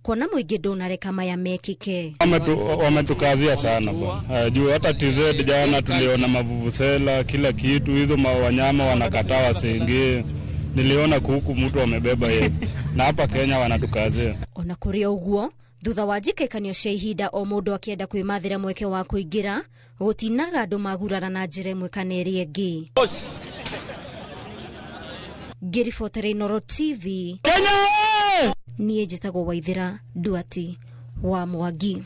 kuona mwingi ndunareka maya mekike. Wametukazia sana bwana. Juu hata TZ jana tuliona mavuvuzela kila kitu, hizo wanyama wanakataa wasiingie. Niliona kuku mtu amebeba yeye. Na hapa Kenya wanatukazia. Ona kuri uguo thutha wa njikekanio cia ihinda o mundu akienda kwimathira mweke wa kuingira gutinaga andu magurana na njira imwe kana iri ingi. Ngiribotera Inooro TV Kenya niĩ njĩtagwo Waithira Duati wa Mwangi.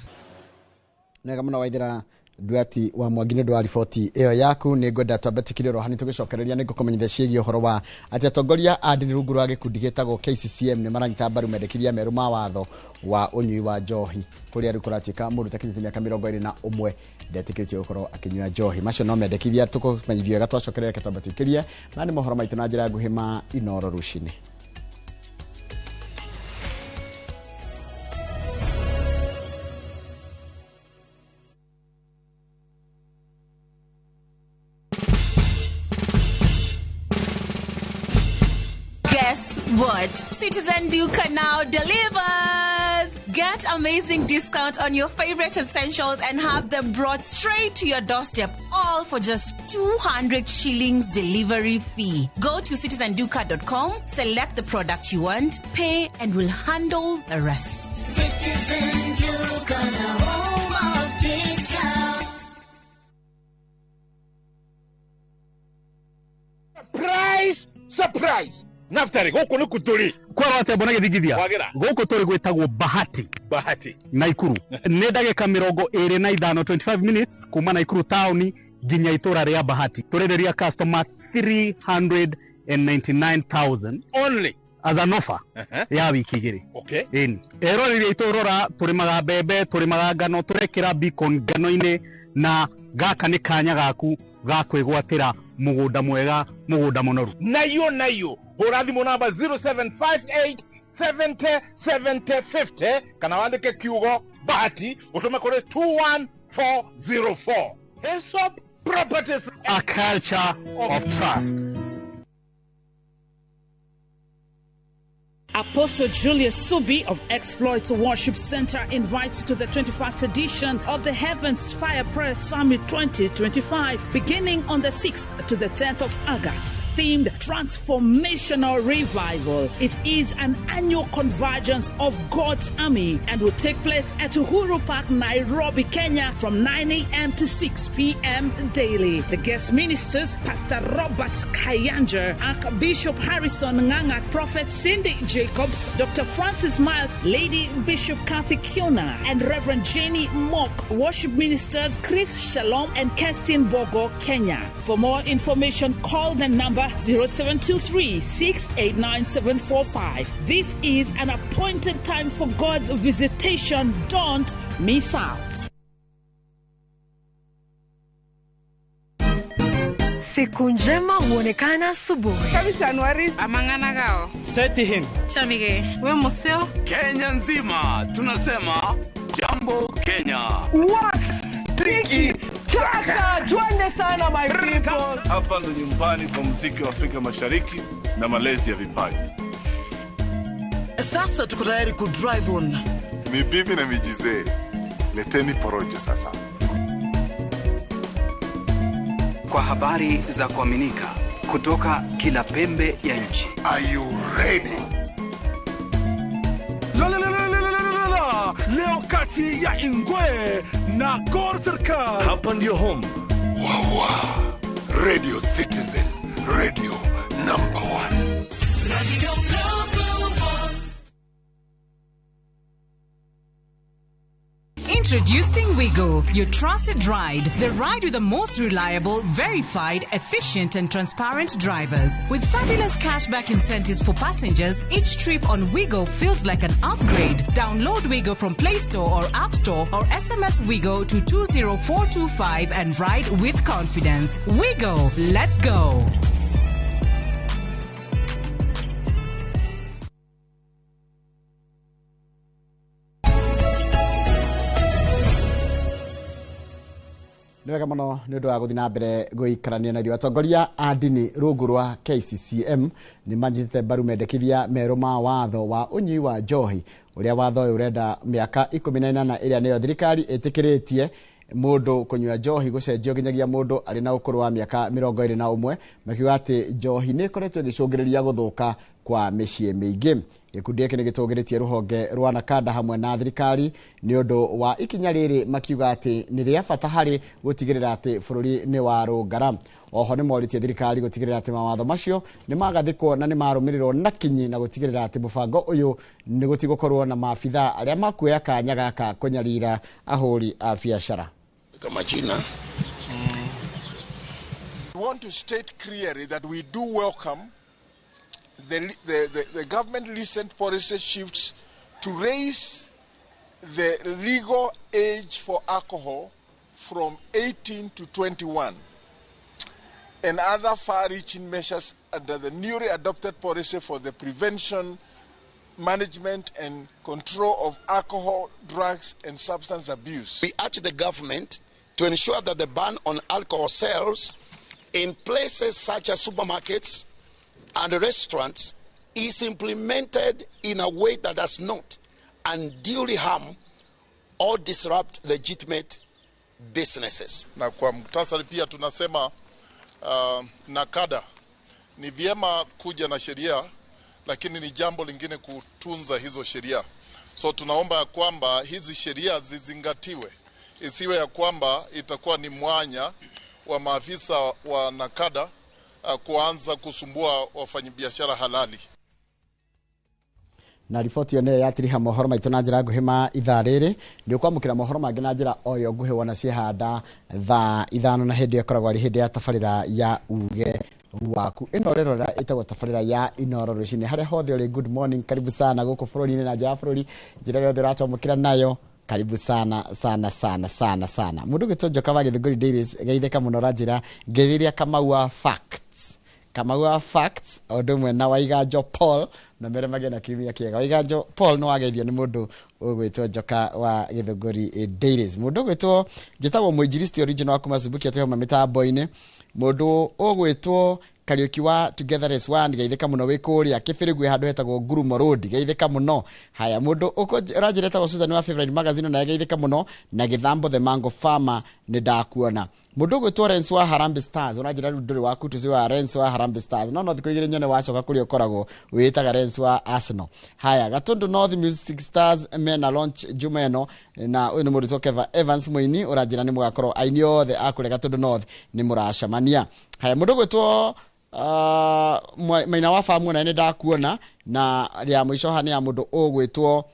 Nega mũno Waithira Duati wa Mwangi nĩ ndwa riboti ĩyo yaku. Nĩ ngwenda twambetikire rohani tũgicokereria nĩ ngũkũmenyithia ciĩgiĩ ũhoro wa atĩ atongoria a ndini rungu rwa gĩkundi gĩtagwo KCCM nĩ maranyita mbaru mendekithia merũ ma watho wa ũnyui wa njohi kũrĩa rĩu kũratuĩka mũndũ ũtakinyĩte mĩaka 21 ndetĩkĩrĩtio gũkorwo akĩnyua njohi. Macio no mendekithia tũkũmenyithio wega twacokereria reke twambetikĩrie na nĩ mohoro maitũ na njĩra nguhĩ ma Inooro rũcinĩ. Guess what? Citizen Duca now delivers! Get amazing discount on your favorite essentials and have them brought straight to your doorstep, all for just 200 shillings delivery fee. Go to citizenduca.com, select the product you want, pay, and we'll handle the rest. Citizen Duca, the home of discount. Surprise! Surprise! Naftari goko ni kuturi kwa wate bona githigithia goko turi gwetagwo bahati Naikuru ne ndagika 25 25 minutes kuma Naikuru town ginya itura ria bahati turenderia customer 399,000 only as an offer ya wiki igiri. Okay. Ero ri iturora turi magabebe turi magangano turekira beacon gano-ine na gaka ni kanya gaku gakwigwatira mugunda mwega mugunda munoru nayo horathimo namba 0758 70 70 50 kana wandike kiugo bahati utume kore 21404. Hillsop Properties, a culture of trust. Apostle Julius Subi of Exploits Worship Center invites you to the 21st edition of the Heavens Fire Prayer Summit 2025, beginning on the 6th to the 10th of August, themed Transformational Revival. It is an annual convergence of God's army and will take place at Uhuru Park, Nairobi, Kenya from 9 a.m. to 6 p.m. daily. The guest ministers, Pastor Robert Kayanja, Archbishop Harrison Nganga, Prophet Cindy Jacobs, Dr. Francis Miles, Lady Bishop Kathy Kiona, and Reverend Jenny Mock, worship ministers Chris Shalom and Kestin Bogo, Kenya. For more information, call the number 0723-689-745. This is an appointed time for God's visitation. Don't miss out. Siku njema huonekana asubuhi. Kabisa Januari amangana gao. Seti him. Chamige. We museo. Kenya nzima tunasema jambo Kenya. Wax. Tiki. Taka. Twende sana my people. Hapa ndo nyumbani kwa muziki wa Afrika Mashariki na malezi ya vipaji. Sasa tuko tayari ku drive on. Mibibi na mijize. Leteni porojo sasa. Kwa habari za kuaminika kutoka kila pembe ya nchi. Are you ready? Leo kati ya Ingwe na Gor Serikali. Hapa ndio home. Wawa. Radio Citizen. Radio number 1. Radio number 1. Introducing Wigo, your trusted ride. The ride with the most reliable, verified, efficient and transparent drivers. With fabulous cashback incentives for passengers, each trip on Wigo feels like an upgrade. Download Wigo from Play Store or App Store or SMS Wigo to 20425 and ride with confidence. Wigo, let's go. Nĩ wega mũno nĩ ũndũ wa gũthiĩ na mbere gũikarania na ithuĩ. Atongoria a ndini rungu rwa KCCM nĩ manyitĩte mbaru mendekithia merũ ma watho wa ũnyui wa njohi ũrĩa watho ũyũ ũrenda mĩaka 18 ĩrĩa nĩyo thirikari ĩtĩkĩrĩtie mũndũ kũnyua njohi gũcenjio nginyagia mũndũ arĩ na ũkũrũ wa mĩaka 21, makiuga atĩ njohi nĩ ĩkoretwo ĩgĩcũngĩrĩria gũthũka kwa mĩciĩ mĩingĩ. Gĩkundi gĩkĩ nĩ gĩtũgĩrĩtie rũhonge rwa NACADA hamwe na thirikari nĩ ũndũ wa ikinya rĩrĩ, makiuga atĩ nĩ rĩa bata harĩ gũtigĩrĩra atĩ bũrũri nĩ warũngara. Oho nĩ morĩtie thirikari gũtigĩrĩra atĩ mawatho macio nĩ magathĩkwo na nĩ marũmĩrĩrwo na kinyi na gũtigĩrĩra atĩ mũbango ũyũ nĩ gũtigũkorwo na maabitha arĩa makuoya kanya gaka kũnyarira ahũri a biacara. Kama China. We want to state clearly that we do welcome the government recent policy shifts to raise the legal age for alcohol from 18 to 21 and other far-reaching measures under the newly adopted policy for the prevention, management and control of alcohol, drugs and substance abuse. We urge the government to ensure that the ban on alcohol sales in places such as supermarkets and restaurants is implemented in a way that does not unduly harm or disrupt legitimate businesses. Na kwa muktasari pia tunasema NACADA ni vyema kuja na sheria, lakini ni jambo lingine kutunza hizo sheria. So tunaomba ya kwamba hizi sheria zizingatiwe, isiwe ya kwamba itakuwa ni mwanya wa maafisa wa NACADA kuanza kusumbua wafanyabiashara halali. Na riboti yo nĩ yatiriha mohoro maitũ na njĩra nguhĩ ma ithaa rĩrĩ. Nĩ ũkwamũkĩra mohoro mangĩ na njĩra o yo nguhĩ wona ciehanda thaa 5 na hĩndĩ ĩkoragwo arĩ hĩndĩ ya tabarĩra ya uge waku. Ĩno rero ĩtagwo tabarĩra ya Inoro rũcinĩ, harĩa hothe ũrĩ good morning, karibu sana gũkũ bũrũri-inĩ na nja ya bũrũri, njĩra yothe ũratwamũkĩra nayo, karibu sana sana sana sana sana. Mũndũ gĩtwo Njoka wa Gĩthũngũri Dailies geithĩka mũno ra njĩra ngĩthiria Kamau wa Facts. Kamau wa Facts ũndũ ũmwe na Waiganjo Paul na mere magena kiumia kĩega. Waiganjo Paul no ageithio nĩ mũndũ ũgwĩtwo Njoka wa Gĩthũngũri Dailies. Mũndũ ũgwĩtwo njĩtagwo Mũinjilisti original wa kuma Subukia twĩhoma mĩtambo-inĩ. Mũndũ ũgwĩtwo Kariuki wa Togetherness One geithĩka mũno wĩ kũrĩa Kĩbĩrĩgwe handũ hetagwo Ngurumo Road, geithĩka mũno. Haya, mũndũ ũranjĩra etagwo Susan wa Favorite Magazine na geithĩka mũno, na Gĩthambo the Mango Farmer nĩ ndakuona. Mũndũ ũgwĩtwo Renzo wa Harambee Stars, ũranjĩra rĩu ndũrĩ waku tuzi wa Renzo wa Harambee Stars, no thikũ igĩrĩ nyone wacoka kũrĩa ũkoragwo wĩtaga Renzo wa Arsenal. Haya, Gatundu North Music Stars mena launch juma ĩno, na ũyũ nĩ mũrutwo Keva Evans Mũini ũranjĩra nĩ mũgakorwo aini othe akũrĩa Gatundu North nĩ mũracamania. Haya, mũndũ ũgwĩtwo Maina wa Famu na nĩ ndakuona, na ya mũico hana ya mũndũ ũgwĩtwo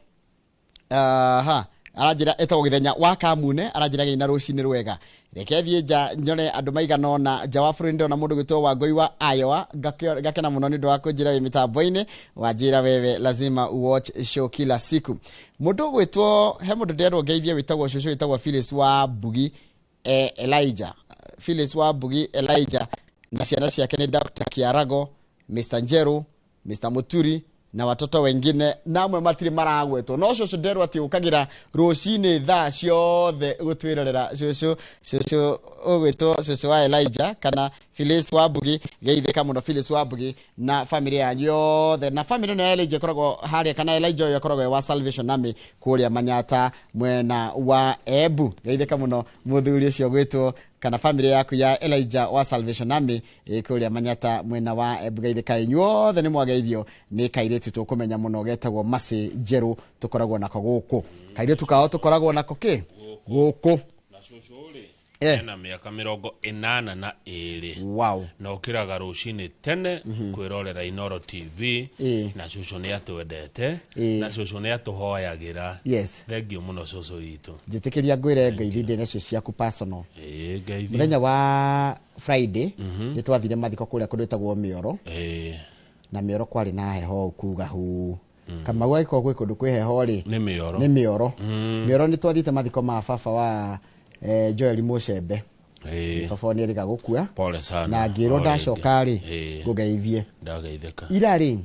aranjĩra etagwo Gĩthenya wa Kamune, aranjĩra gĩina rũcinĩ rwega. Reke thiĩ nja nyone andũ maigana ũna nja wa bũrũri. Ndĩrona mũndũ gwĩtwo Wangũi wa Iowa, gakena mũno nĩ ũndũ wa kũnjĩra wĩ mĩtambo-inĩ, wanjĩra wewe lazima watch show kila siku. Mũndũ gwĩtwo he mũndũ ndĩrerwo ngeithie wĩtagwo cũcũ wĩtagwo Phyllis wa Bugi Elijah. Phyllis wa Bugi Elijah na ciana ciake ni Dr. Kiarago, Mr. Njeru, Mr. Muturi na watoto wengine namwe matiri maragwetwo. No cũcũ nderwo atĩ ũkagira rũcinĩ thaa ciothe gũtwĩrorera. Cũcũ ũgwĩtwo cũcũ wa Elijah kana Phyllis wa Bugi, geithĩka mũno Phyllis wa Bugi na family yanyu yothe. Na family na Elijah koragwo harĩa, kana Elijah ũyũ koragwo wa Salvation Army kũrĩa Manyata mwena wa Embu, geithĩka mũno mũthuri ũcio gwĩtwo kana family yaku ya Elijah wa Salvation Army kũrĩa Manyata mwena wa Embu, geithĩka inyuothe nĩ mwageithio nĩ kairĩtu tũkũmenya mũno getagwo Mercy Njeru, tũkoragwo nako gũkũ. Kairĩtu kao tũkoragwo nako kĩ gũkũ na cũcũ rĩ na mĩaka 82. Wow. Na ũkĩraga rũcinĩ tene kwĩrorera Inoro TV, na cũcũ nĩ atwendete, na cũcũ nĩ atũhoyagĩra. Yes. Thengiũ mũno cũcũ witũ. Njĩtĩkĩria ngwĩre ngeithi ndĩ nacio ciaku personal. Ngeithi mũthenya wa Friday nĩ twathire mathiko kũrĩa kũndũ gwĩtagwo Mĩoro. Na Mĩoro kwarĩ na heho kuga hu. Kamau aiko gwĩ kũndũ kwĩ heho rĩ nĩ Mĩoro. Nĩ Mĩoro. Mĩoro nĩ twathiĩte mathiko ma baba wa Joel Mucembe. baba ni erika gukua pole sana na ngiro ndacoka ri ngugeithie ndageitheka ira ri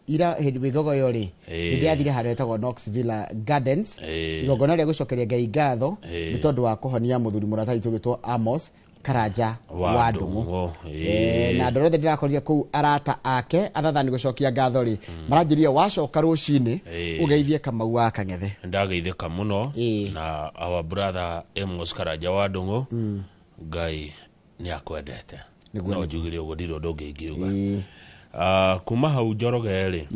ira hindi wigogo yo ri ndi athire haretagwo Knoxville Gardens igogona ria gucokeria Ngai ngatho ni tondu wa kuhonia muthuri muratai tugitwo Amos Karanja wa Ndungu na ndorothe ndirakorire ku arata ake athathani gucokia ngatho ri maranjirie wacoka rucini ugeithie Kamau wa Kang'ethe ndageitheka muno na our brother Amos Karanja wa Ndungu Ngai ni akwendete no njugire ugo ndiro ndungiuga kuma hau Njoroge ri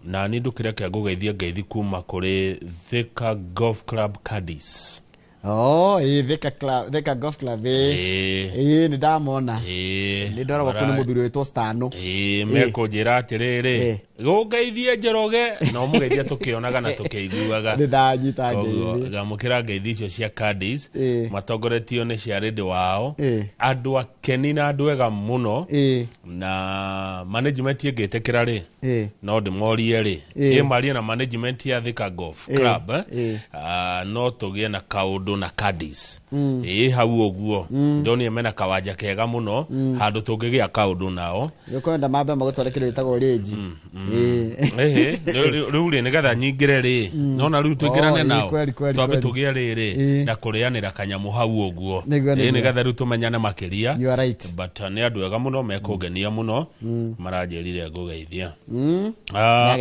na ni ndukire kia ngugeithia ngeithi kuma kuri Thika Golf Club Caddies Thika Golf Club ni ndamona ni ndoragwo kuni muthuri witwo Stano meko njira atiriri gugeithie Njoroge no mugeithia tukionaga na tukiiguaga ni ndanyita ngeithi gamukira ngeithi icio cia Caddies matongoretio ni cia rendi wao andu akeni na andu ega muno na management ingitikira ri no ndimorie ri marie na management ya Thika Golf Club no tugie na kaundu na Caddies hau uguo ndoni mena kawanja kega muno handu tungigia kaundu nao yukwenda mambe magutwarekire witagwo Rage riu ri nigetha nyingire ri nona riu twingirane nao twabe tugie riri na kurianira kanyamu hau uguo nigetha riu tumenyane makiria but ni andu ega muno mekungenia muno maranjirire ngugeithia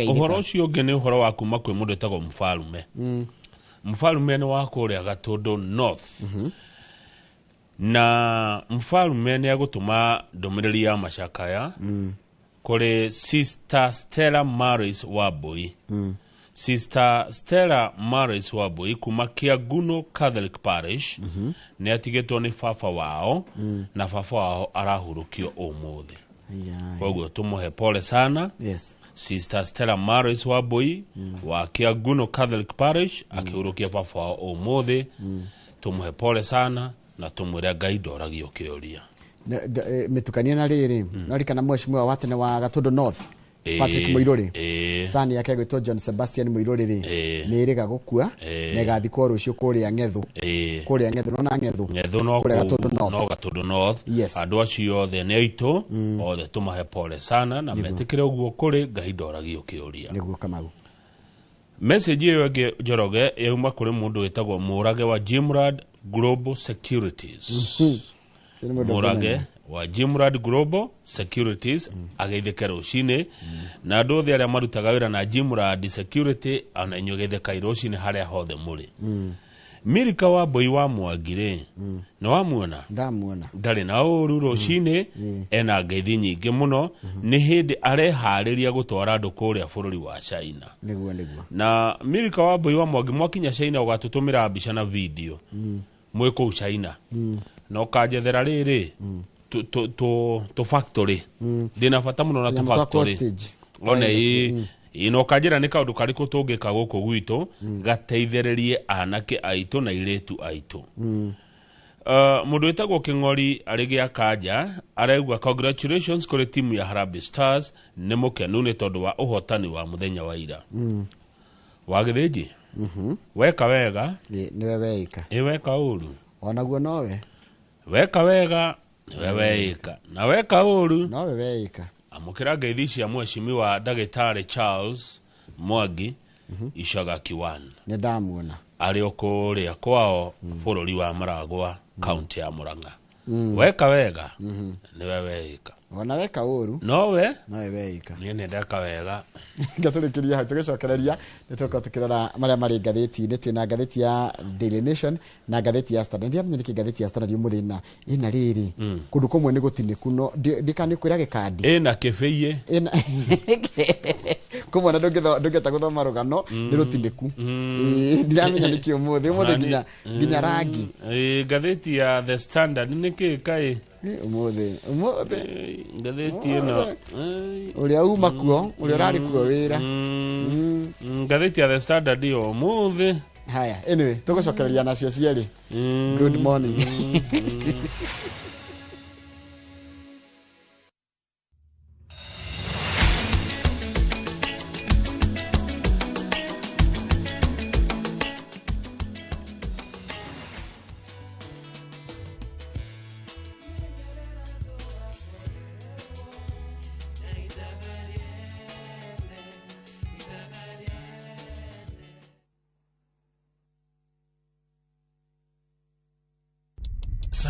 uhoro ucio ungi ni uhoro wa kuma kwi mundu etagwo Mfalume ni wa kuria Gatundu North na Mfalume ni agutuma ndumiriri ya macakaya kuri Sister Stella Maris Wabui Sister Stella Maris Wabui kuma Kiaguno Catholic Parish ni atigitwo ni baba wao na baba wao arahurukio umuthi koguo tumuhe pole sana Sister Stella Maris Wabui wa Kiaguno Catholic Parish akihurukia baba wao umuthi tumuhe pole sana na tumwire Ngai ndoragio kioria mitukania na riri nari kana mheshimiwa wa tene wa Gatundu North Patrick Muiruri sani yake gwitwo John Sebastian Muiruri ri ni iriga gukua na gathikwo rucio kuria Ng'ethu nona Ng'ethu no Gatundu North andu acio othe ni aitu othe tumahe pole sana na metikire uguo kuri Ngai ndoragio kioria niguo Kamau message iyo nge Njoroge yauma kuri mundu witagwo Murage wa Jimrad Global Securities Murage wa Jimrad Global Securities ageitheke rucini na andu othe aria marutaga wira na Jimrad Security ana inyogeitheka rucini haria hothe muri Mirika wa Boi wa Mwagire no wamuona ndamuona ndari na uru rucini ena ngeithi nyingi muno ni hindi arehariria gutwara andu kuria bururi wa China niguo na Mirika wa Boi wa Mwagi mwakinya China ugatutumira mbica na video mwiko China no kajethera riri to factory dina fata muno na to factory ona ino kajira ni kaundu kariku tungika guku gwitu gateitheririe anake aitu na iretu aitu mundu etagwo King'ori arigia kanja aregwa congratulations kuri timu ya Harambee Stars ni mukenu ni tondu wa uhotani wa muthenya wa ira wagithiji weka wega niwe weika weka uru onaguo nowe weka wega niwe weika na weka uru nowe weika amukira ngeithi cia mheshimiwa Ndagĩtarĩ Charles Mwangi Icaga Kiwan ni ndamuona ari okuria kwao bururi wa Maragwa county ya Murang'a weka wega niwe weika ona weka uru nowe weika ni ndeka wega ngaturikiria ha tugicokereria nituko tukirora maria mari ngatheti-ini twina ngatheti ya Daily Nation na ngatheti ya Standard ndia mnyiriki ngatheti ya Standard umuthina ina riri kundu kumwe ni gutiniku no ndikani kwira gikandi ina kibeiye ina kumwe na ndungeta guthoma rugano ni rutiniku ndiramenya niki umuthi nginya rangi ngatheti ya The Standard niki kai umuthi ngatheti ino uria uma kuo uria rari kuo wira ngatheti ya The Standard yo umuthi haya anyway tugucokereria nacio cieri good morning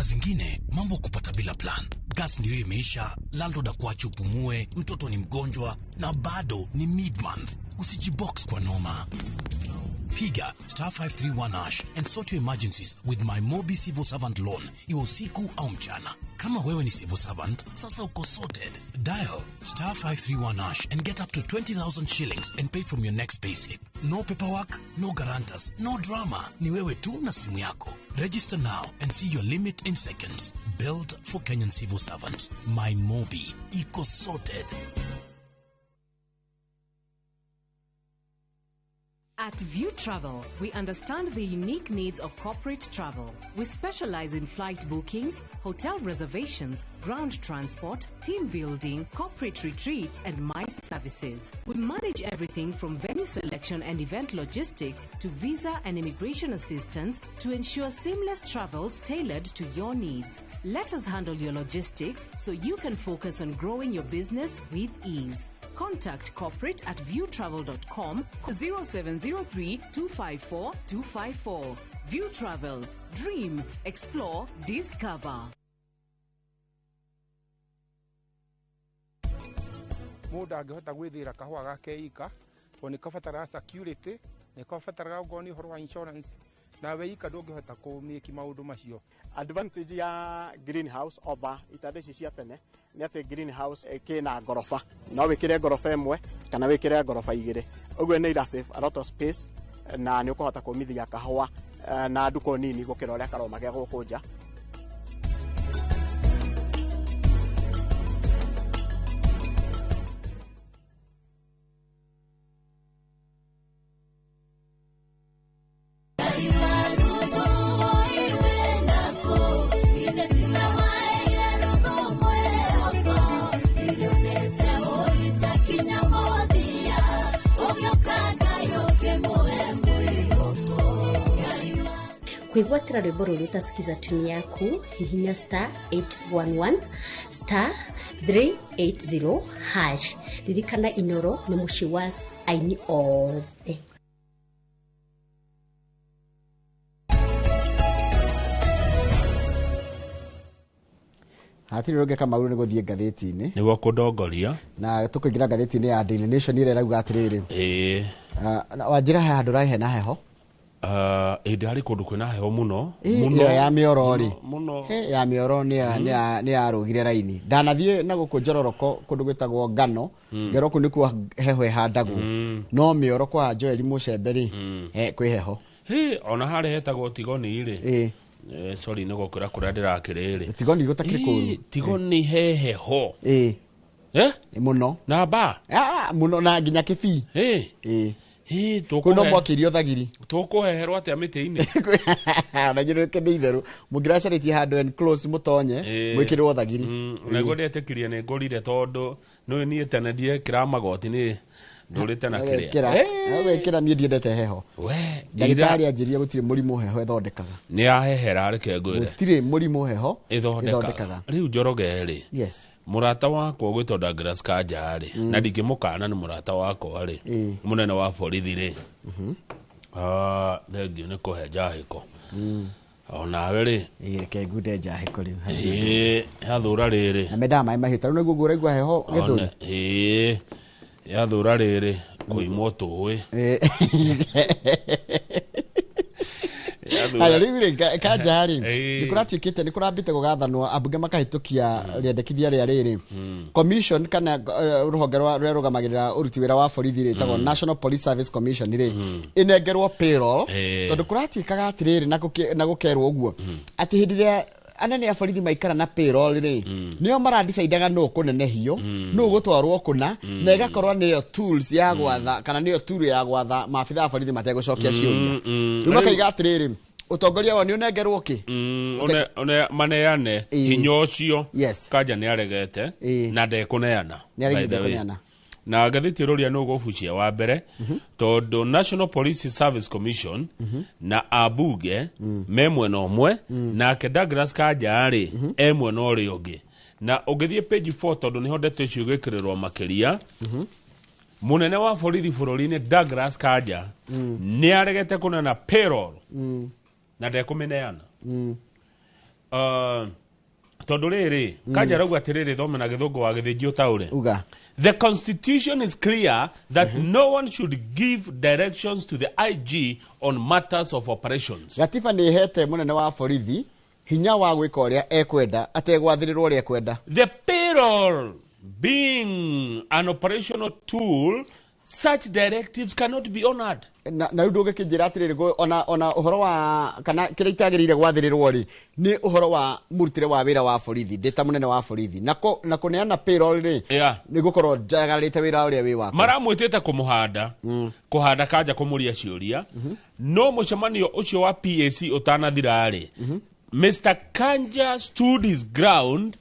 Saa zingine mambo kupata bila plan. Gas ndio imeisha, landlord akuache upumue, mtoto ni mgonjwa na bado ni mid-month. Usijibox kwa noma. Piga *531# and sort your emergencies with my Mobi Civil Servant Loan, iwe usiku au mchana. Kama wewe ni civil servant, sasa uko sorted. Dial *531# and get up to 20,000 shillings and pay from your next payslip. No paperwork, no guarantors, no drama. Ni wewe tu na simu yako. Register now and see your limit in seconds. Built for Kenyan civil servants. My Mobi. Iko sorted. At View Travel, we understand the unique needs of corporate travel. We specialize in flight bookings, hotel reservations, ground transport, team building, corporate retreats, and MICE services. We manage everything from venue selection and event logistics to visa and immigration assistance to ensure seamless travels tailored to your needs. Let us handle your logistics so you can focus on growing your business with ease. Contact corporate at viewtravel.com 0703 254 254. View Travel. Dream, explore, discover. Mũndũ angĩhota gwĩthĩra kahũa gake ika, to nĩ kabataraga security, nĩ kabataraga ũgoni ũhoro wa insurance, nawe ika ndũngĩhota kũmĩki maũndũ macio. Advantage ya greenhouse over itanda ici cia tene nĩ atĩ greenhouse kĩna ngoroba, no wĩkĩre ngoroba ĩmwe kana wĩkĩre ngoroba igĩrĩ. Ũguo nĩ ira save a lot of space na nĩ ũkũhota kũmithia kahũa na nduko nini gũkĩra ũrĩa karoma gĩa gũkũ nja. Kuigwatira rwimbo rũrũ utasikiza tuni yaku hihinya *811 *380#. Ririkana Inoro nĩ mũciĩ wa aini othe. Hatiri roge kama uru nĩgũthiĩ ngathĩti-inĩ nĩguo kũndongoria na tũkũingĩra ngathĩti-inĩ ya Daily Nation ĩrĩa ĩrauga atĩrĩrĩ Wanjira he handũ rahe na heho ĩndĩ harĩ kũndũ kwĩna heho mũno ya mĩoro rĩ ya mĩoro nĩ yarũgire raini ndanathiĩ na gũkũ Njororoko kũndũ gwĩtagwo Ngano Njororoko nĩkuo heho ĩhandagwo no mĩoro kwa Joel Mucembe rĩ kwĩ heho ona harĩa hetagwo Tigoni rĩ sorry nĩ gũkũra kũrĩa ndĩrakĩrĩ Tigoni gũtakĩrĩ kũru Tigoni he heho mũno na ba mũno na nginya kĩbii kuno mwakirio thagiri tukuheherwo atia miti-ini na njĩra kĩndĩ itherũ mũngĩracarĩtie handũ enclose mũtonye mwĩkĩrwo thagiri naguo ndĩetĩkirie nĩ ngũrire tondũ nĩwe niĩ tene ndiekĩra magoti nĩ ndũrĩte na kĩrĩa gwĩkĩra niĩ ndiendete heho ndagĩtarĩ anjĩrire gũtirĩ mũrimũ heho ĩthondekaga nĩ yahehera reke ngwĩre gũtirĩ mũrimũ heho ĩthondekaga rĩu Njoroge rĩ murata wakwa gwĩtwo Douglas Kanja rĩ na ndingĩmũkana nĩ murata wakwa rĩ mũnene wa borithi rĩ thengio nĩ kũhe njahĩko onawe rĩ reke ngunde njahĩko rĩu yathũra rĩrĩ na mendaga maĩ mahiũ tarĩu nĩguo ũraigua heho gĩthũri yathũra rĩrĩ kũimwo tũĩ Aya rĩu rĩ Kanja rĩ nĩkũratuĩkĩte nĩkũrambĩte gũgathanwo ambunge makahĩtũkia rĩendekithia rĩa rĩrĩ commission kana rũhonge rũrĩa rũgamagĩrĩra ũruti wĩra wa borithi rĩ tagwo National Police Service Commission rĩ ĩnengerwo payroll tondũ kũratuĩkaga atĩrĩrĩ na gũkerwo ũguo atĩ hĩndĩ ĩrĩa anene a borithi maikara na payroll rĩ nĩo maradicidaga no kũnenehio no gũtwarwo kũna na ĩgakorwo nĩyo tools ya gwatha kana nĩyo tool ya gwatha maabitha a borithi mategũcokia ciũria rĩu makaiga atĩrĩrĩ utongoria wa nĩ ũnengerwo kĩ one maneane hinya ũcio Kanja nĩ aregete na ndekũneana na ngathĩti rũria nĩ ũgũbucia wa mbere tondũ National Police Service Commission na abunge me mwena ũmwe nake Douglas Kanja rĩ mwena ũrĩa ũngĩ na ũngĩthiĩ page 4 tondũ nĩho ndeto icio igĩkĩrĩrwo makĩria munene wa borithi bũrũri-inĩ Douglas Kanja nĩ aregete kũneana payroll na ndekũmĩneana tondu riri kanja rauga atiriri thome na githungu wa githingio taure uga the constitution is clear that no one should give directions to the IG on matters of operations. Gatiba ni hete munene wa borithi hinya wa gwika uria ekwenda ategwathirirwo uria ekwenda. The payroll being an operational tool, such directives cannot be honored. Na rudo gikijira atiriri ona uhoro wa kana kira itagirire gwathirirwo ri ni uhoro wa murutire wa wira wa borithi ndeta munene wa borithi na kuneana payroll ri ni gukorwo jagarite wira uria wi wako maramwitite kumuhanda kuhanda kanja kumuria ciuria no mucemanio ucio wa PAC utanathirari Mr. Kanja stood his ground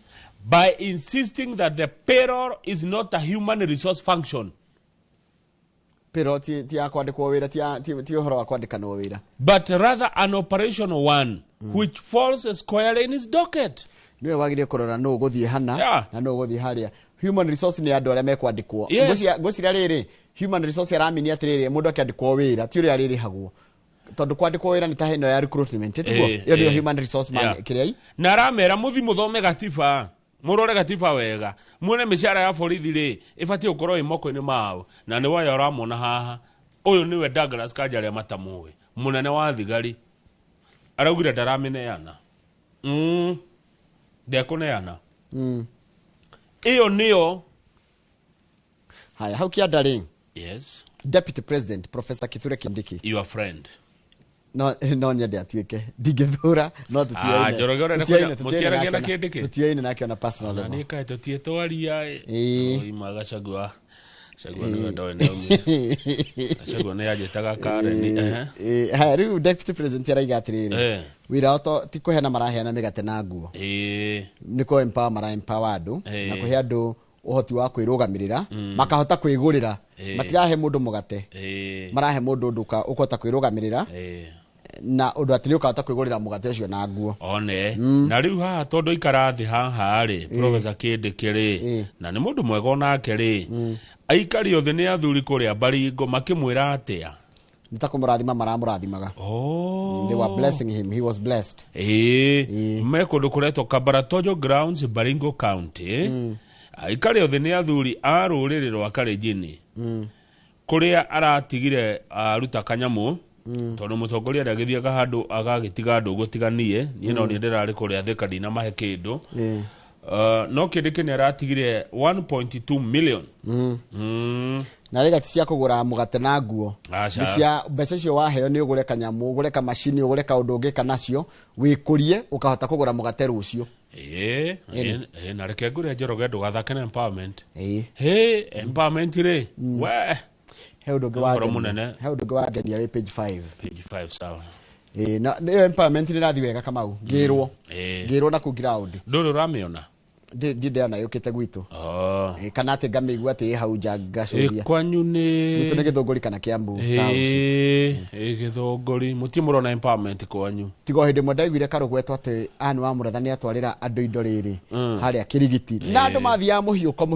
by insisting that the payroll is not a human resource function. Pero ti akwandikwo wira ti uhoro wa kwandikanwo wira, but rather an operational one which falls squarely in his docket. Niwe wagire kurora no guthie hana na no guthie haria. Human resource ni andu aria mekwandikwo. Ngocira riri human resource aramini atiriri mundu akiandikwo wira ti uria riri hagwo tondu kwandikwo wira ni ta hino ya recruitment etiguo yo ni human resource man kiriai na ramera muthi muthome gatiba murore gatiba wega muone mishara ya borithi ri ibati ukorwo imoko-ini mao na ni waya uramona haha uyu niwe Douglas Kanja ria matamuwe munene wa thigari araugire ndarameneana ndekuneana iyo niyo haya hau kiandari. Yes, Deputy President Professor Kithure Kindiki, your friend. No nyende atuike ndigithura no tutiaine nake ona personal level ni kai tutietwaria imaga chagua ni wendo ndio chagua ni ajetaga Karen ha riu Deputy President araiga atiriri wira oto ti kuhena maraheana migate na nguo ni ko empower mara empower andu na kuhe andu uhoti wa kwirugamirira makahota kwigurira matirahe mundu mugate marahe mundu nduka ukota kwirugamirira na undu atini ukahota kwigurira mugate ucio na nguo one na riu haha tondu ikarathi haha ri Professor Kindiki ri na ni mundu mwega onake ri aikari othe ni athuri kuria Baringo makimwira atia nitakumurathima maramurathimagha they were blessing him, he was blessed me kundu kuretwo Kabaratojo Grounds Baringo County aikari othe ni athuri a ruriri rwa Kalenjin kuria aratigire aruta kanyamu tondu mutongoria ndagithiaga handu agagitiga andu gutiganie ni no ni ndirari kuria thika dina mahe kindu no Kindiki ni aratigire 1.2 million na rega cia kugura mugate na nguo cia mbeca cio waheo ni ugure kanyamu ugure ka machine ugure ka undu ngika nacio wikurie ukahota kugura mugate rucio na reke ngure Njoroge ndugathake na empowerment empowerment ri we he undu wa ngenia wi page 5 sawa na empowerment ni rathi wega Kamau ngirwo na ku ground nduru ramiona ndinde na yukite gwitu kana ate ngamigua ati hau njangacuria kwanyu ni gwitu ni Githunguri kana Kiambu Githunguri muti murona empowerment kwanyu tigo hindi mwe ndaiguire karugwetwo ati anu wa murathani atwarira andu indo riri haria Kirigiti na andu mathia muhiuko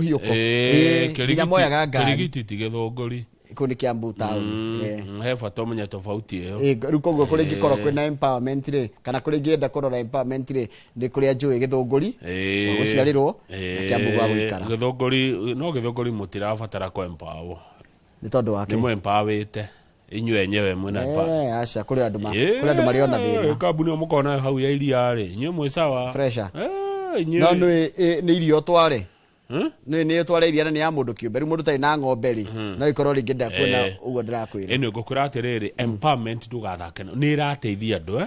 Kirigiti ti Githunguri kundi Kiambu town he bata menya tofauti iyo riu koguo kuri ngikoro kwina empowerment ri kana kuri ngienda kurora empowerment ri ndi kuria njui Githunguri guciarirwo na Kiambu gwa guikara Githunguri mutirabatara ko empower ni tondu wake ni mwe empowete inywe enyewe mwena acha kuri andu mariona thina kabuni omukona hau ya iria ri inywe mwe sawa fresher no ni irio tware ni tware iria ni ya mundu kiumbe ri mundu tai na ng'ombe ri no ikorwo ringenda kwena ugo ndirakwira eno ngukura atiriri empowerment ndugathake ni irateithia andu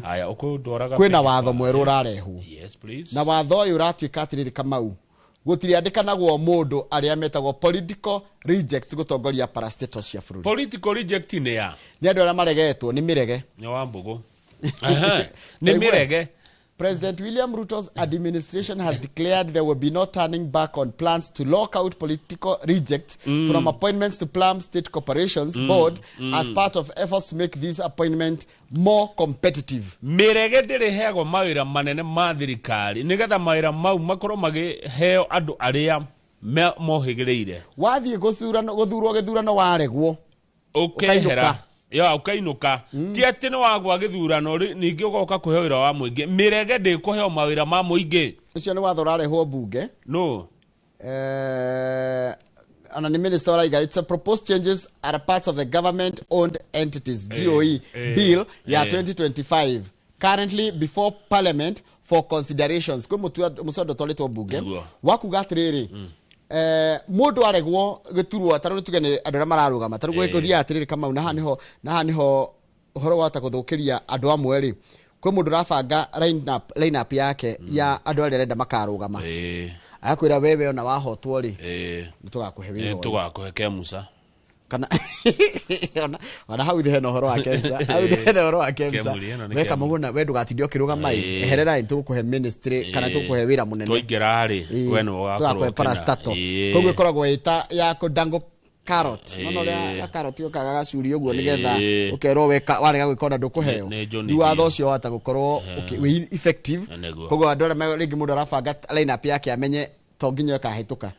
haya ukundwaraga kwena watho mweru urarehu yes please na watho uyu uratuika atiriri Kamau gutiri andikanagwo mundu aria metagwo political rejects gutongoria parastatal cia bururi political reject ni andu aria maregetwo ni mirege ni wa mbugu ni mirege. President William Ruto's administration has declared there will be no turning back on plans to lock out political rejects from appointments to Plum State Corporations Board as part of efforts to make this appointment more competitive. Mirege ndiri hego mawira manene ma thirikari nigetha mawira mau makorwo magiheo andu aria mohigireire wathie guthurwo githurano waregwo ukehera ya ukainuka ti ati no wagwa githurano ningi ugoka kuhe wira wa muingi mirege ndi kuhe mawira ma muingi ucio ni watho rarehwo bunge no and the minister raiga it's a proposed changes are parts of the government owned entities DOE bill ya 2025 currently before parliament for considerations kwa musodo toletwo bunge wakuga atiriri mundu aregwo giturwo taru tugene andura mararugama taru gwithia atiriri kama na haniho horo wata kuthukiria andu amwe ri kwa mundu rafanga line up yake ya andu arĩa renda makarugama akwira wewe ona wahotwo ri tugakuhe wĩra tugakuhe Kemusa kana ona hau the horo wa Kemusa hau the horo wa Kemusa weka muguna we ndugatindio kirugama eherera tugukuhe ministry kana tugukuhe wĩra munene twaingĩra ri we no wakorwo parastato koguo koragwo ita ya kudango carrot no ya carrot yokaga gacuri uguo nigetha ukerwo weka warega gwikona ndukuheo ni watho ucio wata gukorwo effective koguo andu arĩa ringi mundu arabanga line up yake amenye to nginya kahituka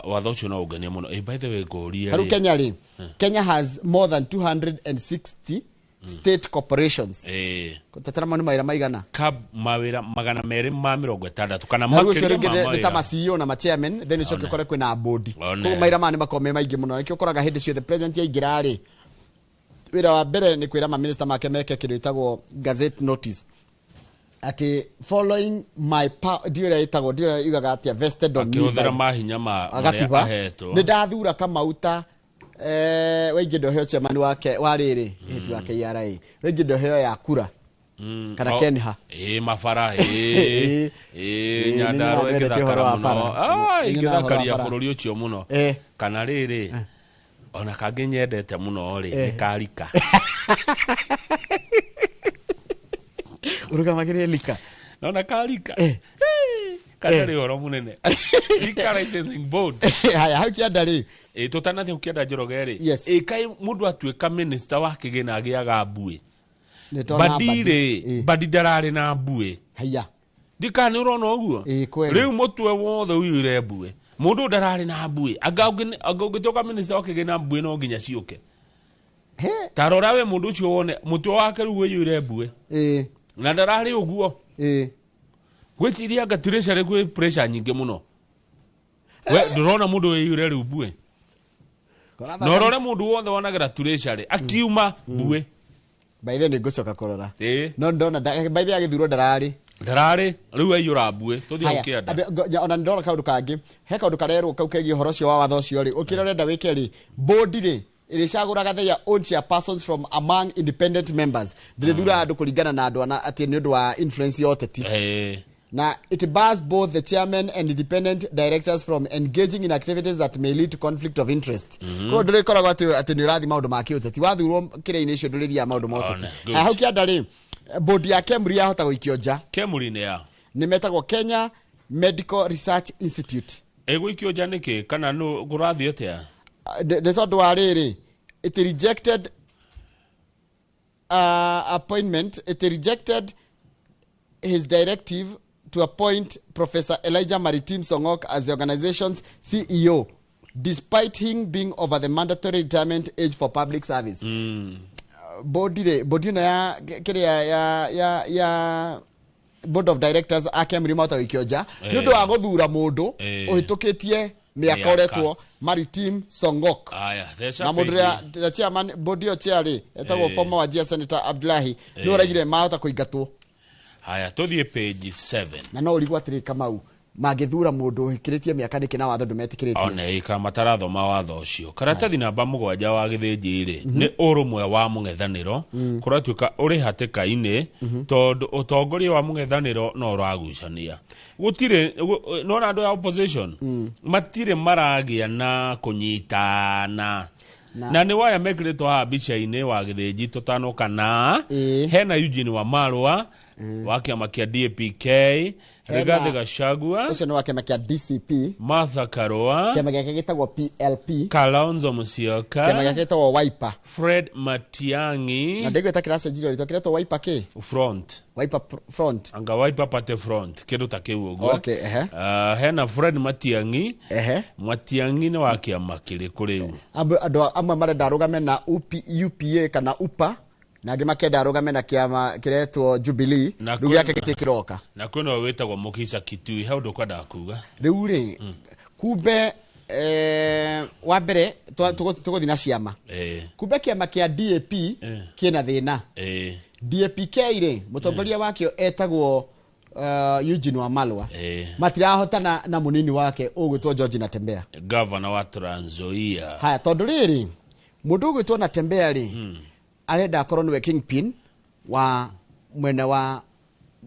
watho ucio no ungenia muno by the way ngoria ri Kenya ri Kenya has more than 260 state corporations kutatara manu maira maigana mawira magana meri ma 60 kana makiria ni ta CEO na ma chairman then icoke kore kwina board ko maira mani makome maingi muno nikio koraga hindi cio the president ya igirari wira wa mbere ni kwira ma minister make meke kindu itagwo gazette notice ati following my dio igaga atia vested on me akihũthĩra mahinya ma aheto ni ndathura Kamauta weige ndoheo chairman wake wariri hiti wake KRA weige ndoheo ya kura kana Kenha mafara Nyandarua igithakara muno igithakaria bururi ucio muno kana riri ona kangi nyendete muno ri ni Karika urugamagire lika naona Karika kana ri horo munene lika licensing board haya hakienda ri tutanathi ukienda Njoroge ri kai mundu atuika minister wa kigina agiaga mbui badidarari na mbui haya dikani urona uguo riu mutwe wothe uyire mbui mundu darari na mbui agautoka minister wa kigina mbui no nginya ciuke tarora we mundu ucio wone mutwe wake riu uyire mbui na darari uguo gwitiria gaturesha gwe pressure nyingi muno we ndurona mundu uyire riu mbui norore mundu wothe wonagira turesha akiuma mbui by the ngucoka korora no ndona by the agithuro darari riu ayura mbui tuthie ukienda ona ndora kaundu kangi he kaundu karerwo kaukegi horo cio wa watho cio ri ukirorenda wike ri board ri iricaguraga their own chairpersons from among independent members ndithura andu kuringana na andu ana ati ni undu wa influence yoteti na it bars both the chairman and independent directors from engaging in activities that may lead to conflict of interest ko ndire koragwo ati ni urathi maundu ma kiuteti wathurwo kire-ini icio ndurithia maundu ma uteti hau kianda ri board ya Kemri yahota guikio nja Kemri ni ya ni metagwo Kenya Medical Research Institute guikio nja niki kana no gurathi atia the tondu wa riri it rejected appointment it rejected his directive to appoint Professor Elijah Maritim Songok as the organization's CEO despite him being over the mandatory retirement age for public service. Bodi na ya board of directors akemri mata wikioja nundu wa guthura mundu uhitukitie miaka uretwo Maritim Songok na mundu ya chairman bodi o chairman etagwo former wa Senator Abdullahi ni uragire mahota kuingatwo. Haya tuthie page 7 na no urigwa atiri Kamau magithura mundu hikiritie miaka niki na watho ndumetikiritie ona ika matarathoma watho ucio karatathi namba 7 wa githinji ri ni urumwe wa mung'ethaniro kuratuika uri hatika-ini tondu utongoria wa mung'ethaniro no uragucania gutire no na andu ya opposition matire maragia na kunyitana na ni waya mekiretwo ha bicha-ini wa githinji tutano kana hena Eugene Wamalwa wa kĩama kĩa DAPK, Rigathi Gachagua, ucio nĩ wa kĩama kĩa DCP, Martha Karua, kĩama gĩake gĩtagwo PLP, Kalonzo Musyoka, kĩama gĩake gĩtagwo Wiper, Fred Matiang'i, na ndĩgwĩta kĩracenjirio rĩtwa kĩretwo Wiper kĩ? Front. Wiper Front. Anga Wiper Party Front, kĩndũ ta kĩu ũguo. Okay, hena Fred Matiang'i. Matiang'i nĩ wa kĩama kĩrĩkũ rĩu? Andũ amwe marenda arũgame na UPA kana UPA, na angĩ makenda arũgame na kĩama kĩretwo Jubilee, rĩu yake gĩkĩroka. Na kwĩna wĩtagwo Mukisa Kitui, hau ndũkwendaga kuga. Rĩu rĩ, kumbe wa mbere tũgũthiĩ na ciama. Kumbe kĩama kĩa DAP kĩna thĩna. DAPK rĩ, mũtongoria wakĩo etagwo Eugene Wamalwa. Matirahotana na mũnini wake ũgwĩtwo George Natembeya, governor wa Trans Nzoia. Haya, tondũ rĩrĩ mũndũ ũgwĩtwo Natembeya rĩ, arenda akorwo nĩwe kingpin wa mwena wa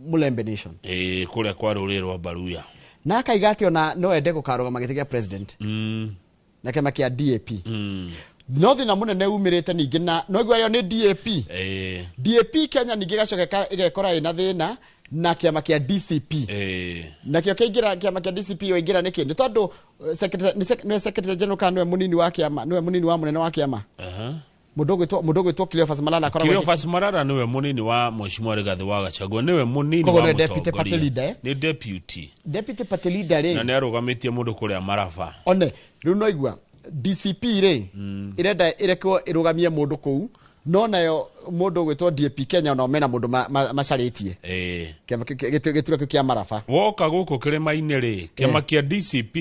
Mulembe Nation. Kũrĩa kwa rũrĩrĩ rwa Baruya. Na akaiga atĩ ona no ende gũkarũgama gĩtĩ gĩa president. Na kĩama kĩa DAP. No thĩna mũnene umĩrĩte ningĩ na no igwario nĩ DAP. DAP Kenya ningĩ gacoka igekora ĩna thĩna na kĩama kĩa DCP. Nakĩo kĩingĩra kĩama kĩa DCP oingĩra nĩkĩ? Nĩ tondũ secretary general kana nĩwe mũnini wa kĩama, nĩwe mũnini wa mũnene wa kĩama. Mũndũ gwĩtwo Cleophas Malala akoragwo. Cleophas Malala nĩwe mũnini wa Mheshimiwa Rigathi wa Gachagua, nĩwe mũnini wa mũtongoria. Nĩ deputy party leader rĩ. Na nĩ arũgamĩtie mũndũ kũrĩa Maraba. One rĩu no igua DCP rĩ irenda irekwo ĩrũgamie mũndũ kũu, no nayo mũndũ gwĩtwo DAP Kenya no mena mũndũ macarĩtie. Gĩturwa kĩu kĩa Maraba. Woka gũkũ kĩrĩma-inĩ rĩ, kĩama kĩa DCP,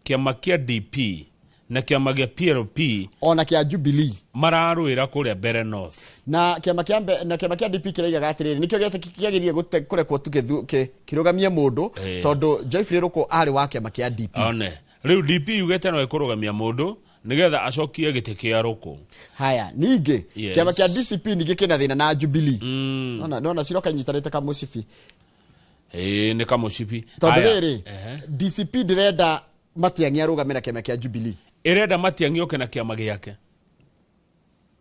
kĩama kĩa DP na kĩama kĩa PLP ona kĩa Jubilee mararũĩra kũrĩa Mbere North. Na kĩama kĩa DP kĩraigaga atĩrĩrĩ, nĩkĩo kĩagĩrĩire kũrekwo tu kĩrũgamie mũndũ, tondũ Joyfrey Ruku arĩ wa kĩama kĩa DP. One rĩu DP yugĩte no ĩkũrũgamia mũndũ nĩgetha acokie gĩtĩ kĩa Ruku. Haya, ningĩ kĩama kĩa DCP ningĩ kĩna thĩna na Jubilee. Nona ciroka nyitarĩte kamũcibi. Nĩ kamũcibi. Tondũ rĩrĩ DCP ndĩrenda Matiang'i arũgamĩra kĩama kĩa Jubilee. Irenda Matiang'i oke na kĩama gĩake.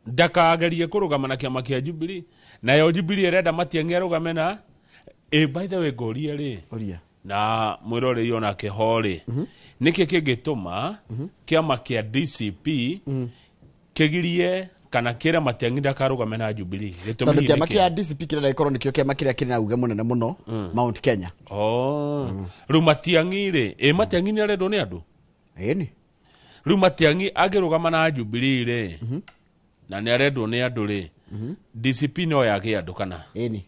Ndakagerie kũrũgama na kĩama kĩa Jubilee. Nayo Jubilee irenda Matiang'i arũgame na by the way ngoria rĩ. Na mwĩroreri ona kĩhorĩ. Nĩkĩ kĩngĩtũma kĩama kĩa DCP kĩgirie kana kĩra Matiang'i ndakarũgame na Jubilee. Tondũ kĩama kĩa DCP kĩrenda gĩkorwo nĩkĩo kĩama kĩrĩa kĩrĩ na uge mũnene mũno Mount Kenya. Rĩu Matiang'i rĩ, Matiang'i nĩ arendwo nĩ andũ. Ĩni. Rĩu Matiang'i angĩrũgama na Jubilee rĩ, na nĩ arendwo nĩ andũ rĩ, DCP no yage andũ kana. Ĩni.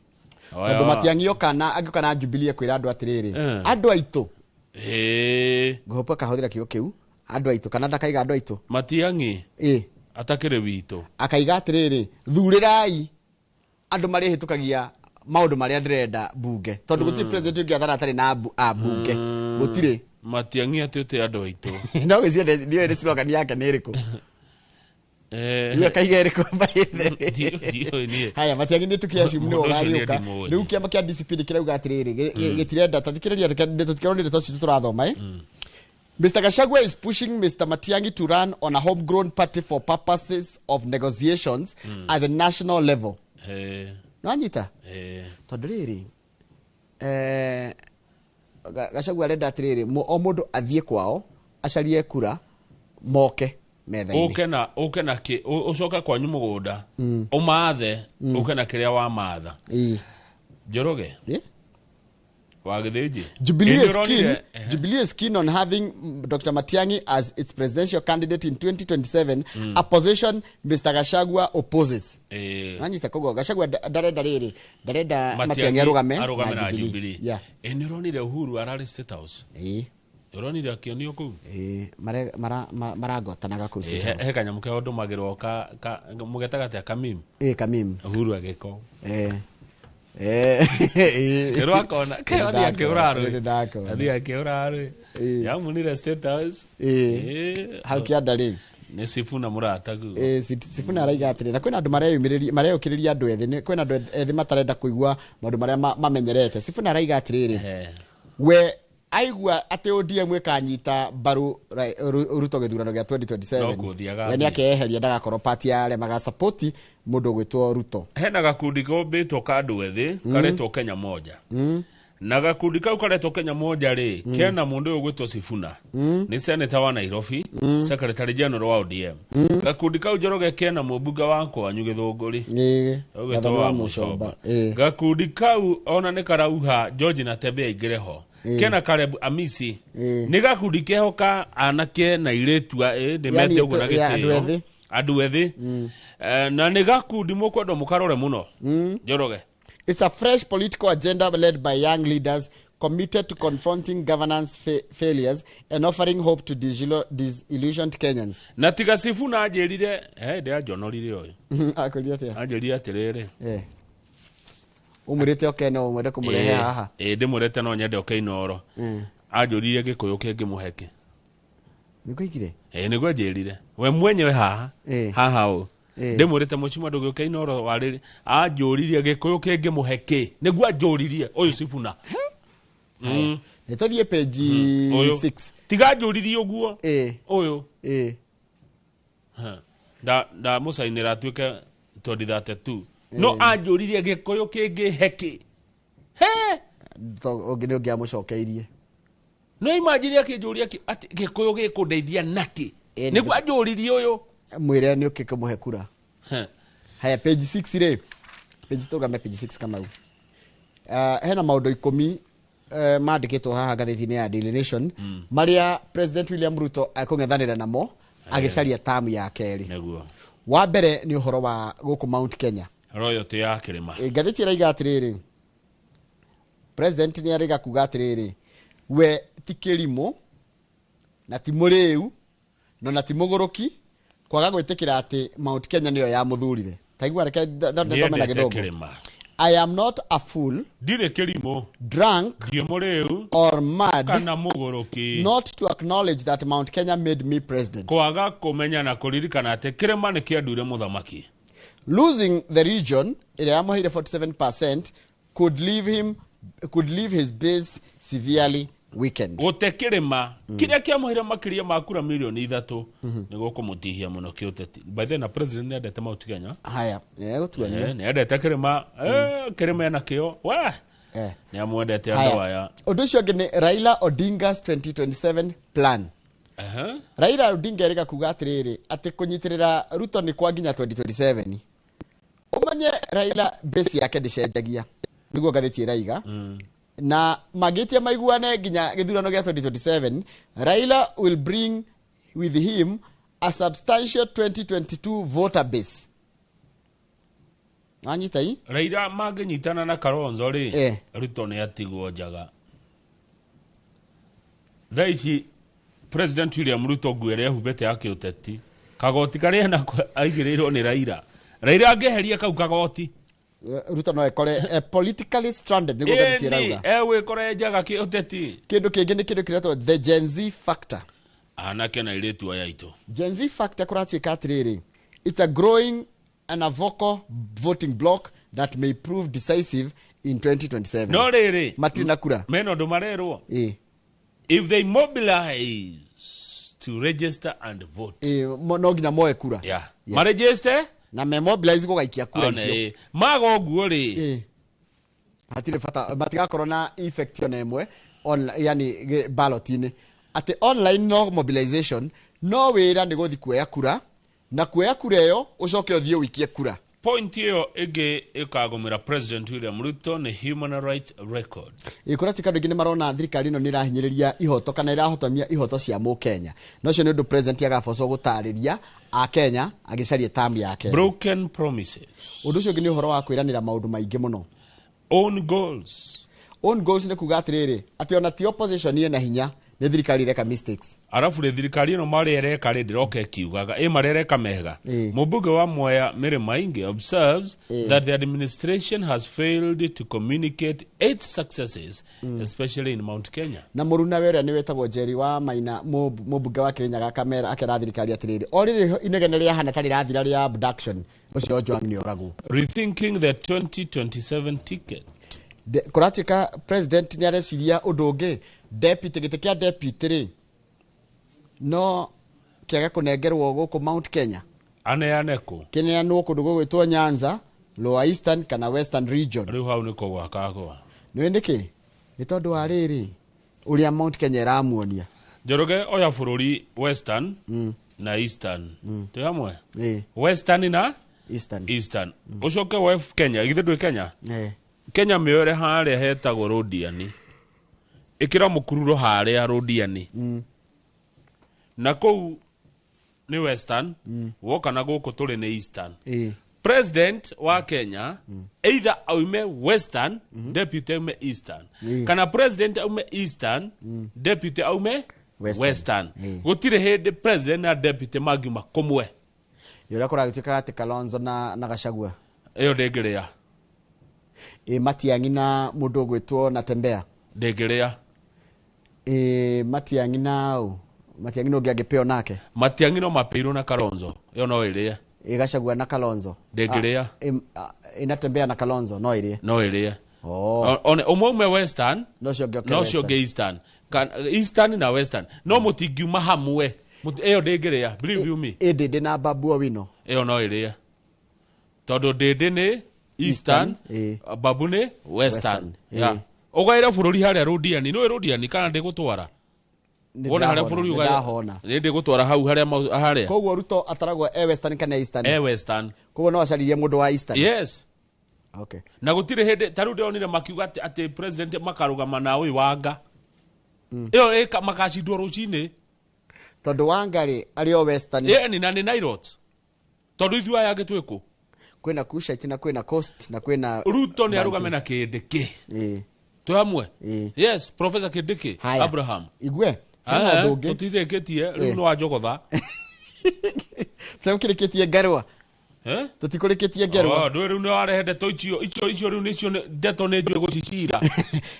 Tondũ Matiang'i angĩoka na Jubilee kwĩra andũ atĩrĩrĩ, andũ aitũ. Ngũhopa kahũthĩra kiugo kĩu, andũ aitũ kana ndakaiga andũ aitũ. Matiang'i atakĩrĩ witũ. Akaiga atĩrĩrĩ, thurĩrai andũ marĩhĩtũkagia maũndũ marĩa ndĩrenda bunge, tondũ gũtirĩ president ũngĩathana atarĩ na bunge. Gũtirĩ. Matiang'i atĩte andũ aitũ. No gĩciende ndio ĩrĩ slogan yake nĩ ĩrĩkũ? Ndio kaiga ĩrĩkũ baithe. Haya, Matiang'i nĩ tukia simu nĩ ũgariũka. Rĩu kĩama kĩa DCP kirauga atĩrĩrĩ, gĩtirenda tathikĩrĩria tũtikerwo nĩ tũci tũrathoma Mr. Gachagua is pushing Mr. Matiang'i to run on a homegrown party for purposes of negotiations at the national level. Nanyita? Tondũ rĩrĩ Gachagua arenda atĩrĩrĩ, o mũndũ athiĩ kwao acarie kura moke metha-inĩ. Ũke na ũcoka kwanyu mũgũnda ũmathe ũke na kĩrĩa wa matha. Njoroge Jubilee is keen on having Dr. Matiang'i as its presidential candidate in 2027. A position Mr. Gachagua opposes. Nanyita kogo Gachagua dareda Matiang'i arũgame na Jubilee. Nĩ ũronire Uhuru ararĩ State House. Ũronire akĩonio kũu. Maragotanaga kũu State House. He kanyamũ kĩa ndũmagĩrwo mũgetagate Kamim. Kamim. Uhuru agĩko. Kero akona kaya akĩũrarĩ yamunire State House hau kĩandari nĩ Sifuna mũratagu Sifuna araiga atĩrĩ na kwĩna andũ mareyũkĩrĩria andũ ethĩ, kwĩna andũ ethĩ matarenda kũigua maũndũ marĩa mamenyerete. Sifuna araiga atĩrĩrĩ, we aigua ati ODM ikanyita baru Ruto githurano gia 2027 we ni akeheria ndagakorwo party ya ale maga support mundu gwitwo Ruto. Hena gakundi kombitwo kandu ethi karetwo Kenya moja na gakundi kau karetwo Kenya moja ri kena mundu uyu gwitwo Sifuna ni senator wa Nairobi secretary general wa ODM gakundi kau Njoroge kena mubunge wa Kwanyu Githunguri ugwitwo wa Mucomba gakundi kau ona ni karauha George Natembeya Igereho kena Caleb Amisi ni gakundi kehoka anake na iretua ndemete uguo na gitio andu ethi na ni gakundi mukwendo mukarore muno Njoroge. It's a fresh political agenda led by young leaders committed to confronting governance failures and offering hope to disillusioned Kenyans. Na tiga Sifuna ajerire ndia njonorire oyo akoria tia ajerire atirere umurite okeno umwende kumurehe haha ndimurete no nyende okeino ajurire gikuyu kingi muheke nikuigire niguo ajerire we mwenyewe haha haha o ndimurite mucima nduguke inoro wariri ajuririe gikuyu kingi muheke niguo ajuririe uyu Sifuna nitothie page 6 tiga ajuririe uguo uyu da musainira atuike 2032 no ajuririe gikuyu kingi heke ogine ngiamucokeirie no imagine akijuria ati gikuyu gikundeithia naki niguo ajuririe uyu mwire ni ukikumuhe kura haya page 6 ire page tugame page 6 kama u hena maundu 10 mandikitwo haha gatheti-ini ya Daily Nation maria President William Ruto akung'ethanira namo agicaria tamu ya keri niguo wa mbere ni uhoro wa guku Mount Kenya royalty ya kirima gatheti iraiga atiriri President ni ariga kuga atiriri we ti kirimo na ti muriu no na ti muguruki kwaga gwitikira ati Mount Kenya niyo ya muthurire taigwa reke ndamena githomo I am not a fool dire kirimo drunk diemoreu or mad kana muguruki not to acknowledge that Mount Kenya made me president kwaga kumenya na kuririkana ati kirima ni kiandure muthamaki losing the region ila yamuhire 47% could leave his base severely weakened. Gutekirima kiria kiamuhire makiria makura milioni 3 niguo kumutihia muno kiuteti by then president ni endete Mount Kenya haya gutugania ni endete kirima kirima na kio wa ni amwendete andu aya undu ucio ngi ni Raila Odinga's 2027 plan Raila Odinga erega kuga atiriri ati kunyitirira Ruto ni kwa nginya 2027 umanye Raila base yake ndicenjagia niguo gatheti iraiga na magitia maiguane nginya githurano gia 2027 Raila will bring with him a substantial 2022 voter base. Anyita hii Raila maginyitana na Kalonzo ri Ruto ni atigwo njaga thaici President William Ruto gwere hubete yake uteti kagoti karia na aigirirwo ni Raila angeheria kau kagoti Ruto no ekore politically stranded niguo gatheti irauga we kore njaga ki uteti kindu kingi ni kindu kiretwo the Gen Z factor anake na iretu aya ito Gen Z factor kurachika atiriri it's a growing and a vocal voting bloc that may prove decisive in 2027 no riri matiri na kura meno ndo marerwo if they mobilize to register and vote no nginya moe kura ma register na me mobilize go gaikia kura icio mago guo ri hatire fata matiga corona effect yo nemwe on yani ballot-ini ati online no mobilization no wira ni guthi kuoya kura na kuoya kura yo ucoke uthie wikie kura point hiyo ege ikagomera President William Ruto ni human rights record ikora tikado gine marona thirikari no nirahinyiriria ihoto kana irahotomia ihoto cia mu Kenya no cio ni ndu president agafoco gutariria a Kenya agicaria tamu ya Kenya broken promises undu cio ngini uhoro wa kwiranira maundu maingi muno own goals ni kuga atiriri ati ona ti opposition ye na hinya ni thirikari reka mistakes arafu le thirikari no mari ereka ri ndiroke kiugaga marereka mega mubunge wa Mwea Mary Maingi observes that the administration has failed to communicate its successes especially in Mount Kenya na muruna wera ni wetagwo Jerry wa Maina mubunge wa Kirinyaga kamera akera thirikari atiriri oriri inegene ria hana tari rathira ria abduction ucio Ojwang ni oragu rethinking the 2027 ticket kurachika president ni areciria undu ungi deputy gite kia deputy ri no kiaga kunengerwo guku Mount Kenya aneaneko kineanwo kundu gwitwo Nyanza Lower Eastern kana Western region riu hau niko gwakagwa nĩ ndiki ni tondu wa riri uria Mount Kenya iramuonia Njoroge oya bururi Western na Eastern tu hamwe Western na Eastern ucoke we Kenya githe ndwi Kenya Kenya miore haria hetagwo Rodiani ikira mukururo haria Rodiani na kou ni Western woka na guku tuli ni Eastern President wa Kenya either aume Western deputy aume Eastern kana president aume Eastern deputy aume Western gutire hindi president na deputy magiuma kumwe yura kuragituka ati Kalonzo na Gachagua iyo ndengerea Matiang'i na mundu gwitwo Natembeya ndengerea Matiang'i no ngiangipeo nake Matiang'i no mapeirwo na Kalonzo iyo no irie Gachagua na Kalonzo ndengerea Natembeya na Kalonzo no irie one umwe Western no cio Eastern Eastern na Western no mutingiuma hamwe iyo ndengerea believe you me Ndindi na Babu Owino iyo no irie tondu Ndindi ni Eastern Babu ni Western ugaira bururi haria Rodiani no Rodiani kana ndigutwara wona haria bururi ugaira ndigutwara hau haria koguo Ruto ataragwo Western kana Eastern Western koguo no acaririe mundu wa Eastern yes okay na gutire hindi taru ndionire makiuga ati president makarugama na uyu Wanga iyo makacindwo rucini tondu Wanga ri ari o Western ni na ni Nairot tondu ithu aya gitwiku kwina Kushite na kwina Coast na kwina Ruto ni arugame na Kindiki tu hamwe yes Professor Kindiki Abraham igwe tutithikitie riu no ajogotha tukirikitie Ngarwa tutikurikitie Ngarwa riu no arehe ndeto icio riu nicio ndeto ni njue gucicira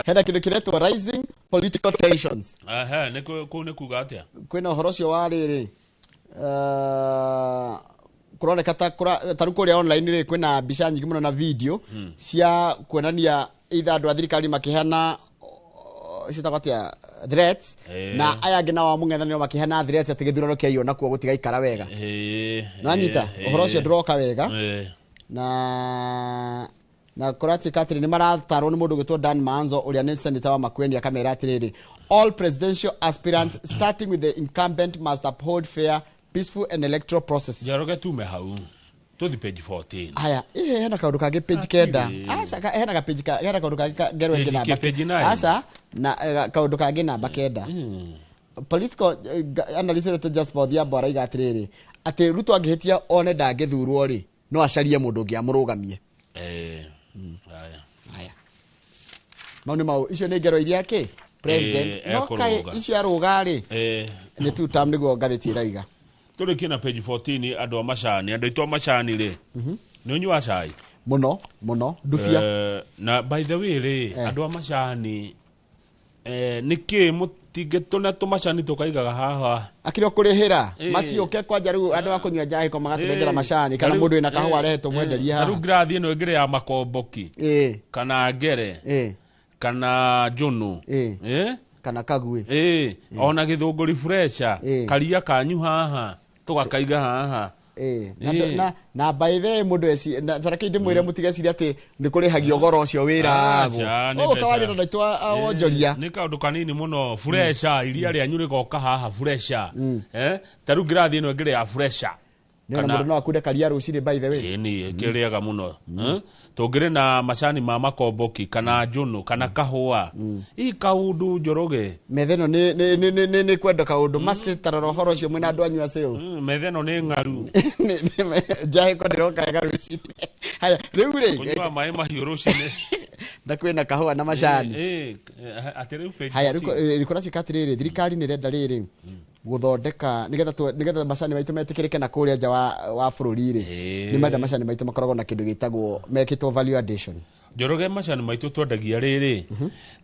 hena kindu kiretwo rising political tensions ni kuga atia kwina uhoro cio wa riri kuroneka taru kuria online ri kwina mbica nyingi muno na video cia kuonania either andu a thirikari makihana citabatia threats na aya angi na wa mung'ethaniro makihana threats ati githurano kiayo nakuo gutigaikara wega nanyita uhoro cio ndroka wega na kurati katri ni maratarwo ni mundu gwitwo Dan Manzo uria ni senator wa Makueni akamera atiriri all presidential aspirants starting with the incumbent must uphold fair peaceful and electoral process Njoroge tume hau tuthi page 14 haya hena kaundu kage page kenda asa hena ka page hena kaundu kage gerwe ngina asa na kaundu kage namba kenda political analyst just for the abora igatiriri ati Ruto angihitia one ndangithurwo ri no acarie mundu ngi amurugamie haya mau icio ni ngero iria ki president no kai icio aruga ri ni tu tam niguo ngathiti iraiga tuli kina page 14 andu a macani andu itwa macani ri ni unyua cai muno ndufia na by the way ri andu a macani niki mutingetuna tumacani tukaigaga haha akiro kurihira matiuke kwanja riu andu akunywa njahi ko magatinengera macani kana mundu ina kahua rehetwo mwenderia haha riu grathi ino ngere ya makomboki kana ngere kana junu kana kagui ona githunguri fresha karia kanyu haha tugakaiga haha na by the mundu eci taraki ndimwire mutigeciri ati ni kurihagio goro ucio wirago kawari na nditwa awonjoria ni kaundu kanini muno fresha iria ria nyuri goka haha fresha taru grathi ino ngire ya fresha kana mundu no akunde karia ruciri by the way ni kiriaga muno tungire na macani ma makomboki kana junu kana kahua i kaundu Njoroge metheno ni kwenda kaundu macitaroro horo cio mwina andu anyua sales metheno ni ngaru jahe ko ndiroka ngaru ruciri haya riu ri kunywa mai mahiu ruciri na kwina kahua na macani atiriu page haya rikora cikatiriri thirikari ni renda riri guthondeka nigetha macani maitu metikirike na kuria nja wa bururi ri ni menda macani maitu makoragwo na kindu gitagwo mekitwo value addition Njoroge macani maitu twendagia riri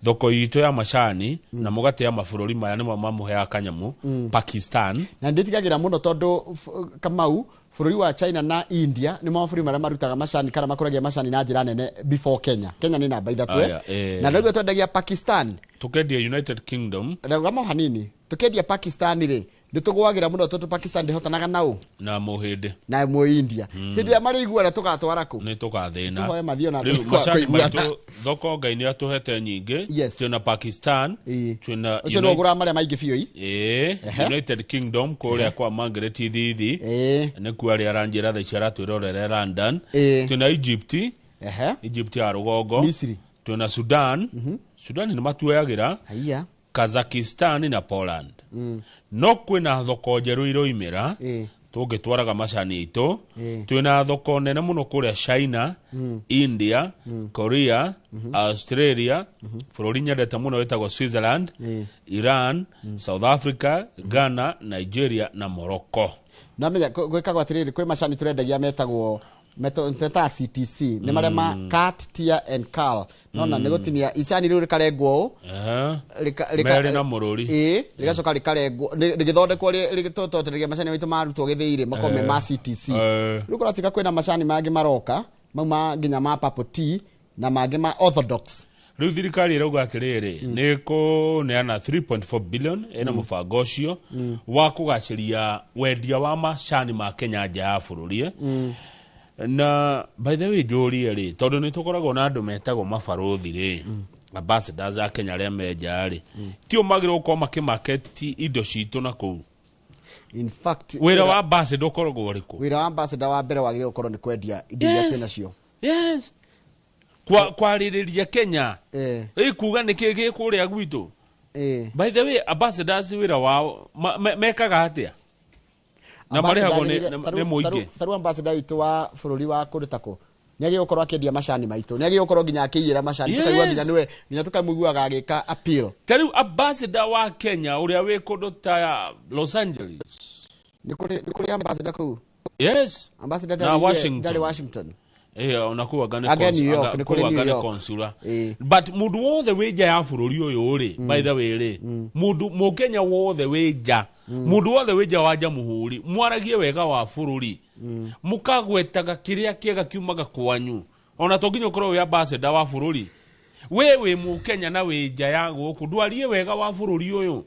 thoko itu ya macani na mugate ya mabururi maya nimo mamuhea kanyamu Pakistan na nditigagira muno tondu Kamau bururi wa China na India ni maburi maria marutaga macani kana makuragia macani na njira nene before Kenya ni namba 3 na ndio twendagia Pakistan tukendia United Kingdom Rauga hanini tukendia Pakistan ri nditugwagira muno tutu Pakistan ndihotanaga nao na muhinde na mu India hindi ya mari iguara tugatwara ku ni tukathina tuhoe mathio na macani maitu thoko Ngai ni atuhete nyingi twina Pakistan twina ucio no gura mari maingi biu United Kingdom kuria kwa Margaret Thithi ni kuari aranjira tha icara twirorere London twina Egypt ya rugongo Misri twina Sudan Sudan ni matuayagira Kazakhstan na Poland no kwina thoko njeru iroimira tugitwaraga macani itu twina thoko nene muno kuria China India Korea Australia bururi nyendete muno wetagwo Switzerland Iran South Africa Ghana Nigeria na Morocco namenya gwikagwo atiriri kwi macani turendagia metagwo metata CTC ni marema cat tier and cal nona negotinia icani riu rikarengwo mere na mururi rigacoka rikarengwo rigithondekwo rigitototereria macani witu marutwo githiire makome ma CTC riu kuratika kwina macani mangi maroka mauma nginya ma Purple Tea na mangi ma Orthodox riu thirikari irauga atiriri ni ko neana 3.4 billion ena mubango ucio wa kugaciria wendia wa macani ma Kenya nja ya bururi na by the way jori ri tondu ni tukoragwo na andu metagwo mabarothi ri ambassadors a Kenya ria meja ri tio magiro ko makimaketi indo citu na ku in fact wira wa ambassador ukoragwo riku wira wa ambassador wa mbere wagire ukorwo ni kwendia indo ya Kenya cio kwa ririria Kenya kuga ni kiki kuria gwitu by the way ambassadors wira wao mekaga atia na marehago ne muingi taru ambassador itu wa bururi wa kurutako niagi ukorwo akendia macani maitu niagi ukorwo nginya akiyira macani tukaigua nginya niwe nginya tukamuiguaga agika appeal taru ambassador wa Kenya uria we kundu ta Los Angeles ni kuri ambassador ku ambassador na Washington unakuwa gane consular but mudu wothe weja ya bururi uyu ri by the way ri mudu Mukenya wothe weja mudu wothe weja waja muhuri mwaragie wega wa bururi mukagwetaga kiria kiega kiumaga kwanyu ona tonginya ukorwo we ambassador wa bururi wewe Mukenya na weja ya guku ndwarie wega wa bururi uyu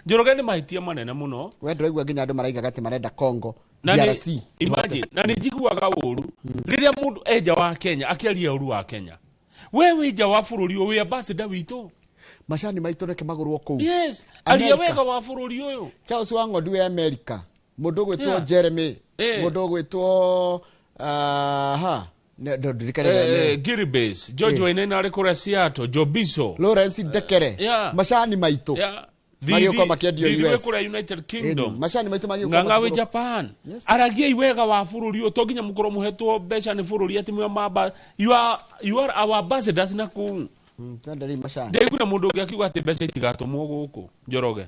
Njoroge ni mahitia manene muno we ndiraigua nginya andu maraiga gati marenda Congo DRC imagine na nijiguaga uru riria mundu eja wa Kenya akiaria uru wa Kenya wewe ja wa bururi we ambassador witu macani maitu reke magurwo ku aria wega wa bururi uyu Charles Wangodu wa America mundu gwitwo Jeremy mundu gwitwo Giribes George Wainena ari kuria Seattle Jobiso Lawrence Dekere macani maitu Magio kwa makiendio US kura United Kingdom macani maitu magio kwa ngawe Japan aragia iwega wa bururi utonginya mukoro muhetwo beca ni bururi ati mwe mamba you are our ambassadors na ku tandari macani ndeguna mundu ngiakiuga ati beca itigatumwo guku Njoroge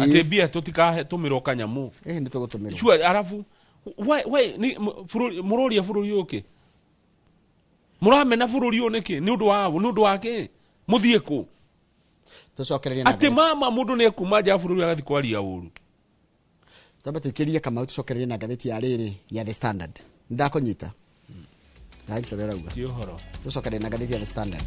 ati bia tutikahe tumiro kanyamu ni tugutumiro sure arafu why ni muroria bururi uki muramena bururi uniki ni undu wake muthie ku tucokereria na ati mama mundu ne kuma ja bururi agathi kwaria uru tamba tukiria kama tucokereria na gatheti ya riri ya The Standard ndakunyita ndai torera uga tio horo tucokereria na gatheti ya The Standard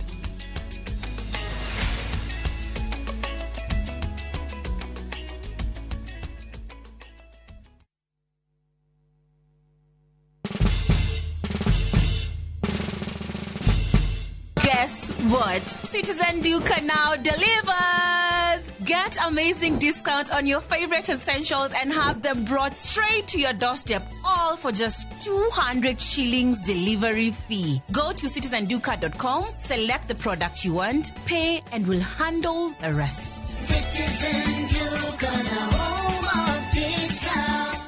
Guess what? Citizen Duca now delivers! Get amazing discount on your favorite essentials and have them brought straight to your doorstep, all for just 200 shillings delivery fee. Go to citizenduca.com, select the product you want, pay, and we'll handle the rest. Citizen Duca, the home of discount.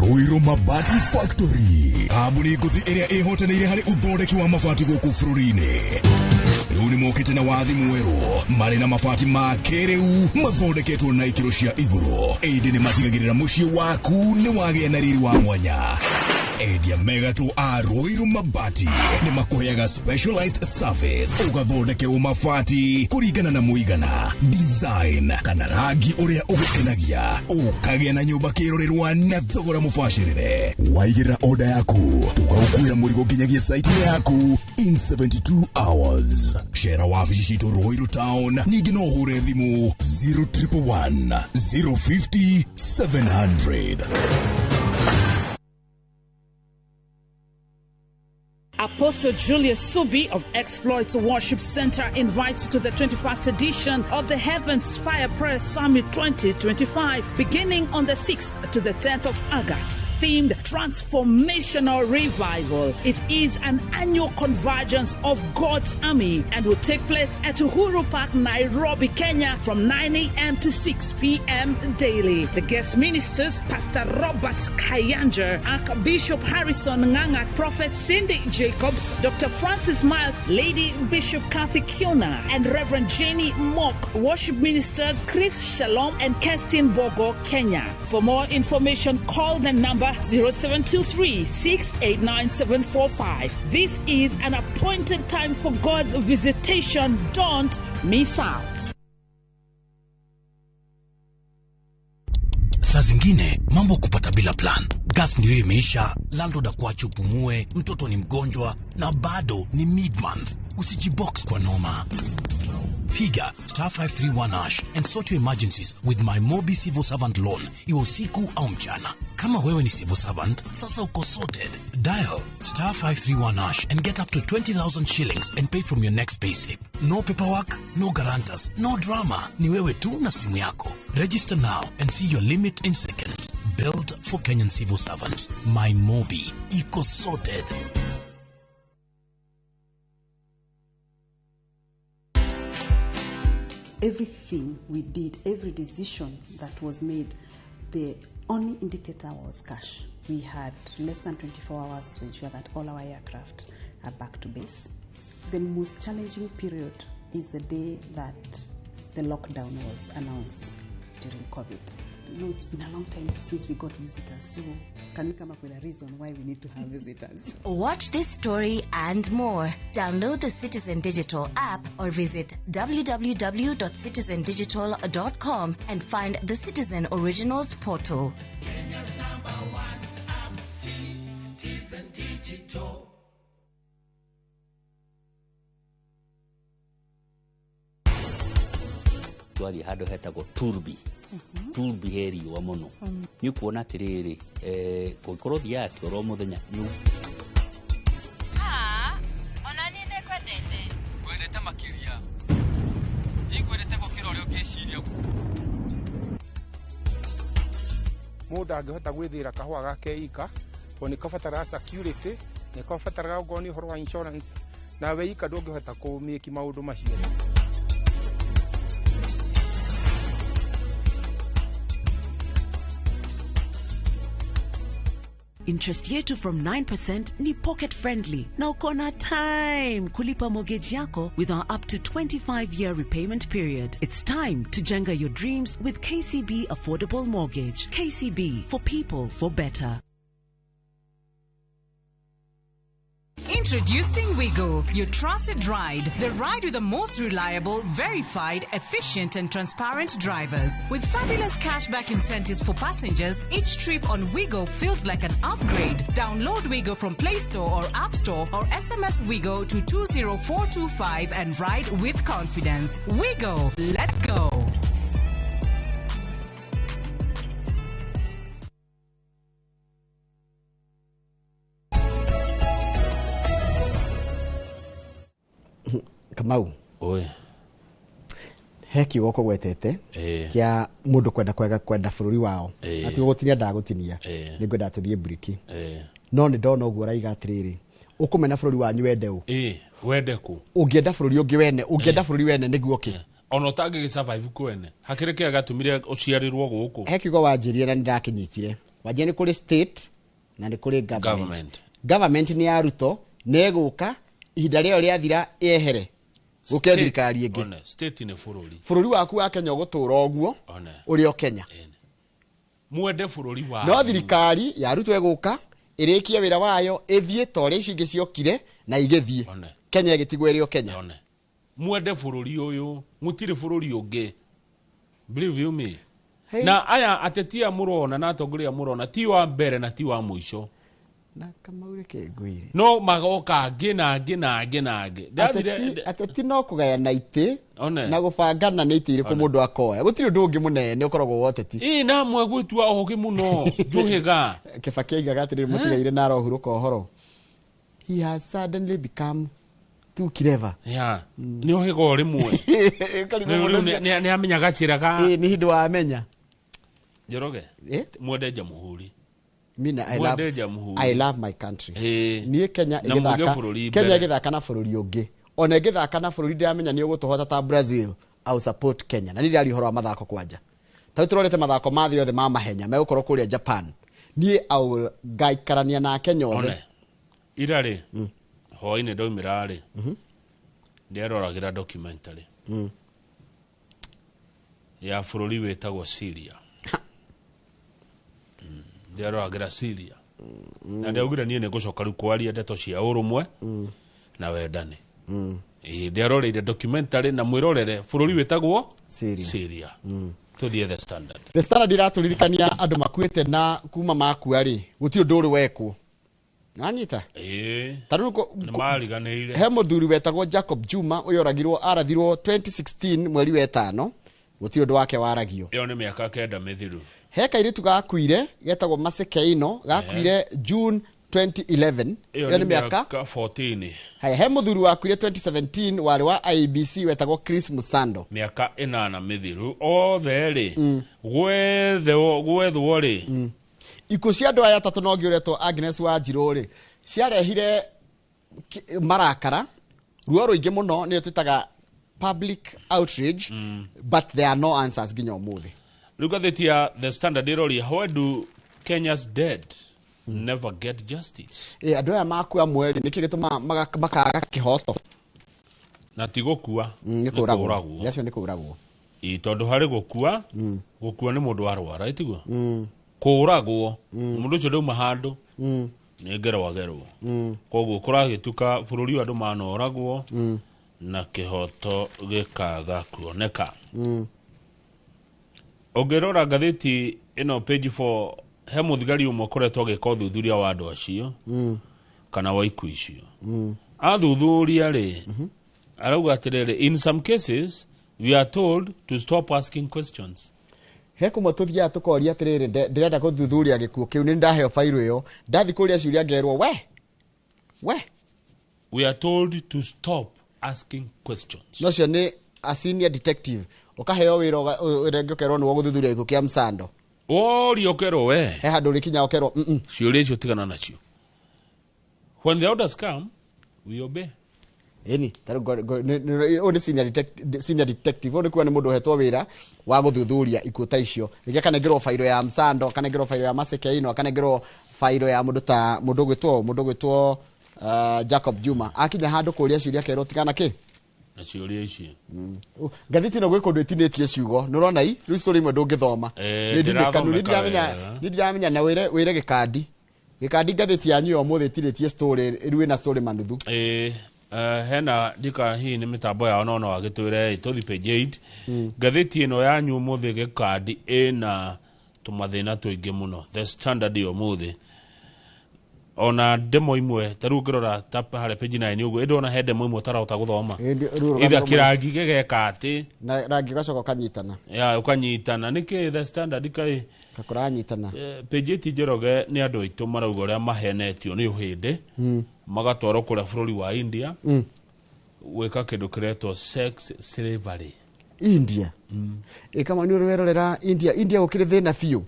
Ruiru Mabati Factory kambuni nguthi iria ihotanire hari uthondeki wa mabati guku bururi-ini riu ni mokite na wathi mweru mari na mabati ma kiriu mathondeketwo na ikiro cia iguru indi ni matigagirira mucii waku ni wagia na riri wa mwanya Edia Megato Aroiru Mabati ni makuheaga specialized service ugathondekerwo mabati kurigana na muigana design kana rangi uria ugukenagia ukagĩa na nyumba kirorerwa na thogora mubashirire. Waigĩra order yaku ugagukuĩra mũrigo nginyagia site yaku in 72 hours. Share wabici citu Ruiru Town, ningĩ no ũhure thimũ 0111 050 700. Apostle Julius Subi of Exploits Worship Center invites you to the 21st edition of the Heavens Fire Prayer Summit 2025, beginning on the 6th to the 10th of August, themed Transformational Revival. It is an annual convergence of God's army and will take place at Uhuru Park, Nairobi, Kenya from 9 a.m. to 6 p.m. daily. The guest ministers, Pastor Robert Kayanger, Archbishop Harrison Nganga, Prophet Cindy Jacobs, Dr. Francis Miles, Lady Bishop Kathy Kiona, and Reverend Jenny Mock. Worship ministers Chris Shalom and Kestin Bogo, Kenya. For more information, call the number 0723-689-745. This is an appointed time for God's visitation. Don't miss out. Saa zingine mambo kupata bila plan. Gas ndio imeisha, landlord akuache upumue, mtoto ni mgonjwa na bado ni mid-month. Usijibox kwa noma. Piga *531# and sort your emergencies with my Mobi Civil Servant Loan. Iwe usiku au mchana. Kama wewe ni civil servant, sasa uko sorted. Dial *531# and get up to 20,000 shillings and pay from your next payslip. No paperwork, no guarantors, no drama. Ni wewe tu na simu yako. Register now and see your limit in seconds. Built for Kenyan civil servants. My Mobi. Iko sorted. Everything we did, every decision that was made, the only indicator was cash. We had less than 24 hours to ensure that all our aircraft are back to base. The most challenging period is the day that the lockdown was announced during COVID. You know, it's been a long time since we got visitors, so can we come up with a reason why we need to have visitors? Watch this story and more. Download the Citizen Digital app or visit www.citizendigital.com and find the Citizen Originals portal. Kenya's #1 app, Citizen Digital. twari hado hetagwo turbi turbi heri wa muno ni kuona atiriri gukoro thia ro muthenya ni ona ni nekwendete kwendete makiria ni kwendete gukira uri ukiciria mundu angihota gwithira kahua gake ika to ni kabatara security ni kabatara goni horo wa insurance na we ika ndungihota kumiki maundu macio. Interest yetu from 9% ni pocket friendly. Na uko na time kulipa mortgage yako with our up to 25-year repayment period. It's time to jenga your dreams with KCB Affordable Mortgage. KCB, for people, for better. Introducing Wigo, your trusted ride. The ride with the most reliable, verified, efficient and transparent drivers. With fabulous cashback incentives for passengers, each trip on Wigo feels like an upgrade. Download Wigo from Play Store or App Store or SMS Wigo to 20425 and ride with confidence. Wigo, let's go. Kamau. Oi. Heki woko gwetete. Kia mundu kwenda bururi wao. Ati gutinia ndagutinia. Ni ngwenda tuthie briki. No ni ndona uguo raiga atiriri. Ukumena bururi wanyu wende u. Wende ku. Ungienda bururi ungi wene, ungienda bururi wene niguo ki. Ona utangi gi survive kwene. Hakire kia gatumire uciarirwo guku. Heki go wanjirie na ndakinyitire. Wajie ni kuri state na ni kuri government. Government ni aruto neguka ihinda rĩo rĩathira ehere guke thirikari ingi state ni bururi waku wa Kenya gutura oguo uri o Kenya mwende bururi wa no thirikari yarutwe guka irikie wira wayo ithie tore ici ingi ciokire na igithie Kenya igitigwo iri o Kenya mwende bururi uyu mutiri bururi ungi believe you me na aya atetia murona na atongoria murona ti wa mbere na ti wa mwisho na kama ure kengwire no magoka ngina ateti no kugaya na ite na gubangana na ite iriku mundu akoya gutiri undu ungi munene ukoragwo woteti na mwe gwitua ogi muno njuhiga Kibaki aigaga atiri mutigaire na rohuruka ohoro he has suddenly become too clever ni ohigo rimwe ni amenya gachiraga ni hindu wa amenya Njoroge mwende Jamhuri mina I love my country ni Kenya igithaka na bururi ungi ona igithaka na bururi ndiamenya ni ugutuhota ta Brazil au support Kenya na niri ari horo wa mathako kwanja tau turorete mathako mathi othe ma mahenya megukorwo kuria Japan ni au gaikarania na Kenya othe irari hoine ndoimirari nderoragira documentary ya bururi wetagwo Syria nderoragira Syria na ndeugire nie ne gucoka ru kwaria ndeto cia urumwe na wendani nderoreire documentary na mwirorere bururi wetagwo Syria tuthie The Standard iratulirikania andu makuite na kuma makua ri guti undu uri wekwo anyita taruko namariganeire he muthuri wetagwo Jacob Juma uyo arathirwo 2016 mweri wa 5 guti undu wake waragio iyo ni miaka 9 mithiru he kairitu gakuire getagwo Masekeino gakuire June 2011 iyo ni miaka 14 he muthuri wakuire 2017 wari wa IBC wetagwo Chris Musando miaka 8 mithiru othe ri gwethwo ri ikuo cia andu aya tatu no ngiuretwo Agnes Wanjiru ri ciarehire marakara ruo ruingi muno ni twitaga public outrage but there are no answers ginya umuthi look at the Standard irori how do Kenya's dead never get justice andu aya makua mweri niki gituma makaga kihoto na tigukua ni kuragwo yacio ni kuragwo tondu hari gukua ni mundu warwara itiguo kuragwo mundu ucio ndauma handu ni gerwa koguo kuragituka bururi andu manoragwo na kihoto gikaga kuoneka ogerora ngatheti ino page 4 he muthigari umwe koretwo gika uthuthuria wa andu acio kana wa iku icio athuthuria ri arauga atiriri in some cases we are told to stop asking questions he kumwe tuthia tukoria atiriri ndirenda kuthuthuria gikuo kiu ni ndaheo fairo iyo ndathi kuria ciuria ngerwo we are told to stop asking questions no cio ni a senior detective ukaheo wira urengekerwo ni guthuthuria gikuo kia Msando riokerwo we he handu rikinya okerwo ciuria icio tigana nacio when the orders come we obey eni taru senior detective oni kwa ni mundu hetwo wira wa guthuthuria ikuo ta icio rike kana ngiro fairo ya Msando kana ngiro fairo ya Masekeino kana ngiro fairo ya mundu gwitwo Jacob Juma akinya handu kuria ciuria kero tigana ki na ciuria ici ngathiti no gwiko ndwetinetie ciugo nurona riu story imwe ndungithoma ndiramenya na wire gikandi ngathiti yanyu yo muthe tiretie story riu ina story manuthu hena dika hii ni mitambo yao nono agitwire tuthi page 8 ngathiti ino yanyu muthe gikandi ina tumathina tuingi muno The Standard yo muthe ona demo imwe taru ngirora tapa hare page 9 ugo ndona he demo imwe tarauta guthoma ida kirangi gegeka ati na rangi gacoka kanyitana ukanyitana niki The Standard kai kakuranyitana page 8 Njoroge ni andu aitu marauga uria mahenetio ni uhinde magatwaro kura bururi wa India weka kindu kiretwo sex slavery India kama ni urwerorera India gukire thina fiu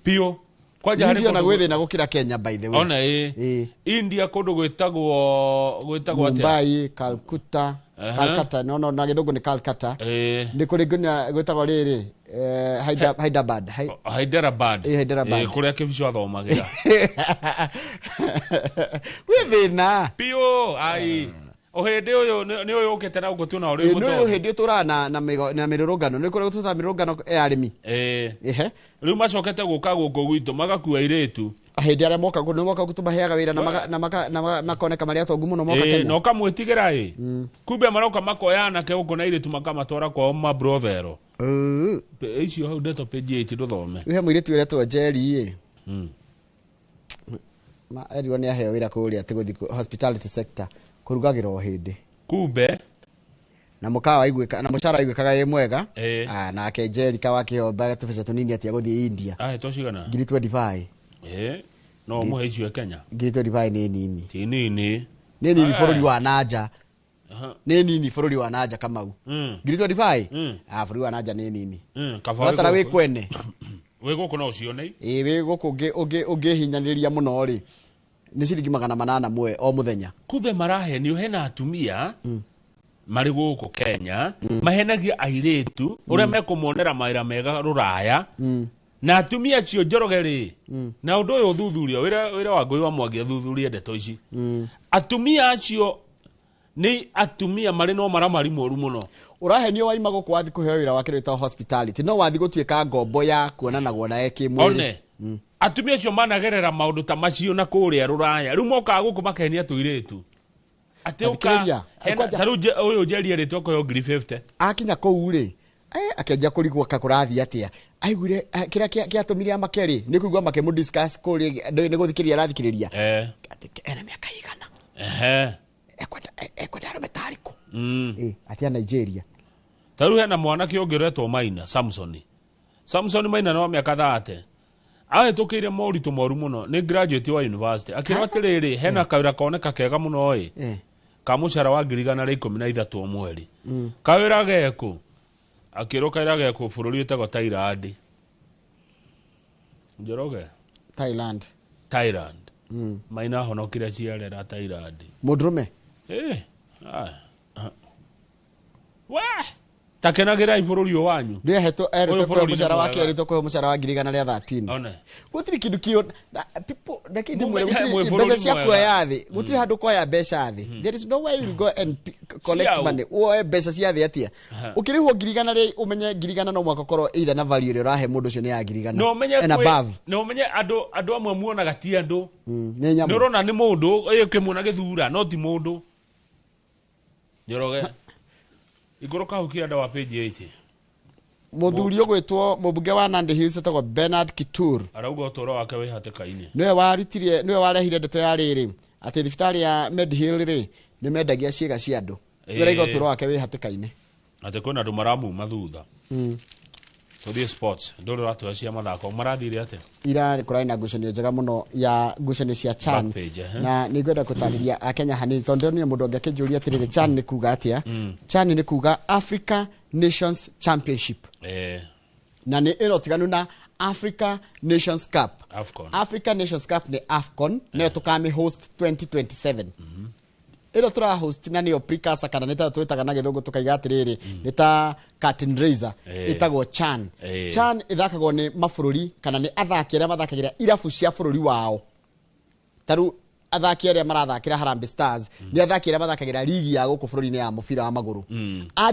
kwaja hari India na gwethina gukira Kenya by the way ona India kundu gwetagwo ati Mumbai Calcutta no na githungu ni Calcutta ni kuri gwetagwo riri Hyderabad kuria kibisho athomagira wethina pio ai ohede uyu ni uyu ukete na ugutu na uri muto ni ohede tura na mirurungano ni kuri tuta mirurungano arimi riu macokete guka guku gwitu magakua iretu ahindi aria moka gutumaheaga wira na makoneka maria tongu muno moka Kenya no kamwitigira kumbe maroka makoyana ke uko na ile tumakamatoora kwa ma brothero icio hau ndeto page 8 nduthome rihe mwire tu iretwo Jerry ma eriwa ni aheo wira kuria ati guthi hospitality sector kurugagira o hindi kumbe na mukawa igwika na mushara igwikaga ye mwega na ke Jerry kawa kiomba tufisa tunini ati aguthi India toshigana 25 no muhe icio Kenya 25 ni nini ti nini bururi wa naja ni nini bururi wa naja Kamau 25 bururi wa naja ni nini watara wi kwene we guku no cio nei we guku unge hinyaniria muno ri ni ciringi 800 mwe o muthenya kumbe marahe ni uhena atumia mari guku Kenya mahenagia airetu uria mekumonera maira mega ruraya na atumia cio njorogeri na undu uyu thuthuria wira wa Ngui wa Mwangi thuthuria ndeto ici atumia acio ni atumia mari no maramari moru muno urahenio waima guku wathi kuheo wira wake rita hospitality no wathi gutuika ngombo ya kuonanagwo na eki mwiri atumia acio managerera maundu ta macio na kuria ruraya riu moka guku makenia tuiretu ati uka taru uyu Jerry rito ko yo 50 akinya kou ri akenja kurigwo kakurathi atia aigure kira kiatumire amakeri ni kuigwa make mu discuss kuri ni guthikiria arathikiriria ati ena miaka igana ekwenda arometariko atia Nigeria taru hena mwana kiongeretwo Maina Samson Maina no miaka 30 tukire moritu moru muno ni graduate wa university akira atiriri hena kawira koneka kega muno kamushara wa 113 mweri kawira geku akiroka iraga ku bururi utago Thailand njoroge Thailand Maina honokire ciarera Thailand mudrume wa takenagira ibururi wanyu ni heto erete kwa mushara wake erete kwa mushara wa 113 one gutiri kindu kio people lakini mbeca cia kuoya thi gutiri handu kuoya mbeca thi there is no way you go and collect money o mbeca cia thi atia ukirihwo 100 ri umenye 100 no mwaka korwo either na value ri rahe mundu cio ni ya 100 and above no umenye andu amwe muonaga ti andu ni nyamu urona ni mundu ukimuna githura no ti mundu njoroge igoroka ukira ndawa page 8 muthuri ogwetwo mubunge wa Nandi Hills etagwo Bernard Kitur arauga utoro wake wi hatikaini niwe warehire ndeto ya riri ati thibitari ya Medhill ri ni mendagia ciega cia andu wira utoro wake wi hatikaini ati kuna andu maramu mathutha tuthie sports ndoro ratu cia mathako marathire ate ira kuraina ngucanio njega muno ya ngucanio cia CHAN na ningwenda gutariria akenya hanini tondu ni mundu angekijuria atiriri CHAN ni kuga atia CHAN ni kuga Africa Nations Championship na ni ino tiganu na Africa Nations Cup Africa Nations Cup ni AFCON na tukame host 2027 ilo tura host na niyo precursor kana neta twetaga na githungu tukaiga atiriri nita curtain raiser itagwo CHAN CHAN ithakagwo ni mabururi kana ni athaki aria mathakagira irabu cia bururi wao taru athaki aria marathakira Harambee Stars ni athaki aria mathakagira ligi ya guku bururi ni ya mubira wa maguru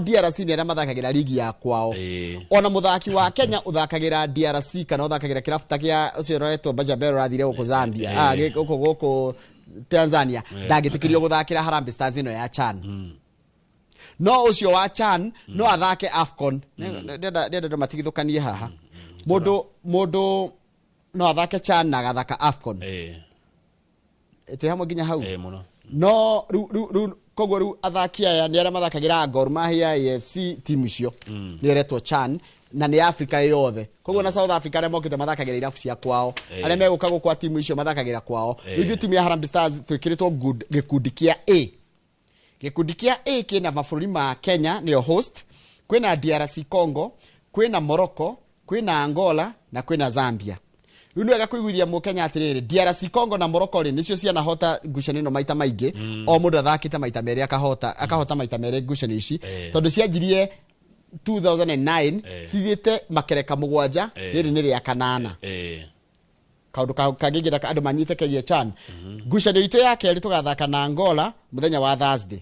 DRC ni aria mathakagira ligi ya kwao ona muthaki wa Kenya uthakagira DRC kana uthakagira kirabu takia ucio roetwo Bajabero rathire guku Zambia guku Tanzania ndagitikirio guthakira Harambee Stars ino ya CHAN no ucio wa CHAN no athake AFCON ndenda matigithukanie haha mundu no athake CHAN na gathaka AFCON ete hamwe ginya hau no kogo ru athaki aya ni aria mathakagira Gor Mahia AFC timu icio ni eretwo CHAN na ni Africa yothe kogo na South Africa aria mokite mathakagira irabu cia kwao aria meguka gukwa timu icio mathakagira kwao ithu timu ya Harambee Stars twikiritwo gikundi kia A gikundi kia A kina mabũrũri ma Kenya niyo host kwina DRC Congo kwina Morocco kwina Angola na kwina Zambia riu wega kuiguithia mu Kenya atiriri DRC Congo na Morocco ri nicio ciana hota ngucanio no maita maingi o mundu athakite maita meri akahota maita meri ngucanio ici tondu cianjirie 2009 cithiite makereka mugwanja riri ni ria kanana kaundu kagigira andu manyite kegie CHAN ngucanio itu ya keri tugathaka na Angola muthenya wa Thursday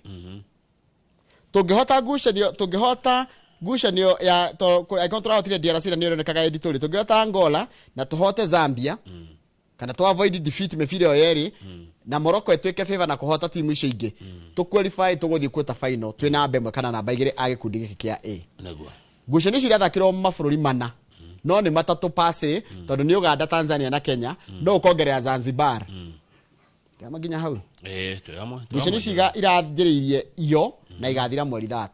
tungihota ngucanio ya kontra hotire DRC na nionekaga editori tungihota Angola na tuhote Zambia kana to avoid defeat mebira yo yeri na Morocco etweke favor na kuhota timu icio ingi to qualify to guthii quarter final twi na mbemwe kana namba igire agikundi giki kia A naguo ngucanio cia irathakirwo mabũrũri mana no nĩ matatũ pasi tondũ nĩ Uganda, Tanzania na Kenya no ukongerera Zanzibar kama nginya hau tuyamwe ngucanio cia iranjĩrĩirie iyo na igathira mweri 30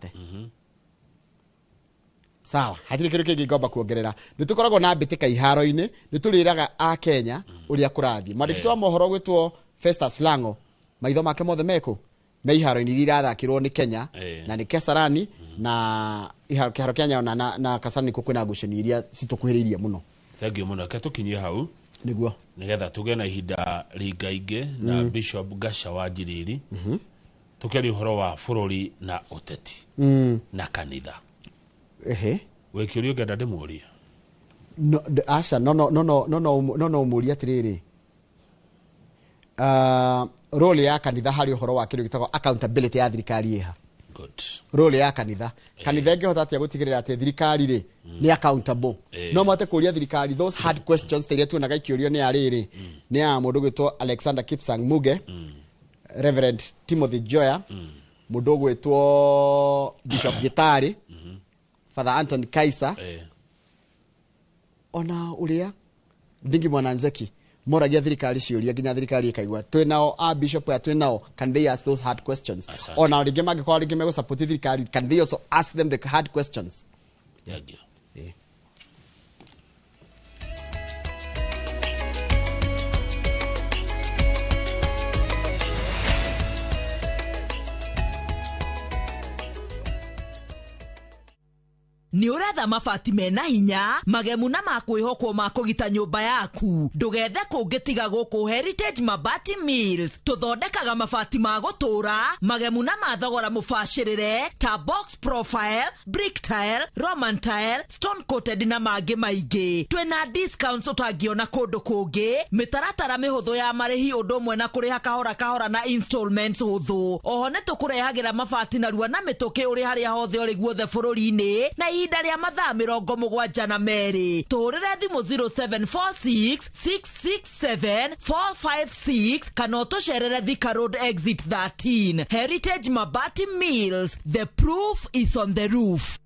sawa hatire kiru kingi ngomba kuongerera nĩ tukoragwo na mbĩtĩka iharo-inĩ nĩ tũrĩraga a Kenya ũrĩa kũrathiĩ mwandĩki wa mohoro gwĩtwo Festus Lango maitho make mothe meko me iharo-inĩ iria irathakirwo nĩ Kenya na nĩ Kasarani na iharo Kenya na Kasarani kwĩna ngucanio iria citukuhĩrĩirie mũno thengio mũno ke tukinyie hau niguo nigetha tuge na ihinda ringainge na Bishop Gasha wa Njiriri tukeri uhoro wa bũrũri na ũteti na kanitha wekirio ngenda ndĩmũrie no asha no mũria atiriri role ya kanitha hari uhoro wa kindu gitagwo accountability ya thirikari iha good role ya kanitha ingehota atia gutigirira ati thirikari ri ni accountable no mate kuria thirikari those hard questions tiria tuonaga ikiurio ni ariri ni ya mundu gwitwo Alexander Kipsang Muge Reverend Timothy Joya mundu gwitwo Bishop Gitari Father Anthony Kaisa ona uria ndingi Mwananzeki moragia thirikari ciuria nginya thirikari ikaigwa twinao a bishop ya twinao can they ask those hard questions ona ringi magikora ringi mego support thirikari can they also ask them the hard questions Ni uretha mabati mena hinya magemu na makwihokwo makugita nyumba yaku ndugethe kungitiga guku Heritage Mabati Mills tuthondekaga mabati ma gutura magemu na mathogora mubashirire ta box profile, brick tile, roman tile, stone coated na mangi maingi twina discounts utangiona kundu kungi mitaratara mihuthu ya marihi undu umwe na kuriha kahora na installments huthu oho ne tukurehagira mabati na ruwa na mituki uri haria hothe uri guothe bururi-ini na ihinda rĩa mathaa 72 na merĩ tũrĩre thimũ 0746667456 kana ũtũcerere Thika Road exit 13 Heritage Mabati Mills, the proof is on the roof.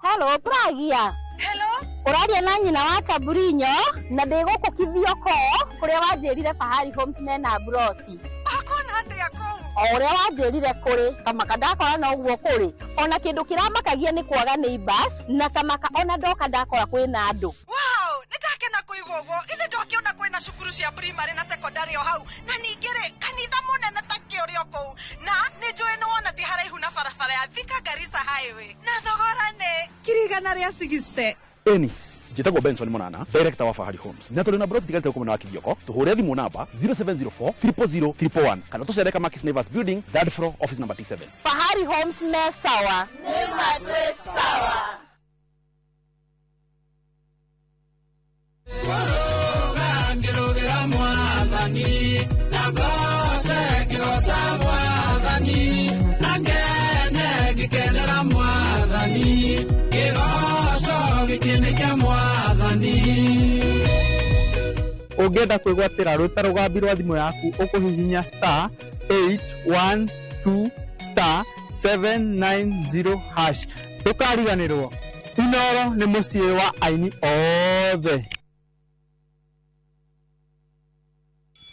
Hello, Pragia. Hello? Uraria na nyina wa Taburinyo na ndiguku kithioko kuria wanjirire Fahari Homes mena broti. Akona atia kou? Uria wanjirire kuri kamaka ndakora na uguo kuri ona kindu kiramakagia ni kwaga neighbors na kamaka ona ndoka ndakora kwina andu. Wow, nitakena kuigwa uguo ithe ndokiona kwina cukuru cia primary na secondary o hau na ningire kanitha munene ta kiurio kou na ninjui niwona ti haraihu na barabara ya Thika Garissa highway na thogora ni kirigana ria 60. Eni njitagwo Benson Munana, director wa Fahari Homes. Na tuli na broti tigalite huko na Kivyoko. Tuhure thimu namba 0704 000 111 kana tucereka Makis Naivas building, third floor, office number T7. Fahari Homes me sawa. Nema twe sawa. Ngirugera mwathani na ngose ngirosa mwathani na ngene ngikenera mwathani ngiroco gikinekia mwathani. Ungenda kwigwatira ruta rugambi rwa thimu yaku ukuhihinya *812*790# tukariganirwo Inoro ni mucii wa aini othe.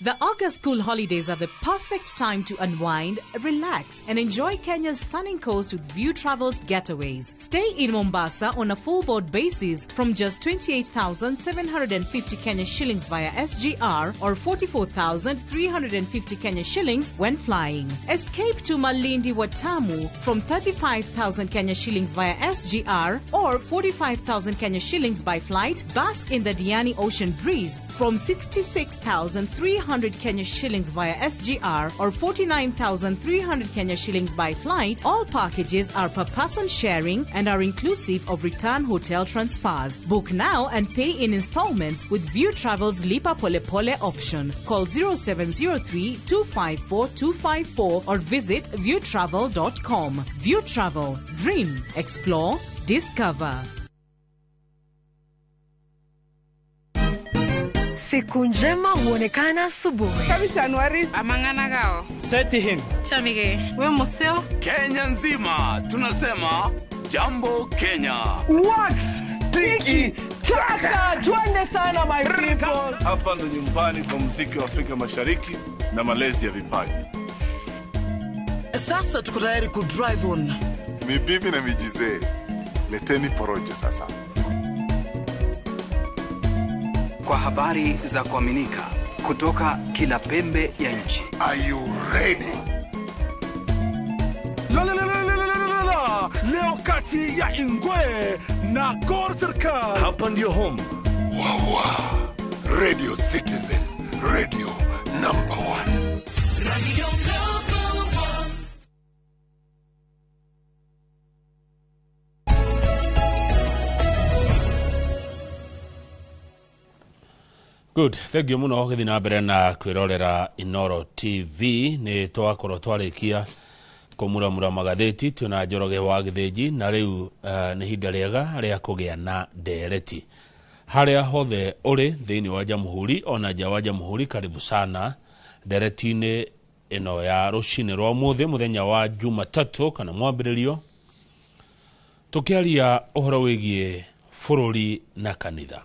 The August school holidays are the perfect time to unwind, relax, and enjoy Kenya's stunning coast with View Travels Getaways. Stay in Mombasa on a full board basis from just 28,750 Kenya shillings via SGR or 44,350 Kenya shillings when flying. Escape to Malindi Watamu from 35,000 Kenya shillings via SGR or 45,000 Kenya shillings by flight. Bask in the Diani Ocean Breeze from 66,300 2,300 Kenya shillings via SGR or 49,300 Kenya shillings by flight, all packages are per person sharing and are inclusive of return hotel transfers. Book now and pay in installments with View Travel's Lipa Pole Pole option. Call 0703 254 254 or visit viewtravel.com. View Travel. Dream. Explore. Discover. Siku njema huonekana asubuhi. Kabisa Januari amangana gao. Seti him. Chamige. We museo. Kenya nzima tunasema jambo Kenya. Wax. Tiki. Chaka. Twende sana my people. Hapa ndo nyumbani kwa muziki wa Afrika Mashariki na malezi ya vipaji. Sasa tuko tayari ku drive on. Mibibi na mijize. Leteni porojo sasa. Kwa habari za kuaminika kutoka kila pembe ya nchi. Are you ready? Leo kati ya Ingwe na Gor Serikali. Hapa ndio home. Wawa. Radio Citizen. Radio number 1. Radio number 1. Good. Thank you muno githi na mbere na kwirorera Inoro TV. Ni twakorwo twarikia kumuramura magatheti tuna Njoroge wa Githĩnji na riu ni hinda riega ria kugia na ndereti. Haria hothe uri thiini wa Jamhuri ona nja wa Jamhuri, karibu sana ndereti-ini ino ya rucini rwa muthi muthenya wa Jumatatu kana mwambiririo, tukiaria uhoro wigie bururi na kanitha.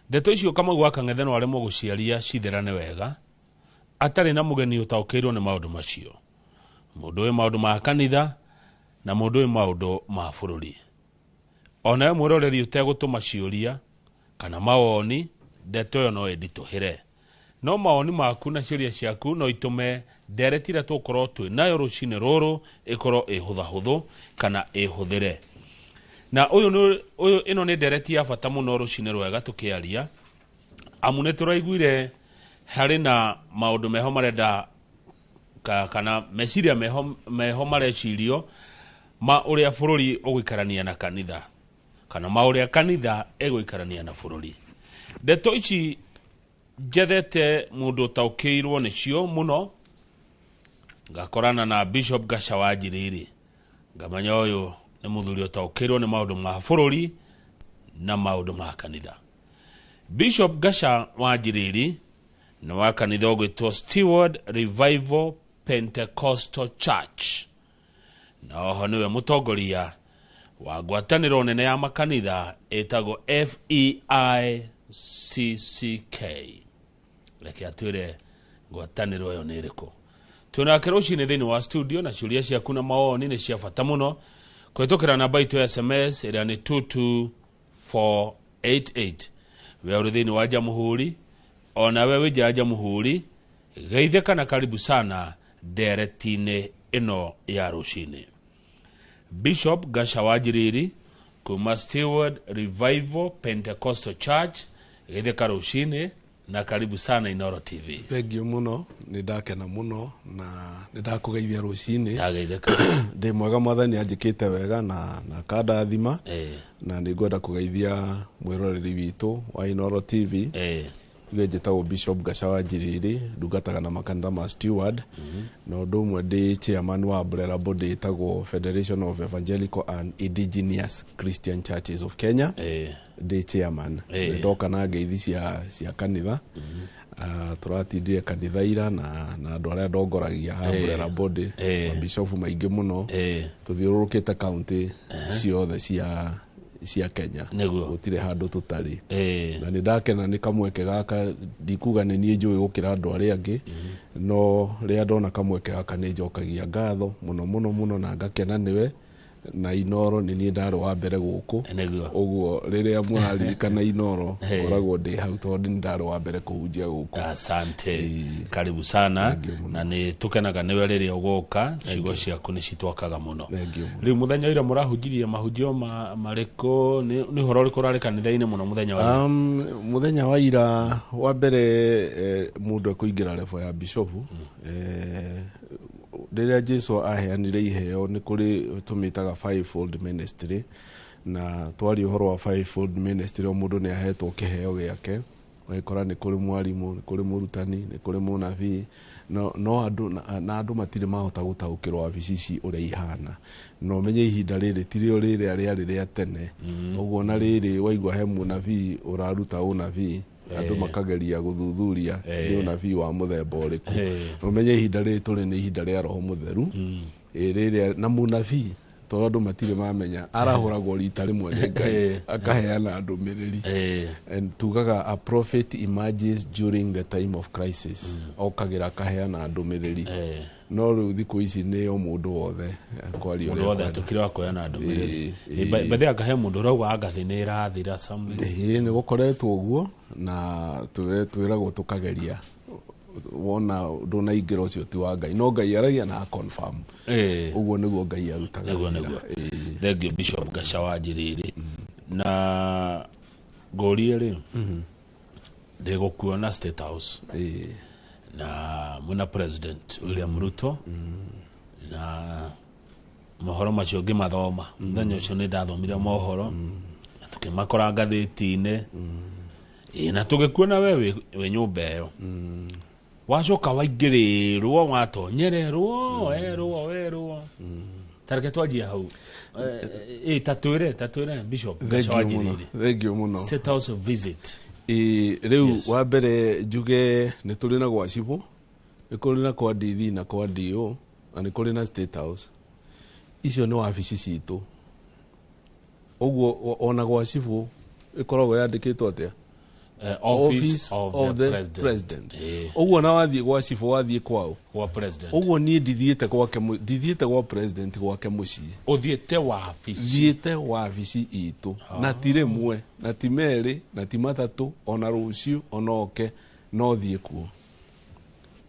Ndeto icio kama gwa kang'etheno arimo guciaria citherane wega atari na mugeni utaukirwo ni maundu macio, mundu we maundu ma kanitha na mundu we maundu ma bururi. Ona mwiroreri utegutuma ciuria kana mawoni, ndeto yo no edituhire, no mawoni maku na ciuria ciaku no itume ndereti ria tukorwo twi nayo rucini ruru ikorwo ihuthahuthu kana ihuthire. Na uyu ino ni ndereti ya bata muno rucini rwega tukiaria amu ni turaiguire hari na maundu meho marenda kana meciria meho marecirio ma uria bururi uguikarania na kanitha kana ma uria kanitha eguikarania na bururi. Ndeto ici njethete mundu taukirwo nicio muno, ngakorana na Bishop Gasha wa Njiriri, ngamanya uyu ni muthuri utaukirwo ni maundu ma bururi na maundu ma kanitha. Bishop Gasha wa Njiriri ni wa kanitha ugwitwo Steward Revival Pentecostal Church, na oho niwe mutongoria wa ngwataniro nene ya makanitha etago FEICCK. Reke atwire ngwataniro yo ni iriku. Tunake rucini thiini wa studio na ciuria ciaku na maoni ni cia bata muno kwetukira namba itu ya SMS iria ni 22488. We uri thiini wa Jamhuri ona we wija Jamhuri, geithe kana karibu sana ndereti-ini ino ya rucini. Bishop Gasha wa Njiriri kuma Steward Revival Pentecostal Church, geithe ka rucini na karibu sana Inoro TV. Thank you muno, nindakena muno na nindakugeithia rucini. Yageitheka. Ndi mwega mwathani anjikite wega na kandathima. Na ningwenda kugeithia mwiroreri witu wa Inoro TV. Iwe njitagwo Bishop Gasha wa Njiriri, ndungataga na makanitha ma Steward. Na undu umwe ndi chairman wa umbrella body itagwo Federation of Evangelical and Indigenous Christian Churches of Kenya. Ndi chairman. Ndoka na ngeithi cia kanitha. Turatindire kanitha ira na andu aria ndongoragia umbrella body wa bishop maingi muno. Tuthiururukite county ciothe cia Kenya, gutire handu tutari. Na nindakena ni kamweke gaka, ndikuga ni nie njui gukira andu aria angi, no ria ndona kamweke gaka ni njokagia ngatho muno na ngakena niwe na Inoro nĩ niĩ ndarĩ wa mbere gũkũ ũguo rĩrĩa mũraririkana Inoro ngoragwo ndĩ hau tondũ nĩ ndarĩ wa mbere kũhunjia gũkũ. Asante, karibu sana na nĩ tũkenaga nĩwe rĩrĩa ũgoka, ciugo ciaku nĩ citwakaga mũno. Rĩu mũthenya ĩrĩa mũrahunjirie mahunjio marĩkũ nĩ ũhoro ũrĩkũ ũrarĩ kanitha-inĩ mũno mũthenya wa ira? Mũthenya wa ira wa mbere mũndũ ekũingĩra level ya bishop rĩrĩa Jesu aheanire iheo nĩ kũrĩ tũmĩtaga fivefold ministry, na twari ũhoro wa fivefold ministry o mũndũ nĩ ahetwo kĩheo gĩake. Ũgakora nĩ kũrĩ mwarimũ, nĩ kũrĩ mũrutani, nĩ kũrĩ mũnabii, no andũ matirĩ mahota gũtaũkĩrwo wabici ici ũrĩa ihana. No menye ihinda rĩrĩ tirio rĩrĩa rĩarĩ rĩa tene. Ũguo na rĩrĩ waigua he mũnabii ũraruta ũnabii, andũ makageria gũthuthuria nĩ ũnabii wa mũthemba ũrĩkũ. No menye ihinda rĩrĩ tũrĩ nĩ ihinda rĩa Roho Mũtheru, rĩrĩa na mũnabii tondũ andũ matirĩ mamenya arahũragwo rita rĩmwe nĩ Ngai akaheana ndũmĩrĩri. Tugaga a prophet emerges during the time of crisis, okagira akaheana ndũmĩrĩri. No rĩu thikũ ici nĩ o mũndũ wothe kwaria ũrĩa wothe atukire wa kuheana ndũmĩrĩri. Bethe akahe mũndũ ũrauga agathĩ nĩ ĩrathira something. Nĩ gũkoretwo ũguo na twĩragwo tũkageria wona ndũnaingĩra ũcio ti wa Ngai, no Ngai aragia na confirm. Ũguo nĩguo Ngai arutaga. Thengiũ Bishop Gacawa Njiriri. Na ngũrie rĩ ndĩgũkuona State House na mwena President William Ruto na mohoro macio ngĩmathoma mũthenya ũcio nĩ ndathomire mohoro na tũkĩmakora ngathĩti-inĩ na tũgĩkuona we wĩ nyũmba ĩyo wacoka waingĩrĩrwo watonyererwo werwo tareke twanjia hau tatwĩre Bishop Gacawa Njiriri. Thengiũ mũno. State House visit. Rĩu wa mbere njuge nĩ tũrĩ na gwa cibũ, nĩ kũrĩ na kwa DV na kwa DO, na nĩ kũrĩ na State House. Icio nĩ wabici citũ. Ũguo ona gwa cibũ ĩkoragwo yandĩkĩtwo atĩa? Office of the President. Ũguo na wathiĩ gwa cibũ wathiĩ kwao gwa President. Ũguo niĩ ndithiĩte gwa President gwake mũciĩ. Ũthiĩte wabici. Thiĩte wabici itũ. Na ti rĩmwe, na ti merĩ, na ti matatũ, ona rũciũ, ona oke, no thiĩ kuo.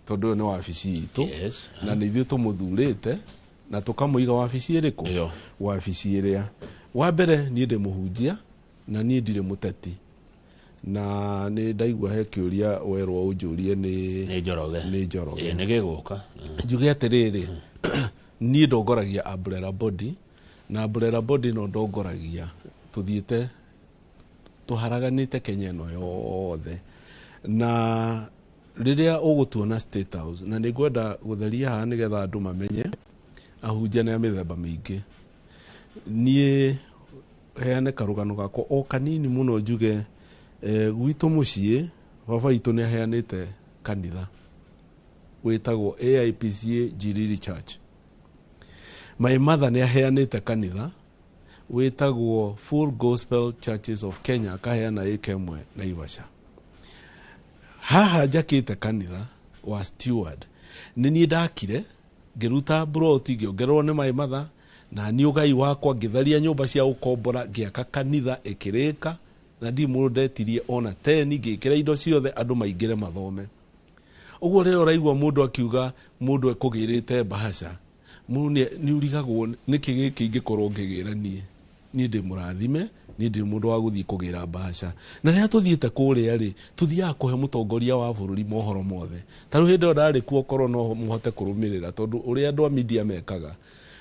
Tondũ nĩ wabici itũ. Na nĩ ithuĩ tũmũthurĩte na tũkamũiga wabici ĩrĩkũ? Wabici ĩrĩa. Wa mbere niĩ ndĩ mũhunjia na niĩ ndirĩ mũteti. Na nĩ ndaigua he kĩũria werwo ũnjũrie nĩ Njoroge. Nĩ gĩgũka. Njuge atĩrĩrĩ, niĩ ndongoragia umbrella body, na umbrella body no ndongoragia tũthiĩte tũharaganĩte Kenya ĩno yothe. Na rĩrĩa ũgũtuona State House, na nĩ ngwenda gũtheria haha nĩgetha andũ mamenye ahunjia nĩ a mĩthemba mĩingĩ. Niĩ heane karũgano gakwa o kanini mũno njuge gwitũ mũciĩ baba witũ nĩ aheanĩte kanitha wĩtagwo AIPCA Njiriri Church. My mother nĩ aheanĩte kanitha wĩtagwo Full Gospel Churches of Kenya, akaheana ĩka ĩmwe Naivasha. Haha njakĩte kanitha wa steward nĩ niĩ ndakire ngĩruta broti ngĩongererwo nĩ my mother, na niĩ ũgai wakwa ngĩtharia nyũmba cia gũkombora ngĩaka kanitha ĩkĩrĩka, na ndi mũndũ ndetirie ona 10 ngĩkĩra indo ciothe andũ maingĩre mathome. Ũguo rĩrĩa ũraigua mũndũ akiuga mũndũ ekũgĩrĩte bahasha, mũndũ nĩ urigagwo nĩkĩ gĩkĩ ingĩkorwo ngĩgĩra niĩ ndĩ mũrathime, niĩ ndĩ mũndũ wa gũthiĩ kũgĩra bahasha. Na rĩrĩa tũthiĩte kũrĩa rĩ tuthiaga kũhe mũtongoria wa bũrũri mohoro mothe. Ta rĩu hĩndĩ ĩyo ndarĩ kuo korwo no mũhote kũrũmĩrĩra, tondũ ũrĩa andũ a media mekaga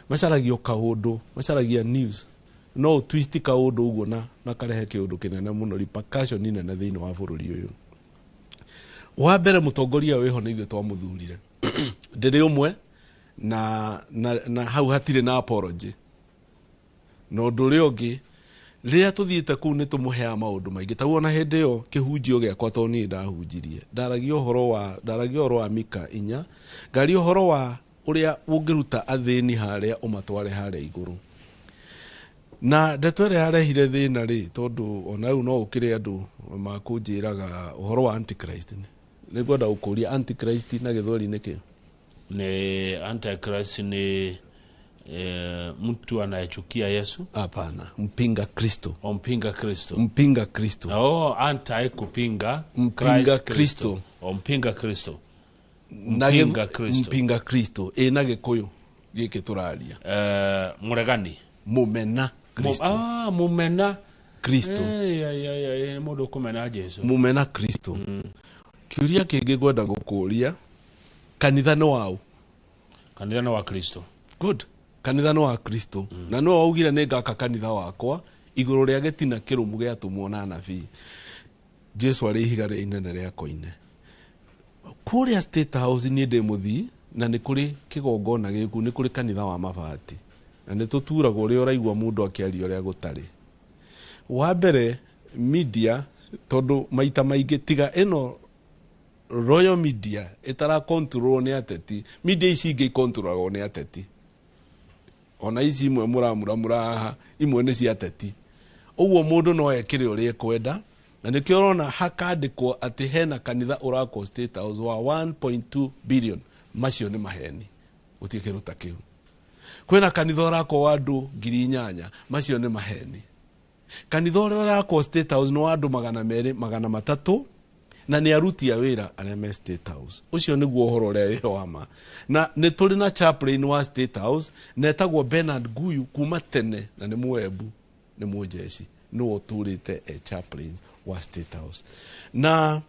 macaragia kaũndũ, macaragia news, no twist kaũndũ ũguo na karehe kĩũndũ kĩnene mũno, repercussion nene thĩinĩ wa bũrũri ũyũ. Wa mbere mũtongoria wĩho nĩ ithuĩ twamũthurire ndĩrĩ ũmwe na hau hatirĩ na apology. No ũndũ ũrĩa ũngĩ rĩrĩa tũthiĩte kũu nĩ tũmũheaga maũndũ maingĩ. Ta wona hĩndĩ ĩyo kĩhunjio gĩakwa tondũ niĩ ndahunjirie, ndaragia ũhoro wa Mika 4, ngaria ũhoro wa ũrĩa ũngĩruta athĩni harĩa ũmatware harĩa igũrũ. Na ndeto ĩrĩa yarehire thĩna rĩ, tondũ ona rĩu no ũkĩrĩ andũ makũnjĩraga ũhoro wa Antichrist. Nĩ ngwenda gũkũria Antichrist na gĩthweri nĩ kĩ? Nĩ Antichrist nĩ mtu anayechukia Yesu? Hapana, mpinga Kristo. Mpinga Kristo. Mpinga Kristo. Anti kupinga mpinga Kristo. Mpinga Kristo. Mpinga Kristo. Mpinga Kristo. Nage koyo gike turaria. Muregani. Mumena Kristo. Mumena Kristo. Mundu kumena Jesu. Mumena Kristo. Kiuria kingi gwenda gukuria, kanitha no wao. Kanitha no wa Kristo. Good. Kanitha no wa Kristo. Na no augire ne ngaka kanitha wakwa iguru ria getina kirumu gia tumwona nabii. Jesu ari ihiga ria inene ria koine. Kuria State House ni ndi muthi na ni kuri kigongona giku ni kuri kanitha wa mabati. Na ni tuturagwo uri uraigwa mundu akiaria uria gutari. Wa mbere media tondu maita maingi tiga eno Royal Media itara control ni ateti, media ici ingi control ni ateti. Ona ici imwe muramura imwe ni cia ateti. Uguo mundu no ekire uri ekwenda na nikio urona hakandikwo ati hena kanitha urako State House wa 1.2 billion macio ni maheni utikiruta kiu. Kwena kanitha urako wa andu 8,000 macio ni maheni. Kanitha urako State House no andu 200 300 na ni aruti ya wira aria me State House. Ucio niguo uhoro ria wama. Na ni tuli na chaplain wa State House netagwo Bernard Guyu kuma tene na ni muebu ni mujeci no turite chaplain wa State House. Na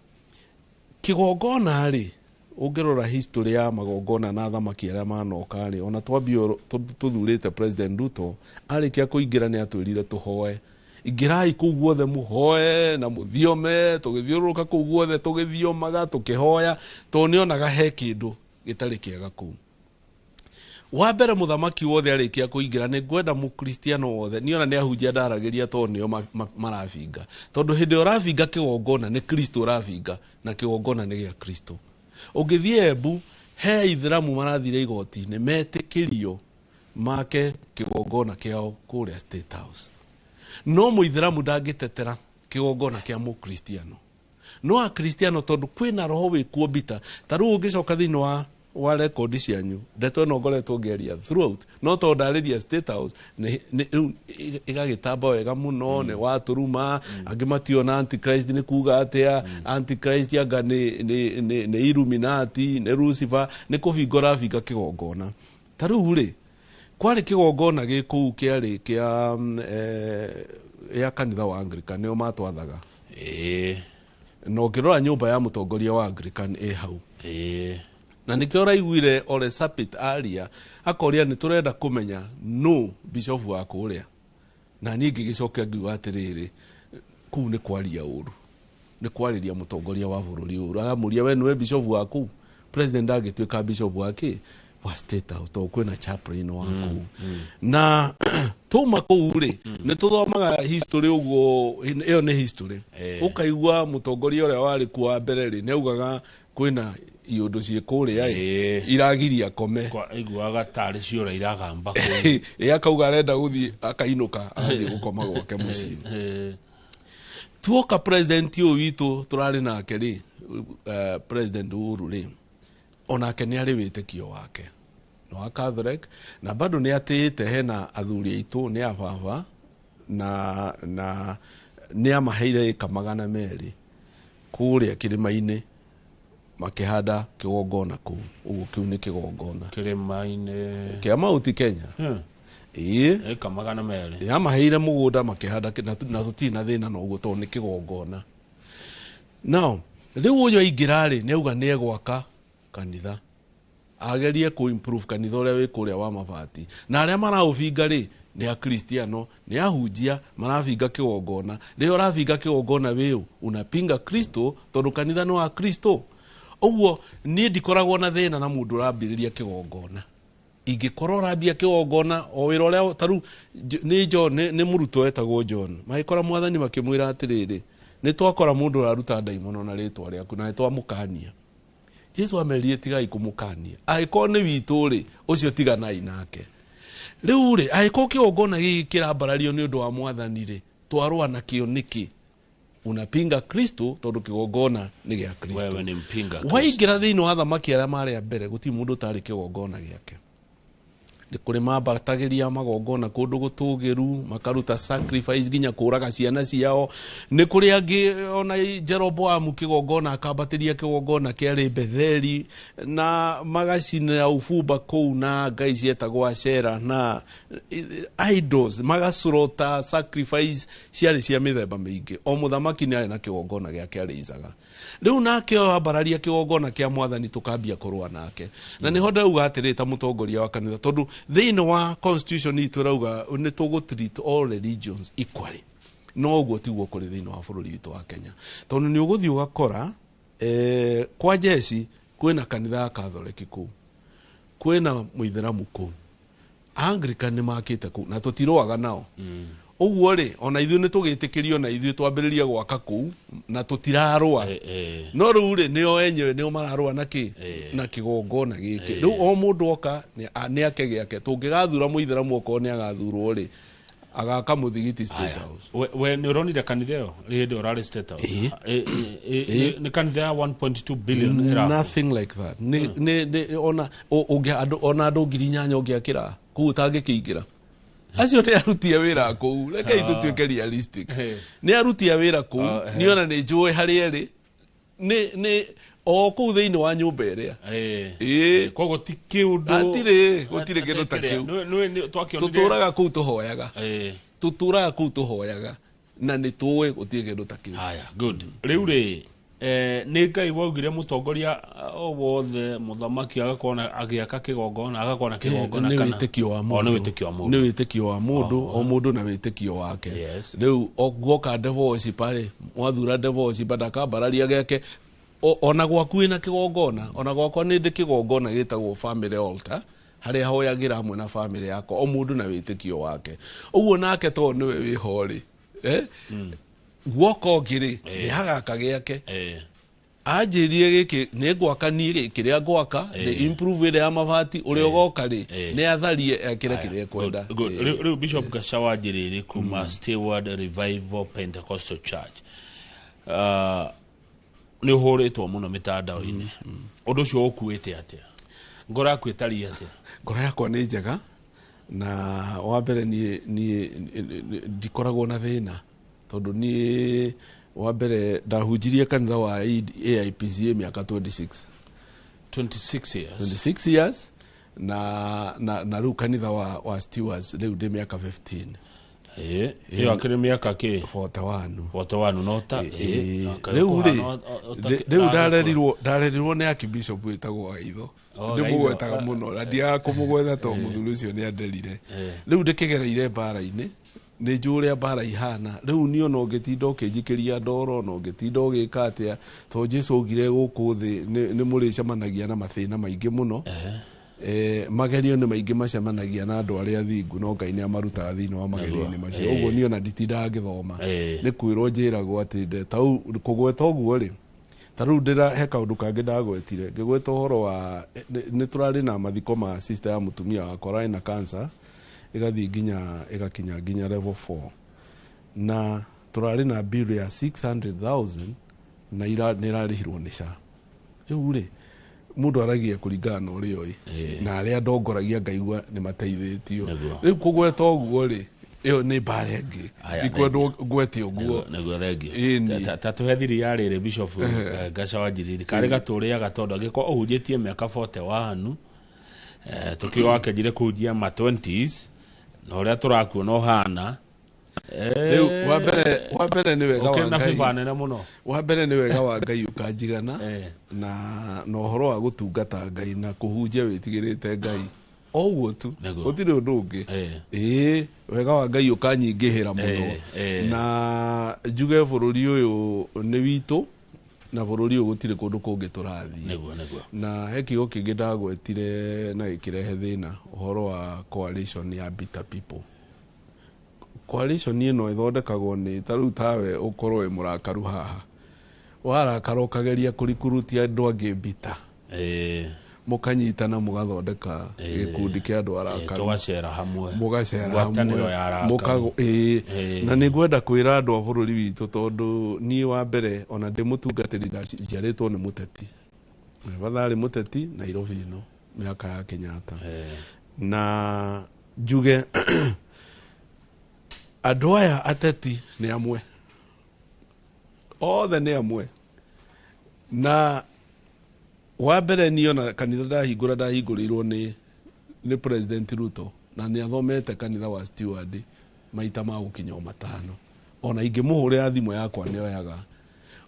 kigongona ri ungirora history ya magongona na thamaki aria manoka ri ona twambio tuthurite President Ruto arikia kuingira ni atwirire tuhoe igirai kuu guothe muhoe na muthiome tugithiuruka kuu guothe tugithiomaga tukihoya tonionaga he kindu gitari kiega kuu. Wa mbere muthamaki wothe arikia kuingira ni gwenda mukristiano wothe niona ni ahunjia ndaragiria tonio marafinga tondu hindi urafinga kigongona ni Kristo urafinga na kigongona ni gia Kristo. Ungithie Embu he Ithiramu marathire igoti ni metikirio make kigongona kiao kuria State House. No muithiramu ndagitetera kigongona kia mukristiano. No a kristiano tondu kwina roho wikuo bita taru ungicoka thini wa record cianyu ndeto no ngoretwo ngeria throughout no to ndariria State House ni igagitamba wega muno ne waturuma angimatio na antichrist ni kuga atia antichrist yaga ni Illuminati ni Lucifer ni kuvingora vinga kigongona taru ri kwari kigongona giku kiari kia ya kanitha wa Anglican nio matwathaga no ngirora nyumba ya mutongoria wa Anglican hau na nikio raiguire Ole Sapit aria akoria ni turenda kumenya no bishop wa kuria na ningi gicokia ngiuga atiriri ku ni kwaria uru ni kwariria mutongoria wa bururi uru amuria we niwe bishop waku president agitwika bishop wake wa State House to kwena chaplain waku na tuma kuuri ni tuthomaga history uguo iyo ni history ukaigwa mutongoria uria wari kuwa mbere ri neugaga kwena iundu ciekuria iragiria kome kwa igwaga tari ciora iragamba ko akauga arenda guthi akainuka athi gukoma gwake mucii tuoka president uyu witu turari nake ri president Uhuru ri onake ni ari witikio wake no a Catholic na bado ni atite hena athuri aitu ni ababa na ni amaheire kamagana meri kuria kirima-ini makihanda kigongona ku ugu kiu ni kigongona kirima-ini kia Mount Kenya kamagana meri ya maheire mugunda makihanda na tutina thina no ugu to ni kigongona. Now riu uyu aingirari ni uga ni egwaka kanitha agerie ku improve kanitha uria wi kuria wa mabati na aria maraufinga ri ni a kristiano ni ahunjia marafinga kigongona ri urafinga kigongona wiu unapinga Kristo tondu kanitha no wa Kristo. Uguo ni ndikoragwo na thina na mundu urambiriria kigongona ingikorwo urambia kigongona o wira uria taru ni John ni muruto etagwo John magikora mwathani makimwira atiriri ni twakora mundu uraruta daimono na ritwa riaku na twamukania Jesu amerie tigai kumukania aiko ni witu ri ucio tiganai nake riu ri aiko kigongona giki kirambarario ni undu wa mwathani ri twarwa na kio niki unapinga Kristo tondu kigongona ni gia Kristo wewe ni mpinga Kristo waigira thini wa thamaki aria mari mbere guti mundu tari kigongona giake nĩ kũrĩ mambatagĩria magongona kũndũ gũtũgĩru makaruta sacrifice nginya kũraga ciana ciao. Nĩ kũrĩ angĩ ona Jeroboamu kĩgongona akambatĩria kĩgongona kĩarĩ Betheli na magacinĩra ũbumba kũu na ngai cietagwo Ashera na idols magasurota sacrifice ciarĩ cia mĩthemba mĩingĩ. O mũthamaki nĩ arĩ na kĩgongona gĩake arĩ Isaga. Rĩu nake ambararia kĩgongona kĩa Mwathani tũkambia kũrũa nake. Na nĩho ndauga atĩrĩ ta mũtongoria wa kanitha tondũ thĩinĩ wa constitution itũ rauga nĩ tũgũtreat all religions equally. No ũguo tiguo kũrĩ thĩinĩ wa bũrũri witũ wa Kenya. Tondũ nĩ ũgũthiĩ ũgakora kwa jeshi kwĩna kanitha ya Catholic kũu. Kwĩna Mũithĩramu kũu. Anglican nĩ makĩte kũu na tũtiroaga nao. Ũguo rĩ ona ithuĩ nĩ tũgĩtĩkĩrio na ithuĩ twambĩrĩria gwaka kũu na tũtirarũa. No rĩu rĩ nĩo enyewe nĩo mararũa na kĩgongona gĩkĩ. Rĩu o mũndũ oka nĩ ake gĩake. Tũngĩgathura Mũithĩramu okorwo nĩ agathurwo rĩ agaka mũthigiti State House. We nĩ ũronire kanitha ĩyo hĩndĩ ũrarĩ State House? Nĩ kanitha ya 1.2 billion ĩra. Nothing like that. Ona andũ 8,000 ũngĩakĩra kũu ũtangĩkĩingĩra. Acio nĩ aruti a wĩra kũu. Rekei tũtuĩke realistic. Nĩ aruti a wĩra kũu. Nĩ ona nĩ njũĩ harĩa ĩrĩ. Nĩ o kũu thĩinĩ wa nyũmba ĩrĩa. Koguo ti kĩũndũ. Gũtirĩ kĩndũ ta kĩu. Tũtũraga kũu tũhoyaga. Tũtũraga kũu tũhoyaga. Na nĩ tũĩ gũtirĩ kĩndũ ta kĩu. Haya, good. Rĩu rĩ nĩ Ngai waugire mũtongoria wothe mũthamaki agakorwo agĩaka kĩgongona agakorwo na kĩgongona kana nĩ wĩtĩkio wa mũndũ. Nĩ wĩtĩkio wa mũndũ o mũndũ na wĩtĩkio wake. Rĩu guoka divorce pale mwathura divorce badakambararia gĩake ona gwaku wĩna kĩgongona ona gwakwa nĩ ndĩ kĩgongona gĩtagwo family altar harĩa hoyagĩra hamwe na family yako o mũndũ na wĩtĩkio wake. Ũguo nake to nĩwe wĩhorĩ guoko ngĩrĩ nĩ hagaka gĩake. Anjĩrie gĩkĩ nĩ gwaka niĩ kĩrĩa gwaka nĩ improve ĩrĩa ya mabati ũrĩa ũgoka rĩ nĩ atharie ekĩre kĩrĩa kwenda. Rĩu Bishop Gacawa Njĩrĩrĩ kuma Steward Revival Pentecostal Church nĩ ũhũrĩtwo mũno mĩtandao-inĩ. Ũndũ ũcio ũkuĩte atĩa? Ngoro yaku ĩtariĩ atĩa? Ngoro yakwa nĩ njega na wa mbere niĩ ndikoragwo na thĩna tondũ niĩ wa mbere ndahunjirie kanitha wa AIPCA mĩaka 26 years na rĩu kanitha wa Stewards rĩu ndĩ mĩaka 15. Iyo akĩrĩ mĩaka kĩ? 41 no ta rĩu ndarerirwo nĩ Archbishop wĩtagwo Waitho. Ndĩmũgwetaga mũno na ndiaga kũmũgwetha to mũthuri ũcio nĩ anderire. Rĩu ndĩkĩgereire mbara-inĩ nĩ njũĩ ũrĩa mbara ihana. Rĩu niĩ ona ũngĩtinda ũkĩnjikĩria ndoro na ũngĩtinda ũgĩka atĩa to Jesũ augire gũkũ thĩ nĩ mũrĩcemanagia na mathĩna maingĩ mũno. Magerio nĩ maingĩ macemanagia na andũ arĩa thingu no Ngai nĩ amarutaga thĩinĩ wa magerio-inĩ macio. Ũguo niĩ ona nditindaga ngĩthoma nĩ kwĩrwo njĩragwo atĩ tau kũgweta ũguo rĩ ta rĩu he kaũndũ kangĩ ndagwetire ngĩgweta ũhoro wa nĩ tũrarĩ na mathiko ma sister ya mũtumia wakwa arĩ na cancer igathiĩ ĩgakinya nginya level 4 na tũrarĩ na bill ya 600,000 na nĩ irarĩhirwo nĩ SHA. Rĩu rĩ mũndũ aragia kũringana na ũrĩa oĩ na arĩa ndongoragia ngaigua nĩ mateithĩtio. Rĩu kũgweta ũguo rĩ ĩyo nĩ mbara ĩngĩ ikwendwo ngwete ũguo. Naguo thengi ta tũhe thiri ya rĩrĩ Bishop Gacawa Njĩrĩrĩ karĩ gatũrĩaga tondũ angĩkorwo ũhunjĩtie mĩaka 41 tũkĩo wakenjire kũhunjia ma 20s na ũrĩa tũrakuona ũhana rĩu wa mbere nĩ wega wa Ngai. Wa mbere nĩ wega wa Ngai ũkanjigana na ũhoro wa gũtungata Ngai na kũhunjia wĩtigĩrĩte Ngai o ũguo tu gũtirĩ ũndũ ũngĩ. Wega wa Ngai ũkanyingĩhĩra mũno na njuge bũrũri ũyũ nĩ witũ na bũrũri ũyũ gũtirĩ kũndũ kũngĩ tũrathiĩ. Na he kiugo kĩngĩ ndagwetire na gĩkĩrehe thĩna ũhoro wa coalition ya bitter people. Coalition ĩno ĩthondekagwo nĩ ta rĩu tawe ũkorwo wĩ mũrakaru haha warakara ũkageria kũrikurutia andũ angĩ bita mũkanyitana mũgathondeka gĩkundi kĩa andũ arakaru mũgacera hamwe na nĩ ngwenda kwĩra andũ a bũrũri witũ tondũ niĩ wa mbere ona ndĩ mũtungatĩri njiarĩtwo nĩ mũteti batharĩ mũteti Nairobi ĩno mĩaka ya Kenyatta na njuge andå aya ateti nä amwe othe nä amwe na wa mbere niä ona kanitha ndahingå ra ndahingå rä irwo nä president Ruto na nä athomete kanitha wa Steward maita ma gå kinya 5 ona ingä må hå rä ra thimå yakwa nä oyaga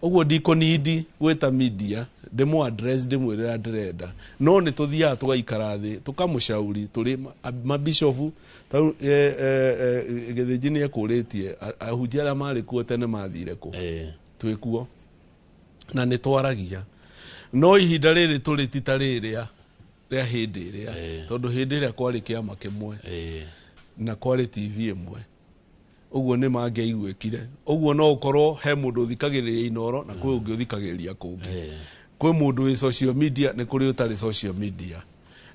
ũguo ndikonidi gwĩta media ndĩmũ address ndĩmwĩre rĩrĩa ndĩrenda no nĩ tũthiaga tũgaikara thĩ tũkamũcauri tũrĩ mabishofu gĩthĩnji nĩ ekũrĩtie ahunjia arĩa marĩ kuo tene mathire kũ twĩ kuo na nĩ twaragia no ihinda rĩrĩ tũrĩ tita rĩrĩa rĩa hĩndĩ ĩrĩa tondũ hĩndĩ ĩrĩa kwarĩ kĩama kĩmwe na kwarĩ TV ĩmwe uguo nä mangeiguĩkire uguo no ũkorwo he mũndũ ũthikagĩrĩria Inoro na kwĩ ũngĩ ũthikagĩrĩria kũngĩ kwĩ mũndũ wĩ social media nĩ kũrĩ ũtarĩ social media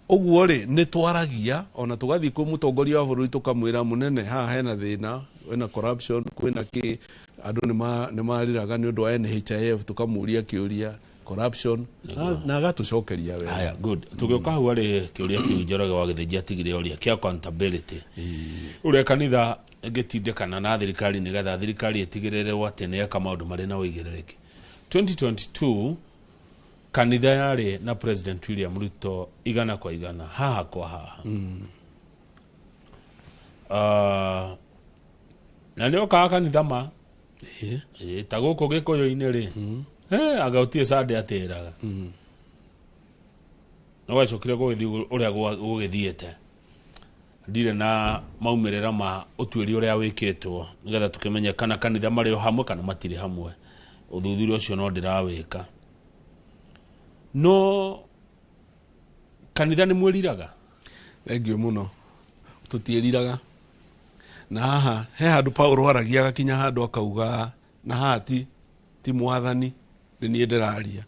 uguo rĩ nĩ twaragia ona tũgathiĩ kwĩ mũtongoria wa bũrũri tũkamwĩra mũnene haha hena thĩna wĩna corruption kwĩna kĩ andũ nĩ marĩraga nĩ ũndũ wa NHIF tũkamũria kĩũria corruption na agatũcokeria wega. Aya, good. Tũgĩũka hau arĩ kĩũria kĩu Njoroge wa Gĩthĩnji atigire ũria kĩa accountability. Ũrĩa kanitha ngĩtindĩkana na thirikari nĩgetha thirikari ĩtigĩrĩre atĩ nĩ eka maũndũ marĩ na ũigĩrĩrĩki. 2022 kanitha yarĩ na President William Ruto igana kwa igana haha kwa haha. Na nĩ okaga kanitha ma ta gũkũ Gĩkũyũ-inĩ rĩ agautie sande atĩraga no wacokire gũgĩthiĩ ũrĩa gũgĩthiĩte ndirĩ na maumĩrĩra ma ũtuĩria ũrĩa wĩkĩtwo nĩgetha tũkĩmenye kana kanitha marĩ o hamwe kana matirĩ hamwe ũthuthuria ũcio no ndĩrawĩka no kanitha nĩ mwĩriraga thengio mũno tũtiĩriraga na haha he handũ Paulo aragia agakinya handũ akauga na hati ti mwathani nĩ niĩ ndĩraria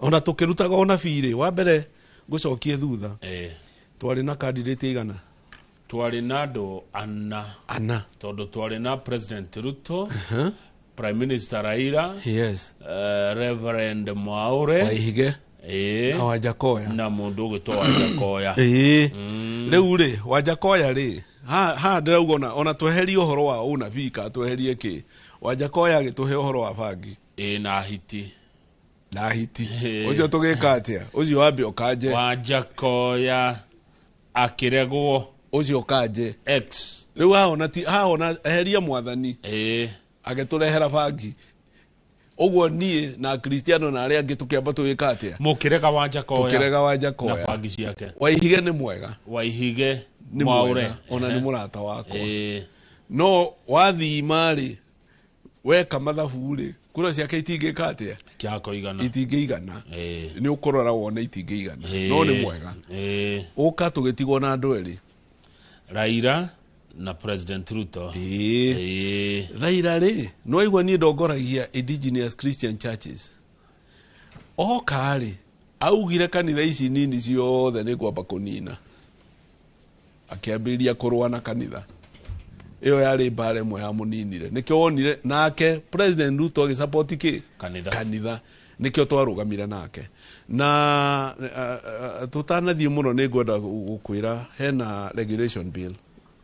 ona tũkĩrutaga ona birĩ wa mbere ngũcokie thutha twarĩ na candidate igana twarĩ na andũ ana tondũ twarĩ na President Ruto Prime Minister Raila Reverend Mwaure Waihige na Wajakoya na mũndũ ũgĩtwo Wajakoya rĩu rĩ Wajakoya rĩ ha ndĩrauga ona tweherie ũhoro wa ũnabii ka tweherie kĩ Wajakoya agĩtũhe ũhoro wa bangi na hiti ũcio tũgĩka atĩa ũcio wambe ũkanje Wajakoya akĩregwo ũcio ũkanje X rĩu haona eheria mwathani agĩtũrehera bangi ũguo niĩ na Kristiano na arĩa angĩ tũkĩamba tũgĩka atĩa tũkĩrega Wajakoya na bangi ciake Waihige nĩ mwega Waihige Mwaure ona nĩ mũrata wakwa no wathii marĩ weka mathabu rĩ kura ciake itingĩka atĩa itingĩigana nĩ ũkũrora wone itingĩigana no nĩ mwega ũka tũgĩtigwo na andũ erĩ Raila na President Ruto Raila rĩ no aigua niĩ ndongoragia indigenous Christian churches oka rĩ augire kanitha ici nini ciothe nĩ kwamba kũnina akĩambĩrĩria kũrũa na kanitha iyo yarĩ mbara ĩmwe ya mũninire nĩkĩo wonire nake President Ruto agĩsupport kĩ kanitha nĩkĩo twarũgamire nake na tũtanathiĩ mũno nĩ ngwenda gũkwĩra hena regulation bill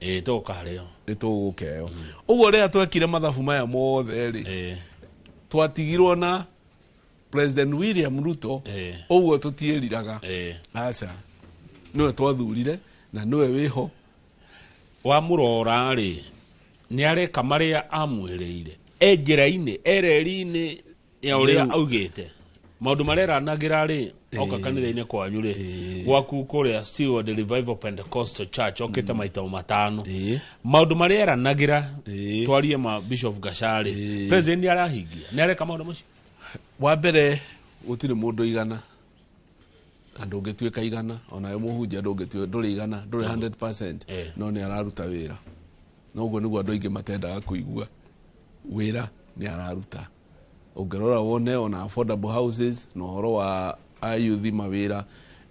tũkarĩo nĩ tũgũkeo ũguo rĩrĩa twekire mathabu maya mothe rĩ twatigirwo na President William Ruto ũguo tũtiĩriraga aca nĩwe twathurire na nĩwe wĩho wa mũrora rĩ nĩ areka marĩa amwĩrĩire njĩra-inĩ ereri-inĩ ya ũrĩa augĩte maũndũ marĩa aranagĩra rĩ oka kanitha-inĩ kwanyu rĩ gwaku kũrĩa Steward Revival Pentecostal Church okĩte maita 5 maũndũ marĩa aranagĩra twarie ma Bishop Gacharĩ President arahingia nĩ areka maũndũ macio wa mbere gũtirĩ mũndũ igana andũ ngĩtuĩka igana ona yo mũhunjia ndũrĩ igana ndũrĩ 100% no nĩ araruta wĩra noguo nĩguo andũ aingĩ matendaga kũigua wĩra nĩ araruta ũngĩrora wone ona affordable houses na ũhoro wa ayuthi mawĩra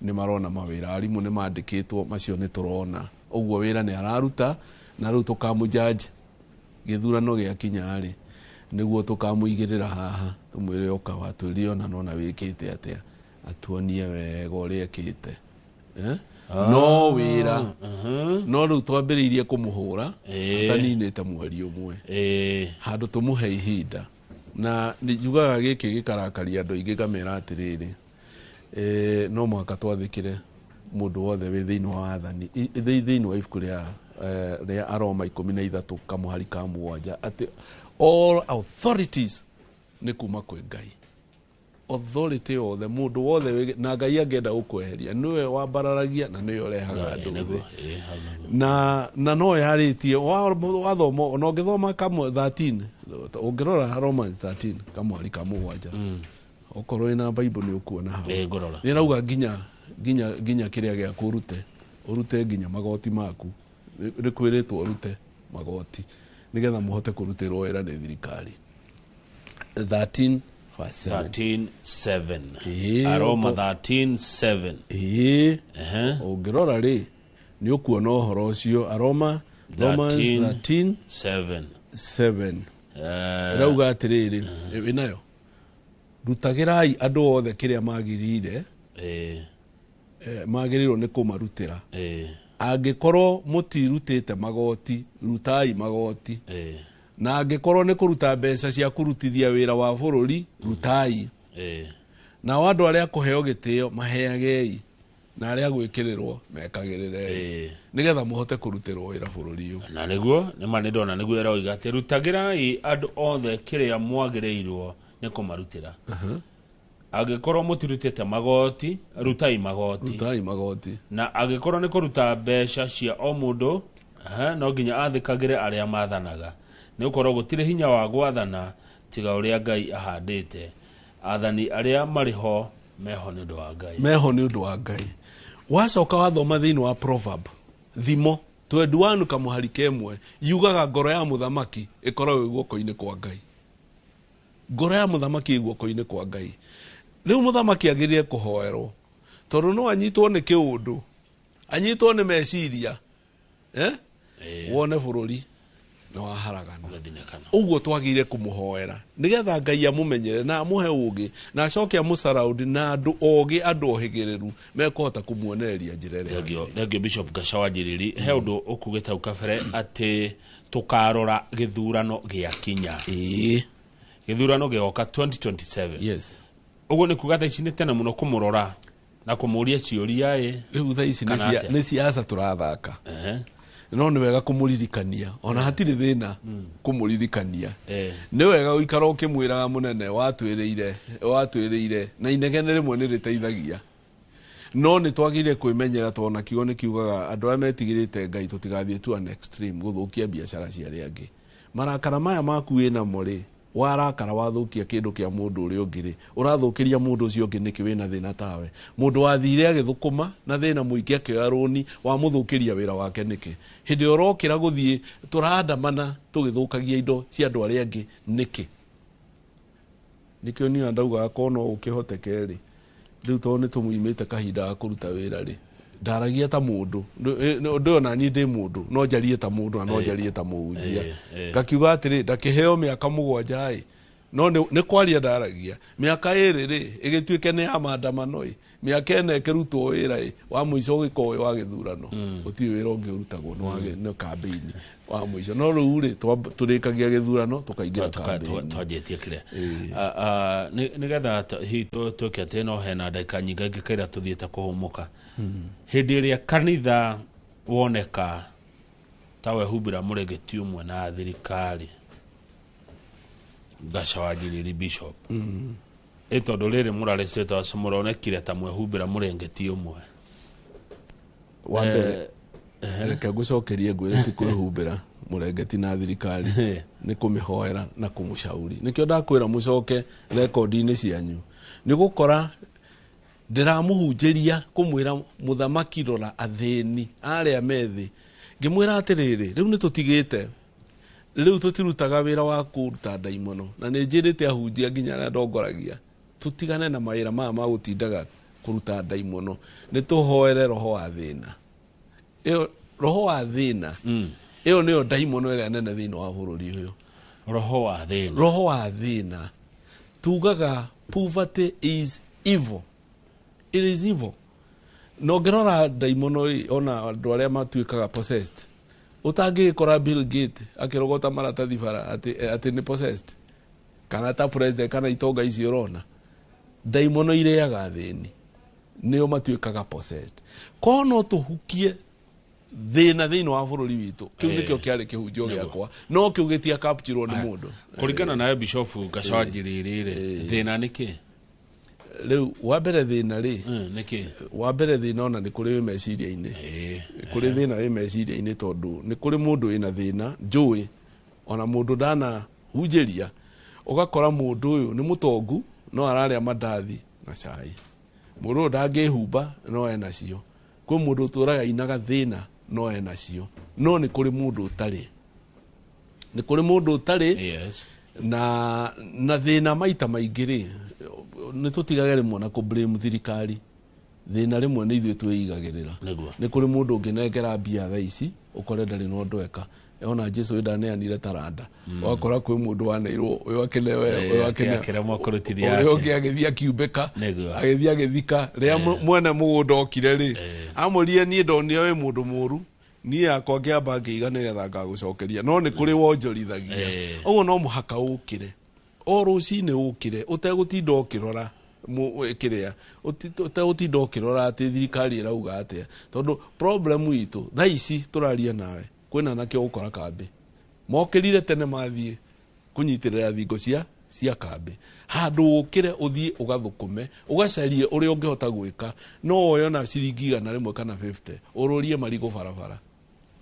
nĩ marona mawĩra arimũ nĩ mandĩkĩtwo macio nĩ tũrona ũguo wĩra nĩ araruta na rĩu tũkamũjaji gĩthurano gĩakinya rĩ nĩguo tũkamũigĩrĩra haha tũmwĩre oka watwĩrire ona nona wĩkĩte atĩa atuonie wega ũrĩa ekĩte no wira no riu twambiriirie kumuhura ataninite mweri umwe handu tumuhe ihinda na njugaga giki gikarakari andu ingi gamera atiriri no mwaka twathikire mundu wothe wi thiini wa wathani thiini wa ibuku ria Aroma 13 kamuhari ka 7 ati all authorities ni kuma kwi Ngai. Authority othe mundu wothe na Ngai angenda gukweheria niwe wambararagia na niwe urehaga andu na no yaritie wathoma ona ungithoma kamwe 13 ungirora Romans 13 kamuhari ka 7 okorwo ina Bible ni ukuona hau ni rauga nginya kiria gia urute nginya magoti maku ni kwiritwo urute magoti nigetha muhote kurutirwo wira ni thirikari 13:7 Aroma 13:7 ungirora ri ni ukuona uhoro ucio Aroma Romans 13:7 rauga atiriri winayo rutagirai andu othe kiria magirire magirirwo ni kumarutira angikorwo mutirutite magoti rutai magoti na angikorwo ni kuruta mbeca cia kurutithia wira wa bururi rutai na wandu aria kuheo gitio maheagei na aria gwikirirwo mekagirire nigetha muhote kurutirwo wira bururi uyu na niguo ni manidona niguo eroiga ati rutagirai andu othe kiria mwagirirwo ni kumarutira agikorwo mutirutite magoti rutai magoti na agikorwo ni kuruta mbeca cia o mundu no nginya athikagire aria mathanaga ni ukorwo gutire hinya wa gwathana tiga uria Ngai ahandite athani aria mariho meho ni undu wa Ngai wacoka wathoma thiini wa Proverb thimo 21 kamuhari kemwe yugaga ngoro ya muthamaki ikorwo guoko-ini kwa Ngai ngoro ya muthamaki guoko-ini kwa Ngai riu muthamaki agirire kuhoerwo tondu no anyitwo ni kiundu anyitwo ni meciria wone bururi no aharagana uguo twagire kumuhoera nigetha Ngai amumenyere na amuhe ugi na acoke amusaraund na andu ogi andu ohigiriru mekuhota kumuonereria njira ria thengio Bishop Gacawa Njiriri he undu ukugita ukabere ati tukarora githurano gia kinya githurano gioka 2027 uguo ni kugata ici ni tena muno kumurora na kumuria ciuria riu tha ici ni siasa turathaka no ni wega kumuririkania ona hatiri thina kumuririkania ni wega uikara ukimwiraga munene watwiriire na inegene rimwe ni riteithagia no ni twagire kwimenyera tona kiugo ni kiugaga andu aria metigirite Ngai tutigathie tu an extreme guthukia biashara cia ria angi marakara maya maku wina muri warakara wathukia kindu kia mundu uri ungiri urathukiria mundu ucio ungi niki wina thina tawe mundu wathire agithukuma na thina muiki akioya roni wa muthukiria wira wake niki hindi urokira guthie turandamana tugithukagia indo cia andu aria angi niki nikio ni andauga akono ukihotekeri riu to ni tumuimite kahinda ga kuruta wira ri ndaragia ta mundu ndo na ni ndi mundu no njarie ta mundu na no njarie ta muhunjia ngakiuga atiri ndakiheo miaka 7 no ni kwaria ndaragia miaka iri ri igituike ni ya maandamano miaka ene kirutwo wira wa muico gikowe wa githurano uti wira ungiurutagwo no campaign wa muico no riu ri turikagia githurano tukaingira campaign twajetie kire ni getha hi tukete no hena ndaka nyinga ngikira tuthiete kuhumuka hindi iria kanitha woneka tawe hubira muregeti umwe na thirikari Gacawa Njiriri Bishop tondu riri murarecete muronekire ta mwehubira murengeti umwe wambe reke gucokerie ngwire ti kwihubira murengeti na thirikari ni kumihoera na kumushauri nikio ndakwira mucoke record-ini cianyu ni gukora ndiramuhunjiria kumwira muthamaki rora athini aria methi ngimwira atiriri riu ni tutigite riu tutirutaga wira wa kuruta ndaimono na ni njirite ahunjia nginya na ndongoragia tutigane na mawira maya ma gutindaga kuruta ndaimono ni tuhoere roho wa thina roho wa thina iyo niyo ndaimono ria nene thina wa bururi uyu roho wa thina tugaga poverty is evil. It is evil. no ngerora ndaimono ona andu aria matuikaga possessed utangikora Bill Gates akirogota maratathi bara ati ni possessed kana ta president kana itonga ici urona ndaimono ireaga thini nio matuikaga possessed kono tuhukie thina thini wa bururi witu kiu nikio kiari kihunjio giakwa no kiu gitia capture ni mundu kuringana na Bishop Gachawajiriri thina niki riu wa mbere thina ri niki wa mbere thina ona ni kuri meciria-ini kuri thina wi meciria-ini tondu ni kuri mundu ina thina njui ona mundu dana hunjiria ugakora mundu uyu ni mutongu no araria mandathi na cai mundu ndangihumba no ena cio kwi mundu turaga inaga thina no ena cio no ni kuri mundu utari ni kuri mundu utari na thina maita maingiri ni tutigage rimwe na ku blame thirikari thina rimwe ni ithuĩ twĩigagĩrĩra ni kuri mundu nginengera mbia thaa ici ukore ndari no ndweka ona Jesu ndaneanire taranda wakora kwi mundu waneirwo uyu akenewe uyu akiremwo kurutithia uyu agithia kiumbeka agithia githika ria mwene mugunda okire ri amurie nie ndonire we mundu muru nie akwa ngiamba ngiiga nigetha ngagucokeria no ni kuri wonjorithagia uguo no muhaka ukire o rucini ukire utegutinda ukirora kiria utegutinda ukirora ati thirikari irauga atia tondu problem itu thaa ici turaria nawe kwina nakio ukora kambi mokirire tene mathie kunyitirira thingo cia kambi handu ukire uthie ugathukume ugacarie uri ungihota gwika no oyo na ciringi 100 kana 50 ururie marigo barabara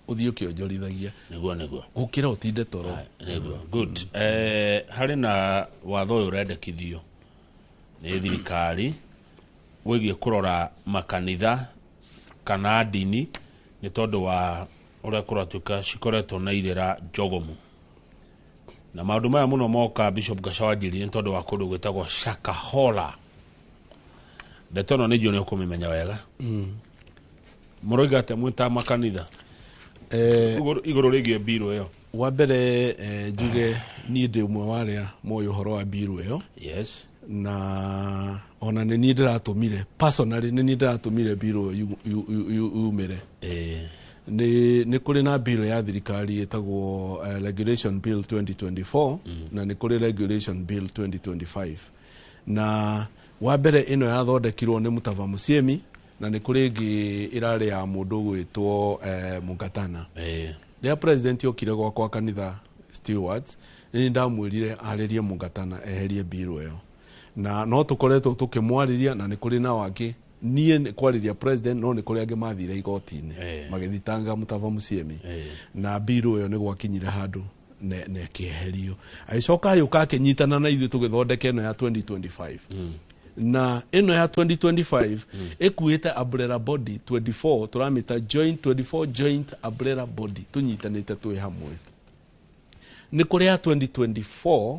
uthio kionjorithagia niguo gukira utinde toro niguo good hari na watho uyu urendekithio ni thirikari wigie kurora makanitha kana dini ni tondu wa uria kuratuka cikoretwo na irera njogomu na maundu maya muno moka Bishop Gachawajiriri ni tondu wa kundu gwitagwo Shakahola ndetono ni jone ukumimenya wega muroiga ate mwita makanitha iguru rigie biru iyo wa mbere njuge ni ndi umwe waria moyo horo wa biru iyo yes na ona ni ndiratumire personally ni ndiratumire biru umire ni kuri na bill ya thirikari etagwo regulation bill 2024 na ni kuri regulation bill 2025 na wa mbere ino yathondekirwo ni Mutava Musyimi na ni kuri ngi irari ya mundu gwitwo Mugatana ria president okire gwakwa kanitha stewards ni ndamwirire aririe Mugatana eherie bill iyo na no tukoretwo tukimwariria na ni kuri na wake nie kwariria president no ni kuri ange mathire igotini magithitanga Mutava Musyimi na biru yo ni gwakinyire handu ne kieherio aicoka yuka kinyitana na ithu tugithondeka ino ya 2025 na ino ya 2025 ekuite umbrella body 24 turamita joint 24 joint umbrella body tunyitanite twi hamwe ni kuri ya 2024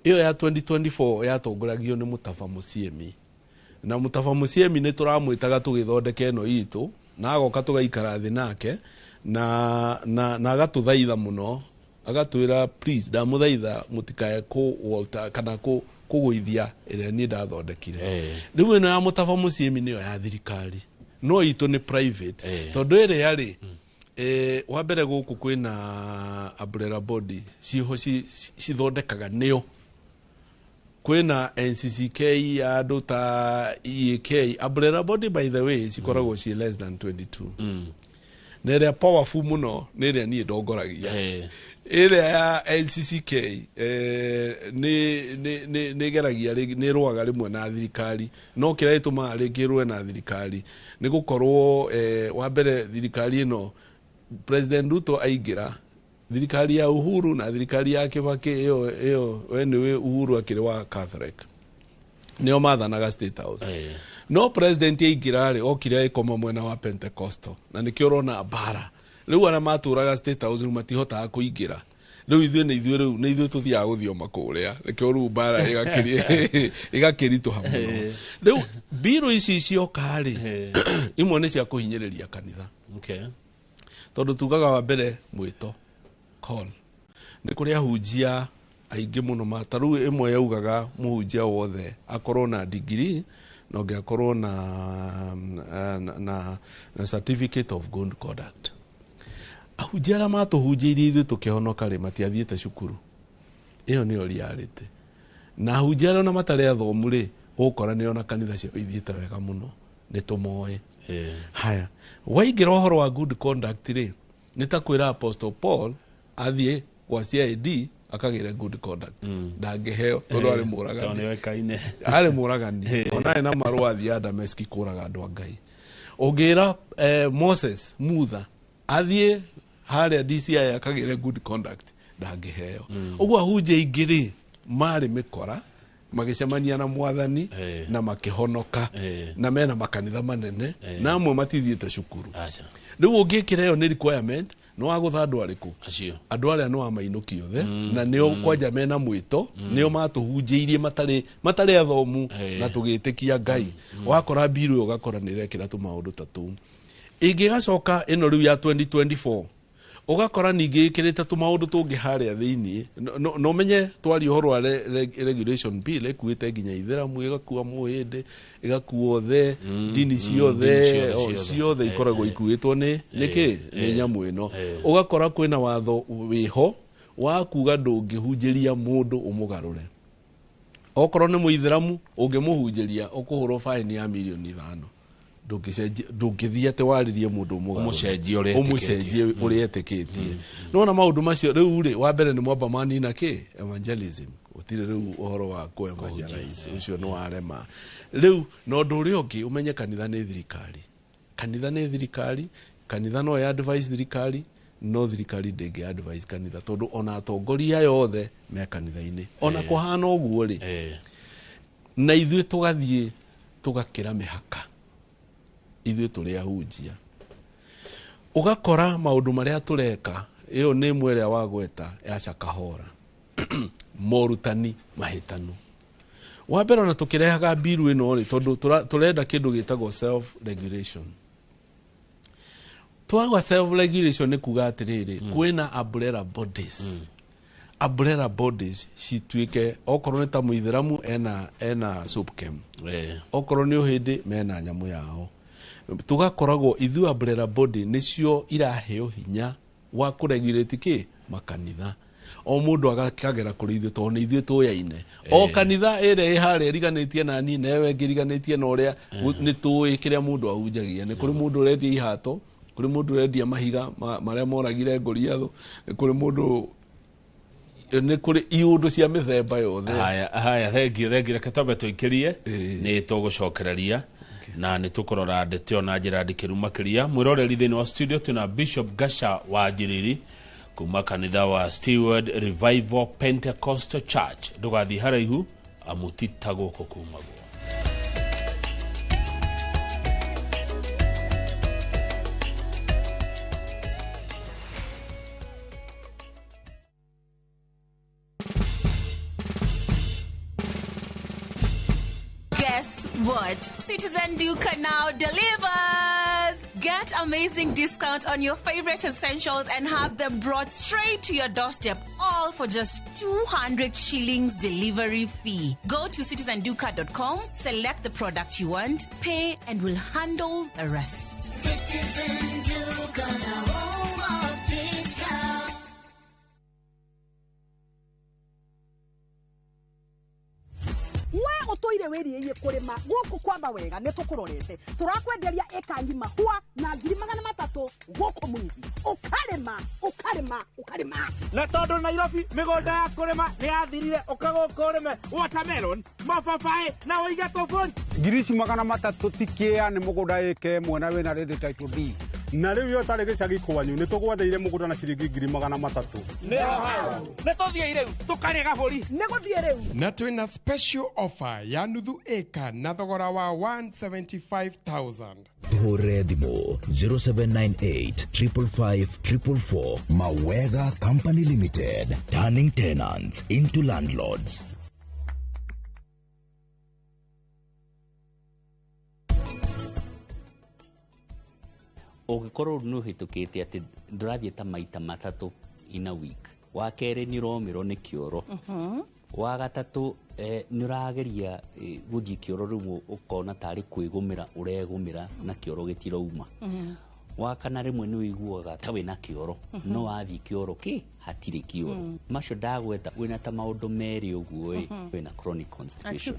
iyo ya 2024 yatongoragio ni Mutava Musyimi na Mutava Musyimi ni turamwitaga tugithondeka ino itu na agoka tugaikara thi nake na agatuthaitha muno agatwira please ndamuthaitha mutikae ku Walter kana kuguithia ire ni ndathondekire riu ino ya Mutava Musyimi niyo ya thirikari no itu ni private tondu ire yari wa mbere guku kwina umbrella body ciho cithondekaga nio kwina NCCK andu ta EAK umbrella body by the way cikoragwo ci less than 22 nere powerful muno nere ni ndongoragia ire ya NCCK ni geragia ni ruaga rimwe na thirikari no kira ituma ringirwe na thirikari ni gukorwo wa mbere thirikari ino President Ruto aingira thirikari ya Uhuru na thirikari ya Kibaki iyo we Uhuru akiri wa Catholic nio mathanaga State House no president aingira ri okire ikoma mwena wa Pentecostal na nikio urona bara riu ana maturaga State House ni matihotaga kuingira riu ithuĩ tuthiaga guthioma kuria nikio riu bara igakiritu hamwe riu biru ici cioka ri imwe ni cia kuhinyiriria kanitha tondu tugaga wa mbere mwito call ni kuri ahunjia aingi muno mataru imwe yaugaga muhunjia wothe akorwo na degree na ũngĩakorwo na certificate of good conduct. Ahunjia arĩa matũhunjĩirie ithuĩ tũkĩhonoka rĩ matiathiĩte cukuru. Ĩyo nĩyo reality. Na ahunjia arĩa ona matarĩ athomu rĩ ũgũkora nĩ ona kanitha ciao ithiĩte wega mũno nĩ tũmoĩ. Haya, waingĩra ũhoro wa good conduct rĩ nĩ ta kwĩra Apostle Paul athiĩ kwa CID akagĩre good conduct. Ndangĩheo tondũ arĩ mũragani. Arĩ mũragani. Ona na marũa thia Dameski kũraga andũ a Ngai. Ũngĩra Moses Mutha athiĩ harĩa DCI akagĩre good conduct ndangĩheo. Ũguo ahunjia aingĩ rĩ marĩ mĩkora magĩcemania na Mwathani na makĩhonoka na mena makanitha manene na amwe matithiĩte cukuru. Rĩu ũngĩkĩra ĩyo nĩ requirement no wagũtha andũ arĩkũ? Andũ arĩa no amainũki othe na nĩo kwanja mena mwĩto nĩo matũhunjĩirie matarĩ athomu na tũgĩtĩkia Ngai. Wakora biru ĩyo ũgakora nĩ ĩrekĩra tũmaũndũ ta tũu. Ĩngĩgacoka ĩno rĩu ya 2024 ũgakora ningĩ ĩkĩrĩte tũmaũndũ tũngĩ harĩa thĩinĩ no menye twari ũhoro wa regulation bill ĩkuĩte nginya itheramu ĩgakua mũhĩndĩ ĩgakua othe dini ciothe ikoragwo ikuĩtwo nĩ nyamũ ĩno. Ũgakora kwĩna watho wĩho wa kuga ndũngĩhunjĩria mũndũ ũmũgarũre. Okorwo nĩ mũitheramu ũngĩmũhunjĩria ũkũhũrwo fine ya milioni 5. Ndũngĩthiĩ atĩ warĩrie mũndũ ũmũcenjie ũrĩa etĩkĩtie. Nona maũndũ macio rĩu rĩ wa mbere nĩ mwamba manina evangelism. Gũtirĩ rĩu ũhoro wa evangelize ũcio nĩ warema. Rĩu na ũndũ ũrĩa ũngĩ ũmenye kanitha nĩ thirikari. Kanitha no advise thirikari no thirikari ndĩngĩ advise kanitha tondũ ona atongoria yothe me kanitha-inĩ. Ona kũhana ũguo rĩ na ithuĩ tũgathiĩ tũgakĩra mĩhaka. Ithuĩ tũrĩ ahunjia ũgakora maũndũ marĩa tũreka ĩyo nĩ mwĩrĩa wa gweta ya Shakahora morutani mahĩtanu. Wa mbere ona tũkĩrehaga biru ĩno rĩ tondũ tũrenda kĩndũ gĩtagwo self regulation. Twaga self regulation nĩ kuga atĩrĩrĩ kwĩna umbrella bodies cituĩke okorwo nĩ ta mũitheramu ena SUPKEM okorwo nĩ ũhĩndĩ mena nyamũ yao. Tugakoragwo ithuĩ umbrella body nĩcio iraheo hinya wa kũregulate makanitha. O mũndũ agakagera kũrĩ ithuĩ tondũ nĩ ithuĩ tũyaine. O kanitha ĩrĩa ĩharĩa ĩriganĩtie na niĩ na ĩyo ĩngĩ ĩriganĩtie na ũrĩa nĩ tũĩ kĩrĩa mũndũ ahunjagia. Nĩ kũrĩ mũndũ ũrendia ihato, kũrĩ mũndũ ũrendia mahiga marĩa moragire Goliath, kũrĩ mũndũ nĩ kũrĩ iũndũ cia mĩthemba yothe. Haya thengio reke twambe tũikĩrie nĩ tũgũcokereria na nĩ tũkũrora ndete ona njĩra ndikĩru makĩria. Mwĩroreri thĩinĩ wa studio tuna Bishop Gasha wa Njiriri kuma kanitha wa Steward Revival Pentecostal Church. Ndũgathiĩ haraihu amutita gũkũ kumagwo. Guess what? Citizen Duca now delivers! Get amazing discount on your favorite essentials and have them brought straight to your doorstep, all for just 200 shillings delivery fee. Go to citizenduca.com, select the product you want, pay, and we'll handle the rest. Citizen Duca, the home of discount. We utoire wĩrĩirie kũrĩma gũkũ kwamba wega nĩ tũkũrorete tũrakwenderia eka ngima hua na 300,000 gũkũ Mwingi ũkarĩma na tondũ Nairobi mĩgũnda ya kũrĩma nĩ yathirire ũkagũka ũrĩme watermelon mababaĩ na ũige tũbũri 300,000 tikĩa nĩ mũgũnda ĩka ĩmwe na wĩna rĩndĩ title deed na rĩu yo tarĩ gĩcagi kwanyu nĩ tũgwatheire mũgũnda na ciringi 300,000 nĩ tũthiĩ rĩu tũkarĩa gabũri nĩ gũthiĩ rĩu na twĩna special offer ya nuthu eka na thogora wa 175,000. Tũhũrĩre thimũ 0798 555 444. Mawega Company Limited, turning tenants into landlords. Ũgĩkorwo nĩ ũhĩtũkĩte atĩ ndũrathiĩ ta maita matatũ in a week wa kere ni romero ni kioro wa gatatu ni rageria guthii kioro riu ukona tari kwigumira uregumira na kioro gitirauma wa kana rimwe ni wiguaga ta wina kioro no wathi kioro ki hatire kioro macio ndagweta wina ta maundu meri uguo wina chronic constipation.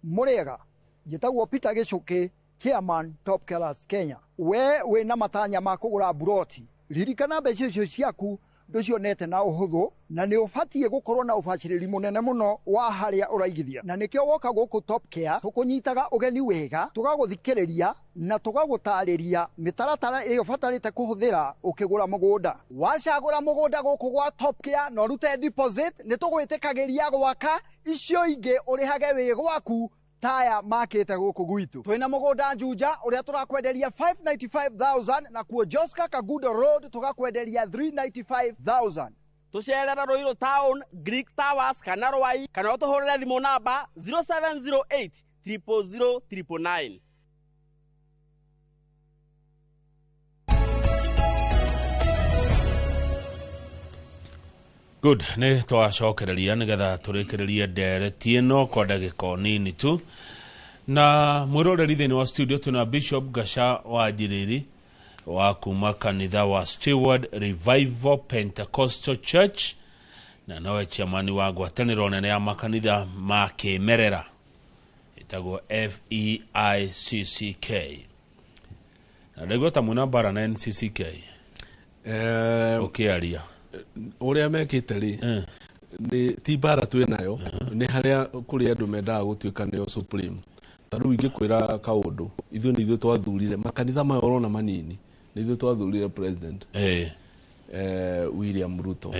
Murega njitagwo Peter Gichuki, chairman Top Killers Kenya. We na matanya ma kugura buroti, ririkana mbeca icio ciaku nducionete na uhuthu na ni ubatie gukorwo na ubaciriri munene muno wa haria uraigithia, na nikio woka guku Top Care tukunyitaga ugeni wega, tugaguthikiriria na tugagutariria mitaratara iyo batarite kuhuthira ukigura mugunda. Wacagura mugunda guku gwa Top Care no rute deposit, ni tugwitikagiria gwaka icio ingi urihage wi gwaku taya makete guku gwitu. Twina mugunda Juja uria turakwenderia 595,000 na kuo Joska Kagudo Road tugakwenderia 395,000. Tucerera Ruiru Town, Greek Towers kana Rwai, kana utuhurire thimu namba 0708 000 999. Good, nä twacokereria nä getha tå rä kä rä rie ndereti ä no kwa ndagä ka nini tu na mwä roreri thä inä wa studio tuna Bishop Gasha wa Njiriri wa kuma kanitha wa Steward Revival Pentecostal Church na nowe chairman wa ngwatanĩro nene ya makanitha ma kĩmerera ĩtagwo FEICCK na ndagwo ta mwĩna mbara na NCCK ũkĩaria uria mekite ri ni ti bara twi nayo ni haria kuri andu mendaga gutuika nio supreme taru ingikwira kaundu ithu ni ithu twathurire makanitha mayo rona manini ni ithu twathurire president William Ruto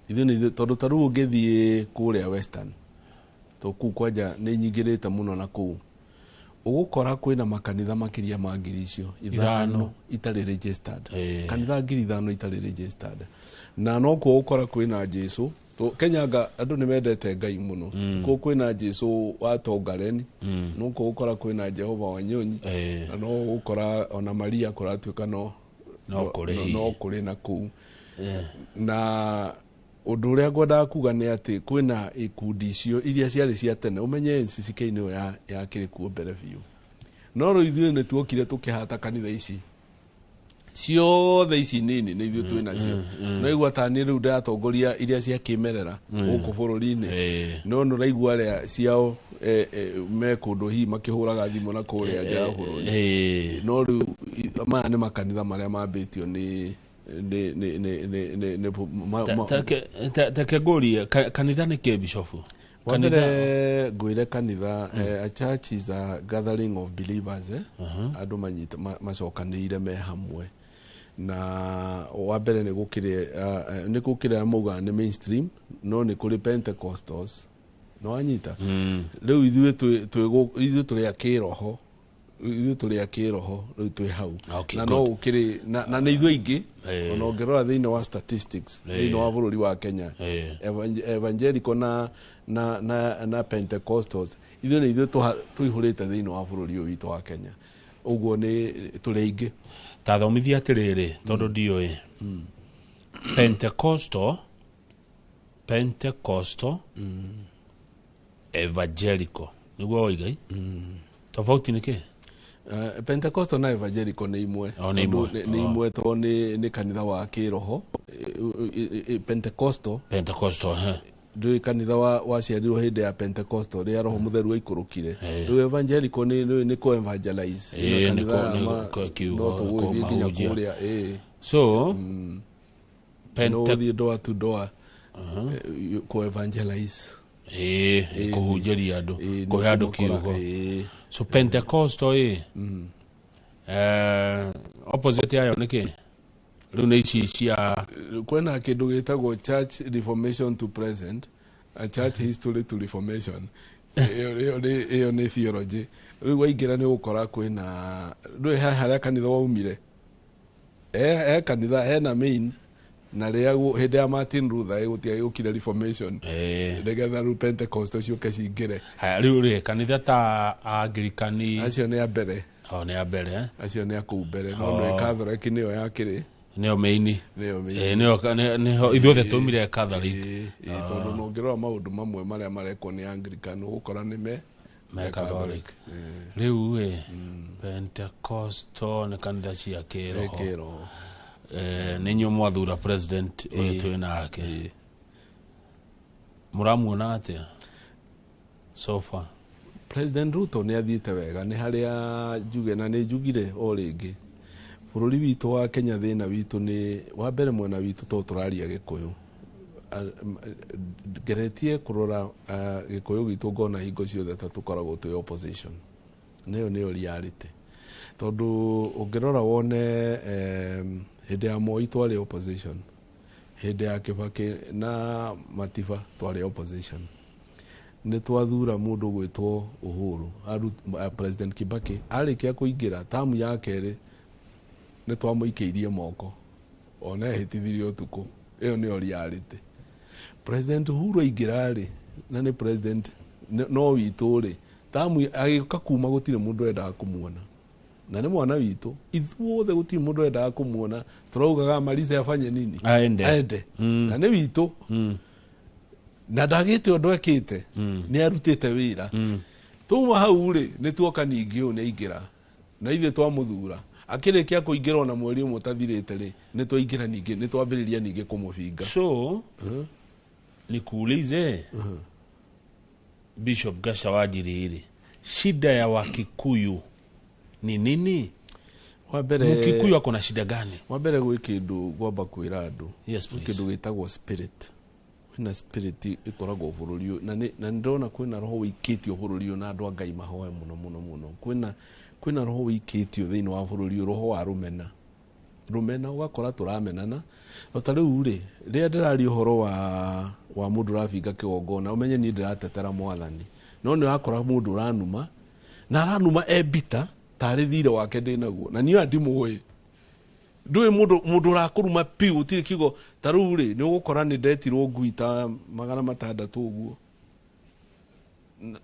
ithu ni ithu tondu taru ungithie kuria western to ku kwaja ni nyingirite muno na ku ugukora kwina makanitha makiria ma ngiri icio ithano itari registered kanitha ngiri ithano itari registered na no ko ukora kwina Jesu to Kenyaga andu ni mendete Ngai muno ko kwina Jesu wa Tongareni no ko ukora kwina Jehova wa Nyonyi na no ukora ona Maria kuratuika no kuri na ku na undu uria ngwenda kuga ni ati kwina ikundi icio iria ciari cia tene umenye NCCK ni ya kiriku mbere biu no ro ithuĩ ni tuokire tukihata kanitha ici ciothe ici nini ni ithuĩ twina cio no igua ta ni riu ndatongoria iria cia kimerera guku bururi-ini no no raigua ria ciao me kundu hi makihuraga thimu na kuria nja ya bururi no riu ma ni makanitha maria mambitio ni takegori kanitha ni ke bishofu kanitha gwire kanitha a church is a gathering of believers andu manyita macokanĩire me hamwe na wa mbere ni gukire muga ni mainstream no ni kuri Pentecostals no anyita riu ithuĩ turi ya kiroho ithuĩ turi ya kiroho riu twi hau na no ukiri na ni ithuĩ ingi ona ngirora thiini wa statistics thiini wa bururi wa Kenya evangelical na Pentecostals ithuĩ ni ithuĩ tuihurite thiini wa bururi uyu witu wa Kenya uguo ni turi ingi tathomithia atiriri tondu ndioi Pentecostal evangelical niguo oigai tofauti ni ke Pentecostal na evangelical ni imwe ni imwe to ni kanitha wa kiroho Pentecostal ndio kanitha wa ciarirwo hindi ya Pentecostal ria roho mutheru ikurukire ndio evangelical ni ko evangelize kanitha no to nginya kuria so Pentecostal door to door ko evangelize kuhunjĩria andu kuhe andu kiugo so Pentecostal opposite yayo niki riu ni ici cia kwena kindu gitagwo church reformation to present a church history to reformation iyo ni theology riu waingira ni gukora kwina riu haria kanitha waumire kanitha hena main na ria hende ya Martin Luther gutia gukire reformation ndegetha ru Pentecost ucio kacingire haya riu ri kanitha ta Anglikani acio ne abere ne abere acio ne akumbere no no Catholic niyo yakire neo meini neo ithuothe tumire Catholic tondu no ngirora maundu mamwe maria marekwo ni Anglican gukora ni me Catholic riu Pentecostal ne kanitha cia kiroho ninyo mwathura president uyu twina ake muramuona atia so far President Ruto ni athiite wega ni haria njuge na ni njugire o ringi bururi witu wa Kenya thina witu ni wa mbere mwena witu to turaria Gikuyu geretie kurora Gikuyu gitu ngona hingo ciothe tukoragwo twi opposition niyo reality tondu ungirora wone hende ya Moi twari opposition hende ya Kibaki na Matiba twari opposition ni twathura mundu gwitwo Uhuru President Kibaki arikia kuingira tamu ya keri ni twamuikiirie moko ona hitithirio tuko iyo ni reality President Uhuru aingirari na ni president no witu ri tamu agika kuma gutire mundu enda kumuona na ni mwana witu ithuothe gutire mundu enda kumuona turaugaga malize afanye nini aende na ni witu na ndagite undu ekite ni arutite wira tuma hau ri ni tuoka ningi u ni aingira na ithe twamuthura akirikia kuingira na mweri umwe tathirite ri ni twaingira ningi ni twambiriria ningi kumubinga so nikuulize Bishop Gachagua shida ya Wakikuyu ni nini? Wabere Mkikuyu ako na shida gani? Wabere gwe kindu gwamba kwira andu yes please kindu gitagwo spirit wina spirit ikoragwo bururi na ndona kwina roho wikitio bururi na andu Ngai mahoe muno kwina roho wikitio thiini wa bururi roho wa rumena ugakora turamenana otariu ri ria ndirari uhoro wa mundu rafinga kigongona umenye ni ndiratetera mwathani no ni akora mundu ranuma na ranuma ebita tari thire wake ndinaguo na niyo ndimuwe ndui mundu rakuruma piu tiri kigo tariu ri ni ugukora ni ndetirwo nguita 600 uguo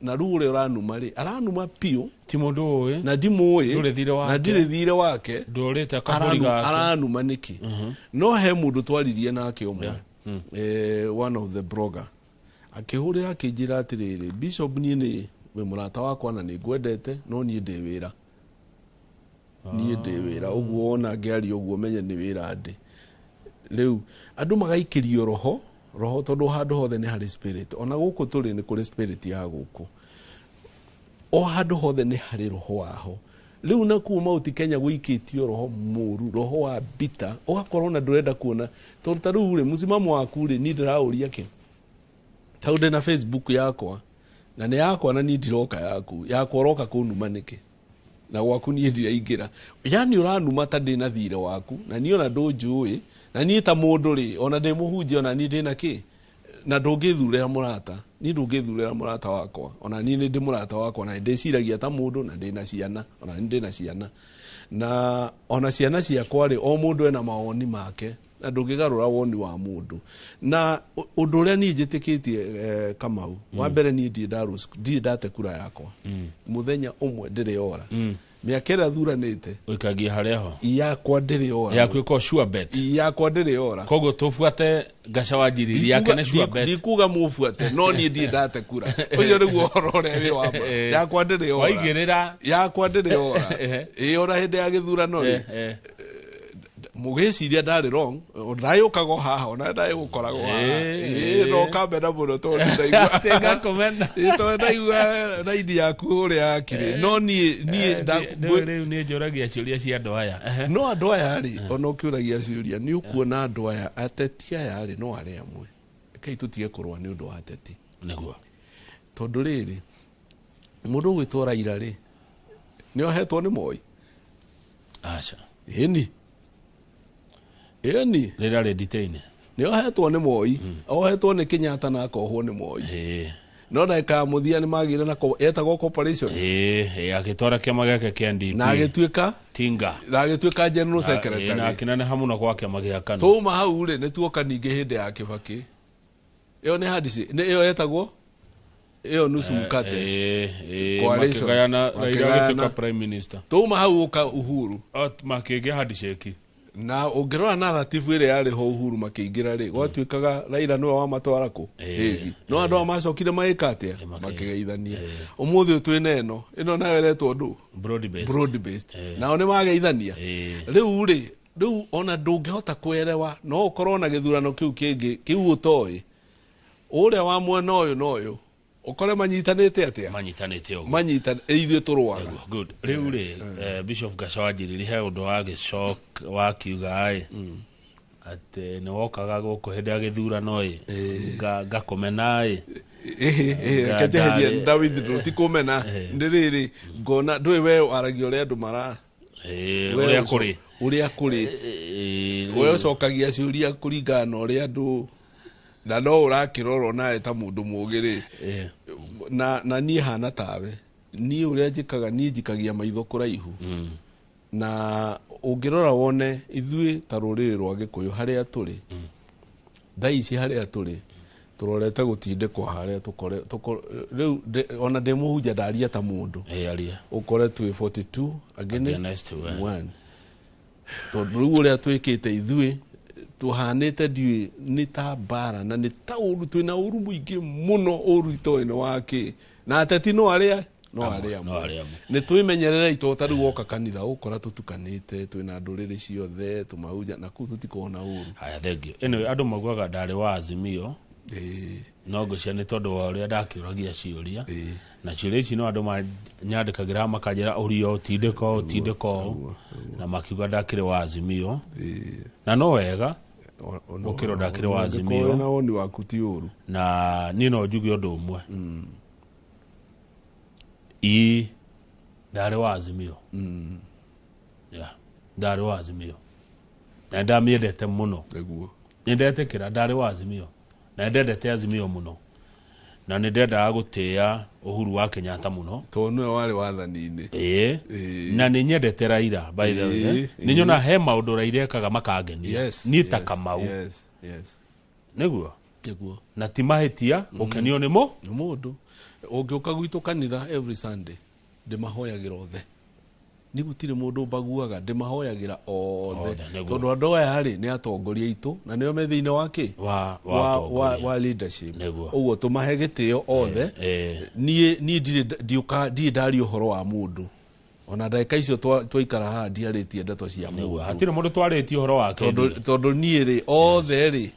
na rure ranuma ri aranuma piu ti mundu we na ndimuwe na ndire thire wake ndorete akaburi gake aranuma niki no he mundu twaririe nake umwe one of the blogger akihurira akijira atiriri Bishop ni we murata wakwa na ni gwendete no ni ndi wira ni ndi wira uguo ona ngiari uguo menye ni wira ndi riu andu magaikirio roho tondu handu hothe ni hari spirit ona guku turi ni kuri spirit ya guku o handu hothe ni hari roho waho riu na kuma uti Kenya guikitio roho muru roho wa bita ugakorwo na ndurenda kuona tondu taru ri musimamo waku ri ni ndirauria ki taude na Facebook yakwa na ni yakwa na ni ndiroka yakwa roka kunuma niki na gwaku ni ndiraingira yani uranuma ta ndina thire waku na ni ona ndunjui na ni ta mundu ri ona ndi muhunjia ona ni ndina ki na ndungithurira murata ni ndungithurira murata wakwa ona ni ndi murata wakwa na ndiciragia ta mundu na ndina ciana ona ni ndina ciana na ona ciana ciakwa ri o mundu ena maoni make na ndungigarura woni wa mundu na undu uria ni njitikitie Kamau wa mbere ni ndi ndate kura yakwa muthenya umwe ndiri ora miakera thuranite uikagia haria ho yakwa ndiri ora yakwiko sure bet yakwa ndiri ora kogo tufuate Gachagua yake ne sure bet ndikuga mufuate no ni ndi ndate kura ucio niguo horore wi wamba yakwa ndiri ora waigirira yakwa ndiri ora ora hinde ya githurano ri mugeciria ndari wrong ndayukago haha ona ndayukorago no kamera muno to ndaigua tenga komenda to ndaigua raidi yaku uria akiri no ni riu ni njoragia ciuria cia andu aya no andu aya ri ona ukiuragia ciuria ni ukuona andu aya ateti aya ri no ari amwe kai tutige kurwa ni undu wa ateti niguo tondu riri mundu gwitwo Raila ri ni ohetwo ni Moi acha Eni rira detain ni ohetwo ni Moi ohetwo ni Kenyatta na akohwo ni Moi no ndeka muthia ni magire na etagwo corporation agitwara kiama gake kia NDP na agituika tinga na agituika general secretary na kinane hamuno kwa kiama gia KANU tuma hau ri ni tuoka ninge hindi ya Kibaki iyo ni hadisi ni iyo etagwo iyo nusu mkate coalition Raila agituika prime minister tuma hau uka Uhuru makige handshake na ungirora narrative ire yari ho Uhuru makiingira ri gwatuikaga Raila niwe wa matwara ku no andu amacokire maikatia makigeithania umuthi twina ino nayo retwo ndu broad based nao ni mageithania riu ona ndungihota kwerewa no ukorwo na githurano kiu kingi kiu utoi uria wa mwena uyu noyu ukore manyitanite atia manyitana ithuĩ turwaga good riu ri Bishop Gachagua he undu wa gicok wa kiuga ati ni wokaga guku hindi ya githurano ngakomena kajeheria David rutikumena ndiriri ngona ndui we aragio ria andu mara uria kuri we ucokagia ciuria kuringana uria andu na no urakirorwo nae ta mundu mugiri na nie hana tawe nie uria njikaga nie njikagia maitho kuraihu na ungirora wone ithui ta ruriri rwa Gikuyu haria turi thaici haria turi turorete gutindikwo haria tukore riu ona ndemuhunja ndaria ta mundu ukore twi 42 against 1 tondu riu uria twikite ithui tuhanite ndiwe ni ta bara na ni ta uru twina uru muingi muno uru itoino wake na ateti no aria ni twimenyerera itota riu woka kanitha ukora tutukanite twina nduriri ciothe tumauja na ku tutikona uru haya thengio eno andu maguaga ndari wa Azimio no ngocia ni tondu wa uria ndakiuragia ciuria na ciuria ici no andu manyandikagira makajira urio tindiko na makiuga ndakire wa Azimio na no wega ukiro ndakire wa Azimio na woni waku ti uru na ni no njugi undu umwe ndari wa Azimio ndari wa Azimio na ndamiendete muno eguo ndete kira ndari wa Azimio na ndendete Azimio muno na ndendaga gutia Uhuru wa Kenyatta muno to no wale wathani-ini na ni nyendete Raila by the way ni nyona he maundu Raila ekaga makangenia ni ta Kamau niguo na ti mahitia ukenio ni mundu ungiuka gwitu kanitha every Sunday ndimahoyagira othe ni gutire mundu baguaga ndimahoyagira othe tondu andu aya ri ni atongoria itu na nio me thiine wake wa leadership uguo tumahe gitio othe nie ndiuka ndari uhoro wa mundu ona ndaika icio twaikara ha ndiaritie ndeto cia mundu hatire mundu twaritie uhoro wake tondu nie ri othe ri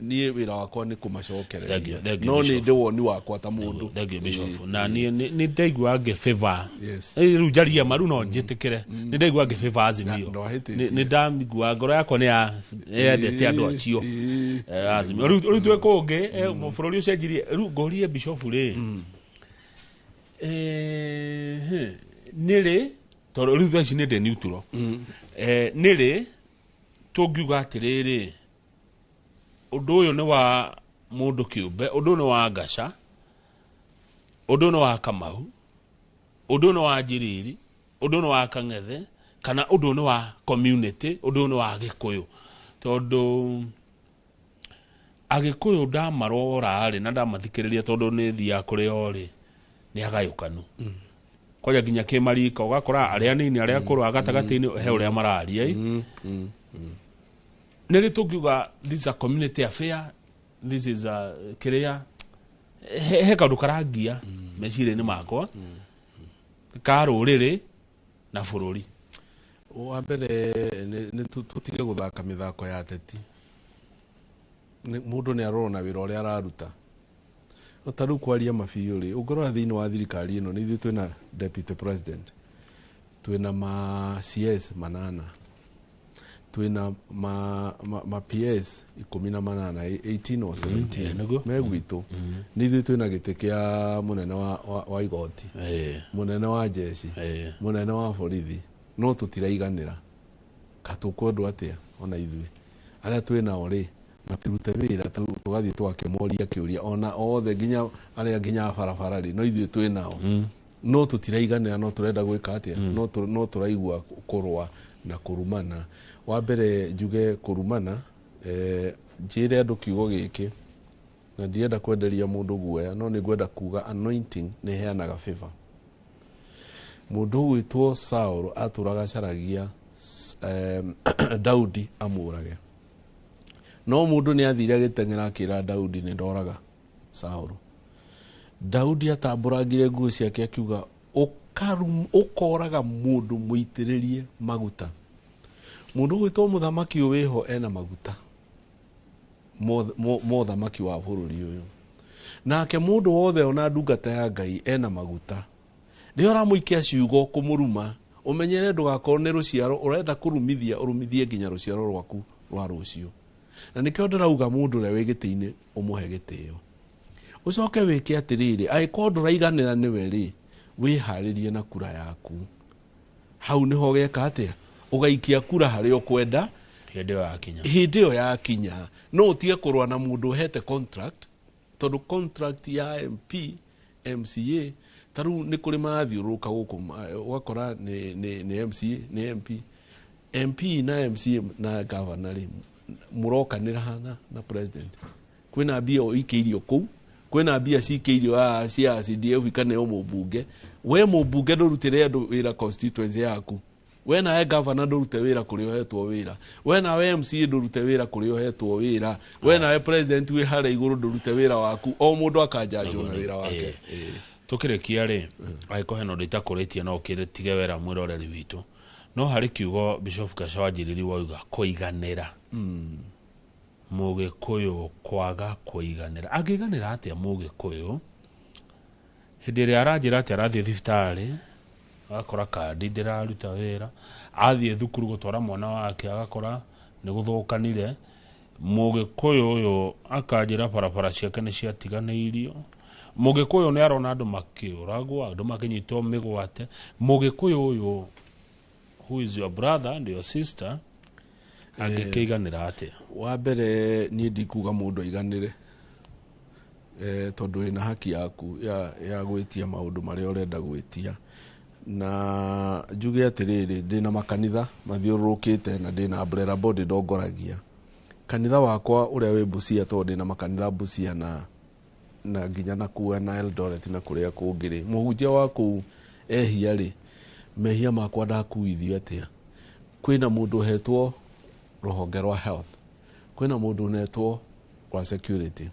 nie wira wakwa ni kumacokereria no ni ndi woni wakwa ta mundu thengio Bishop na nie ni ndaigua nge favor riu njaria maru no njitikire ni ndaigua nge favor Azimio ni ndamigua ngoro yakwa ni yendete andu acio Azimio riu twekungi bururi ucio njirie riu ngorie Bishop ri nire tondu riu thaici ni ndi neutral nire tungiuga atiriri undu uyu ni wa mundu kiumbe undu ni wa Gacha undu ni wa Kamau undu ni wa Njiriri undu ni wa Kang'ethe kana undu ni wa community undu ni wa Gikuyu tondu Agikuyu ndamarora ri na ndamathikiriria tondu ni thia kuri ori ni agayukanu koja ginya kimarika ugakora aria nini aria kuru agatagati-ini he uria mararia niri tukiuga this is a community affair this is a kiria he kaundu karangia meciri-ini makwa ka ruriri na bururi wa mbere ni tutige guthaka mithako ya ateti mundu ni arorwo na wira uria araruta otaru kwaria mabiu ri ungorora thiini wa thirikari ino ni twina deputy president twina ma CS 8 twina ma PS 18 18 or 17 megwitu ni twina gite kia munene wa igoti munene wa jeshi munene wa borithi no tutiraiganira katukwendu atia ona ithui aria twina ori na turute wĩra tũgathiĩ twakĩmoria kĩũria ona othe nginya arĩa nginya barabara rĩ no ithuĩ twĩ nao no tũtiraiganĩra no tũrenda gwĩka atĩa no tũraigua kũrũa na kũrumana wa mbere njuge kũrumana njĩre andũ kiugo gĩkĩ na ndienda kwenderia mũndũ guoya no nĩ ngwenda kuga anointing nĩ heanaga favor mũndũ gwĩtwo Saul atũraga caragia Daudi amũrage no mũndũ nĩ athire agĩteng'era akĩra Daudi nĩ ndoraga Saul Daudi atambũrangire nguo ciake akiuga ũkoraga mũndũ mũitĩrĩrie maguta mũndũ gwĩtwo mũthamaki wĩho ena maguta mũthamaki wa bũrũri ũyũ nake mũndũ wothe ona ndungata ya Ngai ena maguta rĩo ramũikia ciugo kũmũruma ũmenyere ndũgakorwo nĩ rũciaro ũrenda kũrumithia ũrumithie nginya rũciaro rwaku rwa rũciũ na nĩkĩo ndĩrauga mũndũ ũrĩa wĩ gĩtĩ-inĩ ũmũhe gĩtĩo ũcoke wĩke atĩrĩrĩ angĩkorwo ndũraiganĩra nĩwe rĩ wĩharĩrie na kura yaku hau nĩho geka atĩa ũgaikia kura harĩa ũkwenda hĩndĩ ĩyo yakinya no ũtige kũrũa na mũndũ ũhete contract tondũ contract ya MP MCA taru nĩ kũrĩ mathiũrũrũka gũkũ ũgakora nĩ MCA nĩ MP na MCA na governor rĩ mũrokanĩra na president kwĩna mbia ikĩirio kũu kwĩna mbia cikĩirio cia CDF kana mũmbunge we mũmbunge ndũrutĩre andũ wĩra constituency yaku we nawe governor ndũrute wĩra kũrĩa ũhetwo wĩra we nawe MCA ndũrute wĩra kũrĩa ũhetwo wĩra we nawe president wĩ harĩa igũrũ ndũrute wĩra waku o mũndũ akanjanjwo na wĩra wake tukĩrĩkia rĩ angĩkorwo hena ũndũ itakũrĩtie no ũkĩtige wera mwĩroreri witũ no harĩ kiugo Bishop Gachagua wauga kũiganĩra mũgĩkũyũ kwaga kũiganĩra angĩiganĩra atĩa mũgĩkũyũ hĩndĩ ĩrĩa aranjĩra atĩ arathiĩ thibitarĩ agakora kandi ndĩraruta wĩra athiĩ thukuru gũtwara mwana wake agakora nĩ gũthũkanire mũgĩkũyũ ũyũ akanjĩra barabara ciake nĩ ciatiganĩirio mũgĩkũyũ nĩ arona andũ makĩũragwo andũ makĩnyitwo mĩgwate mũgĩkũyũ ũyũ who is your brother and your sister angĩkĩiganĩra atĩa wa mbere niĩ ndikuga mũndũ aiganĩre tondũ wĩna haki yaku ya gwĩtia maũndũ marĩa ũrenda gwĩtia na njuge atĩrĩrĩ ndĩna makanitha mathiũrũrũkĩte na ndĩna umbrella body ndongoragia kanitha wakwa ũrĩa wĩ Busia tondũ ndĩna makanitha Busia na nginya nakuwa na Eldoret na kũrĩa kũngĩ mũhunjia wa kũu ehia rĩ mehia makwa ndakuithio atĩa kwĩna mũndũ ũhetwo rũhonge rwa health kwĩna mũndũ ũnetwo rwa security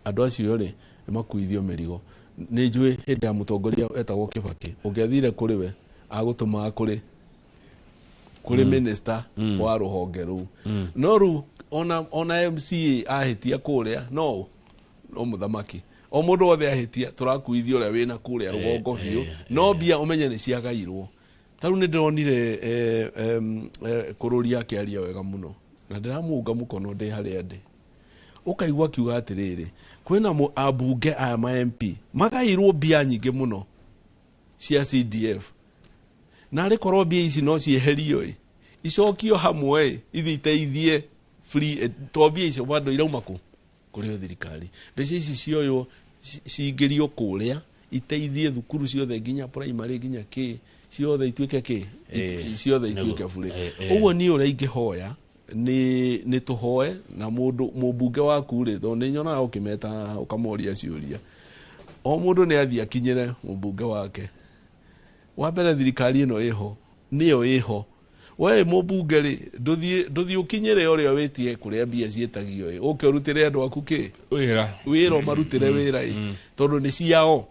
andũ acio rĩ nĩmakuithio mĩrigo nĩ njũĩ hĩndĩ ya mũtongoria etagwo Kibaki ũngĩathire kũrĩ we agũtũmaga kũrĩ minister wa rũhonge rũu no rĩu ona MCA ahĩtia kũrĩa no mũthamaki o mũndũ wothe ahĩtia tũrakuithio ũrĩa wĩna kũrĩa rũgongo biũ no mbia ũmenye nĩ ciagairwo tarĩu nĩ ndĩronire kũrũria akĩaria wega mũno na ndĩramũnga mũkono ndĩ harĩa ndĩ ũkaigua kiuga atĩrĩrĩ kwĩna ambunge aya ma MP magairwo mbia nyingĩ mũno cia CDF na rĩkorwo mbia ici no cieherio icokio hamwe ithiĩ iteithie free to mbia icio bado irauma kũrĩ thirikari mbeca ici cioyo cingĩrio kũrĩa iteithie thukuru ciothe nginya primary nginya ciothe ituĩke ciothe ituĩke bure ũguo niĩ ũrĩa ingĩhoya nĩ tũhoe na mũmbunge waku rĩ tondũ nĩ nyonaga ũkĩmeta ũkamoria ciũria o mũndũ nĩ athiĩ akinyĩre mũmbunge wake wa mbere thirikari ĩno ĩho nĩyo ĩho we mũmbunge rĩ ndũthiĩ ũkinyĩre ũrĩa wĩtie kũrĩa mbia ciĩtagio ũke ũrutĩre andũ aku wĩra ũmarutĩre wĩra tondũ nĩ ciao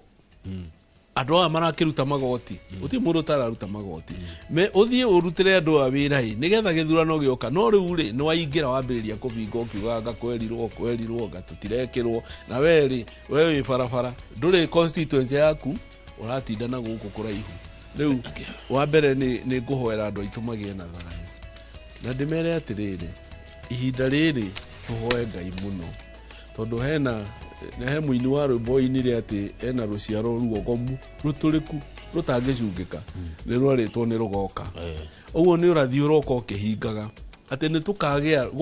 andũ aya marakĩruta magoti ũthiĩ mũndũ ũtararuta magoti ũthiĩ ũrutĩre andũ a wĩra nĩgetha gĩthurano gĩoka no rĩu rĩ nĩ waingĩra wambĩrĩria kũbinga ũkiuga kwerirwo tũtirekĩrwo na we wĩ barabara ndũrĩ constituency yaku ũratinda na gũkũ kũraihu rĩu wa mbere nĩ ngũhoera andũ aitũ magĩe na thayũ na ndĩmere atĩrĩrĩ ihinda rĩrĩ tũhoe Ngai mũno tondũ he mũini wa rwĩmbo-inĩ atĩ ena rũciaro ruogomu rũtũrĩku rũtangĩcungĩka nĩ rwarĩtwo nĩ rũgoka ũguo nĩ ũrathiĩ ũroka ũkĩhingaga ati nä gå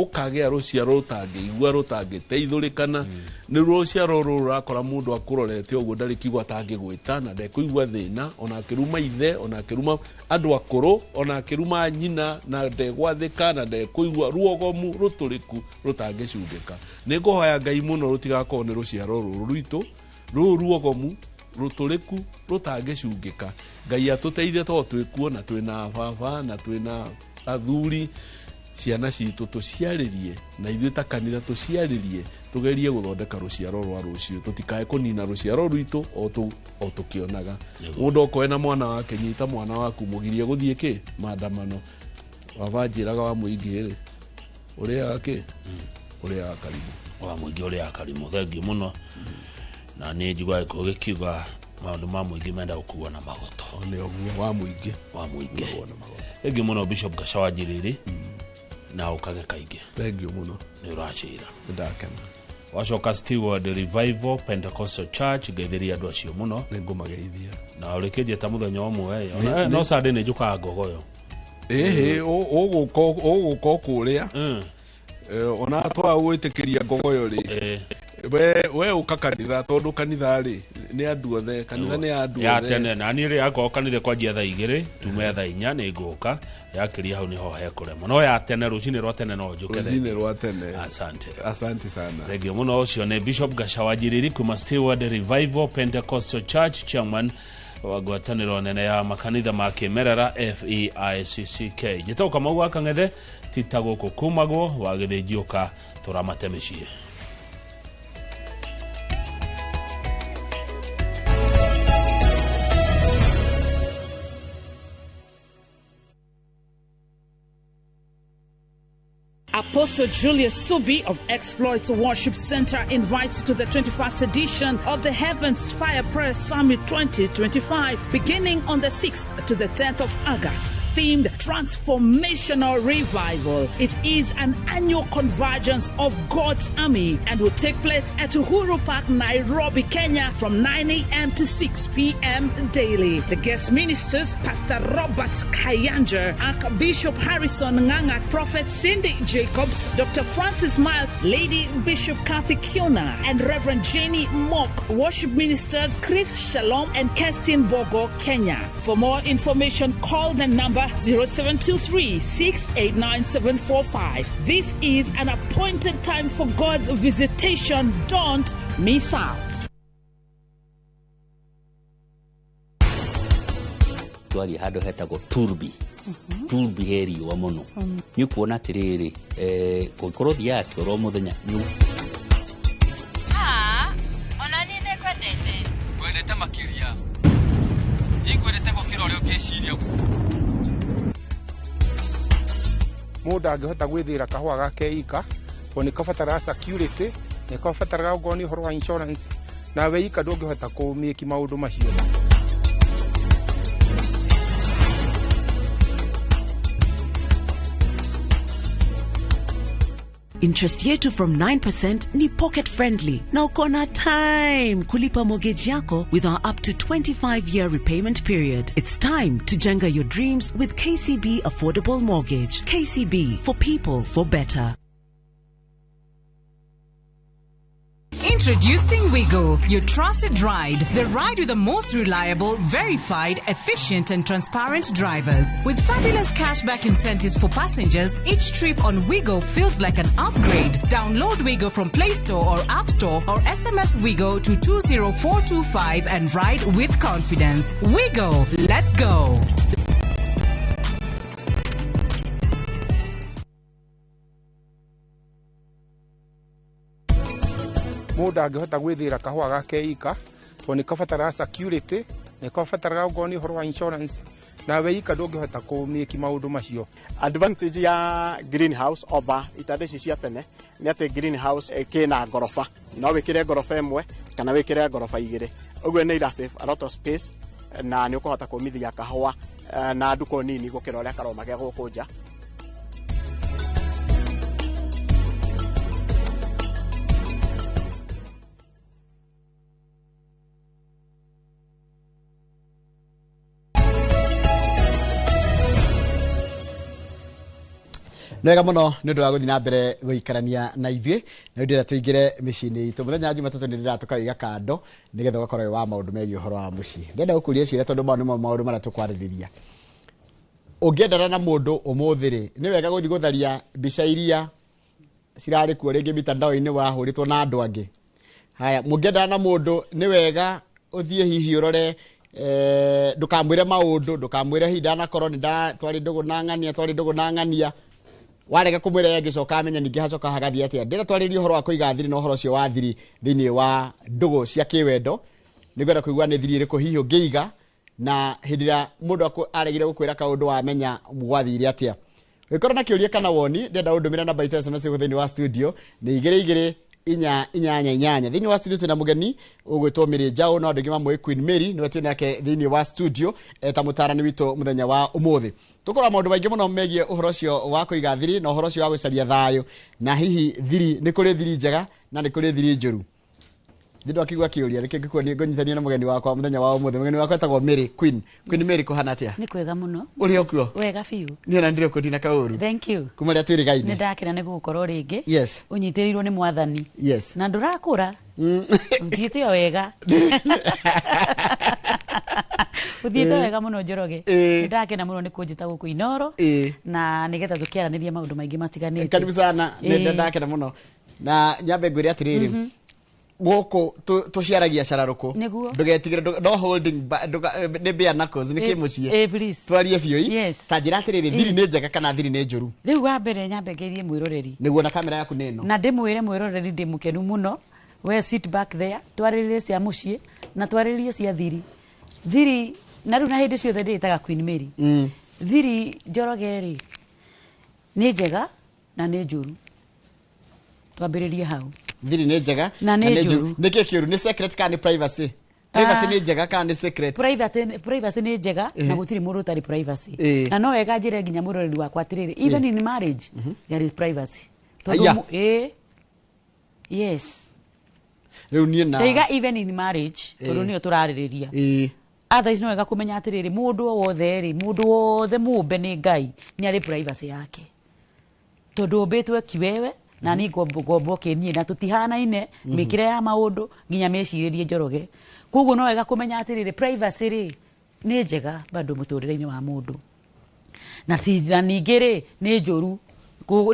kagä ruciaro rutangĩigua rutangĩteithũrĩkana nĩ ruciaro rũrũ rakora mũndũ akũrorete ũguo ndarĩ kiugo atangĩgwĩta na ndekũigua thĩna ona akĩruma ithe ona akĩruma andũ akũrũ ona akĩruma nyina na ndegwathĩka na ndekũigua ruogomu rũtũrĩku rũtangĩcungĩka nĩ ngũhoya Ngai mũno rũtigakorwo nĩ ruciaro rũrũ rwitũ rũrũ ruogomu rũtũrĩku rũtangĩcungĩka Ngai atũteithie tondũ twĩkuo na twĩna baba na twĩna athuri ciana citũ tũciarĩrie na ithuĩ ta kanitha tũciarĩrie tũgerie gũthondeka ruciaro rwa rũciũ tũtikae kũnina ruciaro rwitũ o tũkĩonaga mũndũ okoe na mwana wake nyita mwana waku mũgirie gũthiĩ kĩ maandamano baba njĩraga wa mũingĩ-rĩ ũrĩa kĩ ũrĩa akarimũ wa mũingĩ ũrĩa akarimũ thengiũ mũno na nĩ njiguaga gĩkiuga maũndũ ma mũingĩ menda gũkuua na magoto nĩ ũguo wa mũingĩ thengiũ mũno Bishop Gacawa Njiriri na ukage kaingĩ thengiũ mũno nĩ ũracira ndakena wacoka Steward Revival Pentecostal Church ngeithĩria andũ acio mũno nĩ ngũmageithia na ũrĩkĩnjĩta ta mũthenya ũmwe no Sunday nĩ njũkaga ngogoyo ũgũka kũrĩa ona twagwĩtĩkĩria ngogoyo-rĩ we uka kanitha tondu kanitha ri ni andu othe kanitha ni andu othe ya tene na ni ri yako kanitha kwanjia thaa 2 tume thaa 4 ni nguka yakiria hau niho hekurema no ya tene rucini rwa tene no njuke rucini rwa tene asante sana regio muno ucio ni Bishop Gacawa Njiriri kuma Steward Revival Pentecostal Church chairman wa gwataniro nene ya makanitha ma kimerera FEICCK jitoka mau akang'ethe titago kukumagwo wa githĩnjioka tũramatemĩcie Apostle Julius Subi of Exploits Worship Center invites to the 21st edition of the Heavens Fire Prayer Summit 2025, beginning on the 6th to the 10th of August, themed Transformational Revival. It is an annual convergence of God's army and will take place at Uhuru Park, Nairobi, Kenya from 9 a.m. to 6 p.m. daily. The guest ministers, Pastor Robert Kayanja, Archbishop Harrison Nganga, Prophet Cindy Jacobs, Dr. Francis Miles, Lady Bishop Kathy Kiona, and Reverend Jenny Mock, worship ministers Chris Shalom and Kestin Bogo, Kenya. For more information, call the number 0723-689-745. This is an appointed time for God's visitation. Don't miss out. Twari hado hetagwo Turbi Turbi heri wa mono ni kuona atiriri gũkorwo thiaga kĩoro mũthenya ona niĩ nĩkwendete kwendete makĩria kwendete gũkĩra ũrĩa ũngĩciria mũndũ angĩhota gwĩthĩra kahũa gake ika tondũ nĩ kabataraga security nĩ kabataraga gũkorwo nĩ ũhoro wa insurance nawe ika ndũngĩhota kũmĩki maũndũ macio. Interest yetu from 9% ni pocket friendly. Na uko na time kulipa mortgage yako with our up to 25-year repayment period. It's time to jenga your dreams with KCB Affordable Mortgage. KCB, for people, for better. Introducing Wigo, your trusted ride. The ride with the most reliable, verified, efficient and transparent drivers. With fabulous cashback incentives for passengers, each trip on Wigo feels like an upgrade. Download Wigo from Play Store or App Store or SMS Wigo to 20425 and ride with confidence. Wigo, let's go. Mũndũ angĩhota gwĩthĩra kahũa gake ika tondũ nĩ kabataraga security nĩ kabataraga gũkorwo nĩ ũhoro wa insurance nawe ika ndũngĩhota kũmĩki maũndũ macio. Advantage ya greenhouse over itanda ici cia tene nĩ atĩ greenhouse kĩna ngoroba no wĩkĩre ngoroba ĩmwe kana wĩkĩre ngoroba igĩrĩ ũguo nĩ ira save a lot of space na nĩ ũkũhota kũmithia kahũa na nduko nini gũkĩra ũrĩa karomagĩa gũkũ nja. Nwega muno nä å ndå wa gå thiä na mbere gå ikarania na ithuä na ndä ra tå ingä re mä ciä-inä itå må thenya Jumatatũ nä ndä ratå kaiga kando nä getha å gakorwo wä wa maå ndå megiä å horo wa må ciä ndenda gå kå ria ciä tondå mau nä mo maå ndå marä a tå kwarä rä ria å ngä endana na må ndå å må thä rä nä wega gå thiä gå tharia mbica iria cirarä kuo rä ngä mitandao-inä wahå rä two na andå angä haya må ngä endana na må ndå nä wega å thiä hihi å rore ndå kamwä re maå ndå ndå kamwä re hihi ndanakorwo nä twarä ndå gå na ng'ania warega kå mwä ra ngä coka amenya ningä hacoka hagathiä atä a ndä ra twarä ria å horo wa kå iga thiri na å horo å cio wa thiri thä inä wa ndågå cia kä wendo nä gwenda kå igua nä thiri ä rä kå hihi å ngä iga na hä ndä ä rä a må ndå aregire gå kwä ra kaå ndå wamenya gwathire atä a gä korwo na kä å ria kana woni ndenda å ndå mä ra namba itå SMS thä inä wa studio nä 22 inyanya thä inä wa studio twä na må geni å gwä two mä rä njaå na andå ngä mamwe Queen Mary nä we twä nake thä inä wa studio ta må tarani witå må thenya wa å må thä tå korwo maå ndå maingä må no megiä å horo å cio wa kå iga thiri na å horo å cio wa gå caria thayå na hihi thiri nä kå rä thiri njega na nä kå rä thiri njå ru ndä ndå akigua kä å ria rä kä ngä kuo ngå nyitania na må geni wakwa må thenya wa å må thä må geni wakwa etagwo Mary Queen Mary kå hana atä a nä kwega må no å rä o kuo wega biå nä ona ndä rä kå ndina kaå ru kuma rä a twä rä gainä nä ndakena nä gå korwo rä ngä yes å nyitä rä irwo nä mwathani yes na ndå rakå ra å thiä te o wega å thiä te wega må no Njoroge nä ndakena må no nä kå njä ta gå kå Inoro na nä getha tå kä aranä ria maå ndå maingä matiganä karibu sana nä ndakena må no na nyambe ngwä re atä rä rä gũkũ tũciaragia cararũkũ ndũgetigĩre no holding nĩ bare knuckles nĩ kĩ mũciĩ twarie biũ ta njĩra atĩrĩrĩ thiri nĩ njega kana thiri nĩ njũru rĩu wa mbere nyambe ngeithie mwĩroreri nĩguo na kamera yaku nĩ ĩno na ndĩmwĩre mwĩroreri ndĩ mũkenu mũno we sit back there twarĩrĩrie cia mũciĩ na twarĩrĩrie cia thiri na rĩu na hĩndĩ ciothe ndĩĩtaga Queen Mary thiri Njoroge rĩ nĩ njega na nĩ njũru twambĩrĩrie hau thiri nĩ njega na nĩ njũru nĩ kĩ kĩũru nĩ secret kana nĩ privacy privacy nĩ njega kana nĩ secret privacy nĩ njega na gũtirĩ mũndũ ũtarĩ privacy na no wega njĩre nginya mũroreri wakwa atĩrĩrĩ even in marriage there is privacy tondũ yes rĩu niĩ na ndaiga even in marriage tondũ nĩyo tũrarĩrĩria otherwise no wega kũmenya atĩrĩrĩ mũndũ wothe rĩ mũndũ wothe mũmbe nĩ Ngai nĩ arĩ privacy yake tondũ ũmbĩtwo kiwewe na ni ngombo kenie na tutihanaine mikire ya maundu nginya meciririe Njoroge koguo no wega kumenya atiriri privacy ri ni njega bado muturire-ini wa mundu na tira ningiri ni njuru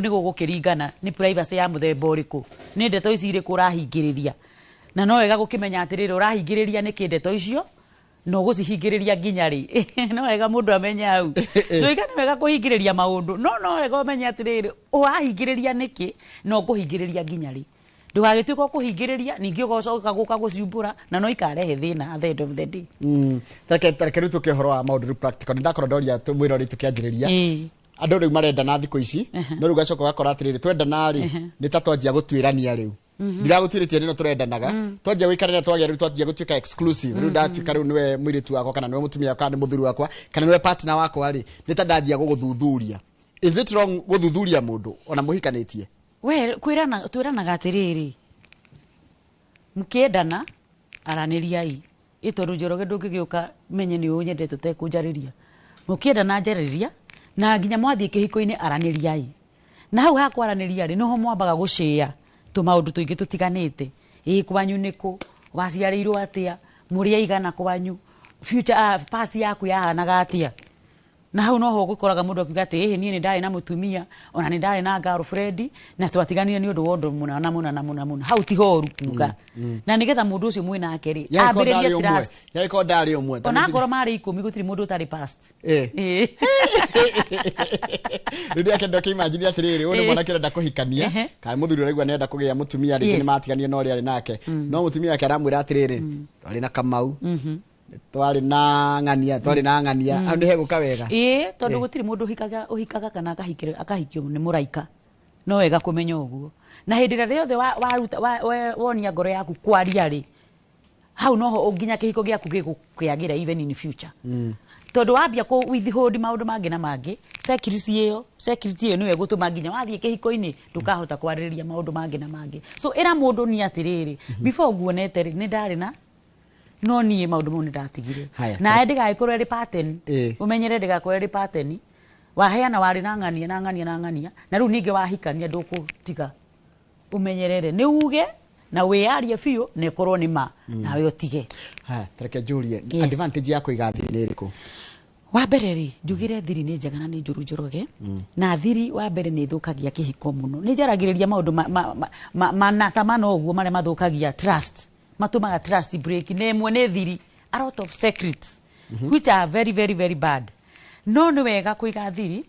ni gugukiringana ni privacy ya muthemba uriku ni ndeto ici iri kurahingiriria na no wega gukimenya atiriri urahingiriria ni kindeto icio no gucihingiriria nginya ri no wega mundu amenya hau tuigane wega kuhingiriria maundu no wega umenya atiriri urahingiriria niki no kuhingiriria nginya ri ndugagituika kuhingiriria ningi ugocoka guka guciumbura na no ikarehe thina at the end of the day tareke ritu ke horo wa maundu practical ndakora ndoria tumwirori tukianjiriria andu riu marenda na thiko ici no riu gacoka gakora atiriri twendana ri ni ta twanjia gutwirania riu ndiragutwiritie rino turendanaga twanjia gwikarania twagia riu twanjia gutuika exclusive riu ndatuika riu niwe mwiritu wakwa kana niwe mutumia wakwa kana ni muthuri wakwa kana niwe partner wakwa ri ni ta ndanjia guguthuthuria is it wrong guthuthuria mundu ona muhikanitie we twiranaga atiriri mukiendana araniriai itondu Njoroge ndungigiuka menye ni unyende tutekunjariria mukiendana njariria na nginya mwathie kihiko-ini araniriai na hau ha kwaraniria ri noho mwambaga gucia maundu tuingi tutiganite kwanyu niku waciarĩirwo atia muri aigana kwanyu future past yaku yahanaga atia na hau noho gukoraga mundu akiuga ati nie ni ndari na mutumia ona ni ndari na girlfriend na twatiganire ni undu wondu muna hau ti horu kuga na nigetha mundu ucio mwina akeri ambiririe trust yaiko ndari umwe ona ngoro mari 10 gutiri mundu utari past ndio akenda kimagine atiriri undu mwana kirenda kuhikania kana muthuri uraigwa nenda kugia mutumia ringi ni matiganire no ri ari nake no mutumia wake aramwira atiriri twari na Kamau twari na ng'ania au ni heguka wega tondu gutiri mundu uhikaga kana akahikio ni muraika no wega kumenya uguo na hindi ria riothe wonia ngoro yaku kwaria ri hau noho nginya kihiko giaku gikukiagira even in future tondu wambia ku withhold maundu mangi na mangi security iyo niwe gutuma nginya wathie kihiko-ini ndukahota kwaririria maundu mangi na mangi so era mundu ni atiriri before guonete ri ni ndari na no nie maundu mau ndatigire na ndigagikorwo ri pattern umenyere ndigakorwo ri pattern waheana warĩ na ng'ania na rĩu ningĩ wahikania ndũkũtiga umenyerere nĩ uge na wĩyarie biũ na ĩkorwo nĩ ma nawe ũtige. Tareke Julie, advantage yako igathi nĩ ĩrĩkũ? Wa mbere rĩ njugire thiri nĩ njega na nĩ njũru Njoroge na thiri wa mbere nĩ thũkagia kĩhiko mũno nĩ njaragĩrĩria maũndũ manatamana ũguo marĩa mathũkagia trust matumaga trust break nĩ ĩmwe nĩ thiri a lot of secrets which are very very very bad no nĩ wega kũiga thiri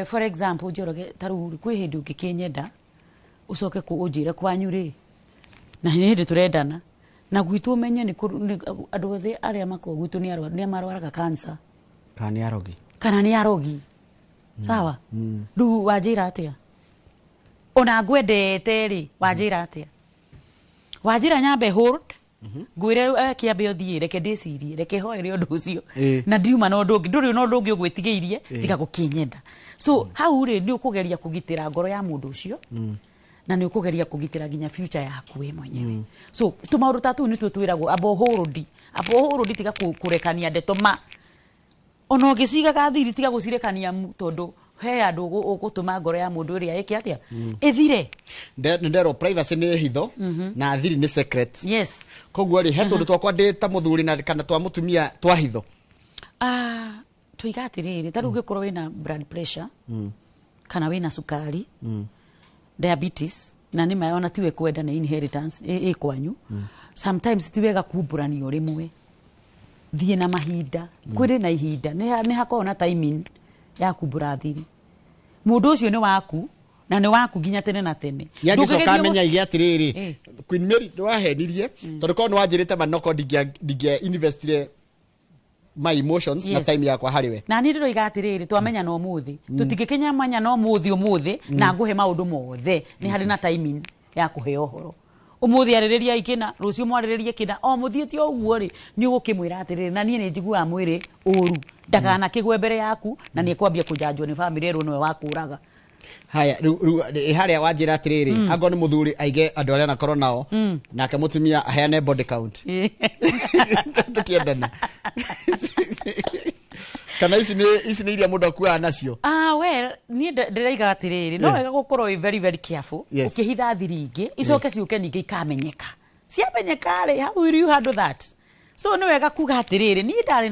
for example Njoroge tarũ kwĩ hĩndĩ ũngĩkĩnyenda ucoke kũnjĩre kwanyu rĩ na nĩ hĩndĩ tũrendana na gwitũ umenye nĩ andũ othe arĩa makoo gwitũ nĩ marwaraga cancer kana nĩ arogi sawa rĩu wanjĩra atĩa ona ngwendete rĩ wanjĩra atĩa wanjĩra nyambe hold ngwĩre kĩambe ũthiĩ reke ndĩcirie reke hoere ũndũ ũcio na ndiuma na ũndũ ũngĩ ndũrĩ na ũndũ ũngĩ ũgwĩtigĩirie tiga gũkĩnyenda so hau rĩ nĩ ũkũgeria kũgitĩra ngoro ya mũndũ ũcio na nĩ ũkũgeria kũgitĩra nginya future yaku we mwenyewe so tũmaũndũ tatu nĩ twĩragwo abohorodi tiga kũrekania ndeto ma ona ũngĩcigaga thiri tiga gũcirekania tondũ he andũ ũgũtũma ngoro ya mũndũ ũrĩa ĩke atĩa ĩthire nderwo privacy nĩ hitho na thiri nĩ secret koguo rĩ he tũndũ twakwa ndĩ ta mũthuri na kana twa mũtumia twa hitho tũiga atĩrĩrĩ ta rĩu ũngĩkorwo wĩna blood pressure kana wĩna cukari diabetes na nĩ mayona tiwe kwenda na inheritance kwanyu sometimes tiwega kumbũranio rĩmwe thiĩ na mahinda kwĩrĩ na ihinda nĩ hakorwo na timing ya kumbũra thiri mũndũ ũcio nĩ waku na nĩ waku nginya tene na tene ndũkĩcoka amenya ige atĩrĩrĩ Queen Mary ndwahenirie tondũ korwo nĩ wanjĩrĩte manoko ndingĩa investire my emotions na time yakwa harĩ we na nĩ ndĩroiga atĩrĩrĩ twamenya no mũthĩ tũtingĩkinya manya no mũthĩ na ngũhe maũndũ mothe nĩ harĩ na timing ya kũhe ũhoro ũmũthĩ arĩrĩria ikĩna rũciũ mwarĩrĩrie kĩna o mũthiĩte o ũguo rĩ nĩ ũgũkĩmwĩra atĩrĩrĩ na niĩ nĩ njiguaga mwĩrĩ ũru ndakanakĩgwe mbere yaku na nĩ ekwambia kũjanjwo nĩ famĩlĩ ĩrũ nĩwe wakũraga haya harĩa wanjĩra atĩrĩrĩ angorwo nĩ mũthuri aige andũ arĩa nakorwo nao nake mũtumia aheane body count tũkĩendana kana ici nĩ iria mũndũ akuaga nacio well niĩ ndĩraiga atĩrĩrĩ no wega gũkorwo very very careful ũkĩhitha thiri ingĩ icoke ciũke ningĩ ikamenyeka ciamenyeka rĩ how will you handle that so nĩ wega kuga atĩrĩrĩ niĩ ndarĩ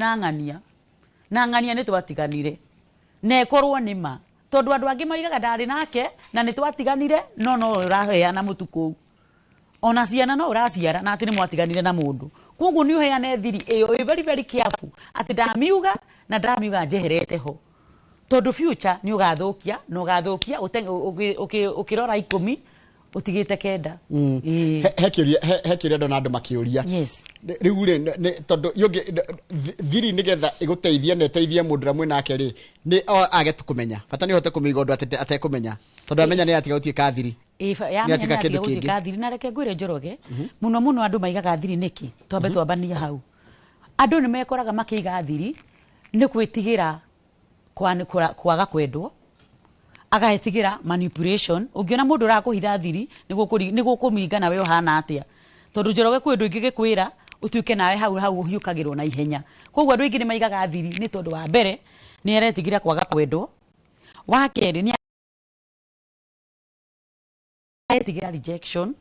na ng'ania nĩ twatiganire na ĩkorwo nĩ ma tondũ andũ angĩ maigaga ndarĩ nake na nĩ twatiganire no ũraheana mũtukũ ona ciana no ũraciara na atĩ nĩ mwatiganire na mũndũ koguo nĩ ũheane thiri ĩyo very very careful atĩ ndamiuga na ndamiuga njeherete ho tondũ future nĩ ũgathũkia na ũgathũkia ũkĩrora 10 utigite kenda he kĩũria andũ na andũ makĩũria rĩu rĩ tondũ thiri nĩgetha ĩgũteithie na ĩteithie mũndũ ũrĩa mwĩnake rĩ nĩ age kũmenya bata nĩ ũhote kũmĩiga ũndũ atekũmenya tondũ amenya nĩ atiga gũtuĩka thiri yamenya nĩ atiga gũtuĩka thiri na reke ngwĩre Njoroge mũno andũ maigaga thiri nĩkĩ twambe twambania hau andũ nĩ mekoraga makĩiga thiri nĩ gwĩtigĩra kwaga kwendwo agaetigĩra manipulation ũngĩona mũndũ ũrakũhitha thiri nĩguo kũminga nawe ũhana atĩa tondũ Njoroge kwĩ ũndũ ingĩgĩkwĩra ũtuĩke nawe hau ũhiũkagĩrwo na ihenya koguo andũ aingĩ nĩ maigaga thiri nĩ tondũ wa mbere nĩ aretigĩra kwaga kwendwo wa kerĩ nĩ aretigĩra rejection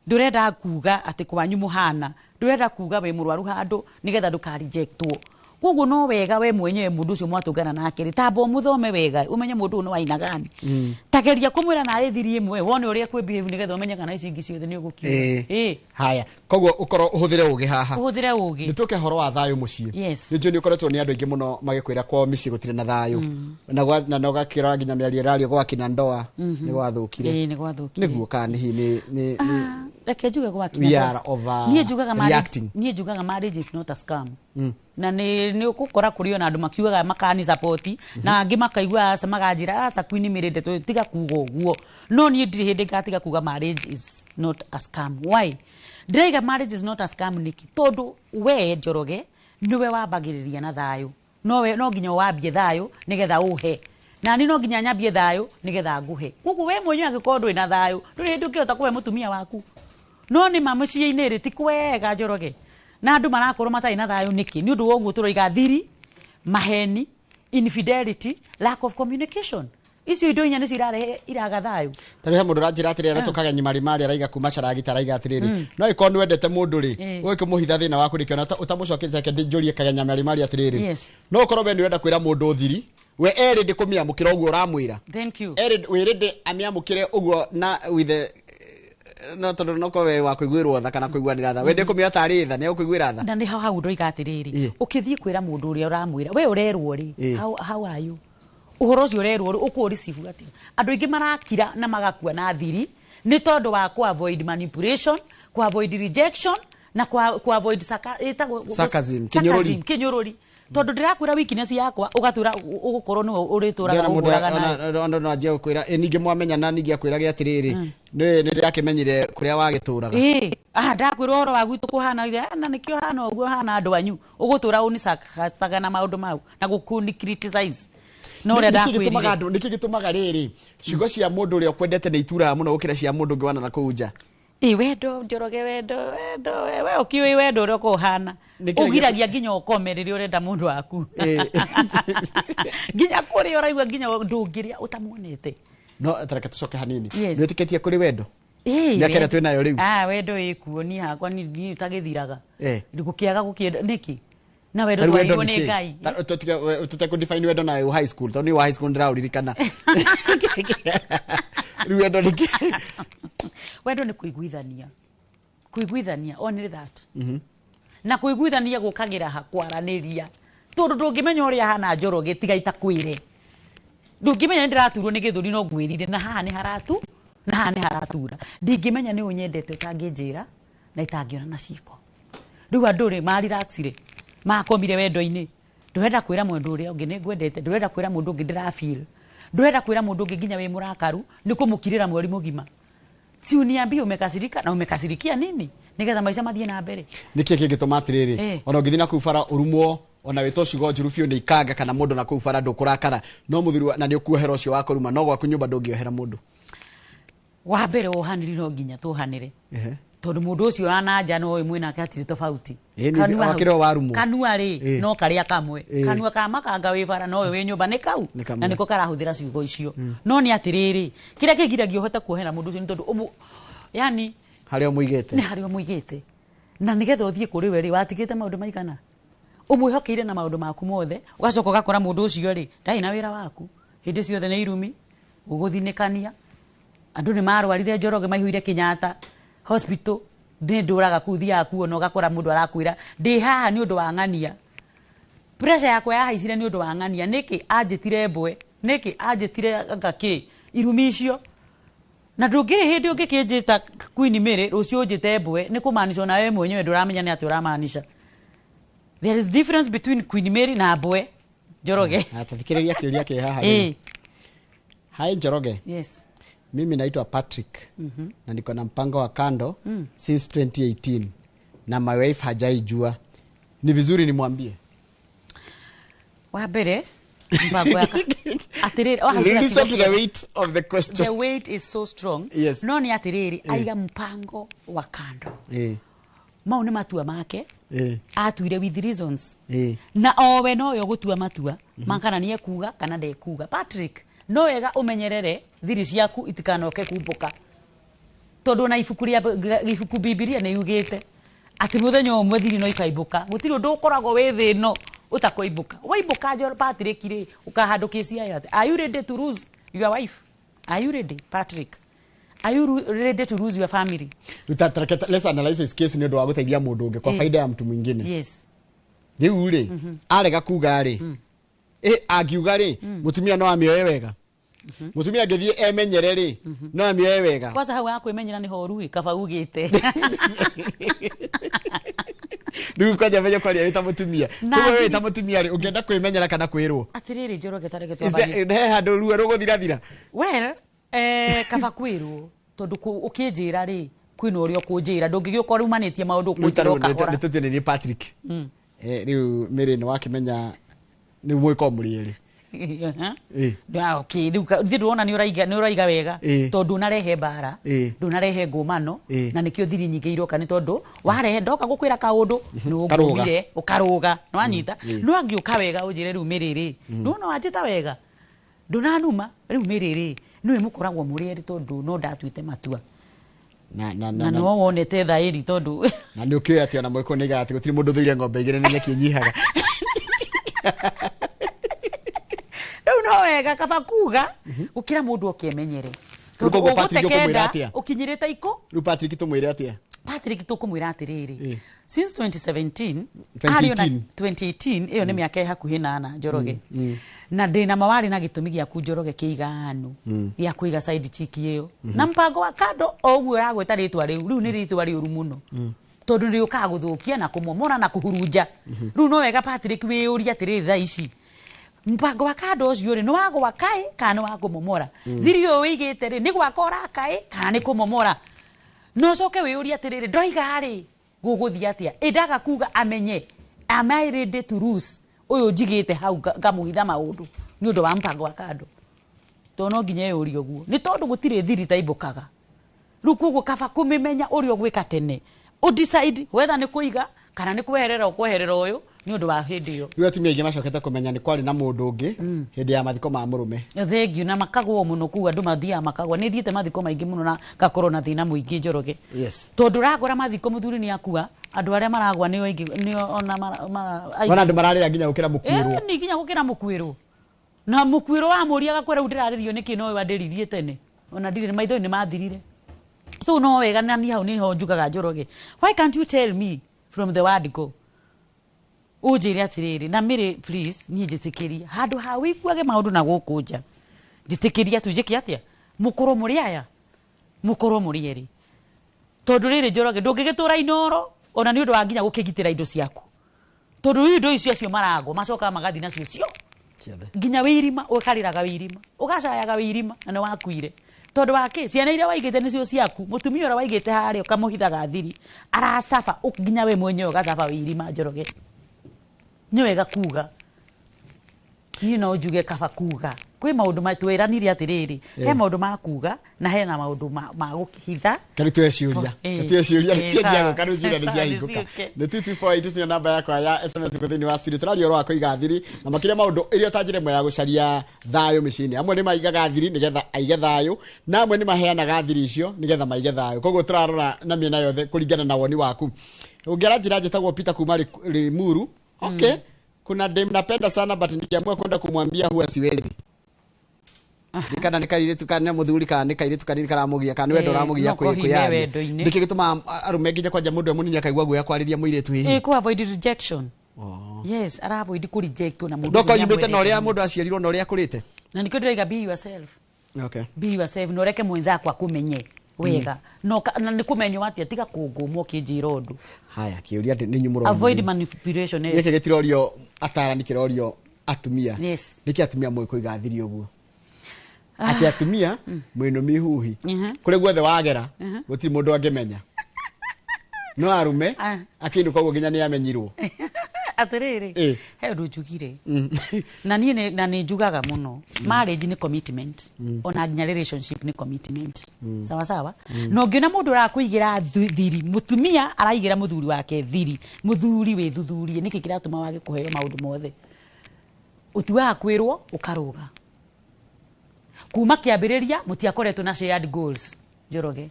ndũrenda kuga atĩ kwanyu mũhana ndũrenda kuga we mũrwaru handũ nĩgetha ndũkarejectwo koguo no wega we mwenyewe mũndũ ũcio mwatũngana nake rĩ tamba mũthome wega ũmenye mũndũ no aina gani tageria kũmwĩra narĩ thiri ĩmwe wone ũrĩa kwĩ behave nĩgetha ũmenye kana ici ingĩ ciothe nĩ ũgũkiuga haya koguo ũkorwo ũhũthĩre ũgĩ haha ũhũthĩre ũgĩ nĩ tũke horo wa thayũ mũciĩ nĩ njũĩ nĩ ũkoretwo nĩ andũ aingĩ mũno magĩkwĩra kwao mĩciĩ gũtirĩ na thayũ na ũgakĩrora nginya mĩario ĩrario gwakina ndoa nĩ gwathũkire nĩguo kana hihi nĩ reke njuge gwakina niĩ njugaga marriage is not a scam na nĩ ũgũkora kũrĩ ona andũ makiugaga makani support na angĩ makaigua aca maganjĩra aca Queen Mary tiga kuga ũguo no niĩ ndirĩ hĩndĩ ngatiga kuga marriage is not a scam why ndĩraiga marriage is not a scam nĩkĩ tondũ we Njoroge nĩwe wambagĩrĩria na thayũ no nginya wambie thayũ nĩgetha ũhe na no nginya nyambie thayũ nĩgetha ngũhe koguo we mwenyewe angĩkorwo ndũrĩ na thayũ ndũrĩ hĩndĩ ũngĩhota kũhe mũtumia waku no nĩ mũciĩ-inĩ rĩ ti kwega Njoroge na andũ marakorwo matarĩ na thayũ nĩkĩ nĩ ũndũ wa ũguo tũroiga thiri maheni infidelity, lack of communication. Icio indo inya nĩ cirarehe iraga thayo. Tarĩ mũndũ ranjira atĩrĩ ara tũkagenya mari araiga kuma caragita araiga atĩrĩrĩ no iko nĩ wendete mũndũ rĩ ũgĩke mũhitha thĩna waku rĩkĩona ũtamũcokete ke njũrie kagenya mari atĩrĩrĩ no ũkorwo we nĩ wenda kwĩra mũndũ thiri we erĩ ndĩ kũmĩamũkĩra ũguo ũramwĩra. Thank you. Erĩ wĩrĩ ndĩ amĩamũkĩre ũguo na with the no tondũ no kowe wa kũiguĩrwo tha kana kũiguanĩra tha we ndĩ kũmĩoya tarĩ tha nĩ ũkũiguĩra tha. Na nĩ hau ndoiga atĩrĩrĩ ũkĩthiĩ kwĩra mũndũ ũrĩa ũramwĩra we ũrerwo rĩ how are you uhoro ũcio ũrerwo ũkũ receive atia. Andũ aingĩ marakira na magakua na thiri nĩ tondũ wa ku avoid manipulation, ku avoid rejection na ku avoid sarcasm kinyũrũri. Tondũ ndĩrakwĩra weakness yakwa ũgatura ũgũkorwo nĩwe ũrĩtũraga ũgũraga nayo. No anjia gũkwĩra ningĩ mwamenyana ningĩ akwĩraga atĩrĩrĩ nĩ ndĩrakĩmenyire kũrĩa wagĩtũraga. Ndakwĩra ũhoro wa gwitũ kũhana na nĩkĩo hana ũguo hana andũ anyu ũgũtũra ũnicaga na maũndũ mau na gũkuni criticize. No nĩkĩ gĩtũmaga rĩrĩ ciugo cia mũndũ ũrĩa ũkwendete nĩ ituraga mũno gũkĩra cia mũndũ ũngĩ wana na kũu nja. Wendo Njoroge wendo we ũkiũĩ wendo ũrĩa ũkũhana ũgiragia nginya ũkome rĩrĩa ũrenda mũndũ waku nginya kũrĩa ũraigua nginya ndũngĩrĩa ũtamuonete. No tareke tũcoke hanini nĩwĩtĩkĩtie kũrĩ wendo mĩaka ĩrĩa twĩnayo rĩu. Wendo ĩkuo niĩ hakwa niĩ tagĩthiraga gũkĩaga gũkĩenda nĩkĩ na wendo twairwo nĩ Ngai. Tutekũdefine wendo na high school tondũ wa high school ndĩraũririkana. Rĩu wendo nĩkĩ? Wendo nĩ kũiguithania only that. Na kũiguithania gũkagĩra hakwaranĩria tondũ ndũngĩmenya ũrĩa hana Njoroge tiga itakwĩre. Ndũngĩmenya ndĩraturwo nĩ gĩthũri no ngwĩrire na haha nĩ haratu na haha nĩ haratura. Ndingĩmenya nĩ ũnyendete ũtangĩnjĩra na itangĩona na ciĩko. Rĩu andũ rĩ marelaxire makomire wendo-inĩ. Ndũrenda kwĩra mũndũ ũrĩa ũngĩ nĩ ngwendete, ndũrenda kwĩra mũndũ ũngĩ ndĩrafeel, ndũrenda kwĩra mũndũ ũngĩ nginya wĩ mũrakaru nĩ kũmũkirĩra mweri mũgima. Si uniambie umekasirika na umekasirikia nini nigetha maica mathiĩ na mbere. Nĩkĩ kĩngĩtũma atĩrĩrĩ ona ũngĩthiĩ na kũu bara ũrumwo ona wĩtwo ciugo njũru biũ nĩ ikanga kana mũndũ na kũu bara ndũkũrakara no mũthuri na nĩ ũkuohera ũcio wa kũruma no gwaku nyũmba ndũngĩohera mũndũ. Wa mbere wohanĩri no nginya tũhanĩre tondũ mũndũ ũcio ananja no ĩmwe nake hatirĩ tofauti. Kanua rĩ no karĩa kamwe kanua kamakanga wĩ bara no wĩ nyũmba nĩ kau na nĩko karahũthĩra ciugo icio. No nĩ atĩrĩrĩ kĩrĩa kĩgiragia ũhote kuohera mũndũ ũcio nĩ tondũ yani harĩa mũigĩte nĩ harĩa mũigĩte na nĩgetha ũthiĩ kũrĩ we rĩ watigĩte maũndũ maigana ũmwĩhokeire na maũndũ maku mothe ũgacoka ũgakora mũndũ ũcio rĩ ndarĩ na wĩra waku hĩndĩ ciothe nĩ irumi ũgũthinĩkania. Andũ nĩ marwarire Njoroge maihũire Kenyatta hospital ndĩ ndũraga kũthiaga kuo no gakora mũndũ arakwĩra ndĩ haha nĩ ũndũ wa ng'ania. Pressure yakwa yahaicire nĩ ũndũ wa ng'ania nĩkĩ anjĩtire mbwe nĩkĩ anjĩtire ngakĩ irumi icio na ndũngĩrĩ hĩndĩ ũngĩkĩnjĩta Queen Mary rũcio ũnjĩte mbwe nĩ kũmaanisha na wewe mwenyewe ndũramenya nĩ atĩ ũramaanisha. There is difference between Queen Mary na mbwe Njoroge. Atathikĩrĩria kĩũria kĩ haha. Hi Njoroge. Yes. Mimi naitwa Patrick na niko na mpango wa kando since 2018 na my wife hajaijua. Ni vizuri nimwambie. Wa mbere mpango yaka atĩrĩrĩ listen to the weight of the question. The weight is so strong. Yes. No ni atĩrĩrĩ aiga mpango wa kando. Mau nĩ matua make. Atuire with reasons. Na owe no yo gũtua matua makana nĩ ekuga kana ndekuga. Patrick no wega umenyerere thiri ciaku itikanoke kumbũka tondũ na ibuku Bibilia nĩ yugĩte atĩ mũthenya ũmwe thiri no ikaibũka gũtirĩ ũndũ ũkoragwo wĩ thĩno ũtakoibũka. Waibũka Njoro Patrick rĩ ũkahandũkĩcia yate. Are you ready to lose your wife? Are you ready Patrick? Are you ready to lose your family? Let's analyze this case nĩ ũndũ wa gũteithia mũndũ ũngĩ kwa faida ya mtu mwingine. Yes. Rĩu rĩ arega kuga rĩ akiuga rĩ mutumia no amĩoe wega. Mutumia angĩthiĩ emenyere rĩ no amĩoe wega. Kwanza hau akwĩmenyera nĩ horu kaba ugĩte. Rĩu kwanja menye kwaria wĩta mutumia. Tũwe wĩta mutumia rĩ ũngĩenda kwĩmenyera kana kwĩrwo. Atĩrĩrĩ Njoroge tareke twambanie. He handũ ruo rũgũthirathira. Well kaba kwĩrwo tondũ ũkĩnjĩra rĩ kwĩna ũrĩa ũkũnjĩra ndũngĩgĩũka rumanĩtie maũndũ ũkũnjĩra ũkahora. Nĩ Patrick. Rĩu Mary nĩ wakĩmenya nĩ mwĩko mũrĩerĩ. Na okay, ndĩrona nĩ ũraiga wega tondũ narehe mbara, ndũnarehe ngũmano na nĩkĩo thiri nyingĩ iroka nĩ tondũ warehe ndoka gũkwĩra kaũndũ nĩ ũngũmire ũkarũga nĩ wanyita no angĩũka wega ũnjĩre rĩu mĩrĩrĩ ndũna wanjĩta wega ndũnanuma rĩu mĩrĩrĩ nĩwe mũkoragwo mũrĩ erĩ tondũ no ndatuĩte matua na no wonete thaĩri tondũ na nĩ ũkĩoya atĩ ona mwĩko nĩ gati gũtirĩ mũndũ thũire ng'ombe igĩrĩ nĩ nyeki nyihaga rĩu no wega kaba kuga gũkĩra mũndũ okĩmenyere tondũ ũgũtekenda ũkinyĩrĩte iko rĩu Patrick tũmwĩre atĩa Patrick tũkũmwĩra atĩrĩrĩ since 2017 2018 ĩyo nĩ mĩaka hakuhĩ nana Njoroge na ndĩna mawarĩ na gĩtũmi gĩaku Njoroge kĩiganu gĩa kũiga side chick ĩyo na mpango wa kando ũguo ũragwĩta rĩtwa rĩu nĩ rĩtwa rĩũru mũno tondũ nĩ ũkaga gũthũkia na kũmomora na kũhurunja rĩu no wega Patrick wĩyũria atĩrĩrĩ thaa ici mpango wa kando ũcio rĩ nĩ wagwa kaĩ kana nĩ wakũmomora thiri ũyũ wĩigĩte rĩ nĩ gwakora kaĩ kana nĩ kũmomora no coke wĩyũria atĩrĩrĩ ndoiga rĩ gũgũthiĩ atĩa endaga kuga amenye am I ready to lose ũyũ njigĩte hau ngamũhitha maũndũ nĩ ũndũ wa mpango wa kando tondũ no nginya yũrie ũguo nĩ tondũ gũtirĩ thiri taimbũkaga rĩu koguo kaba kũmĩmenya ũrĩa ũgwĩka tene decide whether nĩ kũiga kana nĩ kweherera ũyũ nĩ ũndũ wa hĩndĩ ĩyo rĩu atumia aingĩ macokete kũmenya nĩ kwarĩ na mũndũ ũngĩ hĩndĩ ya mathiko ma mũrũme thengiũ na makagwo mũno kuga andũ mathiaga makagwa nĩ thiĩte mathiko maingĩ mũno na gakorwo na thĩna mũingĩ Njoroge tondũ ũragora mathiko mũthuri nĩ akua andũ arĩa maragwa nĩo ona andũ mararĩra nginya gũkĩra mũkuĩrwo nĩ nginya gũkĩra mũkuĩrwo na mũkuĩrwo wa mũria agakwĩra rĩu ndĩrarĩrio nĩkĩ no wandĩrithie tene ona ndirĩ maitho nĩ mathirire so no wega na niĩ hau nĩho njugaga Njoroge why can't you tell me from the word go ũnjĩre atĩrĩrĩ na mĩrĩ please niĩ njĩtĩkĩria handũ ha wĩiguage maũndũ na gũkũ nja njĩtĩkĩria tũnjĩke atĩa mũkorwo mũrĩ aya mũkorwo mũrĩ erĩ tondũ rĩrĩ Njoroge ndũngĩgĩtũra inoro ona nĩ ũndũ wa nginya gũkĩgitĩra indo ciaku tondũ rĩu indo icio acio maragwo macokaga magathi nacio cio nginya wĩirima ũkarĩraga wĩirima ũgacayaga wĩirima na nĩ wakuire tondũ wake ciana iria waigĩte nĩcio ciaku mũtumia ũrĩa waigĩte harĩa ũkamũhithaga thiri aracafa nginya we mwenyewe ũgacafa wĩirima Njoroge nĩ wega kuga niĩ no njuge kaba kuga kwĩ maũndũ matwĩranire atĩrĩrĩ he maũndũ ma kuga na hena maũndũ ma gũkĩhitha kari tweciũria nĩ cienjia gũka rĩu ciira nĩ ciahingũka nĩ 224 namba yakwa ya SMS thĩinĩ wa studio tũrario wa kũiga thiri na makĩria maũndũ ĩrĩa ta njĩra ĩmwe ya gũcaria thayũ mĩciĩ-inĩ amwe nĩ maigaga thiri nĩgetha aige thayũ na amwe nĩ maheanaga thiri icio nĩgetha maige thayũ koguo tũrarora na mĩena yothe kũringana na woni waku ũngĩara njĩra njĩtagwo Peter kuma Limuru okay kuna dem napenda sana but nikiamua kwenda kumwambia huwa siwezi kana nikarire tukane muthuri kana nikaire tukanire karamugia kana wendo ramugia kwiyari niki gituma arume nginya kwanja mundu munini akaigwa guya kwariria muiretu hihi ku avoid rejection yes ara avoid ku reject na mundu ndoko yumite na uria mundu aciarirwo na uria akurite na niko ndĩraiga be yourself okay be yourself no reke mwenzako akumenye wega no na nikumenyo atia tiga kungumwo kinjira undu haya kiuria ni nyumuro avoid manipulation yeke getirorio atara ni kirorio atumia yes niki atumia mwe kuiga thiri uguo ati atumia mwino mihuhi kure guothe wagera gutiri mundu angimenya no arume akindu koguo nginya ni amenyirwo atĩrĩrĩ he ũndũ njugire na niĩ na nĩ njugaga mũno marriage nĩ commitment ona nginya relationship nĩ commitment sawa sawa no ngĩona mũndũ arakũigĩra thiri mũtumia araigĩra mũthuri wake thiri mũthuri wĩ thuthurie nĩkĩ kĩratũma wage kũheo maũndũ mothe ũtuaga kwĩrwo ũkarũga kuma kĩambĩrĩria mũtiakoretwo na shared goals Njoroge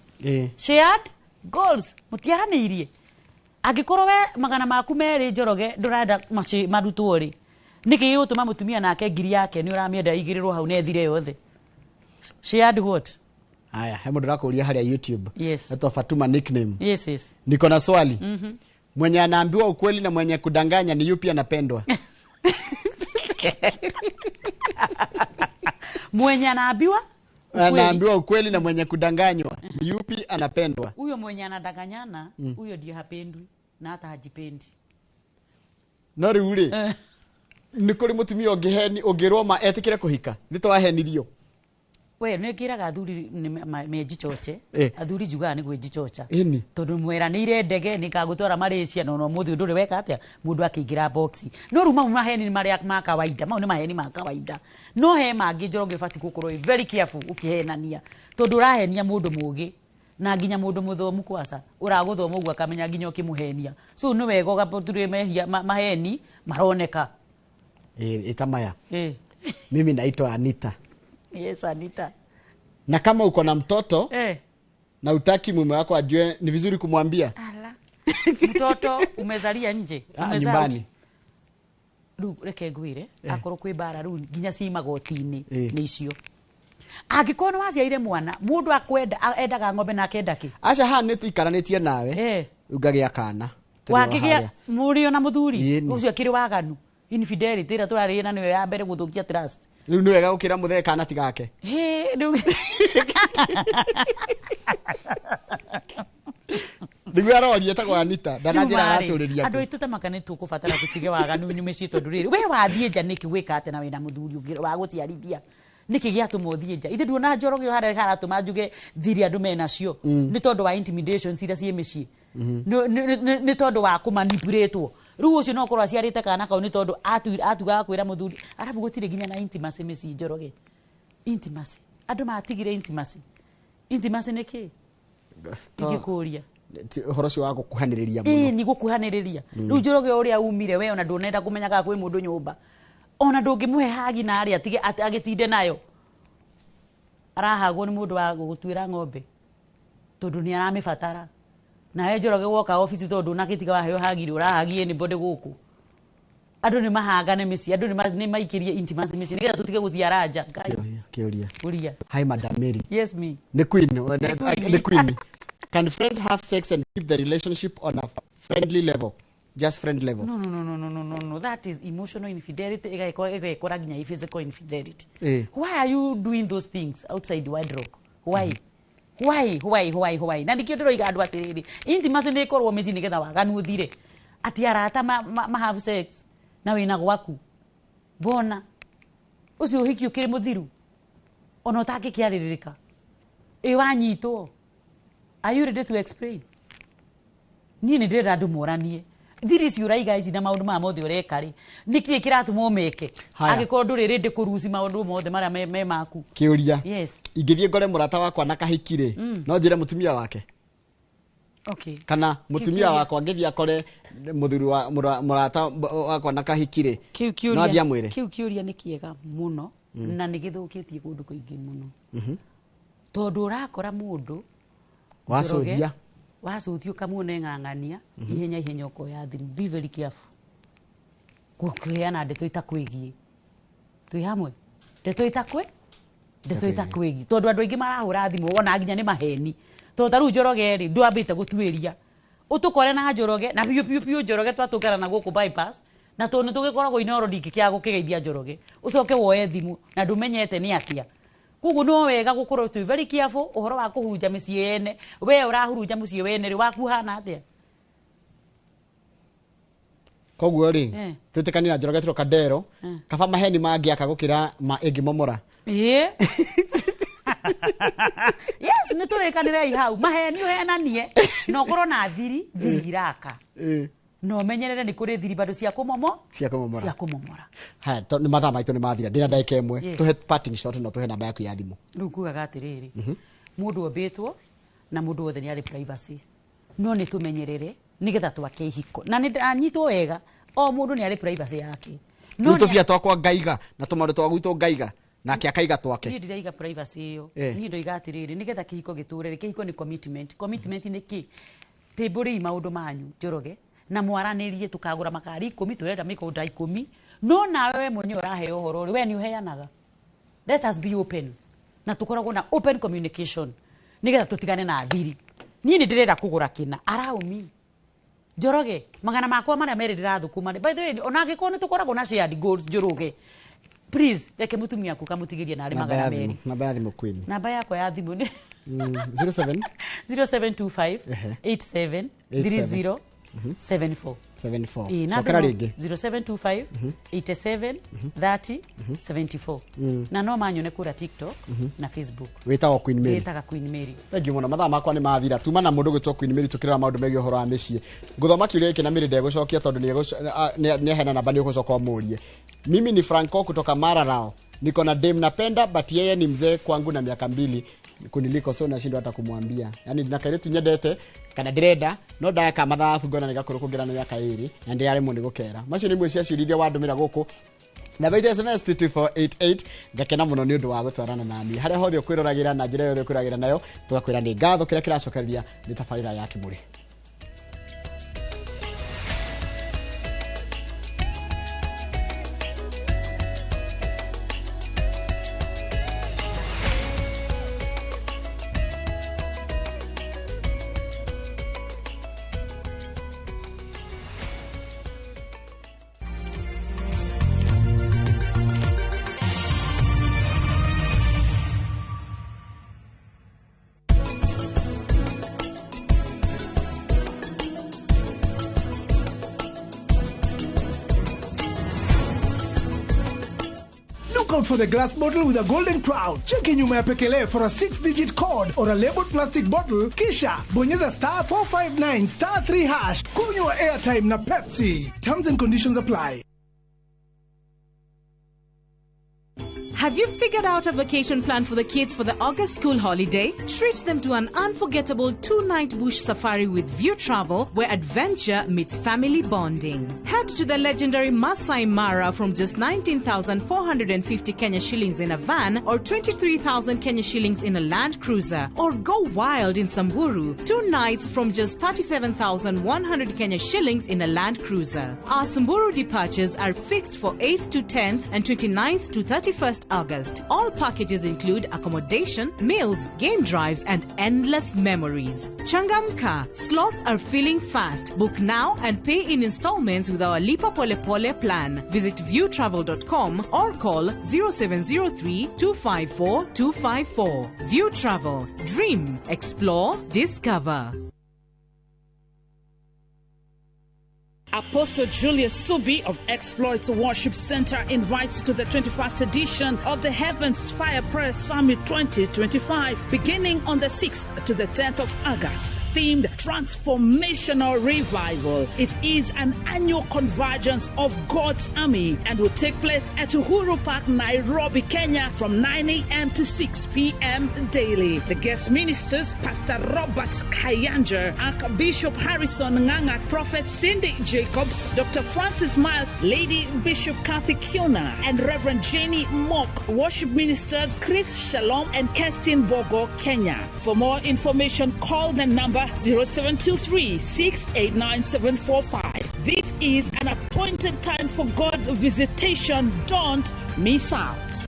shared goals mũtiaranĩirie angĩkorwo we magana maku merĩ Njoroge ndũrenda marutwo rĩ nĩkĩ gĩgũtũma mũtumia nake ngiri yake nĩ ũramĩenda igĩrĩrwo hau nethire yothe shared what haya he mũndũ ũrakũria harĩa YouTube yes etwa Fatuma nickname yes niko na swali mwenye anaambiwa ukweli na mwenye kudanganya ni yupi anapendwa mwenye anaambiwa ukweli na mwenye kudanganywa ni yupi anapendwa huyo mwenye anadanganyana huyo ndiye hapendwi na hata hajipendi no rĩu-rĩ nĩ kũrĩ mũtumia ũngĩrwo ma etikire kũhika nĩ twahenirio we nä ngä raga athuri menji choche athuri njugaga nä gwä njichocha tondå mweranä ndege nä kagå twara Malaysia no må thä ndå rä weka atä må ndå akä ingä ra boxi no rä u mau maheni nä marä ma kawaida mau nä maheni ma kawaida no he mangä Njoroge bati gå korwo very careful å kä henania tondå å rahenia må ndå må gä na nginya må ndå må thomu kwaca å ragå thoma å guo akamenya nginya å kä må henia so nä wega å gaturä mehia maheni maroneka itamaya mimi naitwa Anita. Yes, Anita. Na kama uko na mtoto na utaki mume wako ajue, ni vizuri kumwambia. Ala. Mtoto umezalia nje. Nyumbani. Ru reke ngwire akorwo kwi bara ru nginya ci magoti-ini ni icio. Angĩkorwo waciaire mwana mundu akwenda endaga ng'ombe na kendaki. Aca ha nĩ tuikaranitie nawe. Ungagĩa kana. Wakĩgĩa mũriũ na mũthuri ũcio akĩrĩ waganu. Infidelity ira turarĩe na niyo ya mbere gũthũkia trust. Riu nĩ wega gũkĩra mũthee kana tigake. Riu Ndigwa roria etagwo Anita ndananjĩra aratũrĩria. Andũ aitũ tamaka nĩ tũkũbatara gũtige waganu nĩ mĩciĩ tondũ rĩrĩ we wathiĩ nja nĩkĩ gwĩka atĩ na wĩna mũthuri ũngĩ wa gũciarithia nĩkĩ gĩatũma ũthiĩ nja ithe nduona Njoroge harĩa haratũma njuge thiri andũ menacio nĩ tondũ wa intimidations iria ciĩ mĩciĩ nĩ tondũ wa kũmanipulate riu ucio no korwo aciarite kana kau ni tondu atugaga kwira muthuri arabu gutire ginya na intimacy meci Njoroge intimacy andu matigire intimacy ni ki ingikuria horo cio wa gukuhaniriria muno ni gukuhaniriria riu Njoroge uria umire we ona ndunenda kumenyaga kwi mundu nyumba ona ndungimuhe hagi na ari atige agitinde nayo arahagwo ni mundu wa gutwira ng'ombe tondu ni aramibatara na we Njoroge woka office tondu nakitiga waheo hagire urahagie ni bode guku andu ni mahangane mĩciĩ andu ni maikirie intimacy mĩciĩ nigetha tutige guciara nja Kiuria hi madam Mary yes me the queen can friends have sex and keep the relationship on a friendly level just friend level no that is emotional infidelity igaikora ginya physical infidelity why are you doing those things outside wedlock why na ndikio ndiroiga andu atiriri intimacy ni ikorwo mĩciĩ nigetha waganu uthire ati arata ma have sex na wina gwaku bona ucio uhiki ukiri muthiru ona utakikiaririka wanyitwo are you ready to explain ni ndĩrenda andu moranie thiri ciuraiga ici na maundu ma mothe ureka ri niki kiratuma umeke agikorwo nduri ready kuruci maundu mothe maria me maku Kiuria yes ingithie ngore murata wakwa na kahikire no njire mutumia wake okay kana mutumia wakwa ngithia kore muthuri wa murata wakwa na kahikire no athia mwire kiuria ni kiega muno na ni githukitie kundu kuingi muno tondu urakora mundu wacuthio kamuone ng'ang'ania ihenya ukoya thimu be very careful kukiana ndeto itakwigie twi hamwe ndeto itakwigie tondu andu aingi marahura thimu wona nginya ni maheni tondu taru Njoroge ri ndwambite gutwĩria utukore na Njoroge na piu Njoroge twatũkara na guku bypass na tondu tugikoragwo inoro ndiki kia gukigeithia Njoroge ucoke woe thimu na ndumenyete ni atia kugu no wega gukorwo twi very careful uhoro wa kuhurunja mĩciĩ yene we urahurunja mũciĩ wene ri waku hana atia koguo ri tutikani na Njoroge turoka ndero kaba maheni mangiaka gukira ingi momora yes ni turikanire ihau maheni uhenanie no korwo na thiri iraka no menyerere ni kuri thiri bado cia kumomora ha ni mathaa maitu ni mathira ndina ndagika imwe tuhe parting shot no tuhe namba yaku ya thimu riu kugaga atiriri mundu ombitwo na mundu wothe ni ari privacy no ni tumenyerere nigetha twake ihiko na ni anyitwo wega o mundu ni ari privacy yake no tufia twakwa ngaiga na tumaru twa gwitũ ngaiga nake akaiga twake ni ndiraiga privacy iyo ni ndoiga atiriri nigetha kihiko giturere kihiko ni commitment ni ki tiburi maundu manyu Njoroge na mwaranirie tukagura makari 10 turenda mikoda 10 no nawe mwenye uraheo horo we ni uheanaga let us be open na tukoragwo na open communication nigetha tutigane na thiri ni ndirenda kugura kina allow me Njoroge magana makwa maria mere ndirathukuma by the way ona ngiko ni tukoragwo na shared goals Njoroge please reke mutumia ku kamutigirie na ari magana meri namba ya thimu queen namba yako ya thimu ni 07 0725 87 30 74 74 Sokera ringi 0725 87 30 74 na no manyone kura TikTok na Facebook witaga Queen Mary thank you muno mathaa makwa ni mathira tuma na mundu gwitwo Queen Mary tukirira maundu megi horo wa micii nguthoma kiuria iki na Mary ndegucokia tondu ni hena namba ni gucoka umurie mimi ni Franco kutoka Mararao niko na dem napenda but yeye ni mzee kwangu na miaka 2 kuniliko so nashindwa hata kumwambia yani ndinakairetu nyendete kana direnda no ndaka mathafu ngona nigakuru kugira na miaka 2 na ndiare mundu gukera macio ni mweci aciuririe wandumira guku na baita SMS 2488 ngakena muno ni undu wa gutwarana nami haria hothe kwirораgira na njira yothe kwiragira nayo tugakwira ni ngatho kira kiracokereria ni tabarira ya Kimuri. Out for the glass bottle with a golden crown. Check in nyuma ya Pekele for a 6-digit code or a labeled plastic bottle. Kisha bonyeza *459 *3#. Kunywa airtime na Pepsi. Terms and conditions apply. Have you figured out a vacation plan for the kids for the August school holiday? Treat them to an unforgettable 2-night bush safari with View Travel, where adventure meets family bonding. Head to the legendary Masai Mara from just 19,450 Kenya shillings in a van or 23,000 Kenya shillings in a Land Cruiser. Or go wild in Samburu, 2 nights from just 37,100 Kenya shillings in a Land Cruiser. Our Samburu departures are fixed for 8th to 10th and 29th to 31st August. All packages include accommodation, meals, game drives, and endless memories. Changamka, slots are filling fast. Book now and pay in installments with our Lipa Pole Pole plan. Visit viewtravel.com or call 0703 254 254. View Travel. Dream, explore, discover. Apostle Julius Subi of Exploits Worship Center invites to the 21st edition of the Heavens Fire Prayer Summit 2025, beginning on the 6th to the 10th of August. Themed Transformational Revival. It is an annual convergence of God's army and will take place at Uhuru Park, Nairobi, Kenya from 9 a.m. to 6 p.m. daily. The guest ministers, Pastor Robert Kayanja, Archbishop Harrison Nganga, Prophet Cindy Jacobs, Dr. Francis Miles, Lady Bishop Kathy Kiona, and Reverend Jenny Mock. Worship ministers Chris Shalom and Kestin Bogo, Kenya. For more information, call the number 0723 689 745. This is an appointed time for God's visitation. Don't miss out.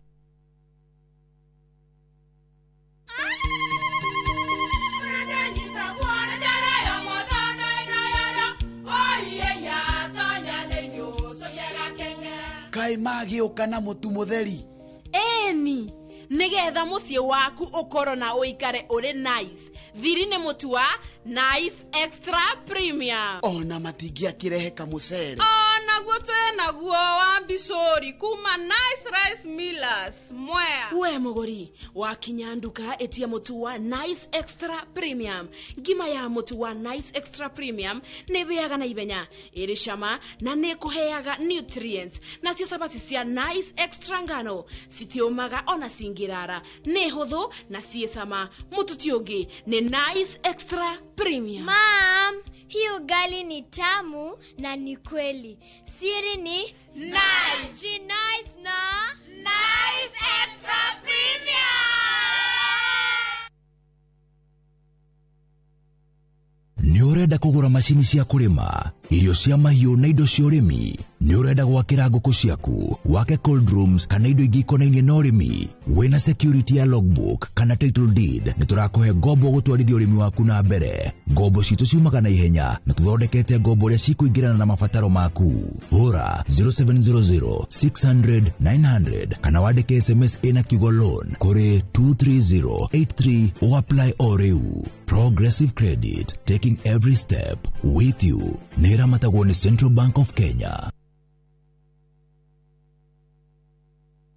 Kai magiuka na mutu mutheri eni nigetha mucie waku ukoro na uikare uri nice thiri ni mutu wa Nice Extra Premium ona matingia kirehe kamucere ona gutu naguo wa Bishori kuma Nice Rice Millers mwea we mugori wakinya nduka etia mutu wa Nice Extra Premium ngima ya mutu wa Nice Extra Premium ne beaga na ibenya iri shama na ne kuheaga nutrients na cio sabati cia Nice Extra ngano sitiomaga ona singirara ne hotho na ciesama mutu tiongi ne Nice Extra Premium. Mom, hii ugali ni tamu na ni kweli. Siri ni nice. Ji nice na Nice Extra Premium. Ni urenda kugura mashini cia kurima irio cia mahiũ na indo cia ũrĩmi. Nĩ ũrenda gwakĩra ngũkũ ciaku, wake cold rooms kana indo ingĩ ikonainie na ũrĩmi. Wĩna security ya logbook kana title deed, nĩ tũrakũhe ngombo gũtwarithia ũrĩmi waku na mbere. Ngombo citũ ciumaga na ihenya na tũthondekete ngombo ũrĩa cikũingĩrana na mabataro maku. Hũra 0700 600 900 kana wandĩke SMS ĩna kiugo loan kũrĩ 23083 o apply o rĩu. Progressive Credit, taking every step with you. Nĩ ĩramatagwo nĩ Central Bank of Kenya.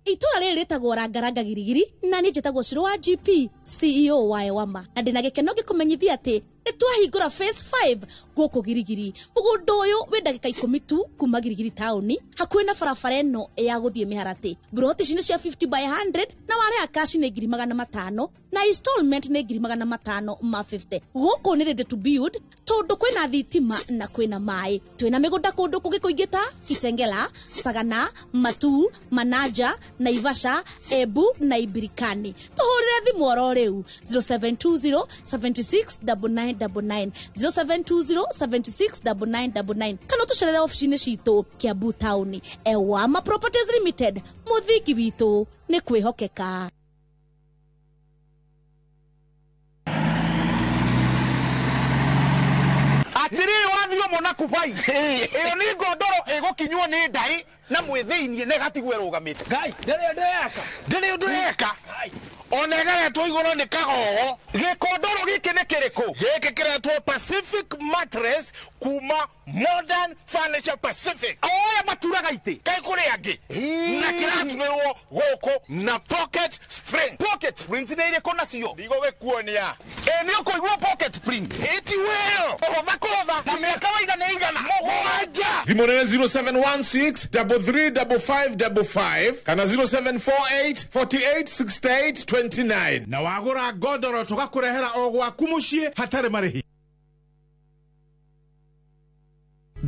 Itura rĩrĩ rĩtagwo Rangaranga Girigiri na nĩ njĩtagwo Shiro wa GP CEO wa Ewama, na ndĩna gĩkeno gĩkũmenyithia atĩ nĩ twahingũra phase 5 gũkũ Girigiri. Mũgũnda ũyũ wĩ ndagĩka 10 tu kuma Girigiri taũni hakuhĩ na barabara ĩno ya gũthiĩ Mĩharatĩ. Broti ici nĩ cia 50 by 100 na warĩha cash nĩ 500 na installment nĩ 550. Gũkũ nĩ ready to build tondũ kwĩna thitima na kwĩna maĩ. Twĩna mĩgũnda kũndũ kũngĩ kũingĩ ta Kitengela, Sagana, Matu, Manaja, Naivasha, Embu na Ibirikani. Tũhũrĩre thimũ oro rĩu 0720 769999 0720 769999 kana tũcerere ofici-inĩ citũ Kiambu taũni. Ewama Properties Limited, mũthingi witũ nĩ kwĩhokeka. Atiri wathio mona kubai iyo ni ngondoro igukinywo ni ndai na mwithiinie ne gatigwe rugamite ngai ndere ndeka onegeretwo iguru ni kagogo gikondoro giki ni kiriku giki kiretwo Pacific Mattress kuma Modern Furniture Pacific oya maturaga ite kai kuri angi na kiratumirwo goko na pocket springs ni ile kona cio ndigo gekuonia ni ukoigwa pocket spring eti well ovakova na miaka waigana igana mogwanja thimore 0716 335555 kana 0748 4868 29 na wagura godoro tugakurehera ogwaku mucii hatare marihi.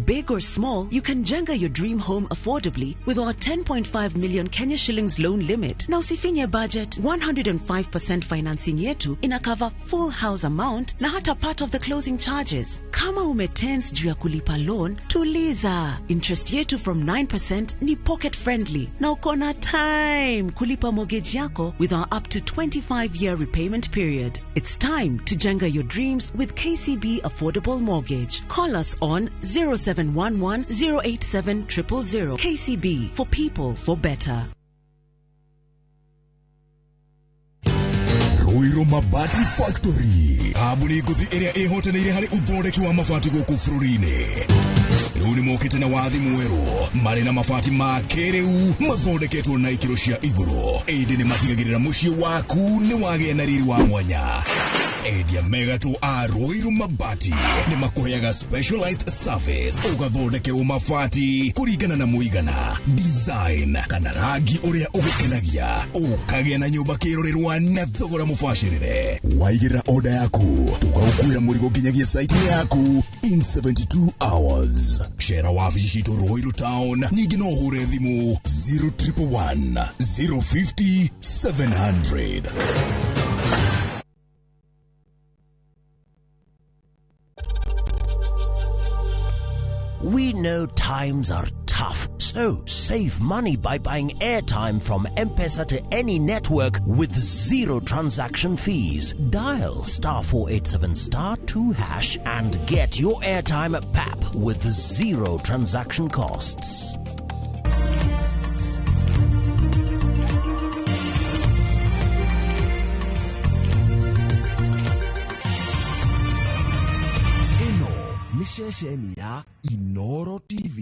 Big or small, you can jenga your dream home affordably with our 10.5 million Kenya shillings loan limit. Na usifinye budget, 105% financing yetu ina cover full house amount na hata part of the closing charges. Kama umetense juu ya kulipa loan, tuliza. Interest yetu from 9% ni pocket friendly. Na ukona time kulipa mortgage yako with our up to 25-year repayment period. It's time to jenga your dreams with KCB Affordable Mortgage. Call us on 0711-087-000. KCB, for people, for better. Ruiru Mabati Factory. Abuni nguthi iria ihotanĩire harĩ uthondeki wa mabati gũkũ bũrũri-inĩ. Rĩu nĩ mokĩte na wathi mwerũ marĩ na mabati ma kĩrĩu mathondeketwo na ikĩro cia igũrũ. Ĩndĩ nĩ matigagĩrĩra mũciĩ waku nĩ wagĩa na riri wa mwanya. Endia megatũ a Ruiru Mabati nĩ makũheaga specialized service ũgathondekerwo mabati kũringana na mũigana, design kana rangi ũrĩa ũgũkenagia. Ũkagĩa na nyũmba kĩrorerwa na thogora mũbacĩrĩre. Waigĩrĩra order yaku ũgagũkuĩra mũrigo nginyagia site yaku in 72 hours. Share wabici citũ Ruiru Town. Ningĩ no ũhũre thimũ 0111 050 700. We know times are tough, so save money by buying airtime from M-Pesa to any network with zero transaction fees. Dial *487*2# and get your airtime PAP with zero transaction costs. Ni ceceni ya Inoro TV.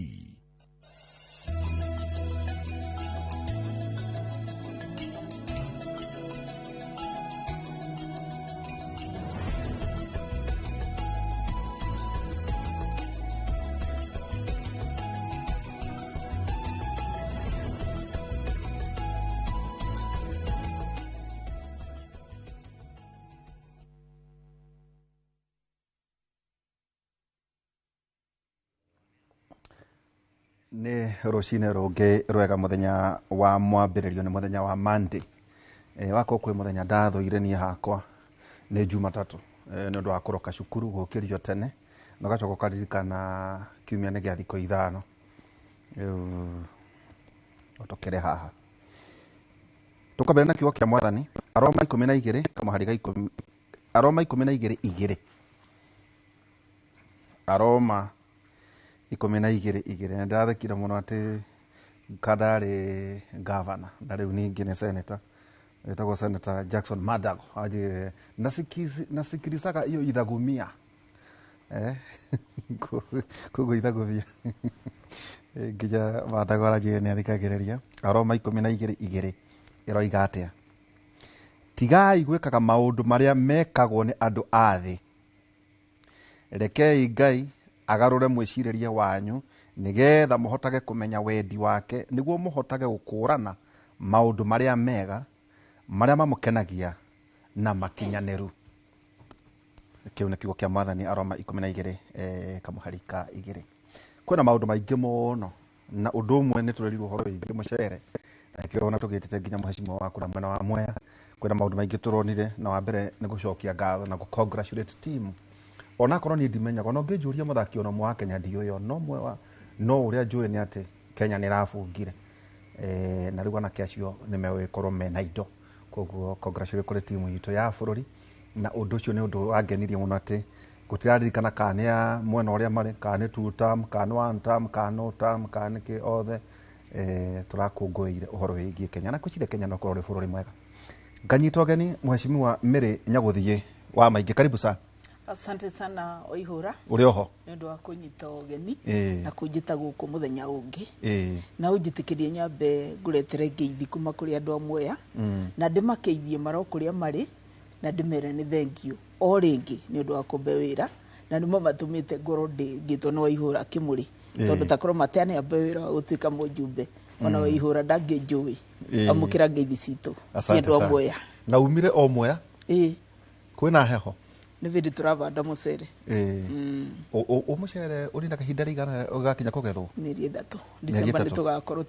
Nĩ rũcinĩ rũngĩ rwega mũthenya wa mwambĩrĩrio nĩ mũthenya wa Monday. Wako kwĩ mũthenya ndathũire niĩ hakwa nĩ Jumatatũ nĩ ũndũ wa kũroka cukuru gũkĩrio tene na gacoka karirikana kiumia nĩ gĩa thikũ ithano rĩu otokere haha tukambere na kiugo kĩa Mwathani Aroma 12 kamũhari ga 10 Aroma 12:2 Aroma 12:2 ndathekire mũno atĩ kadarĩ governor na rĩu ningĩ nĩ senator etagwo Senator Jackson Madago aje nasikilizaga hiyo idhagumia kugo idhagumia ngija Madago aje nĩ athikagĩrĩria Aroma 12:2 ĩroiga atĩa tigai gwĩkaga maũndũ marĩa mekagwo nĩ andũ a thĩ rekei Ngai agarũre mwĩcirĩrie wanyu nigetha mũhotage kũmenya wendi wake nĩguo mũhotage gũkũrana maũndũ marĩa mega marĩa mamũkenagia na makinyanĩru. Kĩu nĩ kiugo kĩa Mwathani Aroma 12 kamũhari ka 2. Kwĩna maũndũ maingĩ mũno na ũndũ ũmwe nĩ tũrerirwo ũhoro wĩgiĩ mũcere kĩo ona tũgĩtete nginya mũhecimiwa wa kũra mwena wa Mwea. Kwĩna maũndũ maingĩ tũronire na wa mbere nĩ gũcokia ngatho na congratulate team ona korwo ni ndimenyaga no ngĩnjũria mũthaki ona mwa Kenya ndiyo no mwe no ũrĩa njũĩ nĩ atĩ Kenya nĩ rafungire na rĩu anake acio nĩ megũkorwo mena indo koguo congratulate kũrĩ timu itũ ya bũrũri na ũndũ ũcio nĩ ũndũ wangenirie mũno atĩ gũtiraririkana kana ya mwena ũrĩa marĩ kana 2 term kana 1 term kana no term kana kĩ othe turakũngũĩire ũhoro wĩgiĩ Kenya na kũcire Kenya no korwo bũrũri mwega. Nganyita ũgeni Mheshimiwa Mary Nyagũthiĩ wa Maingĩ, karibu sana. Asante sana Oihura. Uri oho Nĩ ũndũ wa kũnyita ũgeni na kũnjĩta gũkũ mũthenya ũngĩ na ũnjĩtĩkĩrie nyambe ngũretere ngeithi kuma kũrĩ andũ a Mwea na ndĩmakeithie maro kũrĩa marĩ na ndĩmere nĩ thank you o rĩngĩ nĩ ũndũ wa kũmbe wĩra na nĩmo matũmĩte ngoro ngĩtwo no Oihura Kĩmũrĩ tondũ takorwo mateane ambe wĩra wa gũtuĩka mũjumbe ona Oihura ndangĩnjũĩ amũkĩra ngeithi citũ cia andũ a Mwea. Na umire o Mwea? Kwĩna heho? Nĩ vĩndĩ tũravanda mũcere. O mũcere ũrĩ na kahinda rĩigana ũgakinya kũgethwo? Mĩeri 3 December nĩ tũgakorwo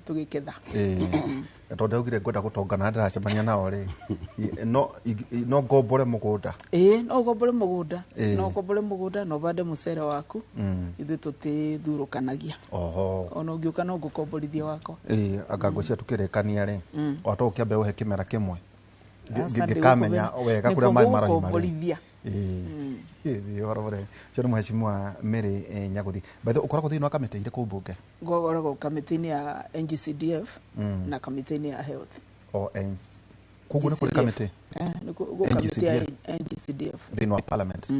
tũgĩketha. Tondũ ndaugire ngwenda gũtongana ndĩracemania nao rĩ no ngombore mũgũnda? No ngombore mũgũnda no ngombore mũgũnda no vande mũcere waku ithuĩ tũtithurũkanagia. Ona ũngĩũka no ngũkomborithia wakwa. Anga ngwĩcia tũkĩrĩkania rĩ wata ũkĩambe ũhe kĩmera kĩmwe ngĩkamenya wega kũrĩa maĩ marahima cio nĩ Mheshimiwa Mary Nyagũthiĩ. Bethe ũkoragwo thĩinĩ wa kamĩtĩ irĩkũ mbunge? Ngoragwo kamĩtĩ-inĩ ya NGCDF na kamĩtĩ-inĩ ya health. Koguo nĩ kũrĩ kamĩtĩ NGCDF thĩinĩ wa parliament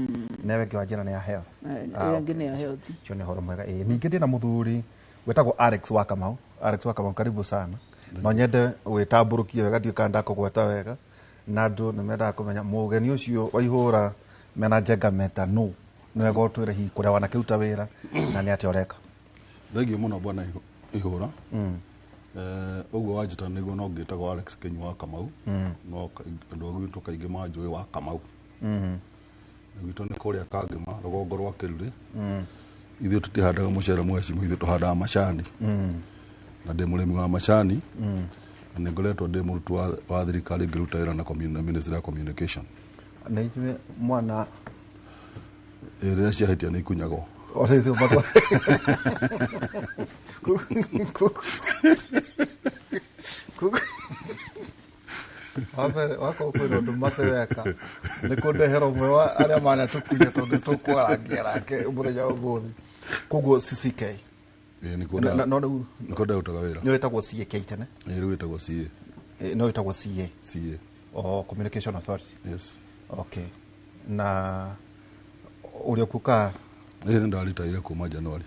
na wengĩ wa njĩra nĩ ya health. Wengĩ nĩ ya health. Cio nĩ ũhoro mwega. Ningĩ ndĩna mũthuri wetagwo Alex wa Kamau. Alex wa Kamau, karibu sana. No nyende gwĩtambũrũkia wega ndiũka ndakũgweta wega na andũ nĩ mendaga kũmenya mũgeni ũcio Waihũra mena njenga meta no nĩ wega ũtwĩre hihi kũrĩa wanakĩruta wĩra na nĩ atĩa ũreka. Thengiũ mũno bwana Ihũra. Ũguo wanjĩta nĩguo no ngĩtagwo Alex Kĩnyua wa Kamau no andũ a gwitũ kaingĩ manjũĩ wa Kamau. Gwitũ nĩ kũrĩa Kangĩma rũgongo rwa Kĩrurĩ. Ithuĩ tũtihandaga mũcere Mheshimiwa, ithuĩ tũhandaga macani na ndĩ mũrĩmi wa macani na ngoretwo ndĩ mũrutu wa thirikari ngĩruta wĩra na Ministry of Communication. Na ithuĩ mwana rĩrĩa ciahĩtia nĩ ikunyagwo. Wako kwĩna ũndũ maceweka nĩ kũndehera ũmwe wa arĩa manatũkunya tondũ tũkwarangia nake mũthenya ũmũthĩ. Koguo CCK nĩ kũnda utaga wĩra. Nĩ wĩtagwo CAK tene? Rĩu wĩtagwo CA. Nĩ wĩtagwo CA? CA. Communication Authority. Yes. Okay. Na ũrĩa kuka nĩ ndaritaire kuma January.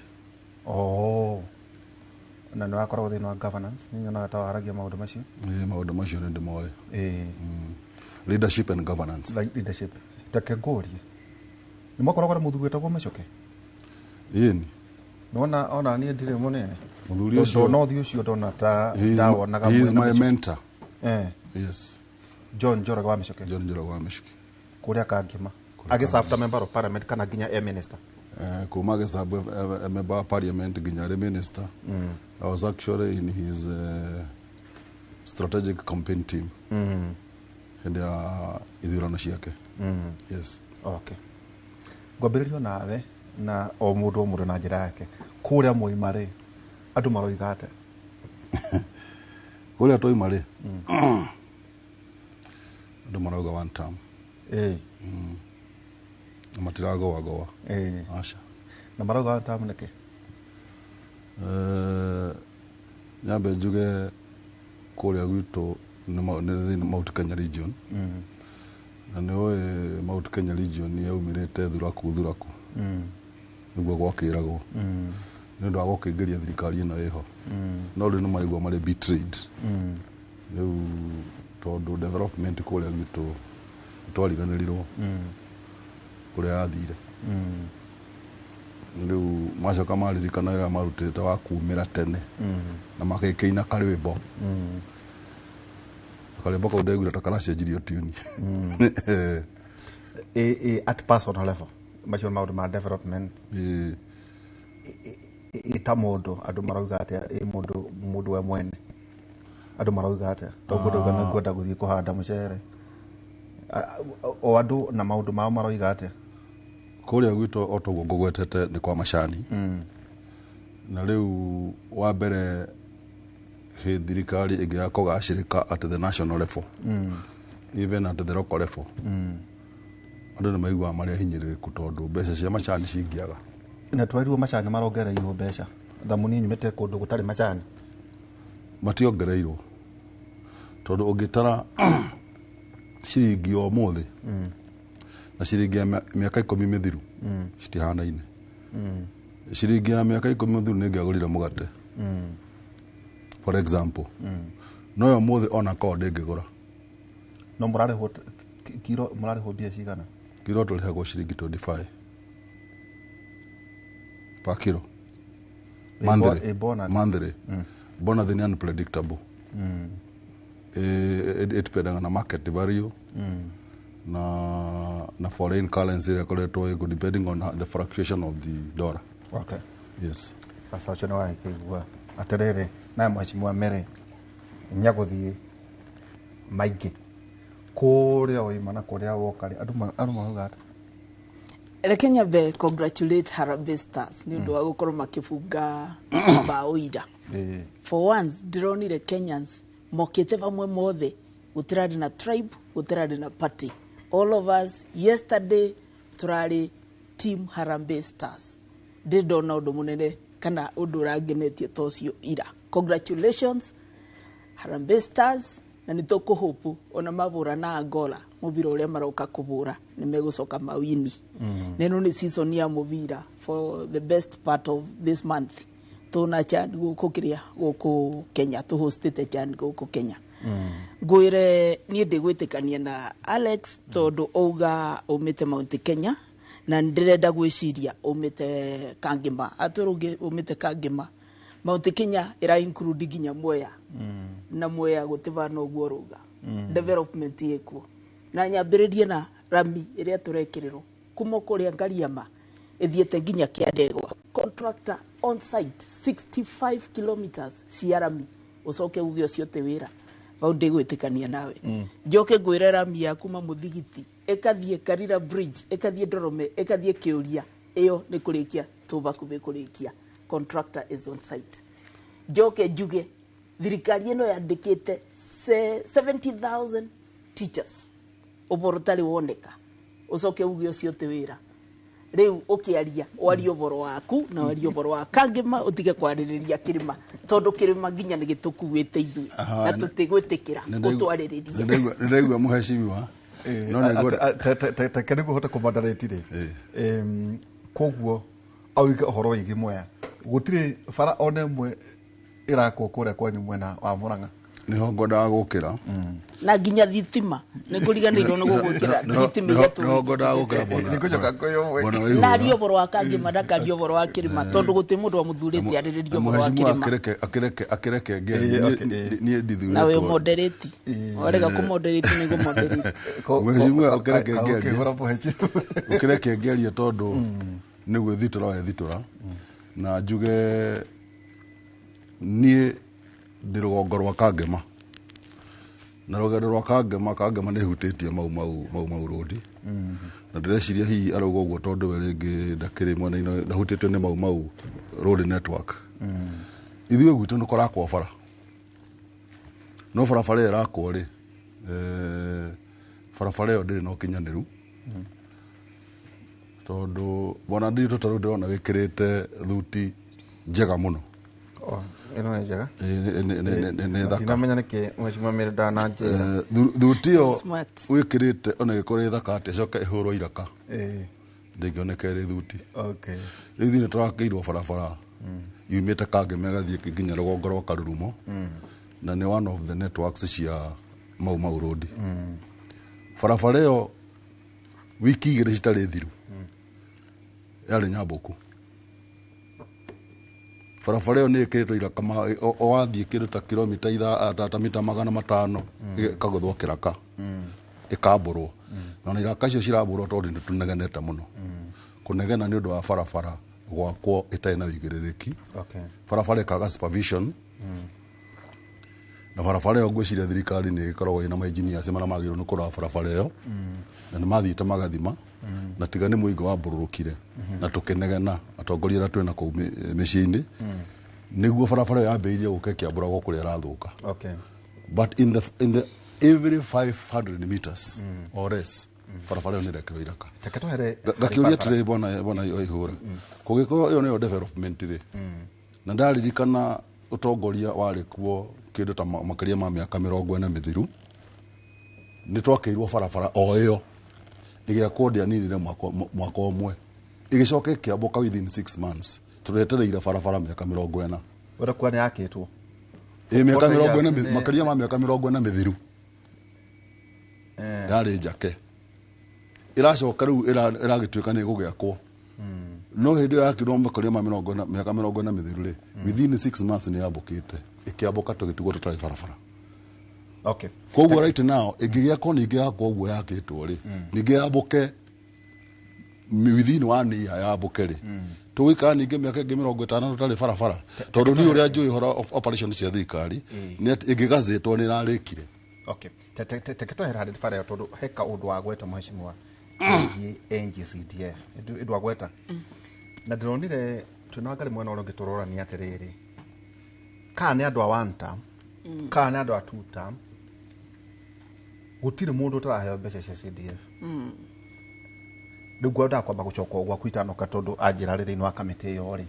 Na nĩ wakoragwo thĩinĩ wa governance nĩ nyonaga ta waragia maũndũ macio? Maũndũ macio nĩ ndĩmoĩ. Leadership and governance. Leadership. Take ngũrie nĩ mwakoragwo na mũthuri wĩtagwo Mĩcoke? Ĩni. Ona niĩ ndirĩ mũnene. Mũthuri ũcio no thi ũcio ndona ta ndawonaga. He is my mentor. Yes. John Njoroge wa Mĩcoke. John Njoroge wa Mĩcoke. Kũrĩa Kangĩma. Agĩcafta member of parliament kana nginya minister? Kuma agĩcabwo member of parliament nginya minister. I was actually in his strategic campaign team. Hĩndĩ ya ithurano ciake. Yes. Okay. Ngwambĩrĩrio nawe na o mundu o mundu na njira yake kuria moima ri andu maroiga ate kuria toima ri andu marauga one term na matiragoa aca na marauga one term niki nyambe njuge kuria gwitu ni Mount Kenya region na nä å Mount Kenya region nä yaumä thuraku niguo gwakäragwo nä å ndå wa gå kä ingä ria thirikari ä no ä ho no rä nä marigua marä betrayed rä u tondå development kå rä a gwitå nä twariganä rirwo kå rä a yathire rä u macoka maririkana rä rä a marutä te wa kumä ra tene na makä kä ina karä mbo kalembo ko ndegura takaracenjirio tuni at personal level macio maundu ma development ita mundu andu marauga atia mundu we mwene andu marauga atia to mundu kana kwenda guthii kuhanda mucere o andu na maundu mao marauga atia kuria gwito otoguo ngugwetete ni kwa macani na riu wa mbere he thirikari ĩngĩ ya kũgacĩrĩka at the national level even at the local level andũ nĩ maiguaga marĩ ahinyĩrĩrĩku tondũ mbeca cia macani cingĩaga na twairwo macani marongereirwo mbeca thamuni nyumĩte kũndũ gũtarĩ macani mationgereirwo tondũ ũngĩtara ciringi o mũthĩ na ciringi ya mĩaka 10 mĩthiru citihanaine ciringi ya mĩaka 10 mĩthiru nĩ ĩngĩagũrire mũgate for example no yo mothe ona code ngigura no murarihwo kiro murarihwo bia cigana kiro turihagwo ciringi 25 pa kiro mandre bona the unpredictable it depends on market value na foreign currency rekoretwo iko depending on the fluctuation of the dollar. Okay, yes. Sasa chona wa ikigwa aterere na mheshimiwa mere nyaguthie maigi kuria oimana kuria wokari andu mauga reke nyambe congratulate Harambee Stars ni undu wa gukorwo makibunga bao ira for once ndironire Kenyans mokite bamwe mothe gutirari na tribe gutirari na party all of us yesterday turari team Harambee Stars ndona undu munene kana undu urangenetie tocio ira congratulations Harambee Stars na nitoko hope ona mabura na Angola mubira uria maroka kubura ni megucoka mawini neno ni season ya mubira for the best part of this month tuna chan gukukiria guku Kenya to hostete chan guku Kenya ngwire ni ndigwitikania na Alex tondu ouga umite Mount Kenya na ndirenda gwiciria umite Kangima aturuge umite Kangima Mount Kenya ira include ginya Mwea na Mwea gutivana uguo ruga development yekuo na nyambiririe na rami iria turekirirwo kuma kuria Ngariama ithiete ginya Kiandegwa contractor on site 65 kilometers cia rami ucoke ugio ciote wira vau ndigwitikania nawe njoke ngwire rami ya kuma Muthigiti ekathie Karira bridge ekathie Dorome ekathie Kiuria iyo ni kurikia tubakume kurikia contractor is on site njoke njuge thirikari ino yandikite 70,000 teachers uborotari woneka ucoke ugio ciote wira riu ukiaria wari uboro waku na wari uboro wa Kangima utige kwaririria Kirima tondu Kirima ginya ni gitukuwite ithui na tutigwitikira utwaririria ndirigwa muheshimiwa kene guhota kumadareti ri koguo auga horo igi Mwea gutire bara one mwe irakwo kuria kwanyu mwena wa Murang'a niho ngodaga gukira na ginya thitima ni kuriganirwo ni gugukira thitima yetu niho ngodaga gukira bona nikucoka koyo na ari oboro wa Kangima ndakari oboro wa Kirima tondu guti mundu amuthurite ariririo oboro wa Kirima akireke ngeri ni ndithurite na we moderate orega ku moderate ni go moderate mheshimiwa akireke ngeri ukireke ngeri tondu ni gwithitura na njuge nie ndi rugongo rwa Kangema na rugendo rwa Kangema nĩ hutĩtie mau rodi na ndĩreciria hihi arauga ũguo tondũ we rĩngĩ ndakĩrĩ mwena-inĩ ndahutĩtio nĩ mau road network ithuĩ gwitũ nĩ kũrakwo bara no barabara ĩyo ĩrakwo rĩ barabara ĩyo ndĩrĩ na ũkinyanĩru tondũ bona nditũ ta rĩu ndĩrona wĩkĩrĩte thuti njega mũno ĩno nĩ njega nĩ thaka ndinamenya nĩkĩ mheshimiwa Milda na njĩra thuti ĩyo wĩkĩrĩte ona ĩgĩkorwo ĩ thaka atĩa ĩcoke ĩhũrwo iraka ndĩngĩoneka ĩrĩ thuti rĩu ithuĩ nĩ tũrakĩirwo barabara yumĩte Kangeme ĩgathiĩ nginya rũgongo rwa Karurumo na nĩ one of the networks cia Mau Road barabara ĩyo wiki igĩrĩ citarĩ thiru yarĩ nyambũku barabara ĩyo nĩ ĩkĩrĩtwo iraka wathiĩ kĩndũ ta kilomita mita 500 ĩkagũthwo kĩraka ĩkambũrwo na iraka icio cirambũrwo tondũ nĩ tũnegenete mũno kũnegena nĩ ũndũ wa barabara gwakwo ĩtarĩ na wĩigĩrĩrĩki barabara ĩkaga supervision na barabara ĩyo ngwĩciria thirikari nĩ ĩkoragwo ĩna ma-engineers marĩa magĩrĩirwo nĩ kũrora barabara ĩyo na nĩ mathiĩte magathima na tiga nĩ mũingĩ wambũrũrũkire na tũkĩnegena atongoria arĩa twĩ na kũu mĩciĩ-inĩ nĩguo barabara ĩyo yambĩrĩirie gũka ĩkĩambũragwo kũrĩa ĩrathũka but in the every 500 meters or less barabara ĩyo nĩ ĩrekĩrwo iraka ngakĩũria atĩrĩrĩ bona Ihũra kũgĩkorwo ĩyo nĩyo development rĩ na ndaririkana ũtongoria warĩ kuo kĩndũ ta makĩria ma mĩaka 40 mĩthiru nĩ twakĩirwo barabara o ĩyo ĩgĩakwo ndĩaninire mwaka ũmwe ĩgĩcoka ĩkĩambũka within 6 months tũretereire barabara mĩaka 40 wenda kuwa nĩ yakĩtwo mĩaka 40 makĩria ma mĩaka 40 mĩthiru yarĩ njake ĩracoka rĩu ĩragĩtuĩka nĩ ĩgũgĩakwo no hĩndĩ ĩyo yakĩrwo makĩria ma mĩaka 40 mĩthiru rĩ within 6 months nĩ yambũkĩte ĩkĩambũka tũgĩtigwo tũtarĩ barabara koguo right now ĩngĩgĩakwo ningĩ yakwo ũguo yakĩtwo rĩ ningĩ yambũke within 1 year yambũke rĩ tũgĩikara ningĩ mĩaka ĩngĩ 50 tũtarĩ barabara tondũ niĩ ũrĩa njũĩ ũhoro of operation cia thirikari nĩ ĩngĩgazĩtwo nĩ ĩrarĩkire teke twehera harĩ bara ĩyo tondũ heka ũndũ wa gweta mheshimiwa NGCDF ũndũ wa gweta na ndĩronire twĩna Wangari mwena ũrĩa ũngĩ tũrorania atĩrĩrĩ kana nĩ andũ a 1 term kana nĩ andũ a 2 term gũtirĩ mũndũ ũtaraheo mbeca cia CDF rĩu ngwenda kwamba gũcoka gwaku itanoka tondũ anjĩra rĩ thĩinĩ wa kamĩtĩ ĩyo rĩ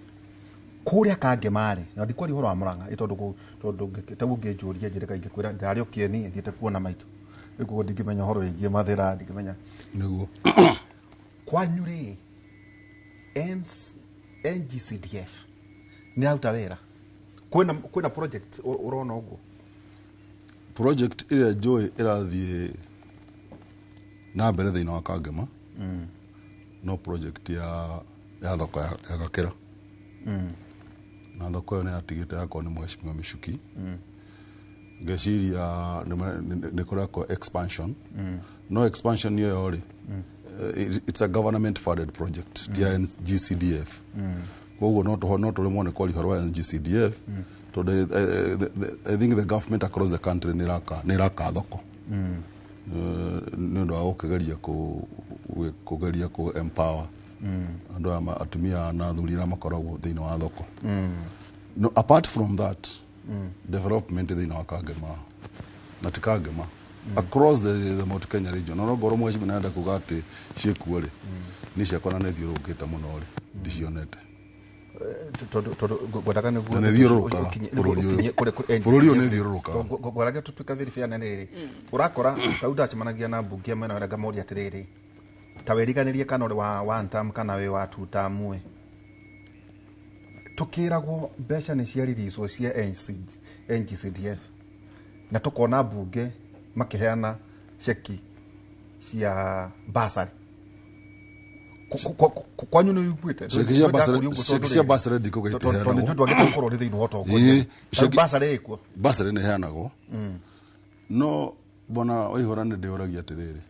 kũrĩa Kangema rĩ na ndikwaria ũhoro wa Mũrang'a tondũ taguo ngĩnjũria njĩre kaingĩ kwĩra ndarĩ ũkĩeni thiĩte kuona maitũ rĩu ndingĩmenya ũhoro wĩgiĩ Mathĩra ndingĩmenya nĩguo kwanyu rĩ NGCDF nĩ aruta wĩra kwĩna project ũrona ũguo project ĩrĩa njũĩ ĩrathiĩ na mbere thĩinĩ wa Kangema no project ya thoko ya Gakĩra na thoko ĩyo nĩ yatigĩte yakwo nĩ mheshimiwa Michuki ngeciria nĩ kũrekwo expansion no expansion ĩyo rĩ it's a government funded project ya NGCDF koguo no tũrĩmwo nĩ kwarĩ ũhoro wa NGCDF tondũ I think the government across the country nĩ ĩraka thoko nĩ ũndũ wa kũgeria kũ empower andũ a atumia na athuri arĩa makoragwo thĩinĩ wa thoko no apart from that development thĩinĩ wa Kangema na ti Kangema across the Mount Kenya region no ngoro mweshi mnaenda kuga atĩ ciekuo rĩ nĩ ciakwa na nĩ thiũrũkĩte mũno rĩ ndicionete gwethaga nĩguo bũrũri ũyũ nĩ thiũrũrũkaga gwethaga tũtuĩka verify na rĩrĩ ũrakora tau ndacemanagia na mbunge mwena ũrĩa ngamoria atĩrĩrĩ ta wĩriganĩrie kana ũrĩ wa 1 term kana wĩ wa 2 term tukiragwo mbeca nĩ ciaririswo cia NGCDF na tukona mbunge makiheana cheki cia basari kwanyu nĩ uiguĩte cheki cia basari ndiko gĩteheanwo tondũ nĩ ndwagĩte gũkorwo thĩinĩ wa ũtongoria basari ĩkuo basari nĩ heanagwo no bona Ihũra nĩ ndĩũragia atĩrĩrĩ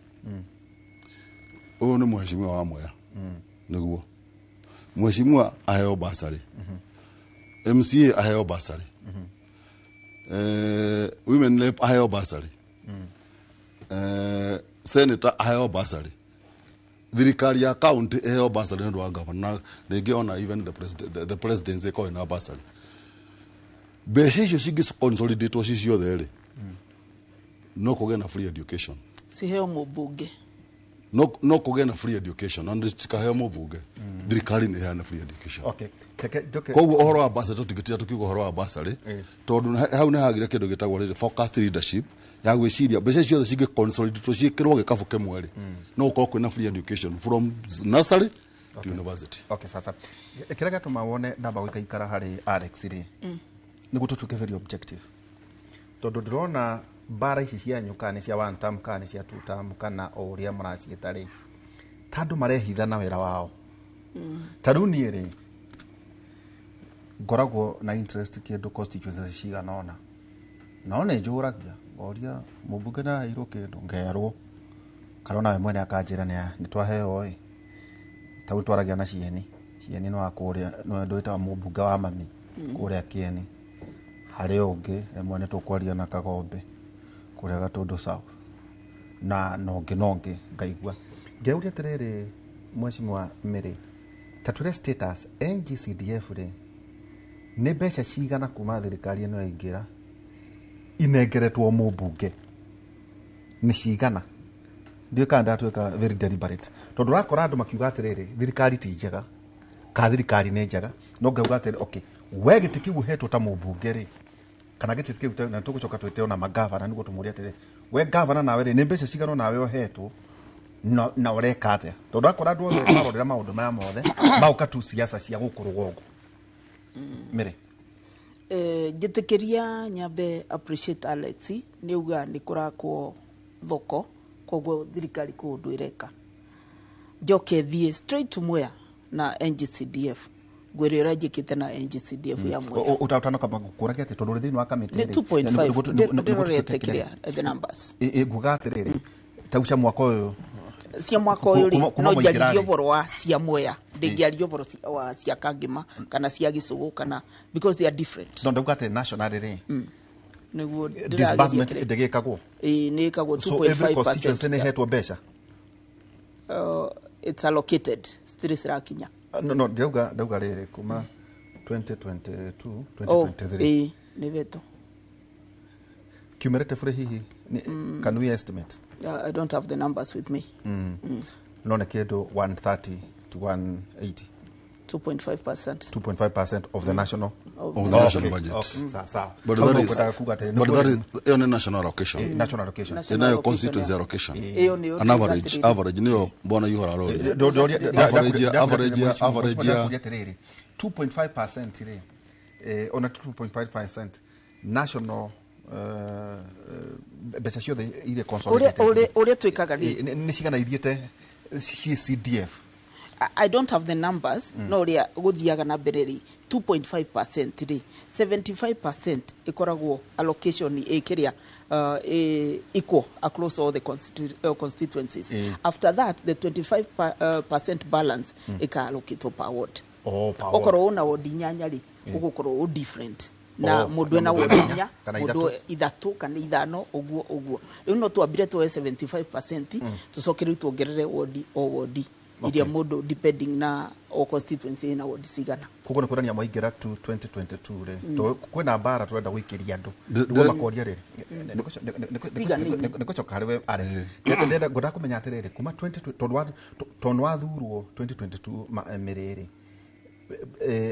ũyũ nĩ mheshimiwa wa Mwea nĩguo mheshimiwa aheo basari MCA aheo basari women rep aheo basari senator aheo basari thirikari ya county eheo bursary nĩ ũndũ wa governor na rĩngĩ ona even the presidency ĩkorwo ĩna bursary mbeca icio cingĩ-consolidatwo ci ciothe rĩ no kũgĩe na free education ciheo mũmbunge no kũgĩe na free education na cikaheo mũmbunge thirikari nĩ ĩheana free education koguo ũhoro wa bursary tũtigĩtira tũkiuga ũhoro wa bursary tondũ hau nĩ hagire kĩndũ gĩtagwo rĩrĩ focused leadership ya gwĩciria mbeca ciothe cingĩ-consolidatwo ciĩkĩrwo gĩkabũ kĩmwe rĩ no gũkorwo kwĩna free education from nursery to university. Sasa kĩrĩa gĩatũma wone ndamba gũikaikara harĩ Alex rĩ nĩguo tũtuĩke very objective tondũ ndĩrona mbara ici cianyu kana nĩ cia one term kana nĩ cia two term kana o ũrĩa mũraciĩta rĩ tandũ marehithana wĩra wao ta rĩu niĩ rĩ ngoragwo na interest kĩndũ constituency cigana ona no nĩ njũragia oria mũmbunge na heirwo kĩndũ ngerwo kana nawe mwene akanjĩra nĩ twaheo ĩ ta rĩu twaragia na cieni no akũrĩa no ndwĩta mũmbunge wa mami kũrĩa Kieni harĩ ũngĩ rĩmwe nĩ tũkwaria na Kagombe kũrĩa Gatũndũ South na nongĩ ngaigua ngeuria atĩrĩrĩ Mheshimiwa Mary ta tũre status NGCDF rĩ nĩ mbeca cigana kuma thirikari ĩno yaingĩra inengeretwo mũmbunge nĩ cigana ndiũ kana ndatwĩka very deliberate tondũ ũrakora andũ makiuga atĩrĩrĩ thirikari ti njega ka thirikari nĩ njega no ngauga atĩrĩrĩ okay we gĩtĩ kĩu hetwo ta mũmbunge rĩ kana gĩtĩ kĩu na tũgũcoka twĩte ona magavana nĩguo tũmũria atĩrĩrĩ we gavana nawe rĩ nĩ mbeca cigana nawe ũhetwo na ũreka atĩa tondũ akora andũ othe marorera maũndũ maya mothe mauka tu siasa cia gũkũ rũgongo Mary njĩtĩkĩria nyambe appreciate Alex nĩ uga nĩ kũrakwo thoko koguo thirikari kũndũ ĩreka njoke thiĩ straight to Mwea na NGCDF gwĩrĩ ũrĩa njĩkĩte na NGCDF ya Mwea ũtaũtano kamba gũkũragia atĩ tondũ thĩinĩ wa kamĩtĩ nĩ 2.5 ndĩrorete kĩrĩa the numbers nguga atĩrĩrĩ ta cia mwaka ũyũ cia mwaka ũyũ rĩ no njaririo ũhoro wa cia Mwea ndĩngĩario ũhoro wa cia Kangema kana cia Gĩcũgũ kana because they are different no ndauga atĩ national rĩ nĩguo disbursement ndĩgĩkagwo nĩ ĩkagwo 2.5%. So every constituency nĩ hetwo mbeca it's allocated still sirakinya no ndauga rĩrĩ kuma 2022 2023 nĩ veto cumulative hihi can we estimate I don't have the numbers with me no nĩ kĩndũ 130 to 180 2.5% of the national budget. But that is on a national allocation. National allocation. Inayo constituency allocation. An average niyo mbona yuho raro. Average 2.5% ile on a 2.5% national mbeca ciothe ile consolidated. Ũrĩa twĩkaga nĩ cigana ithiĩte CDF. I don't have the numbers no ria guthiaga na mbere ri 2.5% ri 75% ikoragwo allocation ikiria equal across all the constituencies after that the 25% balance ika-allocate per ward okoro una ward nyanya ri ugukorwo different na mundu ena ward nya mundu ithatu kana ithano uguo riu no twambire tu 75% tucokere tuongerere ward iria mundu depending na o constituency na ward cigana kuko nĩ kwĩrania mwaingĩra tu 2022 rĩ kwĩna mbara tũrenda gwĩkĩria andũ nĩguo makoria rĩrĩ nĩgũcoka harĩ we ndenda ngwenda kũmenya atĩrĩrĩ kuma 20 tondũ wathurwo 2022 mĩrĩrĩ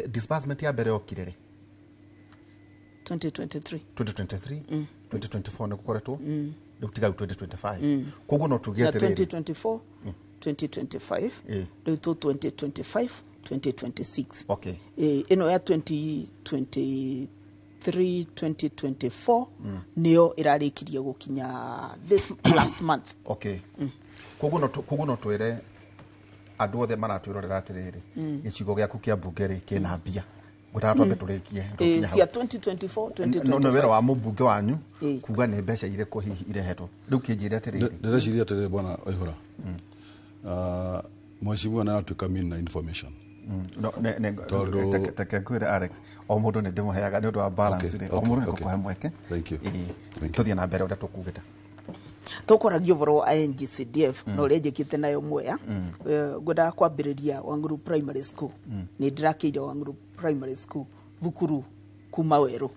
disbursement ya mbere yokire rĩ 2023 2024 nĩ gũkoretwo rĩu tiga 2025 koguo no tugĩe atĩrĩrĩ 2024 2025 rĩu tu 2025 2026 okay ino ya 2023 2024 niyo irarĩkirie gũkinya this last month okay koguo no twĩre andũ othe maratwĩrorera atĩrĩrĩ gĩcigo gĩaku kĩa mbunge rĩ kĩna mbia ngũtaga twambe tũrĩkie cia 2024 2025 no wĩra wa mũmbunge wanyu kuga nĩ mbeca irĩkũ hihi irehetwo rĩu kĩnjĩre atĩrĩrĩ ndĩreciria atĩrĩrĩ bwana Waihũra Mheshimiwa na atuĩka mina information teke kwĩra Alex o mũndũ nĩ ndĩmũheaga nĩ ũndũ wa balance o mũndũ nĩ gũkũhe mweke thank you tũthiĩ na mbere ũrĩa tũkugĩte tukoragia ũhoro wa NGCDF na ũrĩa njĩkĩte nayo Mwea ngwendaga kwambĩrĩria Wangũrũ Primary School nĩ ndĩrakĩire Wangũrũ Primary School thukuru kuma werũ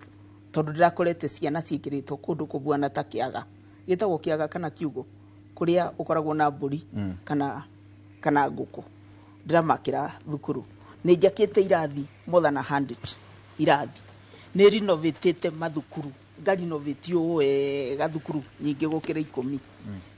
tondũ ndĩrakorete ciana ciĩkĩrĩtwo kũndũ kũbuana ta kĩaga gĩtagwo kĩaga kana kiugo kũrĩa ũkoragwo na mbũri kana ngũkũ ndĩramakĩra thukuru nĩ njakĩte irathi more than 100 irathi nĩ renovatete mathukuru ngarinovate wega thukuru nyingĩ gũkĩra 10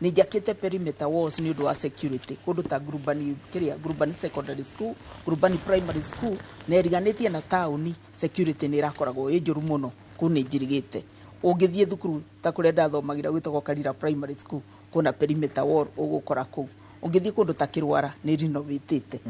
nĩ njakĩte perimeter walls nĩ ũndũ wa security kũndũ ta Ngurubani Secondary School, Ngurubani Primary School na eriganĩtie na taũni security nĩ ĩrakoragwo ĩ njũru mũno kũu nĩ njirigĩte ũngĩthiĩ thukuru ta kũrĩa ndathomagira gwĩtagwo Karira Primary School kuna perimeter wall ũgũkora kũu ũngĩthiĩ kũndũ ta Kĩrwara nĩ renovatete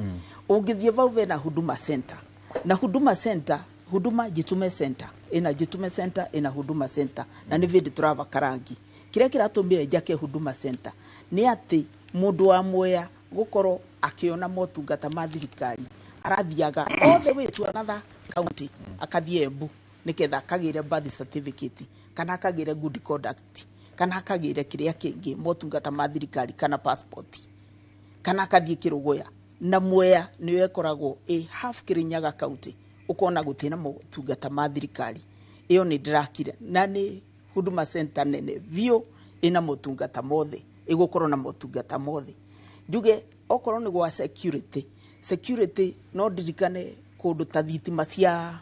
ũngĩthiĩ vau vena Huduma Center na Huduma Center Huduma Jitume Center ina Jitume Center ina Huduma Center na nĩ vĩndĩ tũrava karangi kĩrĩa kĩratũmire njake Huduma Center nĩ atĩ mũndũ wa Mwea gũkorwo akĩona motungata ma thirikari arathiaga all the way to another county akathiĩ Embu nĩgetha akagĩre birth certificate kana akagĩre good conduct kana akagĩre kĩrĩa kĩngĩ motungata ma thirikari kana passport kana akathiĩ Kĩrũgũya na Mwea nĩyo ĩkoragwo half Kirinyaga county ukona gutina motungata ma thirikari iyo ni ndirakire na ni Huduma Center nene vio ina motungata mothe igukorwo na motungata mothe njuge okorwo ni gwa security no ndirikane kundu ta thitima cia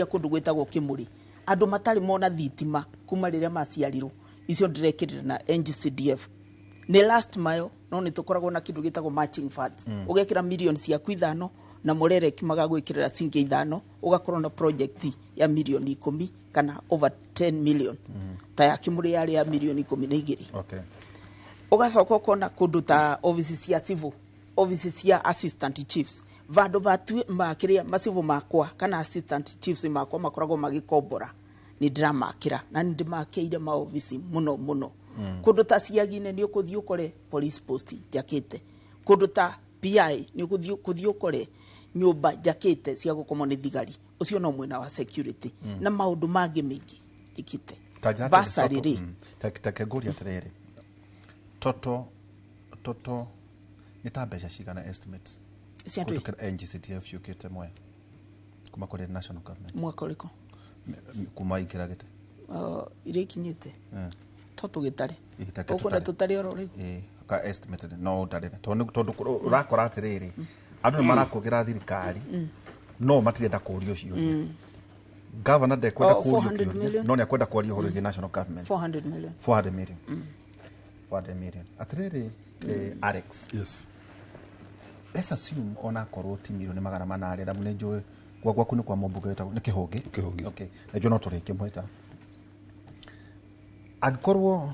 kundu gwetagwo Kimuri andu matari mona thitima kuma riria maciarirwo icio ndirekirira na NGCDF ni last mile no ni tukoragwo na kindu gitagwo matching funds ugekira millions cia kwithano na Murere kimaga gwikirira singe ithano ugakorwo na project ya milioni 10 kana over 10 million ta ya Kimuri yari ya milioni 12 okay ugacoka ukona kundu ta offices cia civil offices cia assistant chiefs vandu batu makiria masivu makwa kana assistant chiefs makwa makoragwo magikombora ni ndiramakira na ndimakeire ma office muno kundu ta ciagine ni ukuthii ukore police post jakete kundu ta PI ni ukuthii ukore nyumba jakete cia gukoma ni thigari ucio no mwena wa security na maundu mangi mingi ikite basariri takeguria atiriri toto ni ta mbeca cigana estimates kutoka NGCDF ciukite Mwea kuma kuri national government mwaka uriko kuma ikiragite ire kinyite toto gitare ukona tutari oro riu ka estimated no utarire tondu urakora atiriri andu marakugira thirikari no matirenda kurio cio governor de kwenda kurio no ni akwenda kurio horo gi national government 400 million atiriri Alex yes let's assume ona korwo ti milioni 800 thamu ne njue gwaku ni kwa mumbuga eta ni kihonge okay na jo no turike mweta akorwo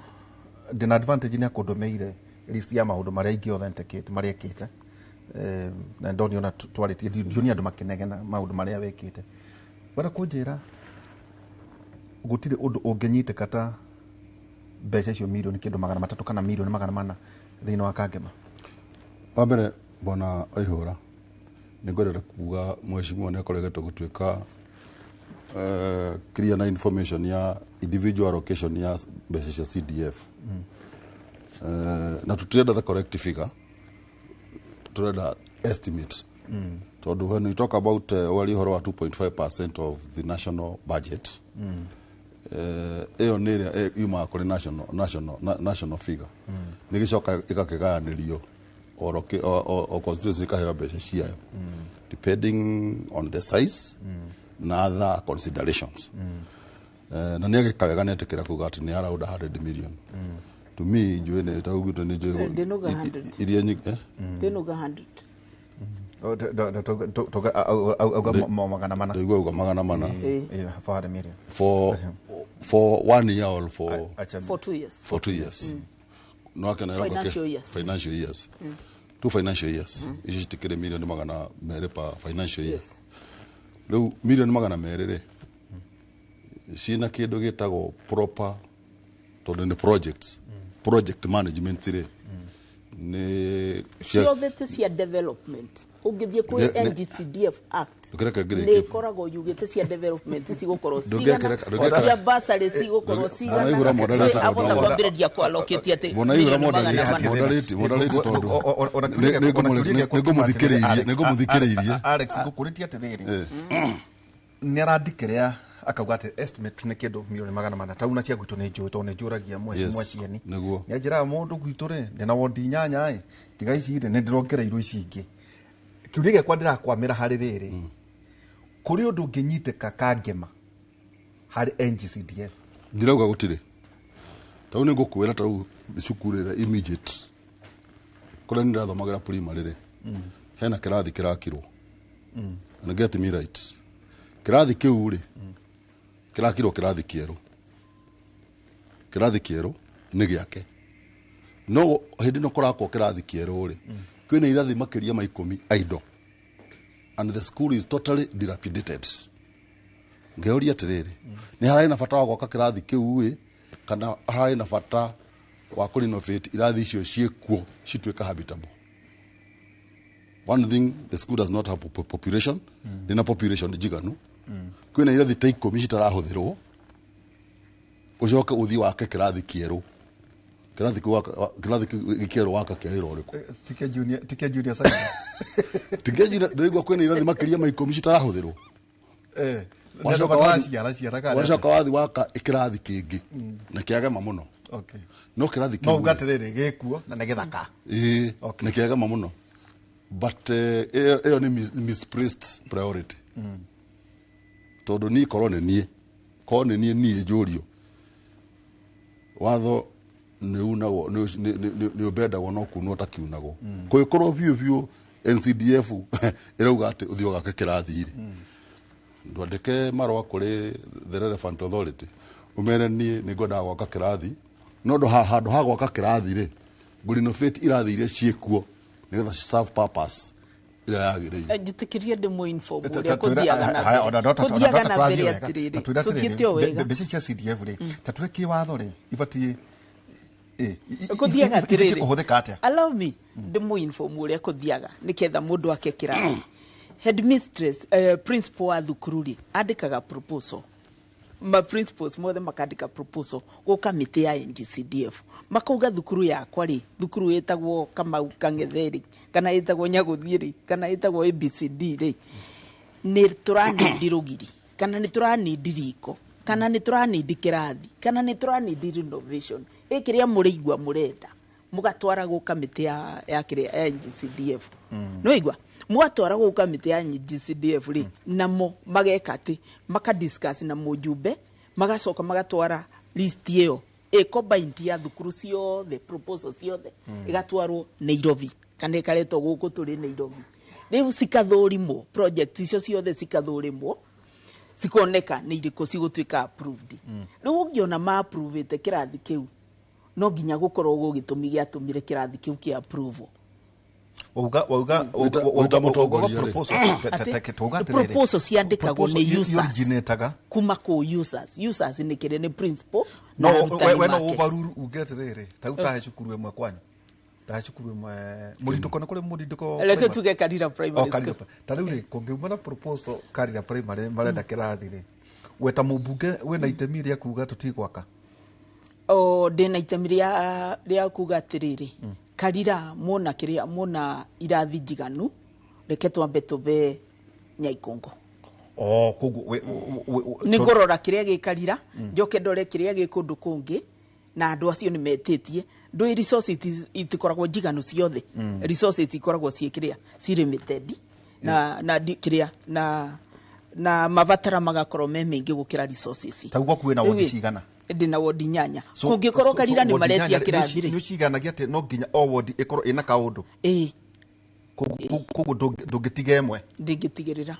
the advantage ni akondomeire list ya maundu maria ingi authenticate maria ekite na ndoni ona twaritie ndioni andu makenegena maundu maria wekite bara kunjira gutire undu ungenyite kata mbeca icio milioni kindu 300 kana milioni 400 thini wa Kangema wambere bona aihura ningorera kuga mheshimiwa ne kolegeto gutwika clear na information ya individual allocation ya mbeca cia CDF na tutirenda the correct figure turenda estimate tondu when we talk about wali horo wa 2.5% of the national budget eyo nere yuma kuri national figure nigicoka ikakiganirio o constituency ka mbeca ciayo depending on the size na other considerations na nege kawega netekera kuga ati ni around 100 million to me njue tawugito ni njue ndinoga 100 iria nyik ndinoga 100 magana mana 400 million for 1 year or for 2 years for 2 years no akena financial years 2 financial years ishi tikire milioni magana mere pa financial year leo milioni magana mere sina kindu gitagwo proper to the projects project management ire ni ciothe ti cia development ungithie kwi NGCDF Act ni koragwo yugite cia development cigukorwo cigana cia basari cigukorwo cigana abota kwambiriria kwaloketie ati modality tondu nigumuthikiriirie Alex ngukuritie ati thiri ni arandikiria akauga ati estimate ni kindu milioni 400 tauna cia gwitu ni njui to ni njuragia mwecieni ni ajira mundu gwitu ri ndina wodi nyanya i tiga ici ri ni ndirongereirwo ici ingi kiulige kwa ndirakwamira hari riri kuri undu nginyiteka kangema hari NGCDF ndirauga gutire tau ni ngukwira tau cukuru immediate kula ndirathomagira primary ri hena kirathi kirakirwo and get me right kirathi kiu ri kirakirwo kirathi kieru ni giake no hindi no kurakwo kirathi kieru ri kwina irathi makiria ma 10 aido and the school is totally dilapidated ngeoria atiriri ni harai na bata wa gwaka kirathi kiu ri kana harai na bata wa ku renovate irathi icio ciekuo citweka habitable. One thing, the school does not have population. Dina population jiganu. Kwina irathi ta 10 citarahuthirwo ucoke uthi wake kirathi kieru kirathi kieru waka kieru riku tike junior side tike junior ndigwa kwina irathi makiria ma 10 citarahuthirwo wacoka wathi waka ikirathi kingi na kiagema muno no kirathi kingi no ugatiriri gikuo na ne githaka na kiagema muno but eyo ni misplaced priority tondu ni korone nie njurio watho ni unago ni obedagwo no kuno takiunagwo kuikorwo biu NCDF irauga ati uthioga kirathi iri ndwandike marwa kuri the relevant authority umere nie ni ngoda gwaka kirathi no ndo handu ha gwaka kirathi ri renovate irathi iria ciekuo nigetha serve purpose ira yagiriire njitikirie ndimo inform uria kuthiaga na mbere atiriri tukitio wega mbeca cia CDF ri tatwe ki watho ri ibati kuthiaga atiriri kuhuthika atia allow me ndimo inform uria kuthiaga niketha mundu ake kirathi headmistress principal wa thukuru ri andikaga proposal ma principals mothe makandika proposal go kamiti ya NGCDF makauga thukuru yakwa ri thukuru etagwo Kamau Kang'etheri kana etagwo Nyaguthiri kana etagwo ABCD ri ni turani ndirugiri kana ni turani ndiriko kana ni turani ndikirathi kana ni turani renovation ikiria murigwa murenda mugatwara go kamiti ya kiria NGCDF no igwa mwatwara go kamiti ya NGCDF ri namo mageka ati makadiscuss na mujumbe magacoka magatwara list iyo combined ya thukuru ciothe proposals ciothe igatwarwo Nairobi kana ikaretwo guku turi Nairobi riu cikathurimwo project icio ciothe cikathurimwo cikoneka ni iriko cigutwika approved riu ungiona ma approve te kirathi kiu no nginya gukorwo gugitumi giatumire kirathi kiu ki approval wauga proposal ciandikagwo ni users kuma ko users ni kire ni principal no we no overrule ugeterere tauta cukuru emwe kwanyu ta cukuru emwe murinduko na kule murinduko leke tuge Karira primary school tariu ri kungiuma na proposal Karira primary marenda kirathi ri weta mubunge we na itemi ria kuga tutigwaka ndina itemi ria kuga atiriri Karira mona kiria mona irathi jiganu reke twambe tube Nyaikongo kogu ni ngorora kiria gikarira njoke ndore kiria gikundu kungi na andu acio ni metitie ndo resources itikoragwo jiganu ciothe resources ikoragwo ciekiria ci limited na kiria na mavatara magakorwo me mengi gukira resources tagwa kuwe na wodi cigana ndina wodi nyanya kungikorwo Karira ni maretia kirathi ri ni ciganagia ate no nginya o wodi ikorwo ina kaundu kogu ndungitige emwe ndingitigirira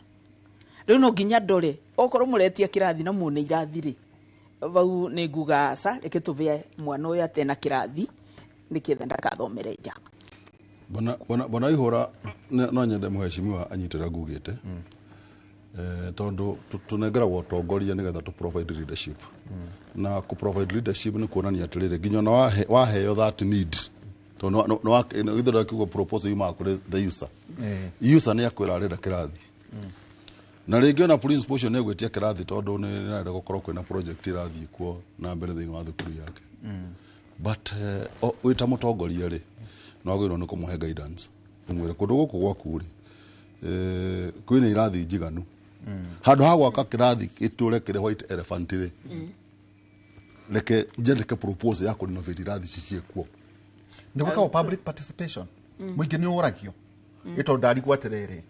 riu no nginya ndore okorwo muretia kirathi na mune irathi ri vau ni nguga aca reke tuve mwana uyu atena kirathi niketha ndakathomere nja bona ihura no nyende muheshimiwa anyitira ngugite tondu tunegeragwo utongoria nigetha tu provide leadership na ku provide leadership ni kuonania atiriri nginya na waheo that need to no githira kiugo proposal yuma kuri the user user ni akwira arenda kirathi na ringi ona principal ucio ni gwitia kirathi tondu ni arenda gukorwo kwina project irathi kuo na mbere thiini wa thukuru yake but wita mutongoria ri no gwirwo ni kumuhe guidance umwire kundu guku gwaku ri kwina irathi njiganu handu ha gwaka kirathi iture kire white elephant ri leke njendeke proposal ya kurenovate irathi cicie kuo nä gwä public participation må ingä nä å ragio ä tondå ndarigwo atä rä rä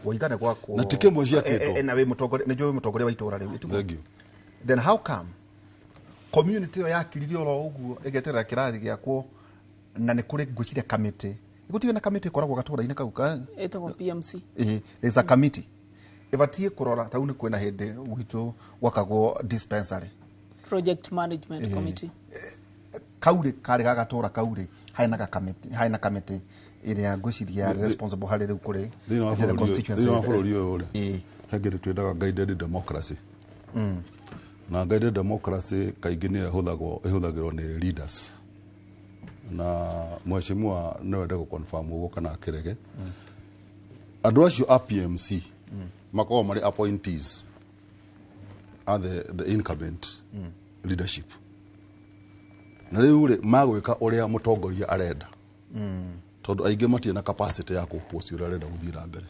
woigane gwakwo na tikä mwe ciakĩtwo na nä njå må tongoria wa itå ra rä u then how come community ä yo yakiririo oro å guo ä geterera kä rathi gä akwo na nä kå rä ngwä ciria kamä gå tigä na kamä ä koragwo gatå ra-inä kau ĩtagwo PMC there's a committee ĩbatiĩ kå rora tau nä kwä na hä ndä gwitå gwakagwo dispensary project management committee kaurä karä gagatå ra kaurä haena kamĩtĩ ĩrĩa ngwĩciria responsible harĩ rĩu kũrĩ thĩinĩ wa bũrũri ũyũ rĩ hengĩ twĩtaga guided democracy na guided democracy kaingĩ nĩ ĩhũthagĩrwo nĩ leaders na mheshimiwa no ende gũconfirm ũguo kana akĩrege andũ acio a PMC makoragwo marĩ appointees are the incumbent leadership na riu ri magwika uria mutongoria arenda tondu aingi matie na capacity ya kupost uria arenda guthira mbere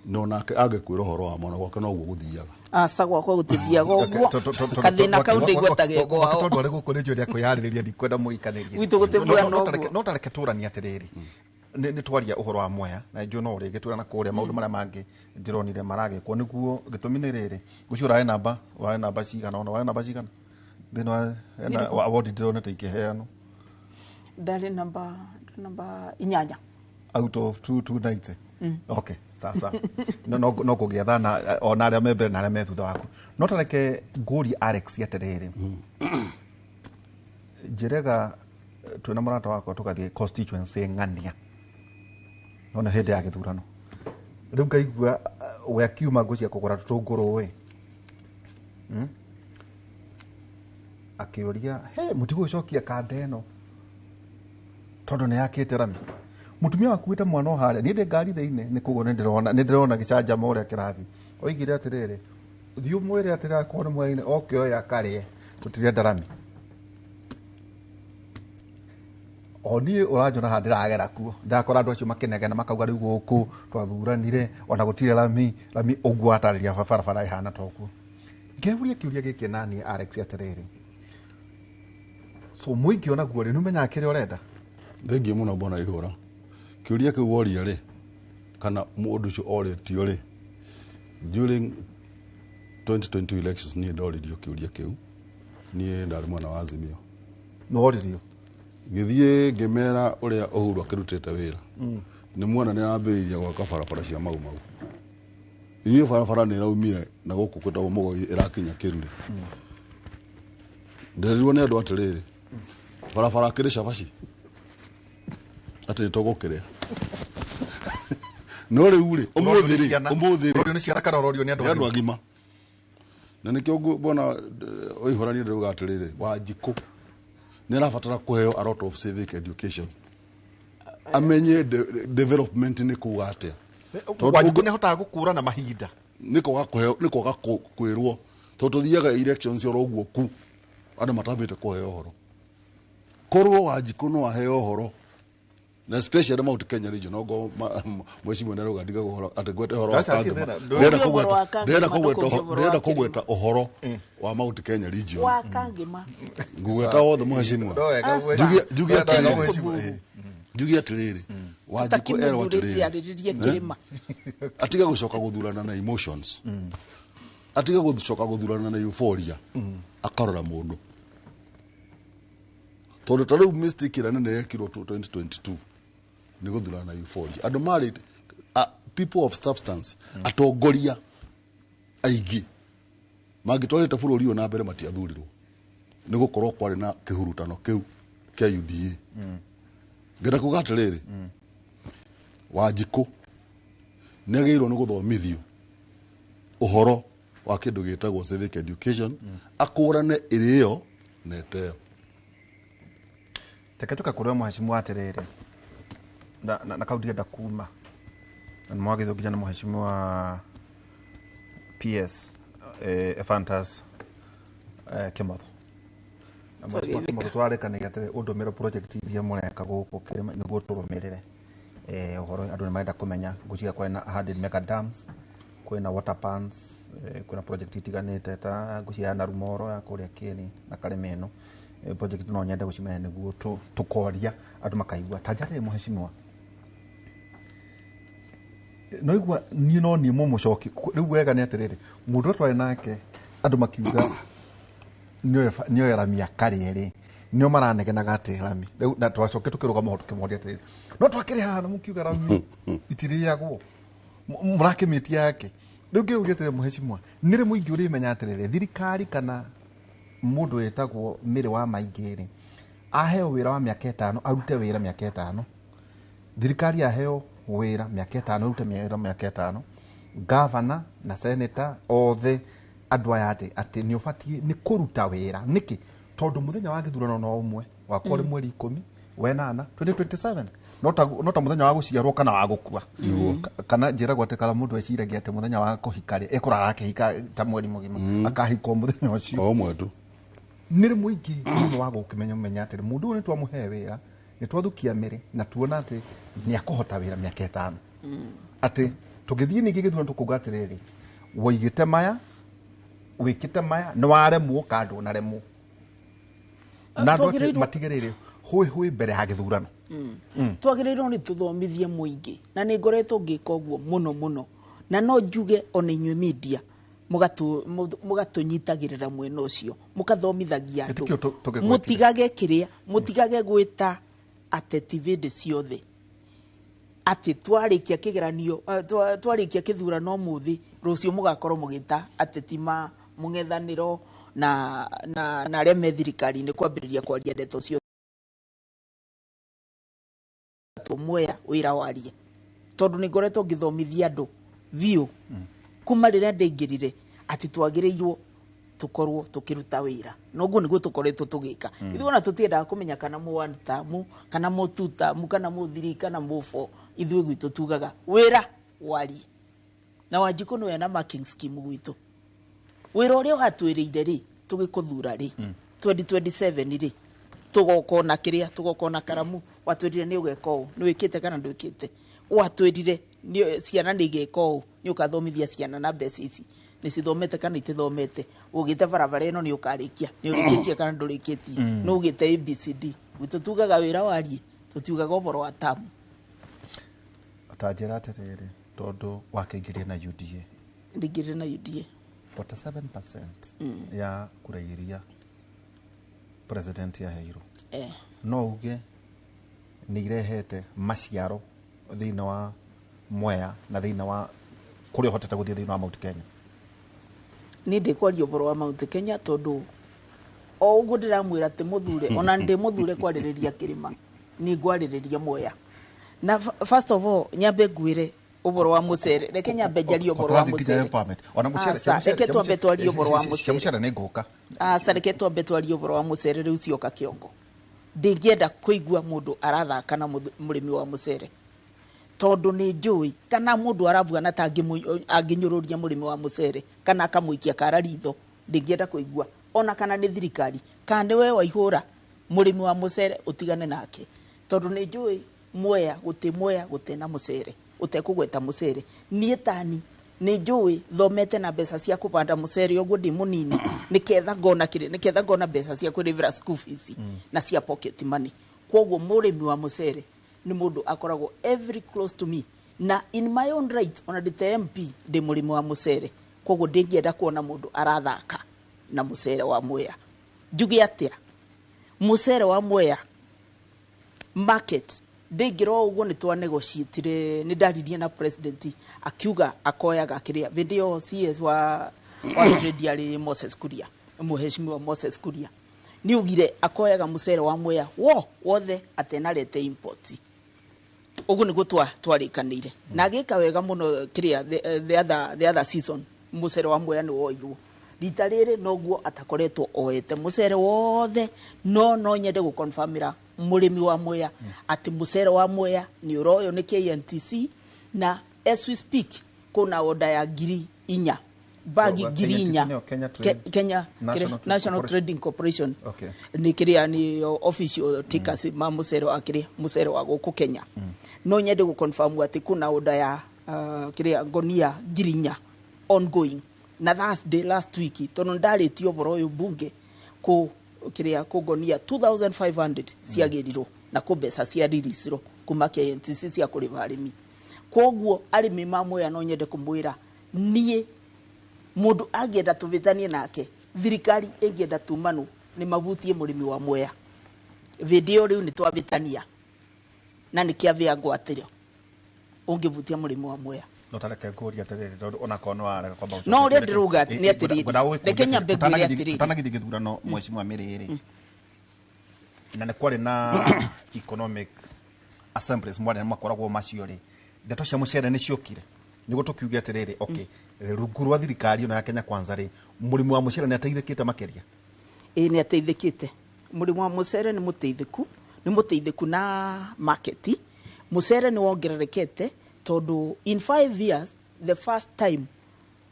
no nake angekwira horo wa mwana gwake no guo guthiaga asa gwakwa gutithiaga uguo kathina kau ndigwetage gwao tondu ari gukurijio ria kwiyaririria ndikwenda muikanirie witu gutibua no tareke turania atiriri ni twaria uhoro wa Mwea na njo no ringi twirana kuria maundu maria mangi ndironire maragikwo niguo gitumi ni riri gucio urae namba cigana ona urae namba cigana thina wa award ndirona ta ikiheanwo ndari namba 8 out of 290 okay sasa no kugia thana ona aria me mbere na aria me thutha waku no tareke nguri Alex atiriri njirega twina murata wakwa tukathie constituency ng'ania nona hindi ya githurano riu ngaigua we akiuma ngucia kugura tutunguru we akiuria mutigo cokia kanda ino tondu ni yakite rami mutumia wakuite mwana haria ni ndi ngari thiine ni kugo ni ndirona gicanjama uria kirathi oigire atiriri thiu mwire atira kwa ni mwaine okioya karie tutiria ndarami oni uranjona ha ndiragera kuo ndakora andu acio makenegena makauga riu guku twathuranire ona gutire rami uguo atariria barabara ihana tokuo ngeuria kiuria giki nani Alex atiriri so muingi ona guo ri numenya kire urenda thengi muno bona ihura kiuria kiu woria ri kana mundu ucio oretio ri during 2022 elections ni ndoririo kiuria kiu ni ndari mwana wa Azimio no oririo githie ngimera uria Uhuru akirutite wira ni muona ni ambiriria gwaka barabara cia mau iyo barabara ni raumire na guku kwetagwo Mugoi irakinya Kiruri nderirwo ni andu atiriri barabara kiri cabaci ati togokiria no riu ri umuthi ni ciana karororio ni andu agima na nikio bona oihorani ndio gatiriri Wanjiku ni arabatara kuheo a lot of civic education amenye development ni kuga atia Wanjiku ni hotaga gukura na mahinda niko gakwirwo tondu thiaga elections oro guo ku andu matambite kuheo horo korwo Wanjiku no aheo horo na especially Mount Kenya region ogo mheshimiwa nero gadiga horo ategwete horo ndenda kugweta uhoro wa Mount Kenya region wakangima ngugweta othe mheshimiwa jugi atiriri Wanjiku ero atiriri atiga gucoka guthurana na emotions atiga gucoka guthurana na euphoria akarora mundu tondu tariu mistake ira nene yekirwo 2022 ni guthurana na euphoria andu mari people of substance atongoria aigi magitwarite bururi uyu na mbere matiathurirwo ni gukorwo kwari na kihurutano kiu kia UDA ngenda kugatiriri Wanjiku negirwo ni guthomithio uhoro wa kindu gitagwo civic education akurane iriyo neteo Teketuka kuria mheshimiwa atiriri na kaunti ya Dakuma na mwagithukija na mheshimiwa PS Efantas Kimotho na mheshimiwa Kimotho twarekanire ati undumire project iria mureka guku kirima niguo turumirire uhoro andu ni marenda kumenya guciga kwena 100 mega dams kwena water pans kwena project itiganite ta gucia na Rumoro ya kuria Kieni na Kalemeno project no nyenda gucimenya niguo tukoria andu makaigua tajare mheshimiwa no igua ni no ni mumucoki riu wega ni atiriri mundu twari nake andu makiuga nio yaramia kariri nio maranegenaga ati rami riu na twacoke tukiruga mahoto kimoria atiriri no twakiri hana mukiuga rami itiriagwo murakimitia yake riu ngiuria atiriri mheshimiwa nire muingi uri menya atiriri thirikari kana mundu etagwo Miri wa Maingiri aheo wira wa miaka 5 arute wira miaka 5 thirikari aheo wira miaka 5 arute wira miaka 5 governor na senator othe andu aya ati ni ubatie ni kuruta wira niki tondu muthenya wa githurano no umwe wa kore mweri 10 wenana 2027 nota muthenya wa guciarwo kana wa gukua kana njira gwatekala mundu eciragia ati muthenya wa kuhikari ekurara akihika ta mweri mugima akahiko muthenya ucio omwe tu nire muingi no wa gukimenya menya ati mundu ni twamuhe wira ni twathukia Miri na tuona ati ni akuhota wira miaka 5 ati tugithie ningi githurano tukugatiriri woigite maya wikite maya no waremwo kandu na remo na ndo matigirire hui mbere ha githurano twagirirwo ni tuthomithie muingi na ni ngoretwo ngika uguo muno na no njuge ona inywe media mugatunyitagirira mwena ucio mukathomithagia andu mutigage kiria mutigage gwita ateti vinde ciothe ati twarikia kigeranio twarikia kithurano muthi rucio mugakorwo mugita ateti ma mungethaniro na aria me thirikari ni kwambiriria kwaria ndeto cio Mwea wira warie tondu ni ngoretwo ngithomithia andu view kuma riria ndingirire ati twagirirwo tukorwo tukiruta wira noguo niguo tukoretwo tugika ithuona tutiendaga kumenya kana mu 1 term kana mu 2 term kana mu 3 kana mu 4 ithuĩ gwitu tugaga wira warie na Wanjiku no ena marking scheme gwitu wira uria ugatwiriire ri tugikuthura ri 2027 ri tugokona kiria tugokona karamu watwirire ni ugeka u ni wikite kana ndwikite watwirire ni ciana ni igeka u ni ukathomithia ciana na mbeca ici ni cithomete kana itithomete ugite barabara ino ni ukarikia ni urikitie kana ndurikitie no ugite ABCD witutugaga wira warie tutiugaga uboro wa tamu atajira atiriri tondu wakiingiria na UDA ndigire na UDA 47% ya kurairia president ya Heiro no uge ni irehete maciaro thina wa Mwea na thina wa kuria hotete guthie thina wa Mount Kenya ni ndikwaria uboro wa Mount Kenya tondu o uguo ndiramwira ati muthure ona ndi muthure kwaririria kirima ni ngwaririria Mwea na first of all nyambe ngwire uboro wa mucere reke nyambe njarie uboro wa mucere ona mucere reke twambe twarie uboro wa mucere mucere ni nguka reke twambe twarie uboro wa mucere riu cioka kiongo ndingienda kuigua mundu arathaka na murimi wa mucere tondu ni njui kana mundu aravuana ta anginyururia murimi wa mucere kana akamuikia kara ritho ndingienda kuigua ona kana ni thirikari kana we waihura murimi wa mucere utigane nake tondu ni njui Mwea guti na mucere utekugweta mucere nie tani ni njui thomete na mbeca cia kupanda mucere oguo ndi munini niketha ngona mbeca cia kurivira school fees na cia pocket money kwoguo murimi wa mucere ni mundu akoragwo every close to me na in my own right ona ndite MP ndi murimi wa mucere kwoguo ndingienda kuona mundu arathaka na mucere wa Mwea njuge atia mucere wa Mwea market ndingiro uguo ni twa negotiate ni ndaririe na president akiuga akoyaga kiria video CS wa trade Moses Kuria muheshimiwa Moses Kuria ni ugire akoyaga mucere wa Mwea wothe atenarete import uguo ni gutwa twarikanire na agika wega muno kiria the other season mucere wa Mwea ni woirwo rita riri noguo atakoretwo oete mucere wothe no nyende gukonfirmira murimi wa Mwea ati mucere wa Mwea ni uroyo ni KNTC na as we speak kuna oda ya ngiri 4 bagi ngiri 4 Kenya National Trading Corporation ni kiria ni official tickers ma mucere wa kiria mucere wa guku Kenya no nyende ku confirm ati kuna oda ya kiria ngonia ngiri 4 ongoing na Thursday last week tono ndaritio boroyo bunge ku kiria kugonia 2500 ciagirirwo na kubeca cia ririsiro kuma KNTC cia kuriva arimi koguo arimi mamwe no nyende kumwira nie mundu angienda tuvithanie nake thirikari ingienda tumanu ni mavutie murimi wa Mwea video riu ni twavitania na ni kiavia ngwatirio ungivutia murimi wa Mwea no tareke kuria tere ona kono ara kwamba no ria ndiruga ni atiri de Kenya begire atiri tanagithige thurano mweci mwa miriri na ne kwari na economic assemblies mwana makoragwo macio ri ndeto cia mucere ni ciokire nigo tukiugia atiriri okay rungu rwa thirikari na Kenya Kwanza ri murimi wa mucere ni ateithikite makeria ni ateithikite murimi wa mucere ni muteithiku na market mucere ni wongererekete todo in 5 years the first time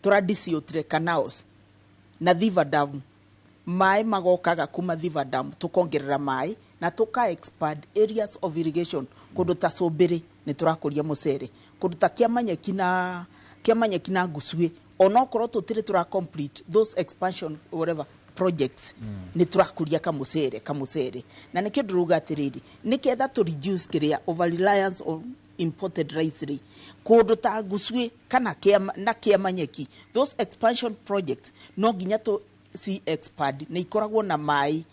tradisiotire canals na Thiva Dam mai magokaga kuma Thiva Dam tukongerera mai na tuka expand areas of irrigation kundu ta Sobere ni turakuria mucere kundu ta Kiamanyeki na Ngusue onokorwo tutire tura complete those expansion whatever projects ni turakuria kamucere na ni kinduruga atiriri ni ketha to reduce kiria over reliance on imported rice kundu ta Ngusue kana Kiamanyeki those expansion projects no ginya to see expand ni ikoragwo na mai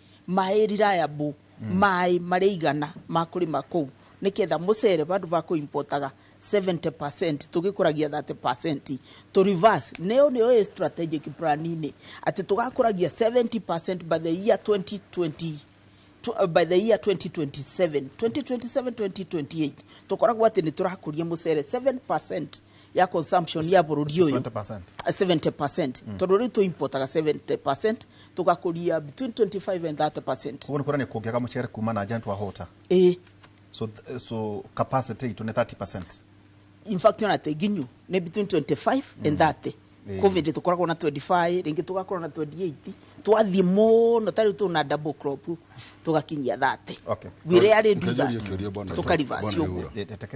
reliable mai mareigana makurima kou ni ketha mucere bandu ba ku importaga 70% tugikuragia 30% to reverse neo strategic plan ini ati tugakuragia 70% by the year 2020 by the year 2027 tukoragwo ati ni turakuria mucere 7% ya consumption ya burudi uyu 70% tondu ritu importaga 70% tugakuria between 25 and 30%. Kuona kora ni kuongeza mucere kuma na agent wa hota so capacity to 30%. In fact na teginyu ne between 25 and 30. COVID tukoragwo na 25 ringi tugakorwo na 28 twathi muno tari tu na double crop tugakinyia 30. Okay. Wire ari nduga tukarivasi ugo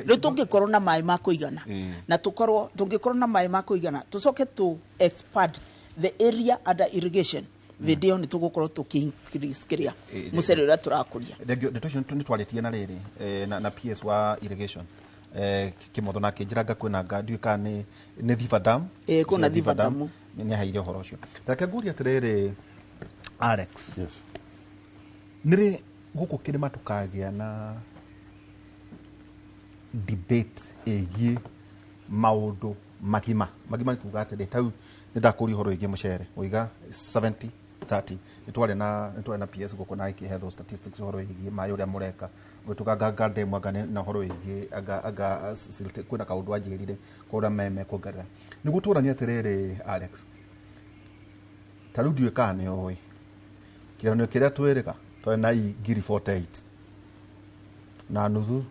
ro tungikorwo na mai ma kuigana na tukorwo tungikorwo na mai ma kuigana tucoke tu expand the area under irrigation video ni tugukorwo tukincrease kiria mucere ura turakuria detonation twaritie na riri na PS wa irrigation kimotho na kinjiraga kwina ngadi ka ni Thiva Dam kuna Thiva Dam ni haire horo cio reke nguria atiriri Alex nire guku kirima tukagia na debate egie maundu magima ni kuga atiri tau ndakuri horo egie mucere oiga 70-30 nitware na PS guku na iki health statistics horo egie mayo ria mureka tukaga de mwagane na horo egie aga silte kuna kaundu ajirire kora meme kugarra ni guturania atiriri Alex tarudio kane oi kirano kiria twereka to na ngiri 48 na nuthu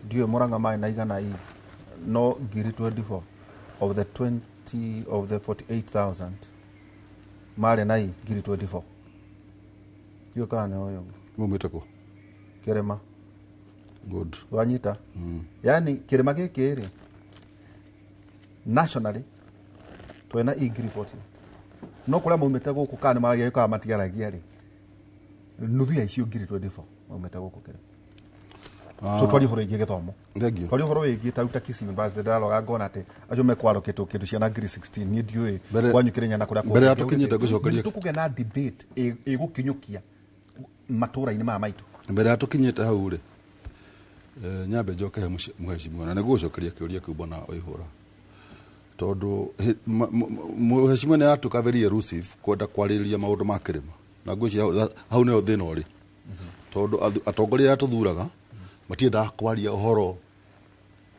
dio moranga mai na igana no ngiri 24 of the 48,000 mare na ngiri 24 dio kane oyo mumetako kirema good wanyita yani kirema gikiri nationally twena ngiri 40 no kula muumete guku kana maragia ka matiaragia ri nuthu ya icio ngiri 24 muumete guku kire so twali horo igi githomo twali horo igi taruta kisi university ndaloga ngona ati ajo mekwaro kitu cia na ngiri 16 ni ndiwe kwanyukire nyana kuria mbere atukinyite gucokeria tukuge na debate igukinyukia matura-ini ma maitu mbere atukinyite hau ri nyambe njoke muheshimiwa na negucokeria kiuria kiu bona oihura tondu muheshimiwa ni atuka very elusive kwenda kwariria maundu ma kirima na ngwici hau ne thina uri tondu atongoria atuthuraga matienda kwaria uhoro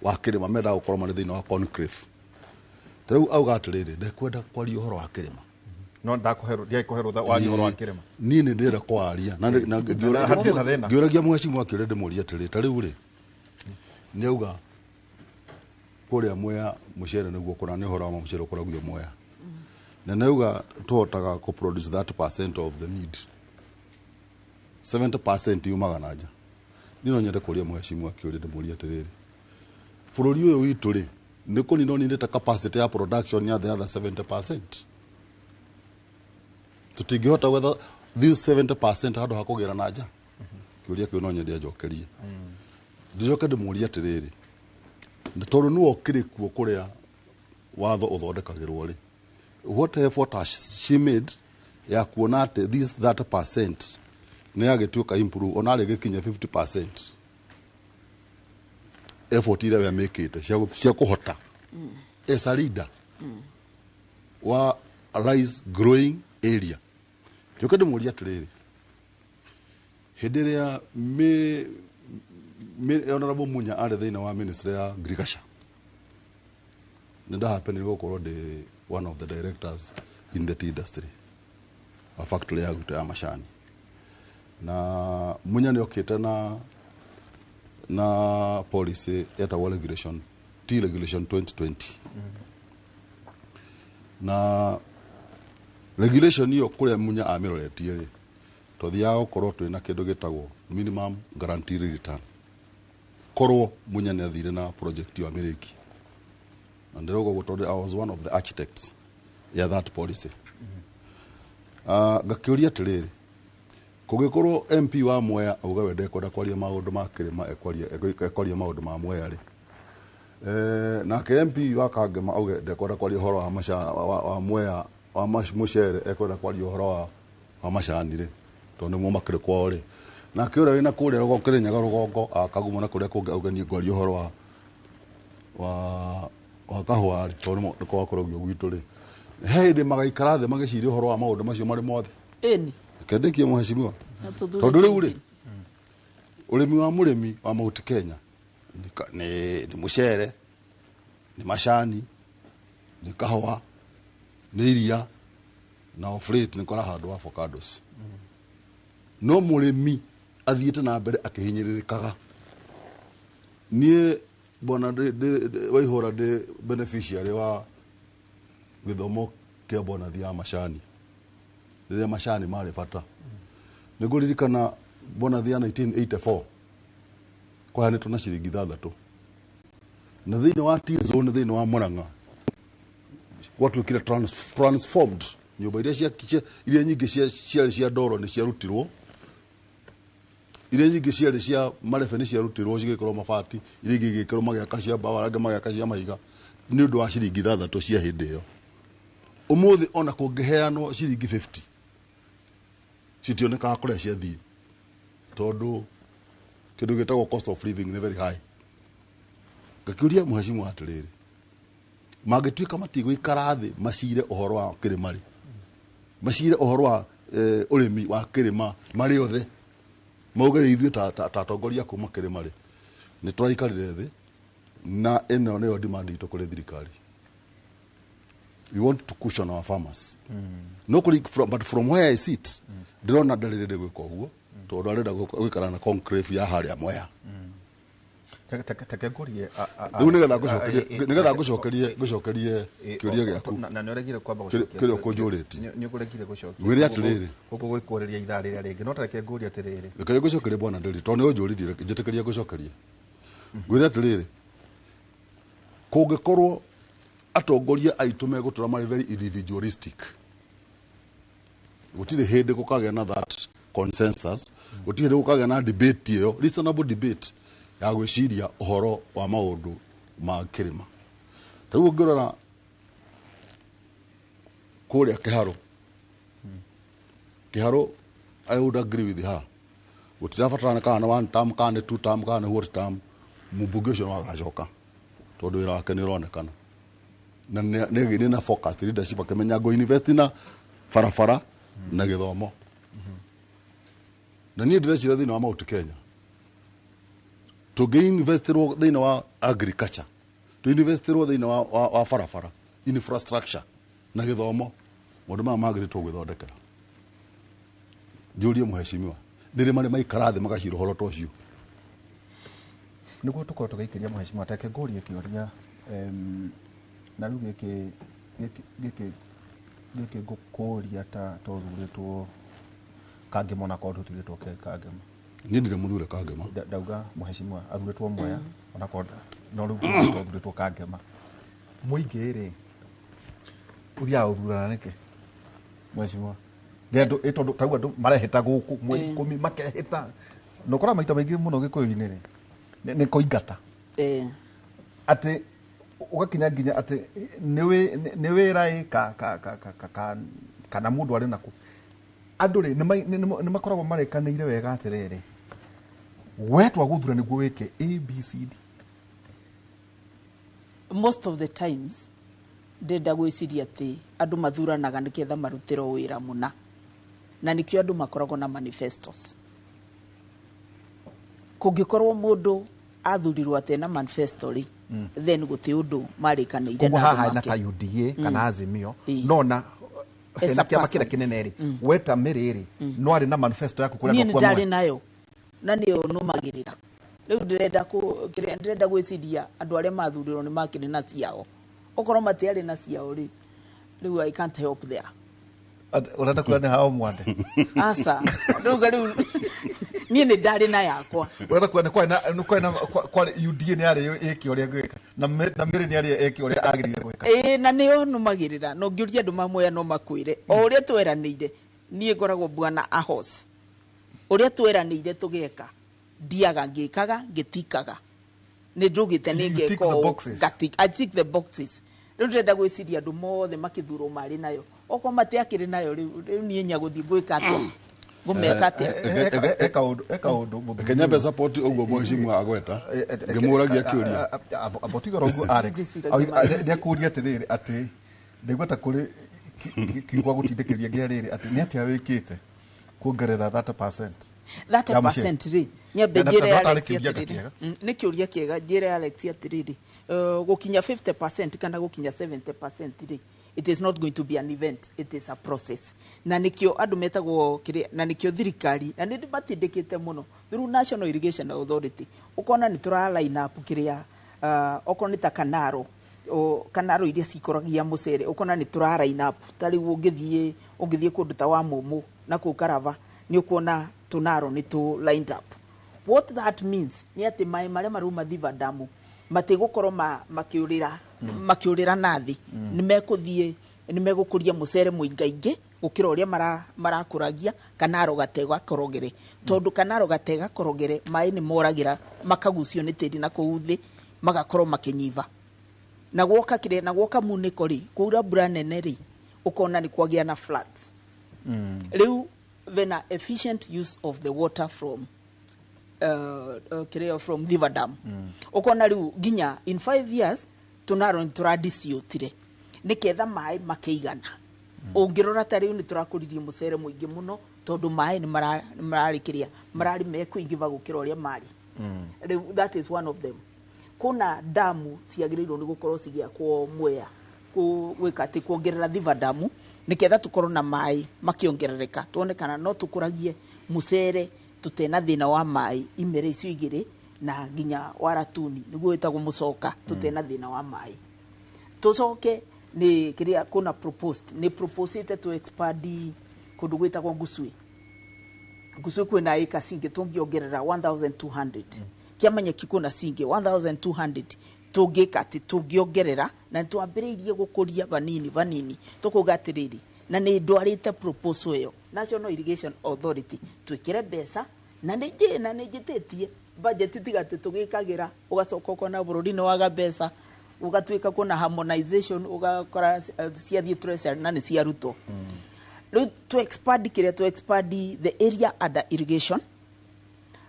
wa kirima menda gukorwo mari thina wa conclave tariu auga atiriri ndekwenda kwaria uhoro wa kirima no ndakuherwo wanyu horo wa kirema ni ndira kwaria na ngioragia mwacimu akire ndimuria tiri ta riu ri ni auga kuria Mwea mucere niguo kura ni horo wa mucere kuragio Mwea na nauga tuhotaga ku produce 30% of the need 70% yumaga na nja nino nyende kuria mwacimu akire ndimuria tiriri bururi uyu witu ri ni kunino ni ndeta capacity ya production ya the other 70%. Tutingihota whether this 70% hado hakugira na nja kiuria kiu no nyende njokerie ndijoke ndimuria tiriri tondu ni okire kuo kuria watho uthondekagirwo ri what effort has she made ya kuona ati this 30% ni agituka improve onare gikinya 50% effort ile ya make it cia kuhota as a leader wa rice growing area njoke ndimuria tiriri hindiria me honorable Munya are thina wa ministry ya agriculture nda happen ni gukorwo ndi one of the directors in the tea industry a factory ya guta ya macani na Munya ni okite na policy eta regulation tea regulation 2020 na regulation hiyo kuria Munya amiroretie ri tothia gukorwo twina kindu gitagwo minimum guaranteed return korwo Munya ne athire na project ya Ameriki and rogo gutonde I was one of the architects ya that policy gakiuria tiriri kugikorwo MP wa Mwea auga wende kwenda kwaria maundu ma kirima ekwaria maundu ma Mwea ri na MP wa Kangema auga wende kwenda kwaria horo wa Mwea wa mucere ekwenda kwaria horo wa macani ri tondu mo makire kwao ri na kiura wina kuria rugongo Kirinyaga rugongo akaguma na kuria kungi auga ni kwaria horo wa kahua ri tondu ni kwa kurogio gwitu ri heide magaikara the magiciria horo wa maundu macio mari mothe eni kendekie muheshimiwa tondu riu ri urimi wa murimi wa Mount Kenya ni mucere ni macani ni kahua ni iria na ofrate ni kora handu avocados no murimi athiite na mbere akihinyiririkaga nie bona waihora de beneficiary wa githomo kia bona thia macani riria macani mari bata niguririkana bona thia 1984 kwa ne tuna ciringi 6 na thini wa T-zone thini wa Murang'a watu kile transformed nyumba iria nyingi cia ndoro ni cia rutirwo iria nyingi cia marebe ni cia rutirwo cigikorwo mabati iria ingĩ igĩkorwo magĩaka cia mbaũ arĩa angĩ magĩaka cia mahiga nĩ ũndũ wa ciringi 6 cia hĩndĩ ĩyo ũmũthĩ ona kũngĩheanwo ciringi 50 citionekaga kũrĩa ciathiĩ tondũ kĩndũ gĩtagwo cost of living nĩ very high ngakiuria mheshimu atirĩrĩ magĩtuĩka matigũikara thĩ macire ũhoro wa kĩrĩma rĩ macire ũhoro wa ũrĩmi wa kĩrĩma marĩ othe mauge ithuĩ ta atongoria kuma kĩrĩma rĩ nĩ tũraikarire thĩ na ĩno nĩyo demand itũ kũrĩ thirikari. We want to cushion our farmers. No but from where I sit ndĩrona ndarĩrĩrĩ gwĩka ũguo tondũ arenda gũikara na concrete ya harĩa Mwea. Rĩu nĩgetha ngũcokerie kĩũria gĩaku na nĩ ũregire kwamba kĩrĩa ũkũnjũrĩtie nĩ ũregire gũcokia wĩre atĩrĩrĩ gũkũ gwĩkũrĩria ithaa rĩrĩa rĩngĩ no tareke ngũria atĩrĩrĩ reke ngũcokerie bwana ndĩrĩ tondũ nĩ ũnjũririe njĩtĩkĩria ngũcokerie wĩre atĩrĩrĩ kũngĩkorwo atongoria aitũ megũtũra marĩ very individualistic gũtirĩ hĩndĩ gũkagĩa na that consensus gũtirĩ hĩndĩ gũkagĩa na debate ĩyo reasonable debate ya gwĩciria ũhoro wa maũndũ ma kĩrĩma. Tarĩu ũngĩrora kũrĩa Kĩharũ I would agree with her. Gũtirabatarana kana one term kana two term kana what term mũmbunge ũcio no agacoka tondũ wĩra wake nĩ ũronekana na nĩ na focus leadership akĩmenya go invest na barabara na gĩthomo na niĩ ndĩreciria thĩinĩ wa Mount Kenya tũngĩinvestirwo thĩinĩ wa agriculture tũinvestirwo thĩinĩ wa barabara infrastructure na gĩthomo maundu maya magĩrĩtwo gwĩthondekera njũrie mũheshimiwa ndĩrĩ marĩ maikara thĩ magacira ũhoro ta ũcio nĩguo tũkorwo tũgĩikĩria mũheshimiwa teke ngũrie kĩũria na rĩu gĩkĩ ngũkũria ta tũthurĩtwo Kangema na korwo tũtigĩtwo Kangema niĩ ndirĩ mũthure Kangema ndauga mũheshimiwa athurĩtwo Mwea ona korwo no rĩu tũthurĩtwo Kangema mũingĩ-rĩ ũthiaga gũthurana nĩkĩ mũheshimiwa tondũ tauga andũ marehĩta gũkũ mweri 10 makehĩta na ũkora maita maingĩ mũno Gĩkũyũ-inĩ nĩ kũingata atĩ ũgakinya nginya atĩ nĩ wĩra kana mũndũ arĩ naku andũ-rĩ nĩ makoragwo marekanĩire wega atĩrĩrĩ wetwa gũthura nĩguo wĩke ABCD most of the times ndenda gwĩciria atĩ andũ mathuranaga nĩgetha marutĩrwo wĩra mũna na nĩkĩo andũ makoragwo na manifestos kũngĩkorwo mũndũ athurirwo atĩ na manifesto-rĩ then gũtĩ ũndũ marĩkanĩire na andũ make na ta UDA kana Azimio nona hena kĩama kĩrĩa kĩnene-rĩ weta Mĩrĩ-rĩ no arĩ na manifesto yaku kũrĩa niĩ ndarĩ nayo na nĩyo nũmagĩrĩra rĩu ndĩrenda gwĩciria andũ arĩa mathurirwo nĩ makĩrĩ na ciao okorwo matiarĩ na ciao-rĩ rĩu I can't help there urenda kuona hao mwande asa rĩu niĩ nĩ ndarĩ na yakwa urenda kuona kwa UDA nĩ arĩ ĩki ũrĩa gwĩka na Mĩrĩ nĩ arĩ ĩki ũrĩa agĩrĩire gwĩka na nĩyo nũmagĩrĩra no ngĩũria andũ mamwe no makwĩre o ũrĩa tweranĩire niĩ ngoragwo bwana Ahos ũrĩa tweranĩire tũgeka ndiaga ngĩkaga ngĩtikaga nĩ ndugĩte nĩ ngeka I tick the boxes rĩu ndĩrenda gwĩciria andũ mothe makĩthurwo marĩ nayo okorwo matiakĩrĩ nayo rĩu niĩ nyagũthiĩ gwĩka atĩa ngũmeka atĩa eka ũndũ Kenya support ũguo mũheshimiwa agweta ngĩmũragia kĩũria abotigora ũguo Alex nĩakũria atĩrĩrĩ atĩ ndaigua kũrĩ kiugo gũtindĩkĩria nginya rĩrĩ atĩ nĩ atĩa wĩkĩte kuongerera 30% 30% nyambe njĩre Alex atĩrĩrĩ nĩ kĩũria kĩega njĩre Alex atĩrĩrĩ gũkinya 50% kana gũkinya 70% it is not going to be an event, it is a process na nikio andu metagwo kire na nikio thirikari na ndi batindikite muno through National Irrigation Authority ukona ni tura line up kiria okona ta kanaro iria cikoragia mucere ukona ni tura line up tari ungithie kundu ta wa Mumu na ku Karava ni ukona tunaro ni tu lined up. What that means ni ati mai mare maruma Thiva Damu matigukorwo makiurira nathi ni megukuria mucere muingaingi gukira uria marakuragia kanaro gatega korogere tondu kanaro gatega korogere mai ni moragira makagucio ni tiri na kuuthi magakorwo makinyiva na gwoka kire na gwoka muniko ri kuura mbura nene ri ukona ni kwagia na floods riu vena efficient use of the water from from Thiva Dam ukona riu ginya in 5 years tunaro turadiciotire niketha mai makeigana ungirora ta riu ni turakuririe mucere muingi muno tondu mai ni mararikiria marari mekuingiva gukira uria mari that is one of them. Kuna damu ciagiriirwo ni gukorwo cigiakwo Mwea gwika ati kuongerera Thiva Damu niketha tukorwo na mai makiongerereka tuone kana no tukuragie mucere tutena thina wa mai imere icio igiri na ginya Waratuni niguo itagwo mucoka tutena thina wa mai tucoke ni kiria kuna proposed ni proposed to expand kundu gwitagwo Gusui kwina ika singi tungiongerera 1200 kiamanya kikuna singi 1200 tungika ati tungiongerera na twambiriirie gukuria vanini tukugatiriri na ni ndwarite proposal yo National Irrigation Authority twikire mbeca na nijitetie budget tigate tugikagira ugacoka ukona bururi ni waga mbeca ugatwika kuna harmonization ugakora ciathie treasury na ni ciaruto to expand the area under irrigation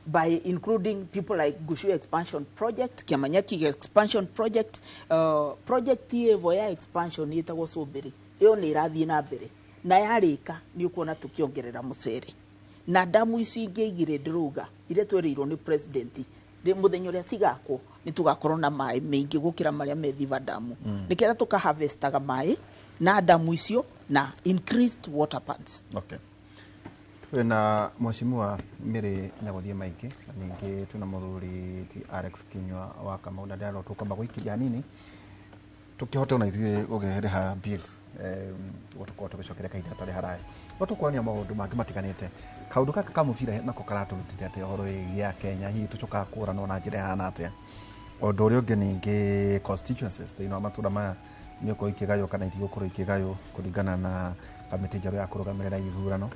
by including people like Gushu expansion project, Kiamanyaki expansion project, project ya expansion yetagwo Sobiri iyo ni irathie na mbere na yarika ni ukuona tukiongerera mucere na damu ici ingi igire ndiruga ire twerirwo ni president muthenya uria cigakwo ni tugakorwo na mai maingi gukira maria me Thiva Damu niketha tuka harvestaga mai na damu icio na increased water pans. Okay. Twina mheshimiwa Mary Nyagothie Maingĩ na ningĩ twina mũthuri ti Alex Kinyua wa Kamau na ndĩrarwo tũkamba gũikiria nini tũkĩhote ona ithuĩ gũgĩrĩha bills gũtũkorwo tũgĩcokeria kahinda tarĩ haraya no tũkuonia maũndũ mangĩ matiganĩte kaũndũ gaka ka mũbira nako karatũrutithia atĩa ũhoro wĩgiĩ Kenya hihi tũcokaga kũranwo na njĩra ihana atĩa ũndũ ũrĩa ũngĩ ningĩ constituencies thĩinĩ wa matũũra maya nĩ ũkorwo ikĩgaywo kana itigũkorwo ikĩgaywo kũringana na kamĩtĩ njerũ ya kũrũgamĩrĩra ithurano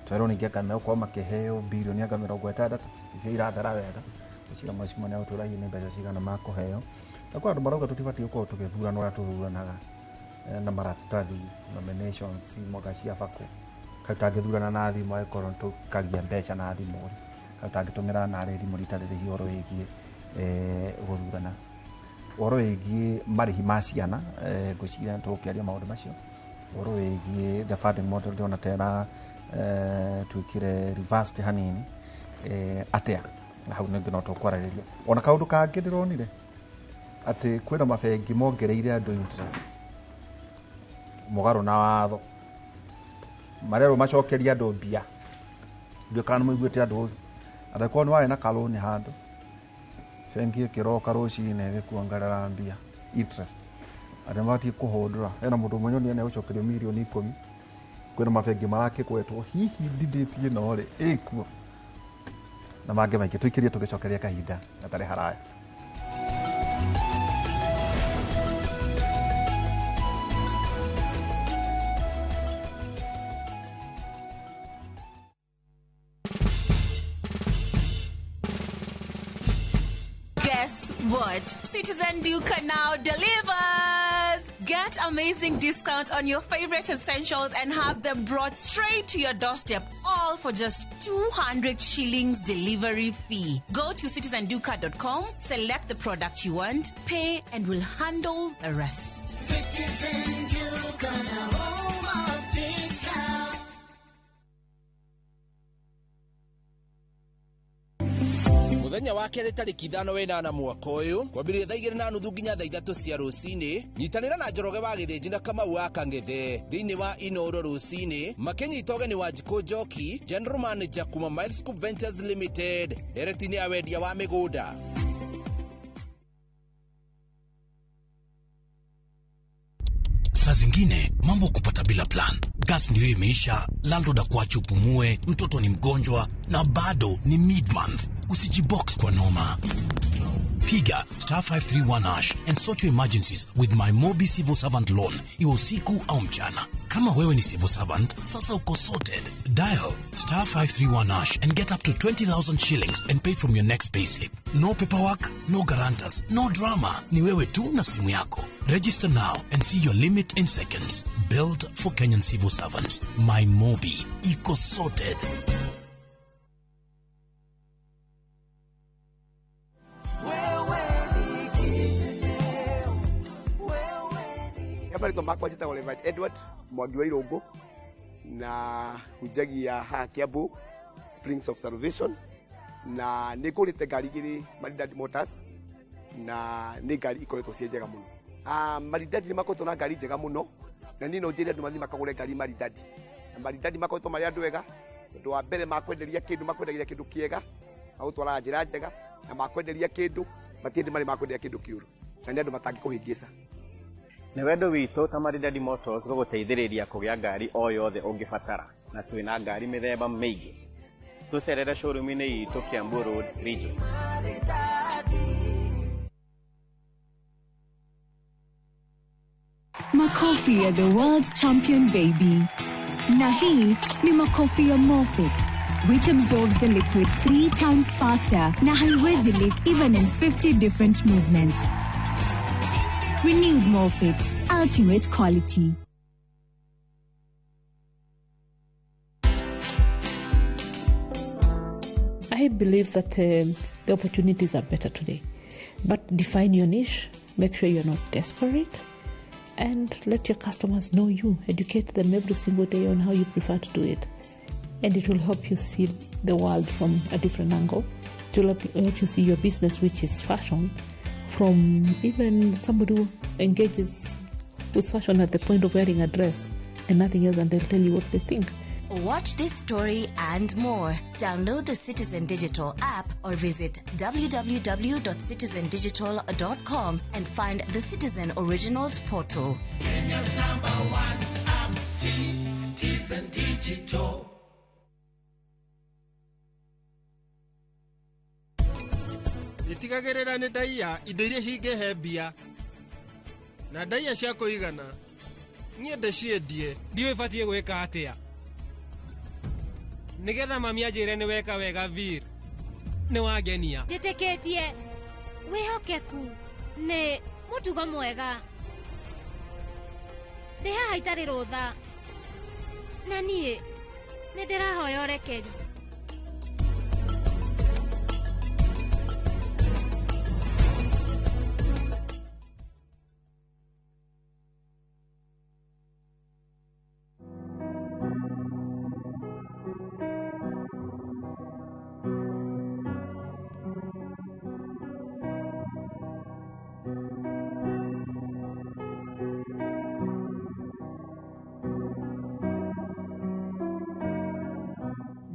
twerwo ningĩ Kagame gũkorwo makĩheo birioni anga 60 iria irathara wega gũcira mheshimiwa nĩ agũtũũragia nĩ mbeca cigana makũheo na kwa andũ marauga tũtibatiĩ gũkorwo tũgĩthurana ũrĩa tũthuranaga na maratathi nominations mwaka cia bako katangĩthurana na thimũ angĩkorwo tũkagia mbeca na thimũ katangĩtũmĩra narĩ thimũ ritarĩ rĩhi ũhoro wĩgiĩ gũthurana ũhoro wĩgiĩ marĩhi ma ciana ngwĩciria tũgũkĩaria maũndũ macio ũhoro wĩgiĩ the funding model ndĩrona tera twĩkire reversed hanini atĩa na hau ningĩ no tũkwarĩrĩria ona kaũndũ kangĩ ndĩronire atĩ kwĩna mabengi mongereire andũ interest mũgarũ na watho marerwo macokeria andũ mbia ndio kana mũiguĩte andũ atakorwo nĩ warĩ na kaloni handũ bengi ĩkĩroka rũcinĩ ĩgĩkuongerera mbia interest arĩa mabatiĩ kũhũndũra hena mũndũ mwenyonia nĩ egũcokerio mirioni 10 kwĩna mabengi marakĩgwetwo hihi ndithĩti ĩno rĩ ĩkuo na mangĩ maingĩ tũikĩrie tũgĩcokeria kahinda gatarĩ haraya. Guess what? Citizen Duka now delivers! Get amazing discount on your favorite essentials and have them brought straight to your doorstep, all for just 200 shillings delivery fee. Go to citizenduka.com, select the product you want, pay, and we'll handle the rest. Citizen Duka, the home of discount. Muthenya wa kerĩ tarĩki 5/8 mwaka ũyũ kwambĩrĩria thaa 2:30 nginya thaa 3 cia rũcinĩ nyitanĩra na Njoroge wa Gĩthĩnji na Kamau wa Kang'ethe thĩinĩ wa Inooro rũcinĩ makĩnyita ũgeni wa Njikũ Njoki General Manager kuma Milescoop Ventures Limited director-inĩ ya wendia wa mĩgũnda. Saa zingine mambo kupata bila plan. Gas ndio imeisha, landlord akuache upumue, mtoto ni mgonjwa na bado ni mid-month. Usijibox kwa noma. Piga *531# and sort your emergencies with my Mobi Civil Servant Loan, iwe usiku au mchana. Kama wewe ni civil servant, sasa uko sorted. Dial *531# and get up to 20,000 shillings and pay from your next payslip. No paperwork, no guarantors, no drama. Ni wewe tu na simu yako. Register now and see your limit in seconds. Built for Kenyan civil servants. My Mobi. Iko sorted. Marito makwa njĩtagwo Reverend Edward Mwangi wa Irũngũ na hunjagia haha Kiambu Springs of Salvation na nĩ ngũrĩte ngari igĩrĩ Maridadi Motors na nĩ ngari ikoretwo ciĩ njega mũno. Maridadi nĩ makoretwo na ngari njega mũno na niĩ no njĩre andũ mathiĩ makagũre ngari Maridadi. Na Maridadi makoretwo marĩ andũ ega tondũ wa mbere makwenderia kĩndũ kĩega magũtwara njĩra njega na makwenderia kĩndũ matiende marĩ makwenderia kĩndũ kĩũru na nĩ andũ matangĩkũhĩngĩca. Nĩ wendo witũ ta Maridadi Motors gũgũteithĩrĩria kũgĩa ngari o yothe ũngĩbatara na twĩna ngari mĩthemba mĩingĩ. Tũcerere showroom-inĩ itũ Kiambu Road Region. Makofi ya the world champion baby. Na hii ni makofi ya Morphix, which absorbs the liquid 3 times faster na haiwezi leak even in 50 different movements. Renewed Morphix, ultimate quality. I believe that the opportunities are better today. But define your niche, make sure you're not desperate, and let your customers know you. Educate them every single day on how you prefer to do it. And it will help you see the world from a different angle. It will help you see your business, which is fashion, from even somebody who engages with fashion at the point of wearing a dress and nothing else, and they'll tell you what they think. Watch this story and more. Download the Citizen Digital app or visit www.citizendigital.com and find the Citizen Originals portal. Kenya's #1 app, Citizen Digital. Itigagirira ni ndaia indo iria cingihe mbia na ndaia cia kuigana nie ndeciendie ndiwe batie gwika atia nigetha mami anjire ni weka wega vir ni wagenia Njiteketie wihokeku ni mutugo mwega ndi haha itari rutha na nie ni ndirahoya urekeri.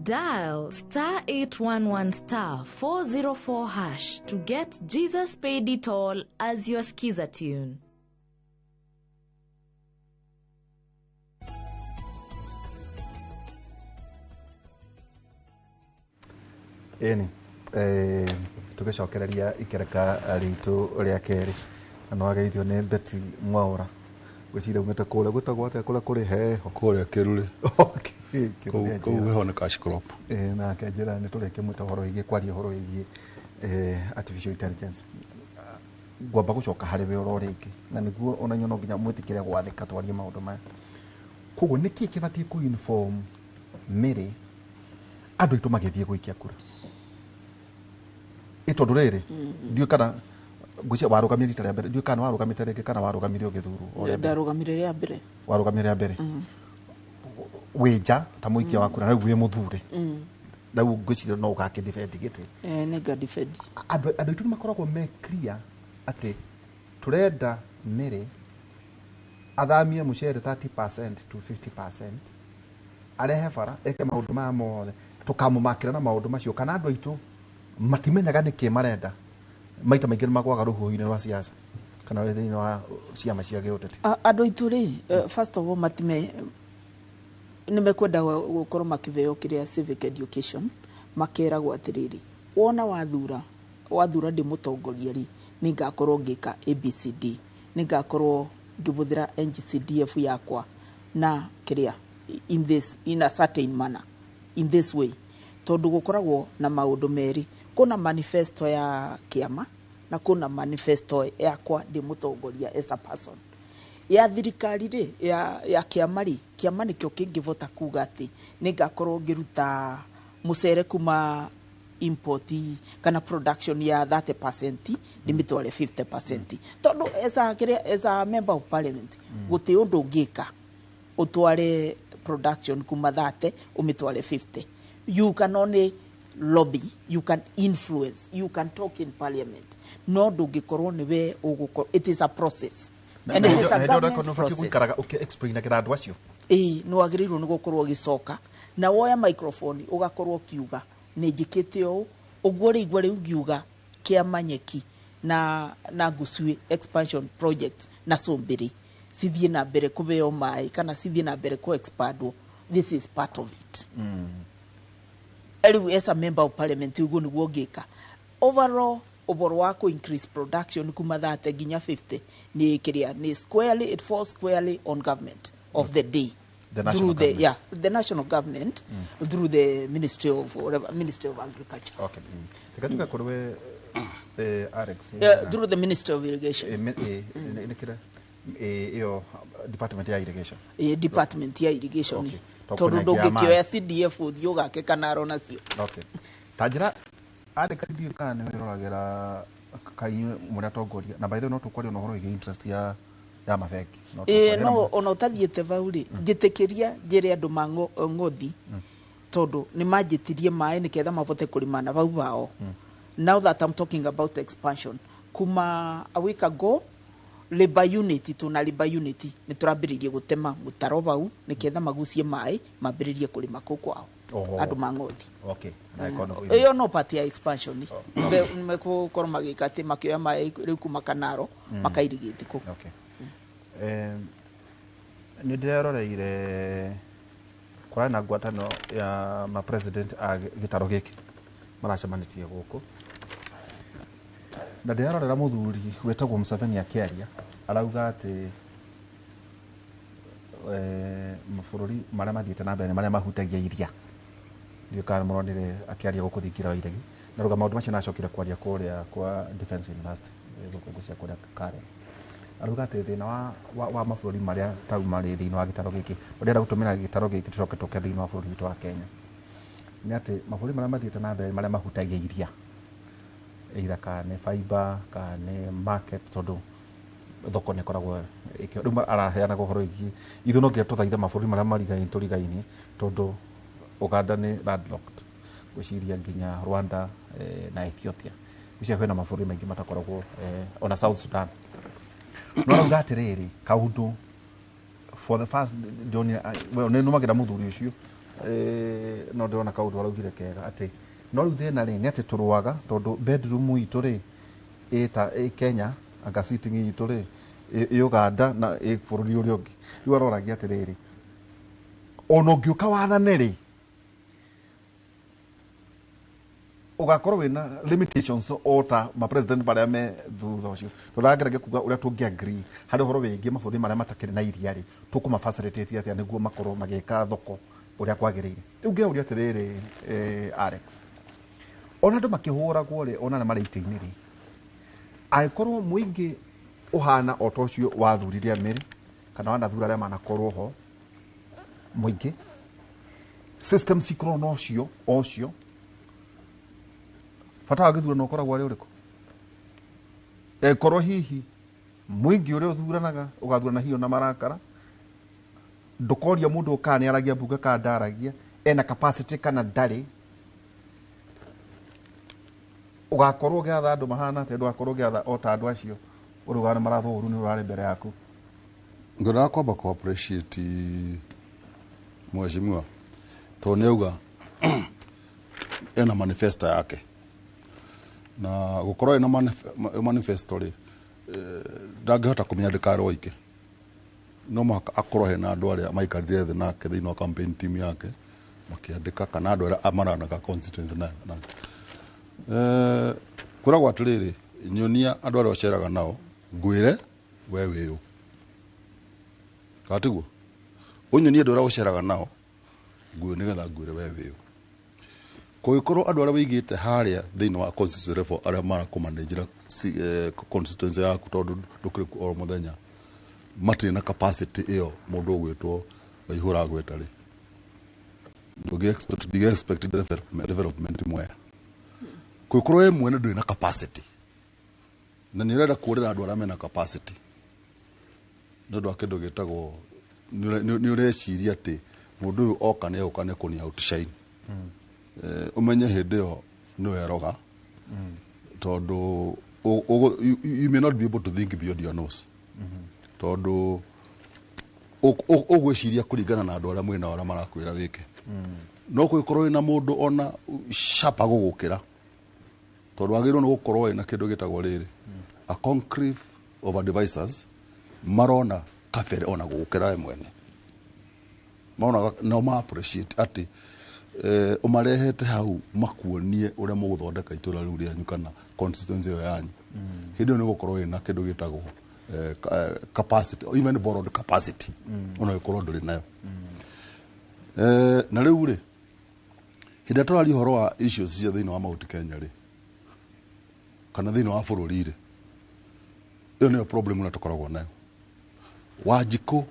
Dial *811*404# to get Jesus Paid It All as your skiza tune. Eni tugicokereria ikereka ritu ria keri no ageithio ni Betty Mwaura gwicira umete kule gutagwo ate kule kuri heho kule kiruri kuu heho ni cash crop na kajira ni tureke mwita horo igi kwaria horo igi artificial intelligence gwamba gucoka hari we oro ringi na niguo ona nyono nginya mwitikire gwathika twarie maundu maya koguo niki kibatie ku uniform miri andu itu magithie guikia kura ito nduriri ndio kana gucia warugamire rita rĩa mbere ndio kana warugamite rĩngĩ kana warugamire ũgĩthurwo ndarugamire rĩa mbere warugamire rĩa mbere wĩnja ta mũikia wa kura rĩu wĩ mũthure rĩu ngwĩciria no ũgakĩ defend gĩtĩ nĩ nga defend andũ aitũ nĩ makoragwo me clear atĩ tũrenda Mary athamie mũcere 30% to 50% arehe bara eke maũndũ maya mothe tũkamũmakĩra na maũndũ macio kana andũ aitũ matimenyaga nĩkĩ marenda maita maingĩ magwaga rũhũi-inĩ rwa siasa kana thĩinĩ wa ciama cia gĩũteti andũ aitũ rĩ first of all matime nimekwenda gũkorwo makĩveo kĩrĩa civic education makeragwo atĩrĩrĩ wona wathura ndĩ mũtongoria rĩ nĩ ngakorwo ngĩka ABCD nĩ ngakorwo ngĩbũthĩra NGCDF yakwa na kĩrĩa in a certain manner in this way tondu gukoragwo na maundu meri kuna manifesto ya kiama na kuna manifesto yakwa ndi mutongoria as a person ya thirikari ri ya kiama nikyo kingivota kuga ati ningakorwo ngiruta mucere kuma import kana production ya 30% ndimitware 50% tondu as a member of parliament guti undu ngika utware production kuma 30 umitware 50 you can only lobby, you can influence, you can talk in parliament. No ndungikorwo ni we ugukorwo, it is a process. And it is a government process. Okay, explain kira andu acio. No agirirwo ni gukorwo gicoka na woya microphone ugakorwo kiuga ni njikite o uguo ri igwa riu ngiuga kia manyeki na ngusui expansion project na sombiri cithie na mbere kubeo mai kana cithie na mbere ku expandwo. This is part of it. As a member of parliament uguo niguo ngika overall uboro wa ku increase production kuma 30 ginya 50 ni kiria ni squarely, it falls squarely on government of the day through the national government through the ministry of agriculture. Okay. Tikatuka kurwe Alex through the ministry of irrigation nikira iyo department ya irrigation department ya irrigation tondu ndungikioya CDF uthio gake kana arona cio. Okay. Tajira ade kadi kana wiroragira kainyu muria tongoria na by the way no tukwario no horo ige interest ya mabeki no ona utathiete vauri njitikiria njire andu ngothi tondu ni manjitirie mai ni ketha mabote kulimana vau vao. Now that I'm talking about expansion kuma a week ago labor unit tuna labor unit ni turambiririe gutema mutaro bau niketha magucie mai mambiririe kulima kwao andu mangothi. Okay. Iyo no part ya expansion nimeko koroma gikate makioya mai riu kuma Kanaro makairigiti ku. Okay. Ni nderoreire kura na ngwatano ya ma president a gitaro giki maracemanitie guku na nderorera muthuri wetagwo Museveni akiaria arauga ati mabũrũri marĩa mathiĩte na mbere marĩa mahutagia iria ndio kana mũronire akiaria gũkũ thingira wa iregi na ruga maũndũ macio nacokire kwaria kũrĩa kwa Defence University gũkũ cia kũrĩa Karen arauga atĩ thĩna wa mabũrũri marĩa tau marĩ thĩinĩ wa gĩtaro gĩkĩ ũrenda gũtũmĩra gĩtaro gĩkĩ tũcoke tũke thĩinĩ wa bũrũri witũ wa Kenya nĩ atĩ mabũrũri marĩa mathiĩte na mbere marĩa mahutagia iria either kana fiber kana market tondũ thoko nĩ koragwo rĩu araheana ũhoro wĩgiĩ ithuĩ no nginya tũthaithe mabũrũri marĩa tũrigaine tondũ Uganda nĩ landlocked gwĩciria nginya Rwanda na Ethiopia icio kwĩna mabũrũri maingĩ matakoragwo ona South Sudan no arauga atĩrĩrĩ kaũndũ for the first nĩ numagĩra mũthuri ũcio no ndĩrona kaũndũ araugire kega atĩ no rĩu thĩna rĩ nĩ atĩ tũrũaga tondũ bedroom itũ rĩ ĩ Kenya anga sitting itũ rĩ ĩ Uganda na ĩ bũrũri ũrĩa ũngĩ rĩu aroragia atĩrĩrĩ ona ũngĩũka wathane rĩ ugakorwo wina limitations ota ma president baria me thutha ucio turagerage kuga uria tungi agree hari horo wingi mabũrũri maria matakiri na iria ri tukuma facilitate atia niguo makorwo magika thoko uria kwagirire riu ngeuria atiriri Alex ona andu makihuragwo ri ona na marĩitĩ-inĩ ri aikorwo muingi uhana ota ucio wathurire amiri kana wanathura aria manakorwo ho muingi system cikorwo no cio fata wa githurano ukoragwo ari uriku korwo hihi muingi uria uthuranaga ugathurana hiyo na marakara ndukoria mundu ukani aragia mbuga ka ndaragia ena capacity kana ndari ugakorwo giatha andu mahana te ndugakorwo giatha ota andu acio urugana marathuru ni urari mbere yaku ngora kwamba ku appreciate mheshimiwa to neuga ena manifesto yake na gukorwo ina manifesto ri ndangihota kumenya ndikaro ike no maka akorwo hena andu aria maikarire thĩ nake thĩinĩ wa campaign team yake makiandika kana andu aria amaranaga constituency na kuragwo atiriri nyonia andu aria oceraga nao ngwire we wiu katiguo unyonie andu aria oceraga nao ngwire nigetha ngwire we wiu kuikorwo andu aria wigite haria thiini wa constituency level aria mara kumanejira constituency yaku tondu ndukire ku all muthenya matire na capacity iyo mundu ugwitwo waihura gweta ri ndugi expect development moya kuikorwo we mwene nduri na capacity na ni renda kurira andu aria mena capacity ndu akindu gitagwo ni ureciria ati mundu uyu oka ni oka ne kuni outshine umenye hindi yo no eroga tondu you may not be able to think beyond your nose tondu ugwiciria kuringana na andu aria mwina aria marakwira wike no kwikorwo na mundu ona shapa gugukira tondu wagirwo no gukorwo na kindu gitagwo riri a concrete of advisors marona kafere ona gugukira we mwene maona no ma appreciate ati umarehete hau makuonie uria muguthondeka itura riu rianyu kana constituency yo yanyu hindi ni gukorwo na kindu gitagwo capacity even borrowed capacity ona ikorwo nduri nayo na riu ri hindi turari horo wa issues cia thiini wa Mount Kenya ri kana thiini wa bururi ri iyo ni problem na tukoragwo nayo Wanjiku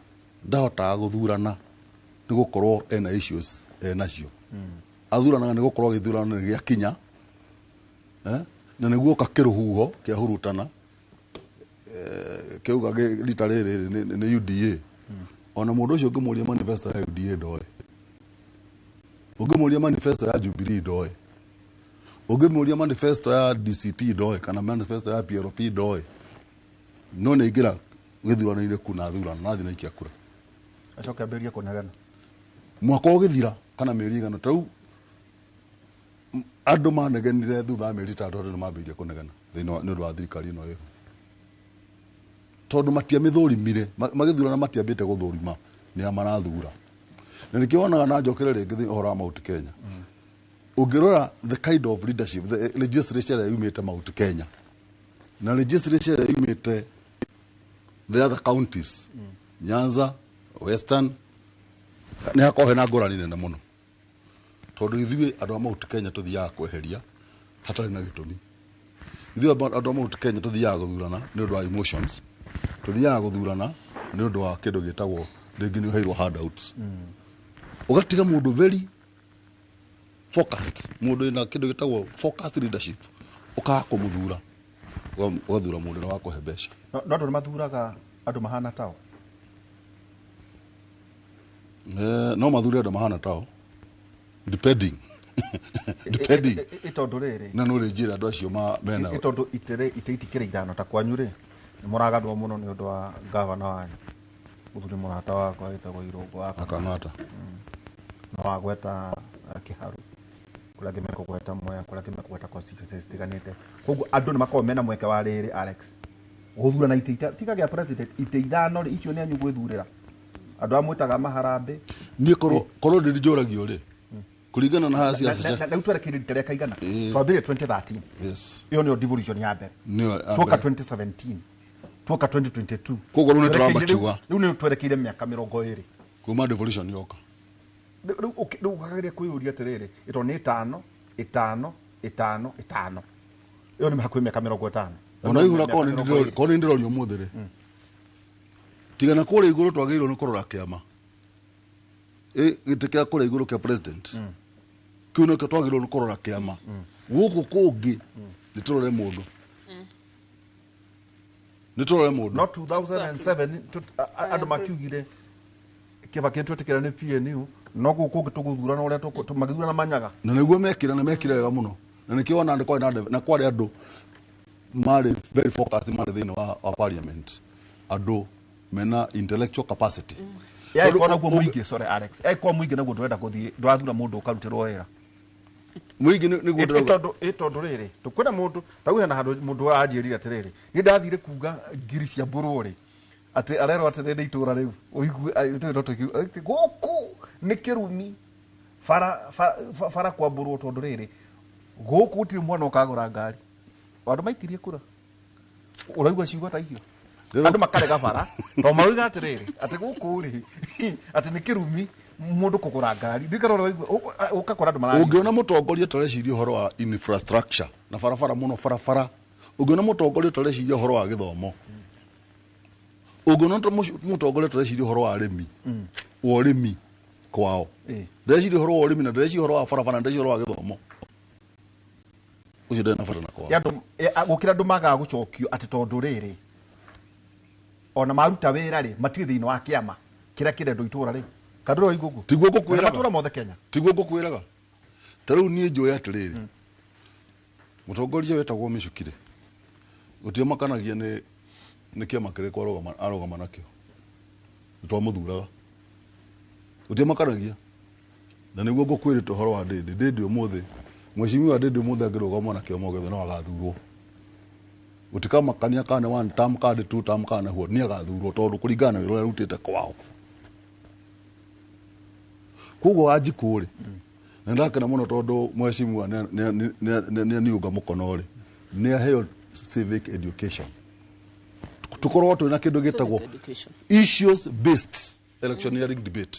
ndahotaga guthurana ni gukorwo ena issues nacio athuranaga ni gukorwo githurano ni giakinya na niguo kakiruhuho kia hurutana kiuga rita riri ni UDA ona mundu ucio ngimuria manifesto ya UDA ndoe ungimuria manifesto ya Jubilee ndoe ungimuria manifesto ya DCP ndoe kana manifesto ya PLP ndoe no nä ingä ra gä thurano-inä kuna thurano nathi na ikia kura acoke ambä rie kå negana mwaka å gä thira kana mä eri igana tarä u andå manegenire thutha wa mä eri tandå andå nä mambä irie kå negana nä å ndå wa thirikari ä no ä tondå matiamä thå rimire magä thurana matiambä te gå thå rima nä a marathura na nä kä wonaga na njokere rä ngä å horo wa Mount Kenya å ngä rora the kind of leadership the legislature ä umä te Mount Kenya na legislature ä umä te the other counties Nyanza Western nä hakorwo hena ngå rani nene må no tondå ithuä andå a Mount Kenya tå thiaga kweheria hatarä na gä tå mi ithuä andå a Mount Kenya tå thiaga gå thurana nä å ndå wa emotions tå thiaga gå thurana nä å ndå wa kä ndå gä tagwo rä ngä nä å heirwo handouts å gatiga må ndå very focused må ndå na kä ndå gä tagwo focused leadership å kaga kå må thura ũgathura mũndũ na wakũhe mbeca no andũ nĩ mathuraga andũ mahana tao no mathure andũ mahana tao depending itondũ rĩrĩ na no rĩnjĩra andũ acio mena itondũ itikĩrĩ ithano ta kwanyu rĩ nĩ mũragadwo mũno nĩ ũndũ wa gavana wanyu mũthuri mũrata wakwa wĩtagwo Irũngũ wa Akang'ata no wagweta Kĩharũ kũrĩa angĩ mekũgweta Mwea kũrĩa angĩ mekũgweta constituencies zitiganĩte koguo andũ nĩ makorwo mena mweke wa rĩrĩ Alex gũthurana itĩ tiga gĩa president itĩ ithano icio nĩ anyu gwĩthurĩra andũ amwĩtaga maharambĩ niĩ korwo ndĩ njũragio rĩ kũringana na haya siasa na twerekeire rita rĩa kaigana twambĩrĩrie 2013 yes iyo nĩyo devolution ya mbere tuoka 2017 tuoka 2022 koguo rĩu nĩ tũramatiua rĩu nĩ twerekeire mĩaka 20 kuma devolution yoka rĩu ũkagageria kwĩyũria atĩrĩrĩ ĩto nĩ ĩtano iyo nĩ hakuhĩ mĩaka 50 ona igũra korwo nĩ ndĩrorio ũmũthĩ rĩ tigana kũrĩa igũrũ twagĩrĩirwo nĩ kũrora kĩama gĩtĩ kĩa kũrĩa igũrũ kĩa president kĩu nĩkĩo twagĩrĩirwo nĩ kũrora kĩama gũkũ kũngĩ nĩ tũrore mũndũ no 2007 andũ makiugire Kibaki twetĩkĩra nĩ PNU no gũkũ kũngĩ tũgũthurana ũrĩa tũmagĩthurana manyaga na nĩguo mekire wega mũno na nĩkĩo ona na kwarĩ andũ marĩ very focused marĩ thĩinĩ wa parliament andũ mena intellectual capacity yaiko naguo mũingĩ sorry Alex yaiko mũingĩ naguo ndũrenda gũthiĩ ndũrathura mũndũ ũkarutĩrwo wĩra mũingĩ nĩguo tondũ rĩrĩ tũkwĩna mũndũ tau hena handũ mũndũ anjĩrire atĩrĩrĩ nĩ ndathire kuga ngiri cia mbũrũ rĩ atĩ arerwo atĩ nĩ itũra rĩu ũigue gũkũ nĩ kĩrumi bara kwambũrwo tondũ rĩrĩ gũkũ gũtirĩ mwana ũkagũra ngari andũ maikirie kura ũraigua ciugo ta icio andũ makarega bara to mauga atĩrĩrĩ atĩ gũkũ rĩ atĩ nĩ kĩrumi mũndũ kũgũra ngari ndikara ũraigua ũkakora andũ marari ũngĩona mũtongoria tũreciria ũhoro wa infrastructure na barabara mũno barabara ũngĩona mũtongoria tũreciria ũhoro wa gĩthomo ũngĩona mũtongoria tũreciria ũhoro wa ũrĩmi kwao ndĩreciria ũhoro wa ũrĩmi na ndĩreciria ũhoro wa barabara na ndĩreciria ũhoro wa gĩthomo ũcio ndĩ na bata na kwao gũkĩra andũ magaga gũcokio atĩ tondũ rĩrĩ ona maruta wĩra rĩ matirĩ thĩinĩ wa kĩama kĩrĩa kĩrendwo itũra rĩ kadro igugu tiguo ngũkwĩraga matũra mothe Kenya tiguo ngũkwĩraga ta rĩu niĩ njũĩ atĩrĩrĩ mũtongoria wetagwo Mĩcukire gũtiomakanagia nĩ kĩama kĩrĩa arũgama nakĩo nĩtwamũthuraga gũtiomakanagia na nĩguo ngũkwĩrĩte ũhoro wa Ndĩndĩ ũmũthĩ mwecimiwa Ndĩndĩ ũmũthĩ angĩrũgama na kĩama gĩothe no agathurwo gũtikamakania kana one term kana two term kana huo nĩ agathurwo tondũ kũringana na wĩra ũrĩa arutĩte kwao koguo Wanjikũ rĩ nĩ ndakena mũno tondũ mwecimiwa nĩ aniũnga mũkono rĩ nĩ aheo civic education tukorwo twĩna kĩndũ gĩtagwo issues based electioneering debate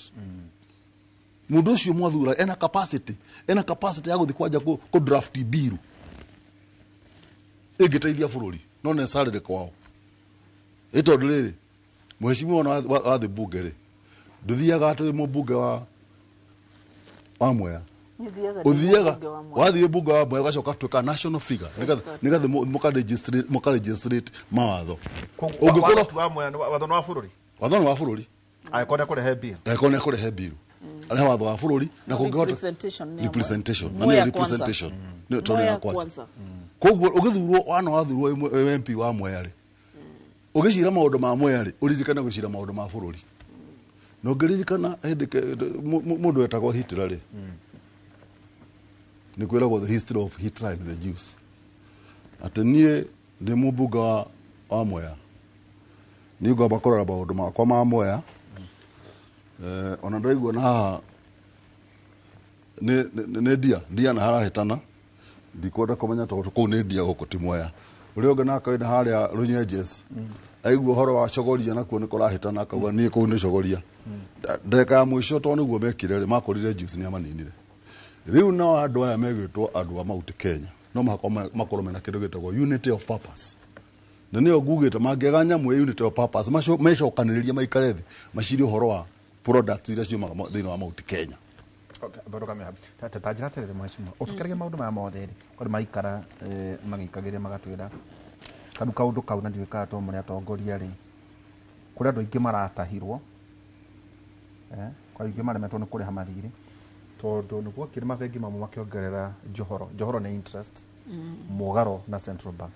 mũndũ ũcio mwathura ena capacity ya gũthiĩ kwanja kũ draft bill ĩngĩteithia bũrũri no necessarily kwao tondũ rĩrĩ mwecimiwa wa thĩ mbunge rĩ ndũthiaga atĩ mũmbunge wa Mwea uthiaga wathiĩ mbunge wa Mwea ũgacoka tuĩka national figure nĩgetha mũkaregistrate mawatho ũngĩkorwo watho wa bũrũri agĩkorwo nĩakũrehe bill arehe watho wa bũrũri na kũngĩhota representation tondũ ya kwanza koguo ũgĩthurwo wathurwo MP wa Mwea rĩ ugicira maundu ma mweri uririkana gucira maundu ma bururi no ngiririkana mundu etagwo Hitler ri ni kwiragwo the history of Hitler and the Jews atenie ndi mubunga wa Mwea ni ngomba kurora maundu makwa ma Mwea ona ndaigua na haha ne dia na harahitana ndikwenda kumenya tondu kuu ni dia guku ti Mwea uri ungi nake na haria Runyenjes aigua uhoro wa cogoria nakuo ni kurahitana akauga ni kuu ni cogoria ndeka ya mwisho tondu niguo mekire ri makorire Jews ni amaninire riu no andu aya megitwo andu a Mount Kenya no makorwo mena kindu gitagwo unity of purpose na niyo ngugite mangeganya mwe unity of purpose mecokaniriria maikare thi maciri uhoro wa products iria ciumaga thĩinĩ wa Mount Kenya. Bado kama tajira tere mheshimiwa ufikirie maundu maya mothe kwa maikara magikagiria magatwira kadu kaundu kau na ndiwika to muri atongoria ri kuri andu ingi maratahirwo kwa ingi maremetwo ni kuriha mathiri tondu niguo kiri mabengi mamwe makiongerera johoro na interest mugaro na Central Bank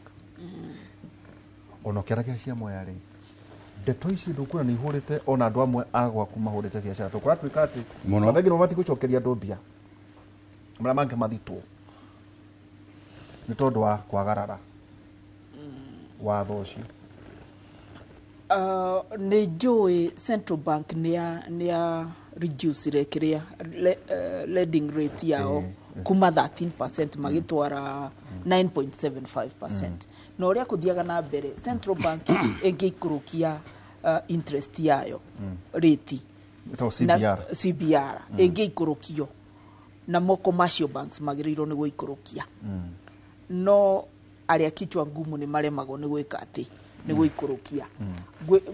ono kera cia Mwea ri ndeto ici ndukura ni ihurite ona andu amwe agwa kuma hurite biashara tukura twika ati mabengi no mati gucokeria andu mbia mara mange mathitwo ni tondu wa kwagarara watho ucio ni njui Central Bank nia reduce rekiria lending rate yao kuma 13% magitwara 9.75%. No uria kuthiaga na mbere Central Bank ingikurukia interest yayo rate CBR ingikurukio na mo commercial banks magirirwo ni guikurukia no aria kichwa ngumu ni maremagwo ni gwika ati ni guikurukia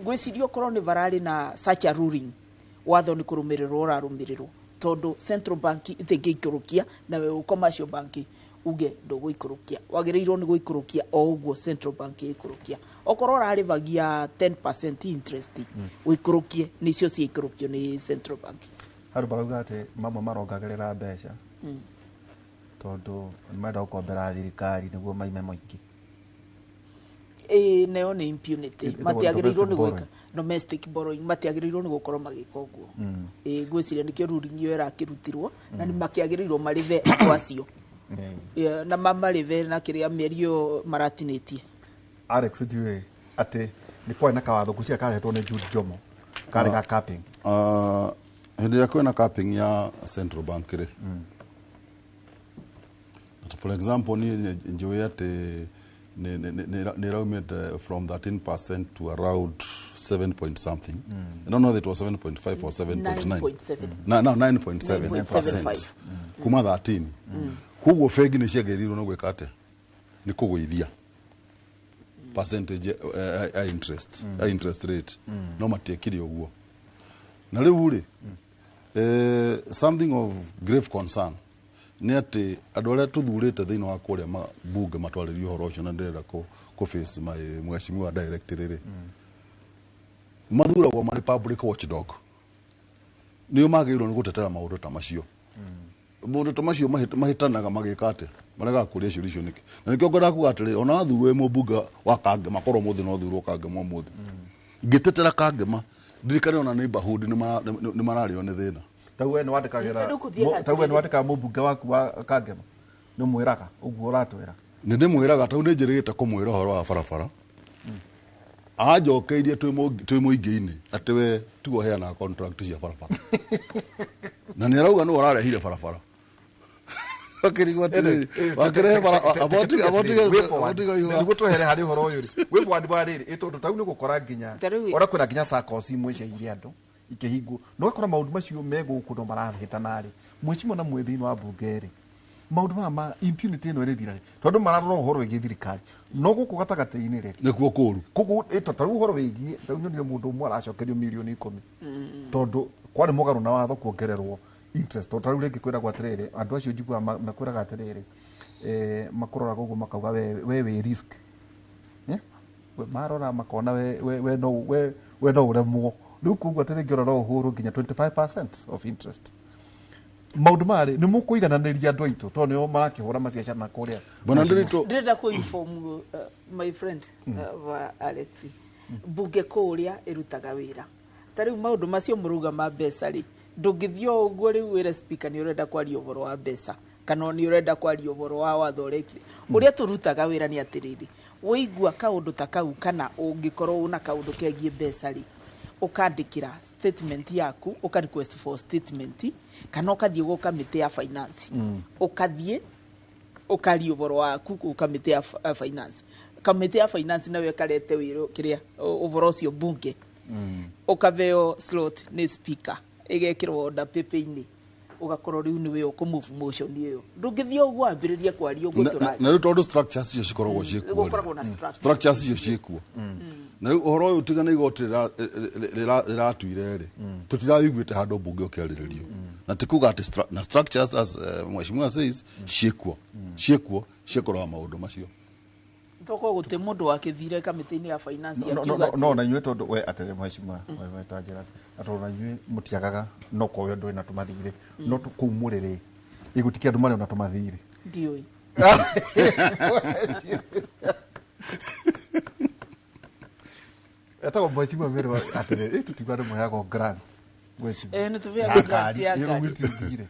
gwicirio korwo ni varari na such a ruling watho ni kurumirirwo urarumirirwo tondu Central Bank itingiikurukia na we commercial bank uge ndo guikurukia wagirirwo ni guikurukia o uguo Central Bank ikurukia okorwo rarivagia 10% interest guikurukie nicio ciikurukio ni Central Bank haru barauga ati mamwe marongagerera mbeca tondu menda ukombera thirikari niguo maime moingi neo ni impunity matiagirirwo ni gwika domestic borrowing matiagirirwo ni gukorwo magika uguo gwiciria nikio ruling yo irakirutirwo na ni makiagirirwo marive acio na mama live na kiria mierio maratinitie Alex diwe ati ni kwa na kawatho kucia karetwo ni Jude Jomo kare ga capping hindi ya kwena capping ya Central Bank ri for example ni njui ati ni raumete from 13% to around 7 point something. I don't know if it was 7.5 or 7.9. 9.7. No, 9.7%. Kuma 13. Kugo fegi ni ciagerirwo no gwika ate ni kugwithia percentage interest rate no matiekiri uguo na riu ri something of grave concern ni ati andu aria tuthurite thiini wa kuria bunge matwaririo horo ucio na ndirenda ku face my mheshimiwa director ri mathuragwo mari public watchdog niyo magirwo ni gutetera maundu ta macio mundu ta macio mahitanaga magika ate marega kuria ciuri cio niki na nikio ngora kuga atiri ona athuwe mubunga wa Kangema korwo muthi no thurwo Kangema muthi ngitetera Kangema ndirikane ona neighborhood ni marario ni thina tawe ni wandika mubunga waku wa Kangema ni mwiraga uguo uratwira ni ndimwiraga tau ni njirigite kumwira horo wa barabara ajokeirie twi muingi-ini ati we tigo heana contract cia barabara na ni arauga no ararehire barabara akirigwa tiri wakirehe niguo twehere hari horo uyu ri we bwandi ba riri itondu tau ni gukora nginya ora kwina nginya SACCOs imwe cia ire andu ikihingu no gakora maundu macio meguku no marathitana ri mwechimo na mwethini wa bunge ri maundu ma impunity no ri thirari tondu mararora horo igi thirikari no guku gatagati-ini ri nikuo kuru kugu tataru horo wigie tau ni mundu umwe aracokerio milioni 10 tondu kwari mugaru na watho kuongererwo interest totaru ringi kwira kwa atiriri andu acio njigua makwiraga atiriri makurora gugu makauga we risk marora makona we no uremwo riu kugu atiri ngirora uhuru nginya 25% of interest maundu mari ni mukuigananiria andu aitu to nio marakihura mabiacara na kuria bana ndito ndenda ku inform my friend Alex mbunge kũrĩa ĩrutaga wĩra ta rĩu maũndũ macio mũruga ma mbeca rĩ ndũngĩthio ũguo rĩu wĩra speaker nĩ ũrenda kwaria ũhoro wa mbeca kana nĩ ũrenda kwaria ũhoro wa watho ũrekire ũrĩa tũrutaga wĩra nĩ atĩrĩrĩ wĩigua kaũndũ ta kau kana ũngĩkorwo una kaũndũ kegiĩ mbeca rĩ ukandikira statement yaku uka request for statement kana ukathiĩ gũ kamĩtĩ ya finance ukathiĩ ukari ũhoro waku gũ kamĩtĩ ya finance kamĩtĩ ya finance nawe karete wĩro kĩrĩa ũhoro ũcio bunge ukaveo slot nĩ speaker igekĩrwo order paper-inĩ ugakorwo rĩu nĩ wĩyo kũmove motion ĩyo ndũngĩthiĩ ũguo ambĩrĩria kwaria ũguo tũraria na rĩu tondũ structures icio cikoragwo ciĩkuo structures icio ciĩkuo na rĩu ũhoro ũyũ tigana igoti rĩratuire rĩ tũtiraiguĩte handũ mbunge ũkĩarĩrĩrio na tikuga atĩ na structures as mheshimiwa says ciĩkuo ciĩkũraga maũndũ macio toko gũte mũndũ wakĩthire kamĩtĩ-inĩ ya finance akiuga no na inyuĩ tondũ we atĩrĩ mheshimiwa we tanjĩra atoro na inyuĩ mũtiagaga no kwa we ndũrĩ na tũmathire no kũumũrĩrĩ igũtikia andũ marĩ na tũmathire ndiũĩ etagwo mheshimiwa mĩrĩ atĩrĩ tũtigwa andũ moyago grant mheshimiwa nĩ tũbeaga grant ya ngari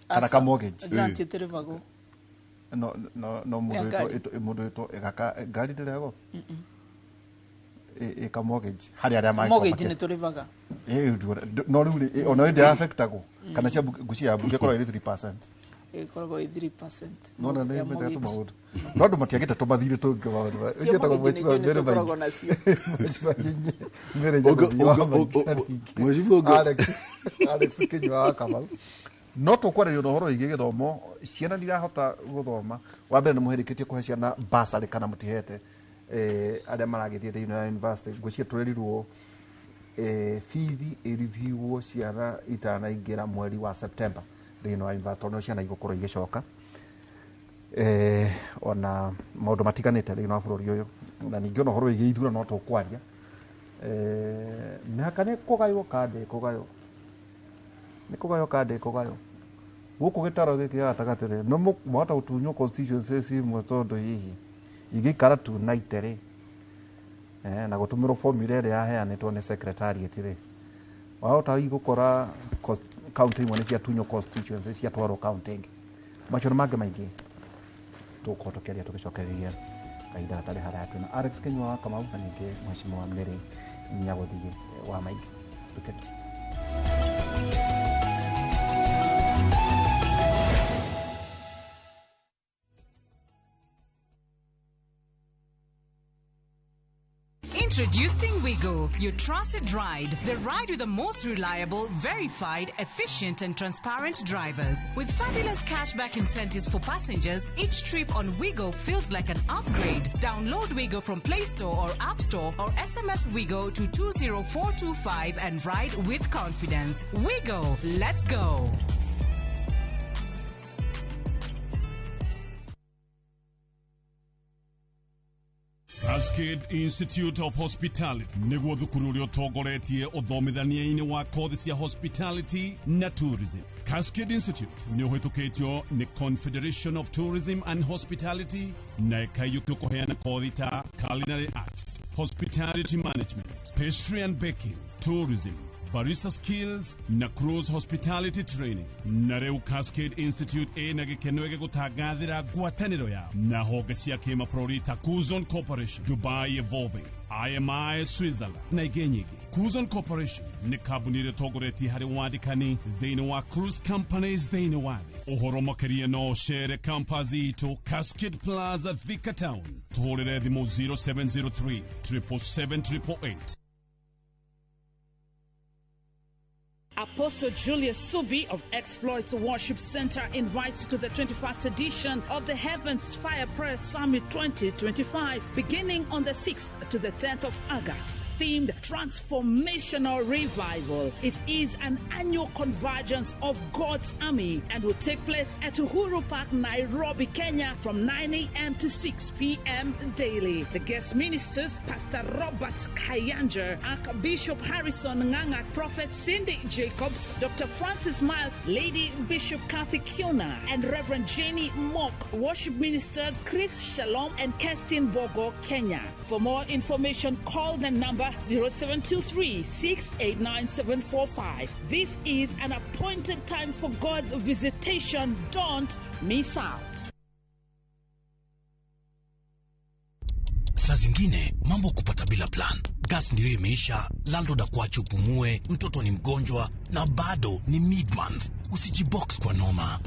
kana ka mortgage grant ĩtĩrĩbagwo no mũndũ ĩtwo egaka ngari ndĩrego ĩka mortgage harĩ arĩa magĩkoma mortgage nĩ tũrĩbaga no rĩu ona ndĩ affectagwo kana cia ngucia ya bunge korwo ĩrĩ 3% ĩkoragwo ĩ 3% no na nĩ mĩtatu maũndũ no andũ matiagĩte tũmathire tũngĩ maũndũ ũcio tagwo mheshimiwa mbere tũkoragwo nacio mheshimiwa Alex Kinyua wa Kamau no tũkwarĩrio na ũhoro wĩgiĩ gĩthomo ciana ndirahota gũthoma wa mbere nĩ mũhĩrĩkĩtie kũhe ciana basarĩ kana mũtihete arĩa maragĩthiĩ thĩinĩ wa university ngwĩciria tũrerirwo bithi ĩriviewwo ciana itanaingĩra mweri wa September thĩinĩ wa university no ciana igũkorwo igĩcoka ona maũndũ matiganĩte thĩinĩ wa bũrũri ũyũ na ningĩ ona ũhoro wĩgiĩ ithurano no tũkwaria mĩhaka nĩ kũgaywo kandĩ kũgaywo gũkũ gĩtaro gĩkĩ gatagatĩ no mwahota gũtunywo constituencies imwe tondũ hihi igĩikara tunaite rĩ na gũtũmĩrwo formula ĩrĩa yaheanĩtwo nĩ secretariat rĩ wahota gũkora county imwe nĩ ciatunywo constituencies ciatwarwo county ĩngĩ macio nĩ mangĩ maingĩ tũkũhota tũkĩaria tũgĩcokereria kahinda gatarĩ haraya twĩna Alex Kinyua wa Kamau na ningĩ mheshimiwa Mary Nyagũthigĩ wa Maingĩ tũkĩaria Introducing Wigo, your trusted ride. The ride with the most reliable, verified, efficient and transparent drivers. With fabulous cashback incentives for passengers, each trip on Wigo feels like an upgrade. Download Wigo from Play Store or App Store or SMS Wigo to 20425 and ride with confidence. Wigo, let's go. Cascade Institute of Hospitality niguo thukuru uria utongoretie uthomithania-ini wa kothi cia hospitality na tourism. Cascade Institute ni uhitukitio ni Confederation of Tourism and Hospitality na ikaiyũkio kuheana kothi ta culinary arts, hospitality management, pastry and baking, tourism, barista skills na cruise hospitality training. Na rĩu Cascade Institute ĩna gĩkeno gĩgũtangathĩra ngwatanĩro yao na honge cia kĩmabũrũri ta Kuzon Corporation, Dubai Evolving, IMI Switzerland na ingĩ nyingĩ. Kuzon Corporation nĩ kambuni ĩrĩa ĩtongoretie harĩ wandĩkani thĩinĩ wa cruise companies thĩinĩ wa thĩ. Ũhoro makĩria no ũcere campus itũ Cascade Plaza Thika Town. Tũhũrĩre thimũ 0703 777 Apostle Julius Subi of Exploits Worship Center invites you to the 21st edition of the Heavens Fire Prayer Summit 2025, beginning on the 6th to the 10th of August. Themed Transformational Revival. It is an annual convergence of God's army and will take place at Uhuru Park, Nairobi, Kenya from 9 a.m. to 6 p.m. daily. The guest ministers, Pastor Robert Kayanger, Archbishop Harrison Nganga, Prophet Cindy J. Jacobs, Dr. Francis Miles, Lady Bishop Kathy Kiona, and Reverend Jenny Mock, worship ministers Chris Shalom and Kestin Bogo, Kenya. For more information, call the number 0723-689-745. This is an appointed time for God's visitation. Don't miss out. Saa zingine mambo kupata bila plan. Gas ndiyo imeisha, landlord akuache upumue, mtoto ni mgonjwa na bado ni mid-month. Usijibox kwa noma.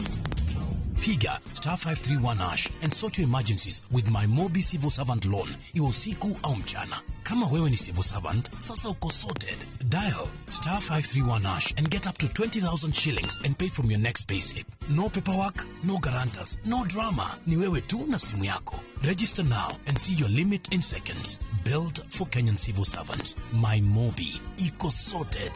Piga *531# and sort your emergencies with my Mobi Civil Servant Loan, iwe usiku au mchana. Kama wewe ni civil servant, sasa uko sorted. Dial *531# and get up to 20,000 shillings and pay from your next payslip. No paperwork, no guarantors, no drama. Ni wewe tu na simu yako. Register now and see your limit in seconds. Built for Kenyan civil servants. My Mobi. Iko sorted.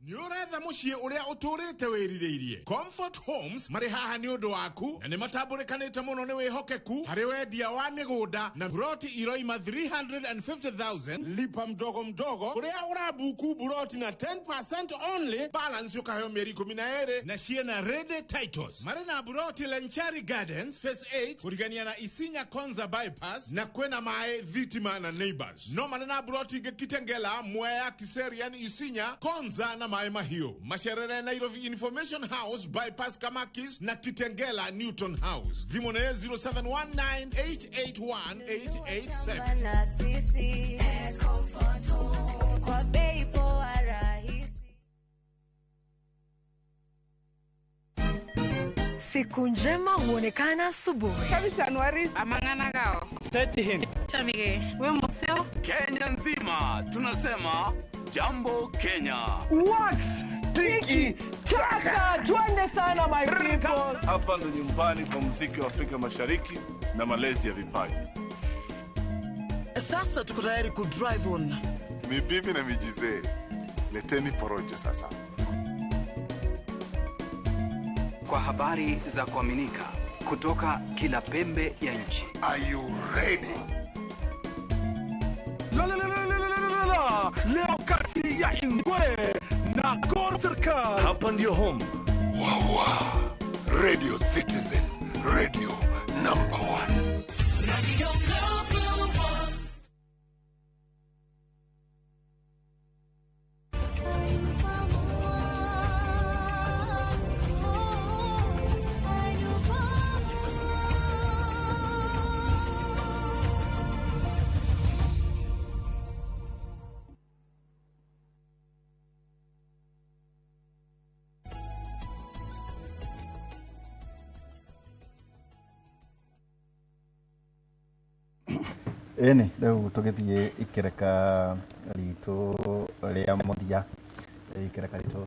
Niuretha muciĩ ũrĩa ũtũrĩte wĩrirĩirie. Comfort Homes marĩ haha nĩ ũndũ waku na nĩ matambũrĩkanĩte mũno nĩ wĩhokeku harĩ wendia wa mĩgũnda na buroti iroima 350,000 lipa mdogo mdogo ũrĩa ũrabuku buroti na 10% only, balance ũkaheo mĩeri 12 na ciĩna ready titles. Marĩ na buroti Lenchari Gardens Phase 8 kũrigania na Isinya Konza bypass na kwena mae Thitima na Neighbors. No marĩ na buroti ingĩ Kitengela, Mwea, Kiserian, Isinya, Konza na Mae Mahio. Masherere Nairobi Information House bypass Kamakis na Kitengela Newton House. Dhimone 0719881887. Siku njema huonekana asubuhi. Kabisa Anuari amangana gao. Steti him. Chamige. We museo. Kenya nzima tunasema jambo Kenya. Wax, tiki, chaka, twende sana my people. Hapa ndo nyumbani kwa muziki wa Afrika Mashariki na malezi ya vipaji. Sasa tuko tayari ku drive on. Mibibi na mijize. Leteni porojo sasa. Kwa habari za kuaminika kutoka kila pembe ya nchi. Are you ready? Leo kati ya Ingwe na Gor Serikali. Hapa ndio home. Wawa. Radio Citizen. Radio number 1. Radio number 1. Eni, rĩu tũgĩthiĩ ikereka ritũ rĩa mũthia. Ikereka ritũ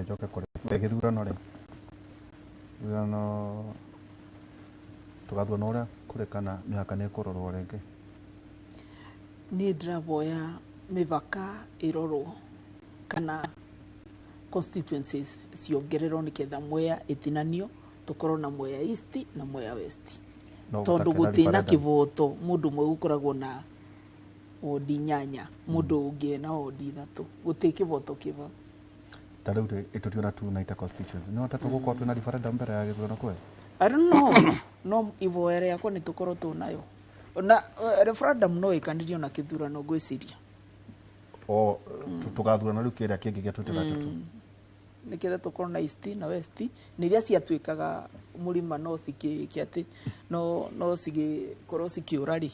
njoke kũrĩ gĩthurano rĩ. Gĩthurano tũgathurana ũrĩa kũrĩkana mĩhaka nĩ ĩkũrorwo rĩngĩ. Niĩ ndĩravoya mĩvaka ĩrorwo kana constituencies ciongererwo nĩgetha Mwea ĩtinanio, tũkorwo na Mwea East na Mwea West. Tondu gutina kivoto mundu mwe gukoragwo na odi nyanya mundu ungi na odi thatu guti kivoto kiva tarau itutiona tu na ita constituency no tatu gukorwo tuna referendum mbere ya githurano kwe. I don't know no ivoere yakwa ni tukorwo tu nayo na referendum no ikanirio na kithurano gwiciria o tugathurana riu kiria kingi gia tutigatutu niketha tukorwo na East na West niria ciatwikaga mulima no sikiati no sigikorwo sikiura ri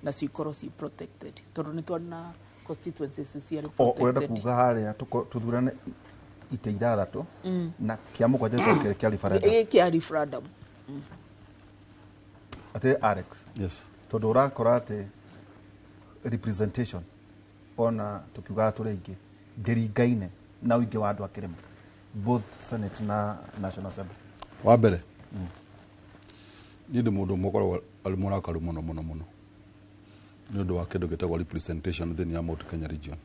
na cikorwo ci protected tondu ni twana constituencies cia protected. Urenda kuga haria tuthurane ite ithathatu na kia mugwanja twekere kia referendum. Kia referendum. Ate Alex. Yes. Tondu urakora ati representation ona tukiuga turaingi ndiringaine na uingi wa andu akirima both Senate na National Assembly. Wa mbere ndi mundu mukoro alimurakaru muno ni undu wa kindu gitagwo representation thini ya Mount Kenya region.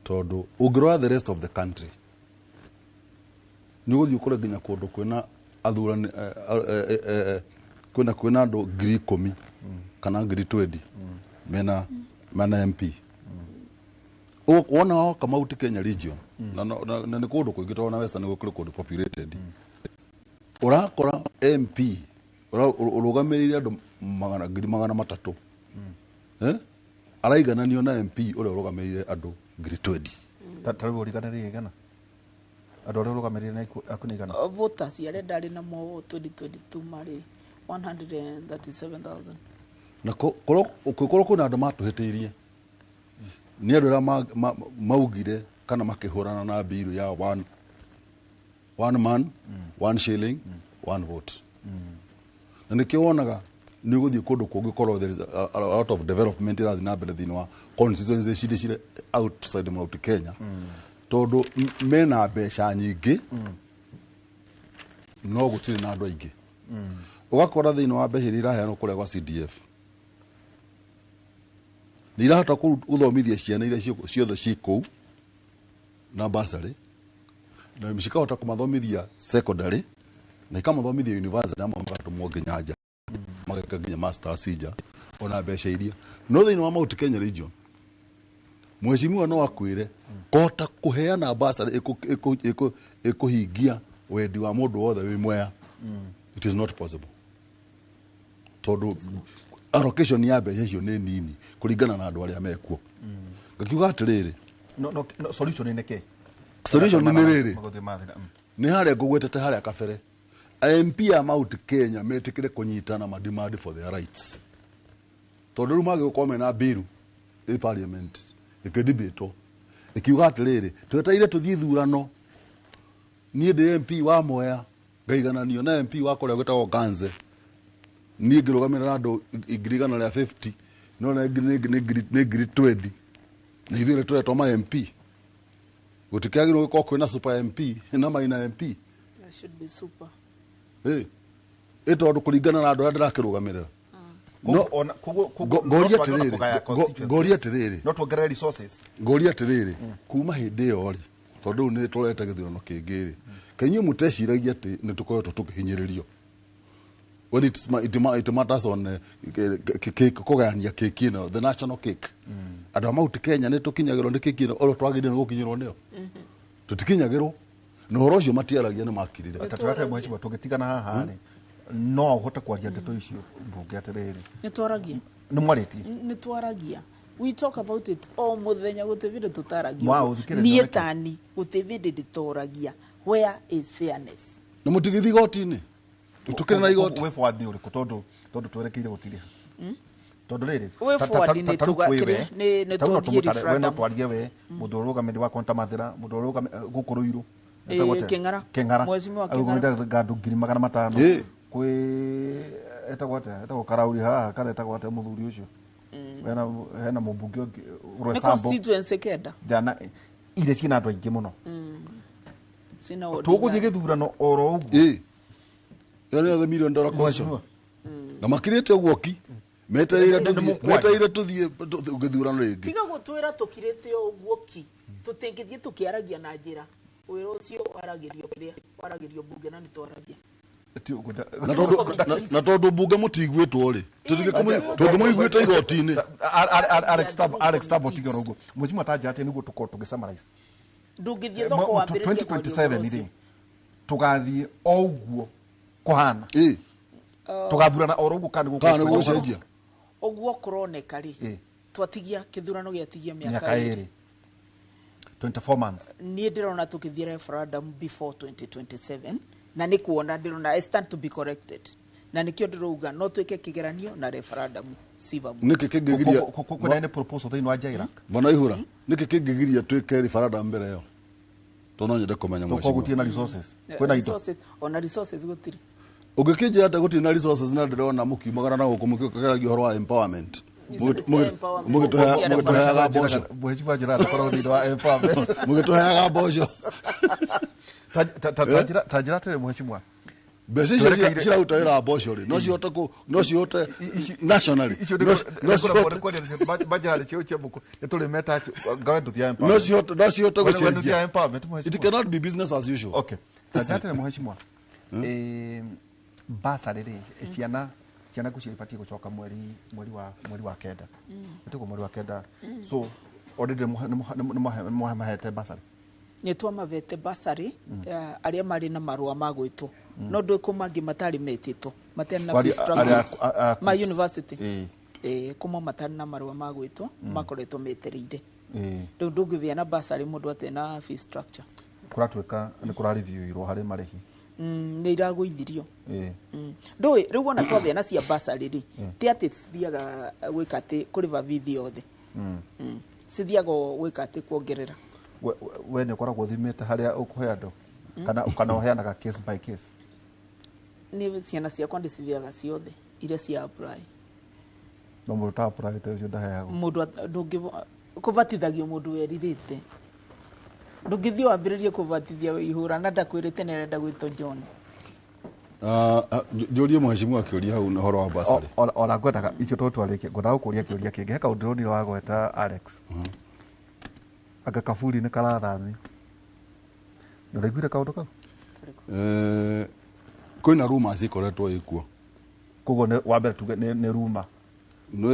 Tondu ungirora the rest of the country ni guthii ukore nginya kundu kwina athurani kwina andu 10,000 kana 20,000 mena MP wona kama uti Kenya region na nä kå ndå kå ingä twana western gå kå kå populated urakora MP å rå gamä rä ire andå 300,000 araigananio na MP å rä a å rå gamä rä ire andå 20,000 tarä gå riganä rä gana andå arä a å rå gamä rä ire akånigana voters arä ndarä namo 2022 marä 137,000 na korwo kwä na andå matå hä tä irie nä andå arä a maugire kana makä hå rana na mbiru ya one man one shilling one vote na nä kä wonaga nä gå thiä kå ndå kå ngä korwo there is a lot of development irathi na mbere thä-inä wa constituency cirä outside Mount Kenya tondå mena mbeca nyingä no gå tirä na andå aingä å gakora thä-inä wa mbeca iria iraheanwo kå rä a gwa CDF nä irahota gå thomithia ciana iria ciothe ci kå u na basarä na cikahota kå mathomithia secondary na ikamathomithia university amwe magatũmwo nginya nja mageka nginya masters nja ona mbeca iria no thĩinĩ wa Mount Kenya region mweshimiwa no akwĩre kota kũheana basarĩ ĩkũhingia wendi wa mũndũ wothe wĩ Mwea it is not possible tondũ allocation ya mbeca icio nĩ nini kũringana na andũ arĩa mekuo ngakiuga atĩrĩrĩ no solution nĩ kĩ solution nĩ rĩrĩ nĩ harĩa ngũgwetete harĩa kabere MP ya Mount Kenya metĩkĩre kũnyitana ma demand for their rights tondũ rĩu magĩgũkorwo mena bill ĩ parliament ĩkĩdebatwo ĩkiuga atĩrĩrĩ twetereire tũthiĩ ithurano niĩ ndĩ MP wa Mwea ngaigananio na MP wa kũrĩa gwĩtagwo Ganze niĩ ngĩrũgamĩrĩra na andũ 150 no na nĩ 20 na ithuĩ tũretwo ma MP gũtikĩagĩrĩirwo gũkorwo kwĩna super MP na maina MP should be super tondũ kũringana na andũ arĩa ndĩrakĩrũgamĩrĩra ngoria atĩrĩrĩ no tuongerere resources ngoria atĩrĩrĩ kuma hĩndĩ ĩyo rĩ tondũ nĩ tũrete gĩthurano kĩngĩ rĩ kenyuĩ mũteciragia atĩ nĩ tũkoretwo tũkĩhinyĩrĩrio when it matters on kũgayania keki ĩno the national cake andũ a Mount Kenya nĩ tũkinyagĩrwo nĩ keki ĩno ũrĩa twagĩrĩire nĩ gũkinyĩrwo nĩyo tũtikinyagĩrwo na ũhoro ũcio matiaragia nĩ makirire tatũrate mweciwa tũgĩtigana haha rĩ no ũhote kwaria ndeto icio mbunge atĩrĩrĩ nĩ twaragia nĩ mwarĩtie nĩ twaragia we talk about it o muthenya gũtĩbĩndĩ tũtaragia niĩ tani gũtĩbĩndĩ ndĩtoragia where is fairness na mũtigĩthi igoti-inĩ tũkĩrĩ na igoti we forward nĩ ũrĩkũ tondũ twerekeire gũtirĩ tondũ rĩrĩ we forward nĩ tũgakĩrĩ nĩ tũngiĩ referendum no twarie we mũndũ ũrũgamĩrĩri wa Kontamathĩra mũndũ ũrũgamĩrĩri gũkũ Ruiru Kĩng'ara mweciwa Kĩng'ara ngandũ 500 kwĩ etagwo Karauri haha kana etagwo ate mũthuri ũcio hena mũmbunge ũrĩa Sambo constituency kenda jana ile ciina andũ aingĩ mũno tũgũthiĩ gĩthurano oro ũguo yani othe $1 million question na makirĩte ũguo ki metereire tũthiĩ gĩthurano rĩngĩ tiga gũtwĩra tũkirĩte ũguo ki tũtingĩthiĩ tũkĩaragia na njĩra wĩra ũcio waragĩrio mbunge na nĩ twaragia na tondũ mbunge mũtiguĩtwo rĩ tũngĩmũiguĩte igoti-inĩ Alex Tabo tigara ũguo mwecimu atanjĩra atĩ nĩguo tũkorwo tũgĩsummarize ndũngĩthiĩ thoko wambĩrĩria 2027 rĩ tũgathiĩ o ũguo kũhana tũgathurana oro ũguo kana gũcenjia ũguo kũroneka rĩ twatigia kĩthurano gĩatigia mĩaka ĩrĩ 24 months niĩ ndĩrona tũkĩthiĩ referendum before 2027 na nĩ kuona ndĩrona I stand to be corrected na nĩkĩo ndĩrauga no twĩke kĩgeranio na referendum siva nĩkĩ kĩngĩgiria kwĩna nĩ proposal thĩinĩ wa Jaira bana ihura nĩkĩ kĩngĩgiria twĩke referendum mbere ĩyo tondũ no nyende kũmenya mwecimu gũtirĩ na resources kwĩna indo ona resources gũtirĩ ũngĩkĩnjĩra atĩ gũtirĩ na resources na ndĩrona mũkiumagara na gũkũ mũkĩgeragia ũhoro wa empowerment mũgĩtũheaga mboco mwecimu anjĩra atakorwo thĩinĩ wa empowerment mũgĩtũheaga mboco tanjĩra atĩrĩ mwecimu mbeca icio ciraruta wĩra wa mboco rĩ no cihote nationally no cihote gũcenjia it cannot be business as usual okay tanjĩra atĩrĩ mwecimu basarĩ rĩ ciana ciana ku cibatie gucoka mweri wa kenda tuko mweri wa kenda so already ni mahete basari nä twamavete basarä arä a marä na marå ma gwä two no ndå kå mangä matarä metä two matena ma university kå ma matarä na marå ma gwä two makoretwo metereire rä u ndå ngä bia na basarä må ndå atena fee structure kå ratuä ka nä kå rarivio harä marä hi nä iragå ithirio ndå rä u ona twabea na cia basarä rä tä atä cithiaga gwä ka atä kå rä va bithi yothe cithiaga gwä ka atä kuongerera we nä å koragwo thimä harä a å kå he andå kana å heanaga case by case nä ciana ciakwa ndä cibiaga ciothe iria cia apply no må ndå ta apply te å cio ndaheagwo må ndå ndå ngä kå batithagio må ndå werirä te ndå ngä thiä wambä rä rie kå batithia ihå ra na ndakwä rä te nä arenda gwä to John njå mheshimiwa kä å ria hau horo wa basarä ona ngwendaga icio tå twarä kie ngwendaga gå kå ria kä å ria kä ngä he kaå ndä ronire wa gweta Alex anga kaburi nä karathami nä raiguire kaå ndå kau kwä na ruma cikoretwo ä kuo koguo wa mbere tuge nä ruma nä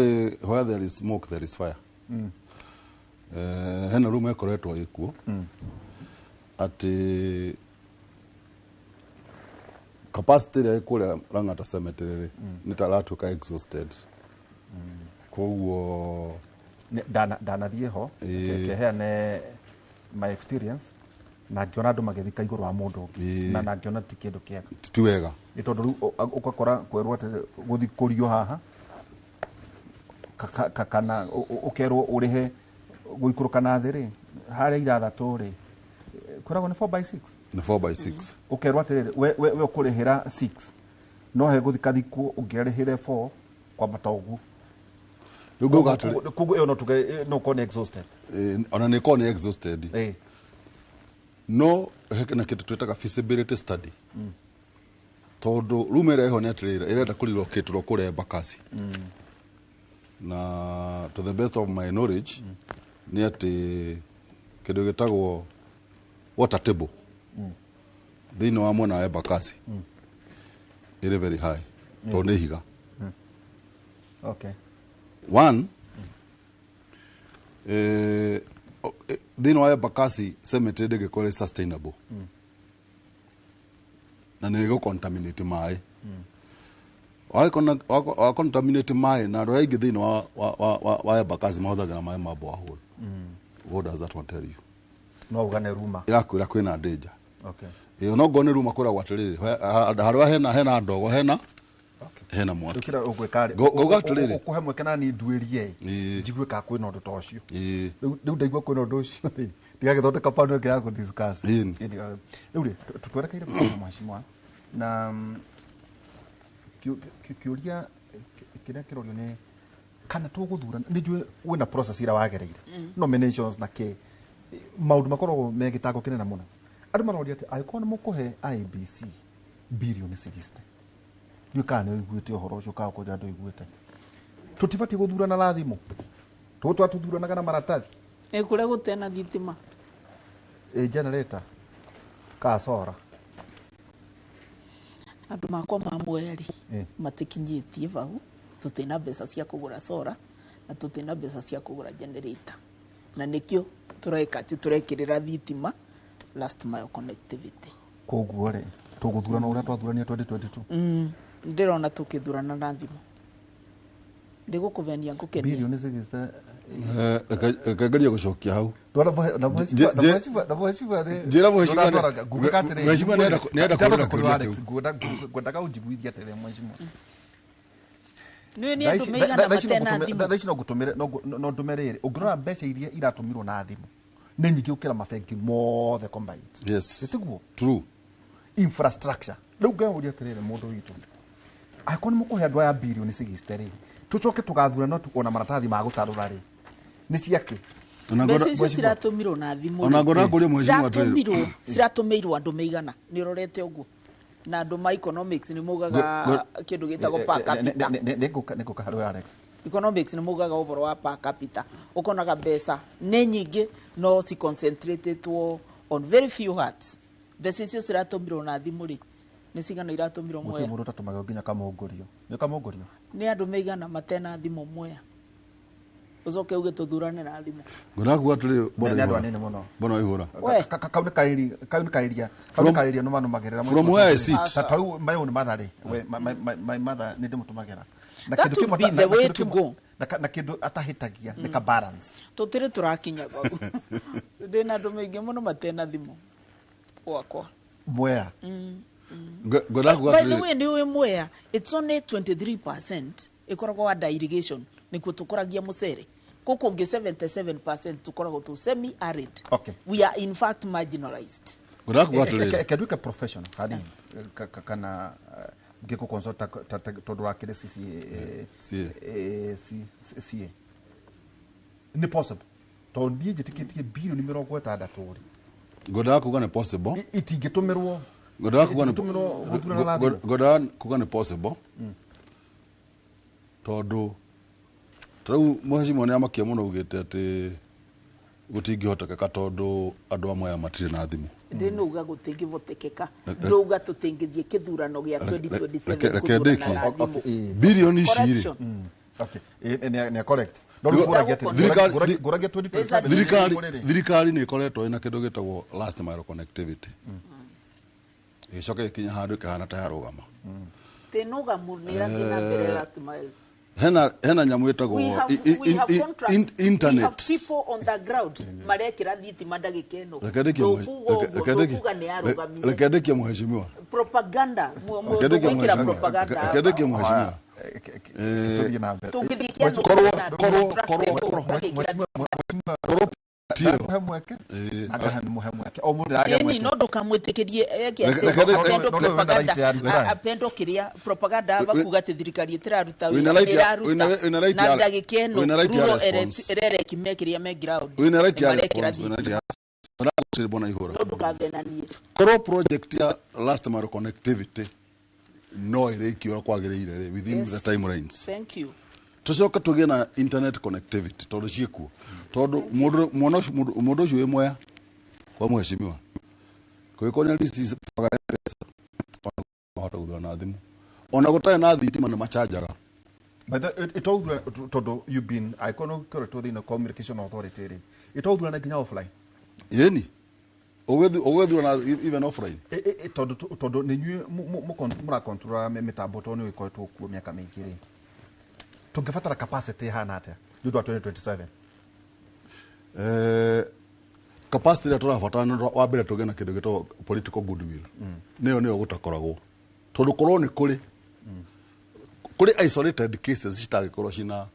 where there is smoke there is fire hena ruma ikoretwo ä kuo atä capacity ä kå rä a Lang'ata cemetery nä taratuä ka exhausted koguo ndanathiä ho keheane my experience na ngĩona andũ magĩthika igũrũ wa mũndũ ũngĩ na ngĩona ti kĩndũ kĩega ti wega nĩ tondũ rĩu ũgakora kwerwo atĩ gũthikũrio haha kana ũkerwo ũrĩhe gũikũrũka na thĩ rĩ harĩa ithathatũ rĩ kwĩragwo nĩ 4/6 nĩ 4/6 ũkerwo atĩrĩrĩ we ũkũrĩhĩra 6 no he gũthikathikwo ũngĩarĩhĩre 4 kwambata ũguo kugu ĩyo no tuge no kone exhausted ona nĩ kone exhausted no hekena kitu twetaga feasibility study tondu rume reho nä atä irenda kå rirwo kä tå kå remba kasi na to the best of my knowledge nä atä kä ndå gä tagwo water table thä inä wa mwena wa embakasi ä rä very high tondå nä higa one thä inä wa embakasi cemetery ndä gä korwo sustainable na nä gå contaminate maä wa contaminate maä na andå arä aingä thä inä wa embakasi mahåthagä ra maä ma borehole what does that one tell you no ugane ruma irakwä ra kwä na danger no ngorwo nä ruma kwä ragwo atä rä rä harä hena ndogo hena mwaki ngauga atä rä rä å kå he mweke nani nduärie njigue ka kwä na å ndå ta å cio rä u ndaigua kwä na å ndå å cio rä ndigagä thondeka pano ä ngä ya gå rä u rä twerekeire mheshimiwa na kä å ria kä rä a kä rorio nä kana tå gå thurana nä njue wä na process ira wagereire nominations na kä maå ndå makoragwo me gä tango kä nene må no andå maroria atä angä korwo nä må kå he IBC bilioni 60 ndiå kana nä å iguä te å horo å cio kana kå andå iguä te tå tibatiä gå thurana na thimå tå twatå thuranaga na maratathi kå rä a gå tena thitima generator kasora andå makwa ma mweri matä kinyä tie bau tå tä na mbeca cia kå gå ra cora na tå tä na mbeca cia kå gå ra generator na nä kä o tå reka atä tå rekä rä ra thitima last mile connectivity koguo rä tå gå thurana å rä a twathurania 2022 ndä rona tå kä thurana na thimå ndä gå kå benia ngå kenia bilioni 60 rekangeria gå cokia hau ngwendaga å njiguithia atä rä mheshimiwa thaici no ndå me rä rä å ngä rora mbeca iria iratå mirwo na thimå nä nyingä gå kä ra mabengi mothe tiguo infrastructure rä u ngaå ria atä rä rä må ndå witå angäkorwo nä må kå he andå aya bilioni 60 rä tå coke tå gathurana ona maratathi ma gå tarå ra rä nä ciakä mbeca icio ciratå mirwo na thimå ciratå mä irwo andå mä igana nä rorete å guo na andå ma economics nä maugaga kä ndå gä tagwo nä ngå kaharå Alex economics nä maugaga å horo wa per capita å konaga mbeca nä nyingä no ci concentrated on very few hearts mbeca icio ciratå mirwo na thimå rä nĩ cigana iratũmirwo Mwea. Mũndũ tatũmaga nginya kamũngũrio. Nĩ kamũngũrio. Nĩ andũ maigana matena thimũ Mwea. Ucoke uge tuthurane na thimũ. Ngũrakuga tũrĩ bona ihũra. Kau nĩ kairia no magerera. From where is it? Tau mayo nĩ matharĩ. My mother nĩ ndĩmũtũmagĩra. That would be the way to go. Na kĩndũ atahĩtagia nĩ ka balance. Tũtirĩ tũrakinya bau. Ndĩna andũ maingĩ mũno matena thimũ. Gwakwa. Mwea. Ngũrakuga tũrĩ. By the way, nĩ Mwea. It's only 23% ikoragwo wa irrigation. Nikuo tukuragia mucere kuko ngi 77% tukoragwo tu semi arid. Okay. We are in fact marginalized. Ngurakuga tuli keduka professional kadi kana ngiko consulta todo akire sisi ni possible to ndie jitikitie bilioni 60 tori. Ngurakuga ni possible itingitumirwo ngurakuga ni possible todo Tau mheshimiwa ni amakia muno ugite ati gutingihoteka tondu andu amwe matirĩ na thimu. Ndinuga gutingivotekeka. Nduga tutingithie kithurano gia 2027 bilioni iciri. Okay. Ni correct. Thirikari ni ikoretwo ina kindu gitagwo last mile connectivity. Icoke ikinya handu kahana ta yarugama. Tinuga munira ngina mbere last mile. Hena nyamu itagwo internet. We have people on the ground. Marekira thitima ndagikeno. Rekedekia mheshimiwa. Propaganda. Rekedekia mheshimiwa. No ndukamwitikirie apendo kiria propaganda bakuga te thirikari itiraruta na ndagikeno erere kimekiria me ground Koro project ya last mile connectivity no irekiora kwagiriire within the timelines. Thank you. Tucoka tugie na internet connectivity tondu ciekuo tondu mundu ucio Mwea kwa mheshimiwa kwikona lisi hata guthana na thimu ona gutare na thitima na machajaga. But it all tondu you've been iconic to the communication authority itothura na nginya offline. Yeni ogethura na even offline tondu ni nyue mura control mitambo to ni ikoetwo kuo miaka mingi ri tungifatara capacity hana atia ndu 2027 capacity turafatana wa mbere tugena kindu gito political goodwill niyo gutakoragwo tondu korwo ni kuri isolated cases citagikorwo cina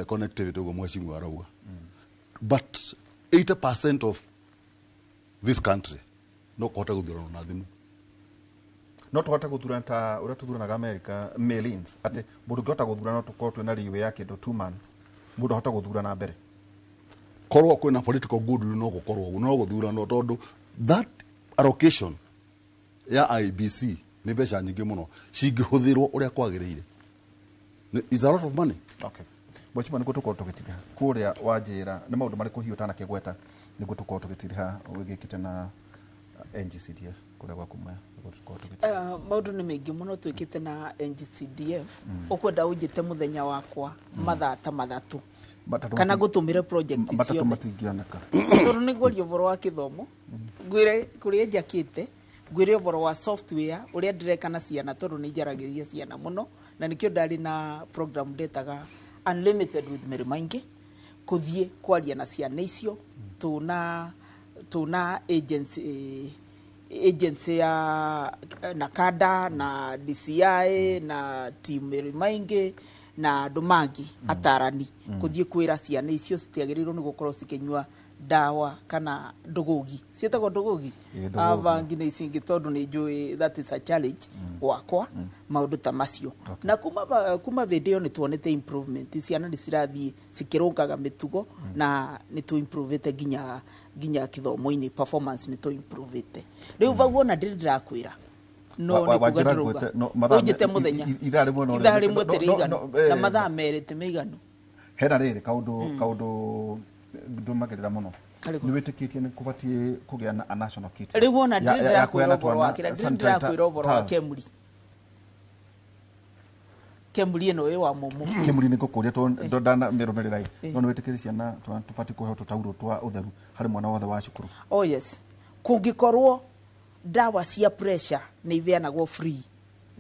connectivity ugo mheshimiwa arauga but 80% of this country no kuhota guthurana na thimu no tuhota guthurana ta uria tuthuranaga America millions ati mundu ngihota guthurana tukorwo twina riwe ya kindu 2 months mundu hota guthurana mbere korwo kwina political goodwill no gukorwo no guthurana tondu that allocation ya IBC ni mbeca nyingi muno cingĩhũthĩrwo uria kwagĩrĩire. Is a lot of money. Okay. Mheshimiwa niguo tukorwo tugitiriha kuria wanjira ni maundu marĩkũ hiũ tana kĩgweta niguo tukorwo tugitiriha wĩgĩkĩte na NGCDF kuria gwaku Mwea niguo tukorwo tugitiriha maundu ni maingi muno twĩkĩte na NGCDF ukwenda ũnjĩte muthenya wakwa mathaa ta mathatu kana gutumire project icio matingioneka tondu niguo ũhoro wa kithomo ngwire kuria njakĩte ngwire ũhoro wa software uria ndireka na ciana tondu ni njaragĩria ciana muno na nikio ndari na program ndetaga unlimited with Mĩrĩmaingĩ kuthie kwaria na ciana icio tuna agency ya Nakada na DCI na team Mĩrĩmaingĩ na andu mangi atarani kuthie kwira ciana icio citiagĩrĩirwo ni gukorwo cikinyua dawa kana ndugugi cietagwo ndugugi avangi ni cingi tondu ni njui that is a challenge wakwa maundu ta macio na kuma video ni tuonete improvement ciana ni cirathie cikirungaga mitugo na ni tu improvete ginya kithomo-ini performance ni tu improvete riu vaguo na ndirakwira no ni kugaruga ujite muthenya idari mwe tirigano na mathaa mere timeigano hena riri kaundu ndumagerera muno Nĩ wĩtĩkĩtie nĩ kubatie kũgĩa na national kit. Rĩu ona ndĩrenda kwĩra ũboro wa Kemri. Kemri ĩno ĩ wa Momo. Kemri nĩ ngũkũria tondũ ndana mĩrũmĩrĩra ĩ. No nĩ wĩtĩkĩtie ciana tũbatie kũheo tũtaurũ twa ũtheru harĩ mwana wothe wa cukuru. Oh yes. Kũngĩkorwo dawa cia pressure nĩ iveanagwo free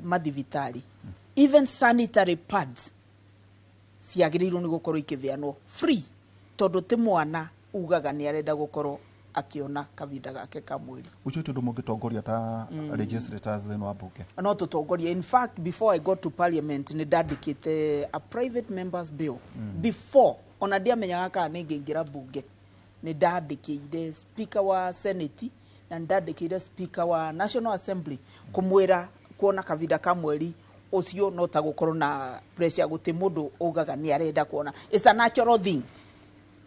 mathibitarĩ. Even sanitary pads ciagĩrĩirwo nĩ gũkorwo ikĩveanwo free tondũ ti mwana ugaga nĩ arenda gũkorwo akiona kavinda gake ka mweri. Ucio tondũ mũngĩtongoria ta legislators thĩinĩ wa mbunge. No tũtongoria. In fact, before I got to parliament nĩ ndandĩkĩte a private members bill. Before ona ndiamenyaga kana nĩ ngĩingĩra mbunge nĩ ndandĩkĩire speaker wa senate na ndandĩkĩire speaker wa National Assembly kumwĩra kuona kavinda ka mweri ucio no ta gũkorwo na pressure gũtĩ mũndũ ugaga nĩ arenda kuona. It's a natural thing.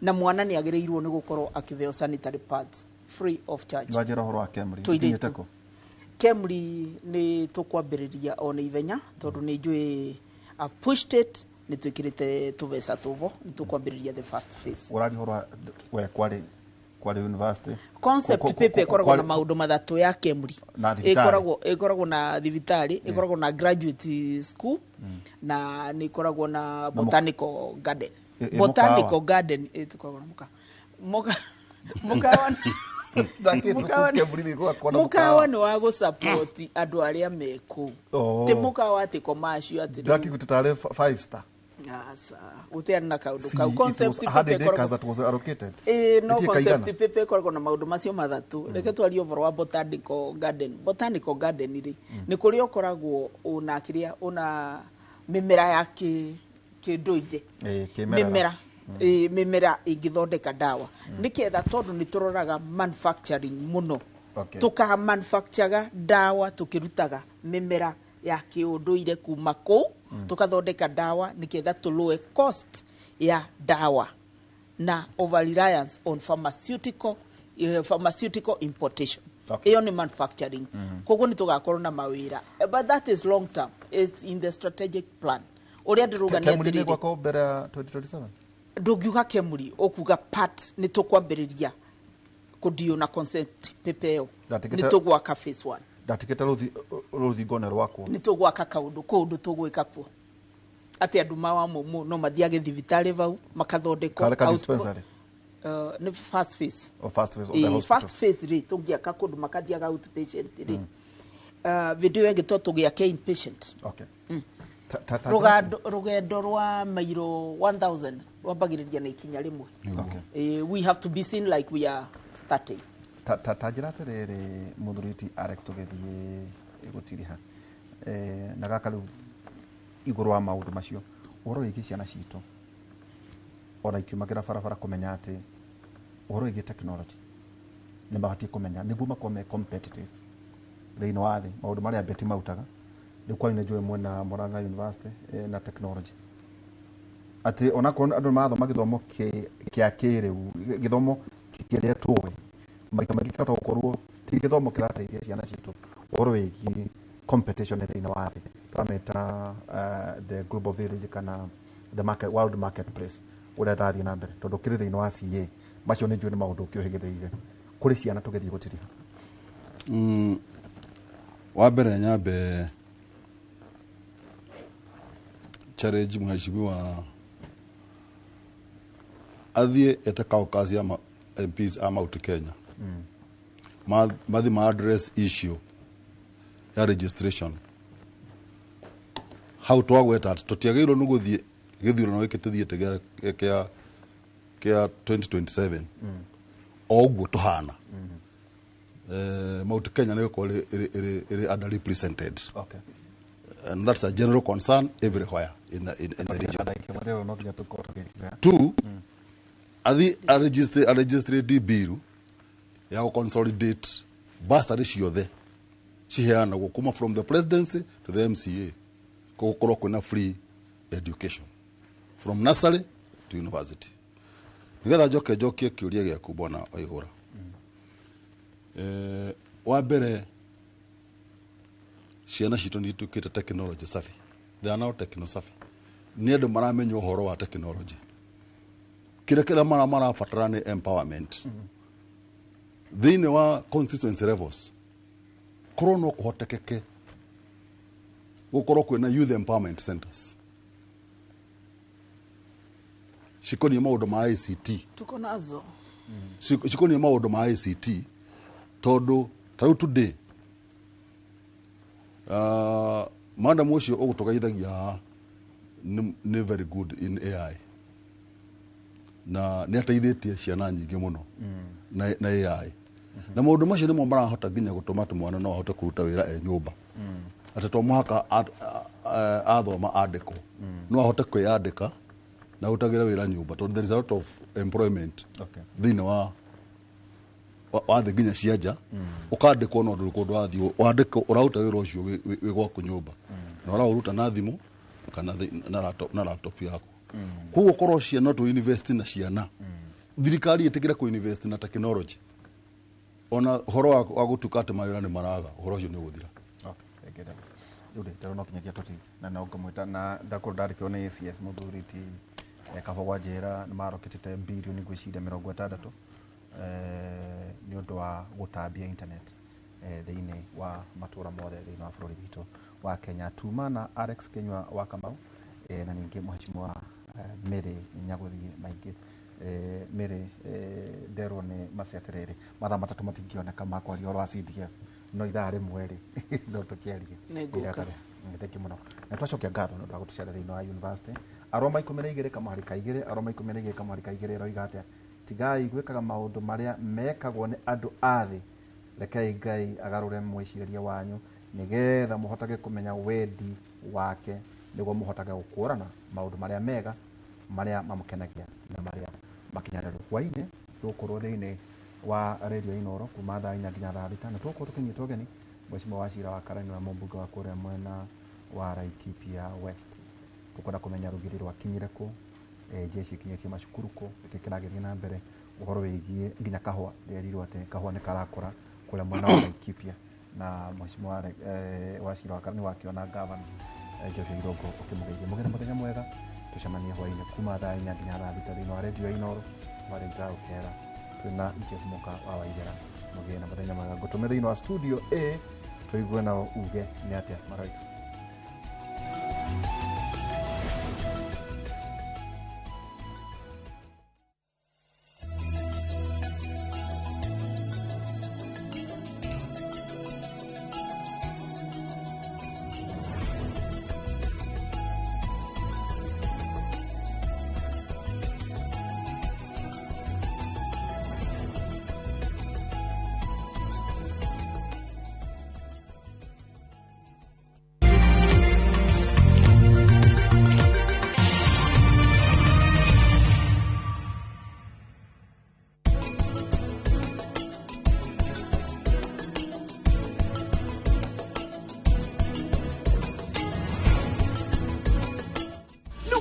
Na mwana nĩ agĩrĩirwo nĩ gũkorwo akĩveo sanitary pads free of charge. Wajĩra ũhoro wa Kemri. Kinyĩte kũ? Kemri nĩ tũkwambĩrĩria o na ithenya tondũ nĩ njũĩ I've pushed it, nĩ twĩkĩrĩte tũbeca tũvo, nĩ tũkwambĩrĩria the first phase. Ũrari ũhoro we Kwale University. Concept paper ĩkoragwo na maũndũ mathatũ ya Kemri. Ĩkoragwo na thibitarĩ, ĩkoragwo na graduate school na nĩ ĩkoragwo na botanical garden. Botanical garden ĩtukoragwo na mukawa nĩ wa gũsupport andũ arĩa mekũ. Ti mukawa atĩ commercial atĩ. Ndakĩgũtare 5 star. Asa, uteana na kaundu kau concept paper that was allocated. No concept paper ĩkoragwo na maũndũ macio mathatũ. Reke twarie ũhoro wa botanical garden. Botanical garden nĩ kũrĩa ũkoragwo una mĩmera ya kĩndũire. Mĩmera ĩngĩthondeka dawa. Nĩketha tondũ nĩ tũroraga manufacturing mũno. Tuka manufacture dawa tukĩrutaga mĩmera ya kĩũndũire kuma kũu tukathondeka dawa nĩketha to lower cost ya dawa na over reliance on pharmaceutical importation. Iyo ni manufacturing. Koguo nĩ tugakorwo na mawĩra. But that is long term. It's in the strategic plan. Ũrĩa ndĩruga nĩ atĩrĩrĩ. Kwa mbere 2027. Ndũngiuga Kemri ũkuga part nĩ tũkwambĩrĩria kũdio na concept paper ĩyo. Nĩ tũgwaka phase 1. Ndatikĩte rũthingone rwakwo. Nĩ tũgwaka kaũndũ tũgwĩka kuo. Atĩ andũ mawa Momo no mathiage thibitarĩ vau makathondekwo dispensary. Nĩ first phase. First phase of the hospital. First phase rĩ tũngĩaka kũndũ makathiaga outpatient rĩ. Video ĩngĩ tũgĩaka inpatient. Okay. Rũgendo rwa mairo 1000 rwambagĩrĩria na ikinya rĩmwe. We have to be seen like we are starting. Tajira terere Mũthurĩti Alex tũgĩthiĩ gũtiriha. Na gaka rĩu igũrũ wa maũndũ macio ũhoro wĩgiĩ ciana citũ ona ikiumagĩra barabara kũmenya atĩ ũhoro wĩgiĩ technology nĩ mabatie kũmenya nĩguo makorwo me competitive thĩinĩ wa thĩ. Maũndũ marĩa beti mautaga nĩ kwanyu njũĩ mwena Murang'a University na technology atĩ onakorwo andũ mathoma gĩthomo kĩa kĩrĩu gĩthomo kĩrĩa tũĩ maita maingĩ kata gũkorwo ti gĩthomo kĩrateithia ciana citũ ũhoro wĩgiĩ competition thĩinĩ wa thĩ twameta the global village kana the world marketplace ũrĩa ndathiĩ na mbere tondũ kĩrĩ thĩinĩ wa CA macio nĩ njũĩ nĩ maũndũ ũkĩũhĩgĩrĩire kũrĩ ciana tũgĩthiĩ gũtiriha. Wa mbere nyambe challenge mheshimiwa athiĩ ete caucus ya MPs a Mount Kenya mathi ma address issue ya registration how twagweta tũtiagĩrĩirwo nĩ gũthiĩ gĩthurano gĩkĩ tũthiĩte kĩa 2027 o ũguo tũhana. Mount Kenya nĩ gũkorwo ĩrĩ underrepresented. Okay. And that's a general concern everywhere in the region. Two, a registered bill ya consolidate bursary ciothe ciheanagwo kuma from the presidency to the MCA gũkorwo kwĩna free education from nursery to university. Nĩgetha njokie kĩũria gĩaku bwana Waihũra. Wa mbere ciana citũ nĩ itũkĩte technology savvy. They are now techno savvy. Nĩ andũ maramenya ũhoro wa technology. kila mara fatarane empowerment thine wa constituency levels krono kuhotekeke gukorwo kwina youth empowerment centers shikoni maundu ma ICT tuko nazo shikoni maundu ma ICT tondu tau today madam ucio ugutugeithagia ni very good in AI na ni ateithĩtie ciana nyingĩ mũno na AI na maũndũ macio nĩmo marahota nginya gũtũma mwana no ahote kũruta wĩra nyũmba atĩ to mũhaka athoma andĩkwo no ahote kwĩandĩka na gũtagĩra wĩra nyũmba tondũ there is a lot of employment thĩinĩ wa thĩ nginya cianja ũkandĩkwo no ndũrĩ kũndũ wathiĩ wandĩkwo ũraruta wĩra ũcio wĩ gwaku nyũmba na ũraũruta na thimũ kana na laptop yako koguo korwo ciana to invest na ciana thirikari ĩtĩkĩre ku invest na technology ona horo wa gũtuka atĩ mawĩra nĩ maraga horo ũcio nĩ ũgũthira Yule ndĩrona kinyagia toti na no ngomwita na ndakũrũ ndarĩkĩrwo nĩ ACS mũthuri ti kabogwa njĩra nĩ maroketete birioni ngwĩciria 60 nĩ ũndũ wa gũtambia internet thĩinĩ wa matũra mothe thĩinĩ wa bũrũri witũ wa Kenya. Tuma na Alex Kenywa wa Kamau na ningĩ mheshimiwa Mary Nyagũthiĩ maingĩ Mary nderwo nĩ maciaterere mathaa matatũ matingĩoneka makwaria ũhoro wa CDF no ithaa rĩmwe rĩ no tũkĩarie thengi mũno na twacokia ngatho nĩ ũndũ wa gũtũcera thĩinĩ wa university aroma 12 kamari kaigĩrĩ aroma 12 kamari kaigĩrĩ roiga atĩa tigai gwĩkaga maũndũ marĩa mekagwo nĩ andũ a thĩ rekei Ngai agarũre mwĩcirĩrie wanyu nĩgetha mũhotage kũmenya wendi wake nĩguo mũhotage gũkũrana maũndũ marĩa mega marĩa mamũkenagia na marĩa makinyanĩru hwainĩ tũkũrwo thĩinĩ wa radio Inooro kuma thaa 4 nginya thaa 5 na tũkũrwo tũkinyĩtwo ũgeni mheshimiwa Wachira wa Karani wa mũmbunge wa kũrĩa mwena wa Laikipia West tũkwenda kũmenya rũgiri rwakinyire kũ jeshi ikinyĩtie macukuru kũ ĩkĩkĩragĩthiĩ na mbere ũhoro wĩgiĩ nginya kahũa rĩerirwo atĩ kahũa nĩ karakũra kũrĩa mwena wa Laikipia na mheshimiwa Wachira wa Karani wakiona gavana Joshua Irongo ũkĩmũgeithia mũgeni mũthenya mwega tucemanie hwainĩ kuma thaa 4 nginya thaa 5 thĩinĩ wa radio Inooro warĩ njaũkera twĩna Jeff Muka wa Waithera mũgeni mũthenya mwega ngũtũme thĩinĩ wa studio A tũigue nao uge nĩ atĩa maroiga.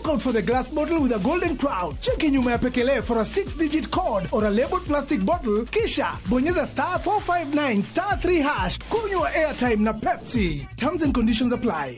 Out for the glass bottle with a golden crown. Cheki nyuma ya pekele for a 6-digit code or a labeled plastic bottle. Kisha bonyeza *459 *3#. Kunywa airtime na Pepsi. Terms and conditions apply.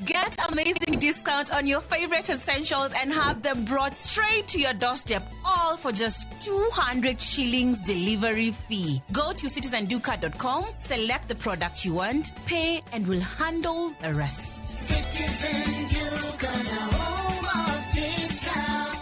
Get amazing discount on your favorite essentials and have them brought straight to your doorstep, all for just 200 shillings delivery fee. Go to citizenduca.com, select the product you want, pay, and we'll handle the rest. Citizen Duca, the home of discount.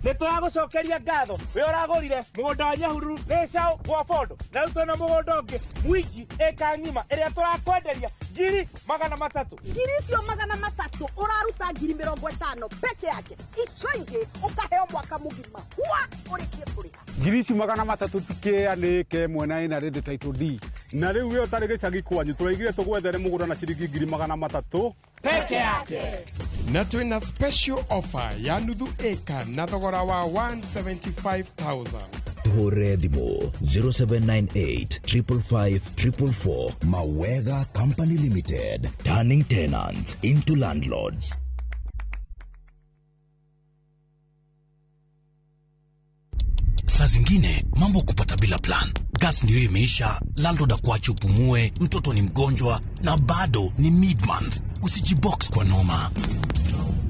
Nĩtũragũcokeria ngatho we ũragũrire mũgũnda wa Nyahururu nĩ caũ gwa bondo na rĩu twĩna mũgũnda ũngĩ mwingi ĩka ng'ima ĩrĩa tũrakwenderia 300,000. Ngiri icio 300 ũraruta 50,000 peke yake. Icio ingĩ ũkaheo mwaka mũgima. Ũrĩkie kũrĩha. Ngiri ici 300 tikĩanĩke mwena ĩna rĩndĩ title D na rĩu we ũtarĩ gĩcagi kwanyu tũraigire tũgwethere mũgũnda na ciringi 300,000 peke yake. Na twĩna special offer ya nuthu eka na thogora wa 175,000. Hore thimo 0798 555 444. Mawega Company Limited, turning tenants into landlords. zingine mambo kupata bila plan. Gas ndio imeisha, landlord akuache upumue, mtoto ni mgonjwa na bado ni mid-month. Usijibox kwa noma.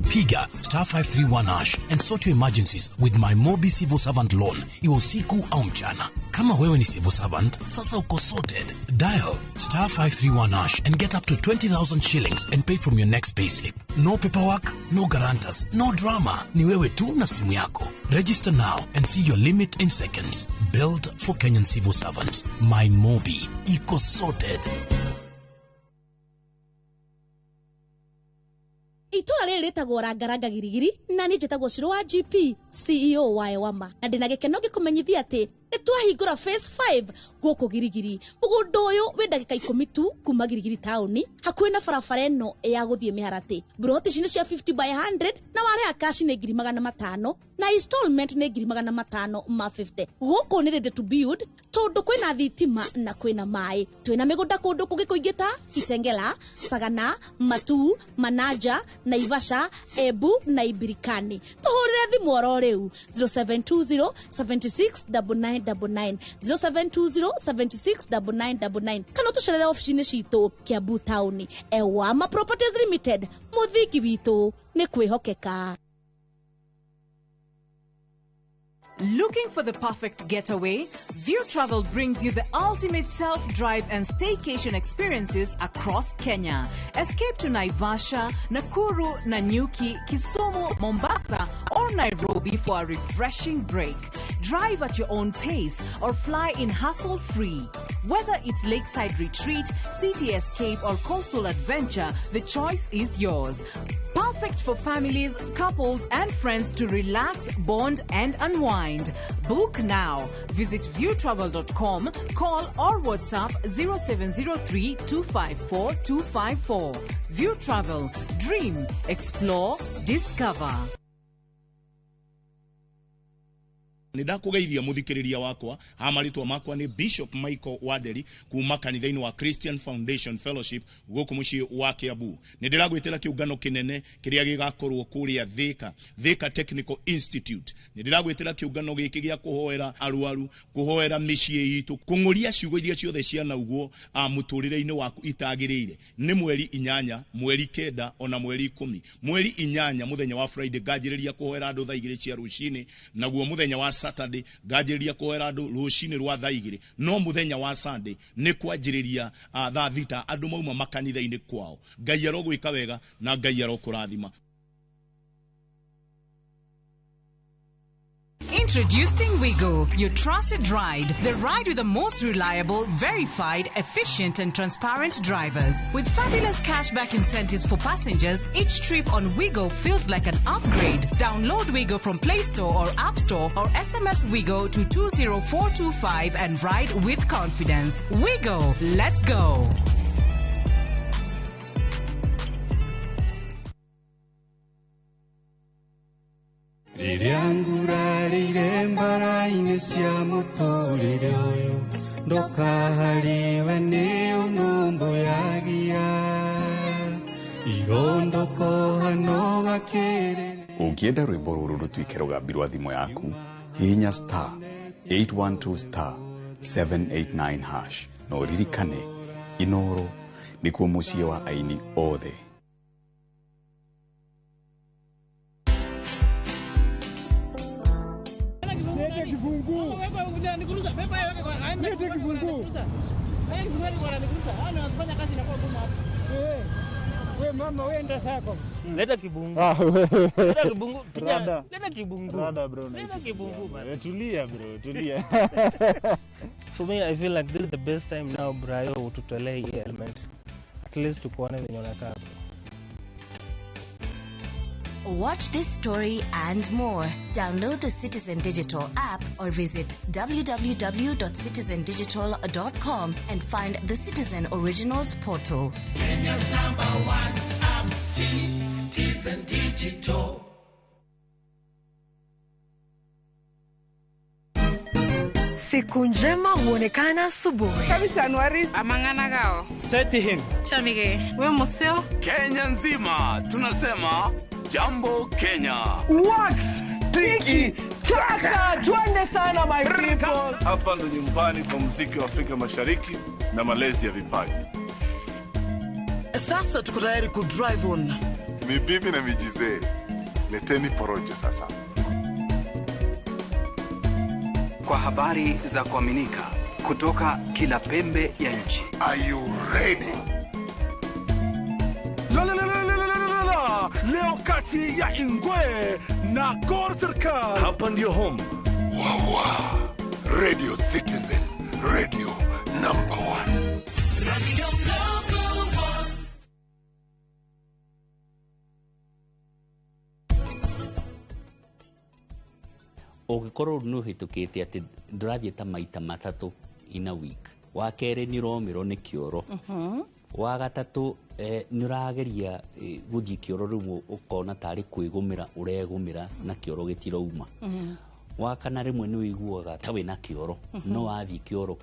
Piga *531# and sort your emergencies with my Mobi Civil Servant Loan, iwe usiku au mchana. Kama wewe ni civil servant, sasa uko sorted. Dial *531# and get up to 20,000 shillings and pay from your next payslip. No paperwork, no guarantors, no drama. Ni wewe tu na simu yako. Register now and see your limit in seconds. Built for Kenyan civil servants. My Mobi, iko sorted. Itora rĩrĩ rĩtagwo Rangaranga Girigiri na nĩ njĩtagwo Shiro wa GP CEO wa Ewama na ndĩna gĩkeno gĩkũmenyithia atĩ nĩ twahingũra phase 5 gũkũ Girigiri. Mũgũnda ũyũ wĩ ndagĩka 10 tu kuma Girigiri taũni hakuhĩ na barabara ĩno ya gũthiĩ Mĩharatĩ. Broti ici nĩ cia 50 by 100 na warĩha cash nĩ 500 na installment nĩ 550. Gũkũ nĩ ready to build tondũ kwĩna thitima na kwĩna maĩ. Twĩna mĩgũnda kũndũ kũngĩ kũingĩ ta Kitengela, Sagana, Matu, Manaja, Naivasha, Ebu na Ibirikani. Tũhũrĩre thimũ oro rĩu 0720 769999 0720 769999 kana tũcerere ofici-inĩ citũ Kiambu taũni. Ewama Properties Limited, mũthingi witũ nĩ kwĩhokeka. Looking for the perfect getaway? View Travel brings you the ultimate self-drive and staycation experiences across Kenya. Escape to Naivasha, Nakuru, Nanyuki, Kisumu, Mombasa, or Nairobi for a refreshing break. Drive at your own pace or fly in hassle-free. Whether it's lakeside retreat, city escape, or coastal adventure, the choice is yours. Perfect for families, couples, and friends to relax, bond, and unwind. Book now. Visit viewtravel.com, call or WhatsApp 0703 254 254. View Travel. Dream, explore, discover. Nidakugeithia muthikiriria wakwa amaritwa makwa ni Bishop Michael Waderi kuma kanitha-ini wa Christian Foundation Fellowship guku mucii wa Kiambu. Nidiragwitira kiungano kinene kiria gigakorwo kuria Thika Technical Institute. Nidiragwitira kiungano giki gia kuhoera arwaru, kuhoera micii itu, kunguria ciugo iria ciothe ciana uguo muturire-ini waku itagirire. Ni mweri 8, mweri 9 ona mweri 10. Mweri 8 muthenya wa Friday gajiriria kuhoera andu thaa 2 cia rucini, naguo muthenya wa Saturday gajiriria kuhoera andu rucini rwa thaa 2. No muthenya wa Sunday ni kwanjiriria thaa 6 andu mauma makanitha-ini kwao. Ngai arogwika wega na Ngai arokurathima. Introducing Wigo, your trusted ride. The ride with the most reliable, verified, efficient, and transparent drivers. With fabulous cashback incentives for passengers, each trip on Wigo feels like an upgrade. Download Wigo from Play Store or App Store or SMS Wigo to 20425 and ride with confidence. Wigo, let's go. Rĩrĩa ngurarĩire mbara-inĩ cia mũtũrĩre ũyũ, ndoka harĩ we nĩ ũnũmbũyagia, irondoko hano gakĩrĩre. Ũngĩenda rwĩmbo rũrũ rũtuĩke rũgambi rwa thimũ yaku, hihinya *812*789# na ũririkane Inooro nĩkuo mũciĩ wa aini othe. We mama wenda sako. Leta kibungu. Leta kibungu. Leta kibungu. Rada bro. Leta kibungu man. Tulia bro, tulia. For me I feel like this is the best time now Brayo tutolee hii element. At least tukuone venye unakaa. Watch this story and more. Download the Citizen Digital app or visit www.citizendigital.com and find the Citizen Originals portal. Kenya's #1 app, Citizen Digital. Siku njema huonekana asubuhi. Kabisa Anuari amangana gao. Seti him. Chamige, we museo. Kenya nzima tunasema jambo Kenya. Wax tiki taka. Twende sana my people. Hapa ndo nyumbani kwa muziki wa Afrika Mashariki na malezi ya vipaji. Sasa tuko tayari ku drive on. Mibibi na mijize, leteni porojo sasa. Kwa habari za kuaminika kutoka kila pembe ya nchi. Are you ready? Leo kati ya Ingwe na Gor Serikali. Hapa ndio home. Wawa. Radio Citizen, radio number 1. Radio number 1. Ũgĩkorwo nĩ ũhĩtũkĩte atĩ ndũrathiĩ ta maita matatũ in a week, wa kerĩ nĩ ũromĩrwo nĩ kĩoro, wa gatatũ nĩ ũrageria gũthiĩ kĩoro rĩu ũkona tarĩ kwĩgũmĩra ũregũmĩra na kĩoro gĩtirauma, wa kana rĩmwe nĩ wĩiguaga ta wĩna kĩoro no wathiĩ kĩoro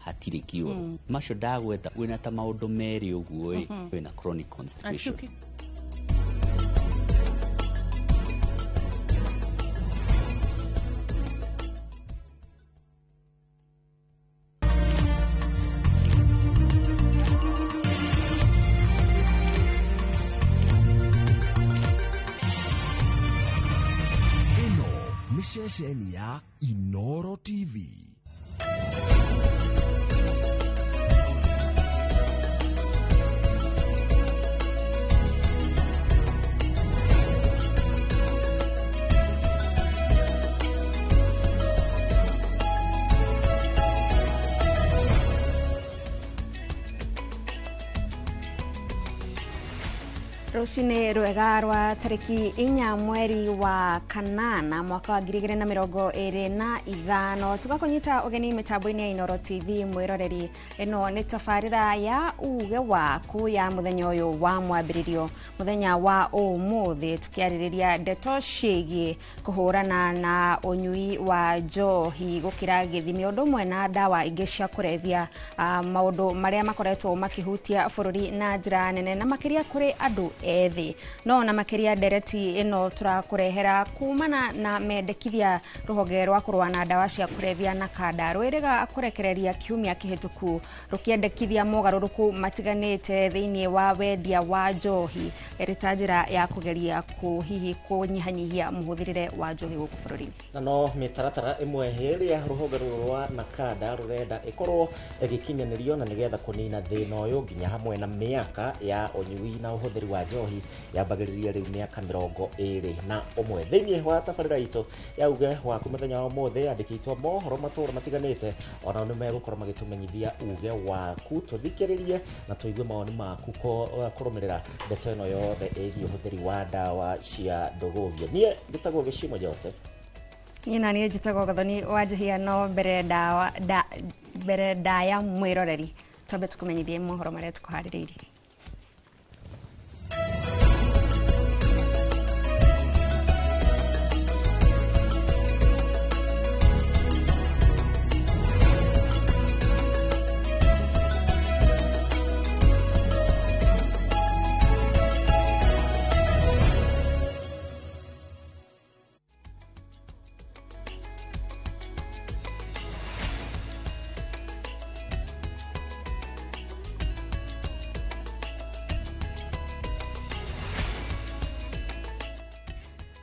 hatirĩ kĩoro. Macio ndagweta wĩna ta maũndũ merĩ ũguo wĩna chronic constipation. Sesheni ya Inoro TV. Rucini rwega rwa tariki 4 mweri wa kanana mwaka wa 2025 tugakunyita ugeni mitambo-ini ya Inoro TV mwiroreri. Ino ni tafarira ya uge waku ya muthenya uyu wa mwambiririo, muthenya wa umuthi tukiaririria ndeto ciĩgiĩ kuhurana na unyui wa njohi gukira gĩthimi ũndũ ũmwe na ndawa ingĩ cia kũrebia, maũndũ marĩa makoretwo makihutia bũrũri na njĩra nene na makĩria kũrĩ andũ ethi. No na makiria ndereti ino turakurehera kumana na mendekithia ruhonge rwa kurwa na ndawa cia kurevia na kada rwiriga kurekereria kiumia kihituku rukiendekithia mogaruruku matiganite thiini wa wendia wa njohi eritajira ya kugeria kuhihi kunyihanyihia muhuthirire wa njohi guku bururi. No mitaratara imwe hiria ruhonge rwa na kada rurenda ikorwo igikinyanirio na nigetha kunina thina uyu nginya hamwe na miaka ya unyui na uhuthiri wa njohi yambagiriria riu miaka 21 thiini wa tabarira itu ya uge wa kumuthenya wa mothe andikitwo mohoro matura matiganite ona ni megukorwo magitumenyithia uge waku tuthikiririe na tuigue maoni maku kurumirira ndeto ino yothe ĩgiĩ ũhũthĩri wa ndawa cia ndũgũvia. Nie ngĩtagwo Gĩcimo Joseph. Nyina ni njĩtagwo Gathoni wa Njihiano mbere ndaya mwĩroreri twambe tukumenyithie mohoro marĩa tukuharĩrĩirie.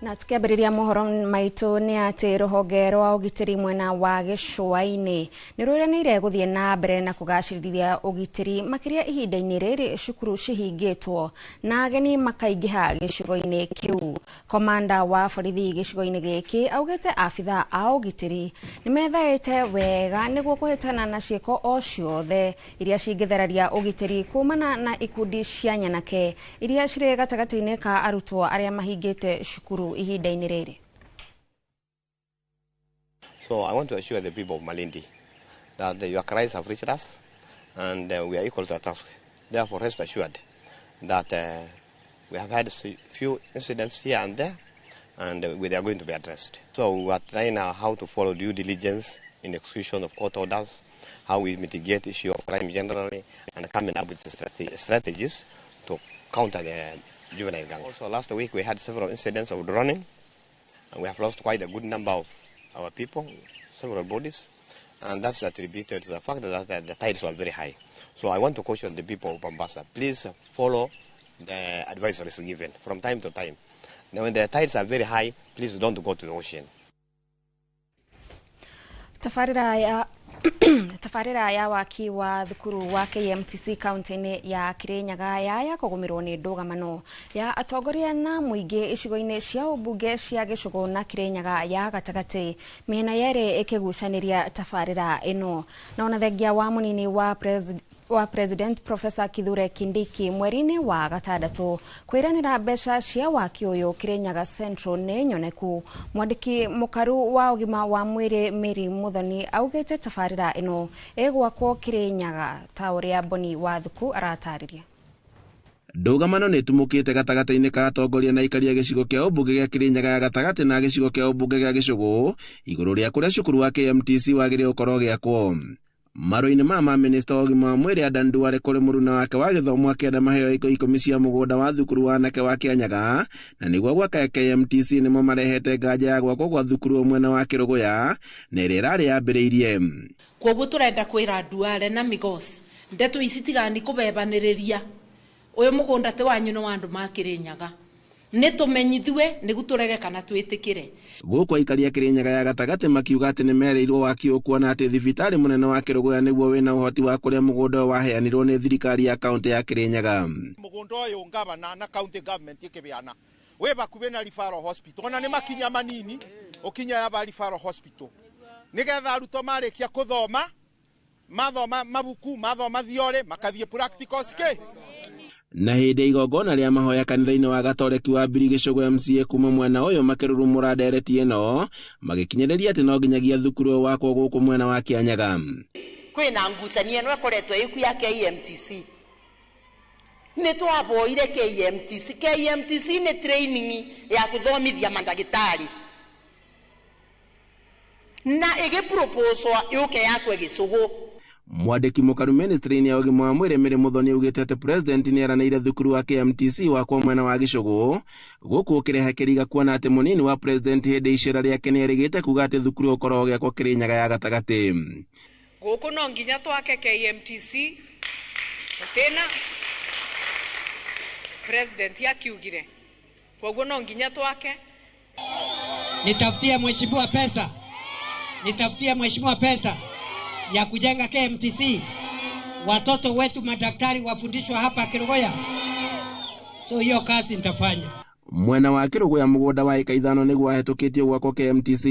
Na tukiambiriria mohoro maitu ni ati ruhonge rwa ugitiri mwena wa Gicũa-inĩ ni rũiranĩire gũthiĩ na mbere na kũgacĩrithia ugitiri makiria ihinda-inĩ rĩrĩ cukuru cihingĩtwo na ageni makaingĩha gĩcigo-inĩ kĩu. Komanda wa borithi gĩcigo-inĩ gĩkĩ augĩte abitha a ugitiri nĩ methaĩte wega nĩguo kũhĩtana na ciĩko o ciothe iria cingĩtheraria ugitiri kumana na ikundi cia nyanake iria cirĩ gatagatĩ-inĩ ka arutwo arĩa mahingĩte cukuru ihinda-inĩ rĩrĩ. So I want to assure the people of Malindi that your cries have reached us and we are equal to the task. Therefore, rest assured that we have had a few incidents here and there and they are going to be addressed. So we are trying now how to follow due diligence in execution of court orders, how we mitigate issue of crime generally, and coming up with strategies to counter the juvenile gangs. Also last week we had several incidents of drowning And we have lost quite a good number of our people, several bodies, and that's attributed to the fact that the tides were very high. So I want to caution the people of Mombasa, please follow the advisories given from time to time. Now when the tides are very high, please don't go to the ocean. Tafarira ya waki wa thukuru wa KMTC kaunti-ini ya Kirinyaga ya kugumirwo ni ndugamano ya atongoria na muingi icigo-ini cia ubunge cia Gicugu na Kirinyaga ya gatagati miena yere ikigucaniria tafarira ino na ona thengia wa munini wa President Professor Kithure Kindiki mweri-ini wa gatandatu kwiranira mbeca cia waki uyu Kirinyaga Central ni nyoneku. Mwandiki mukaru wa ugima wa mwiri Mary Muthoni augite tafarira ino egwakwo Kirinyaga ta uria Boni wa Thuku aratariria. Ndugamano ni tumukite gatagati-ini ka atongoria na ikaria gicigo kia ubunge gia Kirinyaga ya gatagati na gicigo kia ubunge gia Gicugu iguru ria kuria cukuru wa KMTC wagire ukorwo giakwo. Maro-ini ma minister wa ugima wa mwiri Adan Duale kuri muruna wake wa githomo akienda maheo ikumi cia mugunda wa thukuru wa anake wa Kianyaga na niguo gwaka KMTC nimo marehete nganja ya gwakwo gwa thukuru mwena wa Kiruguya na iria irari yambiriirie. Kwoguo turenda kwira Duale na Migos ndeto isitigani kubebaniriria uyu mugunda te wanyu no andu ma Kirinyaga nitumenyithwe niguturege kana twitikire. Guko ikaria Kirinyaga ya gatagati makiuga ati ni mereirwo wakio kuona ati thibitari munene wa Kiruguya niguo wina uhoti wa kuria mugunda waheanirwo ni thirikari ya kaunti ya Kirinyaga. Mugunda uyu ngavana na county government ikibeana we bakuve na referral hospital na ni makinya manini ukinya ya referral hospital nigetha aruto marikia kuthoma mathoma mabuku mathoma thiore makathie practicals ke. Na hindi igongona ria mahoya kanitha-ini wa Gatoreki wa Mbiri Gicugu MCA kuma mwena uyu makirurumura ndereti ino magikinyiriria ati no nginyagia thukuru wakwo guku mwena wa Kianyaga. Kwina ngucanio no koretwo iku ya KMTC ni twaboire KMTC ni training ya kuthomithia mandagitari na igiproposwa yuke yakwe Gicugu. Mwandiki mukaru ministry-ini ya ugima wa mwiri Mary Muthoni augite ati president ni aranire thukuru wa KMTC wakwo mwena wa Gicugu guku kireha kiriga kuona ati munini wa president hindi icira riake ni erigite kuga ati thukuru ukorwo giakwo Kirinyaga ya gatagati. Guku no nginya twake KMTC tena president yakiugire kwoguo no nginya twake. Nitafutie mheshimiwa pesa ya kujenga KMTC, watoto wetu madaktari wafundishwa hapa Kiruguya. So hiyo kazi nitafanya. Mwena wa Kiruguya mugunda wa eka 5 niguo ahetukitio gwakwo KMTC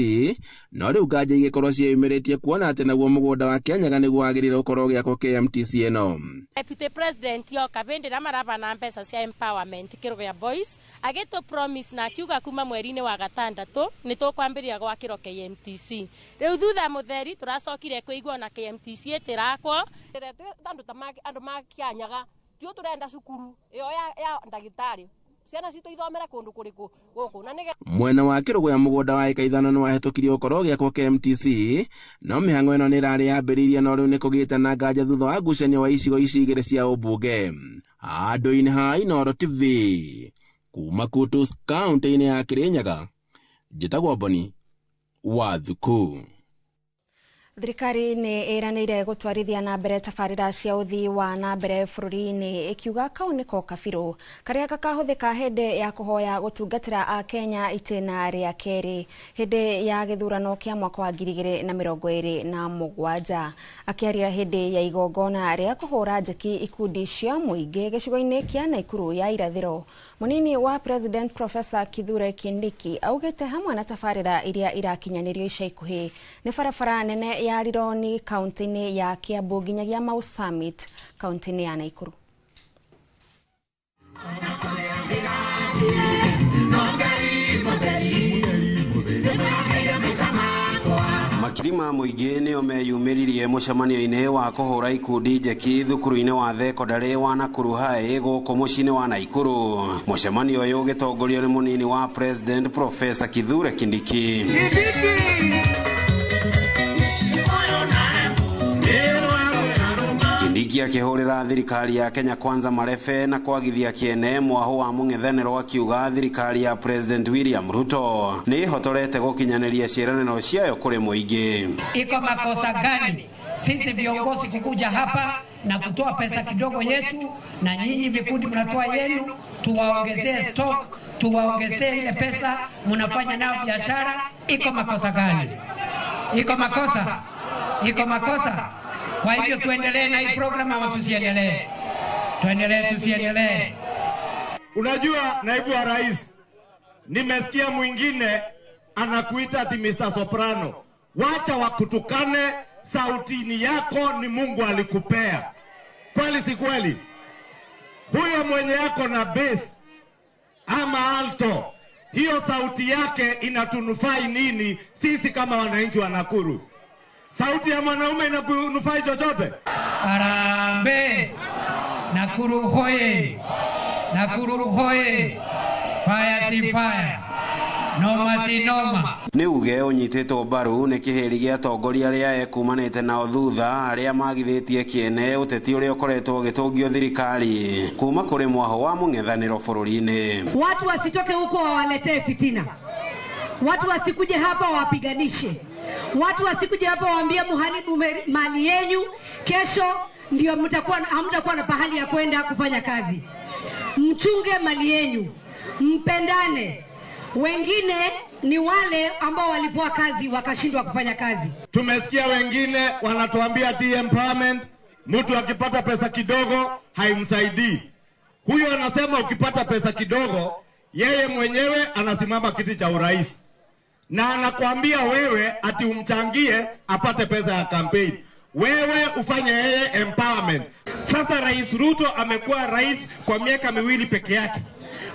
no riu nganja igikorwo cieyumiritie kuona ati naguo mugunda wa Kianyaga niguo wagirire ukorwo giakwo KMTC ino. Deputy President yo kabendera maraba na mbeca cia empowerment Kiruguya Boys ageto promise na kiuga kuma mweri-ini wa gatandatu ni tukwambiria gwakiro KMTC. Riu thutha mutheri turacokire kuigwa na KMTC itirakwo andu ma Kianyaga tio turenda cukuru iyo ya ndagitari ciana citu ithomera kundu kuriku guku na nige. Mwena wa Kiruguya mugunda wa eka 5 ni wahitukirio ukorwo giakwo KMTC no mihango ino ni irari yambiriirie no riu ni kugite na nganja thutha wa ngucanio wa icigo ici igiri cia ubunge. Andu-ini ha Inooro TV kuma Kutus kaunti-ini ya Kirinyaga njitagwo Boni wa Thuku. Thirikari ni iranire gutwarithia na mbere tafarira cia uthii wa na mbere bururi-ini ikiuga kau niko kabiru karia gakahuthika hindi ya kuhoya gutungatira a Kenya itena ria keri hindi ya githurano kia mwaka wa 2027. Akiaria hindi ya igongona ria kuhura njeki ikundi cia muingi gicigo-ini kia Naikuru ya irathiro, munini wa President Professor Kithure Kindiki augite hamwe na tafarira iria irakinyanirio ica ikuhi ni barabara nene ya Rironi kaunti-ini ya Kiambu nginyagia Mau Summit kaunti-ini ya Naikuru. Makirima muingi ni omeyumiririe mucemanio-ini wa kuhura ikundi njeki thukuru-ini wa thekondarĩ wa Nakuru High guku muciĩ-ini wa Naikuru. Mucemanio uyu ugitongorio ni munini wa President Professor Kithure Kindiki. Kindiki akihurira thirikari ya Kenya Kwanza marebe na kwagithia kiene mwaho wa mung'ethaniro akiuga thirikari ya President William Ruto ni hotorete gukinyaniria ciĩranĩro ciayo kuri muingi. Iko makosa gani sisi viongozi kukuja hapa na kutoa pesa kidogo yetu na nyinyi vikundi mnatoa yenu, tuwaongezee stock, tuwaongezee ile pesa mnafanya nayo biashara? Iko makosa gani? Iko makosa? Iko makosa? Kwa hivyo tuendelee na hii program au tusiendelee? Tusiendelee. Unajua naibu wa rais, nimesikia mwingine anakuita ati Mr. Soprano. Wacha wakutukane, sautini yako ni Mungu alikupea. Kweli si kweli? Huyo mwenye yako na bass ama alto, hiyo sauti yake inatunufai nini sisi kama wananchi wa Nakuru? Sauti ya mwanaume inakunufai chochote? Arambe! Nakuru hoye! Nakuru hoye! Fire si fire! Noma si noma. Ni uge unyitĩtwo mbaru nĩ kĩhĩri gĩa atongoria arĩa ekumanĩte nao thutha arĩa magithĩtie kĩene ũteti ũrĩa ũkoretwo ũgĩtũngio thirikari kuma kũrĩ mwaho wa mũng'ethanĩro bũrũri-inĩ. Watu wasitoke huko wawaletee fitina. Watu wasikuje hapa wapiganishe. Watu wasikuje hapa waambie muharibu mali yenu, kesho ndio hamtakuwa na pahali ya kwenda kufanya kazi. Mchunge mali yenu, mpendane. Wengine ni wale ambao walipewa kazi wakashindwa kufanya kazi. Tumesikia wengine wanatuambia empowerment, mtu akipata pesa kidogo haimsaidii. Huyo anasema ukipata pesa kidogo, yeye mwenyewe anasimama kiti cha urais. Na anakuambia wewe ati umchangie apate pesa ya campaign. Wewe ufanye yeye empowerment. Sasa Rais Ruto amekuwa rais kwa miaka miwili peke yake.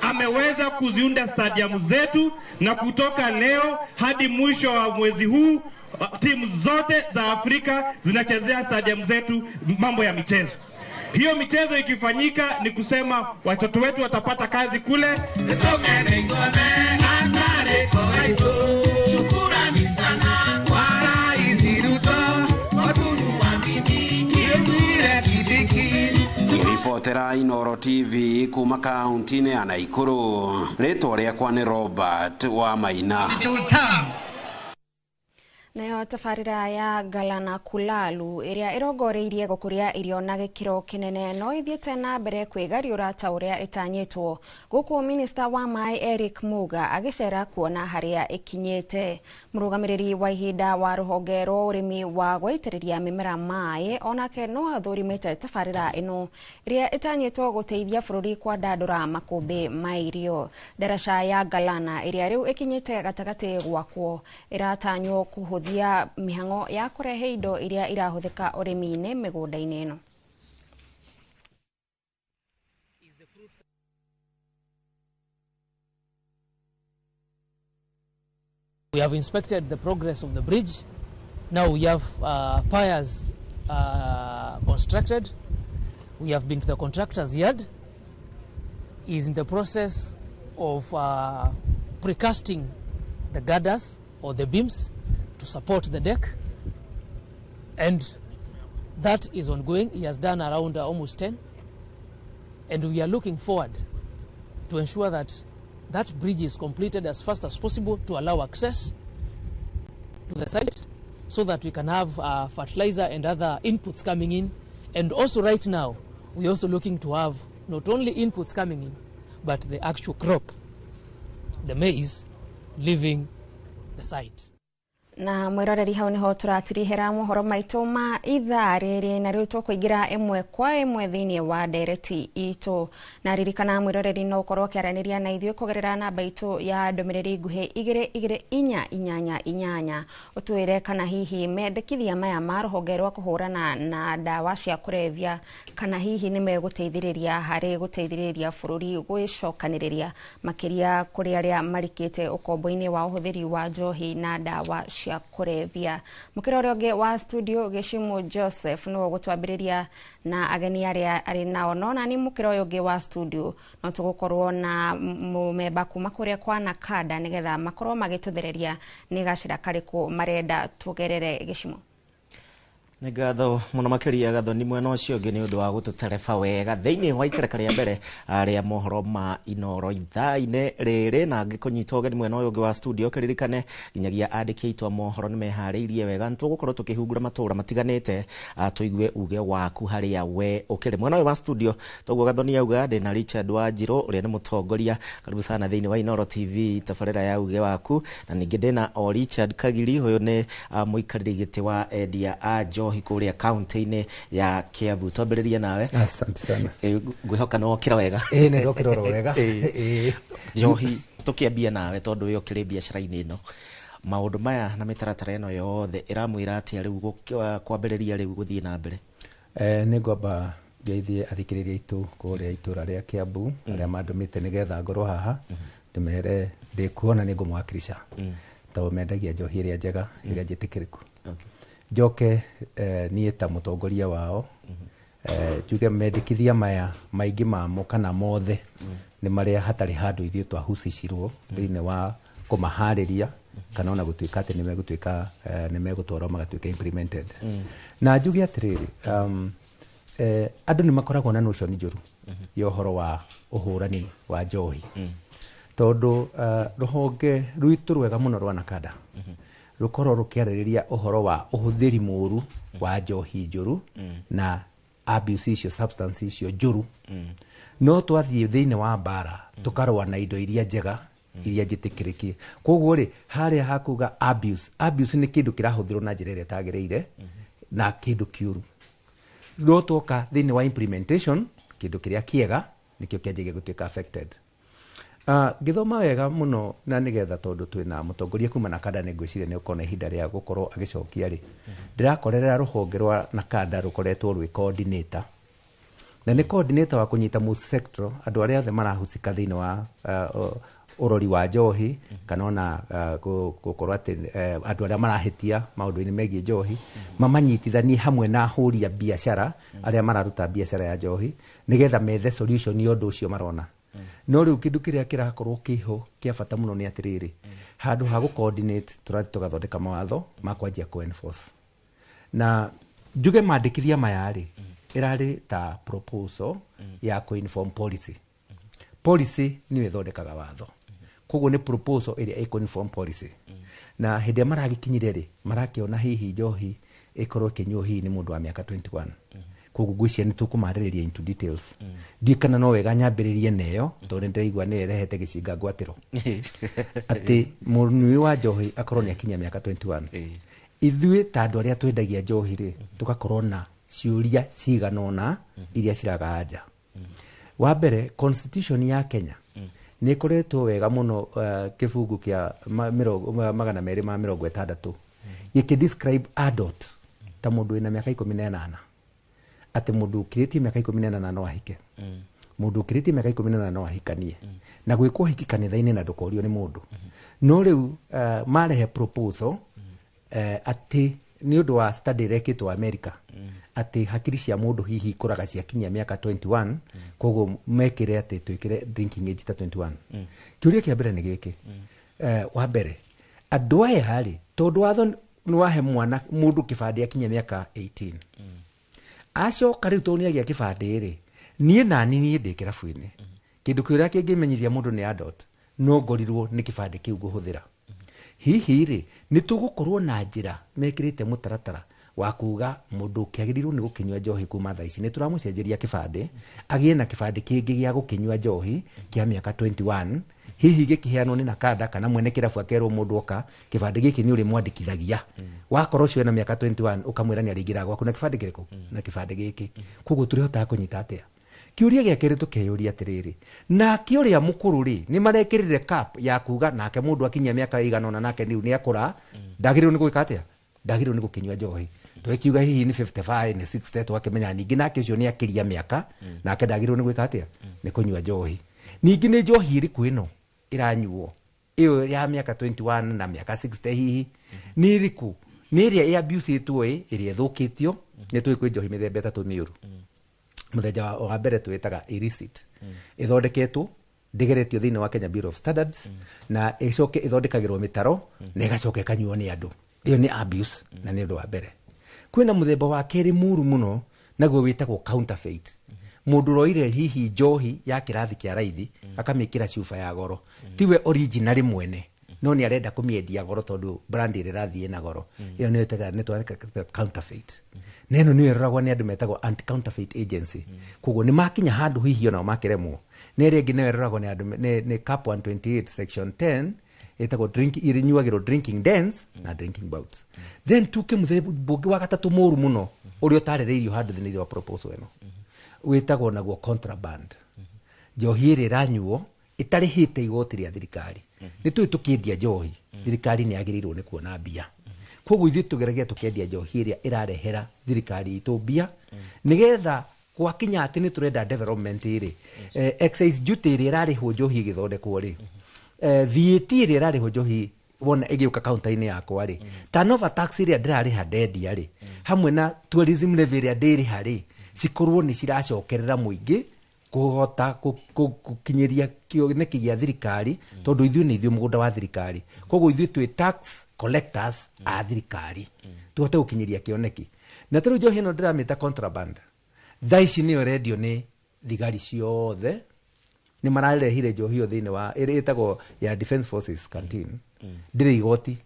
Ameweza kuziunda stadium zetu na kutoka leo hadi mwisho wa mwezi huu timu zote za Afrika zinachezea stadium zetu mambo ya michezo. Hiyo michezo ikifanyika ni kusema watoto wetu watapata kazi kule. Ribotera Inoro TV kuma kaunti-inĩ ya Naikuru. Rĩtwa rĩakwa nĩ Robert wa Maina. Nayo tafarira ya Galana Kulalu iria irongoreirie gukuria irio na gikiro kinene no ithiete na mbere kwigariura ta uria itanyitwo guku minista wa mai Eric Muga agicera kuona haria ikinyete. Murugamiriri wa ihinda wa ruhonge rwa urimi wa gwaitiriria mimera mai onake no athurimite tafarira ino iria itanyitwo guteithia bururi kwa ndandura makumbi ma irio. Darasha ya Galana iria riu ikinyete gatagati gwakwo iratanywo kuhuthia mihango ya kurehe indo iria irahuthika urimi-ini migunda-ini ino. We have inspected the progress of the bridge. Now we have piers constructed. We have been to the contractor's yard. He is in the process of precasting the girders or the beams to support the deck, and that is ongoing. He has done around almost 10, and we are looking forward to ensure that that bridge is completed as fast as possible to allow access to the site so that we can have fertilizer and other inputs coming in. And also right now we're also looking to have not only inputs coming in but the actual crop, the maize, leaving the site. Na mwiroreri hau niho turatirihera mohoro maitu ma ithaa riri na riu tukuingira imwe kwa imwe thiini wa ndereti itu. Na ririkana mwiroreri no ukorwo kiaraniria na ithuĩ kugerera namba itu ya ndumiriri nguhi 2288 utwire kana hihi mendekithia maya ma ruhonge rwa kuhurana na ndawa cia kurevya kana hihi ni meguteithiriria hari guteithiriria bururi gwicokaniriria makiria kuri aria marikite ukombo-ini wa uhuthiri wa njohi na ndawa cia kurevya. Mukirori onge wa studio Geshimu Joseph no gutwambiriria na ageni aria ari nao nona ni mukirori onge wa studio no tugukorwo na mumemba kuma kuria kwa Nakada nigetha makorwo magituthereria ni gacira kariku marenda tugerere. Geshimu. nĩ ngatho mũno makĩria gathoni mwena ũcio ũngĩ nĩ ũndũ wa gũtũtereba wega thĩinĩ wa ikereka rĩa mbere rĩa mohoro ma Inoro ithaa-inĩ rĩrĩ, na ngĩkũnyita ũgeni mwena ũyũ ũngĩ wa studio kĩririkane nginyagia andĩki aitũ a mohoro nĩ meharĩirie wega, nĩ tũgũkorwo tũkĩhungura matũũra matiganĩte tũigue uge waku harĩa we ũkĩrĩ mwena ũyũ wa studio. Toguo gathoni auga ndĩna Richard Wanjirũ ũrĩa nĩ mũtongoria, karibu sana thĩinĩ wa Inoro TV tabarĩra ya uge waku, na ningĩ ndĩna o Richard Kagiri ũyũ nĩ mũikarĩri gĩtĩ wa endia a njohi kũrĩa kaunti-inĩ ya Kiambu. Twambĩrĩrie nawe. Asante sana. Ngwĩhoka no okĩra wega. Nĩ okĩra wega. Njohi tũkĩambia nawe tondũ wĩ ũkĩrĩ biacara-inĩ ĩno, maũndũ maya na mĩtaratara ĩno yothe ĩramwĩra atĩa rĩu kwambĩrĩria rĩu gũthiĩ na mbere? Nĩ ngwamba ngeithie athikĩrĩria aitũ kũrĩa itũra rĩa Kiambu arĩa mandũmĩte nĩgetha ngorwo haha ndĩmere ndĩkuona nĩ ngũmwakirisha tondũ mendagia njohi ĩrĩa njega ĩrĩa njĩtĩkĩrĩku. Njoke niĩ ta mũtongoria wao njuge mendekithia maya maingĩ mamo kana mothe nĩ marĩa hatarĩ handũ ithuĩ twahucicirwo thĩinĩ wa kũmaharĩria kana ona gũtuĩka atĩ nĩ megũtwarwo magatuĩka implemented. Na njuge atĩrĩrĩ, andũ nĩ makoragwo na notion njũru ya ũhoro wa ũhũrani wa njohi tondũ rũhonge rwitũ rwega mũno rwa Nakada rukorwo rukiarĩrĩria ũhoro wa ũhũthĩri mũru wa njohi njũru na abuse icio substance icio njũru, no twathiĩ thĩinĩ wa bara tukarũa na indo iria njega iria njĩtĩkĩrĩkie. Koguo rĩ harĩa hakuga abuse nĩ kĩndũ kĩrahũthĩrwo na njĩra ĩrĩa ĩtagĩrĩire na kĩndũ kĩũru, no twoka thĩinĩ wa implementation kĩndũ kĩrĩa kĩega nĩkĩo kĩanjagia gũtuĩka affected. Gĩthoma wega mũno na nĩgetha tondũ twĩna mũtongoria kuma Nakada nĩ ngwĩciria nĩ ũkona ihinda rĩa gũkorwo agĩcokia rĩ, ndĩrakorera rũhonge rwa Nakada rũkoretwo rwĩ coordinator, na nĩ coordinator wa kũnyita multi-sector andũ arĩa othe marahucika thĩinĩ wa ũrori wa njohi kana ona gũkorwo atĩ andũ arĩa marahĩtia maũndũ-inĩ megiĩ njohi mamanyitithanie hamwe na ahũri a biacara arĩa mararuta biacara ya njohi nĩgetha methe solution ya ũndũ ũcio marona. No rĩu kĩndũ kĩrĩa kĩrakorwo kĩho kĩa bata mũno nĩ atĩrĩrĩ, handũ ha gũ-coordinate tũrathiĩ tũgathondeka mawatho ma kwanjia ku-enforce. Na njuge mandĩkithia maya rĩ, ĩrarĩ ta proposal ya ku-inform policy. Policy nĩyo ĩthondekaga watho, koguo nĩ proposal ĩrĩa ĩku-inform policy. Na hĩndĩ ĩrĩa maragĩkinyire rĩ, marakĩona hihi njohi ĩkorwo ĩkĩnyuo hihi nĩ mũndũ wa mĩaka 21. Koguo ngwĩciria nĩ tũkũmarĩrĩria into details. Ndiĩ kana no wega nyambĩrĩrie neyo tondũ nĩ ndĩraigua nĩ ĩrehete gĩcinga ngwatĩro atĩ mũnyui wa njohi akorwo nĩ akinyia mĩaka 21. Ithuĩ ta andũ arĩa twendagia njohi rĩ, tũgakorwo na ciũria cigana ũna iria ciraganja. Wa mbere, constitution ya Kenya nĩ ĩkoretwo wega mũno kĩbungu kĩa 260 gĩkĩ-describe adult ta mũndũ wĩna mĩaka 18, atĩ mũndũ ũkĩrĩtie mĩaka 18 no ahike, mũndũ ũkĩrĩtie mĩaka 18 no ahikanie, na gwĩkwo ũhiki kanitha-inĩ na ndũkorio nĩ mũndũ. No rĩu marehe proposal atĩ nĩ ũndũ wa study rekĩtwo America atĩ hakiri cia mũndũ hihi ikũraga ciakinyia mĩaka 21, koguo mekĩre atĩ twĩkĩre drinking age ta 21. Kĩũria kĩa mbere nĩ gĩkĩ, wa mbere andũ aya harĩ tondũ watho nĩ wahe mwana mũndũ kĩbandĩ akinyia mĩaka 18, acoka rĩu tondũ nĩagĩa kĩbandĩ rĩ, niĩ nani niĩ ndĩ kĩrabu-inĩ, kĩndũ kĩrĩa kĩngĩmenyithia mũndũ nĩ adult no ngorirwo nĩ kĩbandĩ kĩu ngũhũthĩra. Hihi rĩ nĩ tũgũkorwo na njĩra mekĩrĩte mũtaratara wa kuga mũndũ kĩagĩrĩirwo nĩ gũkĩnyua njohi kuma thaa ici, nĩ tũramũcenjeria kĩbandĩ agĩe na kĩbandĩ kĩngĩ gĩa gũkĩnyua njohi kĩa mĩaka 21, hihi gĩkĩheanwo nĩ Nakada kana mwene kĩrabu akerwo mũndũ oka kĩbandĩ gĩkĩ nĩ ũrĩ mwandĩkithagia, wakorwo ũcio na mĩaka 21 ũkamwĩra nĩ arĩingĩra gwaku na kĩbandĩ kĩrĩkũ, na kĩbandĩ gĩkĩ. Koguo tũrĩhotaga kũnyita atĩa? Kĩũria gĩa kerĩ tũkeyũria atĩrĩrĩ, nake ũrĩa mũkũrũ rĩ nĩ marekĩrire cap ya kuga nake mũndũ akinyia mĩaka ĩigana ũna nake nĩ akũra ndagĩrĩirwo nĩ gwĩka atĩa? Ndagĩrĩirwo nĩ gũkĩnyua njohi. Tũkiuga hihi nĩ 55 nĩ 60 twakĩmenya ningĩ nake ũcio nĩ akĩria mĩaka nake ndagĩrĩirwo nĩ gwĩka atĩa? Nĩ kũnyua njohi. Ningĩ nĩ njohi ĩrĩkũ ĩno ĩranyuo ĩyo ya mĩaka 21 na mĩaka 60 hihi nĩ ĩrĩkũ? Nĩ ĩrĩa abuse-ĩtwo ĩrĩa ĩthũkĩtio. Nĩ tũĩ kwĩ njohi mĩthemba ĩtatũ mĩũru. Mũthemba wa mbere twĩtaga illicit, ĩthondeketwo ndĩgeretio thĩinĩ wa Kenya Bureau of Standards na ĩcoke ĩthondekagĩrwo mĩtaro na ĩgacoka ĩkanyuo nĩ andũ. Iyo nĩ abuse na nĩ ũndũ wa mbere. kwina muthemba wa keri muru muno naguo witagwo counterfeit. Mundu roire hihi njohi ya kirathi kia raithi akamikira chufa ya goro, tiwe original mwene, no ni arenda kumiendia goro tondu brand ire rathie na goro. Iyo ni etaga ni counterfeit. Neno ni ragwa ni andu metagwo anti counterfeit agency. Koguo ni makinya handu hihi ona makiremwo. Nere ngi ne ragwa ni andu ni cap 128 section 10 etagwo irinyuagirwo drinking dens na drinking bouts. Then tuke muthemba wa gatatu muru muno uri utarireirio handu thini wa proposal eno. Wetagwo naguo contraband. Njohi iri ranyuo itarihite igoti ria thirikari. Ni tukiendia njohi thirikari ni agirirwo ni kuona mbia. Koguo ithu tugeragia tukiendia njohi iria irarehera thirikari itu mbia nigetha gwakinya ati ni turenda development iri excise duty iri irarihwo njohi igithondekwo ri VAT iri irarihwo njohi wona igiuka kaunta-ini yakwa ri turnover tax iri ndirariha ndendia ri hamwe na tourism levy iri ndiriha ri cikorwo ni ciracokerera muingi kuhota kukinyiria kioneki gia thirikari tondu ithu ni ithu mugunda wa thirikari. Koguo ithu twi tax collectors a thirikari tuhote gukinyiria kioneki. Na tru njohi no ndiramita contraband thaici ni radio ni thigari ciothe ni mararehire njohi thini wa iretagwo ya Defence Forces canteen ndire igoti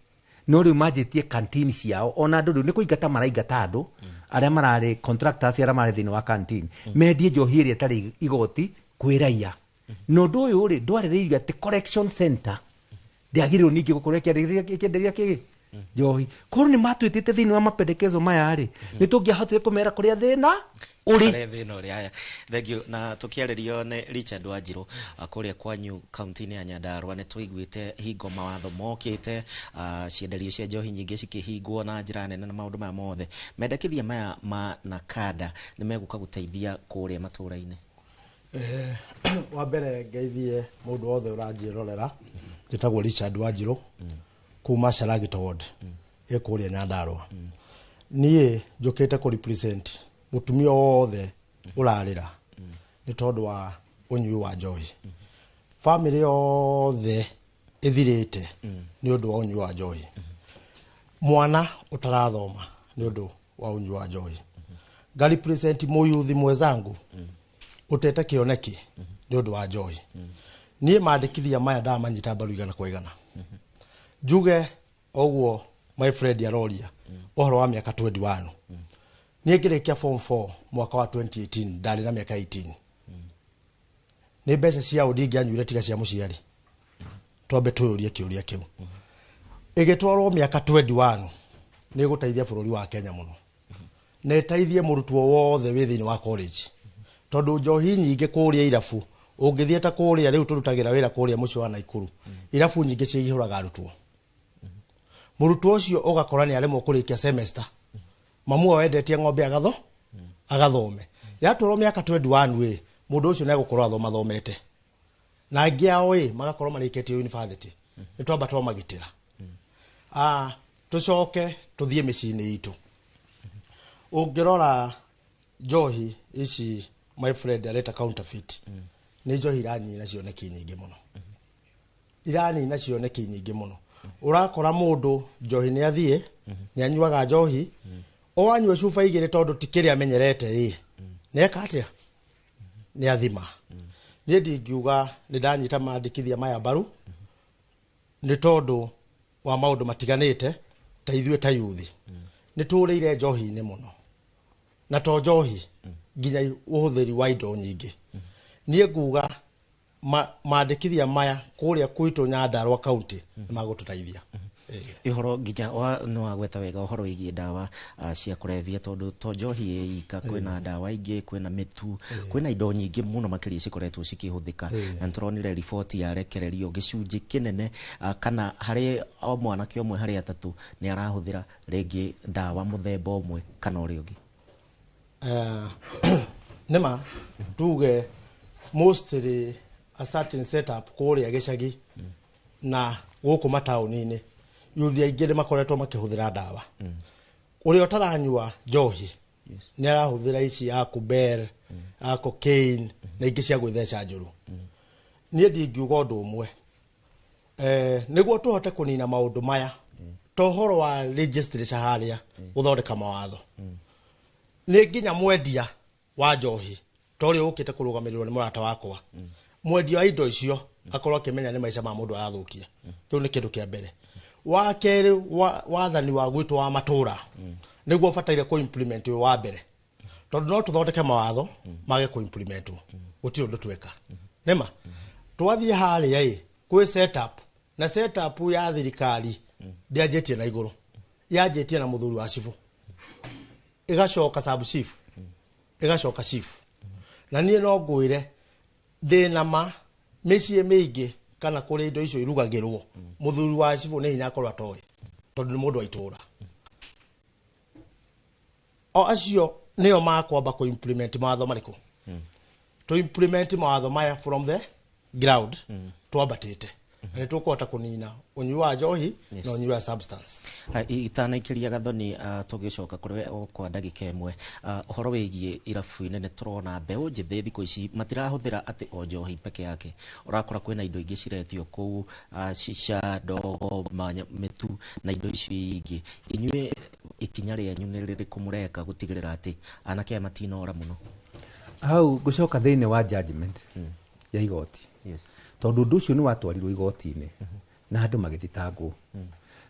no riu majitie canteen ciao ona ndu ni kuingata maraingata andu aria marari contractors aria marari thini wa canteen mendie njohi iria tari igoti kwiraia no ndu uyu ri ndwarireirio ati correction center ndiagirwo ningi gukurekia kienderia kigi njohi kuru ni matwitite thini wa mapendekezo maya ri ni tungiahotire kumera kuria thina uri thina uri aya thegio na tukiaririo ne Richard Wanjiru kuria kwanyu county-ini ya Nyandarua ni tuiguite hingo mawatho mokite cienderio cia njohi nyingi cikihingwo na njira nene na maundu ma mothe mendekithia maya ma nakada ni meguka guteithia kuria matura-ini. Wa mbere ngeithie mundu wothe uranjirorera njitagwo Richard Wanjiru kuma Sharagita ward ekuria Nyandarua. Nie njukite ku represent mutumia wothe urarira ni tondu wa unyui wa njohi. Family yothe ithirite ni undu wa unyui wa njohi. Mwana utarathoma ni undu wa unyui wa njohi. Ga represent muyuthi mwezangu utete kioneki ni undu wa njohi. Nie mandikithia maya ndamanyita mbaru igana kwa igana. Juge ogwo my friend yaroria ohoro wa miaka 21 nie ngirikia form 4 mwaka wa 2018 ndari na miaka 18 ni mbeca cia udingi anyuire tiga cia muciari twambe tuyurie kiuria kiu igitwarwo miaka 21 ni guteithia bururi wa Kenya muno ne teithie murutwo wothe withini wa college tondu njohi nyingi kuria irafu ungithieta kuria riu turutagira wira kuria mucio wa Naikuru irafu nyingi ciihuraga arutwo murutwo ucio ugakora ni aremwo kurikia semester mamu wendetie ng'ombe agathome yatwaro miaka 21 we mundu ucio ne gukorwo athomete na ngiao we magakorwo mariketie university nitwamba twamagitira tucoke tuthie micini itu ungirora njohi ici my friend areta counterfeit ni njohi irani na cioneki nyingi muno irani na cioneki nyingi muno urakora mundu njohi ni athie ni anyuaga njohi o anyua cuba igire tondu tikiri amenyerete neka atia ni athima ni ndingiuga ni ndanyita mandikithia maya mbaru ni tondu wa maundu matiganite ta ithue ta yuthi ni tureire njohi ni muno na to njohi nginya uhuthiri wa indo nyingi ni nguga mandikithia maya kuria kwitu Nyandarua county ni magututeithia ihoro nginya no agweta wega uhoro igie ndawa cia kurevia tondu to njohi ika kwina ndawa ingi kwina mitu kwina indo nyingi muno makiria cikoretwo cikihuthika na turonire report ya rekererio gicunji kinene kana hari o mwana kiomwe hari atatu ni arahuthira ringi ndawa muthemba umwe kana uri ungi nema tuge mostly a certain setup kuria gicagi na guku matauni-ini yuthi aingĩ nĩ makoretwo makĩhũthĩra ndawa ũrĩa ũtaranyua njohi nĩ arahũthĩra ici ya kubel ya cocaine na ingĩ cia gwĩtheca njũru niĩ ndingiuga ũndũ ũmwe nĩguo tũhote kũnina maũndũ maya tohoro wa legislature haria guthondeka mawatho ni nginya mwendia wa njohi tori ukite kurugamirirwo ni murata wakwa mwendia wa indo icio akorwo akimenya ni maica ma mundu arathukia kiu ni kindu kia mbere wa keri wathani wa gwitu wa matura niguo bataire ku implement wa mbere tondu no tuthondeke mawatho mage ku implement gutiro ndu tweka nema twathie haria kwi setup na setup ya thirikari ndianjetie na iguru yanjetie na muthuri wa cifu igacoka sub chief igacoka chief na nie no ngwire ndina ma micie mingi kana kuri indo icio irugagirwo muthuri wa cifu ni hinya akorwo atoy tondu ni mundu aitura o acio nio makwamba ku implement mawatho mariko to implement mawatho maya from the ground twambatite ni tukuhota kunina unyui wa njohi na unyui wa substance itanaikiria gathoni tugicoka kuriwe kwa ndagika imwe uhoro wigie irabu inene turona mbeu njithi thiku ici matirahuthira ati o njohi peke yake urakora kwina indo ingi ciretio kuu shisha ndogo mitu na indo ici ingi inyue ikinya rianyu ni ririku mureka gutigirira ati anake matinora muno hau gucoka thiini wa judgment ya igoti tondu undu ucio ni watwarirwo igoti-ini na andu magithitangwo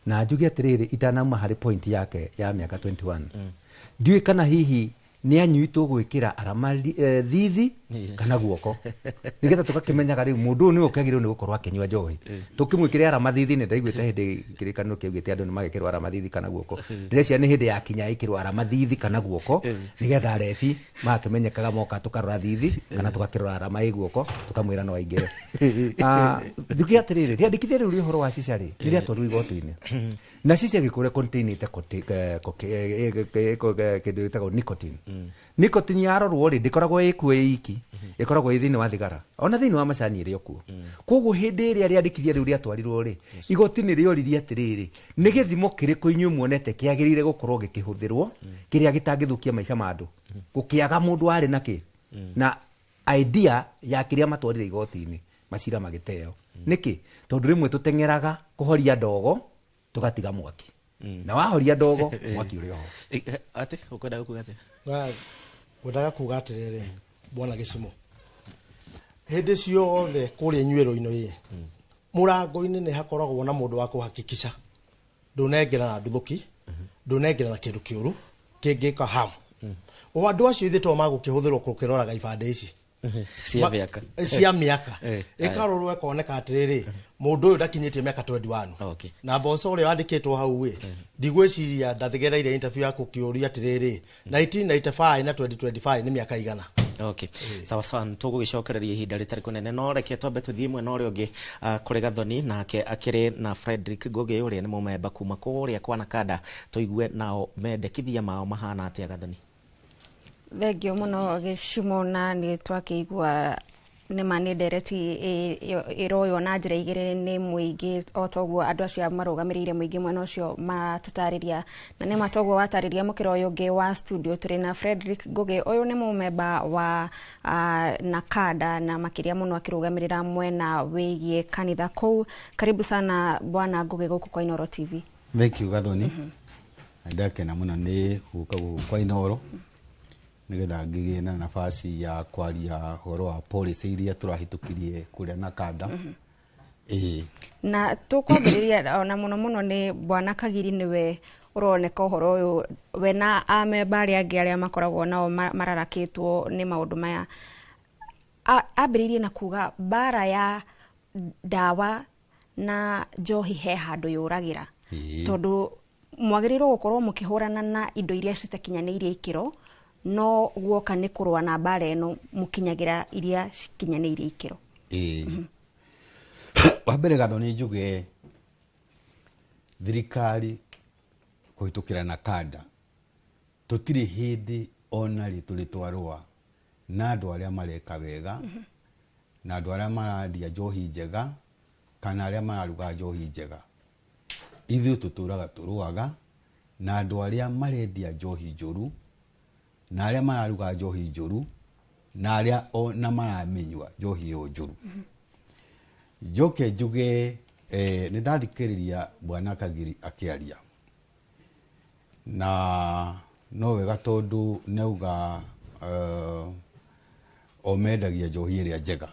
na njuge atiriri itanauma hari point yake ya miaka 21 ndiui kana hihi ni anyuitwo gwikira arama thithi kana guoko nigetha tukakimenyaga riu mundu ni ukagirwo ni gukorwo akinywa njohi tukimwikira arama thithi ni ndaiguite hindi kirikano kiugite andu ni magikirwo arama thithi kana guoko ndirecia ni hindi ya kinya ikirwo arama thithi kana guoko nigetha refi makimenyekaga moka tukarora thithi kana tukakirora arama guoko tukamwira no aingire njuge atiriri riandikithia riu rihoro wa cicari riria twaru igoti-ini na cici agikore containite kindu gitagwo nicotine nicotine yarorwo ri ndikoragwo ikuo iki ikoragwo ithini wa thigara ona thini wa macani iri okuo koguo hindi iria riandikithia riu riatwarirwo ri igoti ni rioririe atiriri ni githimo kiriku inyu muonete kiagirire gukorwo gikihuthirwo kiria gitangithukia maica ma andu gukiaga mundu ari naki na idea ya kiria matwarire igoti-ini macira magiteo niki tondu rimwe tutengeraga kuhoria ndogo tugatiga mwaki na wahoria ndogo mwaki uri ho ati ukwenda kuga ati wendaga kuga atiriri bwana Gicimo hindi ciothe kuria inyuiro-ino ii murango-ini ni hakoragwo na mundu wa kuhakikisha ndunengera na nduthuki ndunengera na kindu kiuru kingika ham o andu acio ithitwo magukihũthĩrwo kukiroraga ibande ici cia miaka ikarorwo ikoneka atiriri mundu uyu ndakinyitie miaka 21 na mboco uria wandikitwo hau wi ndigwiciria ndathigereire interview yaku kiuria atiriri 1995 na 2025 ni miaka igana sawa sawa tugugicokereria ihinda ritari kunene no reke twambe tuthie mwe no ri ungi kuri gathoni nake akiri na Frederick Ngugi uria ni mumemba kuma kuria kwa Nakada tuigue nao mendekithia mao mahana atia gathoni thengio muno Gicimo na ni twakiigua ni mani ndereti iroyo na njira igire ni muingi otoguo andu acio marugamirire muingi mwena ucio matutariria na ni matoguo watariria mukiro uyu ungi wa studio turi na Frederick Ngugi uyu ni mumemba wa Nakada na makiria muno akirugamirira mwena wigie kanitha kuu karibu sana bwana Ngugi guku kwa Inoro TV. Thank you gathoni ndakena muno ni guka kwa Inoro nigetha ngigie na nafasi ya kwaria horo wa policy iria turahitukirie kuria Nakada na tukwambiriria ona muno ni bwana Kagiri niwe uroneka horo uyu we na amemba aria makoragwo nao mararakitwo ni maundu maya ambiririe na kuga bara ya dawa na njohi he handu yuragira tondu mwagirirwo gukorwo mukihurana na indo iria citakinyaniire ikiro no guoka ni kurwa na bara eno mukinyagira iria cikinyaniire ikiro wa mbere gathoni njuge thirikari kuhitukira Nakada tutiri hindi ona ri turi twarwa na andu aria mareka wega na andu aria marandia njohi njega kana aria mararuga njohi njega ithu tuturaga turuaga na andu aria marendia njohi njuru na aria mararuga njohi njuru na aria na maraminywa njohi yo njuru njoke njuge nĩ ndathikĩrĩria bwana Kagiri akĩaria na no wega tondũ neuga omendagia njohi ĩrĩa njega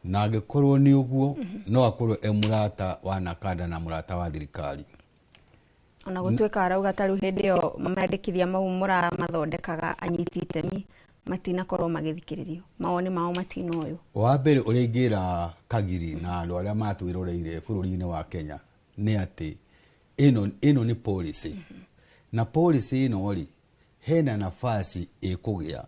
na angĩkorwo nĩ ũguo no akorwo mũrata wa NACADA na mũrata wa thirikari. Ona gũtuĩka arauga tarĩu hĩndĩ ĩyo mamandĩkithia mau mũramathondekaga anyiti itemi matinakorwo magĩthikĩrĩrio, mawoni mao matinoywo. Wa mbere ũrĩa ingĩra Kagiri na andũ arĩa matwĩroreire bũrũri-inĩ wa Kenya nĩ atĩ ĩno nĩ policy na policy ĩno rĩ hena nafasi ĩkũgĩa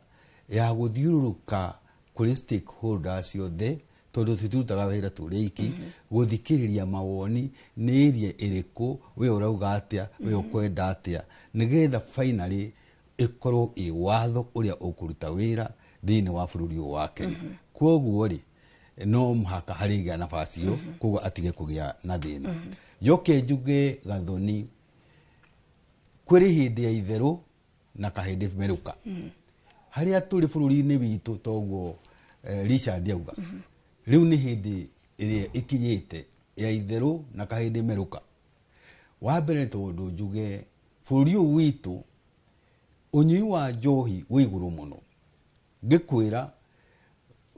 ya gũthiũrũrũka kũrĩ stakeholders yothe tondũ tũtirutaga wĩra tũrĩ iki gũthikĩrĩria mawoni nĩ ĩrĩa ĩrĩkũ we ũrauga atĩa we ũkwenda atĩa nĩgetha finally ĩkorwo ĩ watho ũrĩa ũkũruta wĩra thĩinĩ wa bũrũri ũyũ wa Kenya. Kwoguo rĩ no mũhaka harĩgĩa nafasi ĩyo koguo atige kũgĩa na thĩna. Njoke njuge Gathoni kwĩrĩ hĩndĩ ya itherũ na kahĩndĩ merũka harĩa tũrĩ bũrũri-inĩ witũ toguo Richard auga rĩu nĩ hĩndĩ ĩrĩa ĩkinyĩte ya itherũ na kahĩndĩ merũka. Wa mbere tondũ njuge bũrũri ũyũ witũ ũnyui wa njohi wĩ igũrũ mũno. Ngĩkwĩra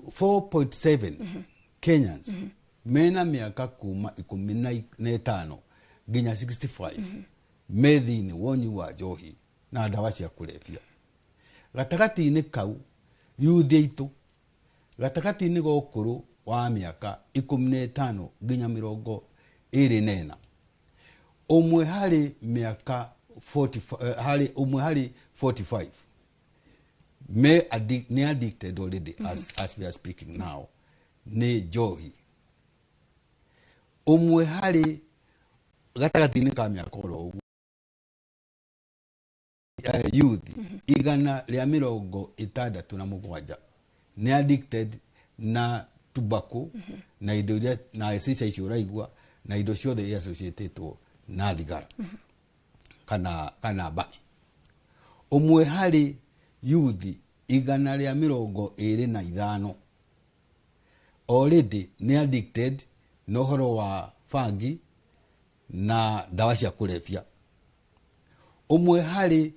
4.7 Kenyans mena mĩaka kuma 15 nginya 65 me thĩinĩ wa ũnyui wa njohi na ndawa cia kũrebia. Gatagatĩ-inĩ kau youth aitũ gatagatĩ-inĩ ga ũkũrũ wa mĩaka 15 nginya 24 ũmwe harĩ mĩaka 45 nĩ addicted already as we are speaking now nĩ njohi. Ũmwe harĩ gatagatĩ-inĩ ka mĩaka oro youth 167 nĩ addicted na tobacco na indo iria na cica icio ũraigua na indo ciothe associated na thigara kana baki. Ũmwe harĩ youth 125 already nĩ addicted na ũhoro wa bangi na ndawa cia kũrebia. Ũmwe harĩ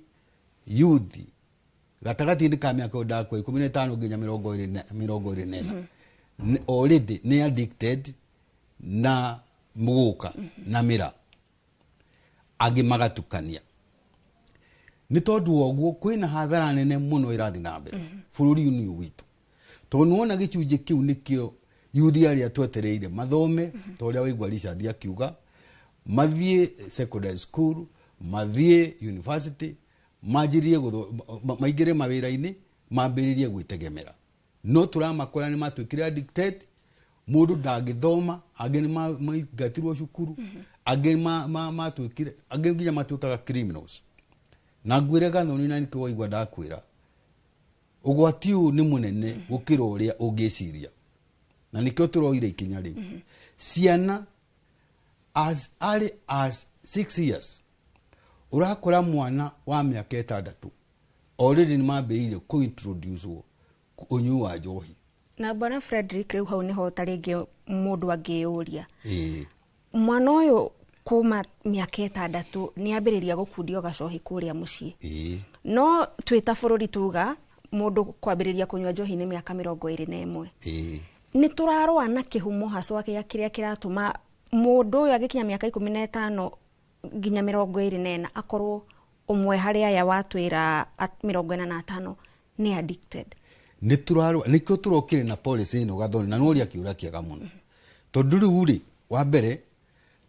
youth gatagatĩ-inĩ ka mĩaka 15 nginya 24 already nĩ addicted na mũgũka na mĩra angĩ magatukania. Nĩ tondũ woguo kwĩna hathara nene mũno ĩrathiĩ na mbere bũrũri-inĩ ũyũ witũ tondũ nĩwona gĩcunjĩ kĩu nĩkĩo youth arĩa twetereire mathome ta ũrĩa waigua Richard akiuga mathiĩ secondary school mathiĩ university maingĩre mawĩra-inĩ mambĩrĩrie gwĩtegemera. No tũramakora nĩ matuĩkire addicted, mũndũ ndangĩthoma, angĩ nĩ maingatirwo cukuru, angĩ matuĩkire, angĩ nginya matuĩkaga criminals. Na ngwĩre Gathoni na nĩkĩo waigua ndakwĩra ũgwati ũyũ nĩ mũnene gũkĩra ũrĩa ũngĩciria na nĩkĩo tũroire ikinya rĩu. Ciana as early as 6 years urakora mwana wa mĩaka 6 already nĩ mambĩrĩire kũintroduce ũnyui wa njohi. Na bwana Frederick rĩu hau nĩho tarĩngĩ mũndũ angĩũria mwana ũyũ kuma mĩaka 6 nĩ ambĩrĩria gũkundio gacohi kũrĩa mũciĩ. No twĩta bũrũri tuga mũndũ kwambĩrĩria kũnyua njohi nĩ mĩaka 21. Nĩ tũrarũa na kĩhumo haswa kĩrĩa kĩratũma mũndũ ũyũ agĩkinya mĩaka 15 nginya 24 akorwo ũmwe harĩ aya watwĩra 45 nĩ addicted. Nĩ tũrarũa nĩkĩo tũrokire na policy ĩno Gathoni na nũria kĩũra kĩega mũno. Tondũ rĩu rĩ wa mbere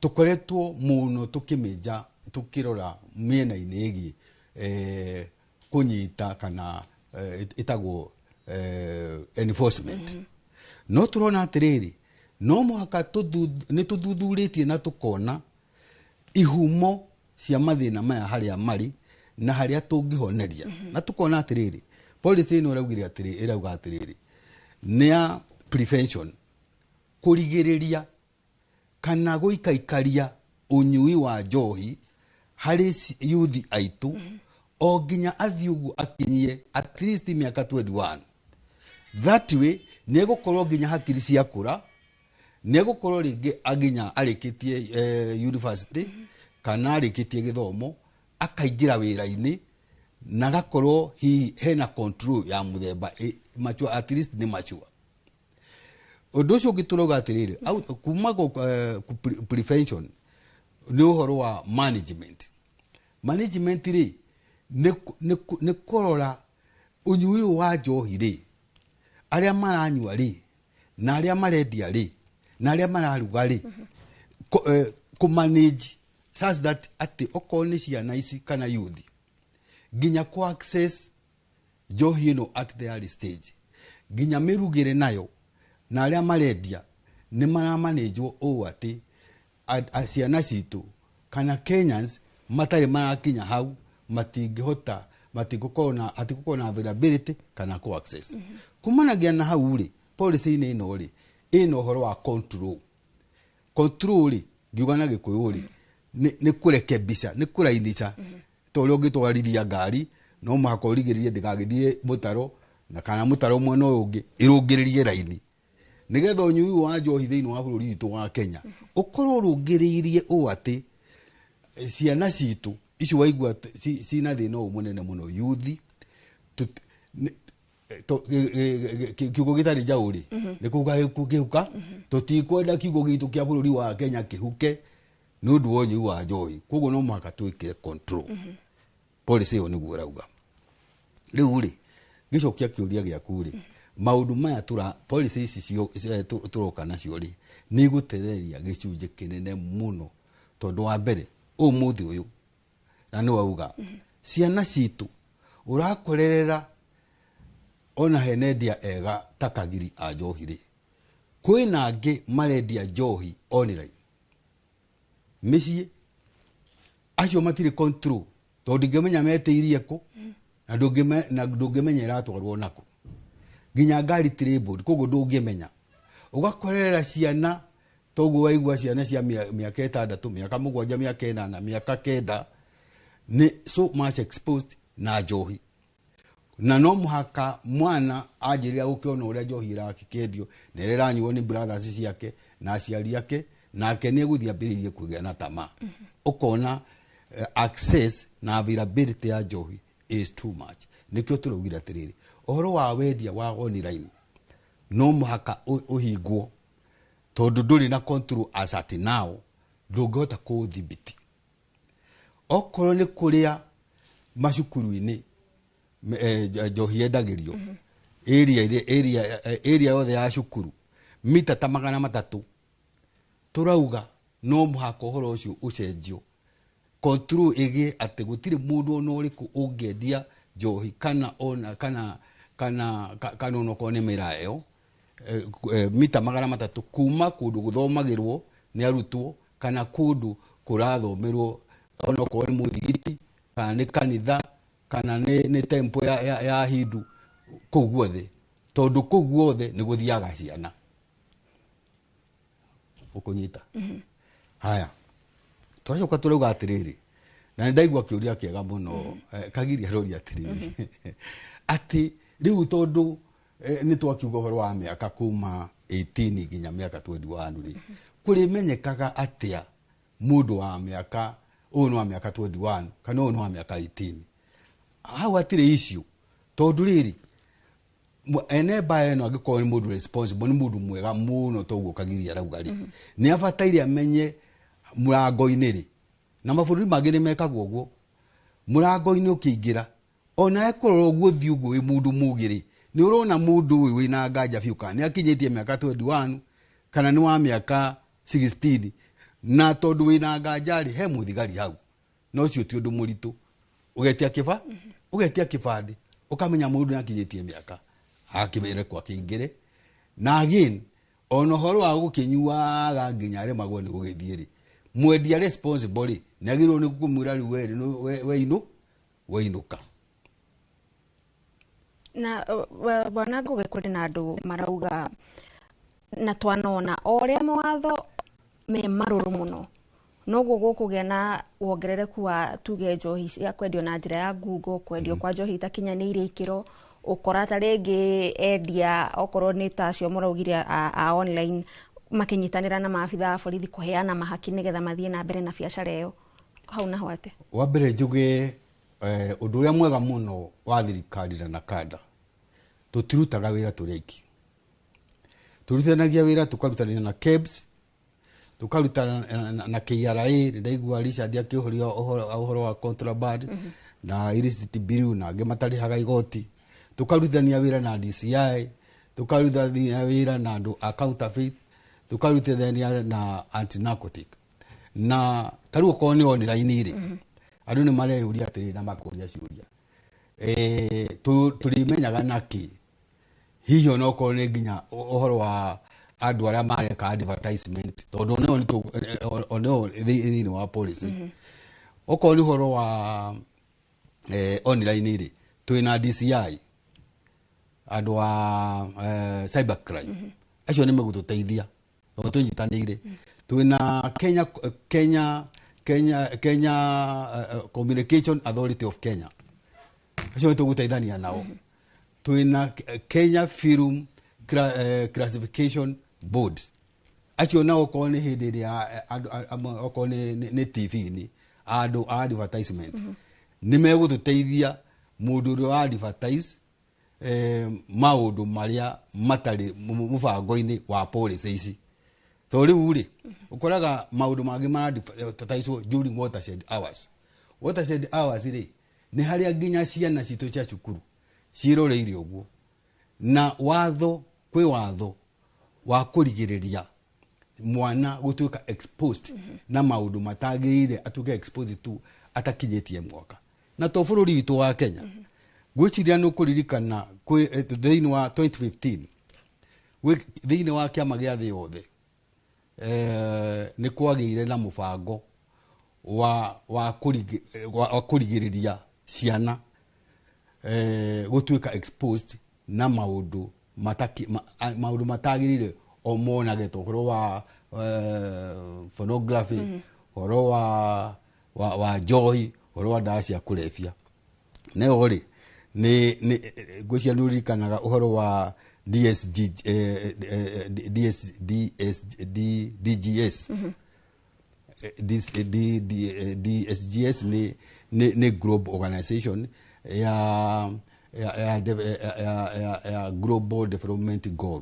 tũkoretwo mũno tũkĩmĩnja tũkĩrora mĩena-inĩ ĩgiĩ kũnyita kana ĩtagwo enforcement. No tũrona atĩrĩrĩ no mũhaka nĩ tũthuthurĩtie na tũkona ihumo cia mathĩna maya harĩa marĩ na harĩa tũngĩhoneria. Na tũkona atĩrĩrĩ policy ĩno ĩrauga atĩrĩrĩ nĩ prevention, kũrigĩrĩria kana gũikaikaria ũnyui wa njohi harĩ youth aitũ o nginya athiĩ ũguo akinyie at least mĩaka 21. That way nĩ gũkorwo nginya hakiri ciakũra Negukorwo ringi aginya arikitie university kana arikitie githomo akaingira wira-ini na gakorwo hena control ya muthemba mature, at least ni mature. Undu ucio ngituroga atiriri kuma prevention ni uhoro wa management ri ni korora unyui wa njohi ri aria maranyua ri na aria marendia ri na aria mararuga ri ku manage such that ati okorwo ni ciana ici kana youth ginya ku access njohi ino at the early stage ginya mirugire nayo na aria marendia ni maramanejwo o ati ciana citu kana Kenyans matari marakinya hau matingihota matigukona availability kana ku access kumanagia na hau ri policy ine ino ri ino horo wa control ri giugana gikuyu ri ni kurekebisha ni kurainisha tole ugitwarithia ngari no mahako urigiririe ndigagithie mutaro na kana mutaro mwena ungi irungiririe raini nigetha unyui wa njohi thiini wa bururi witu wa Kenya ukorwo urungiririe o ati ciana citu icio waigua cina thina munene muno youth kiugo gitari jauri ni kuga kugiuka tutikwenda kiugo gitu kia bururi wa Kenya kihuke ni undu wa unyui wa njohi koguo no mwaka twikire control policy yo niguo rauga riu ri gicokia kiuria giaku ri maundu maya policy ici turoka nacio ri ni gutetheria gicunje kinene muno tondu wa mbere umuthi uyu na ni wauga ciana citu urakorerera ona henendia ega takagiri a njohi ri kwina angi marendia njohi online micii acio matire control tondu ngemenya meteirie ku na ndungimenya iratwarwo nako ginya ngari tribal koguo ndungimenya ugakorera ciana toguo waigua ciana cia miaka 6 miaka 7 miaka 8 miaka 9 ni so much exposed na njohi na no muhaka mwana ajiria gukiona uria njohi irakikendio na iranyuo ni brothers ciake na aciari yake nake ni guthia mbiririe kugia na tama ukona access na availability ya njohi is too much nikyo turugira tiriri ohoro wa wendia wa online no muhaka uhingwo tondu nduri na control as at now ndungihota kuthibiti okorwo ni kuria macukuru-ini njohi yendagirio area yothe ya cukuru mita ta 300 turauga no muhaka uhoro ucio ucenjio control igi ati gutire mundu ono uriku ungendia njohi kana ona kana ono kone mirayo mita 300 kuma kundu guthomagirwo ni arutwo kana kundu kurathomerwo ono kone muthigiti kana ni kanitha kana ni temple ya Hindu kuguothe tondu kuguothe ni guthiaga ciana ukunyita haya turacoka turauga atiriri na ndaigua kiuria kiega muno kagiri arori atiriri ati riu tondu ni twakiuga horo wa miaka kuma 18 ginya miaka 21 ri kuri menyekaga atia mundu wa miaka uno wa miaka 21 kana uno wa miaka 18 hau atire issue tondu riri ene bae no agikorwo ni mundu responsible ni mundu mwega muno toguo kagiri arauga ri ni abataire amenye murango-ini ri na mabururi mangi ni mekagwo guo murango-ini ukiingira ona ekorwo uguo thiugo wi mundu mugiri ni urona mundu uyu wina nganja fiuka ni akinyitie miaka 21 kana ni wa miaka 16 na tondu wina nganja ri he muthigari hau no cio ti undu muritu ugetia kibandi ukamenya mundu akinyitie miaka akibere kwa kingire na again ono horo wa gukinyuaga nginya re magwo ni gugithie ri mwendia responsible ni agirwo ni kumwira ri weinuka na bwana nguge kuri na andu marauga na twanona oria mawatho me maruru muno noguo gukugia na wongerereku wa tuge njohi cia kwendio na njira ya ngungo kwendio kwa njohi itakinyaniire ikiro ukora ta ringi endia okorwo ni ta cio muraugire a online makinyitanira na maabitha a borithi kuheana mahaki nigetha mathie na mbere na biacara iyo hau na hwate wa mbere njuge undu uria mwega muno wa thirikari na NACADA tutirutaga wira turi aiki turutanagia wira tukarutania na KEBS tukarutana na KRA ndaigua Richard akihoria uhoro wa contraband na illicit bill na gematari haga igoti tukarutania wira na DCI tukarutania wira na andu counterfeit tukarutania na anti narcotic na taruo ko ni online iri andu ni mare uria atiri na makuria ciuria tulimenyaga naki hiyo no ko ni nginya uhoro wa andu aria mareka advertisement tondu no thini wa policy oko ni uhoro wa online iri twina DCI andu wa cyber crime acio ni megututeithia no tunyitanire twina Kenya Communication Authority of Kenya acio tuguteithania nao twina Kenya Film Classification Board acio nao ko ni hindi ya oko ni TV ni andu advertisement ni megututeithia mundu uri wa advertise maundu maria matari mubango-ini wa policy ici to riu ri ukoraga maundu mangi marataiswo during watershed hours ri ni haria nginya ciana citu cia cukuru ciroreire uguo na watho kwi watho wa kurigiriria mwana gutuika exposed na maundu matagirire atuke exposed tu atakinyetie mwaka na to bururi witu wa Kenya gwiciria no kuririkana kwi thini wa 2015 thini wa kiama gia thi yothe ni kwagire na mubango wa kurigiriria ciana gutuika exposed na maundu matagirire o monage to horo wa pornography horo wa joy horo wa dacia kulefia ne ori ni gocia nurikanaga uhoro wa DGS DSGS ni global organization ya global development goal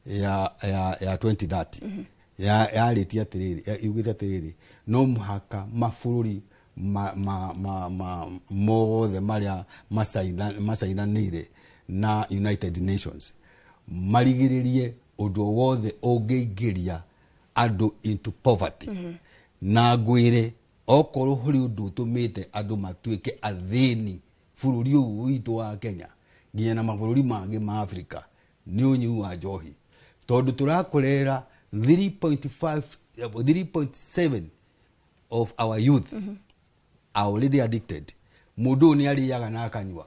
ya 2030 ya ritia tiriri yugita tiriri no muhaka mafururi mothe maria masainanire na United Nations marigiririe undu wothe ungiingiria andu into poverty na ngwire okorwo huri undu tumite andu matuike athini bururi uyu witu wa Kenya nginya na mabururi mangi ma Africa ni unyu wa njohi tondu turakorera 3.7 of our youth are already addicted mundu ni ariyaga na akanywa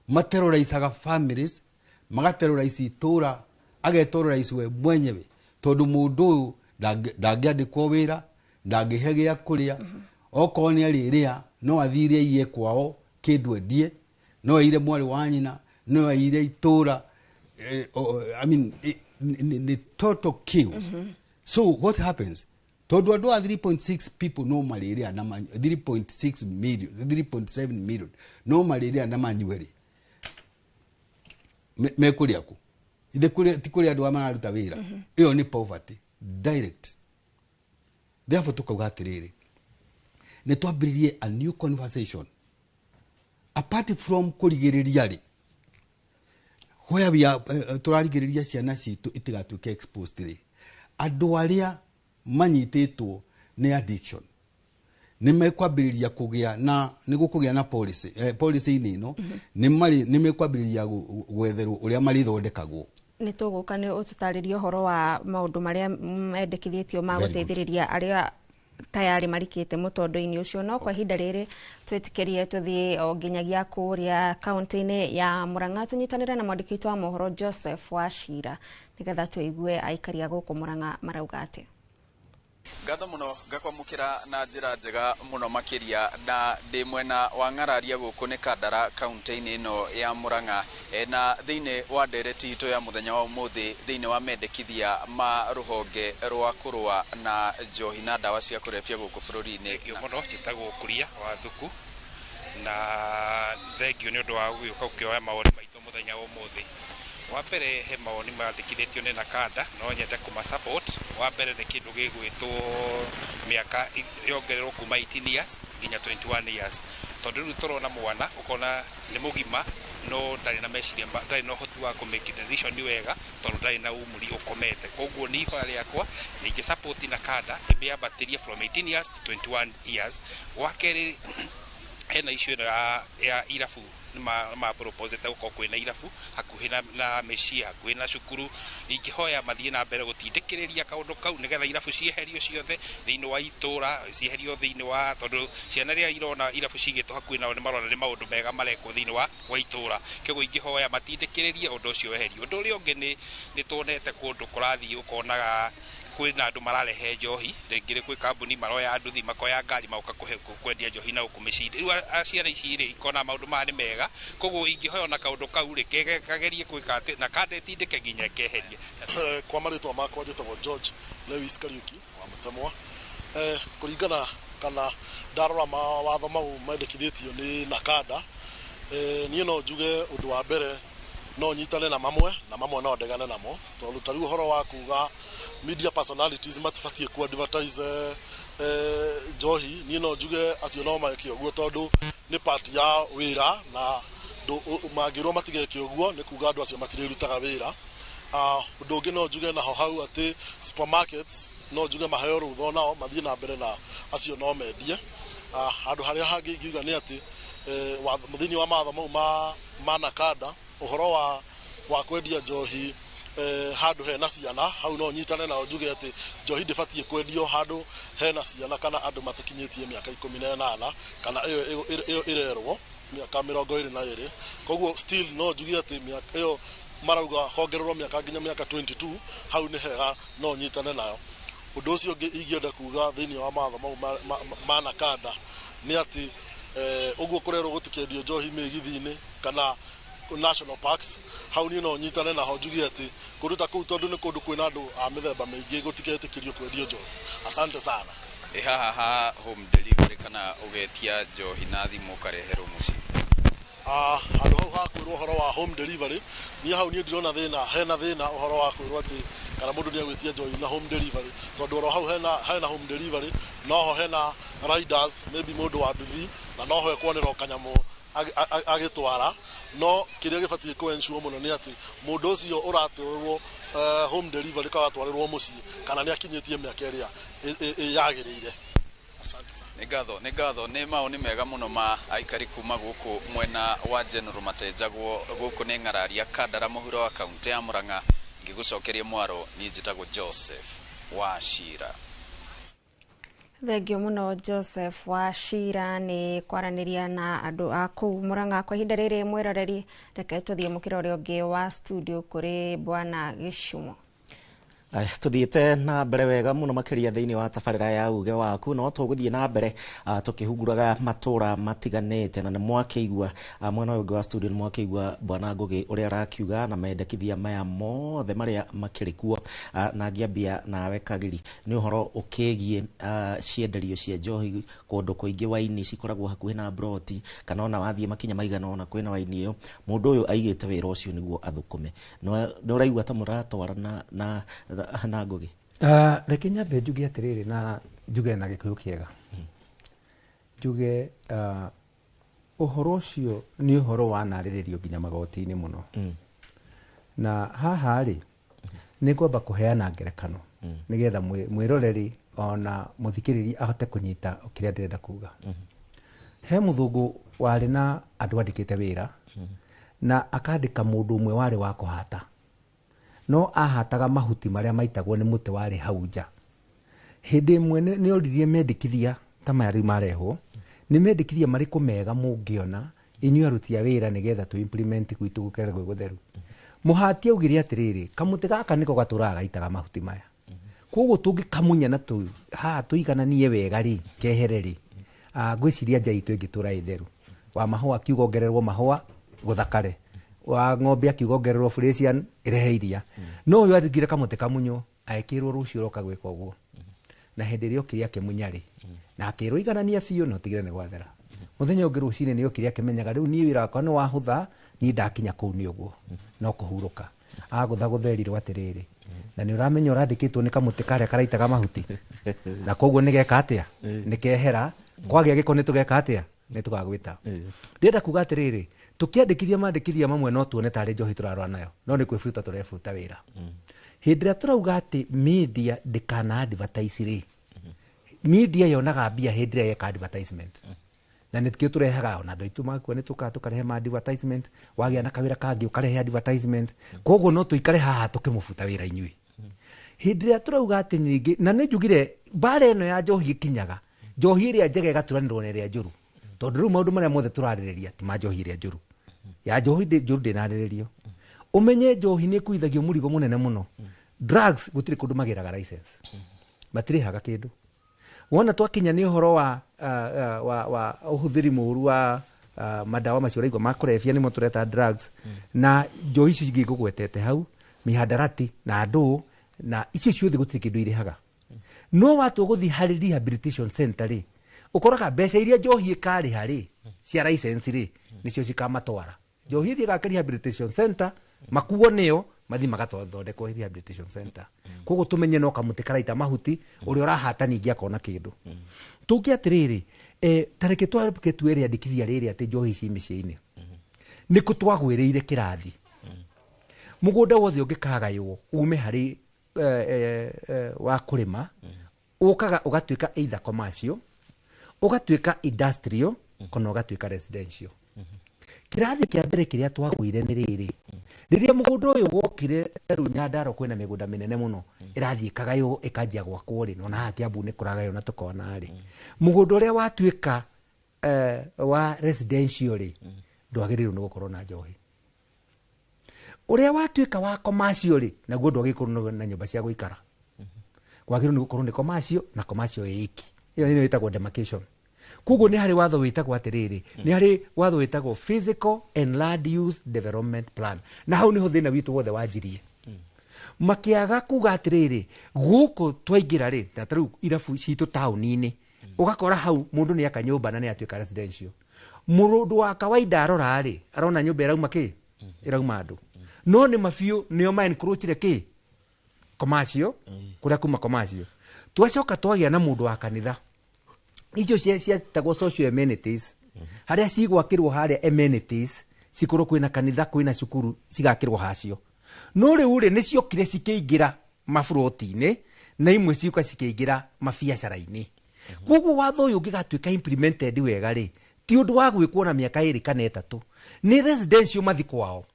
materrorizaga families magaterrorize itura ageterrorize we mwenyewe tondu mundu ndangiandikwo wira ndangihegia kuria oko ni ariria no athirie iye kwao kindu endie no aire mwari wa nyina no aire itura I mean the total chaos so what happens tondu andu 3.6 people no malaria na 3.6 million 3.7 million no malaria na manyueri mekuria ku ide kuria tikuria andu amararuta wira iyo ni poverty direct therefore tukauga atiriri ni twambiririe a new conversation apart from kurigiriria ri where we are turarigiriria ciana citu itigatuke exposed ri andu aria manyititwo ni addiction ni mekwambiriria kugia na ni gukugia na policy ino ni mekwambiriria gwetherwo uria mari thondekagwo ni tuguka ni ututaririe horo wa maundu maria mendekithitio ma guteithiriria aria tayari marikite mutondo-ini ucio no kwa hinda riri twitikirie tuthie o nginyagia kuria kaunti-ini ya Murang'a tunyitanira na mwandiki wa mohoro Joseph Wachira nigetha tuigue aikaria guku Murang'a marauga ati Ngatho muno ngakwamukira na njira njega muno makiria na ndi mwena wa ng'araria guku ni Kandara kaunti-ini ino ya Murang'a na thiini wa ndereti itu ya muthenya wa umuthi thiini wa mendekithia ma ruhonge rwa kurua na njohi na ndawa cia kurebia guku bururi-ini muno njitagwo Kuria wa Thuku na thengio ni undu wa guka ukioya mawoni maitu muthenya wa umuthi. Wa mbere he mawoni mandikithitio ni NACADA no nyende kuma support. Wa mbere ni kindu gigwitwo miaka yongererwo kuma 18 years nginya 21 years tondu riu turona mwana ukona ni mugima no ndari na meciria ndari no hoti wa kumake decision wega tondu ndari na umuri ukomete koguo ni ihoya riakwa ninge support NACADA imbiambatirie from 18 years to 21 years. Wa keri hena issue ya irafu ma propose ta uko kwina irafu hakuhi na meshia hakuhi na cukuru ingihoya mathie na mbere gutindikiriria kaundu kau nigetha irafu cieherio ciothe thiini wa itura cieherio thiini wa tondu ciana ria irona irafu cigitwo hakuhi nao ni marona ni maundu mega mareko thiini wa itura kego ingihoya matindikiririe undu ucio weherio. Undu uria ungi ni tuonete kundu kurathie ukonaga kwina andu mararehe njohi ringiri kwi kambuni maroya andu thi makoya ngari mauka kwendia njohi na ukumicindi riu ciana ici ri ikona maundu maya ni mega koguo ingihoya na kaundu kau ri kagerie kwika ati na kandetindike nginya keherie. Kwa maritwa makwa njitagwo George Lewis Kariuki wa Mutemwa kuringana kana ndarora mawatho mau mendekithitio ni NACADA niĩ no njuge undu wa mbere no nyitane na mamwe no ndegane namo tondu tariu horo wa kuga media personalities matibatie ku advertise njohi niĩ no njuge acio no maike uguo tondu ni part ya wira na mangirwo matigeke uguo ni kuga andu acio matirerutaga wira. Undu ungi no njuge naho hau ati supermarkets no njuge maheo rutho nao mathie na mbere na acio no mendie. Handu haria hangi ngiuga ni ati muthini wa matho mau ma NACADA uhoro wa kwendia njohi handu hena ciana hau no nyitane na njuge ati njohi ndibatie kwendio handu hena ciana kana andu matakinyitie miaka 18 kana iyo irerwo miaka 22. Koguo still no njuge ati miaka iyo marauga hongererwo miaka nginya miaka 22 hau ni hega no nyitane nayo. Undu ucio ingienda kuga thiini wa matho mau ma NACADA ni ati uguo kurerwo gutikendio njohi migithini kana national parks hau ni no nyitane na ho njugi ati kuruta kuu tondu ni kundu kwina andu a mithemba mingi gutikeetikirio kwendio njohi. Asante sana. Haha home delivery kana ugetia njohi na thimu kareherwo muci handu hau hakwirwo horo wa home delivery ni hau ni ndirona hena thina uhoro wa kwirwo ati kana mundu ni agwitia njohi na home delivery tondu oro hau hena home delivery noho hena riders maybe mundu wa nduthi na noho ekwonera kanyamu agitwara no kiria gibatie ku ensure muno ni ati mundu ucio uratwarwo home delivery ka atwarirwo muci kana ni akinyitie miaka iria yagirire. Asante sana. Ni ngatho ni maoni mega muno ma aikari kuma guku mwena wa General Matejagwo guku ni ng'araria Kandara muhuro wa kaunti ya Murang'a ngigucokeria mwaro ni njitagwo Joseph Wachira. Thengio muno Joseph Wachira ni kwaraniria na andu a kuu Murang'a kwa ihinda riri mwiroreri. Reke tuthie mukira uria ungi wa studio kuri Bwana Gishumo. Tuthiite na mbere wega muno makiria thiini wa tabarira ya uge waku no tuguthie na mbere tukihunguraga matura matiganite na mwakeigua mwena uge wa studio mwakeigua Bwana Ngugi uria arakiuga na mendekithia maya mothe maria makirikuo na ngiambia nawe Kagiri ni uhoro ukigie cienderio cia njohi kundu kuingi waini cikoragwo hakuhi na broti kana ona wathie makinya maigana ona kwina waini iyo mundu uyu aigite wira ucio niguo athukume no uraigua ta muratwarana na Ngugi. Reke nyambe njuge atiriri na njuge na gikuyu kiega njuge uhoro ucio ni uhoro wa nariririo nginya magoti-ini muno na haha ri ni kwamba kuheana ngerekano nigetha mwiroreri ona muthikiriri ahote kunyita kiria ndirenda kuga. He muthungu wari na andu andikite wira na akandika mundu umwe wari wa kuhata no ahataga mahuti maria maitagwo ni muti wari hau nja. Hindi imwe ni oririe mendikithia ta mari marehwo ni mendikithia mariku mega mungiona inyu aruti a wira nigetha tu implement kwitu gukerego gutheru. Muhati augire atiriri kamuti gaka niko gaturaga itaga mahuti maya koguo tungikamunya na tu ha tuigananie wega ri kehere ri ngwiciria njai tu ingitura itheru wa mahua kiugo ngererwo mahua guthakare wa ng'ombe akiugo ngererwo Frisian irehe iria no uyu athigire kamuti kamunyo aekirwo rucio roka gwika uguo na hindi rio kiria kimunyari na akirwo iganania biu no tigire ni gwathera muthenya ungi rucine ni ukiria kimenyaga riu ni wira wakwa ni wahutha ni ndakinya kuu ni uguo no kuhuruka agutha gutherirwo atiriri na ni uramenya urandikitwo ni kamuti karia karaitaga mahuti na koguo ni geka atia ni kehera kwagia giko ni tugeka atia ni tugagwita ndenda kuga atiriri tukiandikithia mandikithia mamwe no tuone tari njohi turarwa nayo no ni kwibuta turebuta wira hindi ria turauga ati media ndikana advertise ri media yonaga mbia hindi ria yeka advertisement na nitkio turehaga ona andu aitu makua ni tukarehe ma advertisement wagia na kawira kangi ukarehe advertisement koguo no tuikare haha tukimubuta wira inyui hindi ria turauga ati ningi na ni njugire bare eno ya njohi ikinyaga njohi iria njega igaturanirwo na iria njuru tondu riu maundu maria mothe turaririria ti ma njohi iria njuru ya njohi njuru ndinariririo umenye njohi ni kuithagio murigo munene muno drugs gutiri kundu magiraga license matirihaga kindu wona twakinya ni uhoro wa uhuthiri muru wa madawa macio raigwa makurefia nimo tureta drugs na njohi icio ingi ngugwetete hau mihadarati na andu na icio ciothe gutiri kindu irihaga no watu guthi hari rehabilitation center ri ukoraga mbeca iria njohi ikari hari cia license ri nicio cikamatwara njohi thie gaka rehabilitation center makuo nio mathi magathondekwo rehabilitation center koguo tumenye no kamuti karaita mahuti uri urahata ningi akona kindu tuki atiriri tareke twake tuere andikithia riri ati njohi ici miciini ni kutwagwiriire kirathi mugunda wothe ungikagaywo ume hari wa kurima ukaga ugatuika either commercial ugatuika industrial kana ugatuika residential kirathi kia mbere kiria twagwire ni riri riria mugunda uyu wokire Nyandarua kwina migunda minene muno irathi kagayo ikanjia gwakwo ri no na Kiambu ni kuragayo na tukona ri mugunda uria watuika wa residential ri ndwagiriru ni gukorwo na njohi uria watuika wa commercial ri naguo ndwagikorwo na nyumba cia guikara gwagiriru ni gukorwo ni commercial iki iyo ni itagwo demarcation kuguo ni hari watho witagwo atiriri ni hari watho witagwo physical and land use development plan na hau ni ho thina witu wothe wanjirie makiaga kuga atiriri guku twaingira ri tataru irafu citu tauni-ini ugakora hau mundu ni aka nyumba na ni atuika residential mundu wa kawaida arora ri arona nyumba irauma ki irauma andu no ni mafiu nio ma encroach ki commercial kuria kuma commercial twacoka twagia na mundu wa kanitha icio cia tagwo social amenities haria cigwakirwo haria amenities cikorwo kwina kanitha kwina cukuru cigakirwo hacio no riu ri niciokire cikiingira mafuroti-ini na imwe ciuka cikiingira mabiacara-ini koguo watho uyu ungigatuika implemented wega ri ti undu wa gwikwo na miaka 2 kana 3 ni residential mathi kwao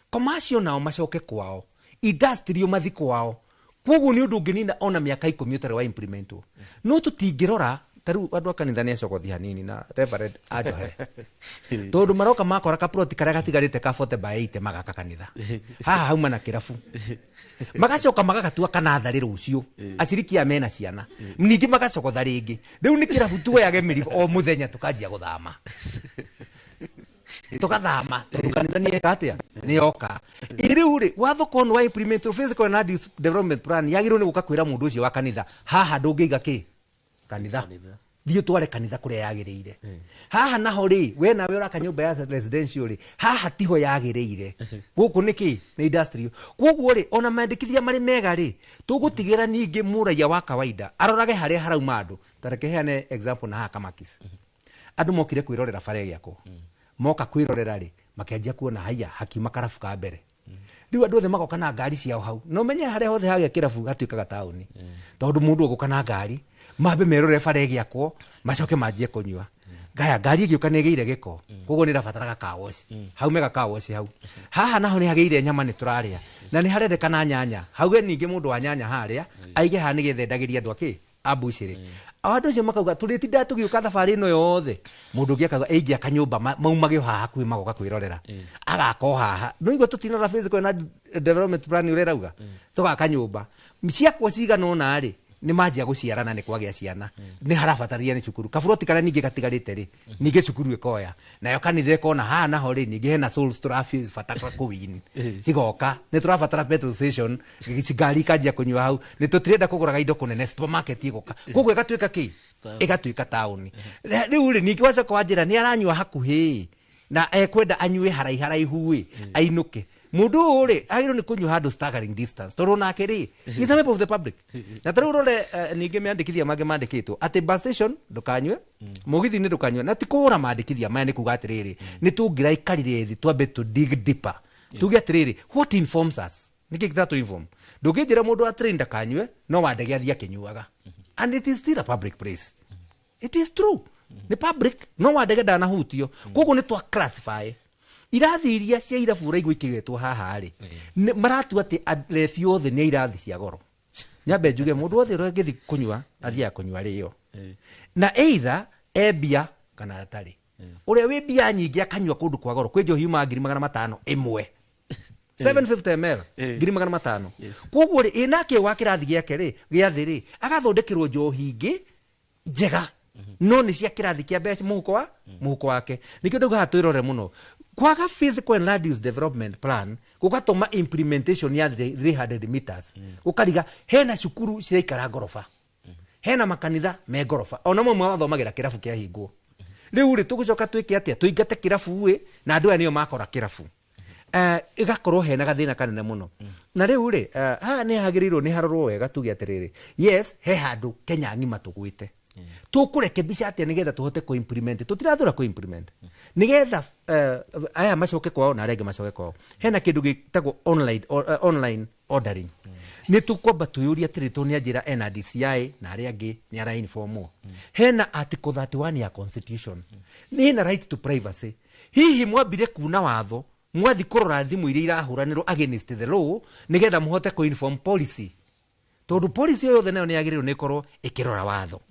commercial nao macoke kwao industrial mathi kwao koguo ni undu unginina ona miaka 10 utari wa implementwo no tutingirora taru andu akanitha ni acokothi hanini na reverend ajohe tondu maroka makora kaproti karia gatigarite ka 40 by 80 magaka kanitha haha hauma na kirafu magacoka magagatua kanathari rucio aciriki amena ciana ningi magacokotha ringi riu ni kirafu tuoyage mirigo o muthenya tukanjia guthama tukathama kanitha ni ekatia ni oka iriu ri watho kono wa implement physical and land development plan yagirwo ni gukakwira mundu ucio wa kanitha haha ndungiiga ki kanitha thio tware kanitha kuria yagiriire haha naho ri we nawe uraka nyumba ya residential ri haha tiho yagiriire guku niki ni industrial koguo ri ona mandikithia mari mega ri tugutigira ningi muraia wa kawaida arorage haria harauma andu tareke heane example na haka makis andu mokire kwirorera bare giako moka kwirorera ri makianjia kuona haya hakiuma karafu ka mbere riu andu othe magoka na ngari ciao hau no menye haria hothe hagia kirafu gatuikaga tauni tondu mundu uguka na ngari mabe merore bare giakwo macoke manjie kunyua gaya ngari igiuka negeire giko koguo ni rabataraga kawoci hau mega kawoci hau haha naho ni hageire nyama ni turaria na ni harendekana nyanya hau ge ningi mundu wa nyanya haria aige ha ni gethendagiria andu aki abuciri Awandu cio makauga tulitinda tugiuka thabari no yothe mundu ngi akauga eja kanyumba maumage haha kwi magoka kwirorera agako haha no igwe tutinora physical and development plan urerauga tuga kanyumba ciakwa cigana na ri ni manjia guciarana ni kwagea ciana ni harabataria ni cukuru kaburoti kana ningi gatigarite ri ningi cukuru ikoya nayo kanithe kona ha na ho ri ningi hena soul trophy fataka kuwin cigoka ni turabatara petrol station gicigari kanjia kunywa hau ni tutirenda kugura indo kunene supermarket iguka koguo igatuika ki igatuika town riu ri ningi waca kwa njira ni aranywa hakuhi na ekwenda anyue haraihu ainuke mundu uri agiro ni kunywa handu staggering distance toro nake ri is a member of the public na taro rore ninge meandikithia mage mandikitwo ati bus station ndukanywe mugithi ni ndukanywe na ti kuhura mandikithia maya ni kuga atiriri ni tungira ikarire thi twambe to dig deeper tuge atiriri what informs us niki kitatu inform ndugijira mundu atrained akanywe no wandege athia kinyuaga and it is still a public place it is true ni public no wandege dana hutio koguo ni twa classify irathi iria cia irabu raigwo ikigetwo haha ri maratu ati athlethi othe ni irathi cia goro nyambe njuge mundu othe ngithi kunywa athia kunywa rio na either ebia kana atari uria wi bia nyingi akanywa kundu kwa goro kwi njohi 500 imwe 750 ml 500 koguo ri inake wa kirathi giake ri giathi ri agathondekirwo njohi ingi njega no ni cia kirathi kia mbeca muhuko wake nikio nduga hatwirore muno kwaga physical and land use development plan gugatuma implementation ya 300 meters ukariga hena cukuru ciraikara gorofa hena makanitha me gorofa ona mwe wathomagira kirafu kia hingwo riu ri tugucoka twike atia tuingate kirafu we na andu anio makora kirafu igakorwo hena gathina kanene muno na riu ri ha ni hagirirwo ni harorwo wega tuge atiriri yes he handu Kenya ngima tugwite tukurekebisha atia nigetha tuhote ku implement tutirathura ku implement nigetha aya macoke kwao na arenge macoke kwao hena kindu gitagwo online ordering ni tukwamba tuyuria tirito ni ajira NDCI na aria angi ni ara inform hena article 31 ya constitution ni na right to privacy hihi mwambire kuna watho mwathi kurora thimu iria irahuranirwo against the law nigetha muhote ku inform policy tondu policy yothe nayo ni yagirirwo ni korwo ikirora watho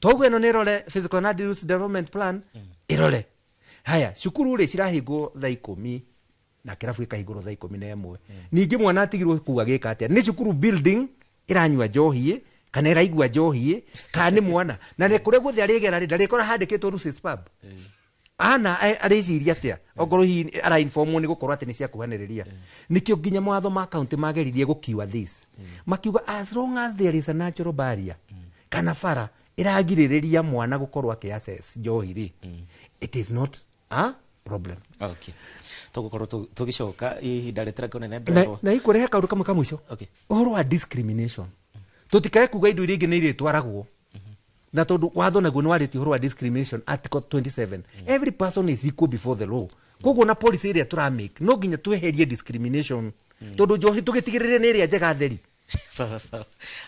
toguo eno nirore physical and land use development plan irore haya cukuru ri cirahingwo thaa 10 na kirafu ikahingurwo thaa 11 ningi mwana atigirwo kuga gika atia ni cukuru building iranywa njohi kana iraigua njohi kana ni mwana na ni kuria guthi arigera ri ndarikora handikitwo Lucy's pub ana ariciria atia ogoro hi ara inform ni gukorwo ati ni cia kuhaniriria nikio nginya mwatho ma county mageririe gukiwa this makiuga as long as there is a natural barrier kana fara iragiririria mwana gukorwo akiaccess njohi ri it is not a problem. Okay, tugukorwo tugicoka ihinda ritira kunene ndero na ikurehe kaundu kamwe kamwisho. Okay, uhoro wa discrimination tutikae kuga indo iria ingi ni iritwaragwo na tondu watho naguo ni wariti uhoro wa discrimination article 27 every person is equal before the law koguo na policy iria tura make no nginya tweherie discrimination tondu njohi tugitigirire ni iria njega theri. Sawa.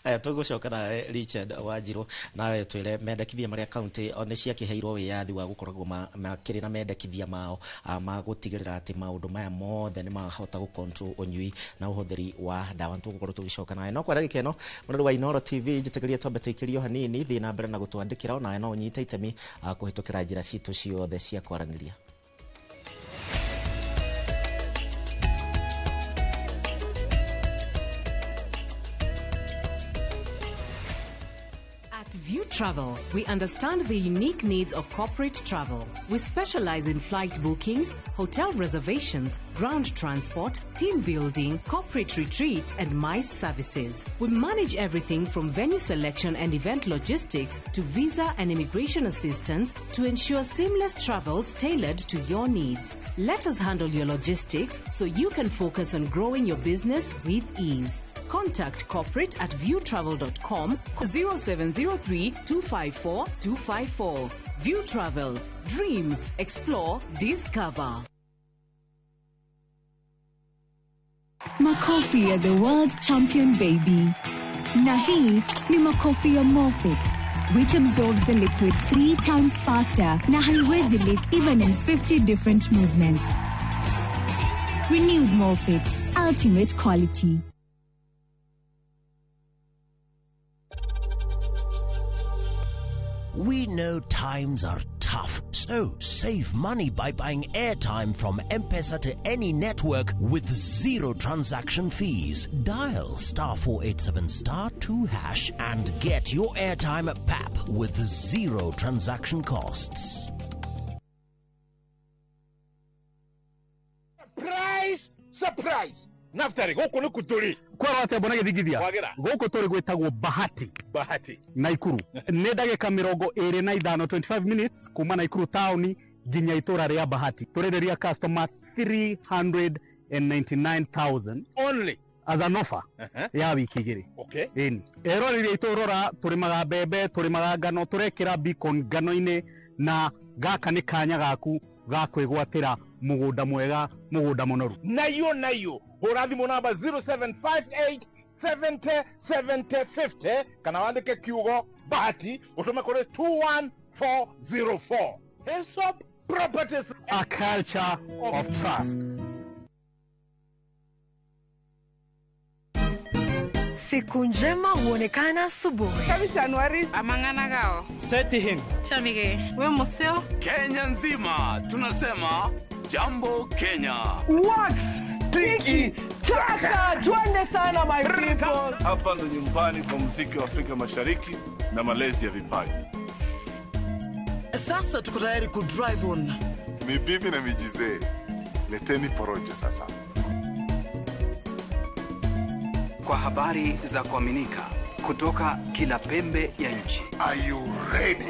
Aya tugucoka na Richard Wanjiru nawe twire mendekithia maria county one cia kiheirwo wiyathi wa gukoragwo makiri na mendekithia mao ma gutigirira ati maundu maya mothe ni mahota gu control unyui na uhuthiri wa dawa tugukorwo tugicoka nawe no kwa ndagika ino mundu wa Inoro TV njitigirie twambe tuikirio hanini thina mbere na gutwandikira ona no unyita itemi kuhitukira njira citu ciothe cia kwaraniria. View Travel, we understand the unique needs of corporate travel. We specialize in flight bookings, hotel reservations, ground transport, team building, corporate retreats, and MICE services. We manage everything from venue selection and event logistics to visa and immigration assistance to ensure seamless travels tailored to your needs. Let us handle your logistics so you can focus on growing your business with ease. Contact corporate at viewtravel.com 0703 254 254. View Travel. Dream, explore, discover. Makofi ya the world champion baby. Na hii ni makofi ya Morphix, which absorbs the liquid 3 times faster na haiwezi leak even in 50 different movements. Renewed Morphix, ultimate quality. We know times are tough, so save money by buying airtime from M-Pesa to any network with zero transaction fees. Dial *487 *2# and get your airtime PAP with zero transaction costs. Surprise! Naftari goko ni kuturi. Kwa wate bona githigithia. Goko turi gwetagwo Bahati. Naikuru. Nĩ ndagĩka 25 25 minutes kuma Naikuru town nginya itura ria Bahati. Turenderia customer 399,000 only as an offer ya wiki igiri. Okay. Ero rĩrĩa iturora turimaga mbembe, turimaga ngano, turekĩra beacon ngano-inĩ na gaka nĩ kanya gaku ga kwĩgwatĩra mugunda mwega, mugunda munoru. Nayo hurathimo namba 0758 70 70 50 kana wandike kiugo Bahati utume kuri 21404. Hillsop Properties, a culture of trust. Siku njema huonekana asubuhi. Kabisa Januari amangana gao. Seti him. Chamige. We museo. Kenya nzima tunasema jambo Kenya. Wax. Tiki taka. Twende sana my people. Hapa ndo nyumbani kwa muziki wa Afrika Mashariki na malezi ya vipaji. Sasa tuko tayari ku drive on. Mibibi na mijize. Leteni porojo sasa. Kwa habari za kuaminika kutoka kila pembe ya nchi. Are you ready?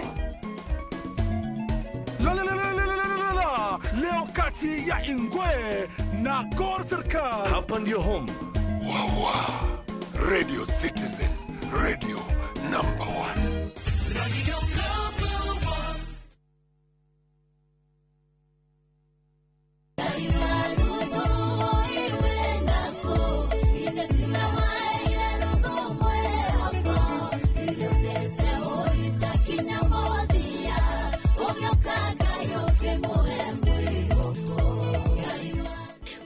Leo kati ya Ingwe na Gor Serikali. Hapa ndio home. Wawa. Radio Citizen. Radio number 1. Radio number 1.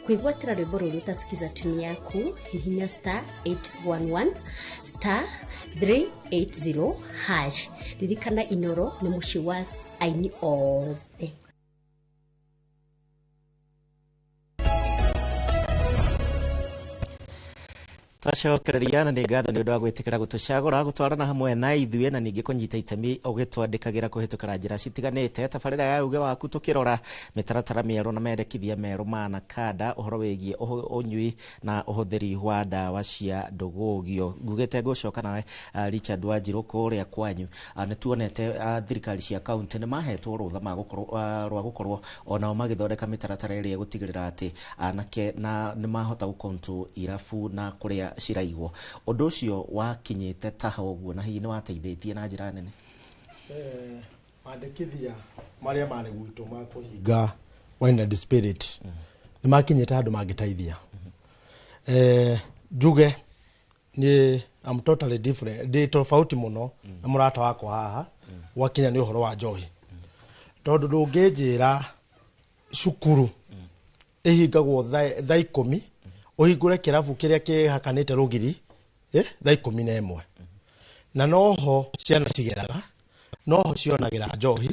Kuigwatira rwimbo ruru utasikiza tuni yaku hihinya *811 *380#. Ririkana Inoro ni muci wa aini othe. Twacokereria na nĩ ngatho nĩ ũndũ wa gwĩtĩkĩra gũtũcagũra gũtwarana hamwe na ithuĩ na ningĩ kũnyita itemi ũgĩtwandĩkagĩra kũhĩtũkĩra njĩra citiganĩte. Tabarĩra ya uge waku tũkĩrora mĩtaratara mĩerũ na mendekithia merũ ma NACADA ũhoro wĩgiĩ ũnyui na ũhũthĩri wa ndawa cia ndũgũgio. Ngugĩte ngũcoka nawe Richard Wanjiru kũrĩa kwanyu. Nĩ tuonete thirikari cia kaunti nĩ mahetwo rũtha rwa gũkorwo onao magĩthondeka mĩtaratara ĩrĩa gũtigĩrĩra atĩ anake na nĩ mahota gũkontrol irabu na kũrĩa ciraigwo. Ũndũ ũcio wakinyĩte taha ũguo na hihi nĩ wateithĩtie na njĩra nene? Mandĩkithia marĩa marĩ gwitũ ma kũhinga wine and spirit nĩ makinyĩte handũ mangĩteithia. Njuge ni I'm totally different. Ndi tofauti muno na mũrata wakwa haha wakinya nĩ ũhoro wa njohi. Tondũ ndũngĩnjĩra cukuru ĩhingagwo thaa 10 uhingure kirabu kiria kihakanite rugiri thaa 11 na noho ciana cigeraga, noho cionagira njohi,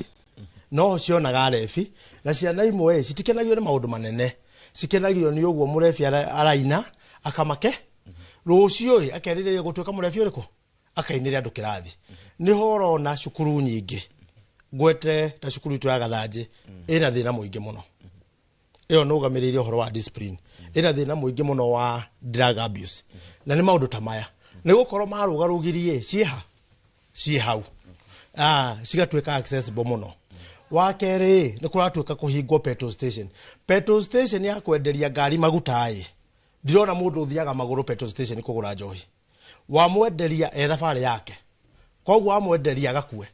noho cionaga refi, na ciana imwe citikenagio ni maundu manene, cikenagio ni uguo murefi araina akamake rucio akerĩrĩria gũtuĩka murefi ũrĩkũ akainĩria andũ kĩrathi. Nĩ horo na cukuru nyingĩ gwete ta cukuru itu ya Gathanjĩ ĩna thĩna mũingĩ mũno. Iyo nũgamĩrĩire ũhoro wa discipline. Ĩna thĩna mũingĩ mũno wa drug abuse. Na nĩ maũndũ ta maya. Nĩ gũkorwo marũgarũgirie ciĩ hau. Cigatuĩka accessible mũno. Wa kerĩ nĩ kũratuĩka kũhingwo petrol station. Petrol station ya kwenderia ngari maguta ndirona mũndũ ũthiaga magũrũ petrol station kũgũra njohi. Wamwenderia thabarĩ yake. Koguo wamwenderia agakue.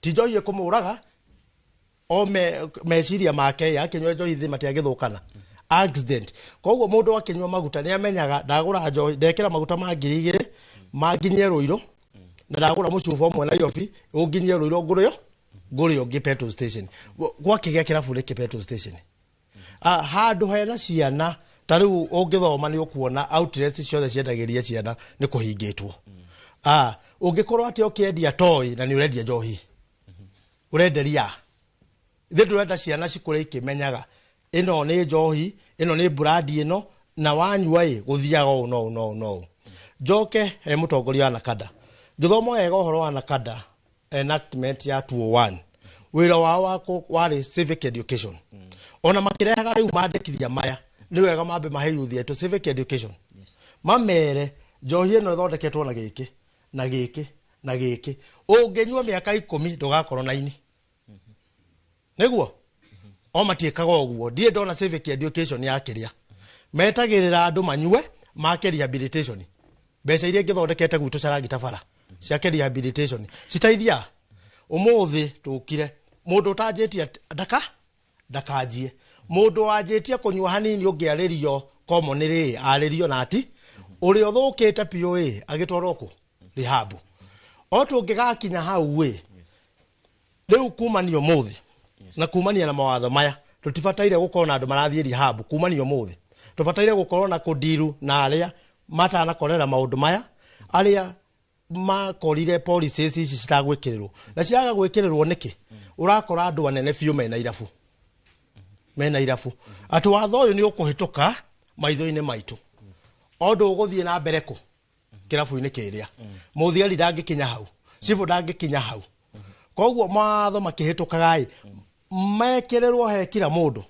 Ti njohi ĩkũmũraga o meciria make yakinywa njohi thĩ matiagĩthũkana. Accident. Koguo mũndũ akinywa maguta nĩ amenyaga ndagũra njohi ndekĩra maguta ma 2,000 manginyie Rũirũ na ndagũra mũcuba ũmwe Nairobi ũnginyie Rũirũ ngũrĩo ũngĩ petrol station. Gwakĩgĩa kĩrabu rĩkĩ petrol station. Handũ hena ciana ta rĩu ũngĩthoma nĩ ũkuona outlets ciothe ciendagĩria ciana nĩ kũhingĩtwo. ungikorwo ati ukiendia toy na ni urendia njohi urenderia ithe ndurenda ciana cikure ikimenyaga ino ni njohi ino ni brandi ino na wanyua guthiaga no njoke he mutongoria wa Nakada githomo wega uhoro wa Nakada enactment ya 201 wira wao wari civic education ona makirehaga riu mandikithia maya ni wega mambe mahe youth yetu civic education mamere njohi ino thondeketwo na giki na giki na giki ungenyua miaka 10 ndugakorwo na ini niguo o matiekaga oguo ndie ndona civic education yakiria metagirira andu manyue make rehabilitation mbeca iria ngithondekete gwitu caragita bara cia rehabilitation citaithia umuthi tukire mundu utanjitie ndakanjie mundu wanjitie kunyua hanini ungiaririo commonly aririo nati uri uthukite POA agitwarwo ku rihabu o tungigakinya hau riu kumanio muthi na kumania na mawatho maya tutibataire gukorwo na andu marathie rihabu kumania muthi tubataire gukorwo na kudiru na aria matana korera maundu maya aria makorire policies ici citagwikirwo na ciraga gwikirwo niki urakora andu anene biu mena irabu atu watho uyu ni ukuhituka maitho-ini maitu ondu uguthie na mbere ku kirabu-ini kiria muthiari ndangikinya hau cibu ndangikinya hau koguo matho makihitukaga mekirerwo he kila mundu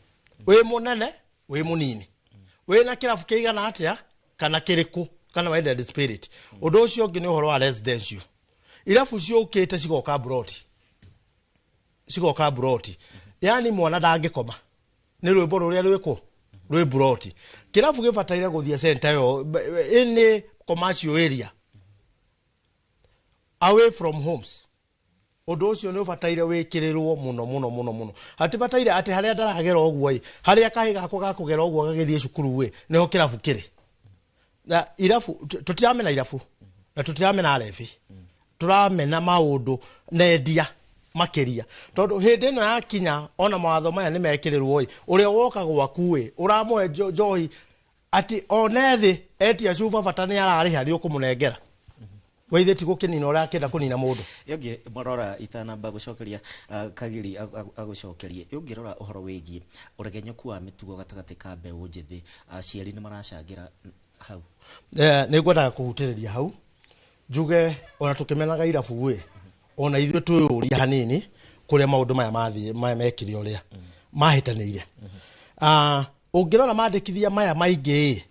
wi munene wi munini wi na kirabu kiigana atia kana kiriku kana wended spirit undu ucio ngi ni uhoro wa residential irabu cio ukite cigoka broti yani mwana ndangikoma ni rwimbo ruria rwiko rwi broti kirabu gibataire guthie center yo ini commercial area away from homes undu ucio ni ubataire wikirirwo muno hatibataire ati haria ndaragera oguo haria kahiga gako gakugera oguo gagithie cukuru niho kirabu kiri na irabu tutiramena irabu na tutiramena arefi turamena maundu nendia makiria tondu hindi no yakinya ona mawatho maya ni mekirirwo uria woka gwaku uramuhe njohi ati onethi etia cuba bata ni arariha ri ukumunengera weithe ti gukinina uria akenda kunina mundu yonge morora itanamba gucokeria kagiri agucokerie yongirora uhoro wigie uregenyoku wa mitugo gatagati ka mbeu njithi aciari ni maracangira hau ni ngwendaga kuhutiriria hau njuge ona tukimenaga irabu ona ithuĩ twĩũria hanini kuria maundu maya mathie maya mekire uria mahitanĩire ũngĩrora mandĩkithia maya maingĩ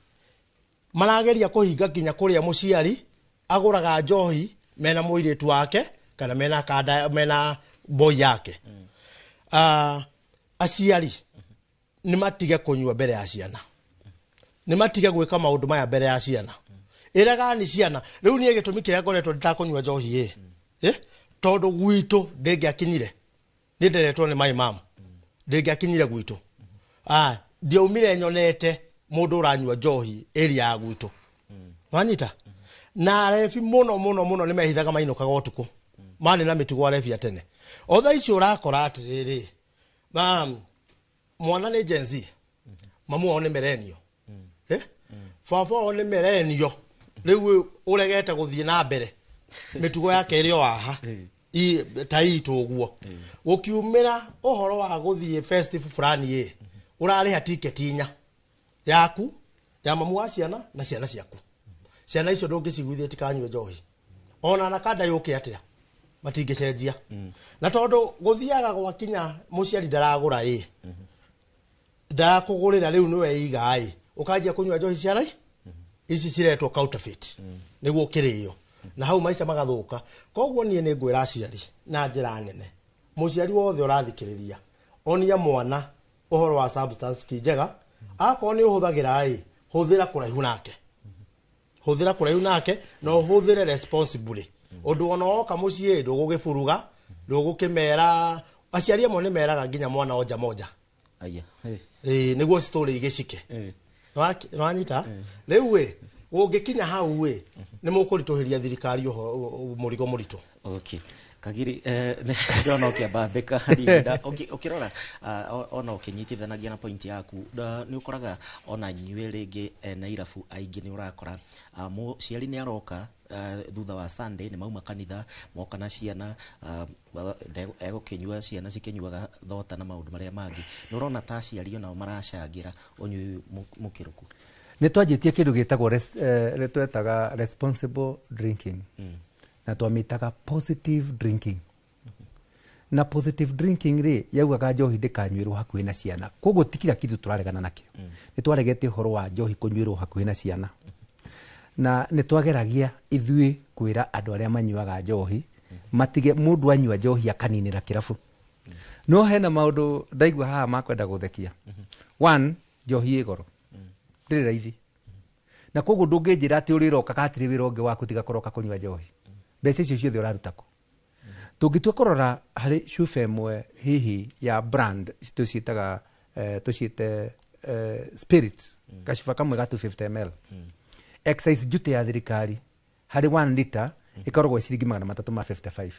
marageria kũhinga nginya kuria mũciari agũraga njohi mena mũirĩtu wake kana mena kanda mena boy yake aciari ni matige kunyua mbere ya ciana ni matige gwika maundu maya mbere ya ciana iraga ni ciana riu nie gitumi kiria ngoretwo nditakunyua njohi tondu gwitu ndingiakinyire ni nderetwo ni my mom ndingiakinyire gwitu ndiaumire nyonete mundu uranyua njohi area ya gwitu wanyita na refi muno ni mehithaga mainukaga utuku mani na mitugo refi atene otha icio urakora atiriri mwana ni Gen Z mamu one merenio baba one merenio riu uregete guthie na mbere mitugo yake iri waha taitu uguo gukiumira uhoro wa guthie festival fulani urariha ticket inya yaku ya mamu wa ciana na ciana ciaku ciana icio ndungiciguithie tikanywe njohi ona Nakada yuke atia matingicenjia na tondu guthiaga gwakinya muciari ndaragura ndarakugurira riu niwe iga ukanjia kunywa njohi ciarai ici ciretwo counterfeit niguo kirio na hau maica magathuka koguo nie ni ngwira aciari na njira nene muciari wothe urathikiriria onia mwana uhoro wa substance ti njega akoni uhuthagira huthira kuraihu nake no huthire responsibly undu ona oka mucie ndugugiburuga ndugukimera aciari amwe ni meraga nginya mwana oja moja niguo story igicike nwanyita riu ungikinya hau ni mukurituhiria thirikari murigo muritu okay Kagiri ndona ukiambambika harinda ukirora ona ukinyitithanagia na point yaku ni ukoraga ona nyue ringi na irabu aingi ni urakora ciari ni aroka thutha wa Sunday ni mauma kanitha moka na ciana egukinyua ciana cikinyuaga thota na maundu maria mangi ni urona ta ciari ona maracangira unyui mukiruku ni twanjitie kindu gitagwo twetaga responsible drinking na twamitaga positive drinking na positive drinking ri yaugaga njohi ndikanyuirwo hakuhi na ciana koguo tikira kindu turaregana nakio ni twaregete uhoro wa njohi kunyuirwo hakuhi na ciana na ni twageragia ithui kwira andu aria manyuaga njohi matige mundu anyua njohi akaninira kirabu no hena maundu ndaigua haha makwenda guthekia one njohi igoro ndiri raithi na koguo ndunginjira ati uriroka katiri wira ungi waku tiga koroka kunyua njohi mbeca icio ciothe uraruta ku tungitua kurora hari shufe imwe hihi ya brand tuciitaga tuciite spirit gacuba kamwe ga 250 ml excise duty ya thirikari hari 1 liter ikoragwo ciringi 355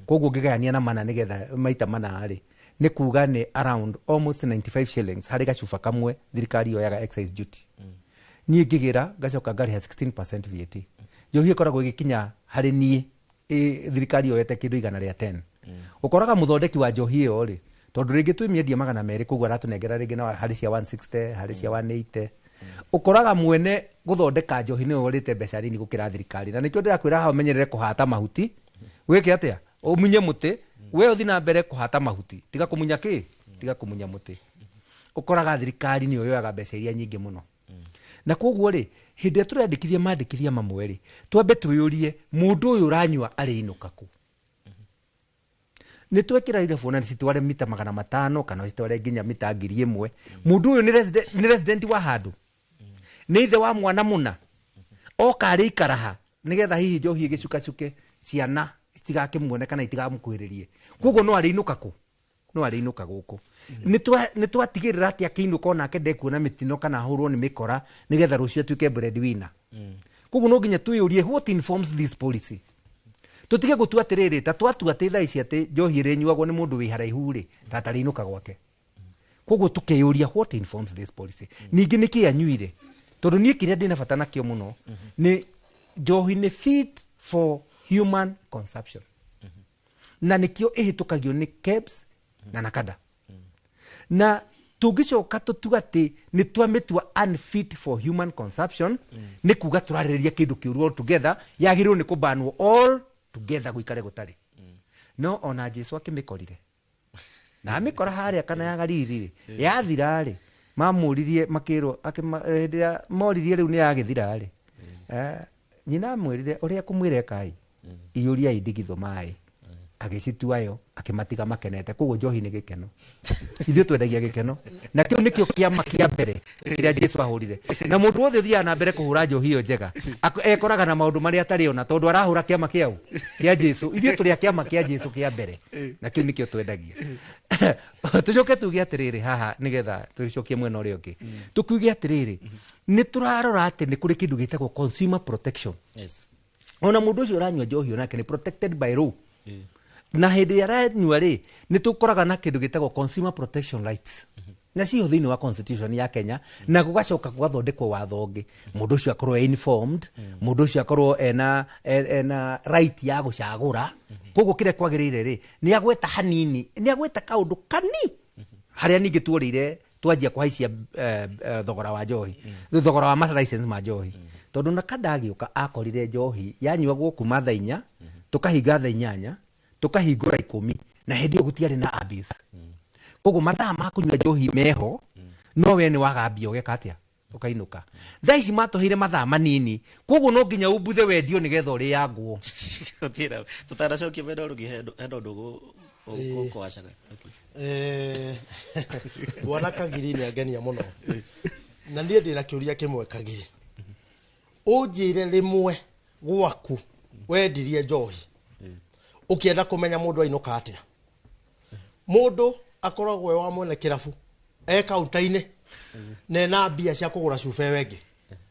koguo ngigayania na mana nigetha maita mana ari ni kuga ni around almost 95 shillings hari gacuba kamwe thirikari yoyaga excise duty ni ngigira gacoka ngari ha 16% VAT njohi ikoragwo igikinya hari nie thirikari yoyete kindu igana ria 10 ukoraga muthondeki wa njohi iyo ri tondu ringi twimiendia 200 koguo aratunengera ringi na hari cia 160 hari cia 180 ukoraga mwene guthondeka njohi ni urite mbeca nini gukira thirikari na nikio ndirakwira ha umenyerere kuhata mahuti wike atia umunye muti we uthi na mbere kuhata mahuti tiga kumunya tiga kumunya muti ukoraga thirikari ni yoyaga mbeca iria nyingi muno na koguo ri hindi turandikithia mandikithia mamwe ri twambe twiyurie mundu uyu uranyua ari inuka ku ni twekira ile fona citware mita 500 kana citware nginya mita 1000 mundu uyu ni resident wa handu ni ithe wa mwana muna oka ari ikaraha nigetha hihi njohi igicukacuke ciana itigakimwone kana itigamukwiririe koguo no ari inuka ku no ari inuka guku ni twatigirira ati akiinuka onake ndekuona mitino kana hurwo ni mikora nigetha rucio tuike breadwinner koguo no nginya tuyurie what informs this policy tutige gutua atiriri ta twatua titha ici ati njohi rinyuagwo ni mundu wi haraihu ri tatari inuka gwake koguo tukeyuria what informs this policy ningi niki anyuire tondu nie kiria ndina bata nakio muno ni njohi ni fit for human consumption na nikio ihitukagio ni KEBS na nakada na tungicoka tutuga ati ni twamitua unfit for human consumption ni kuga turariria kindu kiuru all together yagirwo ni kubanwo all together guikare gutari no ona Jesu akimikorire na amikora haria kana yagariri yathira ri mamuririe makirwo akimadiria moririe riu ni yagithira ri nyina mwirire uria kumwire kai iyuria indigitho mai agicituayo akimatiga makenete koguo njohi ni gikeno ithuĩ twendagia gikeno na kiu nikio kiama kia mbere kiria Jesu ahurire na mundu wothe thia na mbere kuhura njohi iyo njega ekoraga na maundu maria atari ona tondu arahura kiama kiau kia Jesu ithuĩ turi kiama kia Jesu kia mbere na kiu nikio twendagia tucoke tuge atiriri haha nigetha tucokie mwena uria ungi tukuge atiriri ni turarora ati ni kuri kindu gitagwo consumer protection ona mundu ucio uranyua njohi onake ni protected by law na hindi aranyua ri ni tukoraga na kindu gitagwo consumer protection rights na cio thiini wa constitution ya Kenya na gugacoka gugathondekwo watho ungi mundu ucio akorwo informed mundu ucio akorwo ena right ya gucagura koguo kire kwagirire ri ni agweta hanini ni agweta kaundu kani haria ningi tuorire twanjia kuhaicia thogora wa njohi thogora wa license ma njohi tondu na kadagiuka akorire njohi yanyuagwo kuma thaa 4 tukahinga thaa 8 tukahingura 10 na hindi gutiari na abuse koguo mathaa ma kunyua njohi meho no we ni wagambia ugeka atia ukainuka thaa ici matohire mathaa manini koguo no nginya ubuthe wendio nigetha uri yangwo otira tutaracokia wendo rugi hendo ndugu uko acaga wana Kagiri ni agenia muno na ndie ndina kiuria kimwe Kagiri unjire rimwe gwaku wendirie njohi ukienda kumenya mundu ainuka atia mundu akoragwo wa mwene kirabu kaunta-ini na mbia cia kugura cufe wengi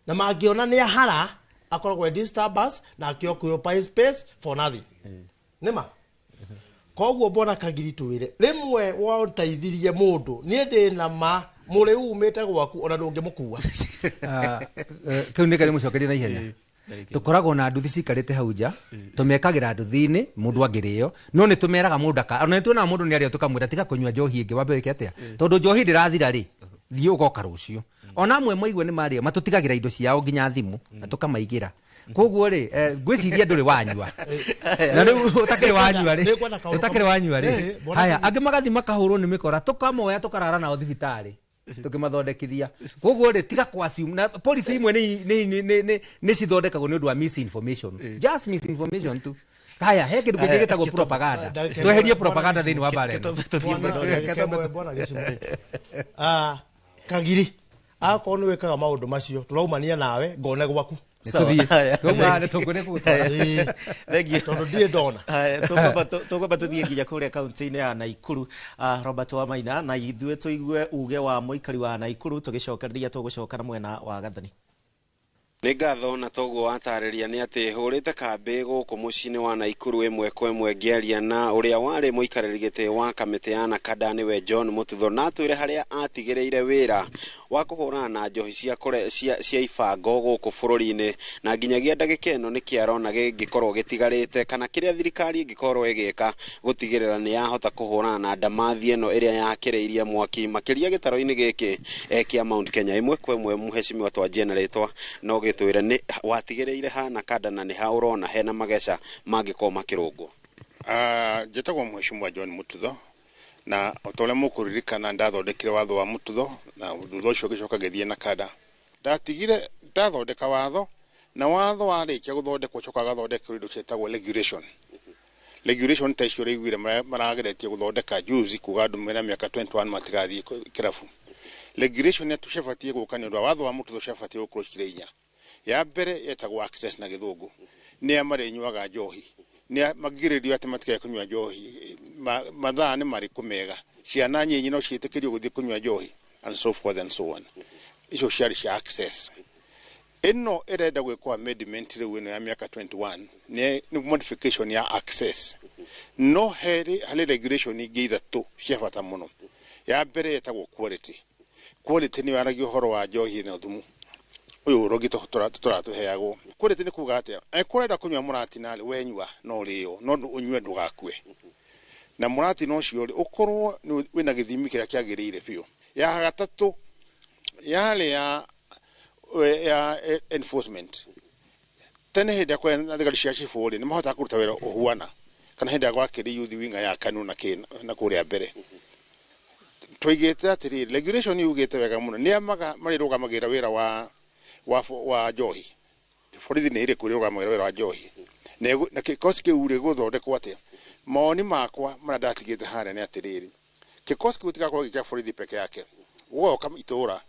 na mangiona ni ahara akoragwo disturbance na akiokuyo space for nothing nima koguo mbona Kangiri twire rimwe wontaithirie mundu nie ndi na ma muri umite gwaku ona ndungimukua kiu ni kari mucokerie na ihenya tukoragwo na nduthi cikarite hau nja tumekagira nduthi-ini mundu angirio no ni tumeraga mundu aka ona tuona mundu ni ario tukamwira tiga kunywa njohi ingi wambe wike atia tondu njohi ndirathira ri thii ugoka rucio ona amwe mwaigwe ni mario matutigagira indo ciao nginya thimu na tukamaigira koguo ri ngwiciria nduri wanyua na riu utakiri wanyua ri haya angi magathi makahurwo ni mikora tukamoya tukarara nao thibitari tukimathondekithia koguo ri tiga kwa assume na police imwe ni cithondekagwo ni undu wa misinformation just misinformation tu haya he kindu kingi gitagwo propaganda tweherie propaganda thiini wa bare Kangiri akorwo ni wikaga maundu macio turaumania nawe ngone gwaku tugomba tuthie nginya kuria kaunti-ini ya Naikuru. Robert Wamaina na ithuĩ tuigue uge wa muikari wa Naikuru tugicokereria tugucoka na mwena wa Gathani. Nĩ ngatho na toguo watarĩria nĩ atĩ hũrĩte kambĩ gũkũ mũciĩ-inĩ wa Naikuru ĩmwe kwa ĩmwe ngĩaria na ũrĩa warĩ mũikarĩri gĩtĩ wa kamĩtĩ ya NACADA nĩwe John Mũtutho na atwĩre harĩa atigĩrĩire wĩra wa kũhũrana na njohi cia ibango gũkũ bũrũri-inĩ na nginyagia ndagĩka ĩno nĩ kĩarona gĩngĩkorwo gĩtigarĩte kana kĩrĩa thirikari ĩngĩkorwo ĩgĩka gũtigĩrĩra nĩ yahota kũhũrana na ndamathi ĩno ĩrĩa yakĩrĩirie mwaki makĩria gĩtaro-inĩ gĩkĩ kĩa Mount Kenya. Ĩmwe kwa ĩmwe mũhecimiwa twa generatwa no gĩtwĩre nĩ watigĩrĩire ha NACADA na nĩ ha ũrona hena mageca mangĩkorwo makĩrũngwo. Njĩtagwo Mheshimiwa John Mũtutho na otole mũkũririkana ndathondekire watho wa Mũtutho na thutha ũcio gĩcoka gĩthiĩ NACADA. Ndatigire ndathondeka watho na watho warĩkia gũthondekwo coka gathondeka indo ciĩtagwo regulation. Regulation ta icio rĩiguire marageretie gũthondeka juzi kuga andũ mena mĩaka 21 matigathiĩ kĩrabu. Regulation ya tucebatie gũka nĩ ũndũ watho wa Mũtutho cebatie gũkorwo cirĩ inya. Ya mbere yetagwo access na gĩthũngũ nĩ marĩnyuaga njohi nĩ magirĩrio atĩ matikae kũnyua njohi mathaa nĩ marĩkũ mega ciana nyinyi no ciĩtĩkĩrio gũthiĩ kũnyua njohi and so forth and so on. Icio ciarĩ cia access. Ĩno ĩrenda gwĩkwo amendment rĩu ĩno ya mĩaka 21 nĩ modification ya access. No harĩ regulation ingĩ ithatũ cia bata mũno. Ya mbere yetagwo quality. Quality nĩ yaragia ũhoro wa njohi na thumu uyu rogi tũratũheagwo. Quality nĩ kuga atĩa kũrenda kũnyua mũrati narĩ wenyua no rĩo no ũnyue ndũgakue na mũrati no cio ũkorwo wĩna gĩthimi kĩrĩa kĩagĩrĩire biũ. Ya gatatũ yarĩ ya enforcement. Tene hĩndĩ ya kwenda thigari cia cibũrĩ nĩ mahotaga kũruta wĩra ũhuana kana hĩndĩ ya gwakĩrĩ youth wing ya KANU na kũrĩa mbere. Tũigĩte atĩrĩrĩ regulation yugĩte wega mũno nĩ marĩrũgamagĩrĩra wĩra wa njohi. Borithi nĩ ĩrĩ kũrĩrũgamagĩrĩra wĩra wa njohi na kĩkosi kĩu rĩ gũthondekwo atĩa. Mawoni makwa marĩa ndatigĩte harĩa nĩ atĩrĩrĩ kĩkosi kĩu gĩtigakorwo gĩkĩa borithi peke yake. Gũgoka itũũra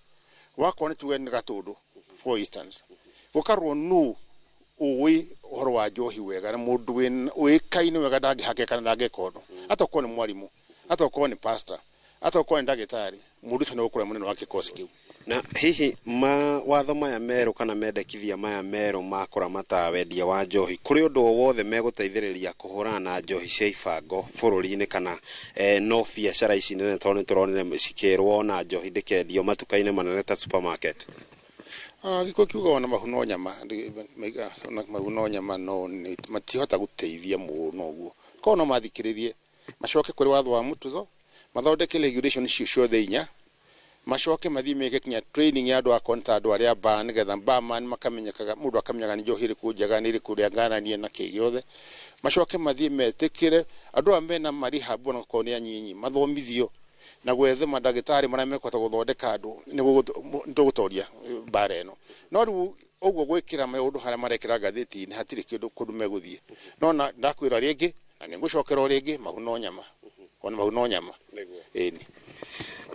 wakorwo nĩ tuge nĩ Gatũndũ for instance gũkarwo nũ ũĩ ũhoro wa njohi wega na mũndũ ũĩkaine wega ndangĩhake kana ndangĩka ũndũ atakorwo nĩ mwarimũ atakorwo nĩ pastor atakorwo nĩ ndagĩtarĩ mũndũ ũcio nĩ gũkorwo mũnene wa kĩkosi kĩu. Na hihi mawatho maya merũ kana mendekithia maya merũ makora mata wendia wa njohi kũrĩ ũndũ o wothe megũteithĩrĩria kũhũrana na njohi cia ibango bũrũri-inĩ kana no biacara ici nene tondũ nĩ tũronire cikĩrwo na njohi ndĩkendio matuka-inĩ manene ta supermarket. Gĩko kiuga ona mahuno nyama no matihota gũteithia mũno ũguo korwo no mathikĩrĩrie macoke kũrĩ watho wa Mũtutho mathondeke regulation icio ciothe inya macoke mathii meke kinya training ya andũ a konta andũ arĩa ba nĩgetha barman makamenyekaga mũndũ akamenyaga nĩ njohi ĩrĩkũ njega nĩ ĩrĩkũ rĩa ngaranie na kĩ gĩothe. Macoke mathii metĩkĩre andũ a mena marihabu na koni ya nyinyi mathomithio na gwethe mandagĩtarĩ marĩa mekũhota gũthondeka andũ nĩguo tũgũtoria bara ĩno. No rĩu ũguo gwĩkĩra maũndũ harĩa marekĩra ngathĩti-inĩ hatirĩ kũndũ megũthiĩ. No ndakwĩra rĩngĩ na nĩ ngũcokera rĩngĩ mahuno nyama ona mahuno nyama. Ĩni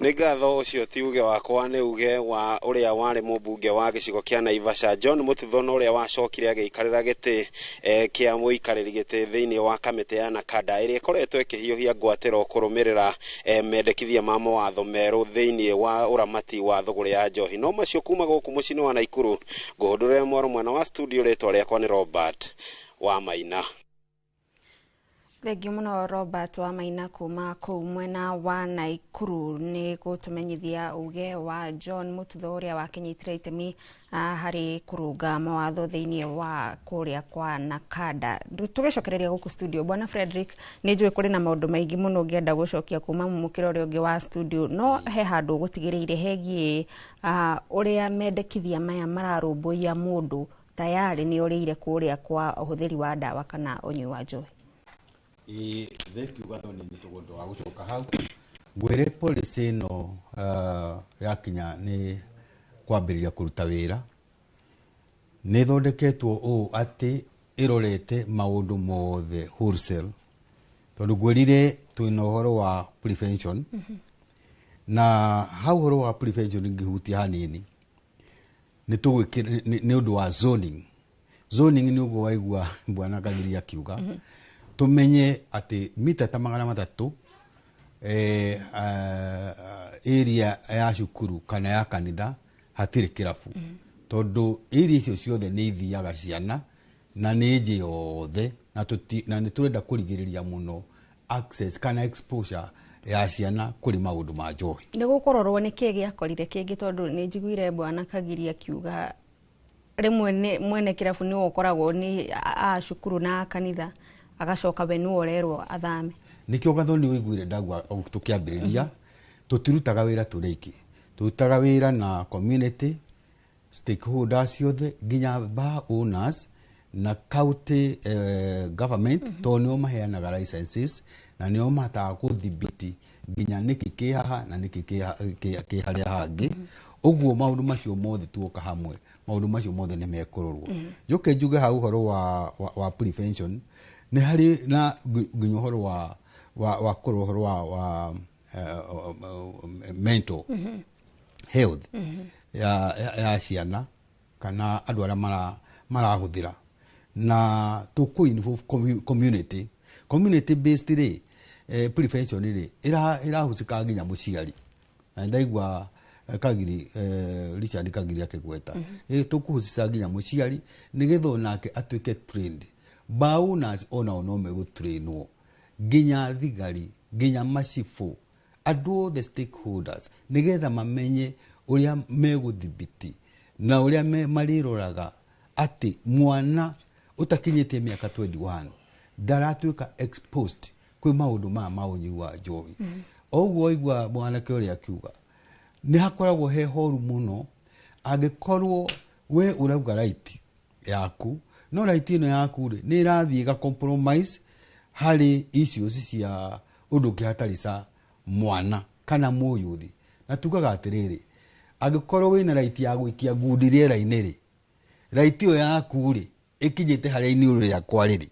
nĩ ngatho ũcio ti uge wakwa nĩ uge wa ũrĩa warĩ mũmbunge wa gĩcigo kĩa Naivasha John Mũtutho na ũrĩa wacokire agĩikarĩra gĩtĩ kĩa mũikarĩri gĩtĩ thĩinĩ wa kamĩtĩ ya NACADA ĩrĩa ĩkoretwo ĩkĩhiũhia ngwatĩro kũrũmĩrĩra mendekithia ma mawatho merũ thĩinĩ wa ũramati wa thũgũrĩ ya njohi. No macio kuma gũkũ mũciĩ-inĩ wa Naikuru ngũhũndũrĩra mwaro mwena wa studio rĩtwa rĩakwa nĩ Robert Wamaina. Thengi muno Robert wa Maina kuma kuu mwena wa Naikuru ni gutumenyithia uge wa John Mututho uria wakinyitire itemi hari kurunga mawatho thiini wa kuria kwa Nakada. Tugicokereria guku studio bwana Frederick ni njui kuri na maundu maingi muno ngienda gucokia kuma mumukiro uria ungi wa studio no he handu gutigiriire hegie uria mendekithia maya mararumbuia mundu tayari ni urire kuria kwa uhuthiri wa dawa kana unyui wa njohi. Thank you gatho ni tugondo wa gucoka hau gwire policy no yakinya ni kwambiriria kuruta wira ni thondeketwo o ati irorete maundu mothe wholesale tondu gwirire twina uhoro wa prevention na hau uhoro wa prevention ngihutia hanini ni tugwikira ni undu wa zoning ni ugo waigua bwana Kagiria kiuga tumenye ati mita ta 300 area ya shukuru kana ya kanitha hatire kirafu tondu area icio ciothe ni ithiaga ciana na ni nji yothe na ni turenda kurigiriria muno access kana exposure ya ciana kuri maundu ma njohi ni gukororwo ni kigi akorire kingi tondu ni njiguire bwana Kagiria kiuga rimwe mwene kirafu ni ukoragwo ni shukuru na kanitha agacoka we nu orerwo athame nikio gatho ni wiguire ndagwa tukiambiriria tutirutaga wira turiki turutaga wira na community stakeholders yothe ginya bar owners na county government to nio maheanaga licenses na nio mataga kuthibiti ginya niki kihaha na niki kiharia hangi uguo maundu macio mothe tuoka hamwe maundu macio mothe ni mekororwo njuke njuge hau horo wa prevention ni hari na ginya horo wa kurohoro wa mental health ya ciana kana andu aria marahuthira na tuku involve community based prevention irahusika ginya muciari na ndaigua Kagiri Richard Kagiri akigweta tukuhusisa ginya muciari nigetho nake atuike trained bauna ona onome gutrainwo ginya thigari ginya macifu andu the stakeholders nigetha mamenye uria meguthibiti na uria mariroraga ati mwana utakinyite miaka 21 daratuika exposed kwi maundu ma maunyu wa njohi oguo igwa mwana kioria kiuga ni hakoragwo he horu muno agikorwo we urauga right yaku no right ino yaku ri ni irathie ga compromise hari issues cia undu kihatarica mwana kana muyuthi na tugaga atiriri agikorwo wina right ya gwikia ngundi riera-ini ri right iyo yaku ri ikinyite haria ini ri yakwa riri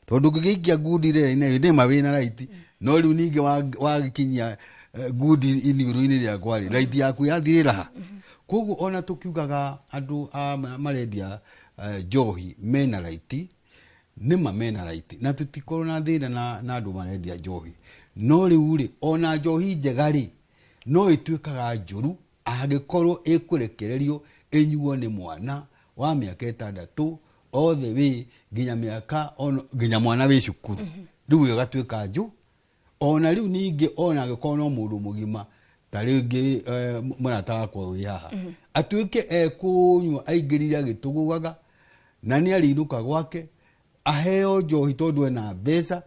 tondu ngigikia ngundi riera-ini ni mawina right no riu ninge wagikinyia ngundi ini riakwa ri right yaku yathirira ha koguo ona tukiugaga andu marendia njohi mena right nima mena right na tutikorwo na thina na andu marendia njohi no riu ri ona njohi njega ri no ituikaga njuru agikorwo ikurekererio enyuo ni mwana wa miaka 6 othe wi ginya miaka ginya mwana wi cukuru riu igatuika nju ona riu ninge ona agikorwo no mundu mugima taringi murataga kwa wi haha atuike ekunywa aingiriria gitugugaga na ni arinuka gwake aheo njohi tondu ena mbeca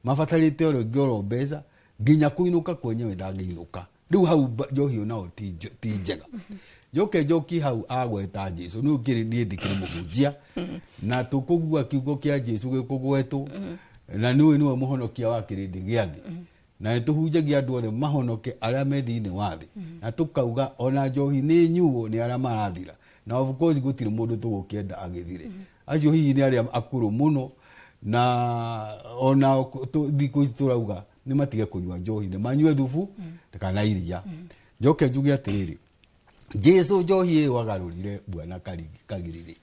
mabatarite oro ngoro mbeca ginya kuinuka kwenyewe ndangiinuka riu hau njohi onao ti njega njoki hau agweta Jesu ni ukiri ni ndikiri muhunjia na tukugua kiugo kia Jesu gikugwetwo na niwe muhonokia wa kirindi giathi na tuhunjagia andu othe mahonoke aria me thiini wa thi na tukauga ona njohi ni nyuo ni aria marathira na of course gutire mundu tugukienda agithire acio hihi ni aria akuru muno na ona thiku turauga ni matige kunywa njohi ni manywe thubu kana iria njoke njuge atiriri Jesu njohi wagarurire bwana Kagirire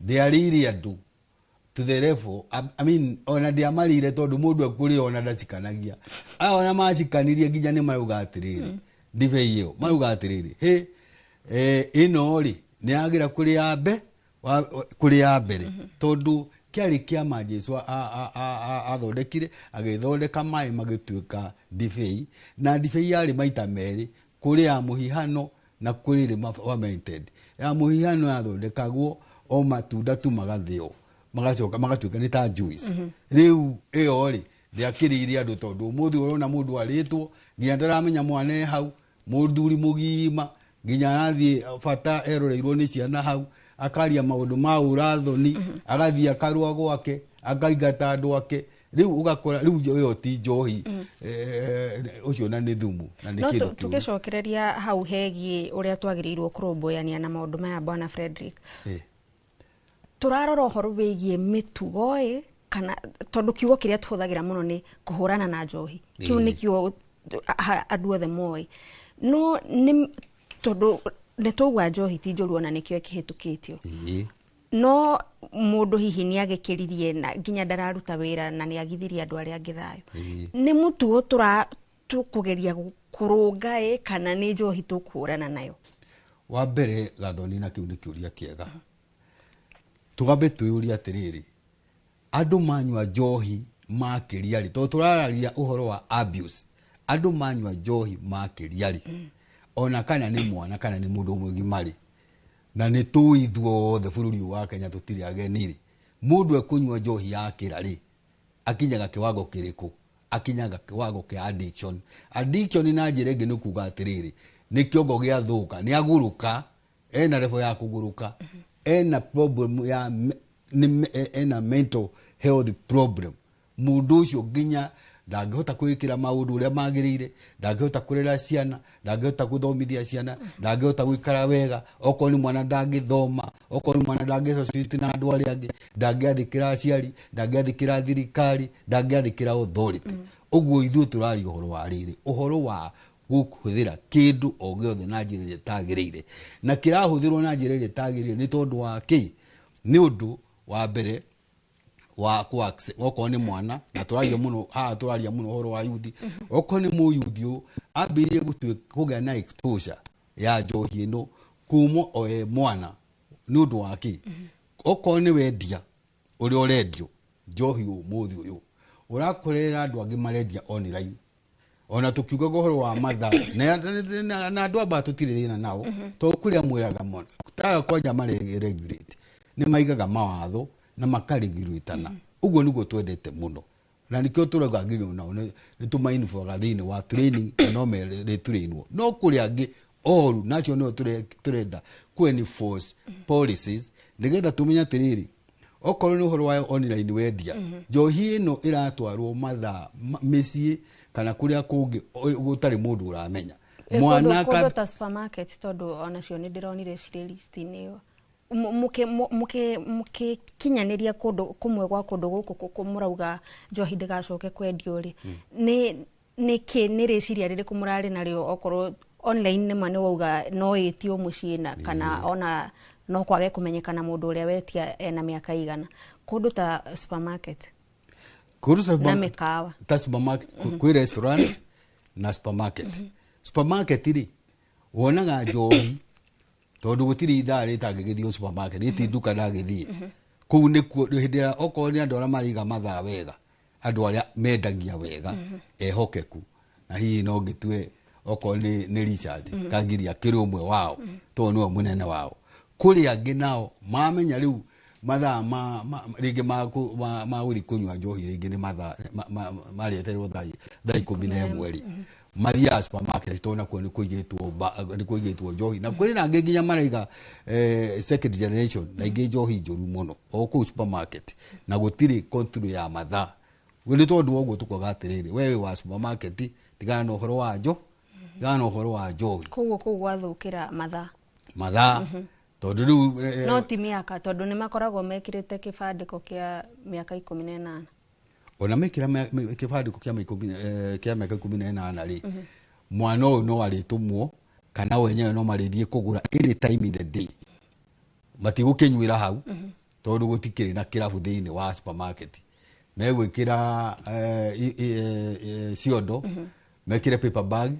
ndiarire andu to the level I mean ona ndiamarire tondu mundu akuri ona ndacikanagia ona macikanirie ginya ni maruga atiriri ndive iyo maruga atiriri he ino ri ni agira kuri ya mbere tondu kiari kiama Jesu athondekire agithondeka mai magituika divei na divei yari maita meri kuri ya muhihano na kuri ri fermented ya muhihano yathondekagwo o matunda tu magathio magatuika ni ta juice riu iyo ri ndiakiriria andu tondu muthi urona mundu aritwo nginya ndaramenya mwane hau muthuri mugima nginya arathie bata eroreirwo ni ciana hau akaria maundu ma urathoni agathie akarua gwake akaingata andu ake riu ugakora riu yo ti njohi ucio na ni thumu na ni kindu tugicokereria hau hegie uria twagirirwo kurumboyania na maundu maya bwana Frederick turarora horo wigie mitugo kana tondu kiugo kiria tuhuthagira muno ni kuhurana na njohi kiu ni kiugo andu othe moi no ni tondu ne togwa njohi ti njuru ona nikio kihitukitio no mundu hihi ni agekiririe na nginya ndararuta wira na ni agithiria andu aria angithayo ni mutugo tukugeria kurunga kana ni njohi tukurana nayo wa mbere gathoni na kiu ni kiuria kiega tugambe tuyuria atiriri andu manywa njohi makiria ri to turararia uhoro wa abuse andu manywa njohi makiria ri ona kana ni mwana kana ni mundu mugimari na ni tuithwo the bururi wa Kenya tutiri ageniri mundu ekunywa njohi yakira ri akinyaga kiwango kiriku akinyaga kiwango kia addiction na njirege ni kuga atiriri ni kiongo gia thuka ni aguruka ena level ya kuguruka ena problem ya ena mental health problem mundu ucio nginya ndangihota kwikira maundu uria magirire ndangihota kurera ciana ndangihota guthomithia ciana ndangihota guikara wega oko ni mwana ndangithoma oko ni mwana ndangicociti na andu aria angi ndangiathikira aciari ndangiathikira thirikari ndangiathikira authority uguo ithu turari uhoro wa riri uhoro wa gukuthira kindu o giothe na njira iria tagirire na kirahuthirwo na njira iria tagirire ni tondu wa ki ni undu wa mbere wa kuaxe oko ni mwana na turaria muno turaria muno horo wa yuthi oko ni mu yuthi abirie kugia na exposure ya njohi ino kumo mwana ni undu wa ki oko ni wendia uri orendio njohi umuthi uyu urakorera andu angi marendia online ona tukiuga gohoro wa matha na andu aba tutire thina nao to kuria mwiraga mona tara kwanja mare regulate ni maigaga mawatho na makarigirwitana uguo niguo twendete muno na nikio turaga nginyo nao ni tumainfo gathini wa training no mere trainwo no kuri angi oru nacio no turenda kweni force policies nigetha tumenya tiriri okorwo ni uhoro wa online wendia njohi ino iratwarwo matha micii kana kuria kungi gutari mundu uramenya mwana ka supermarket tondu ona cio ni ndironire cire list niyo muke kinyaniria kundu kumwe gwa kundu guku kumurauga njohi ndigacoke kwendio ri ni reciria riri kumurari nario okorwo online ni mane wauga no itio muciina kana ona no kwage kumenyekana mundu uria wetia ena miaka igana kundu ta supermarket na mikawa ta supermarket kwi restaurant na supermarket supermarket ri wonaga njohi tondu gutiri ithari tangigithio supermarket iti duka ndagithie kuu ni ku hindia oko ni andu aria mariga mathaa wega andu aria mendagia wega ehokeku na hihi no ngitwe oko ni Richard Kangiria kiri umwe wao to niwe munene wao kuri angi nao mamenya riu mathaa ringi ma guthi kunywa njohi ringi ni mathaa marieterwo thai 11 ri maria supermarket tona ko ni kuigitwo njohi na kuri na nginya maraiga second generation na ingi njohi njuru muno o ku supermarket na gutiri control ya mathaa wili tondu oguo tukoga atiriri wewe wa supermarket tigana no horo wa njo gana no horo wa njohi kuguo gwathukira mathaa tondu riu no ti miaka tondu ni makoragwo mekirite kibandiko kia miaka 18 ona mekira kibandiko kia miaka 18 ri mwana uyu no aritumwo kana wenyewe no marithie kugura any time in the day matigukinyuira hau tondu gutikiri na kirabu thiini wa supermarket megwikira ciondo mekire paper bag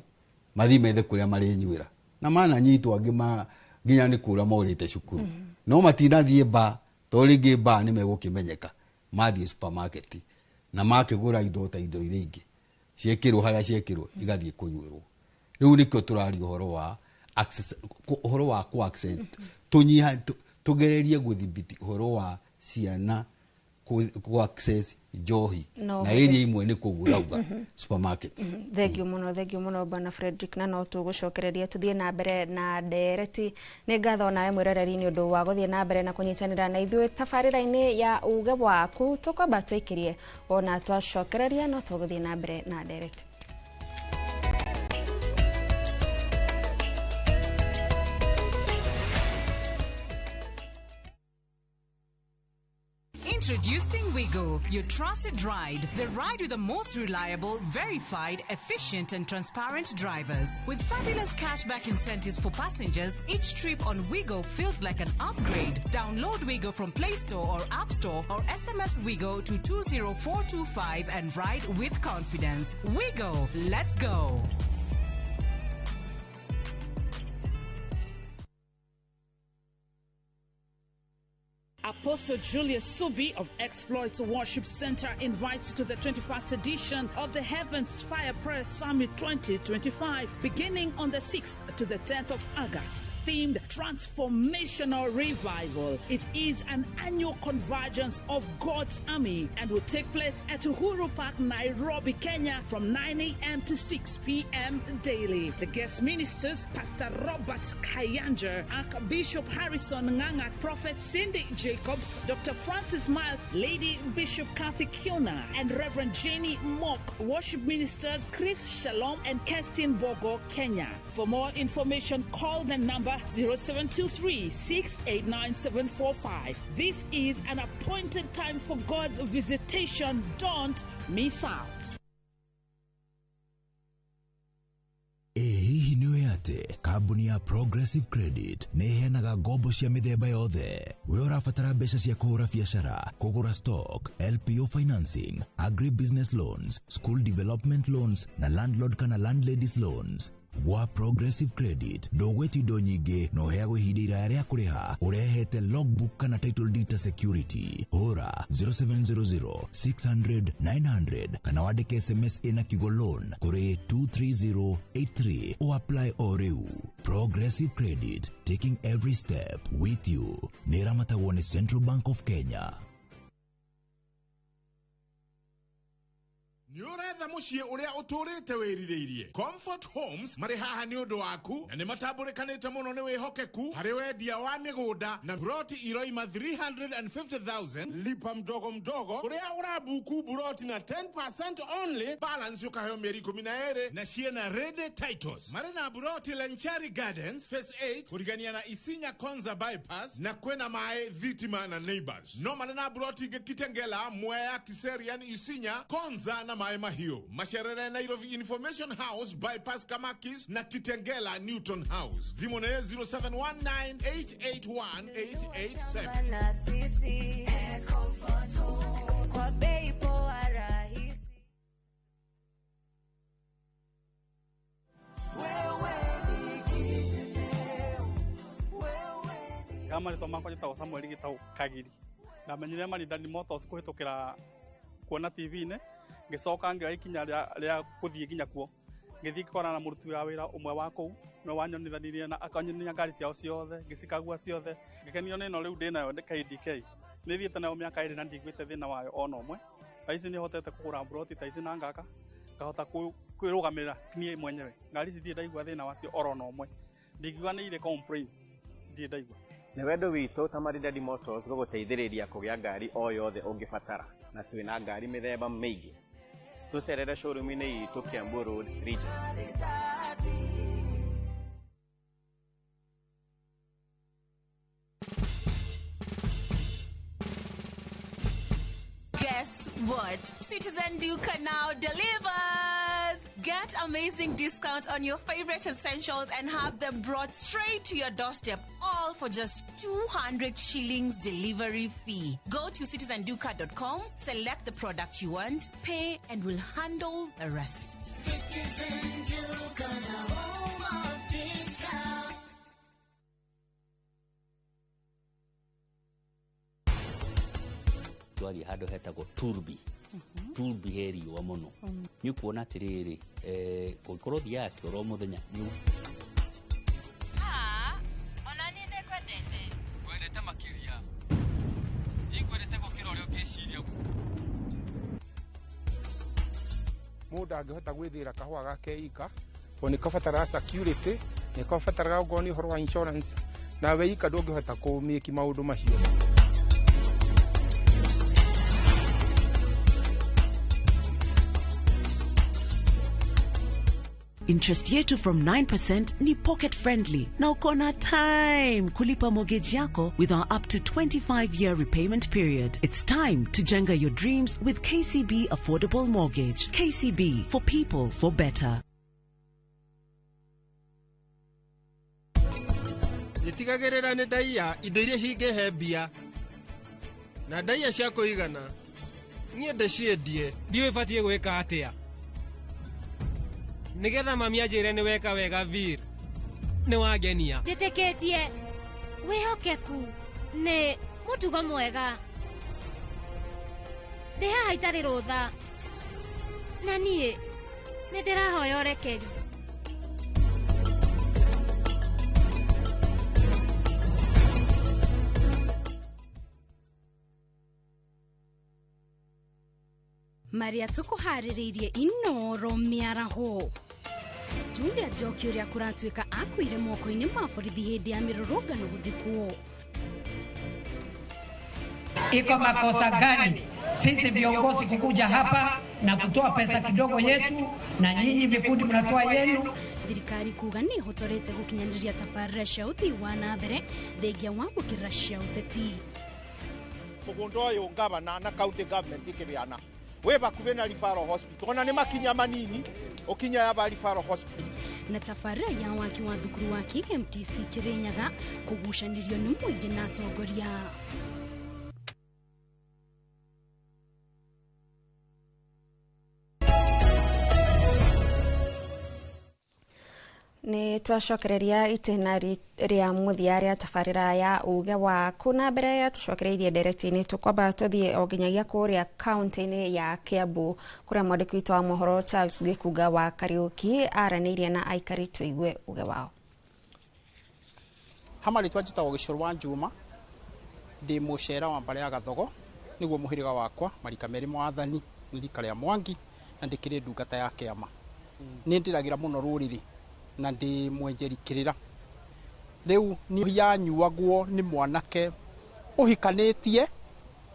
mathi methe kuria mari nyuira na mana nyitwa ngima nginya ni kura morite cukuru no matinathie ba to ringi ba ni megukimenyeka mathiĩ supermarket na makĩgũra indo ta indo iria ingĩ ciekĩrwo harĩa ciekĩrwo igathiĩ kũnyuĩrwo. Rĩu nĩkĩo tũraria ũhoro wa ku access tugererie gũthibiti ũhoro wa ciana ku access njohi na area imwe nĩ kũgũrauga supermarket. Thank you muno bana Frederick, na no tũgũcokereria tuthie na mbere na ndereti. Nĩ ngatho nawe mwĩroreri nĩ ũndũ wa gũthiĩ na mbere na kũnyitanĩra na ithuĩ tabarĩra-inĩ ya uge waku. Tũkwamba twĩkĩrie ona twacokereria no tũgũthiĩ na mbere na ndereti. Introducing Wigo, your trusted ride. The ride with the most reliable, verified, efficient and transparent drivers. With fabulous cashback incentives for passengers, each trip on Wigo feels like an upgrade. Download Wigo from Play Store or App Store or SMS Wigo to 20425 and ride with confidence. Wigo, let's go. Apostle Julius Subi of Exploits Worship Center invites to the 21st edition of the Heavens Fire Prayer Summit 2025, beginning on the 6th to the 10th of August. Themed Transformational Revival. It is an annual convergence of God's army and will take place at Uhuru Park, Nairobi, Kenya from 9 a.m. to 6 p.m. daily. The guest ministers, Pastor Robert Kayanja, Archbishop Harrison Nganga, Prophet Cindy Jacobs, Dr. Francis Miles, Lady Bishop Kathy Kiona, and Reverend Jenny Mock. Worship ministers Chris Shalom and Kestin Bogo, Kenya. For more information, call the number 0723-689-745. This is an appointed time for God's visitation. Don't miss out. Hihi nĩũĩ atĩ kambuni ya Progressive Credit nĩ iheanaga ngombo cia mĩthemba yothe? We ũrabatara mbeca cia kũhũra biacara, kũgũra stock, LPO financing, agribusiness loans, school development loans na landlord kana landladies loans. Wa Progressive Credit ndũgwĩtio indo nyingĩ no heagwo ihinda iraya rĩa kũrĩha ũrehete logbook kana title deed ta security. Hũra 0700-600-900 kana wandĩke SMS ĩna kiugo loan kũrĩ 23083 o apply o rĩu. Progressive Credit, taking every step with you. Nĩ ĩramatagwo nĩ Central Bank of Kenya. Nĩũretha mũciĩ ũrĩa ũtũrĩte wĩrirĩirie. Comfort Homes marĩ haha nĩ ũndũ waku na nĩ matambũrĩkanĩte mũno nĩ wĩhokeku harĩ wendia wa mĩgũnda na buroti iroima 350,000 lipa mdogo mdogo ũrĩa ũrabuku buroti na 10% only, balance ũkaheo mĩeri 12 na ciena ready titles. Marĩ na buroti Lenchari Gardens Phase 8 kũrigania na Isinya Konza bypass na kwena mae Thitima na Neighbors. No marĩ na buroti Kitengela, Mwea, Kiserian, Isinya, Konza na Mahio. Masharere Nairobi Information House bypass Kamakis na Kitengela Newton House. Vimone 07188817. Kama rito makwa njĩtagwo Samuel Gitau Kagiri. Ndamenyire Marindani Motors kũhĩtũkĩra kuona TV-inĩ. Ngĩcoka ngĩoya ikinya rĩa gũthiĩ nginya kuo. Ngĩthiĩ ngĩkorana na mũruti wa wĩra ũmwe wa kũu, no wanyonithanirie na akanyonia ngari ciao ciothe, ngĩcikagua ciothe. Ngĩkenio nĩ ĩno rĩu ndĩnayo nĩ KDK. Nĩ thiĩte nayo mĩaka ĩrĩ na ndigwĩte thĩna wayo ona ũmwe. Ici nĩ hotete kũgũra mburoti ta ici na ngaka, ngahota kwĩrũgamĩrĩra niĩ mwenyewe. Ngari ici ndirĩ ndaigua thĩna wacio oro na ũmwe. Ndingiuga nĩ irĩ complain, ndirĩ ndaigua. Nĩ wendo witũ ta Marindani Motors gũgũteithĩrĩria kũgĩa ngari o yothe ũngĩbatara, na twĩna ngari mĩthemba mĩingĩ. Tucerere showroom-inĩ itũ Kiambu Road region. Guess what? Citizen Duka now delivers! Get amazing discount on your favorite essentials and have them brought straight to your doorstep, all for just 200 shillings delivery fee. Go to citizenduka.com, select the product you want, pay, and we'll handle the rest. Citizen Duka, the home of discount. twari hado hetagwo Turbi Turbi heri wa muno ni kuona atiriri gukorwo thia kioro muthenya ni ona ni kwendete makiria ni kwendete gukira uria ungiciria mundu angihota gwithira kahua gake ika to ni kabatara security ni kabatara goni horo wa insurance na we ika ndungihota kumiki maundu macio. Interest yetu from 9% ni pocket friendly. Na uko na time kulipa mortgage yako with our up to 25-year repayment period. It's time to jenga your dreams with KCB Affordable Mortgage. KCB, for people, for better. Nitigagirira ni daia indo iria cingehe mbia na daia cia kuigana nie ndeciendie ndiwe batie gwika atia nigetha mami anjire ni weka wega vir ni wagenia njiteketie wihokeku ni mutugo mwega ndi haha itari rutha na nie ni ndirahoya urekeri. Maria tukuhaririirie inoro miaraho Julia Njoki uria kuratuika akuire moko-ini ma borithi hindi ya mirurungano guthikwo. Iko makosa gani sisi viongozi kukuja hapa na kutoa pesa kidogo yetu na nyinyi vikundi mnatoa yenu? Thirikari kuga ni hotorete gukinyaniria tabarĩra cia uthii wa na mbere thengia wa gukira cia uteti. Mugundo uyu gavana na county government ikibiana we bakuve na referral hospital ona ni makinya manini ukinya ya referral hospital na tabarĩra ya waki wa thukuru wa KMTC Kirinyaga kugucanirio ni muingi na atongoria. Ni twacokereria itena ria muthia ria tabarĩra ya uge wa kuna mbere ya tucokereirie ndereti-ini tukwamba tuthie o nginyagia kuria kaunti-ini ya Kiambu kuria mwandĩki witũ wa mohoro Charles Gikuga wa Kariuki aranĩirie na aikari tuigue uge wao. Hamari twajitagwo Gĩcũrũ wa Njuma ndi mucera wa mbare ya Gathogo niguo muhiriga wakwa marika meri mwathani ndirika ria Mwangi na ndikire ndungata ya kiama ni ndiragira muno ruriri na ndi mwenjeri kirira riu ni yanyuagwo ni mwanake uhikanetie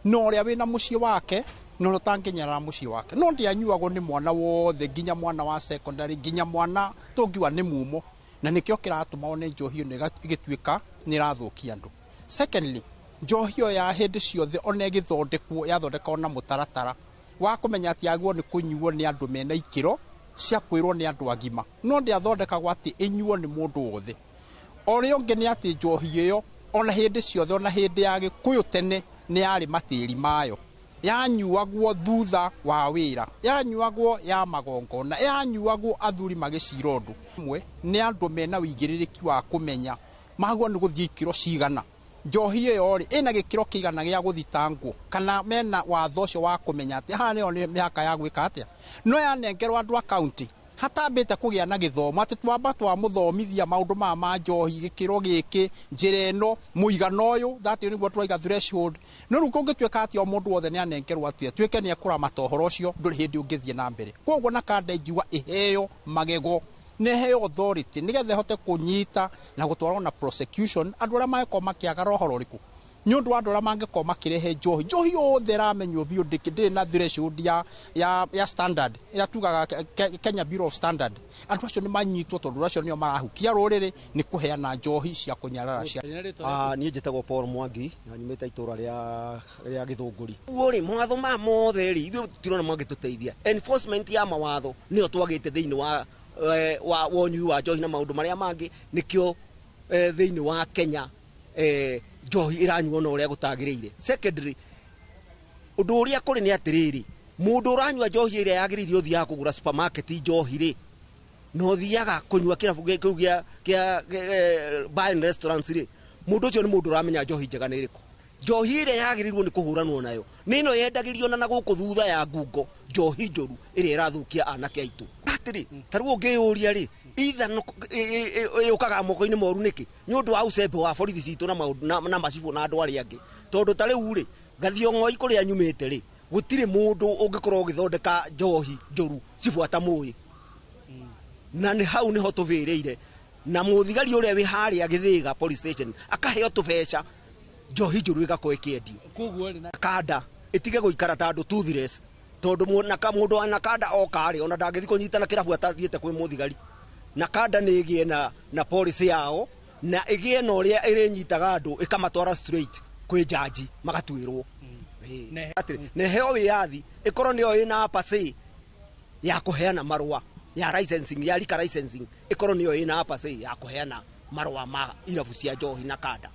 no ria wina mucii wake no rutanginyara mucii wake no ndi anyuagwo ni mwana wothe nginya mwana wa secondary nginya mwana tungiwa ni mumo na nikio kiratuma one njohi no igituika ni rathukia andu. Secondly, njohi ya hindi ciothe one githondekwo yathondekwo na mutaratara wa kumenya ati agwo ni kunyuo ni andu mena ikiro cia kwirwo ni andu agima no ndi athondekagwo ati inyuo ni mundu wothe. Ori onge ni ati njohi iyo ona hindi ciothe ona hindi ya Gikuyu tene ni yari matiri mayo yanyuagwo thutha wa wira yanyuagwo ya magongona yanyuagwo athuri magicira undu mwe ni andu mena wigiririki wa kumenya magwo ni guthii kiro cigana njohi iyo ri ina gikiro kigana gia guthitangwo kana mena watho cio wa kumenya ati ha ni mihaka ya gwika atia no yanengerwo andu a county hatambite kugia na githomo ati twamba twa muthomithia maundu ma njohi gikiro giki njira ino muigana uyu that niguo twaiga threshold no ru kungituika ati o mundu wothe ni anengerwo ati tuike ni akura matohoro cio nduri hindi ungithie na mbere koguo na kanda ingiwa iheo magego neheo authority nigethe hote kunyita na gutwarwo na prosecution andu aria maeko makiaga rohoro riku ni undu andu aria mangeko makirehe njohi yothe ramenywo biu ndikindi na threshold ya standard ira tugaga Kenya Bureau of Standard andu acio ni manyitwo tondu acio nio marahukia ruriri ni kuheana njohi cia kunyarara cia ni njitagwo Paul Mwangi na nyumite itura ria Githunguri uri mawatho ma mothe ri ithu tirona mangituteithia enforcement ya mawatho nio twagite thiini wa wonyu wa njohi na maundu maria mangi nikio thiini wa Kenya njohi iranyuo no uria gutagiriire. Secondary undu uria kuri ni atiriri mundu uranyua njohi iria yagiriire uthia kugura supermarket njohi ri no thiaga kunyua kirabu kiu kia bar and restaurants ri mundu ucio ni mundu uramenya njohi njega ni iriku njohi ĩrĩa yagĩrĩirwo nĩ kũhũranwo nayo nĩ ĩno yendagĩrio na gũkũ thutha ya ngungo njohi njũru ĩrĩa ĩrathũkia anake aitũ atĩrĩ tarĩu ũngĩyũria rĩ itha yũkaga moko-inĩ moru nĩkĩ nĩ ũndũ wa ũcembe wa borithi citũ na macibũ na andũ arĩa angĩ tondũ tarĩu rĩ Gathiongo kũrĩa nyumĩte rĩ gũtirĩ mũndũ ũngĩkorwo ũgĩthondeka njohi njũru cibuata mũĩ na nĩ hau nĩho tũvĩrĩire na mũthigari ũrĩa wĩ harĩa Gĩthĩga police station akaheo tũbeca njohi njũru ĩgakorwo ĩkĩendio koguo rĩ kanda ĩtige gũikara ta andũ toothless tondũ mũndũ ana kanda okarĩ ona ndangĩthi kũnyitana kĩrabu atathiĩte kwĩ mũthigari na kanda nĩ ĩgĩe na policy yao na ĩgĩe na ũrĩa ĩrĩnyitaga andũ ĩkamatwara straight kwĩ jaji magatuĩrwo ne heo wĩyathi ĩkorwo nĩyo ĩna pase ya kũheana marũa ya licensing ya liquor licensing ĩkorwo nĩyo ĩna pase ya kũheana marũa ma irabu cia njohi na kanda.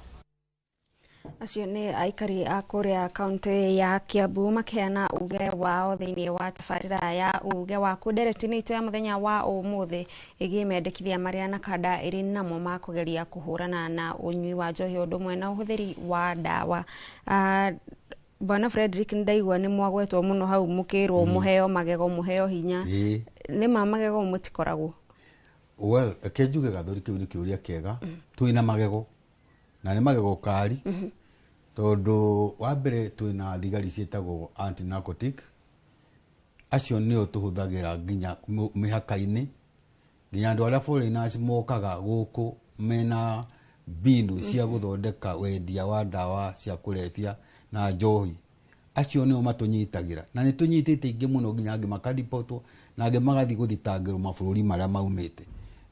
Acio nĩ aikari a kũrĩa kaunti ya Kiambu makiheana uge wao thĩinĩ wa tabarĩra ya uge waku ndereti-inĩ itũ ya mũthenya wa ũmũthĩ ĩgiĩ mendekithia marĩa na kanda ĩrĩ namo ma kũgeria kũhũrana na ũnyui wa njohi ũndũ ũmwe na ũhũthĩri wa ndawa. Bwana Frederick ndaigua nĩ mwagwetwo mũno hau mũkĩrwo mũheo magego mũheo hinya nĩ ma magego mũtikoragwo. Well kenjuge Gathuri kĩu nĩ kĩũria kĩega twĩna magego na nĩ magego kari tondũ wa mbere twĩna thigari ciĩtagwo anti narcotic acio nĩo tũhũthagĩra nginya mĩhaka-inĩ nginya andũ arĩa foreigners mokaga gũkũ mena mbinu cia gũthondeka wendia wa ndawa cia kũrebia na njohi acio nĩo matũnyitagĩra na nĩ tũnyitĩte ingĩ mũno nginya angĩ makaripotwo na angĩ magathi gũthitangĩrwo mabũrũri marĩa maumĩte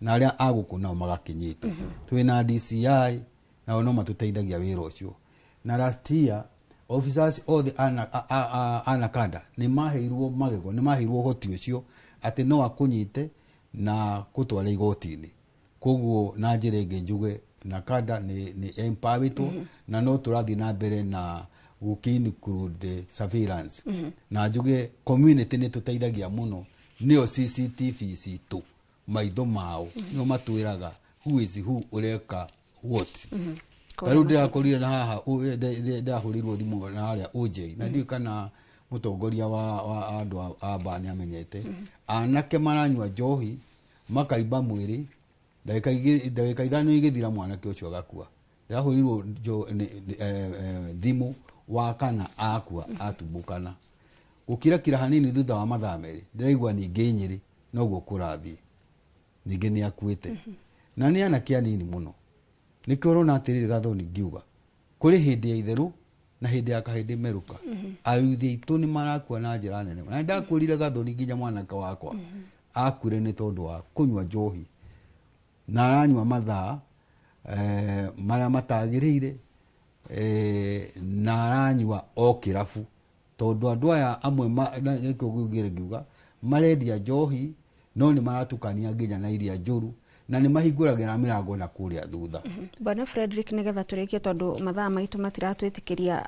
na arĩa agũkũ nao magakĩnyitwo twĩna DCI na no matũteithagia wĩra ũcio na last year officers othe ana kanda nĩ maheirwo magego nĩ maheirwo hoti ũcio atĩ no akũnyite na gũtwara igoti-inĩ koguo na njĩra ĩngĩ njuge na kanda nĩ empowered na no tũrathiĩ na mbere na gũkĩinclude surveillance na njuge community nĩ tũteithagia mũno nĩo CCTV citũ maitho mao nĩo matwĩraga who is who ũreka what tarĩu ndĩrakorire na haha ndahũrirwo thimũ na harĩa OJ na ndiũ kana mũtongoria wa andũ a Aba nĩ amenyete anake maranyua njohi makaimba mwĩrĩ ndagĩka ithano igĩthira mwanake ũcio agakua ndahũrirwo thimũ wa kana akua atumbũkana gũkirakira hanini thutha wa mathaa merĩ ndĩraigua ningĩ Nyĩrĩ noguo kũrathiĩ ningĩ nĩ akuĩte na nĩ anake anini mũno nĩkĩo ũrona atĩrĩrĩ Gathoni ngiuga kũrĩ hĩndĩ ya itherũ na hĩndĩ ya kahĩndĩ merũka ayuthi aitũ nĩ marakua na njĩra nene na ndakũrire Gathoni nginya mwanake wakwa akure nĩ tondũ wa kũnyua njohi na aranyua mathaa marĩa matagĩrĩire na aranyua o kĩrabu tondũ andũ aya amwe nĩkĩo ngiuga marendia njohi no nĩ maratukania nginya na iria njũru na nĩ mahingũragĩra mĩrango na kũrĩa thutha. Bwana Frederick nĩgetha tũrĩkie tondũ mathaa maitũ matiratwĩtĩkĩria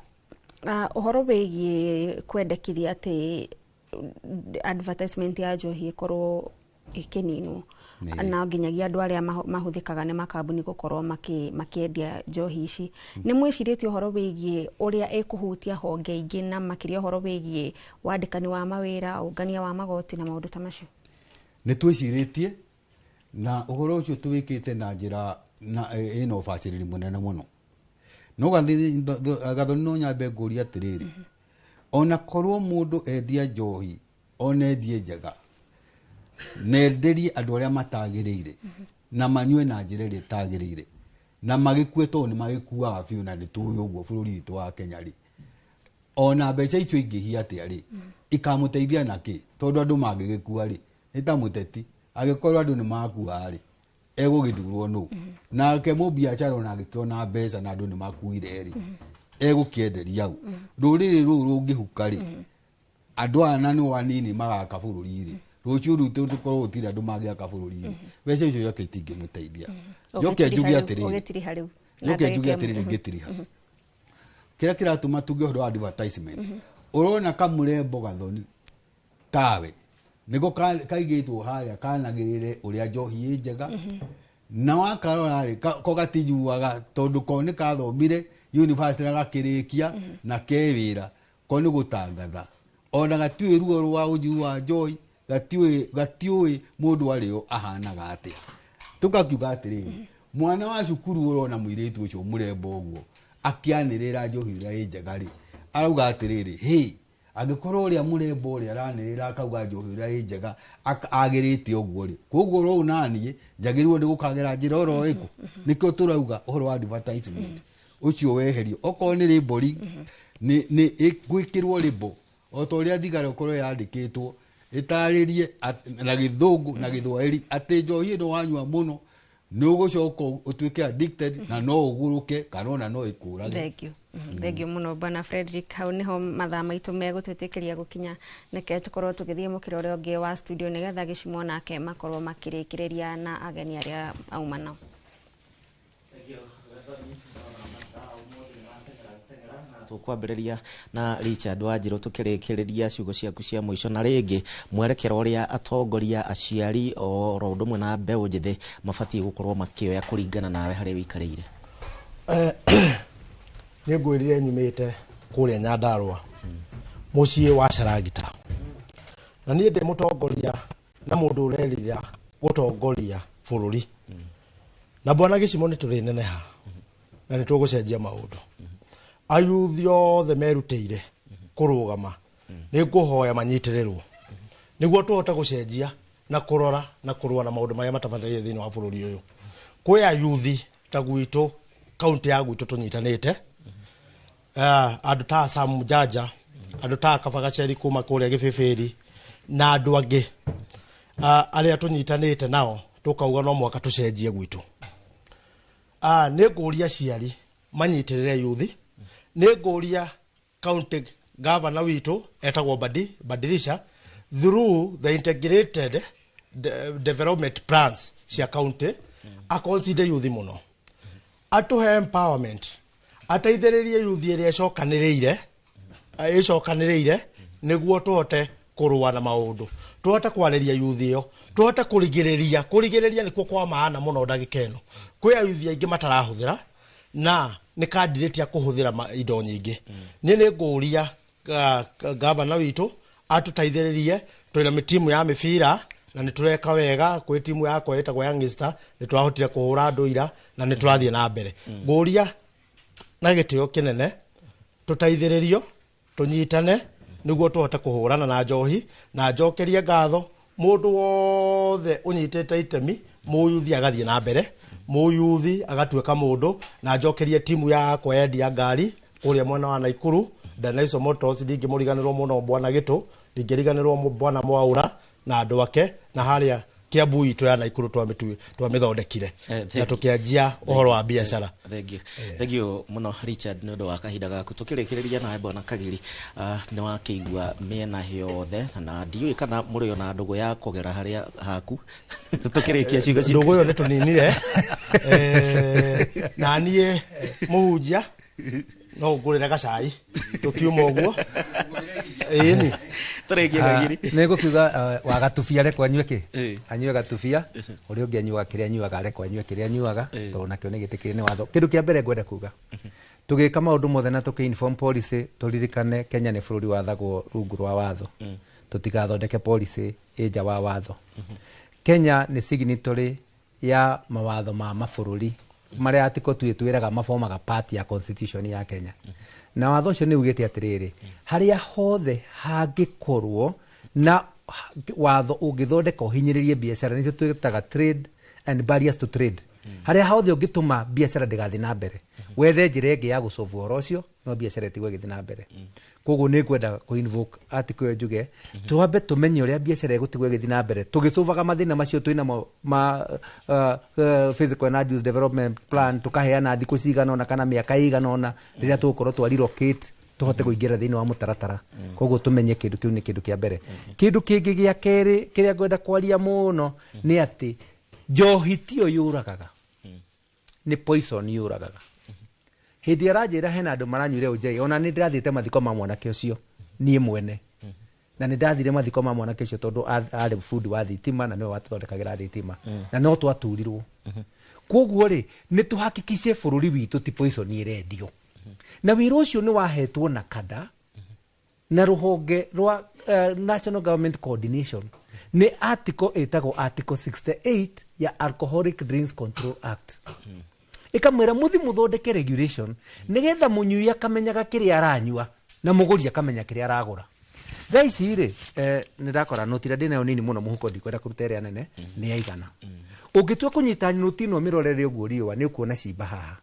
ũhoro wĩgiĩ kwendekithia atĩ advertisement ya njohi ĩkorwo ĩkĩninwo na nginyagia andũ arĩa mahũthĩkaga nĩ makambuni gũkorwo makĩendia njohi ici nĩ mwĩcirĩtie ũhoro wĩgiĩ ũrĩa ĩkũhutia honge ingĩ na makĩria ũhoro wĩgiĩ wandĩkani wa mawĩra ũngania wa magoti na maũndũ ta macio? Nĩ twĩcirĩtie na ũhoro ũcio tũwĩkĩte na njĩra ĩna ũbacĩrĩri mũnene mũno no Gathoni no nyambe ngũria atĩrĩrĩ ona korwo mũndũ endia njohi ona endie njega nenderie andũ arĩa matagĩrĩire na manyue na njĩra ĩrĩa ĩtagĩrĩire na magĩkue tondũ nĩ magĩkuaga biũ na nĩ tũĩ ũguo bũrũri witũ wa Kenya rĩ ona mbeca icio ingĩhia atĩa rĩ ikamũteithia nakĩ tondũ andũ mangĩgĩkua rĩ nĩ ta mũteti agĩkorwo andũ nĩ makua rĩ egũgĩthurwo nũ nake mũbiacara ona angĩkĩona mbeca na andũ nĩ makuire rĩ egũkĩenderia hau rũrĩrĩ rũu rũngĩhuka rĩ andũ aya na nĩ anini magaka bũrũri rĩ rũciũ rũu tũkorwo gũtirĩ andũ mangĩaka bũrũri rĩ mbeca icio yoke itingĩmũteithia njoke njuge atĩrĩrĩ ngĩtiriha kĩrĩa kĩratũma tuge ũhoro wa advertisement ũrona kamũrembo Gathoni tawe nĩko kaigĩtwo harĩa kanagĩrĩre ũrĩa njohi ĩ njega na wakarora rĩ ko gatinyuaga tondũ ko nĩ kathomire university na gakirikia na kewira ko ni gutangatha ona gatiwe ruo rwa unyua joy gatiwe mundu ario ahanaga atia tukakiuga atiriri mwana wa cukuru urona muiritu ucio murembo uguo akianirira njohi ria njegari arauga atiriri hey agikorwo uria murembo uria aranirira akauga njohi ria njega agirite uguo ri koguo ro nanie njagirwo ndi gukagera njira oro iku nikio turauga uhoro wa advertisement ucio weherio oko ni ribori ni gwikirwo ribo otoria thigara ukorwo yandikitwo itaririe na githungu na githwairi ati njohi ndo wanyua muno no gucoka utuike addicted na no uguruke kanona no ikurage. Thank you muno bana Frederick. Hau niho mathaa maitu megutwitikiria gukinya neke tukorwo tugithie mukiro uri ungi wa studio nigetha gicimo nake makorwo makirikiriria na ageni aria auma nao. tukwambĩrĩria na Richard Wanjiru tukĩrĩkĩrĩria ciugo ciaku cia mũico na rĩngĩ mwerekero ũrĩa atongoria aciari oro ũndũ ũmwe na mbeũ njĩthĩ mabatiĩ gũkorwo makĩoya kũringana nawe harĩa wĩikarĩire. Nĩ ngwĩrire nyumĩte kũrĩa Nyandarua mũciĩ wa Caragita na niĩ ndĩ mũtongoria na mũndũ ũrerira gũtongoria bũrũri na bwana gĩcimo nĩ tũrĩneneha na nĩ tũgũcenjia maũndũ. Ayuthi othe merutĩire kũrũgama nĩ ngũhoya manyitĩrĩrwo nĩguo tũhote gũcenjia na kũrora na kũrũa na maũndũ marĩa matabanĩrĩire thĩinĩ wa bũrũri ũyũ. Kwĩ ayuthi ta gwitũ kaunti ya gwitũ tũnyitanĩte andũ ta Sam Jaja, andũ ta Kabagaceri kuma kũrĩa Gĩbĩbĩri na andũ angĩ arĩa tũnyitanĩte nao tukauga no mwaka tucenjie gwitũ. Nĩ ngũria ciari manyitĩrĩre yuthi, nĩ ngũria county governor witũ etagwo Badirisha through the integrated development plans cia county a consider yuthi muno, atuhe empowerment, ateithĩrĩrie yuthi ĩrĩa ĩcokanĩrĩire nĩguo tũhote kũrũa na maũndũ, tũhote kwarĩria yuthi ĩyo, tũhote kũrigĩrĩria nĩkuo kwa maana mũno ndagĩka ĩno. Kwĩ ayuthi aingĩ matarahũthĩra na nĩ kandidate ya kũhũthĩra indo nyingĩ. Nĩ ngũria governor witũ atũteithĩrĩrie, twĩna timu ya mĩbira na nĩ tũreka wega, kwĩ timu yakwa ĩtagwo Youngster nĩ tũrahotire kũhũra andũ ira na nĩ tũrathiĩ na mbere. Ngũria na gĩtĩo kĩnene tũteithĩrĩrio, tũnyitane nĩguo tũhote kũhũrana na njohi na njokerie ngatho mũndũ wothe ũnyitĩte itemi mũyuthi agathiĩ na mbere, mũyuthi agatuĩka mũndũ na njokerie timu yakwa yendia ngari ũrĩa mwena wa Naikuru Danaiso Motors, ndingĩmũriganĩrwo mũno bwana Gĩtũ, ndingĩriganĩrwo bwana Mwaura na andũ ake na harĩa Kiambu itũ ya Naikuru twamĩthondekire na tũkĩanjia ũhoro wa biacara. Thank you muno Richard nĩ ũndũ wa kahinda gaku. Tũkĩrĩkĩrĩria nawe bwana Kagiri, nĩ wakĩigua mĩena yothe na ndiũĩ kana mũrĩ ona ndũgũ ya kũgera harĩa haku. Tũkĩrĩkia ciugo ciaku. Ndũgũ ĩyo nĩ tũninire na niĩ mũhunjia no ngũrĩre gacai tũkiuma ũguo. Ĩni tũrĩkia Kagiri nĩ gũkiuga wa gatubia rekwo anyue kĩ anyue gatubia ũrĩa ũngĩ anyuaga kĩrĩa anyuaga rekwo anyue kĩrĩa anyuaga tondũ nakĩo nĩ gĩtĩkĩrĩ nĩ watho. Kĩndũ kĩa mbere ngwenda kuga tũgĩka maũndũ mothe na tũkĩ-inform policy, tũririkane Kenya nĩ bũrũri wathagwo rungu rwa watho, tũtigathondeke policy nja wa watho. Kenya nĩ signatory ya mawatho ma mabũrũri marĩa atiko twĩraga mabomaga part ya constitution ya Kenya. Na watho ũcio nĩ ugĩte atĩrĩrĩ, harĩa hothe hangĩkorwo na watho ũngĩthondeka ũhinyĩrĩrie biacara, nĩcio twĩtaga trade and barriers to trade, harĩa hothe ũngĩtũma biacara ndĩgathiĩ na mbere, wethe njĩra ĩngĩ ya gũcovu ũhoro ũcio no biacara ĩtigwo ĩgĩthiĩ na mbere. Koguo nĩ ngwenda kũ-invoke article ĩyo njuge twambe tũmenye ũrĩa biacara ĩgũtigwo ĩgĩthiĩ na mbere, tũgĩcovaga mathĩna macio twĩna physical and land use development plan, tũkaheana thikũ cigana ona kana mĩaka ĩigana ona rĩrĩa tũgũkorwo twa-relocate tũhote kũingĩra thĩinĩ wa mũtaratara. Koguo tũmenye kĩndũ kĩu nĩ kĩndũ kĩa mbere. Kĩndũ kĩngĩ gĩa kerĩ kĩrĩa ngwenda kwaria mũno nĩ atĩ njohi tiyo yũragaga, nĩ poison yũragaga. Hĩndĩ aranjĩra hena andũ maranyuire ũnjei, ona nĩ ndĩrathiĩte mathiko ma mwanake ũcio niĩ mwene, na nĩ ndathire mathiko ma mwanake ũcio tondũ arĩ bundi wa thitima na nĩwe watũthondekagĩra thitima na no twaturirwo. Koguo rĩ nĩ tũhakikice bũrũri witũ ti poison ĩrendio, na wira ucio ni wahetwo na kada na ruhonge rwa National Government Coordination ni article etagwo article 68 ya Alcoholic Drinks Control Act ikamwira muthi muthondeke regulation nigetha munyui akamenyaga kiria aranyua na muguri akamenya kiria aragura. Thaici ri nindakora notira ndinayo nini muno muhuko ndikwenda kuruta area nene ni yaigana. Ungitua kunyita noti no mirorere uguo riwa ni ukuona cimba haha.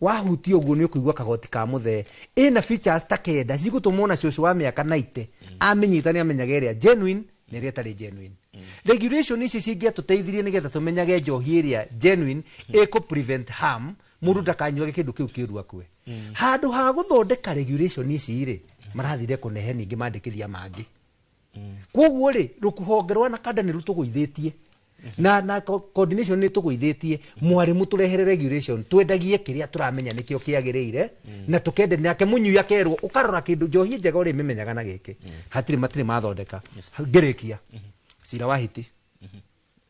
Wahuti uguo ni ukuigua kagoti ka muthe ina features ta kenda cigutumona cucu wa miaka 90 amenyita ni amenyaga area genuine ni ria tari genuine. Regulation ici cingia tuteithirie nigetha tumenyage njohi area genuine eko prevent harm mundu ndakanyuage kindu kiu kirua kwe. Handu ha guthondeka regulation ici ri marathire kunehe ningi mandikithia mangi. Koguo ri rukuhongerwa na kada ni rutuguithitie na coordination ni tuguithitie mwarimu turehere regulation twendagie kiria turamenya nikio kiagirire na tukende nake munyu akerwo ukarora kindu njohi njega uri mimenyaga na giki matire mathondeka ngirikia cira wa hiti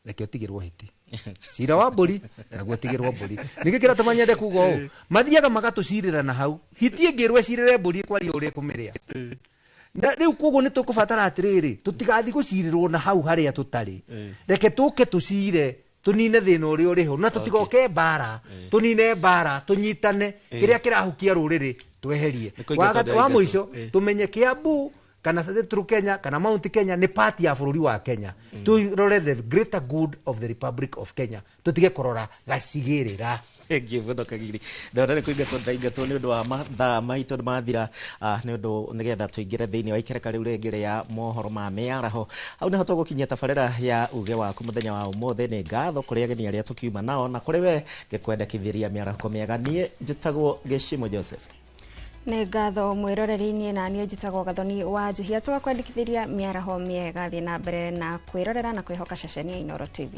rekio tigirwo hiti cira wa mburi naguo tigirwo mburi nigikira tumanyende kugo mathiaga magatucirira na hau hiti ngirwe cirire mburi kwari uri kumiria na riu koguo ni tukubatara atiriri tutigathi gucirirwo na hau haria tutari reke tuke tucire tunine thina uri uriho na tutigoke bara tunine bara tunyitane kiria kirahukia ruriri tweherie wa muico tumenye Kiambu kana Central Kenya kana Mount Kenya ni part ya bururi wa Kenya turore the greater good of the Republic of Kenya tutige kurora gacigirira Givedo kagiri ndona kuinga tondaigatwo ni undu wa mathaa maitu mathira ni undu nigetha tuingire thiini wa ikereka riu rengire ya mohoro ma miaraho au niho tugukinyia tabarira ya uge waku muthenya wa umuthi ni ngatho kuri ageni aria tukiuma nao na kuri we gikwendekithiria miaraho miega nie njitagwo Geshimo Joseph nĩ ngatho mwĩroreri-inĩ na niĩ njĩtagwo Gathoni wa Njihia tũgakwandĩkithĩria mĩaraho mĩega thiĩ na mbere na kwĩrorera na kwĩhoka ceceni ya Inooro TV.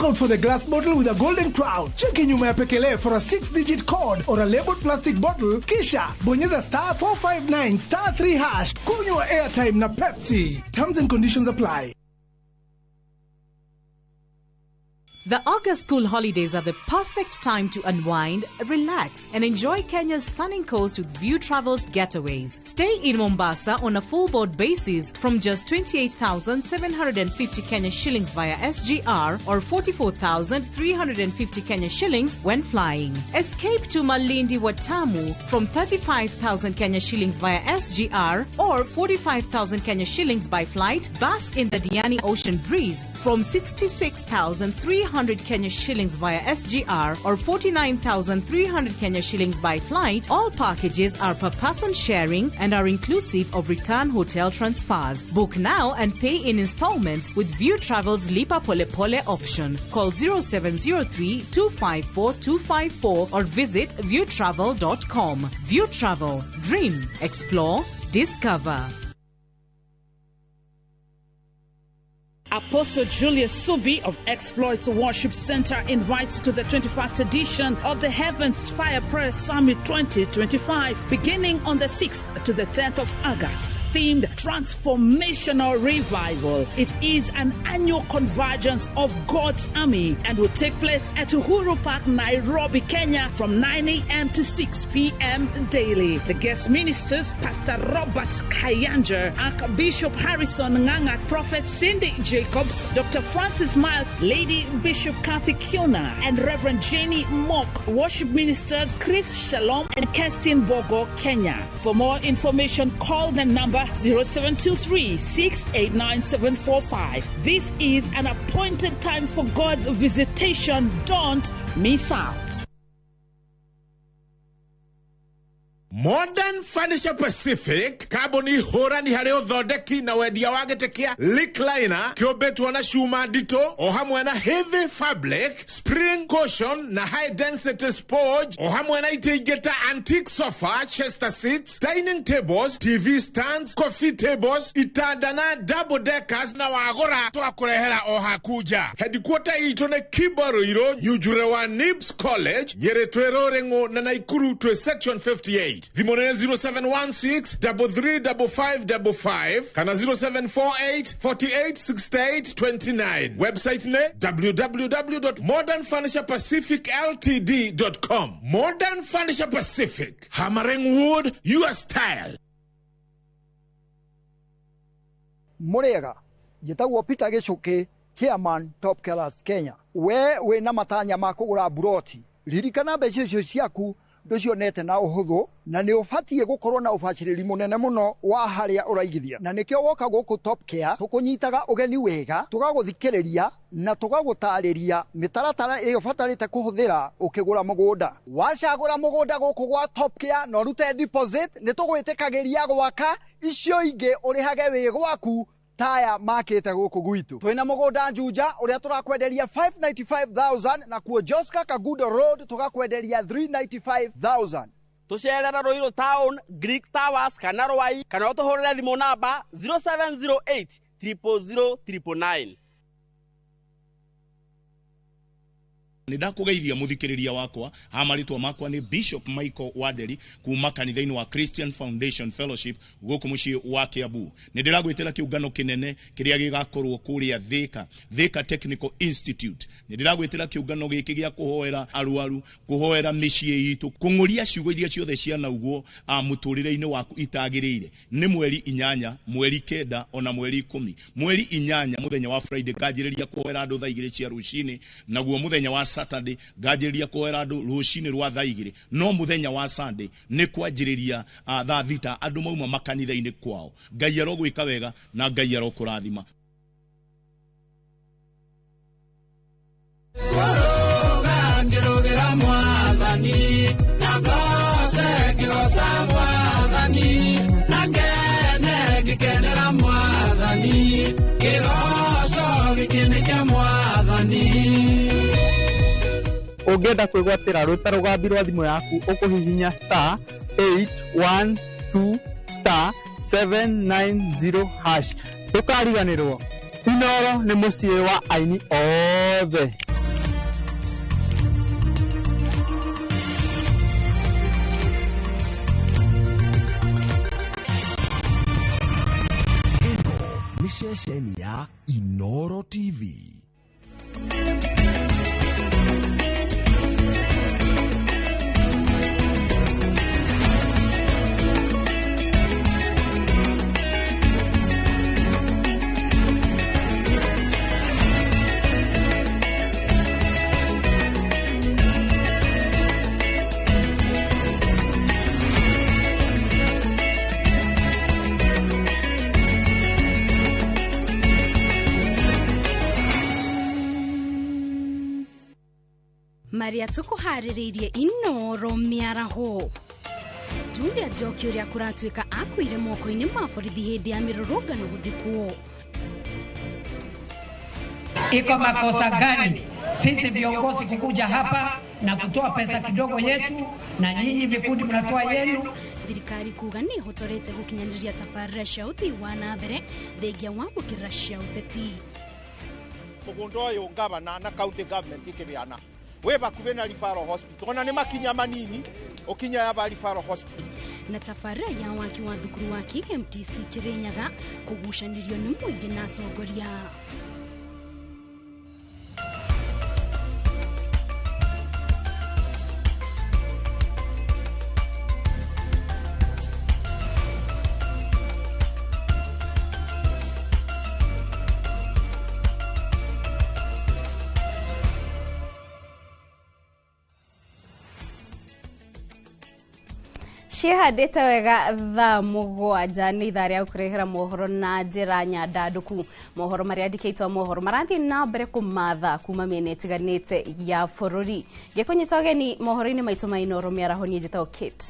Out for the glass bottle with a golden crown. Check in nyuma ya pekele for a 6-digit code or a labeled plastic bottle. Kisha bonyeza *459 *3#. Kunywa airtime na Pepsi. Terms and conditions apply. The August school holidays are the perfect time to unwind, relax, and enjoy Kenya's stunning coast with View Travel's getaways. Stay in Mombasa on a full board basis from just 28,750 Kenya shillings via SGR or 44,350 Kenya shillings when flying. Escape to Malindi Watamu from 35,000 Kenya shillings via SGR or 45,000 Kenya shillings by flight. Bask in the Diani Ocean Breeze from 66,300 Kenya shillings via SGR or 49,300 Kenya shillings by flight. All packages are per person sharing and are inclusive of return hotel transfers. Book now and pay in installments with View Travel's Lipa Pole Pole option. Call 0703 254 254 or visit viewtravel.com. View Travel. Dream. Explore. Discover. Apostle Julius Subi of Exploits Worship Center invites to the 21st edition of the Heavens Fire Prayer Summit 2025, beginning on the 6th to the 10th of August. Themed Transformational Revival. It is an annual convergence of God's army and will take place at Uhuru Park, Nairobi, Kenya from 9 a.m. to 6 p.m. daily. The guest ministers, Pastor Robert Kayanja, Archbishop Harrison Nganga, Prophet Cindy Jacobs, Dr. Francis Miles, Lady Bishop Kathy Kiona, and Reverend Jenny Mock. Worship ministers Chris Shalom and Kestin Bogo, Kenya. For more information, call the number 0723 689 745. This is an appointed time for God's visitation. Don't miss out. Modern Furniture Pacific kaboni horani hareo thodeki na wendia wagetekia Recliner kiobetwa na shuma dito o hamwe na heavy fabric spring cushion na high density spoj o hamwe na itegeta antique sofa chester seats dining tables TV stands coffee tables itanda na double deckers na wagora twakurehera o hakuja headquarter ito ne Kibaroiro Nyujure wa Nibs College Nyeretwero Rengo na Naikuru to section 58 Vimone 0716 335555 kana 0748 4868 29 website ne www.modernfurniturepacificltd.com Modern Furniture Pacific hammering wood your style. Murega jitagwo Peter Gichuki chairman Top Killers Kenya we na matanya makugura buroti ririkana mbeca icio ciaku nducionete na uhuthu na ni ubatie gukorwo na ubaciriri munene muno wa haria uraigithia na nikio woka guku Top Care tukunyitaga ugeni wega tugaguthikiriria na tugagutariria mitaratara iyo batarite kuhuthira ukigura mugunda wacagura mugunda guku gwa Top Care no rute deposit ni tugwitikagiria gwaka icio ingi urihage wi gwaku taya makete guku gwitu twina mugunda Juja uria turakwenderia 595,000 na kuo Joska Kagudo Road tugakwenderia 395,000 tucerera Ruiru Town Greek Towers kana Rwai kana utuhurire thimu namba 0708 000 999. Nidakugeithia muthikiriria wakwa amaritwa makwa ni Bishop Michael Waderi kuma kanithaini wa Christian Foundation Fellowship guku mucii wa Kiambu. Nidiragwitira kiungano kinene kiria gigakorwo kuria Thika Technical Institute. Nidiragwitira kiungano giki gia kuhoera aruaru kuhoera micii itu kunguria ciugo iria ciothe ciana uguo muturire-ini waku itagirire. Ni mweri 8 mweri 9 ona mweri 10 mweri 8 muthenya wa Friday kajiriria kuhoera andu thaa 2 cia rucini naguo muthenya wa Saturday gajiriria kuhoera andu rucini rwa thaa 2 no muthenya wa Sunday ni kwanjiriria thaa 6 andu mauma makanitha-ini kwao. Ngai arogwika wega na Ngai arokurathima. Ngirugera mwathani na ngose ngirosa mwathani na ngene ngikenera mwathani ngiroco gikinike mwathani. Ungenda kwigwatira ruta rugambi rwa thimu yaku ukuhihinya *812*790# tukariganirwo. Inoro ni mucii wa aini othe. Ni ceceni ya Inoro TV. Maria tukuhaririirie Inoro miaraho Julia Njoki uria kuratuika akuire moko-ini ma borithi hindi ya mirurungano guthikuo. Iko makosa gani sisi viongozi kukuja hapa na kutoa pesa kidogo yetu na nyinyi vikundi mnatoa yenu? Thirikari kuga ni hotorete gukinyaniria tabarĩra cia uthii wa na mbere thengia wa gukira cia uteti. Mugunda uyu gavana na county government ikibiana we bakuwe na referral hospital ona ni makinya manini ukinya ya referral hospital na tabarĩra ya waki wa thukuru wa KMTC Kirinyaga kugucanirio ni muingi na atongoria. Cihandite wega thaa mugwanja ni ithaa ria kurehera mohoro na njira nyandanduku. Mohoro maria andikitwo mohoro marathi na mbere kumatha kuma miene itiganite ya bururi. Gikunyita ugeni mohoro-ini maitu ma Inoro miaraho ni njitagwo Kate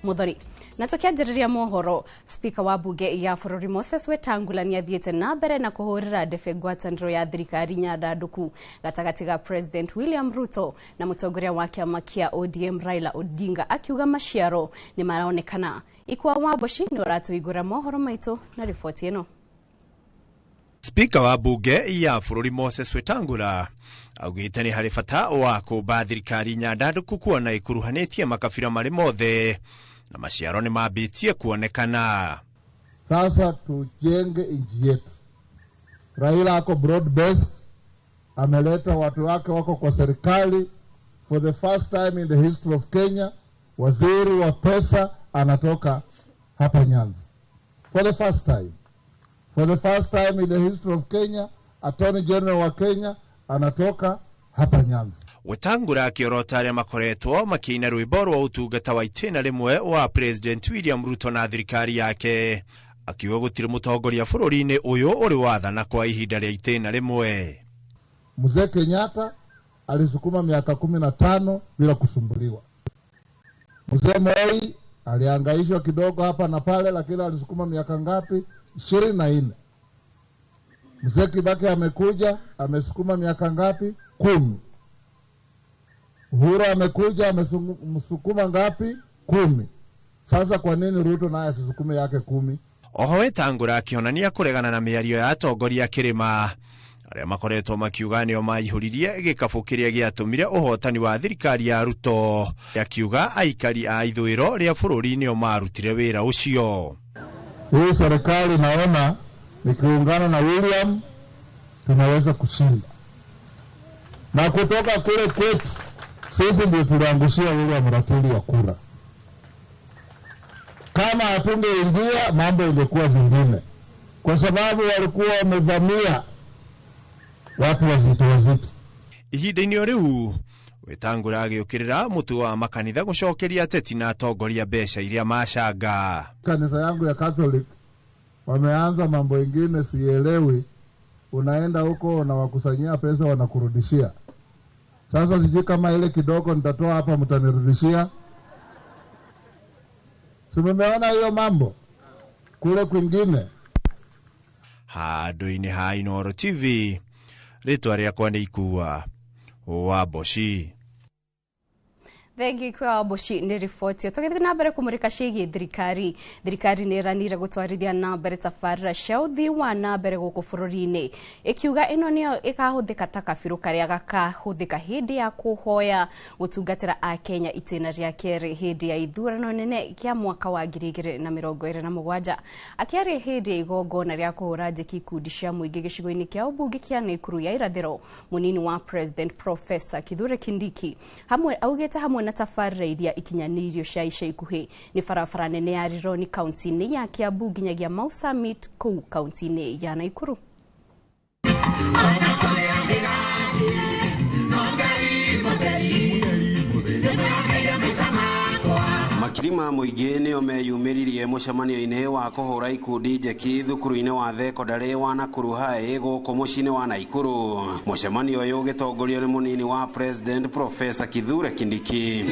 Muthoni. Na tukianjĩrĩria mohoro, spika wa bunge ya bũrũri Moses Wetangula nĩ athiĩte na mbere na kũhũrĩra ndebe ngwatanĩro ya thirikari nyandandũku gatagatĩ ga President William Ruto na mũtongoria wa kĩama kĩa ODM Raila Odinga, akiuga maciaro nĩ maraonekana. Ikwa Waboshi nĩ ũratũigũra mohoro maitũ na riboti ĩno. Spika wa bunge ya bũrũri Moses Wetangula augĩte nĩ harĩ bata wa kũmba thirikari nyandandũku kuona ikuruhanĩtie makabira marĩ mothe na maciaro ni mambĩtie kuonekana. Sasa tujenge nchi yetu. Raila ako broad based, ameleta watu wake wako kwa serikali. For the first time in the history of Kenya, waziri wa pesa anatoka hapa Nyanza. For the first time. For the first time in the history of Kenya, Attorney General wa Kenya anatoka hapa Nyanza. Wetangula akiorota arĩa makoretwo makĩina rwĩmbo rwa ũtungata wa itĩna rĩmwe wa President William Ruto na thirikari yake, akiuga gũtirĩ mũtongoria bũrũri-inĩ ũyũ ũrĩ wathana kwa ihinda rĩa itĩna rĩmwe. Mzee Kenyatta alisukuma miaka 15 bila kusumbuliwa. Mzee Moi alihangaishwa kidogo hapa na pale, lakini alisukuma miaka ngapi? 24. Mzee Kibaki amekuja, amesukuma miaka ngapi? 10. Uhuru amekuja, amesukuma ngapi? 10. Sasa kwa nini Ruto naye asisukume yake 10? Oho Wetangula akĩonania kũregana na mĩario ya atongoria kĩrĩma arĩa makoretwo makiuga nĩo maihũririe gĩkabũ kĩrĩa gĩatũmire ũhotani wa thirikari ya Ruto, akiuga aikari a ithũĩro rĩa bũrũri nĩo marutire wĩra ũcio. Hii serikali naona nikiungana na William tunaweza kushinda. Na kutoka kule kwetu sisi ndio tuliangushia William ratili ya kura. Kama hatungeingia mambo ingekuwa zingine, kwa sababu walikuwa wamevamia watu wazito. Ihinda-inĩ rĩu Wetangula agĩũkĩrĩra mũtu wa makanitha gũcokeria ateti na atongoria mbeca iria macanga. Kanisa yangu ya Catholic wameanza mambo ingine sielewi. Unaenda huko na wakusanyia pesa wanakurudishia. Sasa sijui kama ile kidogo nitatoa hapa mtanirudishia. Simeona hiyo mambo kule kwingine. Handũ-inĩ ha Inooro TV, rĩtwa rĩakwa nĩ Ikua Waboshi. Thengi kwa Waboshi nĩ riboti. Tũgĩthiĩ na mbere kũmũrĩka ciĩgiĩ thirikari. Thirikari nĩ ĩranĩire gũtwarithia na mbere tabarĩra cia ũthii wa na mbere gũkũ bũrũri-inĩ, ĩkiuga ĩno nĩyo ĩkahũthĩka ta kabirũ karĩa gakahũthĩka hĩndĩ ya kũhoya gũtungatĩra a Kenya itĩna rĩa kerĩ hĩndĩ ya ithurano nene kĩa mwaka wa 2027. Akĩaria hĩndĩ ya igongona rĩa kũhũra njeki ikundi cia mũingĩ gĩcigo-inĩ kĩa ũmbunge kĩa Nakuru ya irathĩro, mũnini wa President Professor Kithure Kindiki augĩte hamwe na tabarĩra iria ikinyanĩirio cia ica ikuhĩ nĩ barabara nene ya Rironi kaunti-inĩ ya Kiambu nginyagia Mau Summit kũu kaunti-inĩ ya Nakuru. Makiri ma mũingĩ nĩo meyumĩririe mũcemanio-inĩ wa kũhũra ikundi njeki thukuru-inĩ wa thekondarĩ wa Nakuru High gũkũ mũciĩ-inĩ wa Naikuru. Mũcemanio ũyũ ũgĩtongorio nĩ mũnini wa President Professor Kithure Kindiki.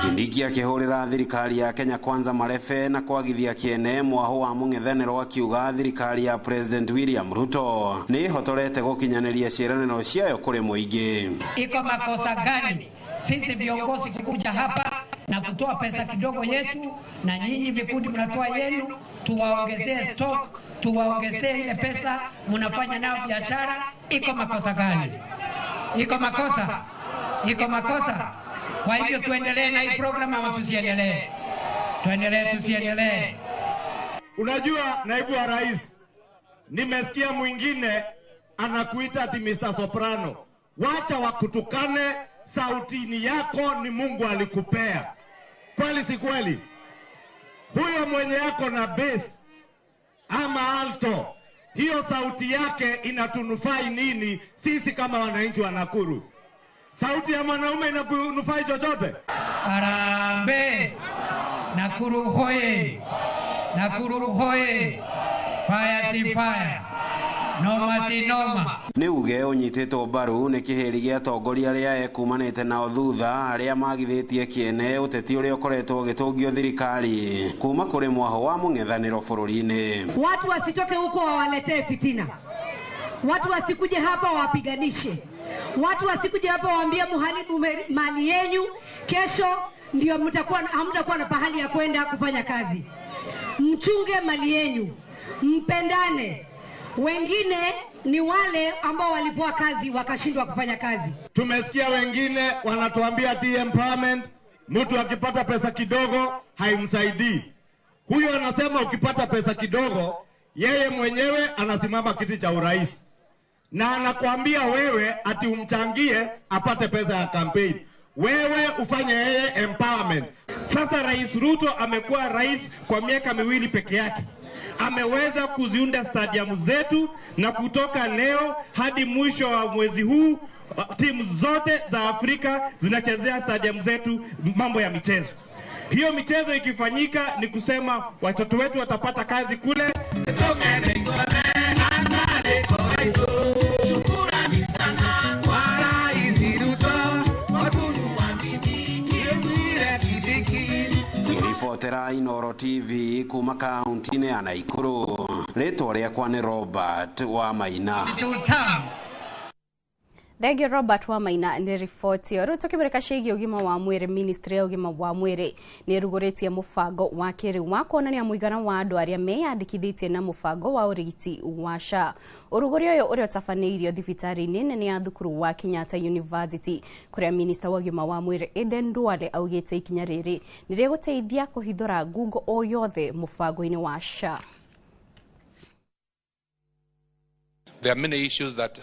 Kindiki akĩhũrĩra thirikari ya Kenya Kwanza marebe na kwagithia kĩene mwaho wa mũng'ethanĩro akiuga thirikari ya President William Ruto nĩ hotorete gũkinyanĩria ciĩranĩro ciayo kũrĩ mũingĩ. Iko makosa gani sisi viongozi kukuja hapa na kutoa pesa kidogo yetu na nyinyi vikundi mnatoa yenu, tuwaongezee stock, tuwaongezee ile pesa mnafanya nayo biashara? Iko makosa gani? Iko makosa? Iko makosa? Kwa hivyo tuendelee na hii program ama tusiendelee? Tusiendelee. Unajua naibu wa rais, nimesikia mwingine anakuita ati Mr. Soprano. Wacha wakutukane, sautini yako ni Mungu alikupea. Kweli si kweli? Huyo mwenye yako na bass ama alto, hiyo sauti yake inatunufai nini sisi kama wananchi wa Nakuru? Sauti ya mwanaume inakunufai chochote? Arambe! Nakuru hoye! Nakuru hoye! Fire si fire! noma si noma. Nĩ uge ũnyitĩtwo mbaru nĩ kĩhĩri gĩa atongoria arĩa ekumanĩte nao thutha arĩa magithĩtie kĩene ũteti ũrĩa ũkoretwo ũgĩtũngio thirikari kuma kũrĩ mwaho wa mũng'ethanĩro bũrũri-inĩ. Watu wasitoke huko wawaletee fitina. Watu wasikuje hapa wapiganishe. Watu wasikuje hapa waambie muharibu mali yenu, kesho ndio hamtakuwa na pahali ya kwenda kufanya kazi. Mchunge mali yenu, mpendane. Wengine ni wale ambao walipewa kazi wakashindwa kufanya kazi. Tumesikia wengine wanatuambia ati empowerment, mtu akipata pesa kidogo haimsaidii. Huyo anasema ukipata pesa kidogo, yeye mwenyewe anasimama kiti cha urais. Na anakuambia wewe ati umchangie apate pesa ya campaign. Wewe ufanye yeye empowerment. Sasa Rais Ruto amekuwa rais kwa miaka miwili peke yake. Ameweza kuziunda stadium zetu na kutoka leo hadi mwisho wa mwezi huu timu zote za Afrika zinachezea stadium zetu mambo ya michezo. Hiyo michezo ikifanyika ni kusema watoto wetu watapata kazi kule. Ribotera Inoro TV kuma kaunti-inĩ ya Naikuru. Rĩtwa rĩakwa nĩ Robert Wamaina. Thegio Robert Wamaina nĩ riboti ĩyo. Rĩu tũkĩmũrĩka ciĩgiĩ ũgima wa mwĩrĩ, ministry ya ũgima wa mwĩrĩ nĩ ĩrugũrĩtie mũbango wa kĩrĩu wa kuonania mũigana wa andũ arĩa meyandĩkithĩtie na mũbango wa ũrigiti wa SHA. Ũrugũri ũyũ ũrĩa ũtabanĩirio thibitarĩ-inĩ nene ya thukuru wa Kenyatta University, kũrĩa minister wa ũgima wa mwĩrĩ Aden Duale augĩte ikinya rĩrĩ nĩ rĩgũteithia kũhithũra ngungo o yothe mũbango-inĩ wa SHA. There are many issues that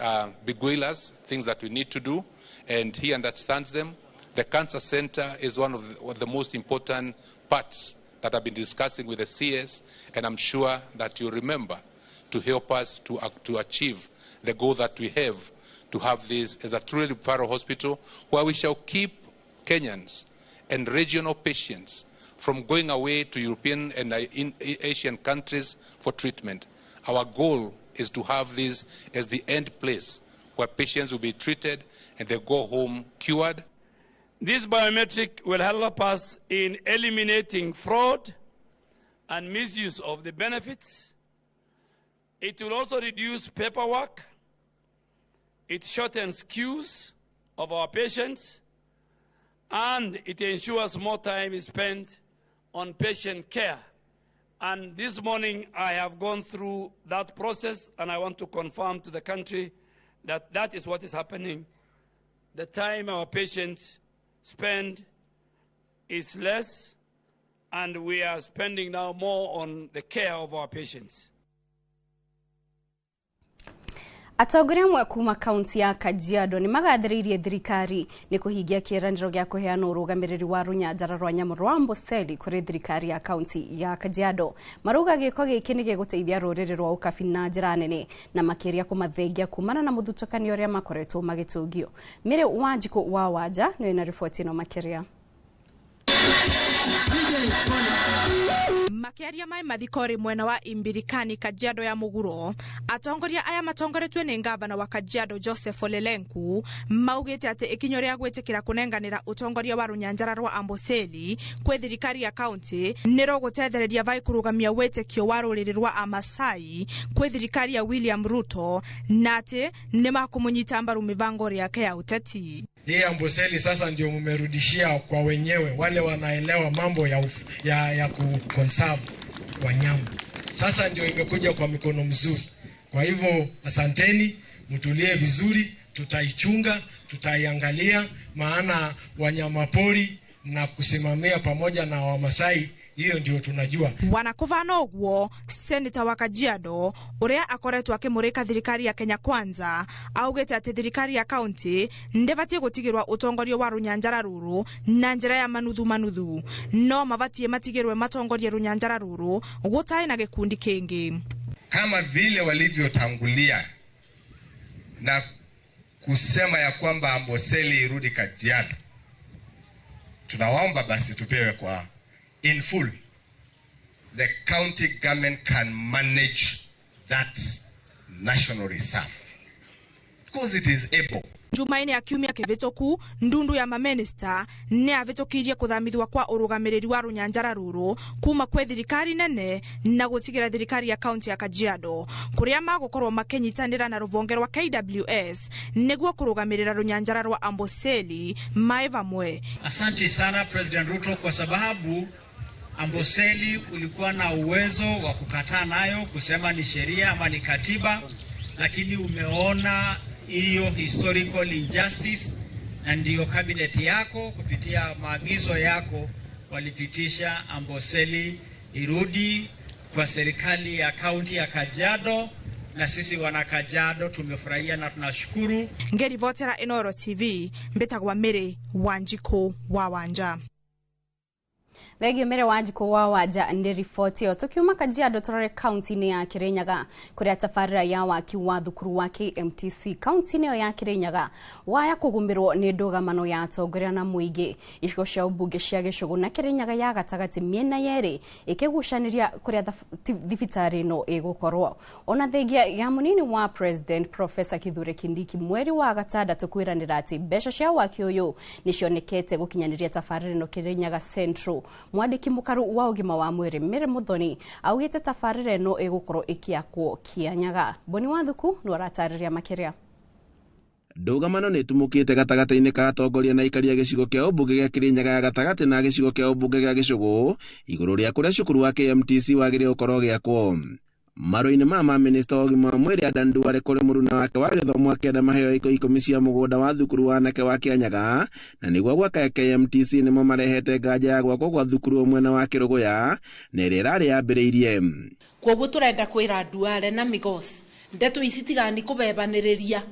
beguile us, things that we need to do, and he understands them. The Cancer Center is one of the most important parts that I've been discussing with the CS, and I'm sure that you remember to help us to achieve the goal that we have to have this as a truly referral hospital where we shall keep Kenyans and regional patients from going away to European and Asian countries for treatment. Our goal is to have this as the end place where patients will be treated and they go home cured. This biometric will help us in eliminating fraud and misuse of the benefits. It will also reduce paperwork. It shortens queues of our patients, and it ensures more time is spent on patient care. And this morning, I have gone through that process, and I want to confirm to the country that that is what is happening. The time our patients spend is less, and we are spending now more on the care of our patients. Atongoria amwe kuma kaunti ya Kajiado nĩ magathĩrĩirie thirikari nĩ kũhingia kĩĩranĩro gĩa kũheana ũrũgamĩrĩri wa rũnyanjara rwa nyamũ rwa Amboseli kũrĩ thirikari ya kaunti ya Kajiado. Marauga gĩko gĩkĩ nĩ gĩgũteithia rũrĩrĩ rwa ũkabi na njĩra nene na makĩria kũmathengia kumana na mũthutũkanio ũrĩa makoretwo magĩtũngio. Mĩrĩ Wanjikũ wa Wanja nĩ na riboti ĩno makĩria. Makiaria mai mathikori mwena wa Imbirikani Kajiado ya Muguro, atongoria aya matongoretwe nĩ ngavana wa Kajiado Joseph Ole Lenku maugĩte atĩ ikinyo rĩa gwĩtĩkĩra kũnenganĩra ũtongoria wa rũnyanjara rwa Amboseli kwĩ thirikari ya kaunti nĩ rũgũtethereria vai kũrũgamia wĩtĩkio wa rũrĩrĩ rwa Amasai kwĩ thirikari ya William Ruto na atĩ nĩ makũmũnyita mbaru mĩbango yake ya uteti. Hii Amboseli sasa ndio mumerudishia kwa wenyewe wale wanaelewa mambo ya kuconserve wanyama. Sasa ndio imekuja kwa mikono mzuri. Kwa hivyo asanteni, mtulie vizuri, tutaichunga, tutaiangalia, maana wanyama pori na kusimamia pamoja na Wamasai, hiyo ndio tunajua. Wanakuvana ũguo, Senator wa Kajiado ũrĩa akoretwo akĩmũrĩka thirikari ya Kenya Kwanza augĩte atĩ thirikari ya kaunti ndĩbatie gũtigĩrwa ũtongoria wa rũnyanjara rũrũ na njĩra ya manuthu no mabatie matigĩrwe matongoria rũnyanjara rũrũ gũtarĩ na gĩkundi kĩngĩ. Kama vile walivyotangulia na kusema ya kwamba Amboseli irudi Kajiado, tunawaomba basi tupewe kwa in full. The county government can manage that national reserve because it is able. Jumaine ya kiumia kivitoku ndundu ya maminista ne avitokirie kuthamithwa kwa urugamiriri wa runyanjara ruru kuma kwe thirikari nene na gutigira thirikari ya kaunti ya Kajiado kuria magukorwo makenyitanira na ruvonge rwa KWS neguo kurugamirira runyanjara rwa Amboseli maevamwe. Asante sana President Ruto kwa sababu Amboseli ulikuwa na uwezo wa kukataa nayo kusema ni sheria ama ni katiba, lakini umeona hiyo historical injustice na ndiyo cabinet yako kupitia maagizo yako walipitisha Amboseli irudi kwa serikali ya kaunti ya Kajiado, na sisi wana Kajiado tumefurahia na tunashukuru. Ngeri Votera, Inoro TV, Mbetagwa Mere Wanjiko wa Wanja. Thegio Mere Wanjiko wa Wanja ndi ripoti yo tukiuma Kajiado turore county ni ya Kirinyaga kuria tafarira ya waki wa thukuru wa KMTC county ni ya Kirinyaga waya kugumirwo ni ndugamano ya atongoria na muigi icigo cia ubunge cia Gicugu na Kirinyaga ya gatagati miena yeri ikigucaniria kuria thibitari no igukorwo ona thegia ya munini wa president Professor Kithure Kindiki mweri wa gatandatu kwiranira ati besha cia waki uyu nicionekete gukinyaniria tafarira no Kirinyaga Central. Mwandiki mukaru wa ugima wa mwiri Mere Muthoni augite tafarire no igukoro ikiakwo Kianyaga. Boni Wathuku no aratariria makiria. Ndugamano ni tumukite gatagati-ini ka atongoria na ikaria gicigo kia ubunge gia Kirinyaga ya gatagati na gicigo kia ubunge gia Gicugu iguru ria kuria cukuru wa KMTC wagire ukorwo giakwo. Maroine ma minister wa ugima wa mwiri Adan Duale kuri muruna wake wa githomo akienda maheo ikumi cia mugunda wa thukuru wa anake wa Kianyaga na niguo gwaka KMTC nimo marehete nganja ya gwakwo gwa thukuru mwena wa Kiruguya na ira irari yambiriirie. Kwoguo turenda kwira Duale na Migos ndeto isitigani kubebaniriria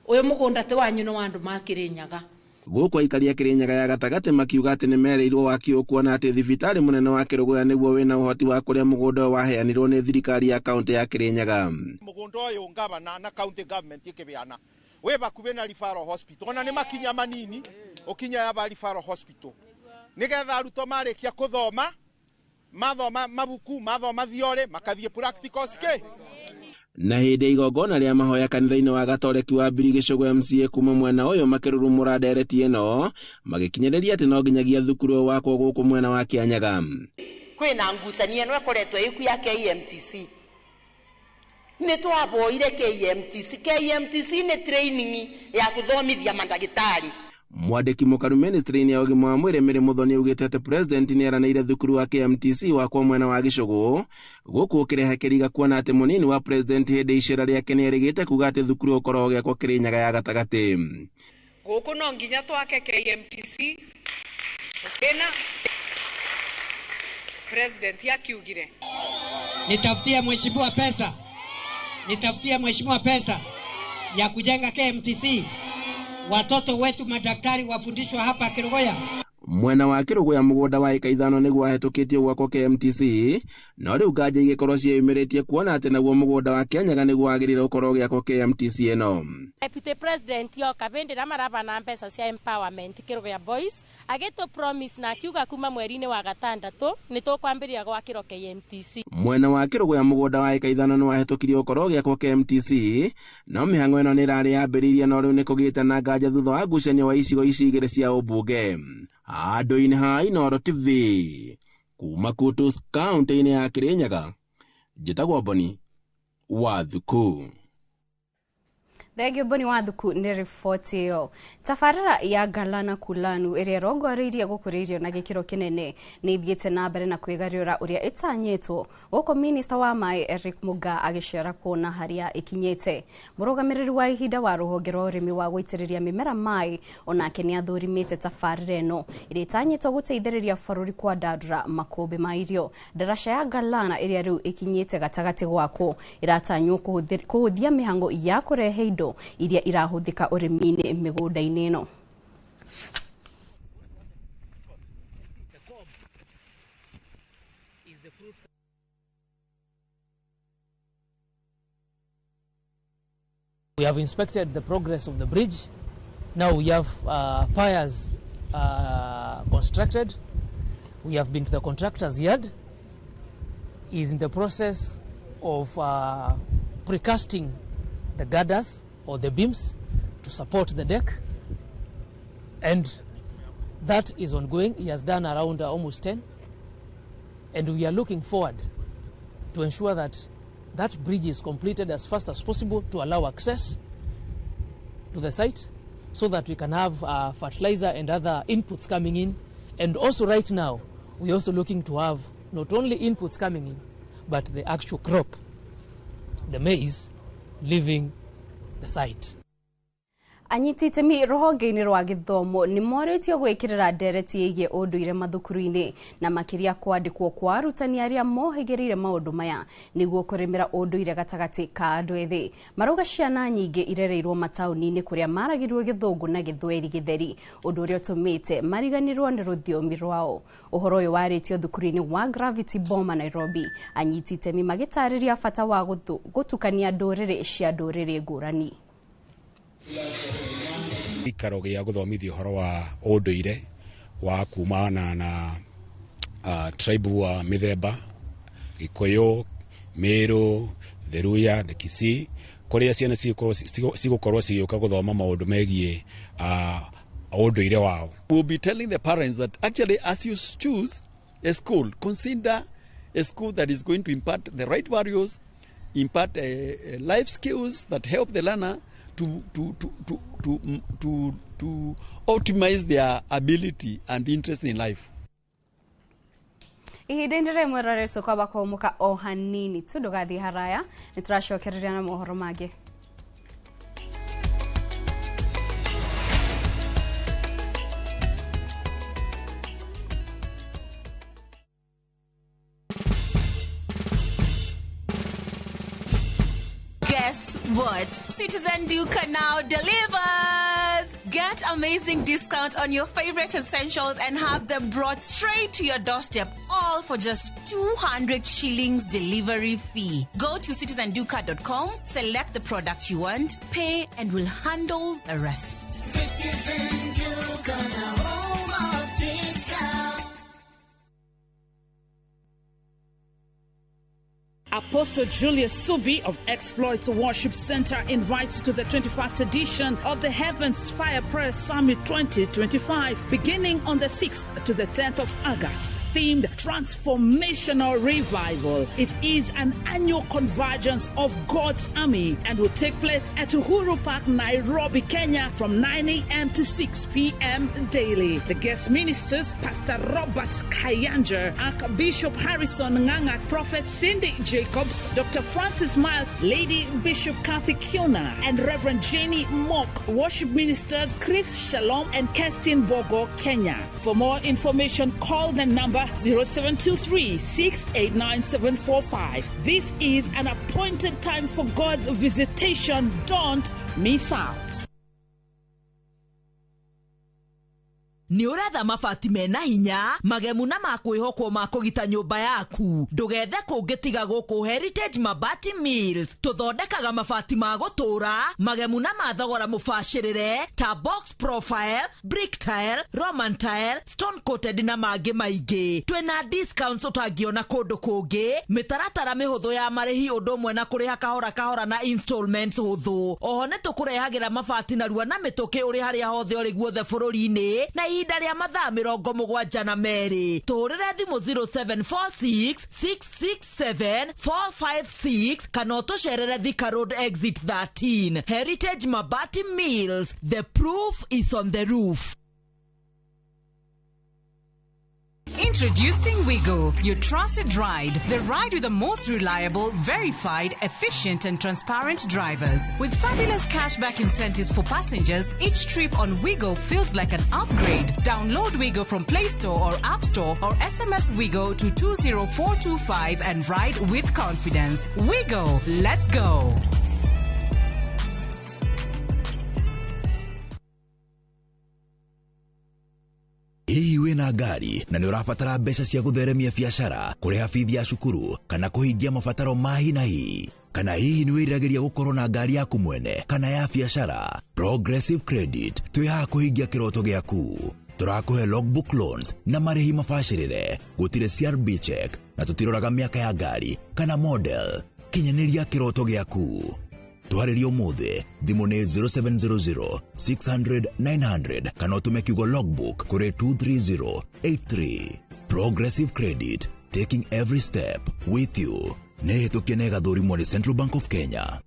uyu mugunda te wanyu no andu ma Kirinyaga. Guko ikaria Kirinyaga ya gatagati makiuga ati nimereirwo wakio kuona ati thibitari munene wa Kiruguya niguo wina uhoti wa kuria mugunda waheanirwo ni thirikari ya kaunti ya Kirinyaga. Mugunda uyu ngavana na county government ikibeana we bakuve na referral hospital ona ni makinya manini ukinya ya referral hospital nigetha aruto marikia kuthoma mathoma mabuku mathoma thiore makathie practicals ke. Na hindi igongona ria mahoya kanitha-ini wa Gatoreki wa Mbiri Gicugu MCA kuma mwena uyu makirurumura ndereti ino magikinyiriria ati no nginyagia thukuru wakwo guku mwena wa Kianyaga. Kwina ngucanio no ekoretwo iku ya KMTC ni twaboire KMTC ni training ya kuthomithia mandagitari. Mwandiki mukaru ministry-ini ya ugima wa mwiri Mere Muthoni ugite ati president ni aranire thukuru wa KMTC wakwo mwena wa Gicugu guku kirehe kiriga kuona ati munini wa president hindi icera riake ni erigite kuga ati thukuru ukorwo giakwo Kirinyaga ya gatagati. Guku no nginya twake KMTC ukena president yakiugire nitafutia mheshimiwa pesa ya kujenga KMTC. Watoto wetu madaktari wafundishwa hapa Kiruguya. Mwena wa Kiruguya mugunda wa eka 5 niguo ahetũkĩtio gwakwo KMTC no riu nganja igikorwo cieyumĩrĩtie kuona atĩ naguo mugunda wa Kianyaga niguo wagĩrĩire gũkorwo gĩakwo KMTC ĩno. Deputy President yoka bendera maraba na mbeca cia empowerment Kiruguya Boys agĩtũ promise na akiuga kuma mweri-inĩ wa gatandatũ nĩ tũkwambĩrĩria gwakĩrwo KMTC. Mwena wa Kiruguya mugunda wa eka 5 nĩ wahetũkirio gũkorwo gĩakwo KMTC no mĩhang'o ĩno nĩ ĩrarĩ yambĩrĩirie no rĩu nĩ kũgĩte na nganja thutha wa ngucanio wa icigo ici igĩrĩ cia ũmbunge. Andu-ini ha Inoro TV kuma Kutus county-ini ya Kirinyaga njitagwo Boni Wathuku. Thegio Boni Wathuku ni ripoti yo. Tafarira ya Galana Kulanu iria rongoririe gukuririo na gikiro kinene ni ithiete na mbere na kwigariura uria itanyitwo guko minister wa mai Eric Muga agicera kuona haria ikinyete. Murugamiriri wa ihinda wa ruhonge rwa urimi wa guitiriria mimera mai onake ni athurimite tafarira eno iria itanyitwo guteithiriria bururi kwa dadra makumbi ma irio. Darasha ya Galana iria riu ikinyete gatagati gwako iratanywo kuhuthia mihango ya kurehe indo iria irahuthika urimi-ini migunda-ini ino. We have inspected the progress of the bridge. Now we have piers constructed. We have been to the contractor's yard. He is in the process of precasting the girders or the beams to support the deck, and that is ongoing. He has done around almost 10, and we are looking forward to ensure that that bridge is completed as fast as possible to allow access to the site so that we can have fertilizer and other inputs coming in. And also right now, we're also looking to have not only inputs coming in, but the actual crop, the maize, leaving the site. Anyiti itemi ruhonge-ini rwa githomo ni moritio gwikirira ndereti igie unduire mathukuru-ini na makiria kwandikwo kwa arutani aria mohigirire maundu maya niguo kurimira unduire gatagati ka andu ethi. Maruga ciana nyingi irereirwo matauni-ini kuria maragirwo githungu na githweri githeri, undu uria utumite mariganirwo ni ruthiomi rwao. Uhoro uyu waritio thukuru-ini wa Gravity Boma Nairobi, anyiti itemi magitariria bata wa gutukania nduriri cia nduriri ngurani. Ikaro gya guthomithia uhoro wa unduire wa kumana na tribe wa mithemba Gikuyu, Meru, the Luhya, the Kisii, kuria ciana cigukorwo cigioka guthoma maundu megie unduire wao. We'll be telling the parents that actually as you choose a school, consider a school that is going to impart the right values, impart life skills that help the learner to optimize their ability and interest in life. Ihinde ndire reto kwa bakomuka o hanini tudugathi haraya niturashokereria na mohoro mage. Guess what? Citizen Duka now delivers! Get amazing discount on your favorite essentials and have them brought straight to your doorstep, all for just 200 shillings delivery fee. Go to citizenduka.com, select the product you want, pay, and we'll handle the rest. Citizen Duka, the home of discount. Apostle Julius Subi of Exploits Worship Center invites you to the 21st edition of the Heavens Fire Prayer Summit 2025, beginning on the 6th to the 10th of August, themed Transformational Revival. It is an annual convergence of God's army and will take place at Uhuru Park, Nairobi, Kenya from 9 a.m. to 6 p.m. daily. The guest ministers, Pastor Robert Kayanja, Archbishop Harrison Nganga, Prophet Cindy Jacobs, Dr. Francis Miles, Lady Bishop Kathy Kiona, and Reverend Jenny Mock. Worship ministers Chris Shalom and Kestin Bogo, Kenya. For more information, call the number 0723-689-745. This is an appointed time for God's visitation. Don't miss out. Ni uretha mabati mena hinya magemu na makwihokwo makugita nyumba yaku ndugethe kungitiga guku Heritage Mabati Mills tuthondekaga mabati ma gutura magemu na mathogora mubashirire ta box profile, brick tile, roman tile, stone coated na mangi maingi. Twina discounts utangiona kundu kungi, mitaratara mihuthu ya marihi undu umwe na kuriha kahora kahora na installments huthu. Oho ni tukurehagira mabati na rua na mituki uri haria hothe uri guothe bururi-ini na ihinda ria mathaa 72 tuhurire thimu 0746-667-456 kana utucerere Thika Road exit 13. Heritage Mabati Mills, the proof is on the roof. Introducing Wigo, your trusted ride. The ride with the most reliable, verified, efficient and transparent drivers. With fabulous cashback incentives for passengers, each trip on Wigo feels like an upgrade. Download Wigo from Play Store or App Store or SMS Wigo to 20425 and ride with confidence. Wigo, let's go. Hihi wina ngari na ni urabatara mbeca cia gutheremia biacara, kuriha bithi ya cukuru kana kuhingia mabataro ma hi na hi? Kana hihi ni wiriragiria gukorwo na ngari yaku mwene kana ya biacara? Progressive Credit twiha kuhingia kiroto giaku. Turakuhe logbook loans na marihi mabashirire, gutire CRB check na tutiroraga miaka ya ngari kana model. kinyanĩria kĩroto gĩaku. Tũharĩrie ũmũthĩ, thimũ nĩ 0700 600 900 kana ũtũme kiugo logbook kũrĩ 23083. Progressive Credit, taking every step with you. Nĩ hĩtũkie na ĩgathũrimwo nĩ Central Bank of Kenya.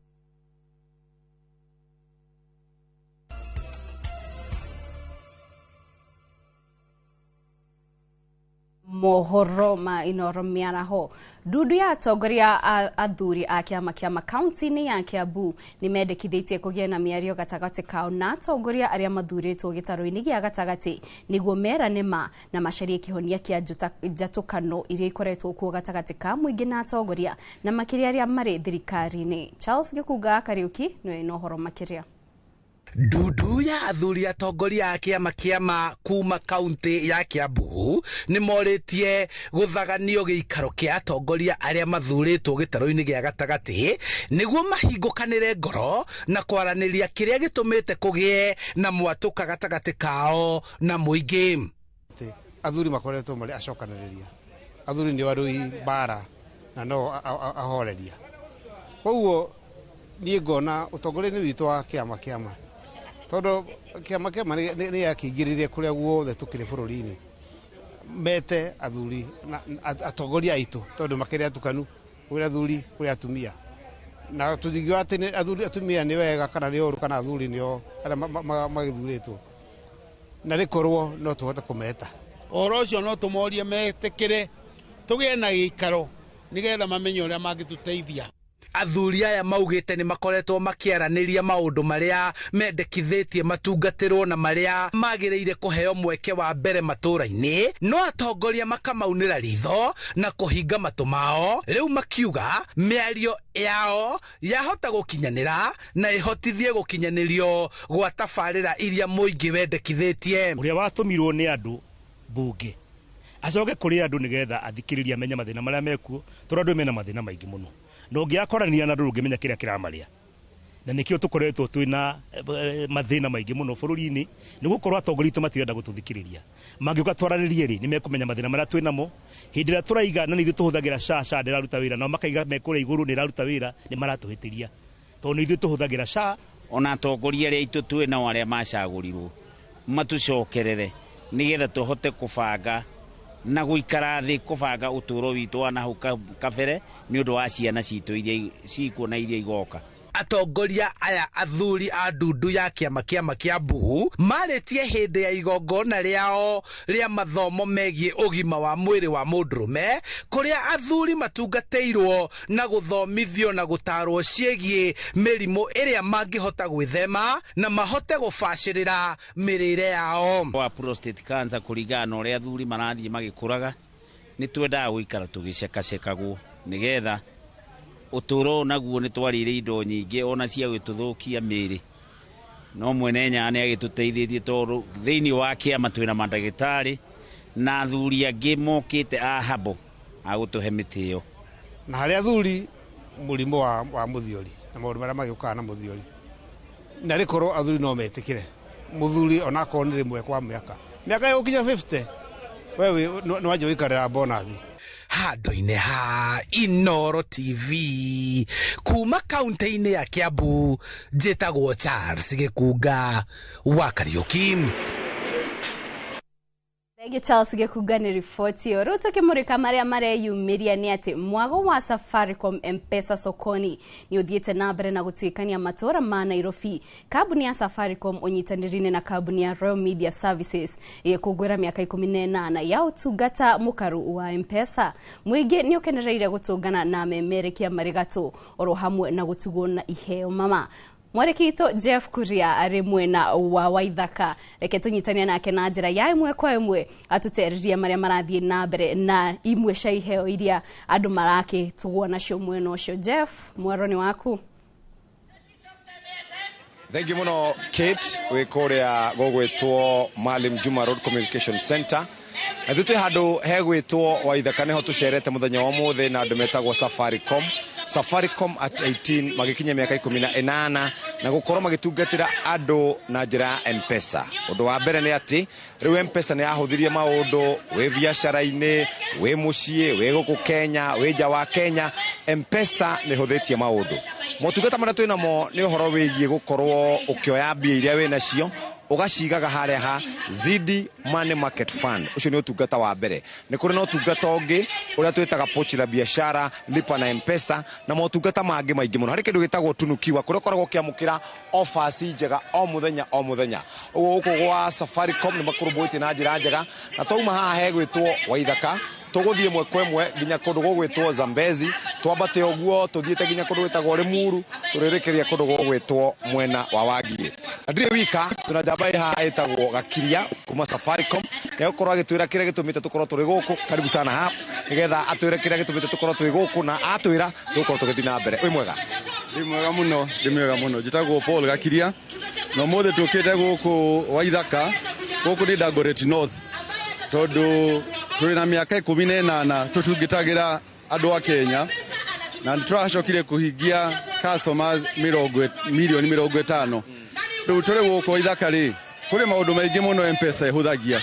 Mohoro ma inoro miaraho. Dudu ya atongoria athuri a kiama kia makaunti-inĩ ya Kiambu nĩ mendekithĩtie kũgĩa na mĩario gatagatĩ kao na atongoria arĩa mathurĩtwo gĩtarũ-inĩ gĩa gatagatĩ nĩguo merane ma na macarie kĩhonia kĩa njatũkano iria ikoretwo kuo gatagatĩ ka mũingĩ na atongoria na makĩria arĩa marĩ thirikari-inĩ. Charles Gĩkunga Kariuki nĩ na ũhoro makĩria. Dudu ya athuri atongoria a kiama kuma kaunti ya Kiambu nĩ morĩtie gũthaganio gĩikaro kĩa atongoria arĩa mathurĩtwo gĩtarũ-inĩ gĩa gatagatĩ nĩguo mahingũkanĩre ngoro na kwaranĩria kĩrĩa gĩtũmĩte kũgĩe na mwatũka gatagatĩ kao na mũingĩ. Athuri makoretwo marĩ acokanĩrĩria. Athuri nĩ arũi bara na no ahoreria. Koguo niĩ ngona ũtongoria-inĩ witũ wa kiama tondũ kiama nĩ yakĩingĩrĩire kũrĩa guothe tũkĩrĩ bũrũri-inĩ mete athuri atongoria aitũ tondũ makĩrĩ atukanu kũrĩ athuri kũrĩ atumia na tũthigiwa atĩ athuri atumia nĩ wega kana nĩ ũru kana athuri nĩo arĩa magĩthurĩtwo na rĩkorwo no tũhote kũmeta. Ũhoro ũcio no tũmorie metĩkĩre tũgĩe na gĩikaro nĩgetha mamenye ũrĩa mangĩtũteithia. Athuri aya maugĩte nĩ makoretwo makĩaranĩria maũndũ marĩa mendekithĩtie matungatĩrwo na marĩa magĩrĩire kũheo mweke wa mbere matũra-inĩ, no atongoria makamaunĩra ritho na kũhinga matũ mao. Rĩu makiuga mĩario yao yahota gũkinyanĩra na ĩhotithie gũkinyanĩrio gwa tabarĩra iria mũingĩ wendekithĩtie. Ũrĩa watũmirwo nĩ andũ mbunge acoke kũrĩ andũ nĩgetha athikĩrĩria amenye mathĩna marĩa mekuo tondũ andũ mena mathĩna maingĩ mũno. No ngĩakorania na andũ rũngĩmenya kĩrĩa kĩramarĩa. Na nĩkĩo tũkoretwo twĩna mathĩna maingĩ mũno bũrũri-inĩ nĩ gũkorwo atongoria aitũ matirenda gũtũthikĩrĩria. Mangĩũka twaranĩrie rĩ nĩ mekũmenya mathĩna marĩa twĩnamo. Hĩndĩ ĩrĩa tũraiga na nĩ ithuĩ tũhũthagĩra SHA ndĩraruta wĩra na makaiga mekũrĩa igũrũ nĩ ĩraruta wĩra nĩ maratũhĩtĩria. Tondũ nĩ ithuĩ tũhũthagĩra SHA. Ona atongoria arĩa aitũ twĩnao arĩa macagũrirwo matũcokerere nĩgetha tũhote kũbanga na gũikara thĩ kũbanga ũtũũro witũ wa nahau kabere nĩ ũndũ wa ciana citũ iria cikuona iria igoka. Atongoria aya athuri a Dudu ya kiama kia Kiambu marĩtie hĩndĩ ya igongona rĩao rĩa mathomo megiĩ ũgima wa mwĩrĩ wa mũndũrũme kũrĩa athuri matungatĩirwo na gũthomithio na gũtarwo ciĩgiĩ mĩrimũ ĩrĩa mangĩhota gwĩthema na mahote gũbacĩrĩra mĩrĩre yao. Wa prostate cancer kũringana na ũrĩa athuri marathiĩ magĩkũraga nĩ twendaga gũikara tũgĩcekacekagwo nĩgetha ũtũũro naguo nĩ twarĩire indo nyingĩ ona cia gwĩtũthũkia mĩĩrĩ. No mwene Nyaga nĩ agĩtũteithĩtie tondũ thĩinĩ wa kĩama twĩna mandagĩtarĩ na athuri angĩ mokĩte a habo a gũtũhe mĩtĩo. Na harĩ athuri mũrimũ wa mũthiori na maũndũ marĩa magĩũkaga na mũthiori na rĩkorwo athuri no metĩkĩre mũthuri onakorwo nĩ rĩmwe kwa mĩaka yagũkinya 50 wewe nĩ wanjia gũikarĩra bonathi. Handũ-inĩ ha Inoro TV kuma kaunti-inĩ ya Kiambu njĩtagwo Charles Gĩkunga wa Kariuki. Thank you Charles Gĩkunga nĩ riboti ĩyo. Rĩu tũkĩmũrĩka marĩa mareyumĩria nĩ atĩ mwago wa Safaricom M-Pesa sokoni nĩ ũthiĩte na mbere na gũtuĩkania matũũra ma Nairobi. Kambuni ya Safaricom ũnyitanĩri-inĩ na kambuni ya Royal Media Services ĩkũngũĩra mĩaka 18 ya ũtungata mũkaru wa M-Pesa. Mũingĩ nĩ ũkenereire gũtũngana na memerekia marĩ gatũ oro hamwe na gũtugwo na iheo mama. Mwarekito Jeff Kuria arĩ mwena wa Waithaka. Reke tũnyitania nake na njĩra ya ĩmwe kwa ĩmwe atũteririe marĩa marathiĩ na mbere na imwe cia iheo iria andũ marakĩtugwo nacio mwena ũcio. Jeff, mwaro nĩ waku. Thank you muno Kate, wĩ kũrĩa gũgwĩtwo Maalim Juma Road Communication Center. Na twĩ handũ hegwĩtwo Waithaka nĩho tũcerete mũthenya wa ũmũthĩ na andũ metagwo Safaricom. Safaricom at 18 magikinya miaka 18 na gukorwo magitungatira andu na njira M-Pesa. Undu wa mbere ni ati riu M-Pesa ni ahuthirie maundu we biashara-ini, we mucii, we guku Kenya, we nja wa Kenya. M-Pesa ni huthitie maundu. Motungata maria twina mo ni uhoro wigie gukorwo ukioya mbia iria we nacio ugacigaga haria ha Zidi Money Market Fund. Ucio ni utungata wa mbere. Ni kuri no utungata ungi uria twitaga pochi la biashara, lipa na M-Pesa na motungata mangi maingi muno. Hari kindu gitagwo tunukiwa kuria koragwo kiamukira offers njega o muthenya o muthenya. Ugo uko gwa Safaricom ni makurubuiti na njira njega na touma haha hegwitwo Waithaka tuguthie mwe kwemwe nginya kundu gugwitwo Zambezi, twambate oguo tuthiete nginya kundu gwitagwo Limuru, turirekeria kundu gugwitwo mwena wa Wagie. Ndire wika tuna jabai ha etagwo Gakiria kuma Safaricom ya ukorwo agitwira kire gitumite tukorwo turi guku. Karibu sana hapa nigetha atwire kire gitumite tukorwo turi guku na atwira tukorwo tugithi na mbere. Wi mwega? Ndi mwega muno njitagwo Paul Gakiria no mothe tukite guku Waithaka guku ni Dagoretti North tondu turi na miaka 18 tutungitagira andu a Kenya na nitwacokire kuhingia customers milioni 50. Riu turi guku Waithaka ri kuri maundu maingi muno M-Pesa ihuthagia.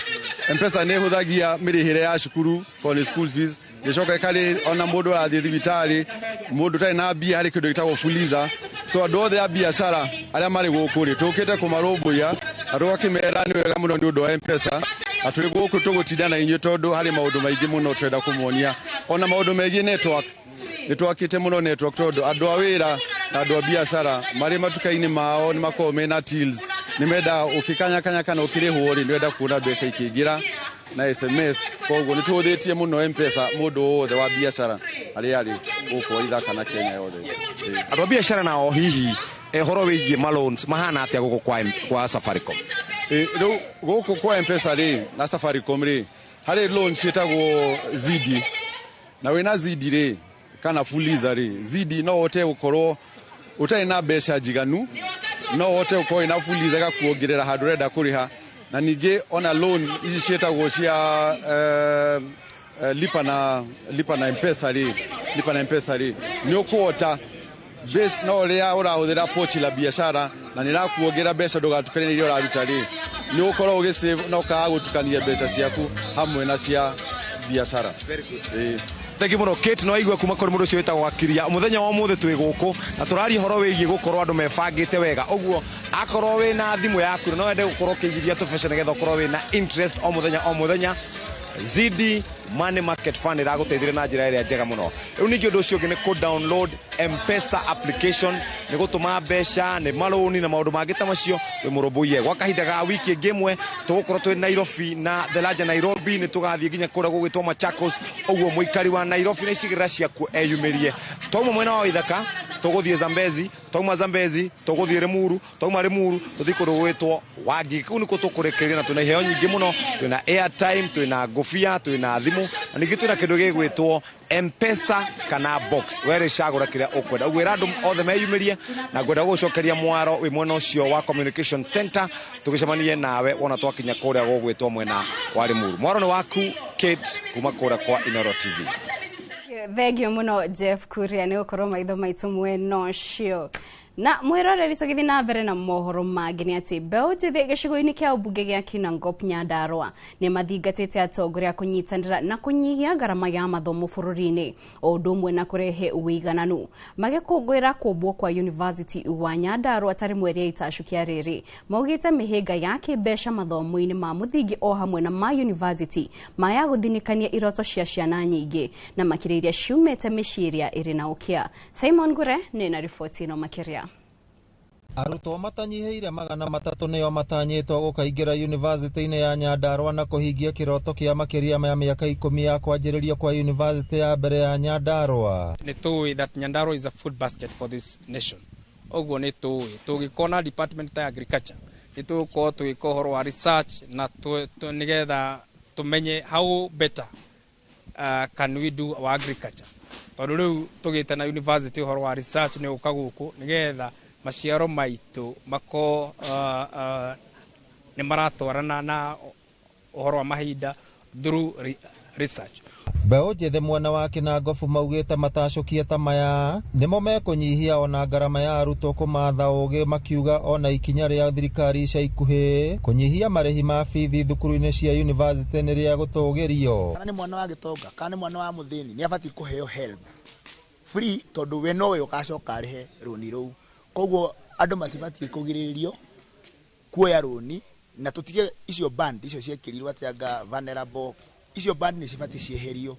M-Pesa ni ihuthagia mirihire ya cukuru for school fees, gicoka kali ona mundu arathie thibitari, mundu tari na mbia hari kindu gitagwo Fuliza. So andu othe a biashara aria mari guku ri tukite kumarumbuya andu akimera ni wega muno ni undu wa M-Pesa. Aturi guku tugutindana inyu tondu hari maundu maingi muno twenda kumuonia ona maundu maingi network nitwakite muno network tondu andu a wira na andu a biashara mari matuka-ini mao ni makorwo mena tills nimenda ukikanya kana ukirihwo ri ndwenda kuona mbeca ikingira na SMS. Koguo nituhuthitie muno M-Pesa mundu wothe wa biashara ari guku Waithaka na Kenya yothe. Andu a biashara nao hihi horo wigie maloans mahana atia guku kwa Safaricom? Riu guku kwa M-Pesa ri na Safaricom ri hari loans cietagwo Zidi na wina Zidi ri kana Fuliza ri Zidi no ote ukorwo utai na mbeca njiganu no ote ukorwo ina Fuliza gakuongerera handu renda kuriha na ningi ona loan ici cietagwo cia lipa na M-Pesa ri ni ukuota base no ria urahuthira pochi la biashara na nirakuongera mbeca ndugatukane ni iria uraruta ri ni ukorwo ugisave no ka gutukania mbeca ciaku hamwe na cia biashara. Thank you muno Kate no igwa kuma kuri mundu cio wetagwo Gakiria. Muthenya wa muthe twi guku na turari horo wigie gukorwo andu mebangite wega uguo akorwo we na thimu yaku no wende gukorwo kigithia tubeca nigetha ukorwo we na interest o muthenya Zidi Money Market Fund iraguteithire na njira iria njega muno. Riu ningi undu ucio ngi ku download M-Pesa application ni gutuma mbeca ni maroni na maundu mangi ta macio we murumbuye gwa kahinda ga wiki ngemwe tugukorwo twi Nairobi na the large Nairobi ni tugathie nginya kuria gugwitwo Machakos uguo muikari wa Nairobi na icigira ciaku eyumirie twauma mwena wa Waithaka tuguthie Zambezi twauma Zambezi tuguthie Limuru twauma Limuru tuthii kundu gwitwo Wagie. Kuu niko tukurekereria na tuna iheo nyingi muno, tuna airtime, tuna ngofia, tuna thimu na ningi tuna kindu gigwitwo M-Pesa kana box were cagura kiria ukwenda ugwira andu othe meyumirie na ngwenda gucokeria mwaro wi mwena ucio wa communication center tugicemanie nawe wona twakinya kuria gugwitwo mwena wa Limuru. Mwaro ni waku Kate kuma kuria kwa Inoro TV. Thegio muno Jeff Kuria ni ukorwo maitho maitu mwena ucio. Na mwiroreri tugithi na mbere na mohoro mangi ni ati mbeũ njithi gicigo-ini kia ubunge gia Kinangop Nyandarua ni mathingatite atongoria kunyitanira na kunyihia garama ya mathomo bururi-ini o undu umwe na kurehe uigananu magikungwira kumbwo kwa University wa Nyandarua tari mweri itacukia riri maugite mihinga ya kimbeca mathomo-ini ma muthingi o hamwe na ma university maya guthinikania iroto cia ciana nyingi na makiriria ciumete miciria iri na ukia. Simon Gure ni na ripoti ino makiria. Arutwo matanyiheire 300 nio matanyitwo gukaingira university-ini ya Nyandarua na kuhingia kiroto kia makiria ya miaka 10 ya kwanjiririo kwa university ya mbere ya Nyandarua. Ni tuwi that Nyandarua is a food basket for this nation. Oguo ni tuwi tugikona department ya agriculture ni tuko tuiko horo wa research na nigetha tumenye how better can we do our agriculture. Tondu riu tugite na university horo wa research ni ukaguku nigetha maciaro maitu mako ni maratwarana na uhoro wa mahinda through research. Mbeũ njĩthĩ mwena wa Kinangofu maugĩte matacokia ta maya nĩmo mekũnyihia ona ngarama ya arutwo kũmatha ũgĩ, makiuga ona ikinya rĩa thirikari ica ikuhĩ kũnyihia marĩhi ma bithi thukuru-inĩ cia university nĩ rĩa gũtũgĩrio. Kana nĩ mwana wa gĩtonga kana nĩ mwana wa mũthĩni nĩ abatiĩ kũheo HELB free, tondũ we nowe ũgacoka arĩhe rũni rũu. Koguo andũ matibatiĩ kũgirĩrĩrio kuoya rũni, na tũtige icio band icio ciekĩrirwo atĩanga vulnerable, icio band nĩ cibatiĩ cieherio,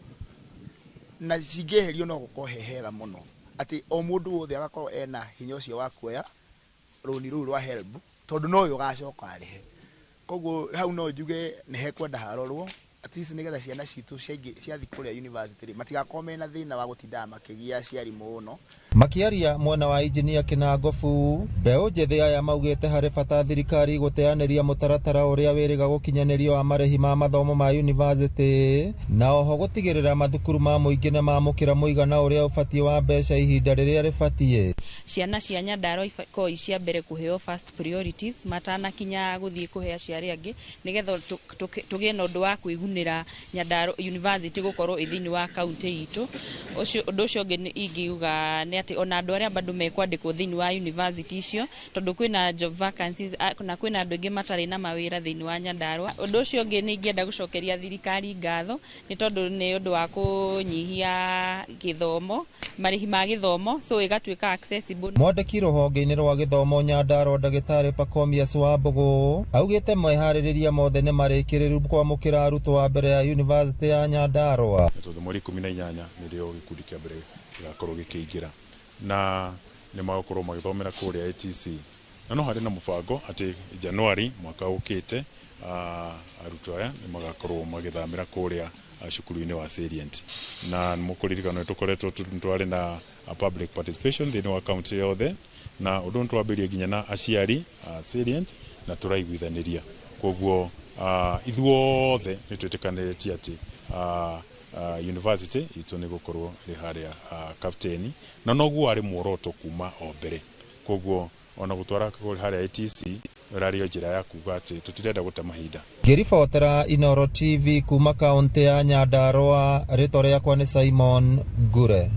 na cingĩeherio no gũkorwo hehega mũno atĩ o mũndũ wothe agakorwo ena hinya ũcio wa kuoya rũni rũu rwa HELB, tondũ nowe ũgacoka arĩhe. Koguo hau no njuge nĩ hekwenda harorwo at least nĩgetha ciana citũ ciathiĩ kũrĩa university matigakorwo mena thĩna wa gũtindaga makĩgia aciari mũno. Makiaria mwena wa injinia Kinangofu, mbeũ njĩthĩ aya maugĩte harĩ bata thirikari gũteanĩria mũtaratara ũrĩa wĩrĩga gũkinyanĩrio wa marĩhi ma mathomo ma university, na oho gũtigĩrĩra mathukuru ma mũingĩ nĩ mamũkĩra mũigana ũrĩa ũbatiĩ wa mbeca ihinda rĩrĩa rĩbatiĩ. Ciana cia Nyandarua ikorwo cia mbere kũheo first priorities matanakinya gũthiĩ kũhe aciari angĩ, nĩgetha tũgĩe na ũndũ wa kwĩgunĩra Nyandarua University gũkorwo thĩinĩ wa kaunti itũ. Ũndũ ũcio ũngĩ ingiuga nĩ atĩ ona andũ arĩa bado mekwandĩkwo thĩinĩ wa university icio, tondũ kwĩna job vacancies na kwĩna andũ aingĩ matarĩ na mawĩra thĩinĩ wa Nyandarua. Ũndũ ũcio ũngĩ nĩ ingĩenda gũcokeria thirikari ngatho nĩ tondũ nĩ ũndũ wa kũnyihia gĩthomo, marĩhi ma gĩthomo, so ĩgatuĩka accessible. Mwandĩki rũhonge-inĩ rwa gĩthomo Nyandarua ndagĩtarĩ Pacomius Wambũgũ augĩte meharĩrĩria mothe nĩ marĩkĩrĩru kwamũkĩra arutwo wa mbere ya university ya Nyandarua. Tondũ mweri 18 nĩrĩo gĩkundi kĩa mbere gĩgakorwo gĩkĩingĩra na nĩ magũkorwo magĩthomera kũrĩa ATC, na no harĩ na mũbango atĩ Januari mwaka ũkĩte arutwo aya nĩ magakorwo magĩthamĩra kũrĩa cukuru-inĩ wa Salient, na mũkũririkana tũkoretwo twarĩ na public participation thĩinĩ wa kaunti yothe, na ũndũ twambĩrĩrie nginya na aciari Salient na tũraiguithanĩria. Koguo ithuothe nĩ twĩtĩkanĩtie atĩ university itũ nĩ gũkorwo ĩ harĩa kapteni, na noguo arĩ muoroto kuma o mbere. Koguo ona gũtwara harĩa ATC rarĩo njĩra ya kuga atĩ tũtirenda gũte mahinda. Ngĩribotera Inooro TV kuma kaunti ya Nyandarua, rĩtwa rĩakwa nĩ Simon Ngure.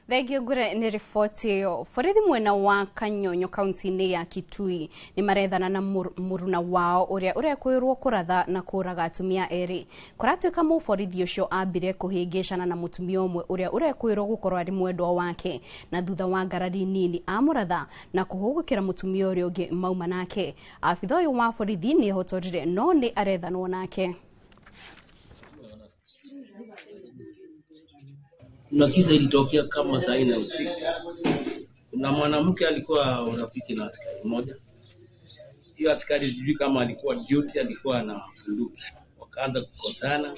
Thegio Ngure nĩ riboti ĩyo. Borithi mwena wa Kanyonyo kaunti-inĩ ya Kitui nĩ marethana na mũruna wao ũrĩa ũrekwĩrwo kũratha na kũraga atumia erĩ. Kũratuĩka mũborithi ũcio ambire kũhĩngĩcana na mũtumia ũmwe ũrĩa ũrekwĩrwo gũkorwo arĩ mwendwa wake, na thutha wa ngarari nini amũratha na kũhũgũkĩra mũtumia ũrĩa ũngĩ mauma nake. Abitha ũyũ wa borithi nĩ ahotorire no nĩ arethanwo nake. Kuna kisa ilitokea kama saa 4 usiku. Kuna mwanamke alikuwa rafiki na askari mmoja. Hiyo askari sijui kama alikuwa duty, alikuwa na bunduki. Wakaanza kukosana.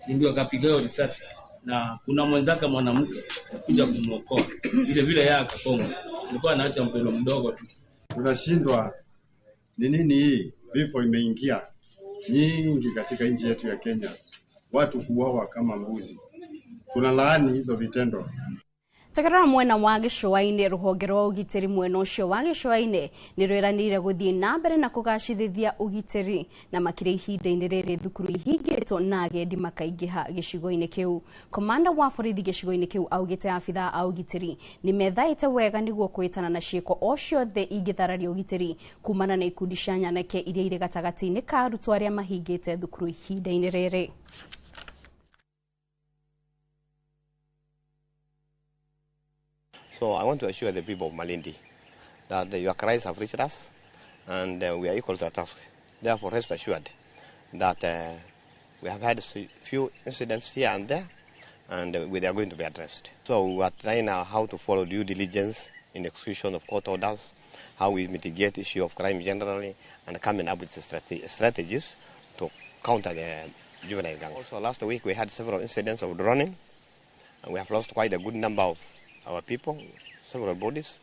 Ndio akapiga risasi. Na kuna mwenzake mwanamke kuja kumwokoa. Vile vile yeye akakoma. Alikuwa anaacha mpelo mdogo tu. Tunashindwa ni nini hii? Vifo imeingia nyingi katika nchi yetu ya Kenya. Watu kuuawa kama mbuzi. Tunalaani hizo vitendo. Takarora mwena wa gĩcũa-inĩ, rũhonge rwa ũgitĩri mwena ũcio wa gĩcũa-inĩ nĩ rweranĩire gũthiĩ na mbere na kũgacĩrithia ũgitĩri na makĩria ihinda-inĩ rĩrĩ thukuru ihingĩtwo na agendi makaingĩha gĩcigo-inĩ kĩu. Komanda wa borithi gĩcigo-inĩ kĩu augĩte abitha a ũgitĩri nĩ methaĩte wega nĩguo kwĩtana na ciĩko o ciothe ingĩthararia ũgitĩri kumana na ikundi cia nyanake iria irĩ gatagatĩ-inĩ ka arutwo arĩa mahingĩte thukuru ihinda-inĩ rĩrĩ. So I want to assure the people of Malindi that your cries have reached us and we are equal to the task. Therefore, rest assured that we have had a few incidents here and there and they are going to be addressed. So we are trying now how to follow due diligence in the execution of court orders, how we mitigate the issue of crime generally, and coming up with strategies to counter the juvenile gangs. Also, last week we had several incidents of drowning, and we have lost quite a good number of our people, several bodies,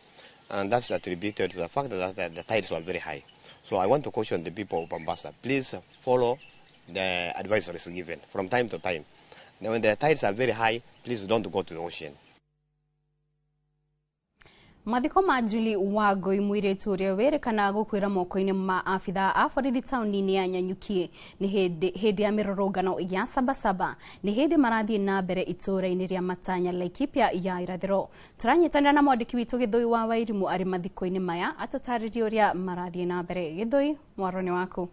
and that's attributed to the fact that the tides were very high. So I want to caution the people of Mombasa, please follow the advisories given from time to time. Now, when the tides are very high, please don't go to the ocean. Mathiko ma Julie Wangui mwiritu uria werikana gukwira moko-ini ma afitha a borithi tauni-ini ya Nyanyuki ni hindi ya mirorongano ya Sabasaba ni hindi marathie na mbere itura-ini ria Matanya Laikipia ya irathiro. Turanyitanira na mwandiki witu Githui wa Wairimu ari mathiko-ini maya atutaririe uria marathie na mbere. Githui, mwaroni waku.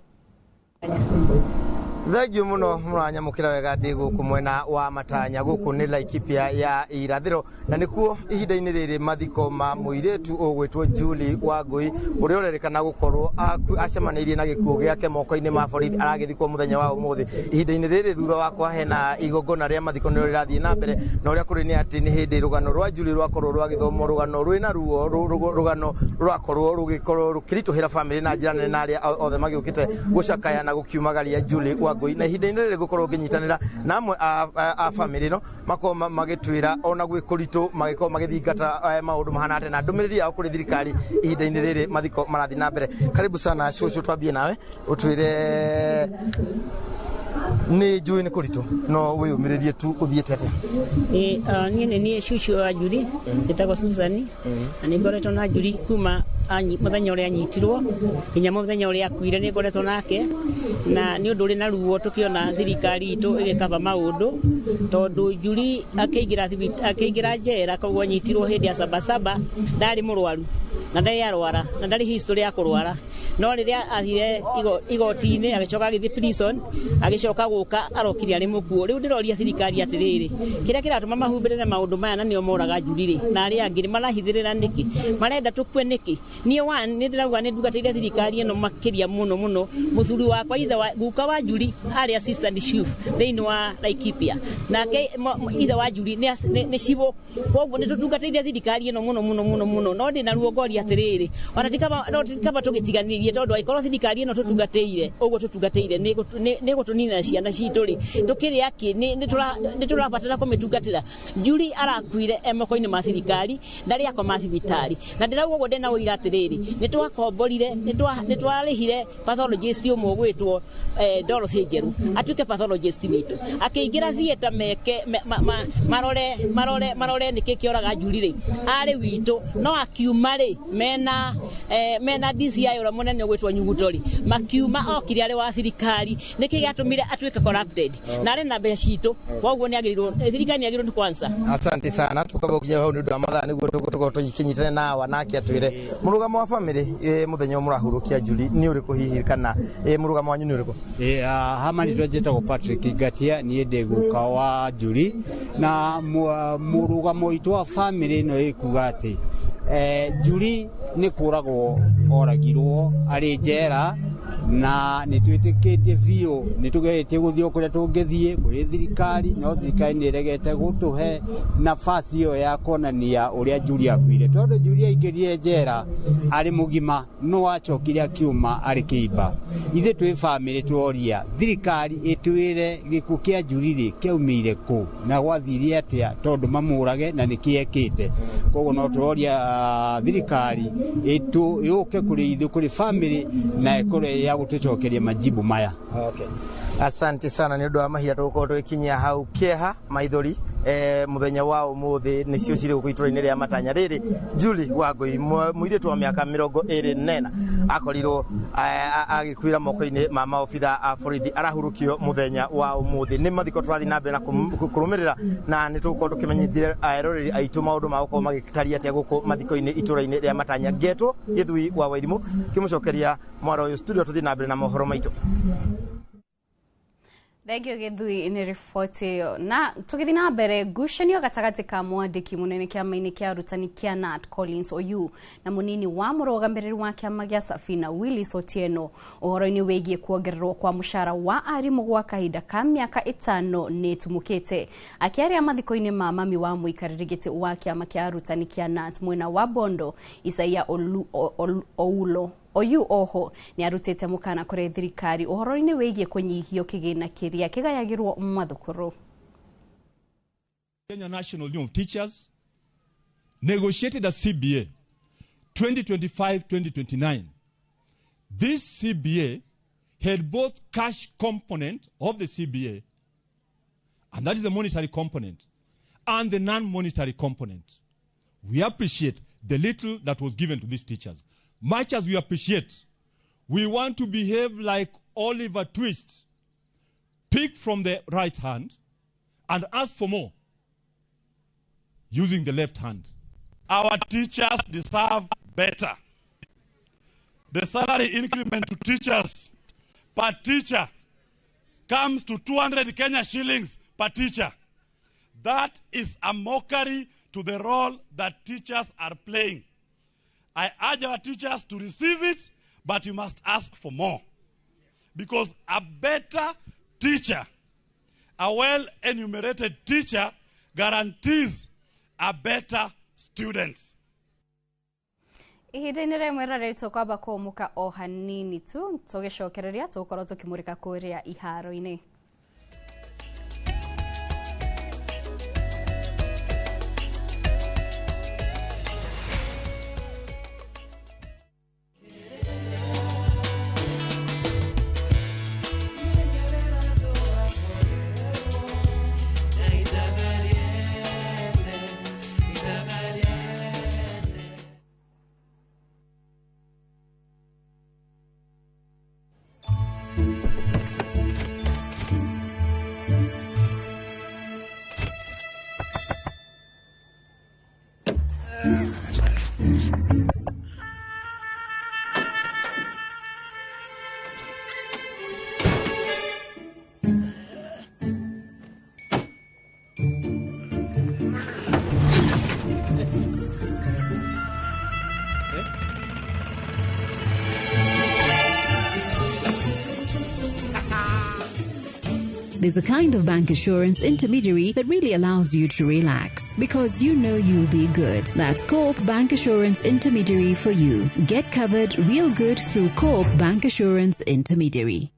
Thegio muno muranyamukira wega ndi guku mwena wa Matanya guku ni Laikipia ya irathiro na nikuo ihinda-ini riri mathiko ma muiretu ugwitwo Julie Wangui uria urerikana gukorwo acemanirie na gikuo giake moko-ini ma borithi aragithikwo muthenya wa umuthi. Ihinda-ini riri thutha wakwa hena igongona ria mathiko niro rirathie na mbere na uria kuri ni ati ni hindi rugano rwa Julie rwakorwo rwagithomwo rugano rwina ruo rugano rwakorwo rugikorwo rukirituhira family na njira nene na aria othe magiukite gucakaya na gukiumagaria Julie Wangui na ihinda-ini riri gukorwo nginyitanira na amwe a family no mako magitwira ona gwikuritu magiko magithingata maundu mahana ate na ndumiriri yao kuri thirikari ihinda-ini riri mathiko marathi na mbere. Karibu sana shushu, twambie nawe utwire ni Julie ni kuritu no wiyumiririe tu uthiete ate? Ni shushu wa Julie ndetagwo Susan na ni ngoretwo na Julie kuma muthenya uria anyitirwo nginya muthenya uria akuire ni ngoretwo nake na ni undu uri na ruo tukiona thirikari itu igikaba maundu tondu Julie akeingira njera koguo anyitirwo hindi ya Sabasaba ndari murwaru na ndari arwara na ndari history ya kurwara no riria athire igoti-ini agicoka agithie prison agicoka guka arokiri ari mukuo. Riu ndiroria thirikari atiriri kiria kiratuma mahumbire maundu maya na nio moraga Julie na ari angiri marahithirira niki marenda tukue niki ni one ni ndirauga ni ndugateire thirikari eno makiria muno muthuri wakwa ithe wa guka wa Julie ari assistant chief thiini wa Laikipia nake ithe wa Julie ni cibo koguo ni tutungateire thirikari eno muno no ndi na ruo ngori atiriri ona tikaba tugitiganirie tondu aikorwo thirikari eno tutungateire uguo tutungateire ni gutunina ciana citu ri ndukiri aki ni turabatara kumitungatira. Julie arakuire moko-ini ma thirikari ndari akoma thibitari na ndirauga uguo ndina uira atiriri ni twakomborire ni twarihire pathologist umwe gwitwo Dorothy Njeru atuike pathologist witu akiingira theater meke marore niki kioraga Julie ri ari witu no akiuma ri mena DCI ura munene gwitwo Nyugutori makiuma okiri ari wa thirikari niki gatumire atuike corrupted na ari na mbeca citu koguo ni agirirwo thirikari ni agirirwo kwanza. Asante sana tukabokinya hau ndu amathaa niguo tugutuko ikinyitane na wanake atwire murugamo wa family muthenya murahurukia Julie ni uriku hihi kana murugamo wanyu ni uriku? Hamani twetagwo Patrick Ngatia ni ndeguka wa Julie na murugamo itu wa family no ikuga ati Julie ni kuragwo oragirwo ari njera na ni twitikitie biu ni tugeretie guthio kuria tungithie kuri thirikari no thirikari ni regete gutuhe nafasi iyo ya kuonania uria Julie akuire tondu Julie aingirie njera ari mugima no acokire akiuma ari kiimba. Ithe twi family tuoria thirikari itwire gikuo kia Julie ri kiaumire ku na gwathirie atia tondu mamurage na nikiekite koguo no tuoria thirikari itu yuke kuri ithu kuri family na ikore ya gutucokeria majibu maya. Okay. Asante sana ni undu wa mahia tugukorwo twikinyia hau kieha maithori muthenya wa umuthi nicio ciri guitura-ini ria Matanya riri Julie Wangui muiretu wa miaka 24 akorirwo agikwira moko-ini ma maofitha a borithi arahurukio muthenya wa umuthi. Ni mathiko turathi na mbere na kurumirira na ni tugukorwo tukimenyithire aroreri aitu maundu ma gukorwo magitaria atia guku mathiko-ini itura-ini ria Matanya. Ngetwo Githui wa Wairimu kimucokeria mwaro uyu studio tuthi na mbere na mohoro maitu. Thegio Githui ni riboti iyo na tugithi na mbere ngucanio gatagati ka mwandiki munene kiama-ini kia arutani kia Nat Collins Oyu na munini wa murugamiriri wa kiama gia Safina Willis Otieno uhoro-ini wigie kuongererwo kwa mushara wa arimu gwa kahinda ka miaka 5 ni tumukite. Akiaria mathiko-ini ma mami wa muikariri giti wa kiama kia arutani kia Nat mwena wa Bondo Isaia Oulo Oyu oho ni arutite mukana kuri thirikari uhoro-ini wigie kunyihio kigina kiria kigayagirwo mathukuru. Kenya National Union of Teachers negotiated a CBA 2025-2029. This CBA had both cash component of the CBA, and that is the monetary component, and the non-monetary component. We appreciate the little that was given to these teachers. Much as we appreciate, we want to behave like Oliver Twist. Pick from the right hand and ask for more using the left hand. Our teachers deserve better. The salary increment to teachers per teacher comes to 200 Kenya shillings per teacher. That is a mockery to the role that teachers are playing. I urge our teachers to receive it, but you must ask for more. Because a better teacher, a well-enumerated teacher, guarantees a better student. Ihinda-inĩ rĩmwe rĩrĩ tũkwamba kũmũka o hanini tu tũgĩcokereria tũgũkorwo tũkĩmũrĩka kũrĩa iharo-inĩ. There's a kind of bank assurance intermediary that really allows you to relax because you know you'll be good. That's Coop Bank Assurance Intermediary for you. Get covered real good through Coop Bank Assurance Intermediary.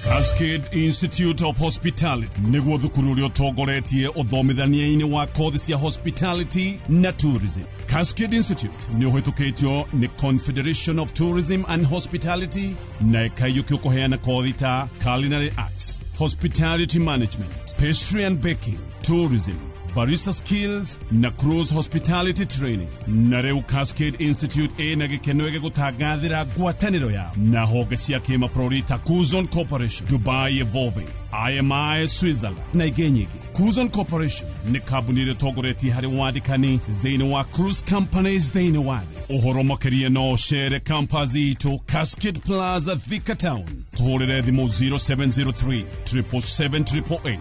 Cascade Institute of Hospitality niguo thukuru uria utongoretie uthomithania-ini wa kothi cia hospitality na tourism. Cascade Institute ni uhitukitio ni Confederation of Tourism and Hospitality na ikaiyukio kuheana kothi ta Culinary Arts, Hospitality Management, Pastry and Baking, Tourism, barista skills na cruise hospitality training. Na reu Cascade Institute ena gikeno ege gutagathira ngwataniro yao na honge cia kimabũrũri ta Kuzon Corporation, Dubai Evolving, IMI Switzerland na ingĩ nyingĩ. Kuzon Corporation ni kambuni ĩrĩa ĩtongoretie harĩ wandĩkani thĩinĩ wa cruise companies thĩinĩ wa thĩ. Ũhoro makĩria no cere campus itũ Cascade Plaza Thika Town. Tũhũrĩre thimũ 0703 777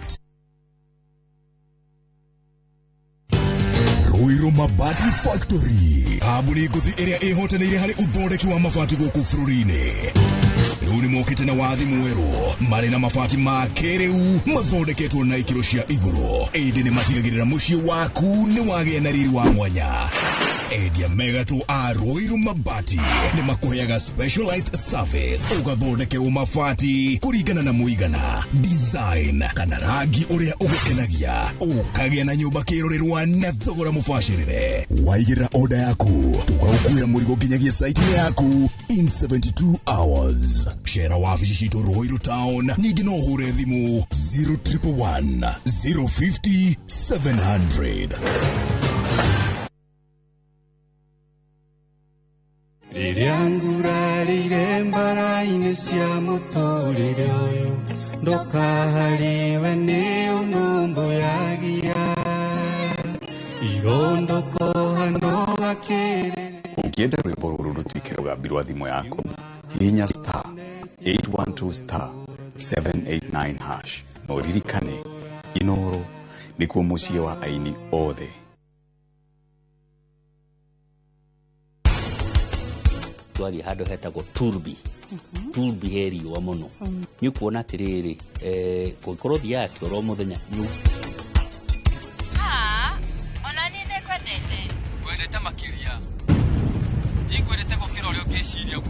Ruiru Mabati Factory, kambuni nguthi ĩrĩa ĩhotanĩire harĩ ũthondeki wa mabati gũkũ bũrũri-inĩ. Rĩu nĩ mokĩte na wathi mwerũ marĩ na mabati ma kĩrĩu mathondeketwo na ikĩro cia igũrũ. Ĩndĩ nĩ matigagĩrĩra mũciĩ waku nĩ wagĩa na riri wa mwanya. Endia megatũ a Ruiru Mabati nĩ makũheaga specialized service ũgathondekerwo mabati kũringana na mũigana, design kana rangi ũrĩa ũgũkenagia, ũkagĩa na nyũmba kĩrorerwa na thogora mũbacĩrĩre. Waigĩrĩra order yaku tũgagũkuĩra mũrigo nginyagia site yaku in 72 hours. Cera wabici citũ Ruiru Town, ningĩ no ũhũre thimũ 0111 050 700. Rĩrĩa ngurarĩire mbara-inĩ cia mũtũrĩre ũyũ, ndũkahariwe nĩ ũnũmbũyagia irondoko hano gakĩrĩre. Ũngĩenda rwĩmbo rũrũ rũtuĩke rũgambi rwa thimũ yaku, hihinya star 812 star 789 hash na ũririkane Inooro nĩkuo mũciĩ wa aini othe. Twari handå hetagwo Turbi. Turbi he riũa mũno. Nĩ kuona atĩrĩrĩ, kũngĩkorwo thiaga kĩoro mũthenya ona niĩ nĩkwendete. Kwendete makĩria. Ndikwendete gũkĩra ũrĩa ũngĩciria.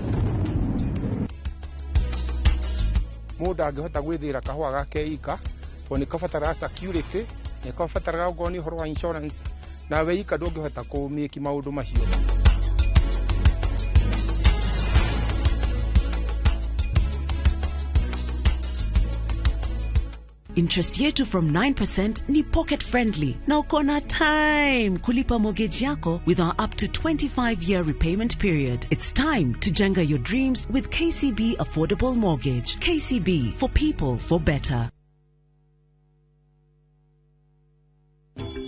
Mũndũ angĩhota gwĩthĩra kahũa gake ika, tondũ nĩ kabataraga security, nĩ kabataraga gũkorwo nĩ ũhoro wa insurance, nawe ika ndũngĩhota kũmĩki maũndũ macio. Interest yetu from 9% ni pocket friendly. Na uko na time kulipa mortgage yako with our up to 25-year repayment period. It's time to jenga your dreams with KCB Affordable Mortgage. KCB, for people, for better.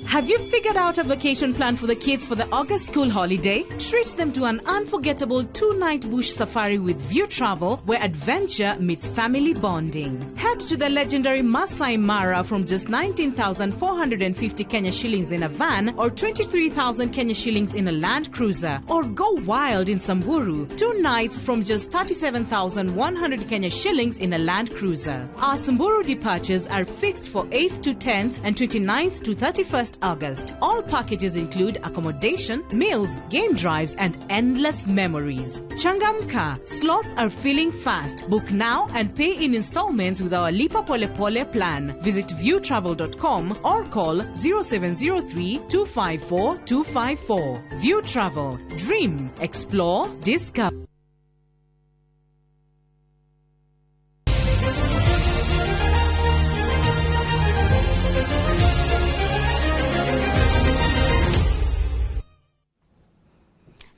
Have you figured out a vacation plan for the kids for the August school holiday? Treat them to an unforgettable 2-night bush safari with View Travel, where adventure meets family bonding. Head to the legendary Masai Mara from just 19,450 Kenya shillings in a van or 23,000 Kenya shillings in a Land Cruiser. Or go wild in Samburu, 2 nights from just 37,100 Kenya shillings in a Land Cruiser. Our Samburu departures are fixed for 8th to 10th and 29th to 31st August. All packages include accommodation, meals, game drives, and endless memories. Changamka, slots are filling fast. Book now and pay in installments with our Lipa Pole Pole plan. Visit viewtravel.com or call 0703 254 254. View Travel. Dream, explore, discover.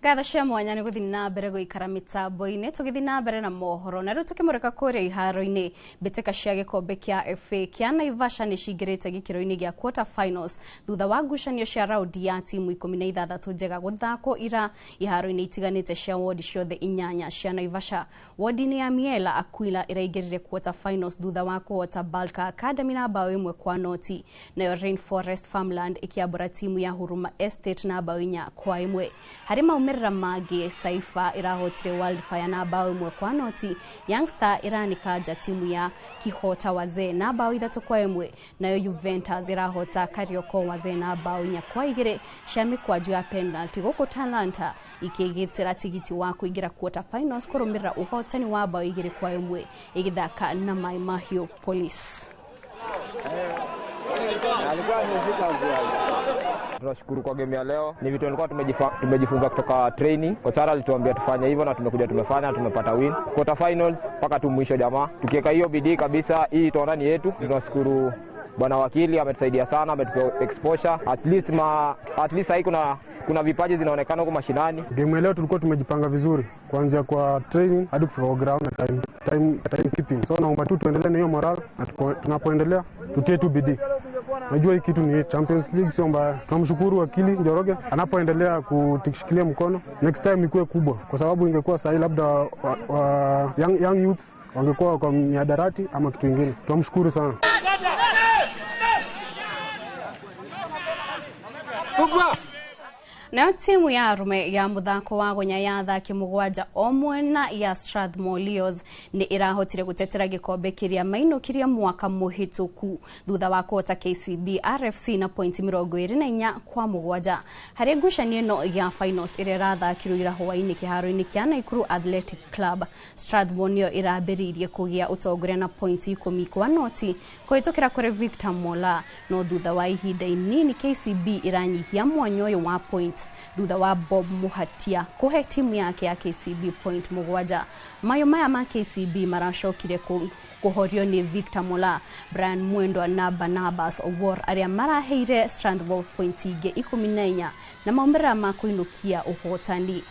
Gatha cia mwanya nĩ gũthiĩ na mbere gũikara mĩtambo-inĩ tũgĩthiĩ na mbere na mohoro na rĩu tũkĩmũrĩka kũrĩa iharo-inĩ mbĩtĩka cia gĩkombe kĩa FA kĩa Naivasha nĩ cingĩrĩte gĩkĩro-inĩ gĩa quarter finals thutha wa ngucanio cia raundi ya timu 16 njega gũthakwo ira iharo-inĩ itiganĩte cia wodi ciothe 8 cia Naivasha. Wodi-inĩ ya Miela Aquila ĩraingĩrire quarter finals thutha wa kũhota Balka Academy na bao 1-0, nayo Rainforest Farmland ĩkĩambũra timu ya Huruma Estate na bao 4-1. Harĩ maumĩrĩra mangĩ Saifa ĩrahotire Wildfire na bao 1-0, Youngstar ĩranika nja timu ya Kihota Wazee na bao 3-1, nayo Juventus ĩrahota Karioko Wazee na bao 4-2 cia mĩkwanjũ ya penalty, gũkũ Talanta ikĩgitĩra tigiti wa kũingĩra quarter finals kũrũmĩrĩra ũhotani wa bao 2-1 ĩgĩthaka na Mai Mahiũ Police. Tunashukuru kwa game ya leo. Ni vitu tulikuwa tumejifunza kutoka training. Kocha alituambia tufanye hivyo na tumekuja tumefanya, tumepata win. Quarter finals mpaka tu mwisho jamaa. Tukiweka hiyo bidii kabisa, hii tournament yetu. Tunashukuru bwana wakili ametusaidia sana, ametupa exposure. At least hai kuna vipaji zinaonekana huko mashinani. Game leo tulikuwa tumejipanga vizuri kuanzia kwa training hadi kufika ground na time keeping. So naomba tu tuendelee na hiyo morale na tunapoendelea tutie tu bidii. Najua hii kitu ni Champions League, sio mbaya. Tunamshukuru wakili Njoroge anapoendelea kutikishikilia mkono. Next time ikuwe kubwa kwa sababu ingekuwa sahi labda young youths wangekuwa kwa miadarati ama kitu kingine. Tunamshukuru sana. Nayo timu ya arume ya muthako wa gonya ya athaki 7 o mwena ya Strathmore Leos ni irahotire gutetera gikombe kiria mainukiria mwaka muhituku thutha wa kota KCB RFC na point 24-7. Harĩ ngucanio ĩno ya finals ĩrĩa ĩrathakirwo ira hwainĩ kĩharo-inĩ kĩa Naikuru Athletic Club, Strathmore nĩyo ĩrambĩrĩirie kũgĩa ũtongoria na point 10 kũhĩtũkĩra kũrĩ Victor Mola, no thutha wa ihinda inini KCB ĩranyihia mwanya ũyũ wa point thutha wa Bob Muhatia kuhe timu yake ya KCB point 7. Mayo maya ma KCB maracokire kuhorio ni Victor Mola, Brian Mwendo na Barnabas Owor arĩa maraheire Strathmore point 14 na maumĩrĩra ma kũinũkia ũhotani.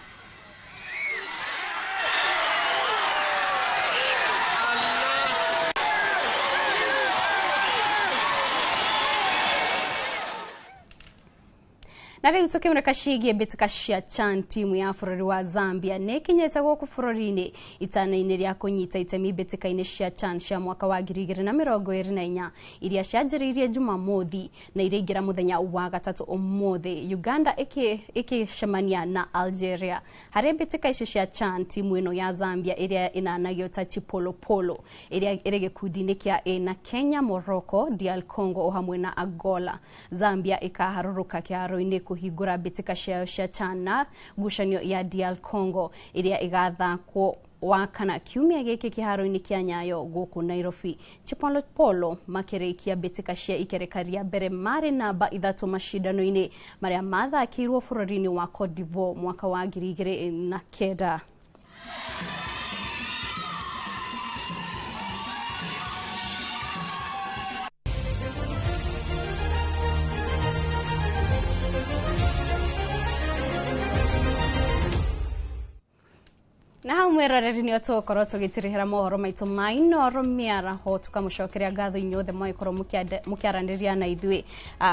Na rĩu tũkĩmũrĩka ciĩgiĩ mbĩtĩka cia CHAN, timu ya bũrũri wa Zambia nĩ ĩkinyĩte gũkũ bũrũri-inĩ itana-inĩ rĩa kũnyita itemi mbĩtĩka-inĩ cia CHAN cia mwaka wa 2024 iria cianjĩrĩirie Jumamothi na iraingĩra mũthenya wa gatatũ ũmũthĩ, Uganda ĩkĩcemania na Algeria. Harĩ mbĩtĩka icio cia CHAN, timu ĩno ya Zambia ĩrĩa ĩnanagio ta Chipolopolo ĩrĩa ĩrĩ gĩkundi-inĩ kĩa A na Kenya, Morocco, DR Congo o hamwe na Angola. Zambia ĩkaharũrũka kĩharo-inĩ kuhingura mbĩtĩka ciao cia CHAN na ngucanio ya DR Congo ĩrĩa ĩgathakwo wakana kiumia gĩkĩ kĩharo-inĩ kĩa Nyayo gũkũ Nairobi. Chipolopolo makĩrĩkia mbĩtĩka cia ikereka rĩa mbere marĩ namba 3 macindano-inĩ marĩa mathakĩirwo bũrũri-inĩ wa Cote d'Ivoire mwaka wa 2009. Na hau mweroreri ni otokorwo tugitirihira mohoro maitu mainoro miaraho tukamucokeria ngatho inyothe mwaikoro mukiaraniria na ithui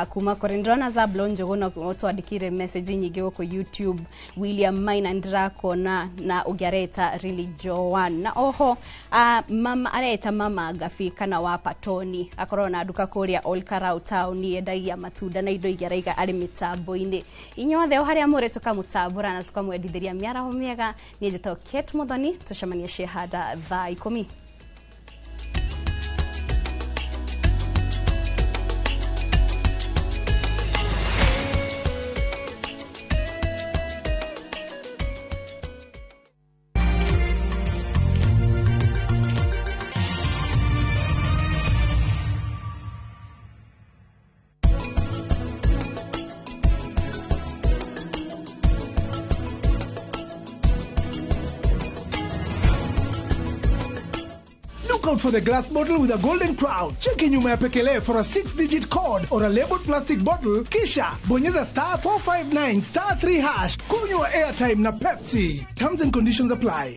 kuma kuri ndona Zablon Njogu na twandikire message nyingi guku YouTube William Maina ndirakona na ugiareta really Joan na oho mama areta mama Gafika na wa Patoni akorwo na duka kuria Olkarau Town endagia matunda na indo igaraiga ari mitambo-ini inyothe o haria muri tukamutambura na tukamwendithiria miaraho miega ni jito Muthoni tucemanie shehada thaa 10. Look out for the glass bottle with a golden crown. Check nyuma ya pekele for a 6-digit code or a labeled plastic bottle. Kisha bonyeza *459 *3#. Kunywa airtime na Pepsi. Terms and conditions apply.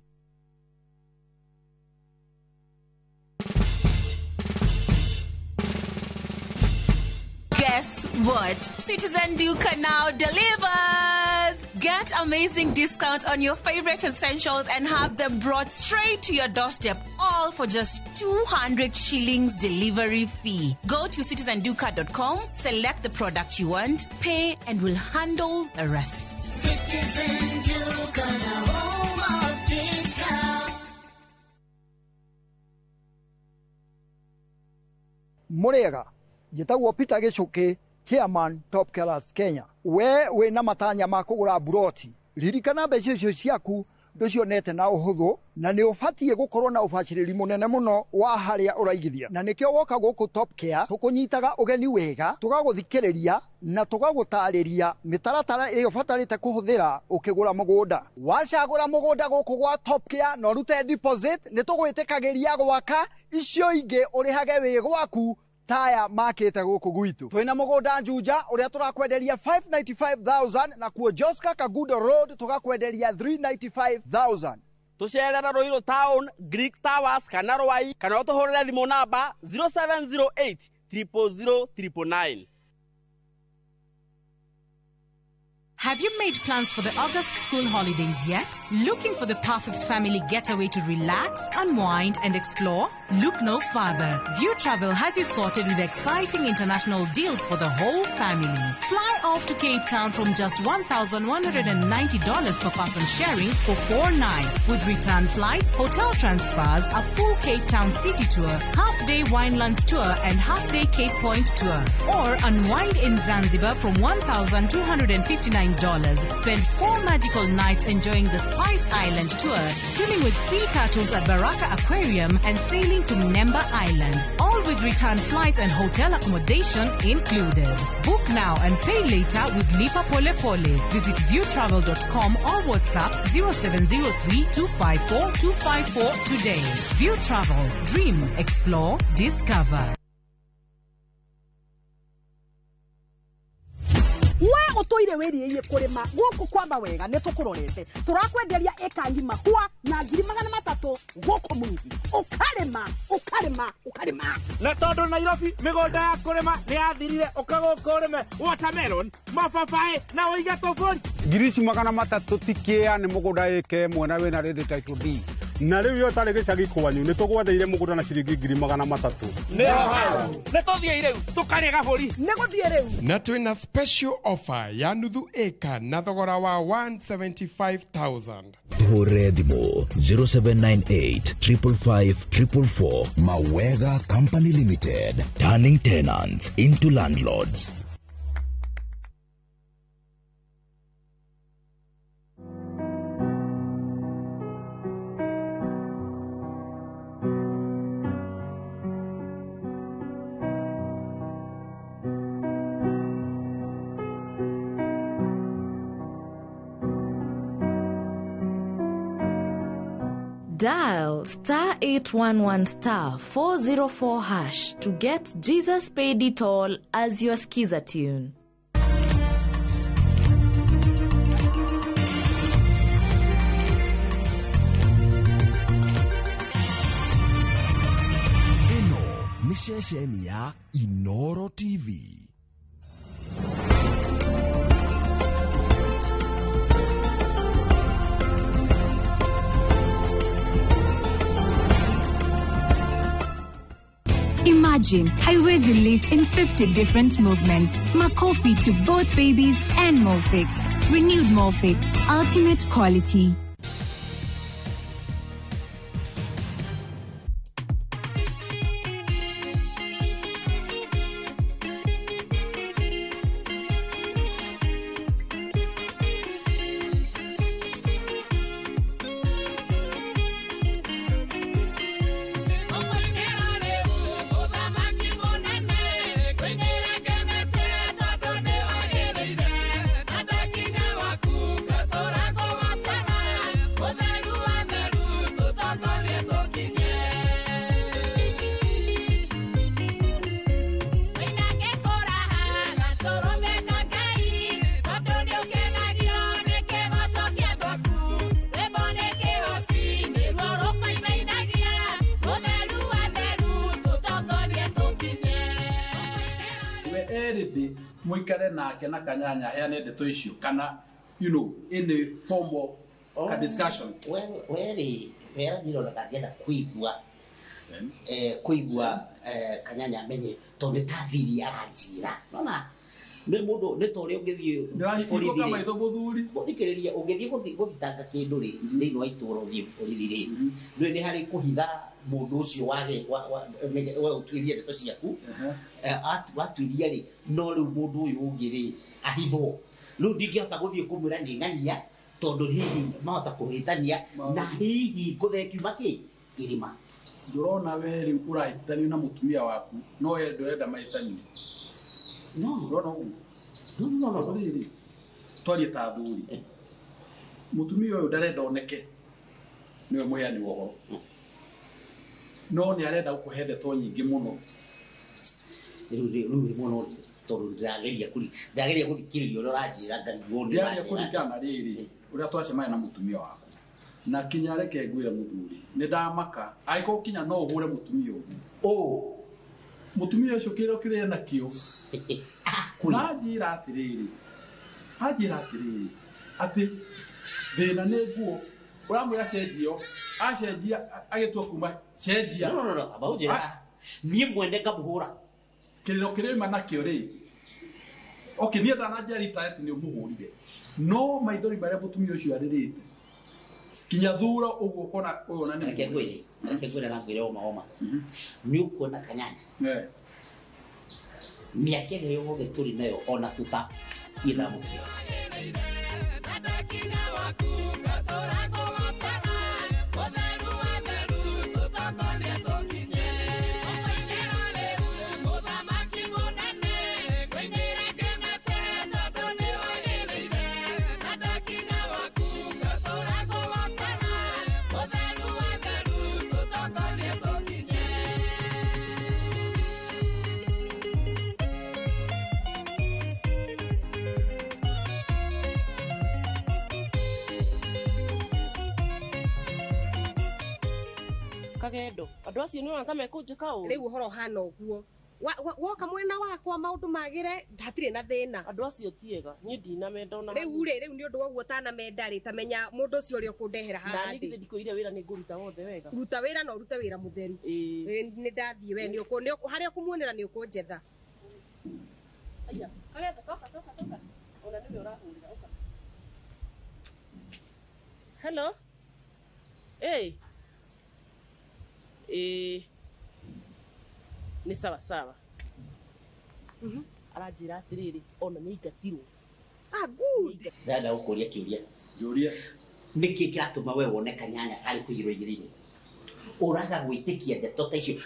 Guess what? Citizen Duca now delivers! Get amazing discount on your favorite essentials and have them brought straight to your doorstep, all for just 200 shillings delivery fee. Go to citizenduca.com, select the product you want, pay, and we'll handle the rest. Citizen Duca, the home of discount. Murega. Jitagwo Peter Gichuki, Chairman Top Killers Kenya. We na matanya ma kugura buroti. Ririkana mbeca icio ciaku nducionete na uhuthu na ni ubatie gukorwo na ubaciriri munene muno wa haria uraigithia. Na nikio woka guku Top Care tukunyitaga ugeni wega, tugaguthikiriria na tugagutariria mitaratara iyo batarite kuhuthira ukigura mugunda. Wacagura mugunda guku gwa Top Care no rute deposit ni tugwitikagiria gwaka icio inge urihage wi gwaku taya makete guku gwitu. Twina mugunda Juja uria turakwenderia 595,000 na kuo Joska Kagudo Road tugakwenderia 395,000. Tucerera Roiro Town, Greek Towers kana Rwai kana utuhurire thimu namba 0708 000 999. Have you made plans for the August school holidays yet? Looking for the perfect family getaway to relax, unwind, and explore? Look no further. View Travel has you sorted with exciting international deals for the whole family. Fly off to Cape Town from just $1,190 per person sharing for 4 nights with return flights, hotel transfers, a full Cape Town city tour, half-day Winelands tour, and half-day Cape Point tour. Or unwind in Zanzibar from $1,259. Spend 4 magical nights enjoying the Spice Island tour, swimming with sea turtles at Baraka Aquarium, and sailing to Mnemba Island. All with return flights and hotel accommodation included. Book now and pay later with Lipa Pole Pole. Visit viewtravel.com or WhatsApp 0703 254 254 today. View Travel. Dream, explore, discover. We utoire wiriye kurima guku kwamba wega ne tukurorete turakwenderia eka ngima hua na 300 guku mungi ukarema na tondu Nairobi migonda ya kurima ni yathirire ukagukurime watermelon mababae na uiga tofori 300 tikia ni mugunda eke mwe na wina ready title D na riu yo tari gicagi kwanyu ni tugwatheire mugunda na ciringi 300 ne hayo ne tothie riu tukarega buri ne guthie riu na twina special offer ya nuthu eka na thogora wa 175,000 Tuhure thimo 0798 555 444. Mawega Company Limited, turning tenants into landlords. Dial *811*404# to get Jesus Paid It All as your skiza tune. ceceni ya Inoro TV. Imagine haiwezi live in 50 different movements. Makofi to both babies and Morphix. Renewed Morphix, ultimate quality. Muikare nake na kanyanya heane ndeto icio kana in a form of a discussion. Wera ndiro ndagenda kuigua kanyanya amenye tondu tathiri aranjira nona nä må ndå nä torä å ngä thiä thikiriria å ngä thiä gå thitanga kä ndå rä thä inä wa itå ra å thiä borithi rä nä nä harä kå hitha må ndå å cio å tuirie ndeto ciaku watuiria rä no rä u må ndå å yå å ngä rä ahithwo rä u ndingä hota gå thiä kå mwä ra nä ng'ania tondå hihi mahota kå hä tania na hihi ngå thekiuma kä kä rä ma ndå rona we rä u å rahä tanio na må tumia waku no ndå renda mahä tanio no twarie ta thuri mutumia uyu ndarenda oneke niwe muheani wa uhoro no ni arenda gukuhe ndeto nyingi muno riu muno tondu ndageria guthikiriria uria uranjira ndageria kurikana riri uria twacemania na mutumia waku na kinya reke ngwire muthuri ni ndamaka aiko kinya no uhure mutumia uyu mutumia ucio kiro kire na kio kunajira atiriri ati thina ni nguo uramwira cenjio acenjia agitua kuma cenjia abaujira nie mwende kamuhura kiriro kirima nakio ri nie ndanajia rita ni umuhurire no maithori maria mutumia ucio aririte kinya thura uguo kona uyu na ni ngwire na ngwire oma ni ukuona kanyanya miaka ĩrĩa yothe tũrĩ nayo ona tuta ina mũtwe kagendo andu acio ni wanga mekunjika u riu uhoro hana uguo woka mwena wakwa maundu magire ndatire na thina andu acio tiega ni ndina menda ona riu ni undu woguo tana menda ri tamenya mundu ucio uri ukundehera haha ndi na ndiko ire wira ni nguruta wothe wega ruta wira no rute wira mutheru ni ndathie we ni haria kumuonera ni ukunjetha aya kagendo toka ona ni urahurira uka hello ni sawa aranjira atiriri ona ni ingatirwo good ndenda gukuria kiuria niki kiratuma we wone kanyanya ari kuyirwo igirire uraga gwitikia ndeto ta icio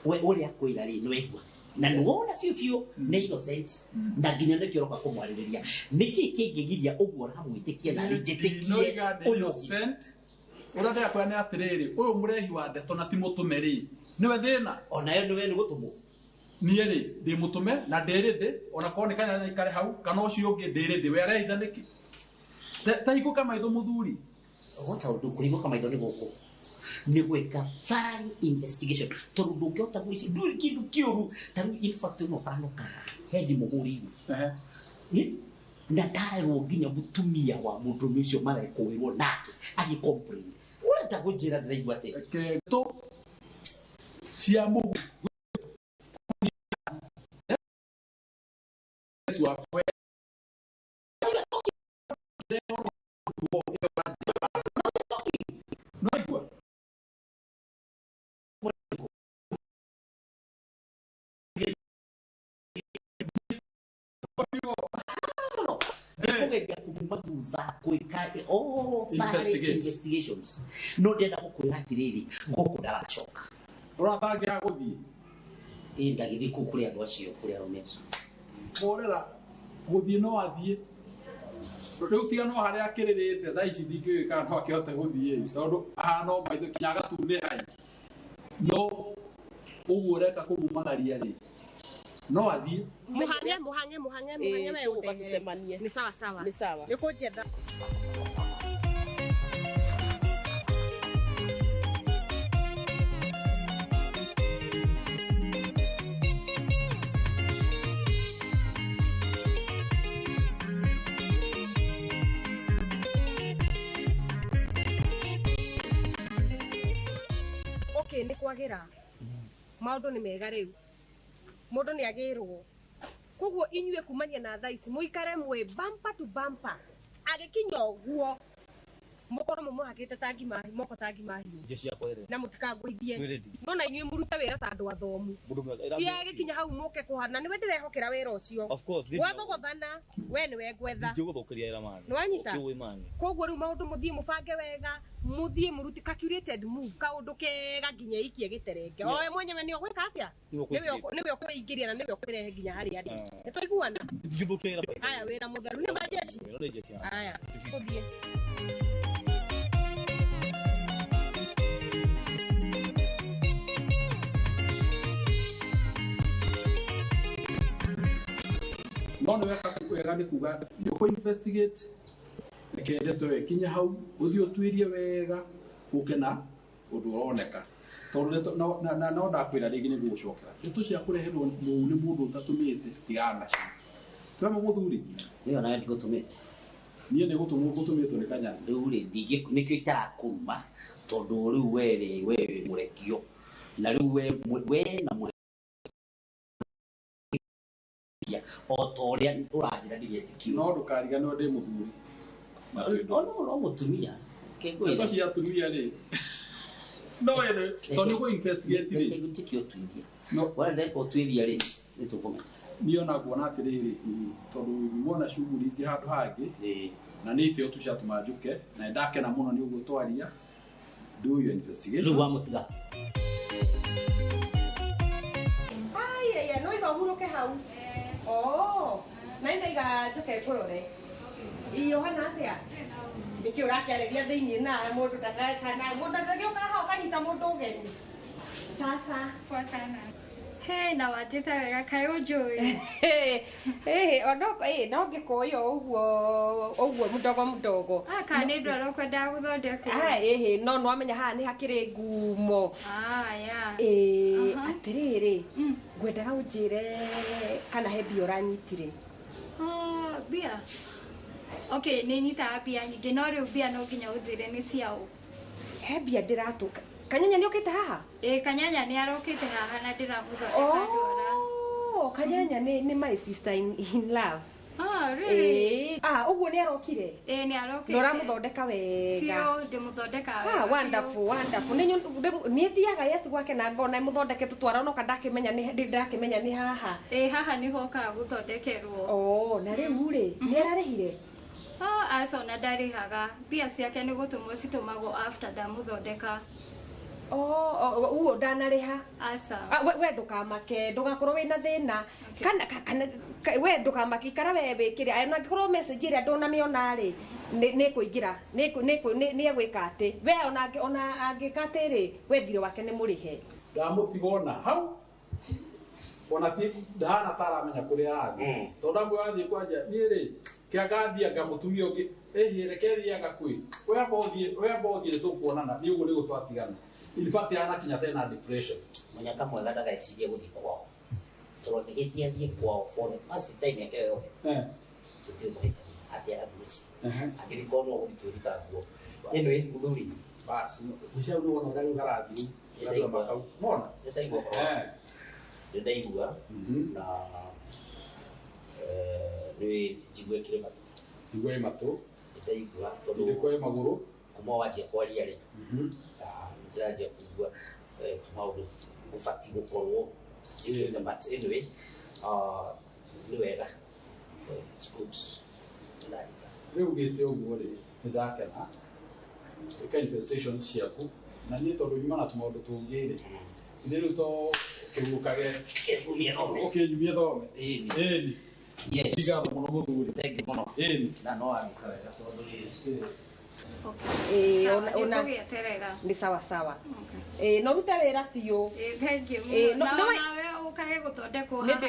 we uria kwira ri nwegwa na nuona fiu ni innocent na nginya nä kä roka kå mwarä rä ria nä kä kä ngä giria å guo ramwä tä kia na rä njä tä kie å rä a ndärakwä nä atä rä rä å yå må rehi wa ndeto na ti må tå me rä nä we thä na onayo nä we nä gå tå må niä rä ndä må tå me na ndä rä ndä ona korwo nä kanyanya ikare hau kana å cio å ngä ndä rä ndä we areitha nä kä tahingå ka maitho må thuri gå ta å ndå kå hingå ka maitho nä gå kå nĩ gwĩka thorough investigation tondũ ndũngĩhota gwĩci ndũrĩ kĩndũ kĩũru ta rĩu in fact no kanokaga he thimũ hũrĩirwo na ndarerwo nginya mũtumia wa mũndũ ũcio marekũĩrwo nake agĩcomplain ũrenda kũnjĩra ndĩraigua atĩ kento cia mũhu investigations no ndenda gũkwĩra atĩrĩrĩ gũkũ ndaracoka ũratangĩa gũthiĩ ndagĩthiĩ kũu kũrĩ andũ acio kũrĩ arũme acio korera gũthiĩ no athiĩ rĩu tiga no harĩa akĩrĩrĩte thaa ici ndingĩũĩ kana no akĩhote gũthiĩ tondũ ahana o maitho kinya gatune hai no ũguo ũreka kũmumagaria rĩ no athiĩ muhange we utegemanie ni sawa nĩkũnjetha nĩ kwagĩra maũndũ nĩ mega rĩu mũndũ nĩ agĩrwo koguo inyuĩ kumania na thaa ici mũikare mwĩ bumper to bumper agĩkinya ũguo mũkorwo mũmuhakĩte tangi mahi moko tangi mahi na mũtikangũithie no na inyuĩ mũrute wĩra ta andũ athomu ti agĩkinya hau mũke kũhana nĩwe ndĩrehokera wĩra ũcio gwathogothana we nĩwe ngwetha nĩwanyita koguo rĩu maũndũ mũthiĩ mũbange wega mũthiĩ mũruti calculated move kaũndũ kega nginya ikie gĩterenge owe mwenyewe nĩ ũgwĩka atĩa nĩwe ũkũingĩria na nĩwe ũkũrehe nginya harĩa arĩ nĩtũiguana haya wĩra mũtheru nĩ majeshi haya tũthiĩ no nĩ wega nĩ kuga nĩ investigate rekende twe kinya hau ũthiĩ ũtuĩrie wega ũke na ũndũ ũroneka tondũ no ndakwĩra rĩngĩ nĩ gũgũcokera ndeto cia kũreherwo mũu nĩ mũndũ ũtatũmĩte tigana nacio twema mũthuri niĩ nawe ndigũtũmĩte niĩ nĩ gũtũmĩtwo nĩ Kanyana rĩu rĩ nĩkĩo itarakũma tondũ rĩu we mũrekio na rĩu we na mũrekio o ta ũrĩa ũranjĩranirie tĩkio no ndũkariganĩrwo ndĩ mũthuri no mũtumia ndeto cia atumia rĩ no wene tondũ nĩ gũ-investigate rĩ tĩkio tuiria wenda ũtuĩria rĩ nĩtũkũmenya niĩ ona nguona atĩrĩrĩ tondũ muona shughuli ingĩ handũ hangĩ na nĩ iteo tucatũma njũke na ndakena mũno nĩ ũguo twaria do your investigation rĩu wamũtiga no iga ũhurũke hau na ndaiga njoke ngũrore iyo hana atĩa nĩkĩ ũrakĩarĩria thĩinĩ na mũndũ ndakana mũndũ ndagĩũka haha ũkanyita mũndũ ũgeni sasa poa sana na wajĩte wega kaĩ ũnjũĩ no ngĩkũyũ ũguo mũdogo kana nĩ ndwara ũkwendaga gũthondekwo no nwamenya haha nĩ hakĩrĩ ngumo atĩrĩrĩ ngwendaga ũnjĩre kana he mbia ũranyitire mbia nĩ nyitaga mbia nyingĩ no rĩu mbia no nginya ũnjĩre nĩ ciaũ he mbia ndĩratũka Kanyanya nĩ ũkĩte haha Kanyanya nĩ arokĩte haha na ndĩramũthondeka ndwara Kanyanya nĩ my sister in love really ũguo nĩ arokire nĩ arokire no ũramũthondeka wega ndĩmũthondeka wega wonderful nĩ thiaga yes gwake na ngona mũthondeke tũtwara no ndakĩmenya nĩ haha haha nĩ hokaga gũthondekerwo na rĩu rĩ nĩ ararĩhire aca ona ndarĩhaga mbia ciake nĩ gũtũmwo citũmagwo after ndamũthondeka uguo ndanarĩha aca we ndũkamake ndũgakorwo wĩna thĩna kana we ndũkamake ikara we wĩkĩre na angĩkorwo message ĩrĩa ndũnamĩona rĩ nĩ kũingĩra nĩ egwĩka atĩ we ona angĩka atĩ rĩ we thirĩ wake nĩ mũrĩhe ndamũtigona hau ona ti ndahana taramenya kũrĩa arathiĩ tondũ amwe wathiĩ kwanja niĩ rĩ kĩa ngathiĩ ngamũtumia ũngĩ reke thiaga kwĩ we amba ũthiĩ nĩ tũkuonana nĩ ũguo nĩ gũtwatigana in fact anakinya tena depression Munyaka mwega ndagaicirie guthi kwao tũrotĩgĩtie athiĩ kwao for the first time yake yothe tũthiĩ tũgaita atĩ arabuci angĩkorwo no gũthiĩ twĩruta nguo ĩno ĩ mũthuri basi mwisho ndio wanaona ngarathi ndio makau unaona ndaigua na nĩ njigwe kĩrĩ matũ njigwe matũ ndaigua tondũ ndikwe magũrũ kuma wanjia kwaria rĩ ndaranjia kũigua maũndũ gũbatiĩ gũkorwo njigĩte matũ anyway nĩ wega it's good rĩu gĩte ũguo rĩ nĩndakena ĩka infestation ciaku na niĩ tondũ nyuma na tũmaũndũ tũngĩ rĩ nĩ rĩu to kĩgũkage ũkĩnyumie thome ĩni yes tiga mũno mũthuri thank you mũno na no aruka wega tondũ rĩ ona ni sawa sawa no rute wĩra biũ thank you nawe ukage gũthondekwo haha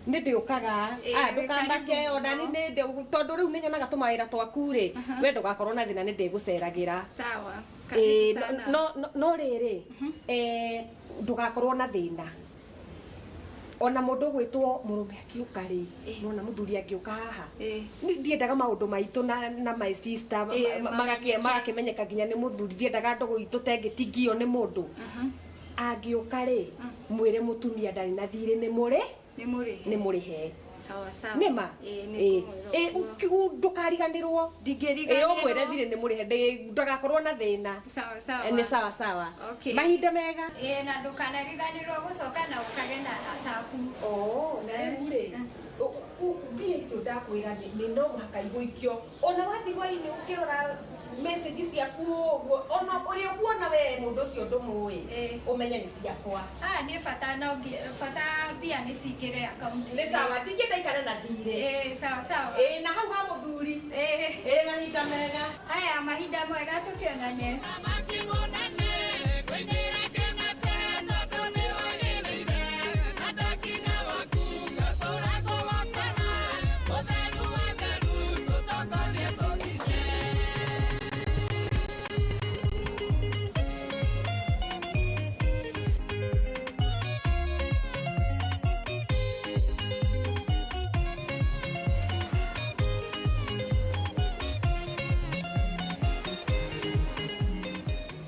nĩ ndĩũkaga ndũkambake ona nĩ tondũ rĩu nĩ nyonaga tũmawĩra twaku rĩ we ndũgakorwo na thĩna nĩ ndĩgũceragĩra sawa no rĩrĩ ndũgakorwo na thĩna ona mũndũ gwĩtwo mũrũme akiũka rĩ nona mũthuri angĩũka haha ndiendaga maũndũ maitũ na my sister magakĩmenyeka nginya nĩ mũthuri ndiendaga ndũgũ itũ tengĩtingio nĩ mũndũ angĩũka rĩ mwĩre mũtumia ndarĩ na thirĩ nĩ mũrĩhe sawa sawa nĩma ndũkariganĩrwo ũmwĩre thirĩ nĩ mũrĩhe ndagakorwo na thĩna sawa sawa nĩ sawa sawa mahinda mega na ndũkanariganĩrwo gũcoka na ũkage na tabu na rĩu mbia icio ndakwĩra nĩ no mũhaka igũikio ona wathiĩ hwainĩ ũkĩrora message ciaku ũguo ona ũrĩa ũkuona we mũndũ ũcio ndũmũĩ ũmenye nĩ ciakwa nĩ bata mbia nĩ cingĩre akaunti nĩ sawa tingĩenda ikare na thirĩ sawa sawa na hau ha mũthuri mahinda mega haya mahinda mwega tũkĩonane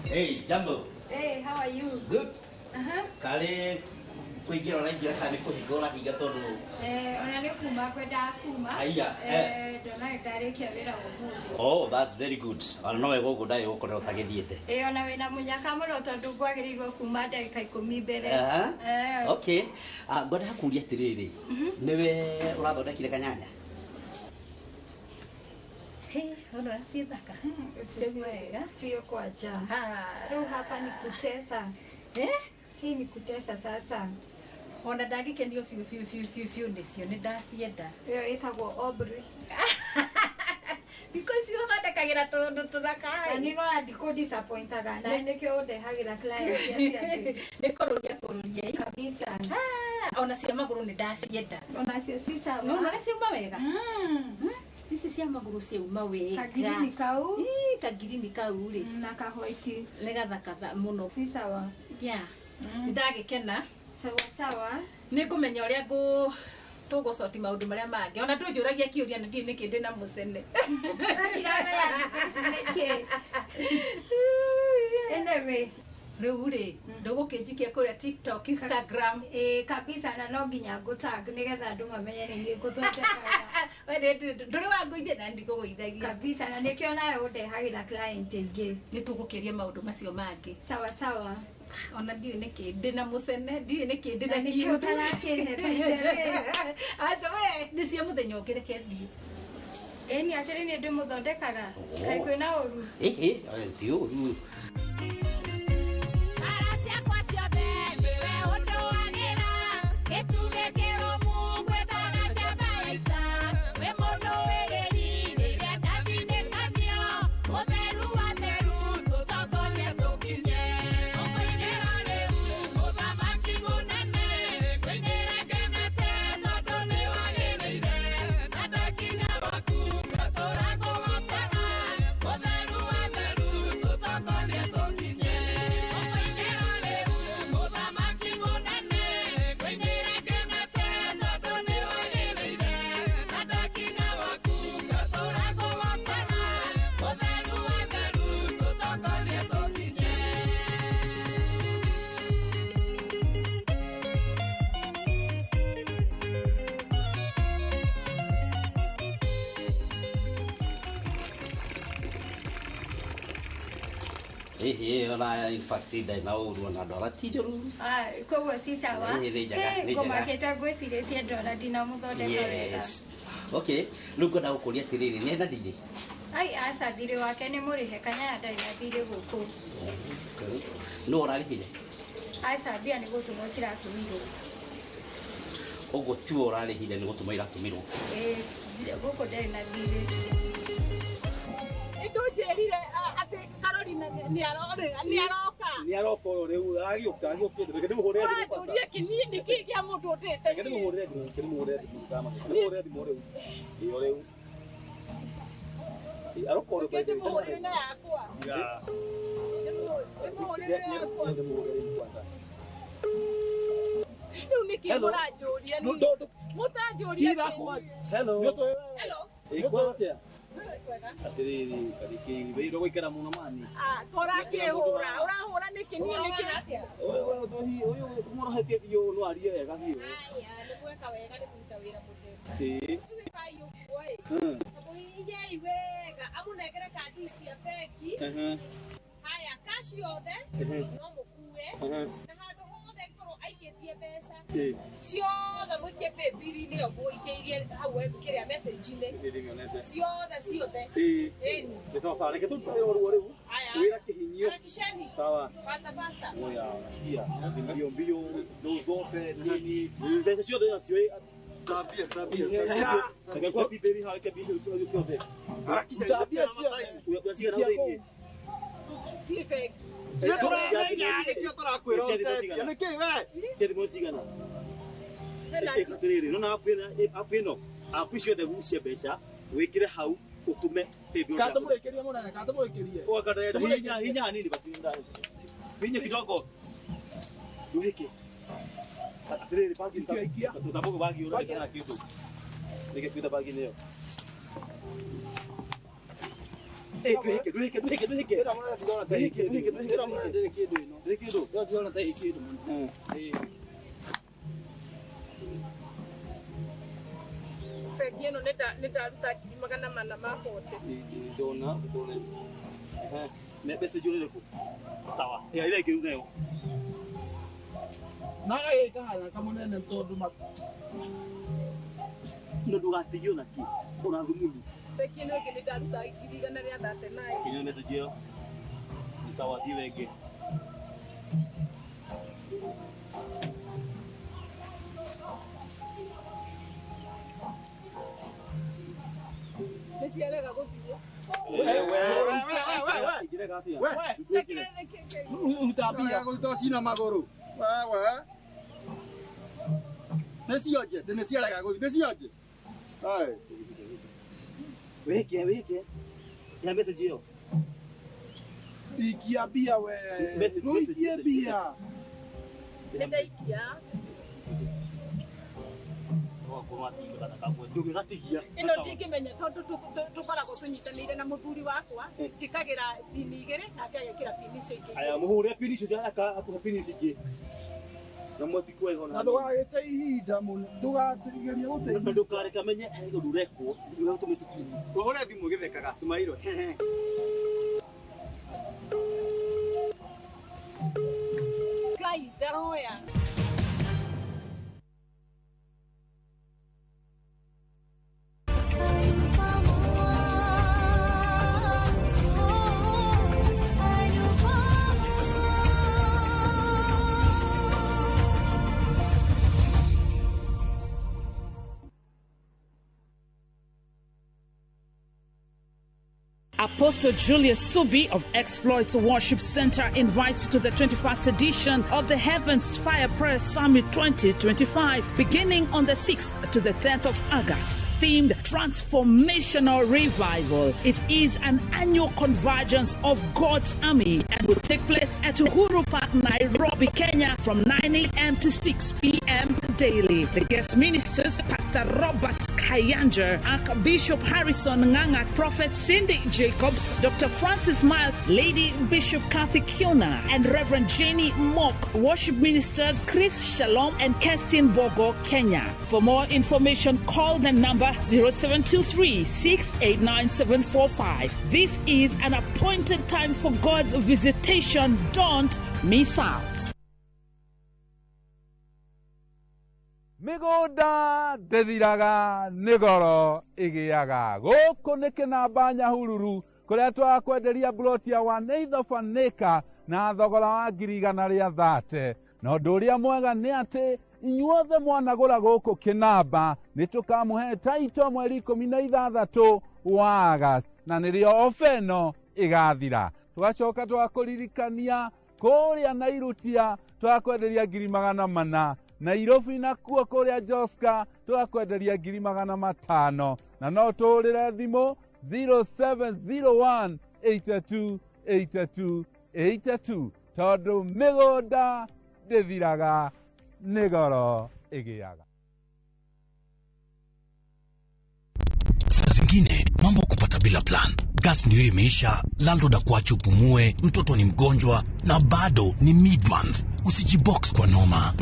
Hey, Jambo. Hey, how are you? Good. Kale kuingira na ingira kana kuhingura hinga tondu ona nĩ kuma kwenda kuma aya ndona ndarĩkia wĩra ũmũthĩ oh that's very good ona no wega ũguo ndaĩ gũkorwo ũtagĩthiĩte ona wĩna mũnyaka mũno tondũ ngwagĩrĩirwo kuma ndagĩka 10 mbere okay ngwenda hakuria atĩrĩrĩ nĩwe ũrathondekire kanyanya ona si thaka sema sio kwa cha leo hapa ni kutesa si ni kutesa sasa ona ndagike ndio fiu nicio ni ndacienda yo itagwo Aubrey because you thondekagira tondu tuthaka ni no andiko disappointaga na nikio ndehagira client yacia nikururia kabisa ona cia maguru ni ndacienda ona cia si sawa no na ciuma wega Sisi cia maguru ciuma wega kagirini kau kagirini kau ri na kahoiti legathaka muno si sawa ndagikena sawa sawa nikumenya uria tugocoti maundu maria mangi ona ndunjuragia kiuria na ndie niki ndina mucene anyway riu ri ndugukinjikia kuria TikTok Instagram kabisa na no nginya ngutag nigetha andu mamenye ni nguthondeka wende nduri wanguithia na ndikuguithagia kabisa na nikio nawe undehagira client ingi nitugukiria maundu macio mangi sawa sawa ona ndiu niki ndina mucene ndiu niki ndina kiu asa we ni cia muthenya ukireke thii ni atiri ni ndimuthondekaga kai kwina uru ti uru Together. ona in fact na uru na dola tijuru. Koguo si sawa. Nĩ njega. Kũmakĩte ngwĩcirĩtie ndora ndinamũthondeka wega. Okay, rĩu ngwenda gũkũria atĩrĩrĩ, nĩ enda thirĩ? Ai aca thirĩ wake nĩ mũrĩhe Kanyaya ndarĩ na thirĩ gũkũ. Nũ ũrarĩhire? Aca mbia nĩ gũtũmwo ciratũmirwo. Ũguo ti ũrarĩhire nĩ gũtũmwo iratũmirwo? Gũkũ ndarĩ na thirĩ. Ndũnjĩrire atĩ Carolina nĩ aroka. Nĩ aroka rĩu agĩũka reke ndĩmũhũrĩre thimũ. Ũrajũria kĩniĩ nĩ kĩĩ kĩa mũndũ ũtĩte. Reke ndĩmũhũrĩre thimũ rĩu. Iyo rĩu. Aroka rĩu. Ndĩmũhũrĩre na yakwa. Ndĩmũhũrĩre yakwa. Rĩu nĩ kĩĩ mũranjũria nĩ? Mũtanjũria. Hello. Hello. Ĩkwatĩa? Atĩrĩrĩ, karĩkĩ wĩra gũikara mũno mani. Tũrakĩhũra, ũrahũra nĩkĩ niĩ nĩkĩ atĩa? Ũyũ mũrohetie biũ no arie wega biũ. Nĩ gweka wega nĩ kũruta wĩra mũtheru. Ĩĩ. Kayo kuoĩ. Mũhihinye wega, amũnengere kandi cia bengi. Haya, kaci yothe no mũkue. Na handũ hothe korwo aikĩtie mbeca. Ciothe mũikie pay-bill-inĩ ũguo mũikĩirie hau kĩrĩa message-inĩ. Ciothe. Ĩni. Nĩ sawa, reke tũtũrwo rĩu. Wĩra kĩhinyio. Harakisheni. Sawa. Faster. Oya, sikia. Mbio ndo zote nini. Mbeca ciothe nacio tabia. Sasa kwa piberi haraka bisho zote. Harakisha tabia sio na wengi. Si fake. Nĩkĩo tũrakwĩra ũteithia nĩkĩ we cheti mũcigana no na apino apiciothe gucia mbeca wĩkĩre hau ũtume kato mũrekerie mũnene kato mũrekerie wakata hinya nini basi ndani hinya kidogo duhike atĩrĩrĩ bagi tutamuko bagi ũreke na kitu nĩkĩkuita bagi nĩyo duhike. Bengi ĩno nĩndaruta magana mana ma 40. Ndona. Mbeca njũrĩre kũ? Sawa. Ile ĩngĩ nayo. Naga ĩkahana kamũnene tondũ no ndũgatigio na kĩ? Ona thumuni. Bengi ĩno ĩngĩ nĩndaruta 100 rĩa 39. Kinya message ĩyo. Ni sawa ile ĩngĩ. Nĩciarega gũthiĩ. Utapia gũtocina magũrũ. Wewe. Nĩciarega gũthiĩ. Nĩcionje. Hai. Weke. Ya message ĩyo. Ikia bia we. Ikia bia. Ndaikia. Ĩno ndingĩmenya tondũ tũkoragwo tũnyitanĩire na mũthuri wakwa njĩkagĩra pini 2 nake agekĩra pini icio ingĩ. Aya mũhũre pini icio akũhe pini icio ingĩ. Na mwatiko ĩho na. Ndũgagĩte ihinda mũno. Ndũgatigerie gũteithia. Ndũkareka menye ndũrekwo. Ndũgatũmĩtukini. Ũhũre thimũ gĩthekaga Sumairo. Ngai ndaroya. Apostle Julius Subi of Exploits Worship Center invites to the 21st edition of the Heavens Fire Prayer Summit 2025, beginning on the 6th to the 10th of August, themed Transformational Revival. It is an annual convergence of God's army and will take place at Uhuru Park, Nairobi, Kenya from 9 a.m. to 6 p.m. daily. The guest ministers, Pastor Robert Kayanja, Archbishop Harrison Nganga, Prophet Cindy Jacobs, Dr. Francis Miles, Lady Bishop Kathy Kiona, and Reverend Jenny Mock. Worship ministers Chris Shalom and Kestin Bogo, Kenya. For more information, call the number 0723-689-745. This is an appointed time for God's visitation. Don't miss out. Migoda dediraga nigoro igiaga goko nikena banya hururu kuria twakwenderia bloti ya 1/8 acre na thogora wa ngirigana ria 30 no nduria mwega ni ati inyuothe mwanagura goko kinamba nitukamuhe taito mweri 16 wa August na nirio ofeno igathira tugacoka twakuririkania kuria Nairutia twakwenderia 400 Nairobi nakuo kuria Joska twakwenderia 500 na no turire thimo 0701828282 tondu migunda ndithiraga nigoro igiaga. Saa zingine mambo kupata bila plan. Gas ndio imeisha, landlord akuache upumue, mtoto ni mgonjwa na bado ni mid-month. Usijibox kwa noma.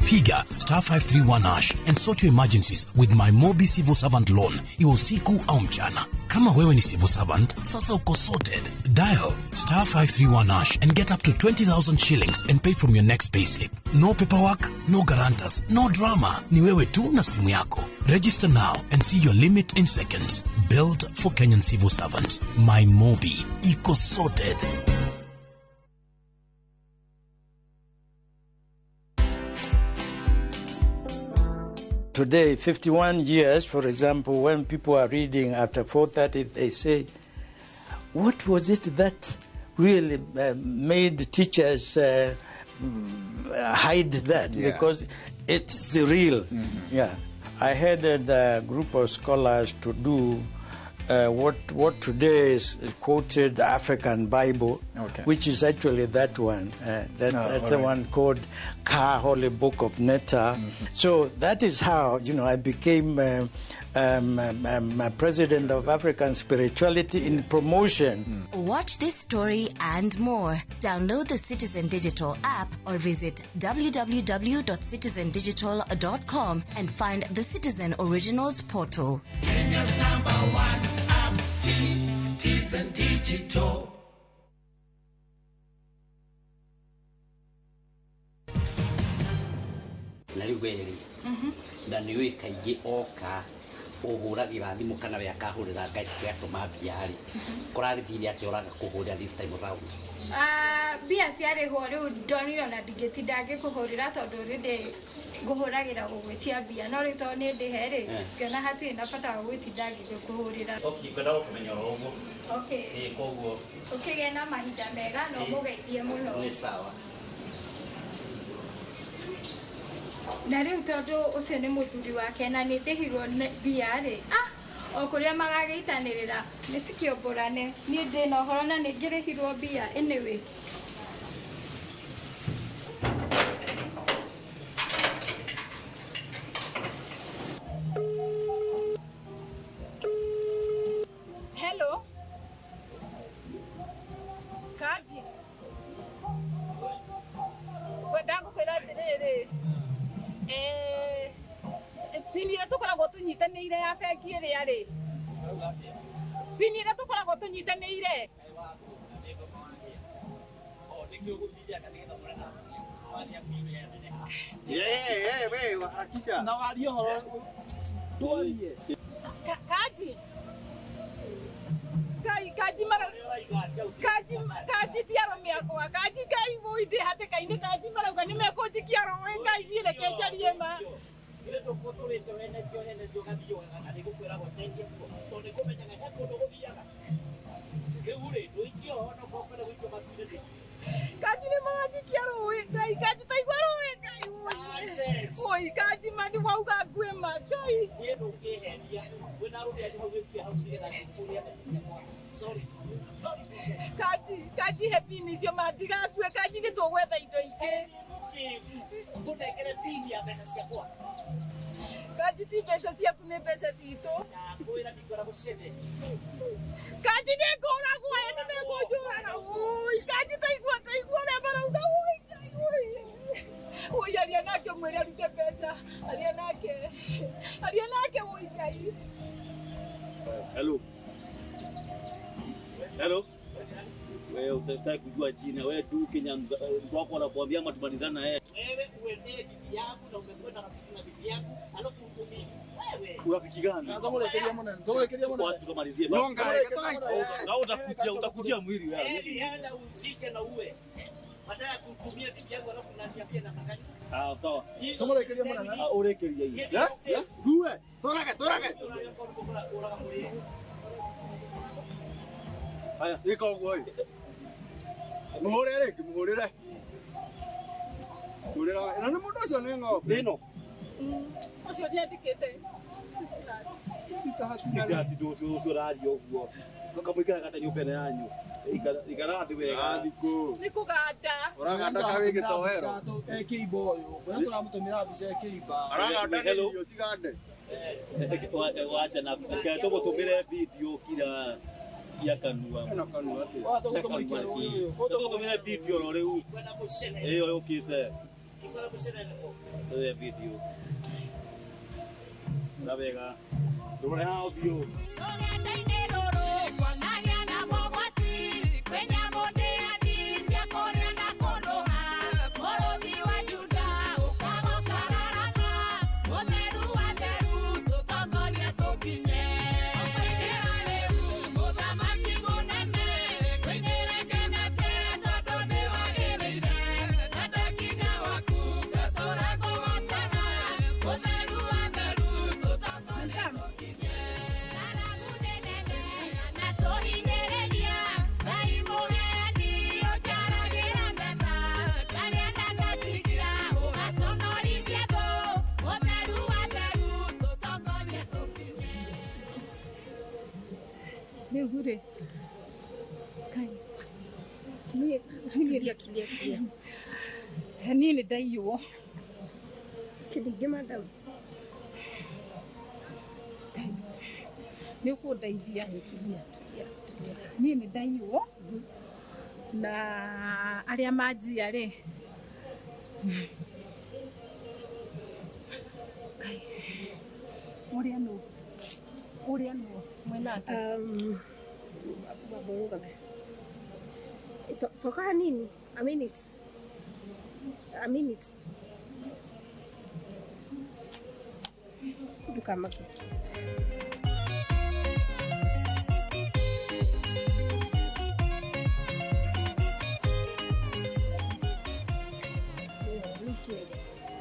Piga *531# and sort your emergencies with my Mobi Civil Servant Loan. Iwe usiku au mchana. Kama wewe ni civil servant, sasa uko sorted. Dial *531# and get up to 20,000 shillings and pay from your next payslip. No paperwork, no guarantors, no drama. Ni wewe tu na simu yako. Register now and see your limit in seconds. Built for Kenyan civil servants. My Mobi. Iko sorted. Today, 51 years, for example, when people are reading after 4:30, they say, what was it that really made teachers hide that? Yeah. Because it's real. Mm-hmm. Yeah. I headed a group of scholars to do what today is quoted African Bible, Okay. which is actually that one. That's the one called Ka, Holy Book of Netta. Mm-hmm. So that is how, I became president of African Spirituality in Promotion. Watch this story and more. Download the Citizen Digital app or visit www.citizendigital.com and find the Citizen Originals portal. Kenya's #1 app, Citizen Digital. Na riu weri na ni wi kaingi oka uhuragira thimu kana we akahurira ngai gatuma mbia ri kurathithire ati uraga kuhurira this time around. Bia ciarĩhwo rĩu ndonire na ndingĩtinda ngĩkũhũrĩra tondũ rĩndĩ ngũhũragĩra gũgwĩtia mbia no rĩu tondũ nĩ ndĩhe rĩ ngĩona hatirĩ na bata wa gwĩtinda ngĩkũhũrĩra. Okay, ngwenda gũkũmenya oro ũguo. Okay. Koguo ũkĩgĩa na mahinda mega no mũgeithie mũno. Nĩ sawa. Na rĩu tondũ ũcio nĩ mũthuri wake na nĩ ndĩhirwo mbia rĩ o kũrĩa magagĩitanĩrĩra nĩ cikĩũmbũrane niĩ ndĩ na ũhoro na nĩ ngĩrĩhirwo mbia anyway. Hello. Kaji. Wedangu kwenda ndĩrĩ. Pinira tukoragwo tunyitanĩire ya bengi ĩrĩa rĩ. Pinira tukoragwo tunyitanĩire. Wewe hakisha. Na walio horo. Tuonie. Kaji. Kaji mara. Kaji tiaro miakwa. Kaji kai muide hate kainde kaji mara gani meko jikiaro wenga ivile kejarie ma. Ile ndoko tulete wene jone ne joka biyo kana ni gukwera go change to ni kumenya ngaka ko ndo biyaga. Ke ure do ikio no ko kwera wiko matire. Kaji ni maji kiaro wenga kaji tai gwaro wenga. Oi kaji mani wauga gwema kai. Ye ndo keheria. Kaji happy ni sio madiga kwe kaji ni to weather ijo ije. Ngundekere pini ya pesa ciakwa. Kaji ti pesa ciaku ni pesa cito. Kwira ndikora mucene. Kaji ni ngora kwa ene ni ngojura. Oi, kaji taigua na barauga oi. Oi, alianake mwere alute pesa. Alianake oi kai. Hello. Wewe utataka kujua jina, wewe tu Kenya wako anakuambia ama tumalizana na yeye. Wewe uende bibi yako na umekwenda rafiki na bibi yako, alafu utumie. Wewe urafiki gani? Sasa mulekeria mbona? Watu tumalizie. Na utakujia mwili wewe. Enda uzike na uwe. Badala kutumia bibi yako alafu unaniambia na magani. Sawa. Sasa mulekeria mbona? Urekeria hii. Duwe. Torake. Haya, iko goi. Muhorere. Kurera, ina ni mundu ucio ni ng'ombe. Nino. Ucio ndiandikite. Sitati ndio radio huo. Tukamwikira kata nyumbene yanyu. Ikarathi wega. Nikuganda. Uraganda kawe gitohero. Kiibo uyu. Bwana turamutumira bica kiiba. Araganda ndio sigande. Wacha na tugutumire video kila ya kanua. Tugutumire video no riu. Iyo yukite. Kikora mucene niko. Iyo video. Na wega. Ndore hao bio. Hure. Kai. Tulia. Nini daiyo? Kidige madam. Niko daidia tulia. Nini daiyo? Na aria maji yale. Kai. Uriano. Mwenake. Toka nini? A minute. Kuduka maki.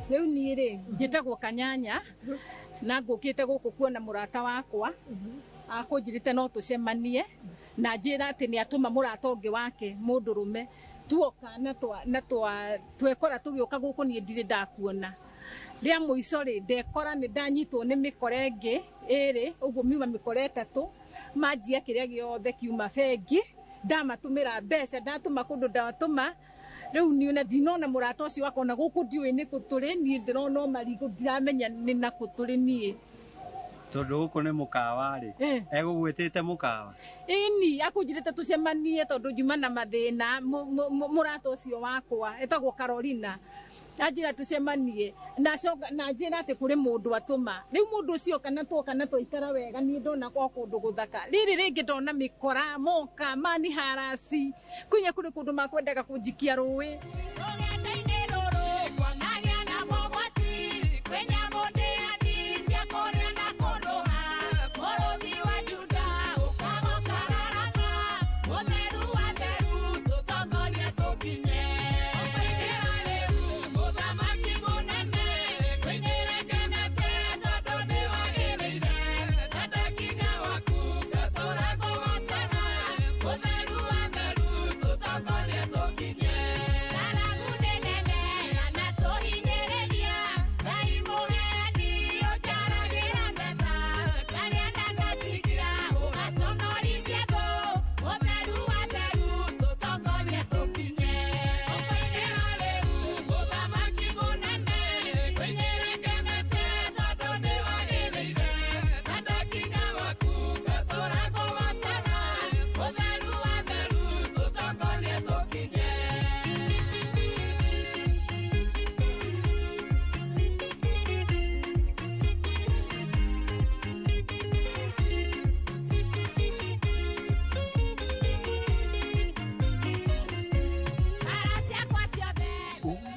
Riu ni ri njitagwo Kanyanya na ngukite guku kuona murata wakwa akunjirite no tucemanie na njira ati ni atuma murata ungi wake mundurume tuoka na twekora tugioka guku ni ndire ndakuona ria muico ri ndekora ni ndanyitwo ni mikore ingi iri uguo miuma mikore itatu manjia kiria giothe kiuma bengi ndamatumira mbeca ndatuma kundu ndatuma riu ni ona ndinona murata ucio akona guku ndiui ni kuturi ni ndirona marigo ndiramenya ni na kuturi nie tondu guku ni mukawa ri egugwitite mukawa ini akunjirite tucemanie tondu njuma na mathina murata ucio wakwa etagwo Carolina ajira tucemanie na njira ati kuri mundu atuma riu mundu ucio kana twaikara wega ni ndona kwa kundu guthaka riri ringi ndona mikora moka mani harasi kunya kuri kundu makwendaga kunjikia ruwi Thank you.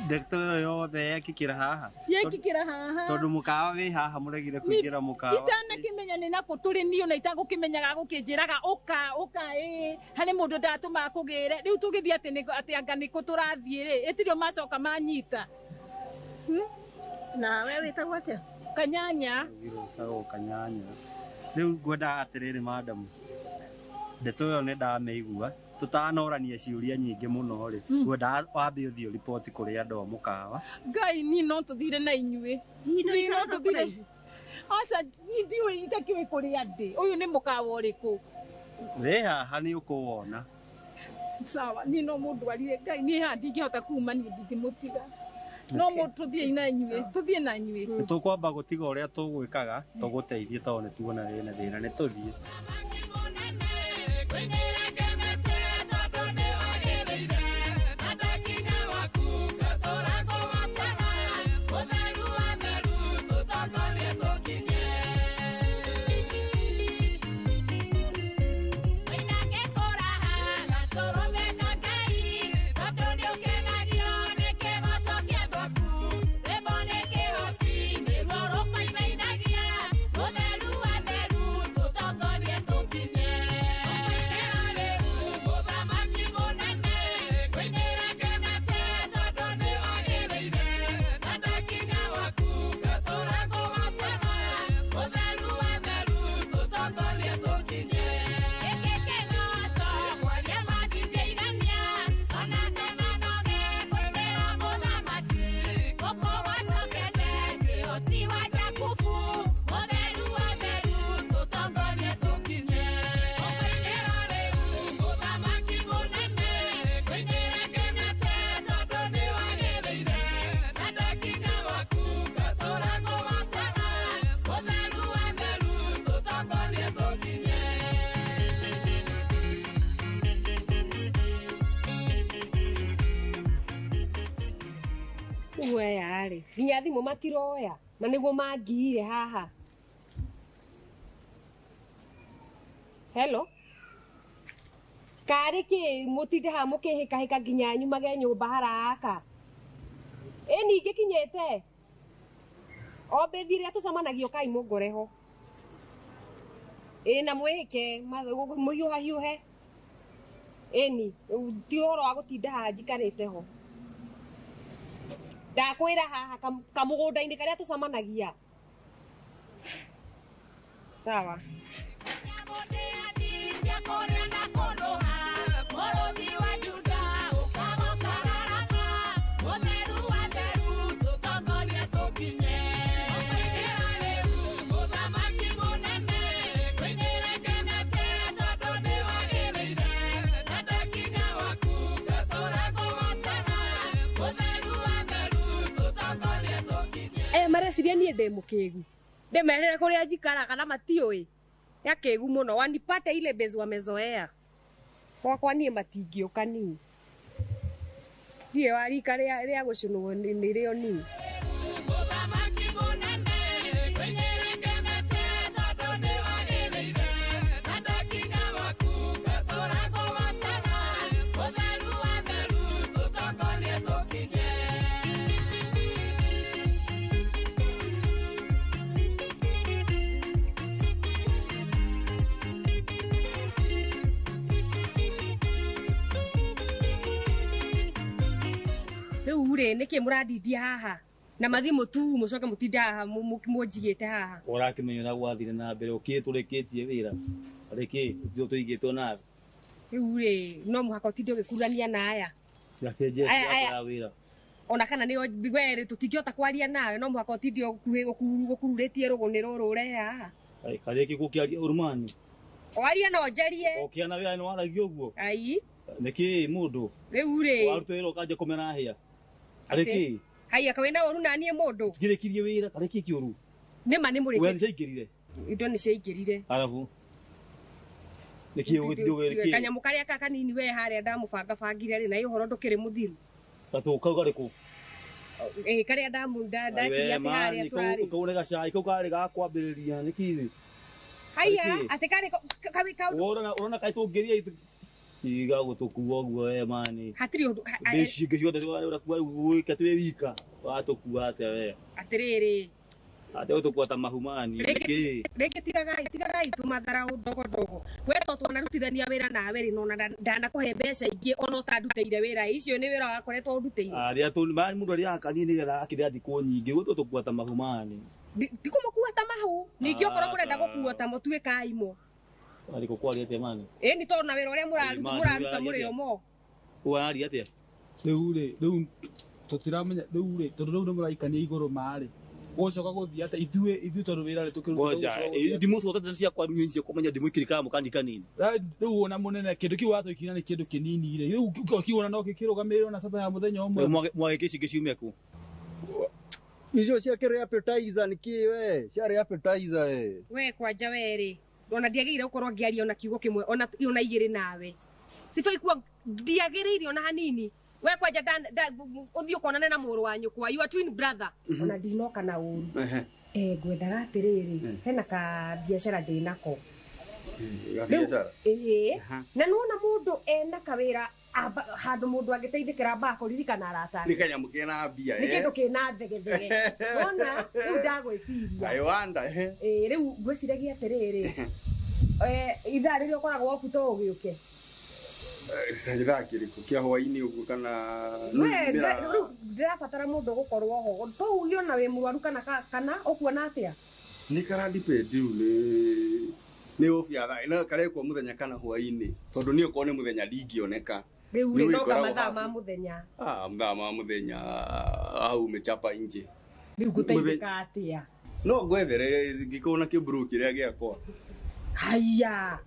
Ndeto yothe yakikira haha. Yekikira haha. Tondu mukawa wi haha muregire kuingira mukawa. Itana kimenya ni nako turi niyo na itago kimenyaga gukinjiraga uka hari mundu ndatuma kugire riu tugithia ati anga niko turathie ri itirio macoka manyita. Na we witagwo atia? Kanyanya. Witagwo Kanyanya. Riu ngwenda atiriri madam. Ndeto yo ne ndameigua tutanorania ciuria nyingi muno ri ngwenda wambe uthio report kuri andu mukawa. Ngai ni no tuthire na inyue. Ni no tuthire. Asa ndiwe itakiwe kuri ande. Uyu ni mukawa uriku? We haha ni ukuwona. Sawa ni no mundu arire Ngai ni handi ngihota kuma ni ndimutiga. No mo tuthie na inyue, tuthie na inyue. Tukwamba gutiga uria tugwikaga tuguteithie tondu tuona rina thina ni tuthie. Yari nginya thimu matiroya na niguo mangire haha. Hello kari ki mutinde ha mukihika nginya nyumage nyumba haraka ningi kinyete obe thire tucamanagio kai mungoreho na mwihike muhiuha hiuhe ni ti horo wa gutinda ha njikarite ho. Ndakwira haha kamugunda-ini karia tucamanagia. Sawa. Mareciria nie ndi mukigu ndimerere kuria njikaraga na matiui ya kigu muno wanipate ile base wamezoea kwa nie matingiuka ni die warika ria gucunwo ni rio ni ure niki muradindia haha na mathimu tu mucoke mutinda haha munjigite haha urakimenya na gwathire na mbere ukiturikitie wira riki ndio tuigitwo na ure no muhaka utinde ugikurania na aya ya wira ona kana ni were tutingiota kwaria nawe no muhaka utinde gukururitie ruguni ruru ure haha kariki gukiaria urumani waria no njarie okiana wira ni waragio uguo ai niki mundu ure warutwira ukaje kumena hia ariki haya kawenda oru na nie mundu girekirie wira ariki kiuru nima ni mureke we nceigirire indo ni ceigirire arabu niki ugitiro weriki kanyamu karia kaka nini we haria ndamubanga bangire ri na ihoro ndukiri muthiru tatu kauga riku karia ndakiria ati haria twari ukaunega cai kau kari gakwambiriria niki haya ati kari kawi urona kai tungiria Iga gutukua guo mani. Hatiri undu. Beshinge ciothe urakuwa gwika twe wika. Watukua atia we. Atiriri. Ate utukua ta mahumani. Reke tigagai tumathara dogo. We to twanarutithania wira nawe ri nona ndanakuhe mbeca ingi ona utanduteire wira icio ni wira wakoretwo unduteire. Aria tu mani mundu aria akanini getha akithia thikũ nyingĩ gutukua ta mahumani. Ndikumukua ta mahu ningi okoro kurenda gukua ta mutue kaimo. Aliko kwaria atia mani. Ni tona wira uria muraruta muri omo. Waria atia. Riu tutiramenya riu tondu riu nimuraikania iguru mari. Gocoka guthia ata ithuĩ tondu wira ri tukiruta. Ndimu sote tena kwa nyinyi kumenya ndimu ikirika mukandika nini. Riu ona munene kindu kiu watwikina ni kindu kinini ire. Riu kiona no kikirugamirwo na saba ya muthenya umwe. Mwage ciumia ku. Icio cia kire appetizer niki we, cia appetizer we kwanja weri. Ona ndiagirire ukorwo ngiaria ona kiugo kimwe ona igiri nawe. Sifai kuwa ndiagirire ona hanini. We kwanja uthii ukonane na muru wa nyukwa, you are twin brother. Ona ndinoka na uru. Ngwendaga atiriri, hena ka biashara ndinako. Biashara? Na nuona mundu ena kawira handu mundu agiteithikira bako ririkana arata. Ni kanyamu kena mbia Ni kindu kina thegethege. Ona riu ndagwiciria. I wonder riu ngwiciragia atiriri. Ithaa riria ukoragwo ofuto ugiuke. Sajida kiriko kia hwaini ugu kana ndirabatara mundu gukorwo ho to ugio na we murwaru kana ukuona atia ni karandi pediu ni ofia tha ina kare kwa muthenya kana hwaini tondu ni ukone muthenya ndingioneka riu ri ndoka mathaa ma muthenya mathaa ma muthenya au mechapa inje riu guteithika atia no gwethere ngikona kiburu kiria giakwa haya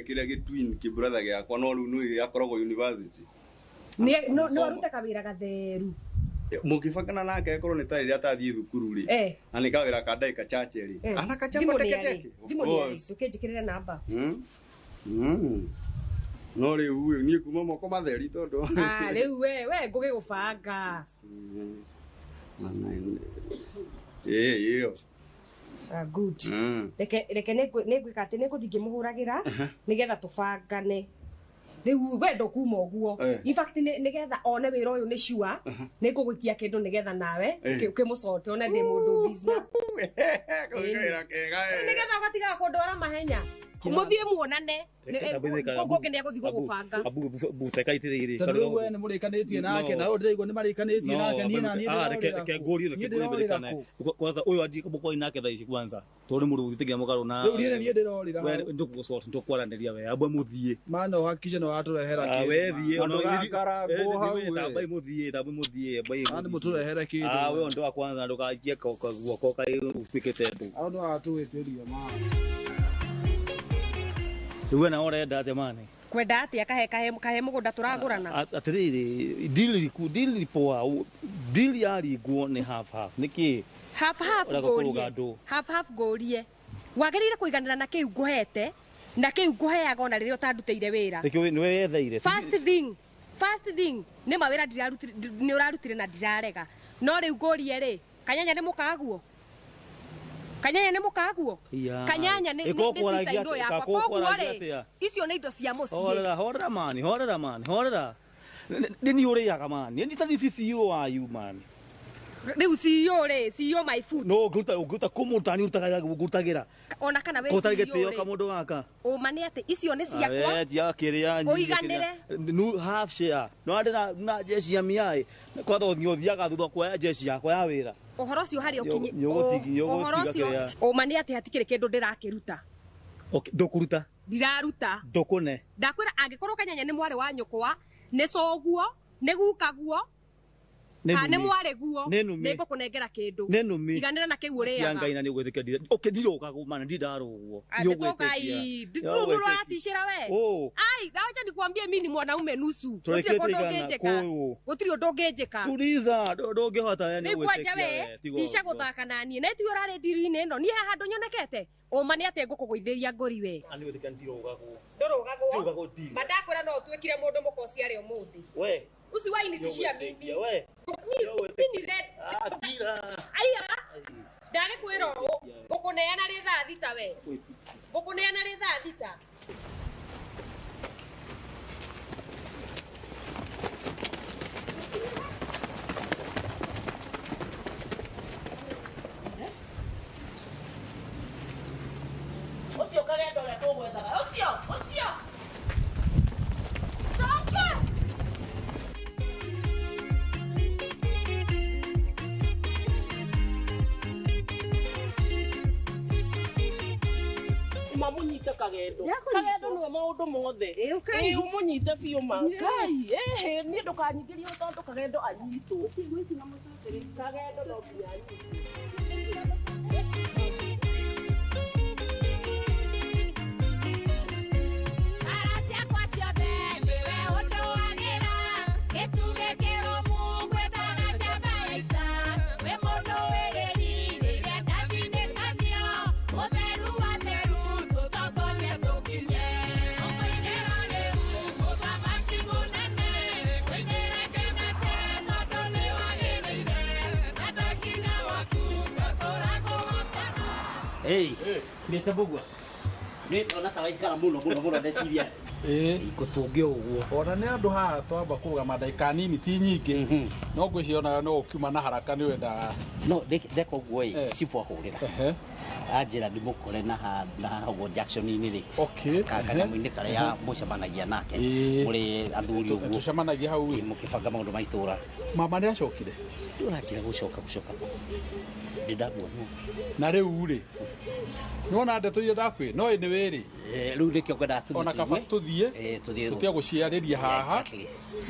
kiria gitwin ki brother giakwa no riu nui akoragwo university no arute kawira gatheru mukifakana nake akorwo ni tayari atathie thukuru ri ani kawira ka ndaika chache ri ana kachapa teketeke tukijikirira namba no riu ni kuma moko matheri tondu riu we ngugigubanga iyo good reke negwika ati niguthii muhuragira nigetha tubangane riu wendo kuma uguo in fact nigetha one wira uyu ni sure nigugwikia kindu nigetha nawe ukimucote one ndi mundu business nigetha ugatiga kundwara mahenya muthie muonane gugu ngi guthii gugubanga buteka itiriri tondu we ni murikanitie nake na ndirigwo ni marikanitie nake ni na ni reke ngori kwanza uyu andi kuboko inake tha ici kwanza tondu mundu uthigia mugaru na riu ni ndirorira we ndikugucota ndukwaraniria we abwe muthie mana uhakishe no aturehera kindu we thie ona ngarago hau we muthie bai andi muturehera kindu we ndo wa kwanza ndukajia guoko kai upikite tu au ndo atuwetiria ma riu na orenda atia mani kwenda atia kahe mugunda turagurana atiriri deal poa deal yari guo ni half niki half gorie wagirire kuiganira na kiu nguhete na kiu nguheaga ona riria utanduteire wira ni we yetheire first thing ni mawira ni urarutire na ndirarega no riu ngorie ri kanyanya ni mukaguo kanyanya ni indo yakwa koguo ri icio ni indo cia mucie horera horera ni uriaga mani ni tani CEO wa you man riu CEO my food no guta kumutani utagagira ona kana we utagitio ka mundu waka mani ati icio ni ciakwa ya kiria uiganire nu half share no andi na jeshi ya miai kwa tho thiaga thutha kwa jeshi yakwa ya wira uhoro cio hari ukinyi uhoro cio mani ati hatikire kindu ndirakiruta ndukuruta ndiraruta ndukune ndakwira angikorwo kanyanya ni mwari wa nyukwa ni coguo ni gukaguo ne mware guo nego kunengera kindu iganira na kiu uri ya ngai na ni gwithikira ndiroga gumana ndidaruguo atokai ndimuru atishira we ai dawacha nikwambie mimi ni mwanaume nusu gutiri ndongejeka tuliza ndongehota yani gwithikira we tisha guthaka nani na ti urare dirine no ni handu nyonekete mani ate ngukugwithiria ngori we ani gwithikira ndirogaguo madakwira no twikire mundu mukosi ari umuthi we usiwaini tishia mimi we mimi red tira aya ndare kwiro gukuneana ri thaa thita we gukuneana ri thaa thita gwethaga ucio coka mamunyite kagendo niwe maundu mothe umunyite biu ma kai ni ndukanyithirie tondu kagendo anyitwo kagendo no nginya anyitwo Hey, Mr. Bugwa. Ni ona tawaikara muno ndeciria. Ikutunge uguo. Ona ni andu haha twamba kurugama ndaika nini ti nyingi. No ngwiciona no ukiuma na haraka ni wenda. No, ndeka uguo cifu ahurira. Anjira ndimukore na hago Jackson ni ri. Okay. Kana mwinde kare ya mucemanagia nake. Muri athuri uguo. Tucemanagia hau mukibanga maundu maitura. Mama ni acokire. Turanjira gucoka. Ndidabwo na riu ri nona ndeto iria ndakwi no ni wiri riu rikio ngenda tuthie ona kaba tuthie tutia guciarĩria haha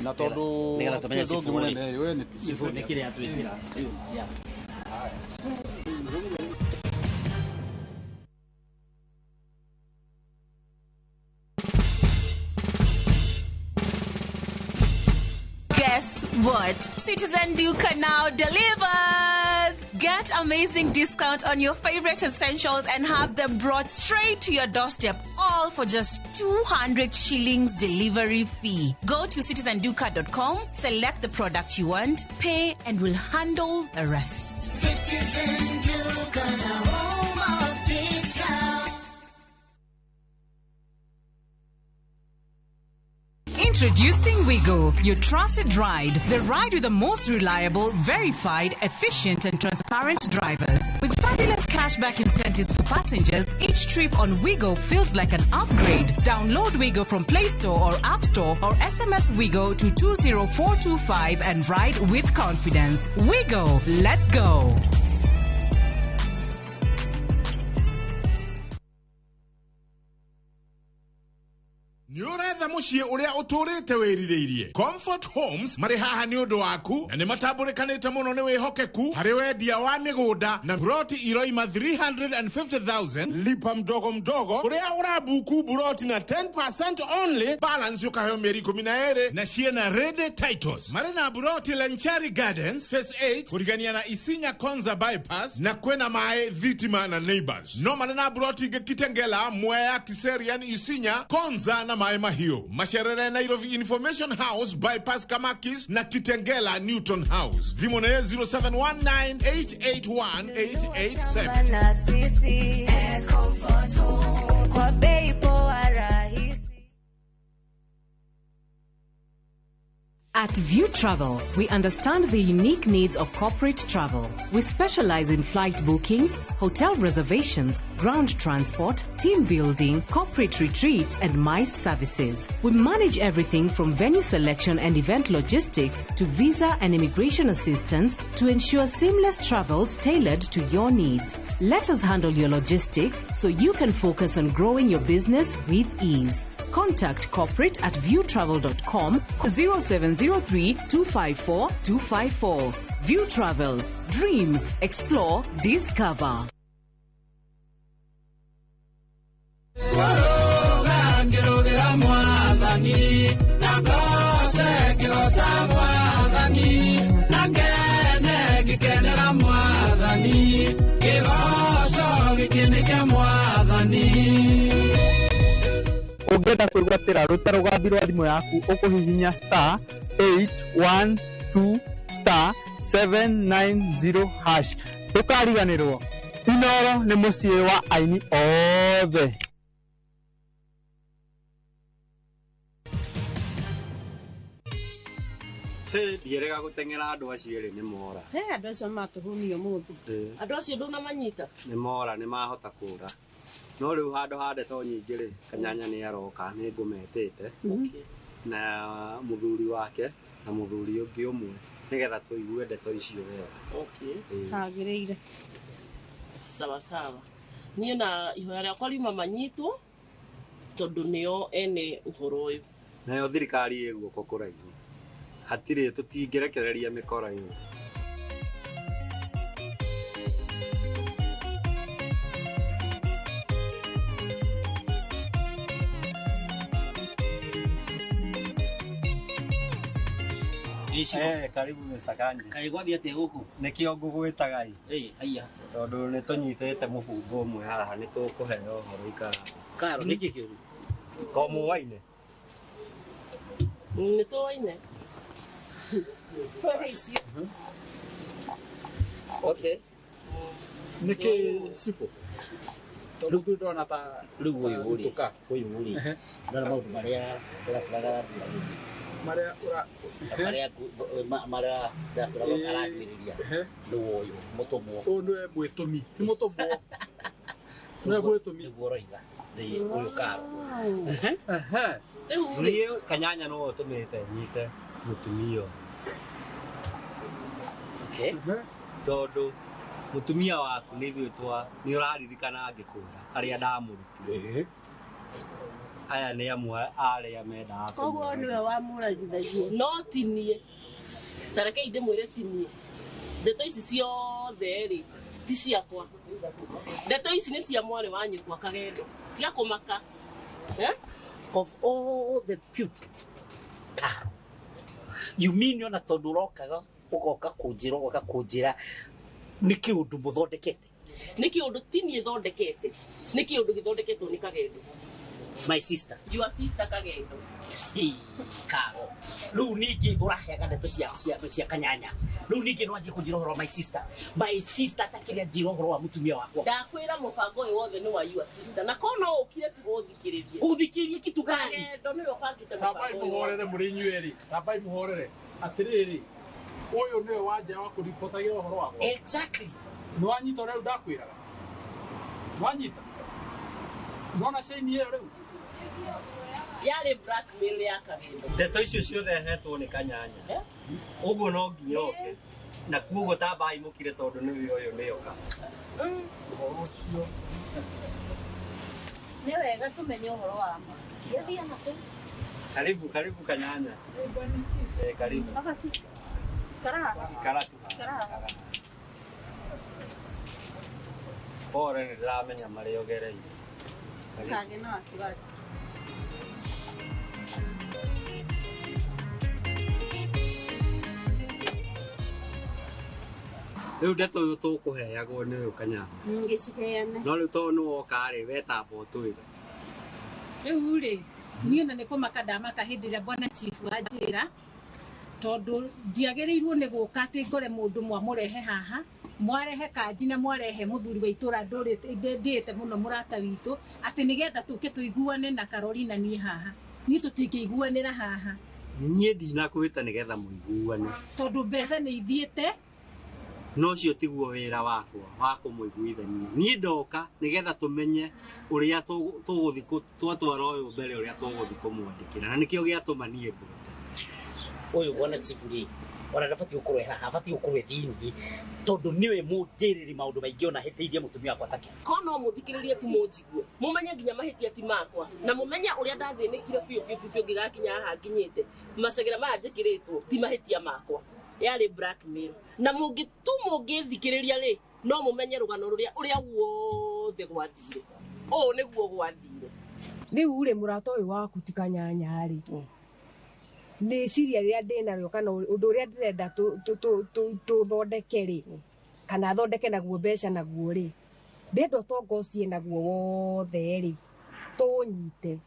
na tondu nigetha tumenye cifu we ni cifu ni kire atwikira Guess what? Citizen Duka now delivers! Get amazing discount on your favorite essentials and have them brought straight to your doorstep, all for just 200 shillings delivery fee. Go to citizenduka.com, select the product you want, pay, and we'll handle the rest. Citizen Duka, the home of discount. Introducing Wigo, your trusted ride. The ride with the most reliable, verified, efficient, and transparent drivers. With fabulous cashback incentives for passengers, each trip on Wigo feels like an upgrade. Download Wigo from Play Store or App Store or SMS Wigo to 20425 and ride with confidence. Wigo, let's go. Ni uretha muciĩ uria uturite wiririirie. Comfort Homes marĩ haha nĩ ũndũ waku na nĩ matambũrĩkanĩte mũno nĩ wĩhokeku harĩ wendia wa mĩgũnda na buroti iroima 350,000 lipa mdogo mdogo ũrĩa ũrabuku buroti na 10% only balance ũkaheo mĩeri 12 na ciena ready titles. Marĩ na buroti Lenchari Gardens Phase 8 kũrigania na Isinya Konza bypass na kwena mae Thitima na Neighbors. No marĩ na buroti ingĩ Kitengela, Mwea, Kiserian, Isinya, Konza na Mae Mahio. Masherere Nairobi Information House bypass Kamakis na Kitengela Newton House. Dhimone 0719881887. At View Travel, we understand the unique needs of corporate travel. We specialize in flight bookings, hotel reservations, ground transport, team building, corporate retreats, and MICE services. We manage everything from venue selection and event logistics to visa and immigration assistance to ensure seamless travels tailored to your needs. Let us handle your logistics so you can focus on growing your business with ease. Contact corporate at viewtravel.com 0703 254 254. View Travel. Dream, explore, discover. Ungenda kwigwatira rutaro rwa thimũ yaku ukuhihinya *812*790#. Ndukariganĩrwo, Inooro nĩ mũciĩ wa aini othe. Ndierega gũteng'era andũ acio erĩ nĩ mora. Andũ acio matũhũmio mũndũ. Andũ acio ndũnamanyita. Nĩ mora, nĩ mahota kũra. no riu handu hande to nyingi ri kanyanya ni aroka ni ngumetete na muthuri wake na muthuri ungi umwe nigetha tuigue ndeto icio wega hagirire sawa sawa niĩ na ihoya rĩakwa riuma manyitwo tondu nĩo ene ũhoro ũyũ nayo thirikari ĩ guoko kũraihu hatirĩ tũtingĩrekereria mĩkora ĩyo karibu Mr. Kanji. Kai gwathi atia guku? Nikio ngugwitaga haiya. Tondu ni tunyitete mubungo umwe haha ni tukuheo horo ikara. Karo niki kiuru. Ko muwaine. Ni tuwaine. Polisi. Okay. Niki sifu. Tondu tu ndona ta riu uyu uri. Uyu uri. Ndona maundu maria turaga maria aragwiriria ni uyu mutumwo uyu ni mwitumi ti mutumwo ni mwitumi niguo roiga ndi uyu Karo ni kanyanya no utumite nyite mutumio tondu mutumia waku ni ithuĩ ni ũraririkana angĩkũra arĩa ndamũrutire aya nĩ amwe arĩa mendaga koguo niwe wamũragithagia no ti niĩ tareke ndĩmwĩre ti niĩ ndeto ici ciothe rĩ ti ciakwa ndeto ici nĩ cia mwarĩ wa nyũkwa Kagendo tiga kũmaka of all the people Karo you mean ona tondu ũrokaga ũgoka kũnjĩra nĩ kĩũndũ mũthondekete nĩ kĩũndũ ti niĩ thondekete nĩ kĩũndũ gĩthondeketwo nĩ Kagendo my sister your sister Kagendo Karo riu ningĩ ũraheaga ndeto cia kanyanya riu ningĩ no anjie kũnjĩra ũhoro my sister takĩrĩa njĩra ũhoro wa mũtumia wakwa ndakwĩra mũbango ũyũ wothe nĩ wa your sister na kono ũkire tu gũthikĩrĩrie kitu gani Kagendo nĩwe ũbangĩte tambai muhorere mũrĩ inyuerĩ tambai muhorere atĩrĩrĩ ũyũ nĩwe wanja wa kũripotagira ũhoro wakwa exactly nĩ wanyita rĩu ndakwĩraga wanyita nona ceni ĩyo rĩu yarĩ blackmail ya Kagendo ndeto icio ciothe hetwo nĩ kanyanya ũguo no nginya oke na kuoguo tambai mũkire tondu nĩwe ũyũ nĩoka ũhoro ũcio nĩ wega tũmenye ũhoro wa ma gĩthia nakũ karibu kanyanya karibu kara pore nĩ ndĩramenya marĩa ũgereire kage na wasiwasi riu ndeto ũyũ tũkũheagwo nĩ ũyũ kanyanya ngĩciheane no rĩu tondũ nĩ woka rĩ wetamba ũtwĩre rĩu rĩ niĩ na nĩ kũmaka ndamaka hĩndĩ ĩrĩa bwana chief anjĩra tondu ndiagĩrĩirwo nĩ gũka atĩ ngore mũndũ mwamũrehe haha mwarehe Kanji na mwarehe mũthuri wa itũra ndĩte mũno mũrata witũ atĩ nĩgetha tũke tũiguane na Carolina niĩ haha niĩ tũtingĩiguanĩra haha niĩ ndinakwĩta nĩgetha mũiguane tondu mbeca nĩ ithiĩte no cio tiguo wĩra wakwa wa kũmũiguithania niĩ ndoka nĩgetha tũmenye ũrĩa tũgũthiĩ twatwara ũyũ mbere ũrĩa tũgũthiĩ kũmwandĩkĩra na nĩkĩo gĩatũma niĩ mbũte ũyũ bwana chief rĩ ona ndabatiĩ gũkorwo haha abatiĩ gũkorwo thĩinĩ tondu niwe mũnjĩrĩri maũndũ maingĩ ona hĩtĩirie mũtumia wakwa take kono mũthikĩrĩrie tu mũnjigue mũmenye nginya mahĩtia ti makwa na mũmenye ũrĩa ndathĩnĩkire biũ ngĩgakinya haha nginyĩte macagĩra maya njĩkĩrĩtwo ti mahĩtia makwa yarĩ blackmail na mũngĩthikĩrĩria rĩ no mũmenye rũgano ũrĩa wothe gwathire ũũ nĩguo gwathire rĩu rĩ mũrata ũyũ waku ti Kanyanya rĩ ndĩciria rĩrĩa ndĩnarĩo kana ũndũ ũrĩa ndĩrenda tũthondeke rĩ kana athondeke naguo mbeca naguo rĩ ndĩenda ũtongocie naguo wothe rĩ tũnyite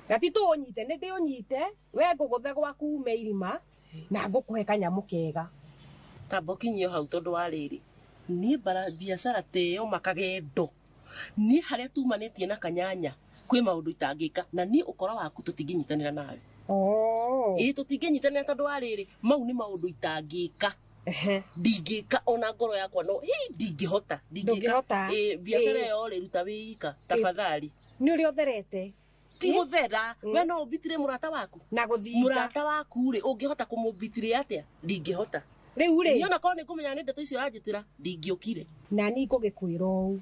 na ti tũnyite nĩ ndĩũnyite we ngũgũthe gwaku ume irima na ngũkũhe kanyamũ kega kamba ũkinyio hau tondũ wa rĩrĩ niĩ biacara teo Makagendo niĩ harĩa tumanĩtie na Kanyanya kwĩ maũndũ itangĩka na niĩ ũkora waku tũtingĩnyitanĩra nawe ĩĩ tũtingĩnyitanĩra tondũ wa rĩrĩ mau nĩ maũndũ itangĩka ndingĩka ona ngoro yakwa no ndingĩhota biacara ĩyo rĩ ruta wĩika tafadhali nĩ ũrĩ otherete ti gũthera we no ũmbitire mũrata waku na gũthinga mũrata waku rĩ ũngĩhota kũmũmbitire atĩa ndingĩhota rĩu rĩ niona korwo nĩ ngũmenya nĩ ndeto icio ũranjĩtĩra ndingĩũkire na niĩ ngũgĩkwĩra ũũ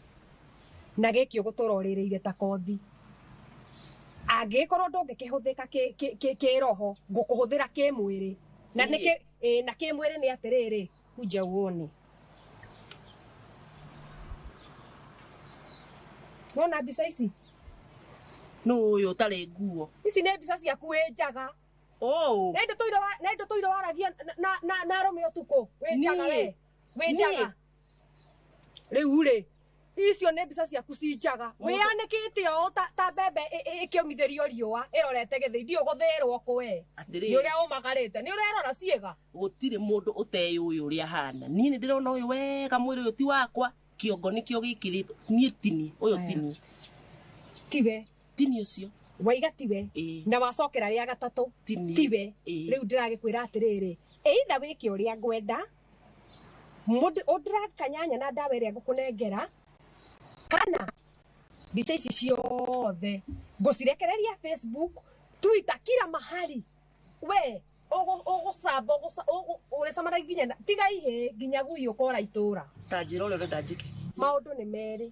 na gĩkĩ ũgũtũra ũrĩrĩire ta kothi angĩkorwo ndũngĩkĩhũthĩka kĩroho ngũkũhũthĩra kĩmwĩrĩ na nĩkĩ na kĩmwĩrĩ nĩ atĩrĩrĩ hunja uone nona mbica ici no ũyũ ũtarĩ nguo ici nĩ mbica ciaku wĩ njaga nĩ indo tũire waragia na arũme ũtukũ wĩ njaga we wĩ njaga rĩu rĩ icio nĩ mbica ciaku ci njaga wĩanĩkĩte o ta mbembe ĩkĩũmithĩrio riũa ĩrorete gĩthĩi ũgũthĩrwo kwe nĩ ũrĩa ũmagarĩte nĩ ũrerora ciĩga gũtirĩ mũndũ ũteyũĩ ũrĩa hana niĩ nĩ ndĩrona ũyũ wega mwĩrĩ ũyũ ti wakwa kĩongo nĩkĩo gĩkĩrĩtwo niĩ tini ũyũ tini tiwe tini ũcio waiga tiwe na wacokera rĩa gatatũ tiwe rĩu ndĩragĩkwĩra atĩrĩrĩ either wĩke ũrĩa ngwenda ũndĩrakanyanya na ndawa ĩrĩa ngũkũnengera kana mbica ici ciothe ngũcirekereria Facebook Twitter kila mahali we ũgũcamba ũrĩcamanagia nginya tiga ihĩ nginya gui ũkora itũra ta njĩra ũrĩa ũrenda njĩke maũndũ nĩ merĩ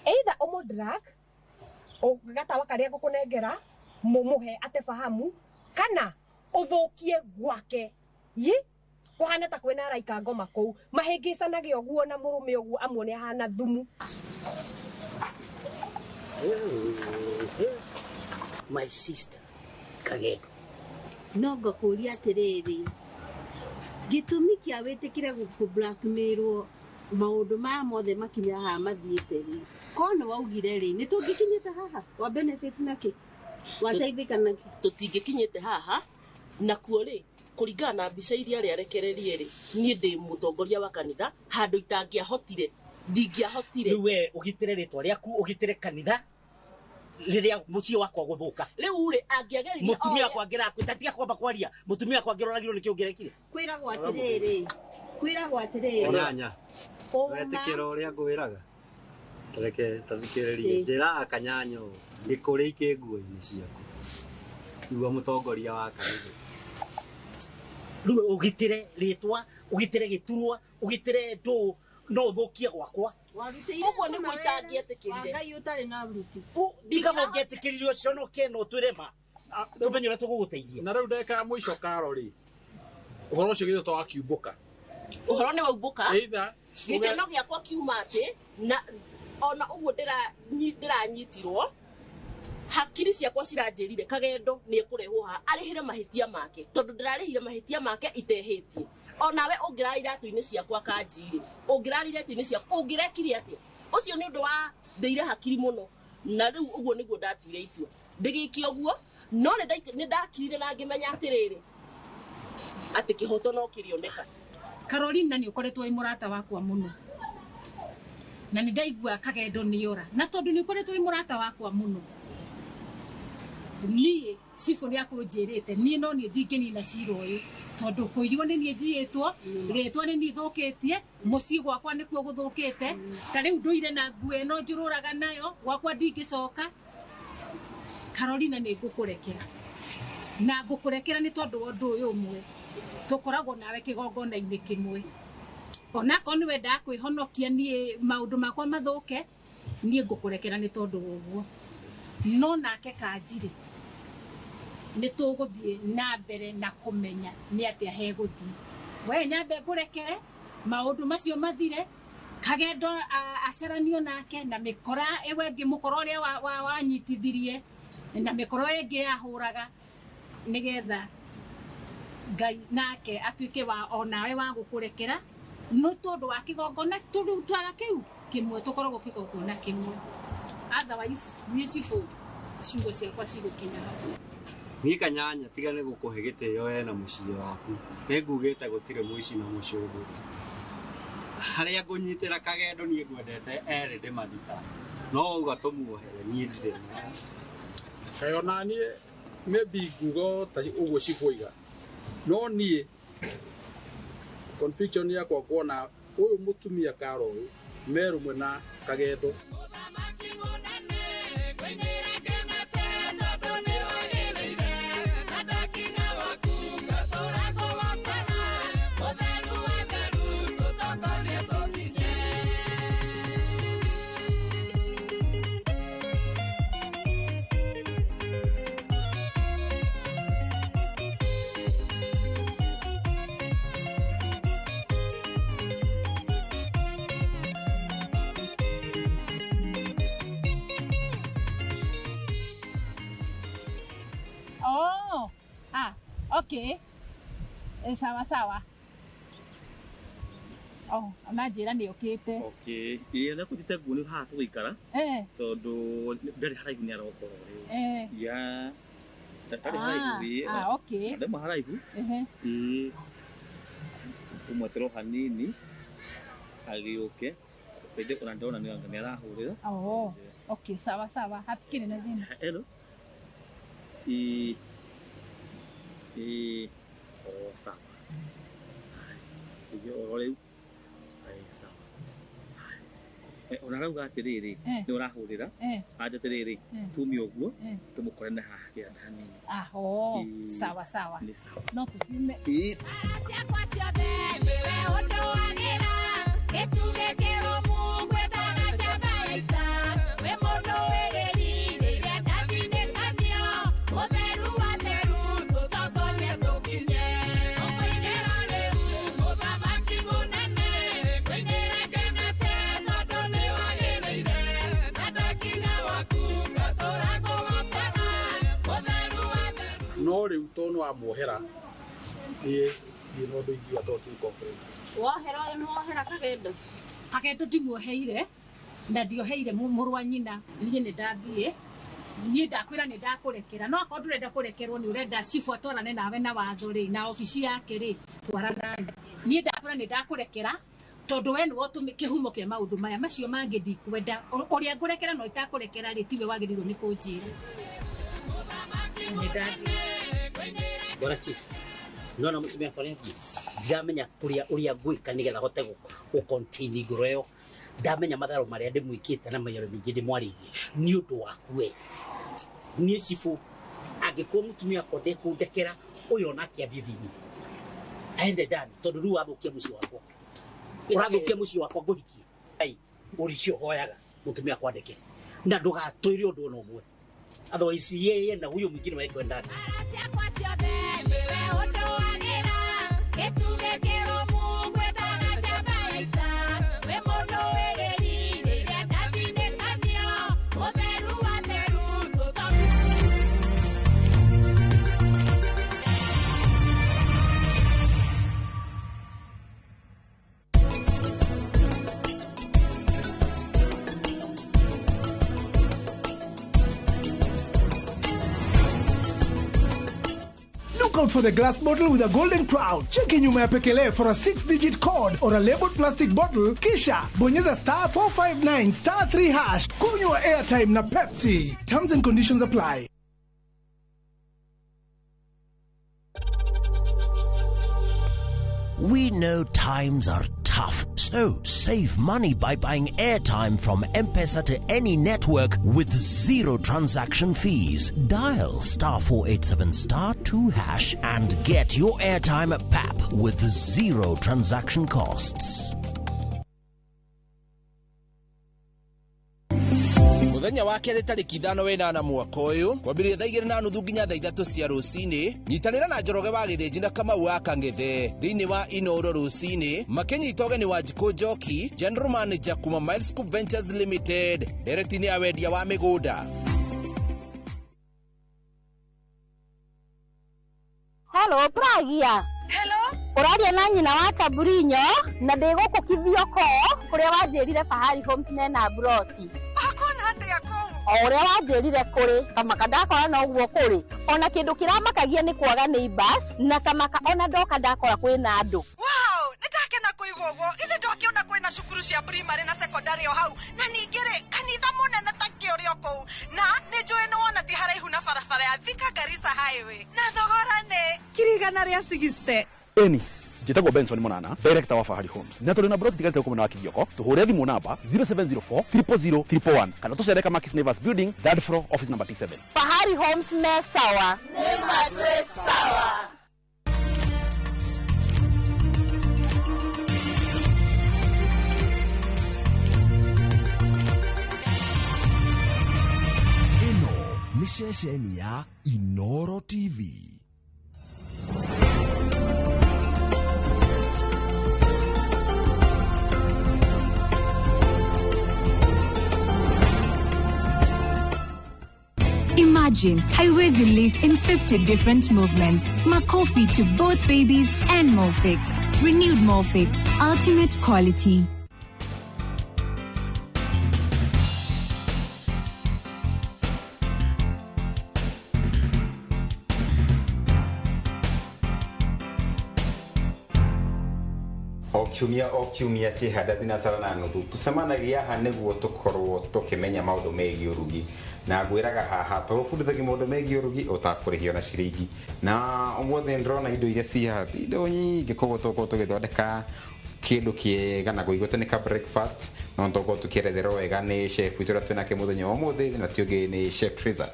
either ũmũdrag gatawa karĩa ngũkũnengera mũmũhe atefahamu kana ũthũkie gwake kũhana ta kwĩna araika ngoma kũu mahĩngĩcanage ũguo na mũrũme ũguo amuone ahana thumu my sister Kagendo no ngakũria atĩrĩrĩ gĩtũmi kĩa wĩtĩkire gũkũ blackmailwo maũndũ maya mothe makinya haha mathiĩte rĩ korwo nĩ waugire rĩ nĩ tũngĩkinyĩte haha wa benefit nakĩ wateithĩka nakĩ tũtingĩkinyĩte haha nakuo rĩ kũringana na mbica iria rĩarekererie rĩ niĩ ndĩ mũtongoria wa kanitha handũ itangĩahotire ndingĩahotire rĩu we ũgitĩre rĩtwa rĩaku ũgitĩre kanitha rĩrĩa mũciĩ wakwa gũthũka rĩu rĩ angĩageririe mũtumia wakwa ngĩrakwĩta tiga kwamba kwaria mũtumia wakwa ngĩroragirwo nĩkĩo ngĩrekire kwĩragwo atĩrĩrĩ nyanya wetĩkĩra ũrĩa ngwĩraga reke tathikĩrĩrie njĩra akanyanyo gĩkũrĩ ikĩ nguo-inĩ ciaku nĩguo mũtongoria wa kanitha rĩu ũgitĩre rĩtwa ũgitĩre gĩturwa ũgitĩre ndũ no ũthũkie gwakwa ũguo nĩguo itangĩetĩkĩrire Ngai ũtarĩ na bruti ndigamo ngĩetĩkĩrire ũcio no keno twĩre ma tũmenye ũrĩa tũgũgũteithia na rĩu ndeka ya mũico karo rĩ ũhoro ũcio gĩthĩ wakiumbũka ũhoro nĩ waumbũka gĩkeno gĩakwa kiuma atĩ na ona ũguo ndĩranyitirwo hakiri ciakwa ciranjĩrire Kagendo nĩ ekũrehwo haha arĩhĩre mahĩtia make tondũ ndĩrarĩhire mahĩtia make itehĩtie onawe ũngĩrarĩ iratũ-inĩ ciakwa kanjirĩ ũngĩrarĩ iratũ-inĩ ciakwa ũngĩrekire atĩa ũcio nĩ ũndũ wa ndĩire hakiri mũno na rĩu ũguo nĩguo ndatuire itua ndĩgĩikie ũguo no nĩ ndakirire na ngĩmenya atĩrĩrĩ atĩ kĩhoto no kĩrĩoneka Caroline nĩ ũkoretwo wĩ mũrata wakwa mũno na nĩ ndaigua Kagendo nĩora na tondũ nĩ ũkoretwo wĩ mũrata wakwa mũno niĩ cibũ nĩ akũnjĩrĩte niĩ no niĩ ndingĩnina cira ũyũ tondũ kũiywo nĩ niĩ njiyĩtwo rĩtwa nĩ niĩ thũkĩtie mũciĩ gwakwa nĩkuo gũthũkĩte ta rĩu ndũire na nguo ĩno njũrũraga nayo gwakwa ndingĩcoka Carolina nĩ ngũkũrekera na ngũkũrekera nĩ tondũ wa ũndũ ũyũ ũmwe tũkoragwo nawe kĩgongona-inĩ kĩmwe onakorwo nĩ wendaga kwĩhonokia niĩ maũndũ makwa mathũke niĩ ngũkũrekera nĩ tondũ wa ũguo no nake Kanjirĩ nĩ tũgũthiĩ na mbere na kũmenya nĩ atĩa hegũthiĩ we nyambe ngũrekere maũndũ macio mathire Kagendo aceranio nake na mĩkora ĩwe ĩngĩ mũkora ũrĩa wanyitithirie na mĩkora ĩngĩ yahũraga nĩgetha Ngai nake atuĩke onawe wa gũkũrekera no tondũ wa kĩgongona tũrutaga kĩu kĩmwe tũkoragwo kĩgongona kĩmwe otherwise niĩ cibũ ciugo ciakwa cigũkinya niĩ Kanyanya tiga nĩ gũkũhe gĩtĩo we na mũciĩ waku nĩ ngugĩte gũtirĩ mũici na mũcũthũri harĩa ngũnyitĩra Kagendo niĩ ngwendete erĩ ndĩmathita no uga tũmuohere niĩ ndirĩ na kayo na niĩ maybe ngugo ta ũguo ciboiga no niĩ conviction yakwa kuona uyu mutumia Karo uyu merumwe na Kageto. Okay. Sawa sawa. Oh, amajira ni okite. Okay. Ila kutite guni ha tu ikara. Todo dari haraihu ni aroko. Ya. Dari haraihu. Okay. Ada maharaihu. Umotero hanini. Ali okay. Pede kuna ndona ni ngani arahurira. Oh. Okay, sawa sawa. Hatikini na dini. Hello. Oh, sawa. Iyo ole. Sawa. Unarauga atiriri ni urahurira aje atiriri tumi oguo tumukore na haha ya hanini. Sawa sawa. Ni sawa. No tume. Aracia kwa ciothe we unduanira giturekero mungwe tana jabaita we mundu wiriri riria ndathindĩkanio mutheru wa theru tutongorie tukinye ũkoinĩra rĩu mũthamaki mũnene kũinĩra ngenete tondũ nĩ wagĩrĩire na ndakinya waku ngatũra kũgocaga mutheru wa theru. No rĩu tondũ wa muohera niĩ no ndũ ingĩua tondũ tũ complain. Wohera ũyũ nĩwohera Kageto? Kageto ndimuoheire na ndioheire mũrũ wa nyina. Niĩ nĩ ndathiĩ niĩ ndakwĩra nĩ ndakũrekera no akorwo ndũrenda kũrekerwo nĩ ũrenda cibu atwarane nawe na watho rĩ na obici yake rĩ twaranaga. Niĩ ndakwĩra nĩ ndakũrekera tondũ we nĩwe ũtũmĩ kĩhumo kĩa maũndũ maya macio mangĩ ndikwenda ũrĩa ngũrekera no itakũrekera rĩ tiwe wagĩrĩirwo nĩ kũnjĩra. Nĩ ndathiĩ. Bora chief. Nona mutumia kwa nini ndiramenya kuria uria gwika nigetha hote gu continue groyo ndamenya matharo maria ndimwikite na mayoro mingi ndimwaririe ni undu waku we ni cifu angikuwa mutumia kwa ndekundekera uyo nake avivini aende ndani tondu riu wathukia muci wakwa urathukia muci wakwa nguhikie ai uricio hoyaga mutumia kwa ndeke na ndugatwire undu ona umwe otherwise yeye na huyo mwingine waiko ndani. Aracia kwa ciothe we unduanira giturekero mungwe tana jabaita we mundu wiriri riria ndathindĩkanio mutheru wa theru tutongorie. Look out for the glass bottle with a golden crown. Check in nyuma ya Pekele for a 6-digit code or a labeled plastic bottle. Kisha bonyeza *459 *3#. Kunywa airtime na Pepsi. Terms and conditions apply. We know times are tough, so save money by buying airtime from M-Pesa to any network with zero transaction fees. Dial *487 *2# and get your airtime PAP with zero transaction costs. Muthenya wa keri tariki 5 mwaka uyu kwambirie thaa 2:30 nginya thaa 3 cia rucini nyitanira na Njoroge wa Githĩnji na Kamau wa Kang'ethe thiini wa Inooro rucini makinyita ũgeni wa Njikũ Njoki General Manager kuma Miles Scoop Ventures Limited directini ya wendia wa mĩgũnda. Hello Pragia. Hello. Uraria na nyina wa Taburinyo na ndiguku kithioko kuria wanjirire Fahari Homes na Broti. Akona atia kuu. Uria wanjirire kuri kamaka ndakora na uguo kuri. Ona kindu kiramakagia ni kwaga neighbors na kamaka ona ndoka ndakora kwina andu. Wow, nitakena kuigwa uguo. Ithe ndokiona kwina cukuru cia primary na secondary o hau. Na ningire kanitha munene ta kiorio kuu. Na nijue no wona ti haraihu na barabara ya Thika Garissa Highway. Na thogora ne kirigana ria 60. eni njĩtagwo Benson Mũnana, director wa Fahari Homes. Na tũrĩ na broti tigarĩte gũkũmena wa Kigioko, tũhũre thimũ namba 0704 000 111 kana tũcere Kamakis Naivas Building, 3rd floor, office number T7. Fahari Homes me sawa. Ni mattress sawa. Ino ni ceceni ya Inoro TV. Imagine haiwezi live in 50 different movements. Makofi to both babies and Morphix. Renewed Morphix, ultimate quality. o kiumia cihanda thinacara na nuthu tucemanagia haha niguo tukorwo tukimenya maundu megie urugi na ngwiraga haha turubundithagia maundu megie urugi utakurihio na ciringi na umuthi ndirona indo iria ci haha indo nyingi koguo tukorwo tugithondeka kindu kiega na kuigua ni ka breakfast no tukorwo tukieretherwo wega ni chef witu twina ke muthenya wa umuthi na tiugi ni chef Triza.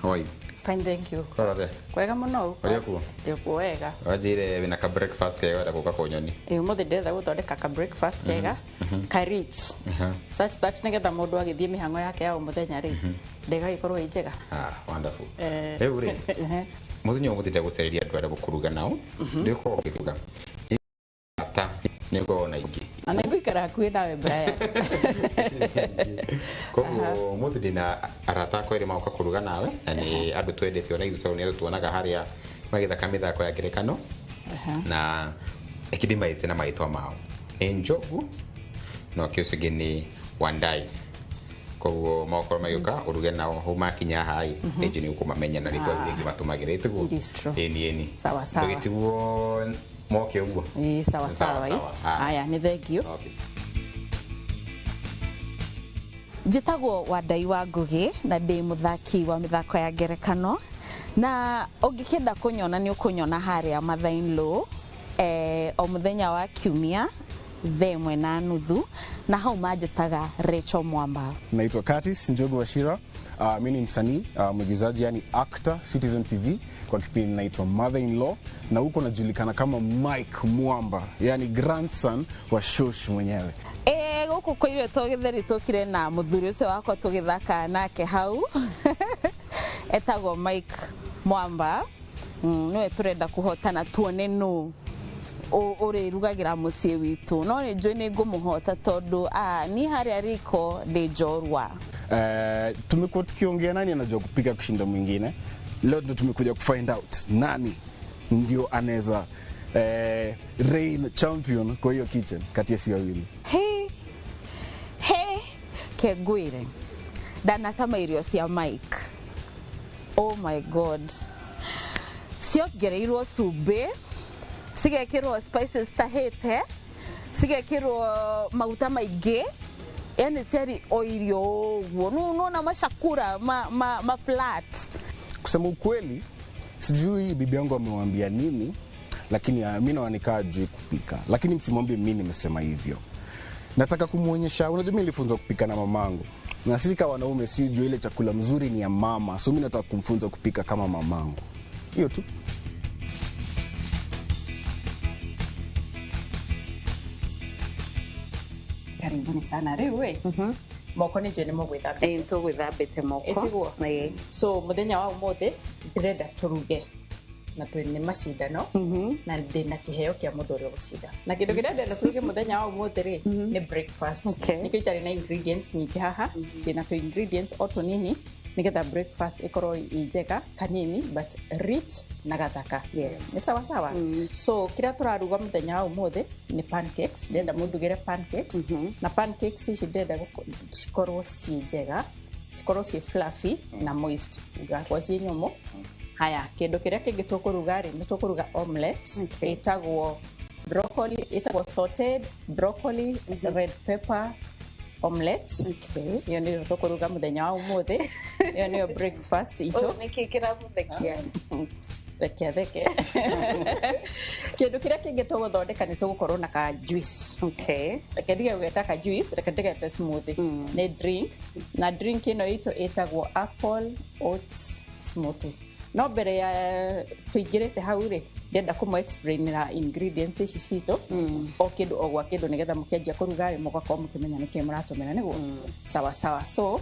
Hoi. Fine, thank you. Korate. Kwega muno. Oriaku. Ndiko wega. Wajire wina ka breakfast kega wenda guka kunyoni. Umuthi ndetha guthondeka ka breakfast kega ka rich such that nigetha mundu agithie mihango yake ya umuthenya ri ndega ikorwo njega. Wonderful. Uri. Muthenya umuthi ndagucereria andu aria gukuruga nao ndiko ngikuga. Ata nego na ingi. Ana ngikara hakuhi nawe Brian. Koguo muthi ndina arata ko iri mauka kuruga nawe na ni andu twendete ona ithu ni tuonaga haria magithaka mithako ya ngerekano na ekidima ite na maitwa mao Enjogu no kiusugi ni Wandai. Koguo mauko mayuka uruge nao huma kinya hai ejini ukumamenya na ritwa ringi matumagirite guo eni sawa sawa ndugitiguo moke uguo sawa sawa haya ni thank you. Njitagwo Wandai wa Ngugi na ndi muthaki wa mithako ya ngerekano na ungikenda kunyona ni ukunyona haria Mathainlo o muthenya wa kiumia 1:30 na hau manjitaga Rachel Mwamba. Naitwa Curtis Njogu Wachira. Mimi ni msanii mwigizaji yani actor Citizen TV kwa kipindi naitwa Mother-in-Law na huko najulikana kama Mike Mwamba yani grandson wa Shosh mwenyewe. Guku koire tugitheri tukire na muthuri ucio wako tugithaka nake hau etagwo Mike Mwamba. Niwe turenda kuhotana tuone nu uri rugagira mucie witu no ni njui ni ngumuhota tondu ni haria riko ndi njorwa. Tumekuwa tukiongea nani anajua kupika kushinda mwingine. Leo ndo tumekuja kufind out nani ndio anaweza reign champion kwa hiyo kitchen kati ya si wawili. Kegwire ndanasama irio cia Mike. Oh my god, ciongereirwo cumbi, cigekirwo spices tahite, cigekirwo maguta maingi, yani ciari o irio uguo nuna mashakura ma flat. Kusema ukweli sijui bibi yangu amemwambia nini, lakini mimi naona nikaa juu kupika, lakini msimwambie mimi nimesema hivyo. Nataka kumuonyesha, unajua mimi nilifunzwa kupika na mamangu. Na sisi kama wanaume sijui ile chakula mzuri ni ya mama. So mimi nataka kumfunza kupika kama mamangu. Hiyo tu. Karibuni sana rewe. Moko ni jeni mo gwithambite. Nto gwithambite moko. Etigwo. So muthenya wa umuthi ndirenda turuge na twene macindano na ndina kiheo kia mundu uri gucinda na kindu kiria ndenda turuge muthenya wa umuthi ri ni breakfast nikio itari na ingredients nyingi haha ndina tu ingredients o tunini nigetha breakfast ikorwo injega kanini but rich na gathaka. Ni sawa sawa. So kiria turaruga muthenya wa umuthi ni pancakes. Ndenda mundugire pancakes na pancakes ici ndenda cikorwo ci njega, cikorwo ci fluffy na moist, igakorwo ci nyumu. Haya, kindu kiria kingi tukuruga ri ni tukuruga omelette itagwo broccoli, itagwo sauteed broccoli, red pepper omelette. Iyo ni tukuruga muthenya wa umuthi. Iyo ni breakfast ito. Nikikira muthekia. reke kindu kiria kingi tuguthondeka ni tugukorwo na ka juice. Okay. Reke ndige gweta ka juice, reke ndige smoothie. Ni drink na drink ino itagwo apple oats smoothie. No mbere ya tuingirite hau ri ndenda kumo explain na ingredients ici cito o kindu o gwa kindu nigetha mukianjia kuruga mugakorwo mukimenya niki muratumira niguo sawa sawa. So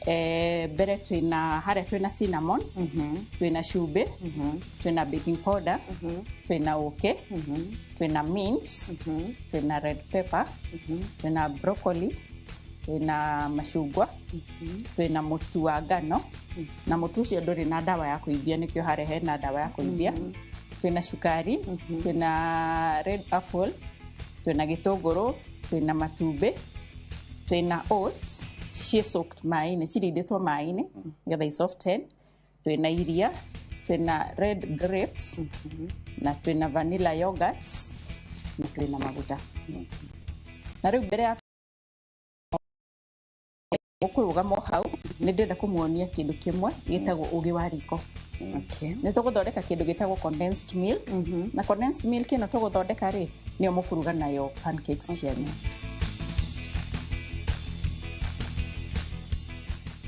mbere twina haria twina cinnamon, twina cumbi, twina baking powder, twina uke, twina mint, twina red pepper, twina broccoli, twina machungwa, twina mutu wa ngano na mutu ucio nduri na dawa ya kuibia nikio haria hena dawa ya kuibia. Twina sukari, twina red apple, twina gitunguru, twina matumbi, twina oats she soaked mai-ini cirinditwo mai-ini ngetha i soften, twina iria, twina red grapes na twina vanilla yogurt na twina maguta. Na riu mbere ya ukurugamo hau ni ndenda kumuonia kindu kimwe gitagwo ugi wa riko. Okay. Ni tuguthondeka kindu gitagwo condensed milk. Na condensed milk ino tuguthondeka ri ni mukuruga nayo pancakes cianyu.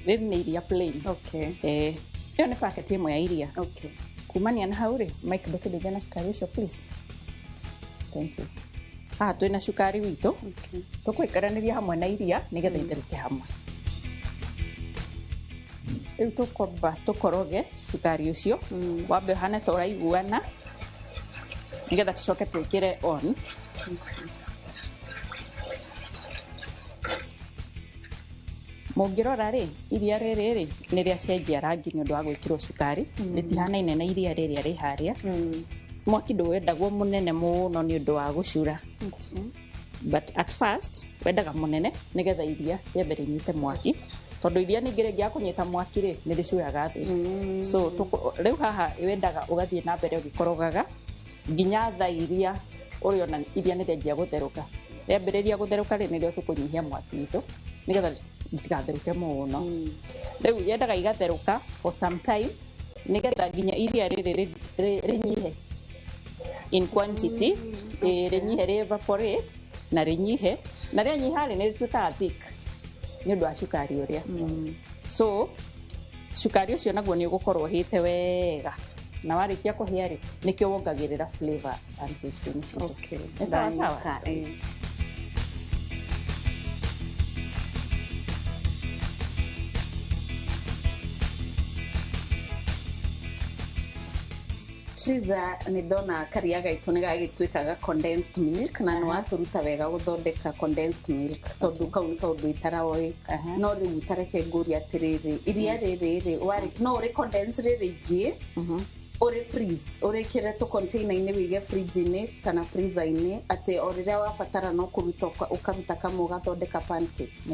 Riri ni iria plain. Okay. Iyo ni packet imwe ya iria. Okay. Kumania na hau ri Mike ndukithia na sukari ucio please. Thank you. Twina sukari witu. Okay. Tukwikaranĩria hamwe na iria nigetha itherũke hamwe. Riu tukwamba tukoroge sukari ucio wambe hana ta uraiguana nigetha tucoke twikire on. Mungirora ri iria riri ni ria cenjia rangi ni undu wa gwikirwo sukari ritihanaine na iria riria ri haria. Mwaki ndwendagwo munene muno ni undu wa gucura. But at first wendaga munene nigetha iria riambe rinyite mwaki tondu iria ningi ringia kunyita mwaki ri ni ricuraga thi. So riu haha wendaga ugathie na mbere ugikorogaga nginya tha iria uriona iria ni rianjia gutheruka. Riambiriria gutheruka ri ni rio tukunyihia mwaki witu nigetha ritigatheruke muno. Riu yendaga igatheruka for some time nigetha nginya iria riri rinyihe in quantity, rinyihe ri evaporate na rinyihe na rinyiha ri ni rituikaga thick ni undu wa sukari uria. So sukari ucio naguo ni ugukorwo hite wega na warikia kuhia ri nikio wongagirira flavor pancakes ini. Okay. Sawa sawa. Triza ni ndona karia gaitu ni gagituikaga condensed milk na no aturuta wega guthondeka condensed milk tondu kau ni kaundu itarao no riu tareke nguri atiriri iria riri wari no uri condense riri ingi uri freeze uri kire to container ini wige fridge ini kana freezer ini ate oriria wafatara no kuruta ukaruta kama ugathondeka pancakes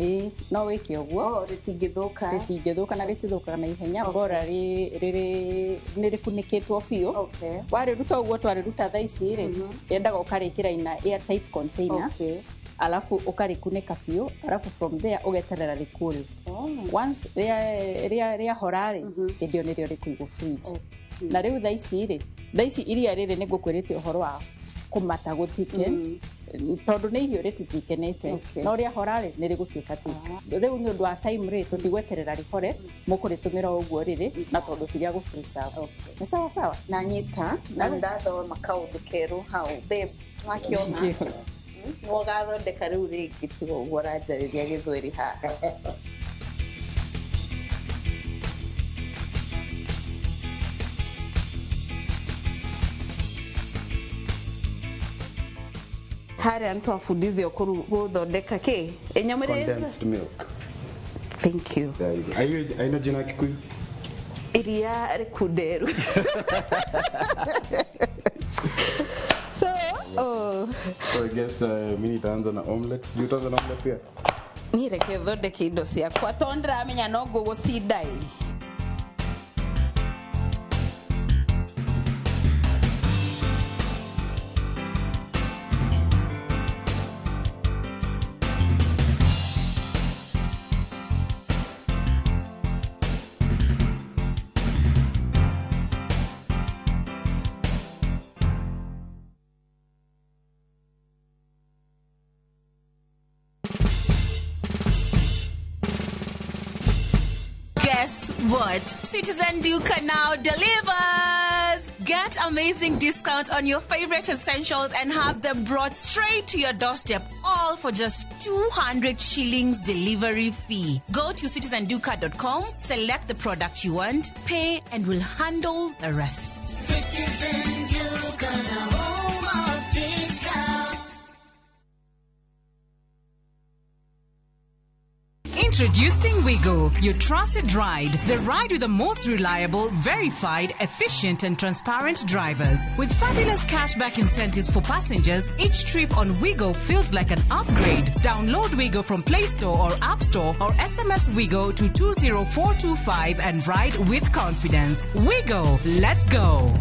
no wiki uguo ritingithuka na ritithuka na ihenya bora riri nirikunikitwo biu. Okay. Wari ruta uguo twari ruta tha ici ri yendaga ukarikira ina airtight container. Okay. Alafu ukarikunika biu alafu from there ugeterera rikuri. Once ria horari ndio nirio rikuigwo fridge. Na riu tha ici iria riri ni ngukwirite uhoro wa kumata gutike tondu ni ihio rititikenete no ria horari ni rigutuika tu. Riu ni undu wa time ri tutigweterera rihore mukuritumira uguo riri na tondu tiria gu preserve. Ni sawa sawa na nyita na ndathoma kaundu keru hau babe wakiona mugathondeka riu ringi tu uguo ranjariria githweri haha. Hari antu afundithio guthondeka ki condensed milk. Thank you. Aina jina Kikuyu iria rikunderu. So I guess mimi nitaanza na omelette. Sijui utaanza na omelette pia? Ni reke thondeke indo ciakwa tondu ndiramenya no ngugucindai. Guess what? Citizen Duca now delivers! Get amazing discount on your favorite essentials and have them brought straight to your doorstep, all for just 200 shillings delivery fee. Go to citizenduca.com, select the product you want, pay, and we'll handle the rest. Citizen Duca, the home of discount. Introducing Wigo, your trusted ride. The ride with the most reliable, verified, efficient and transparent drivers. With fabulous cashback incentives for passengers, each trip on Wigo feels like an upgrade. Download Wigo from Play Store or App Store or SMS Wigo to 20425 and ride with confidence. Wigo, let's go.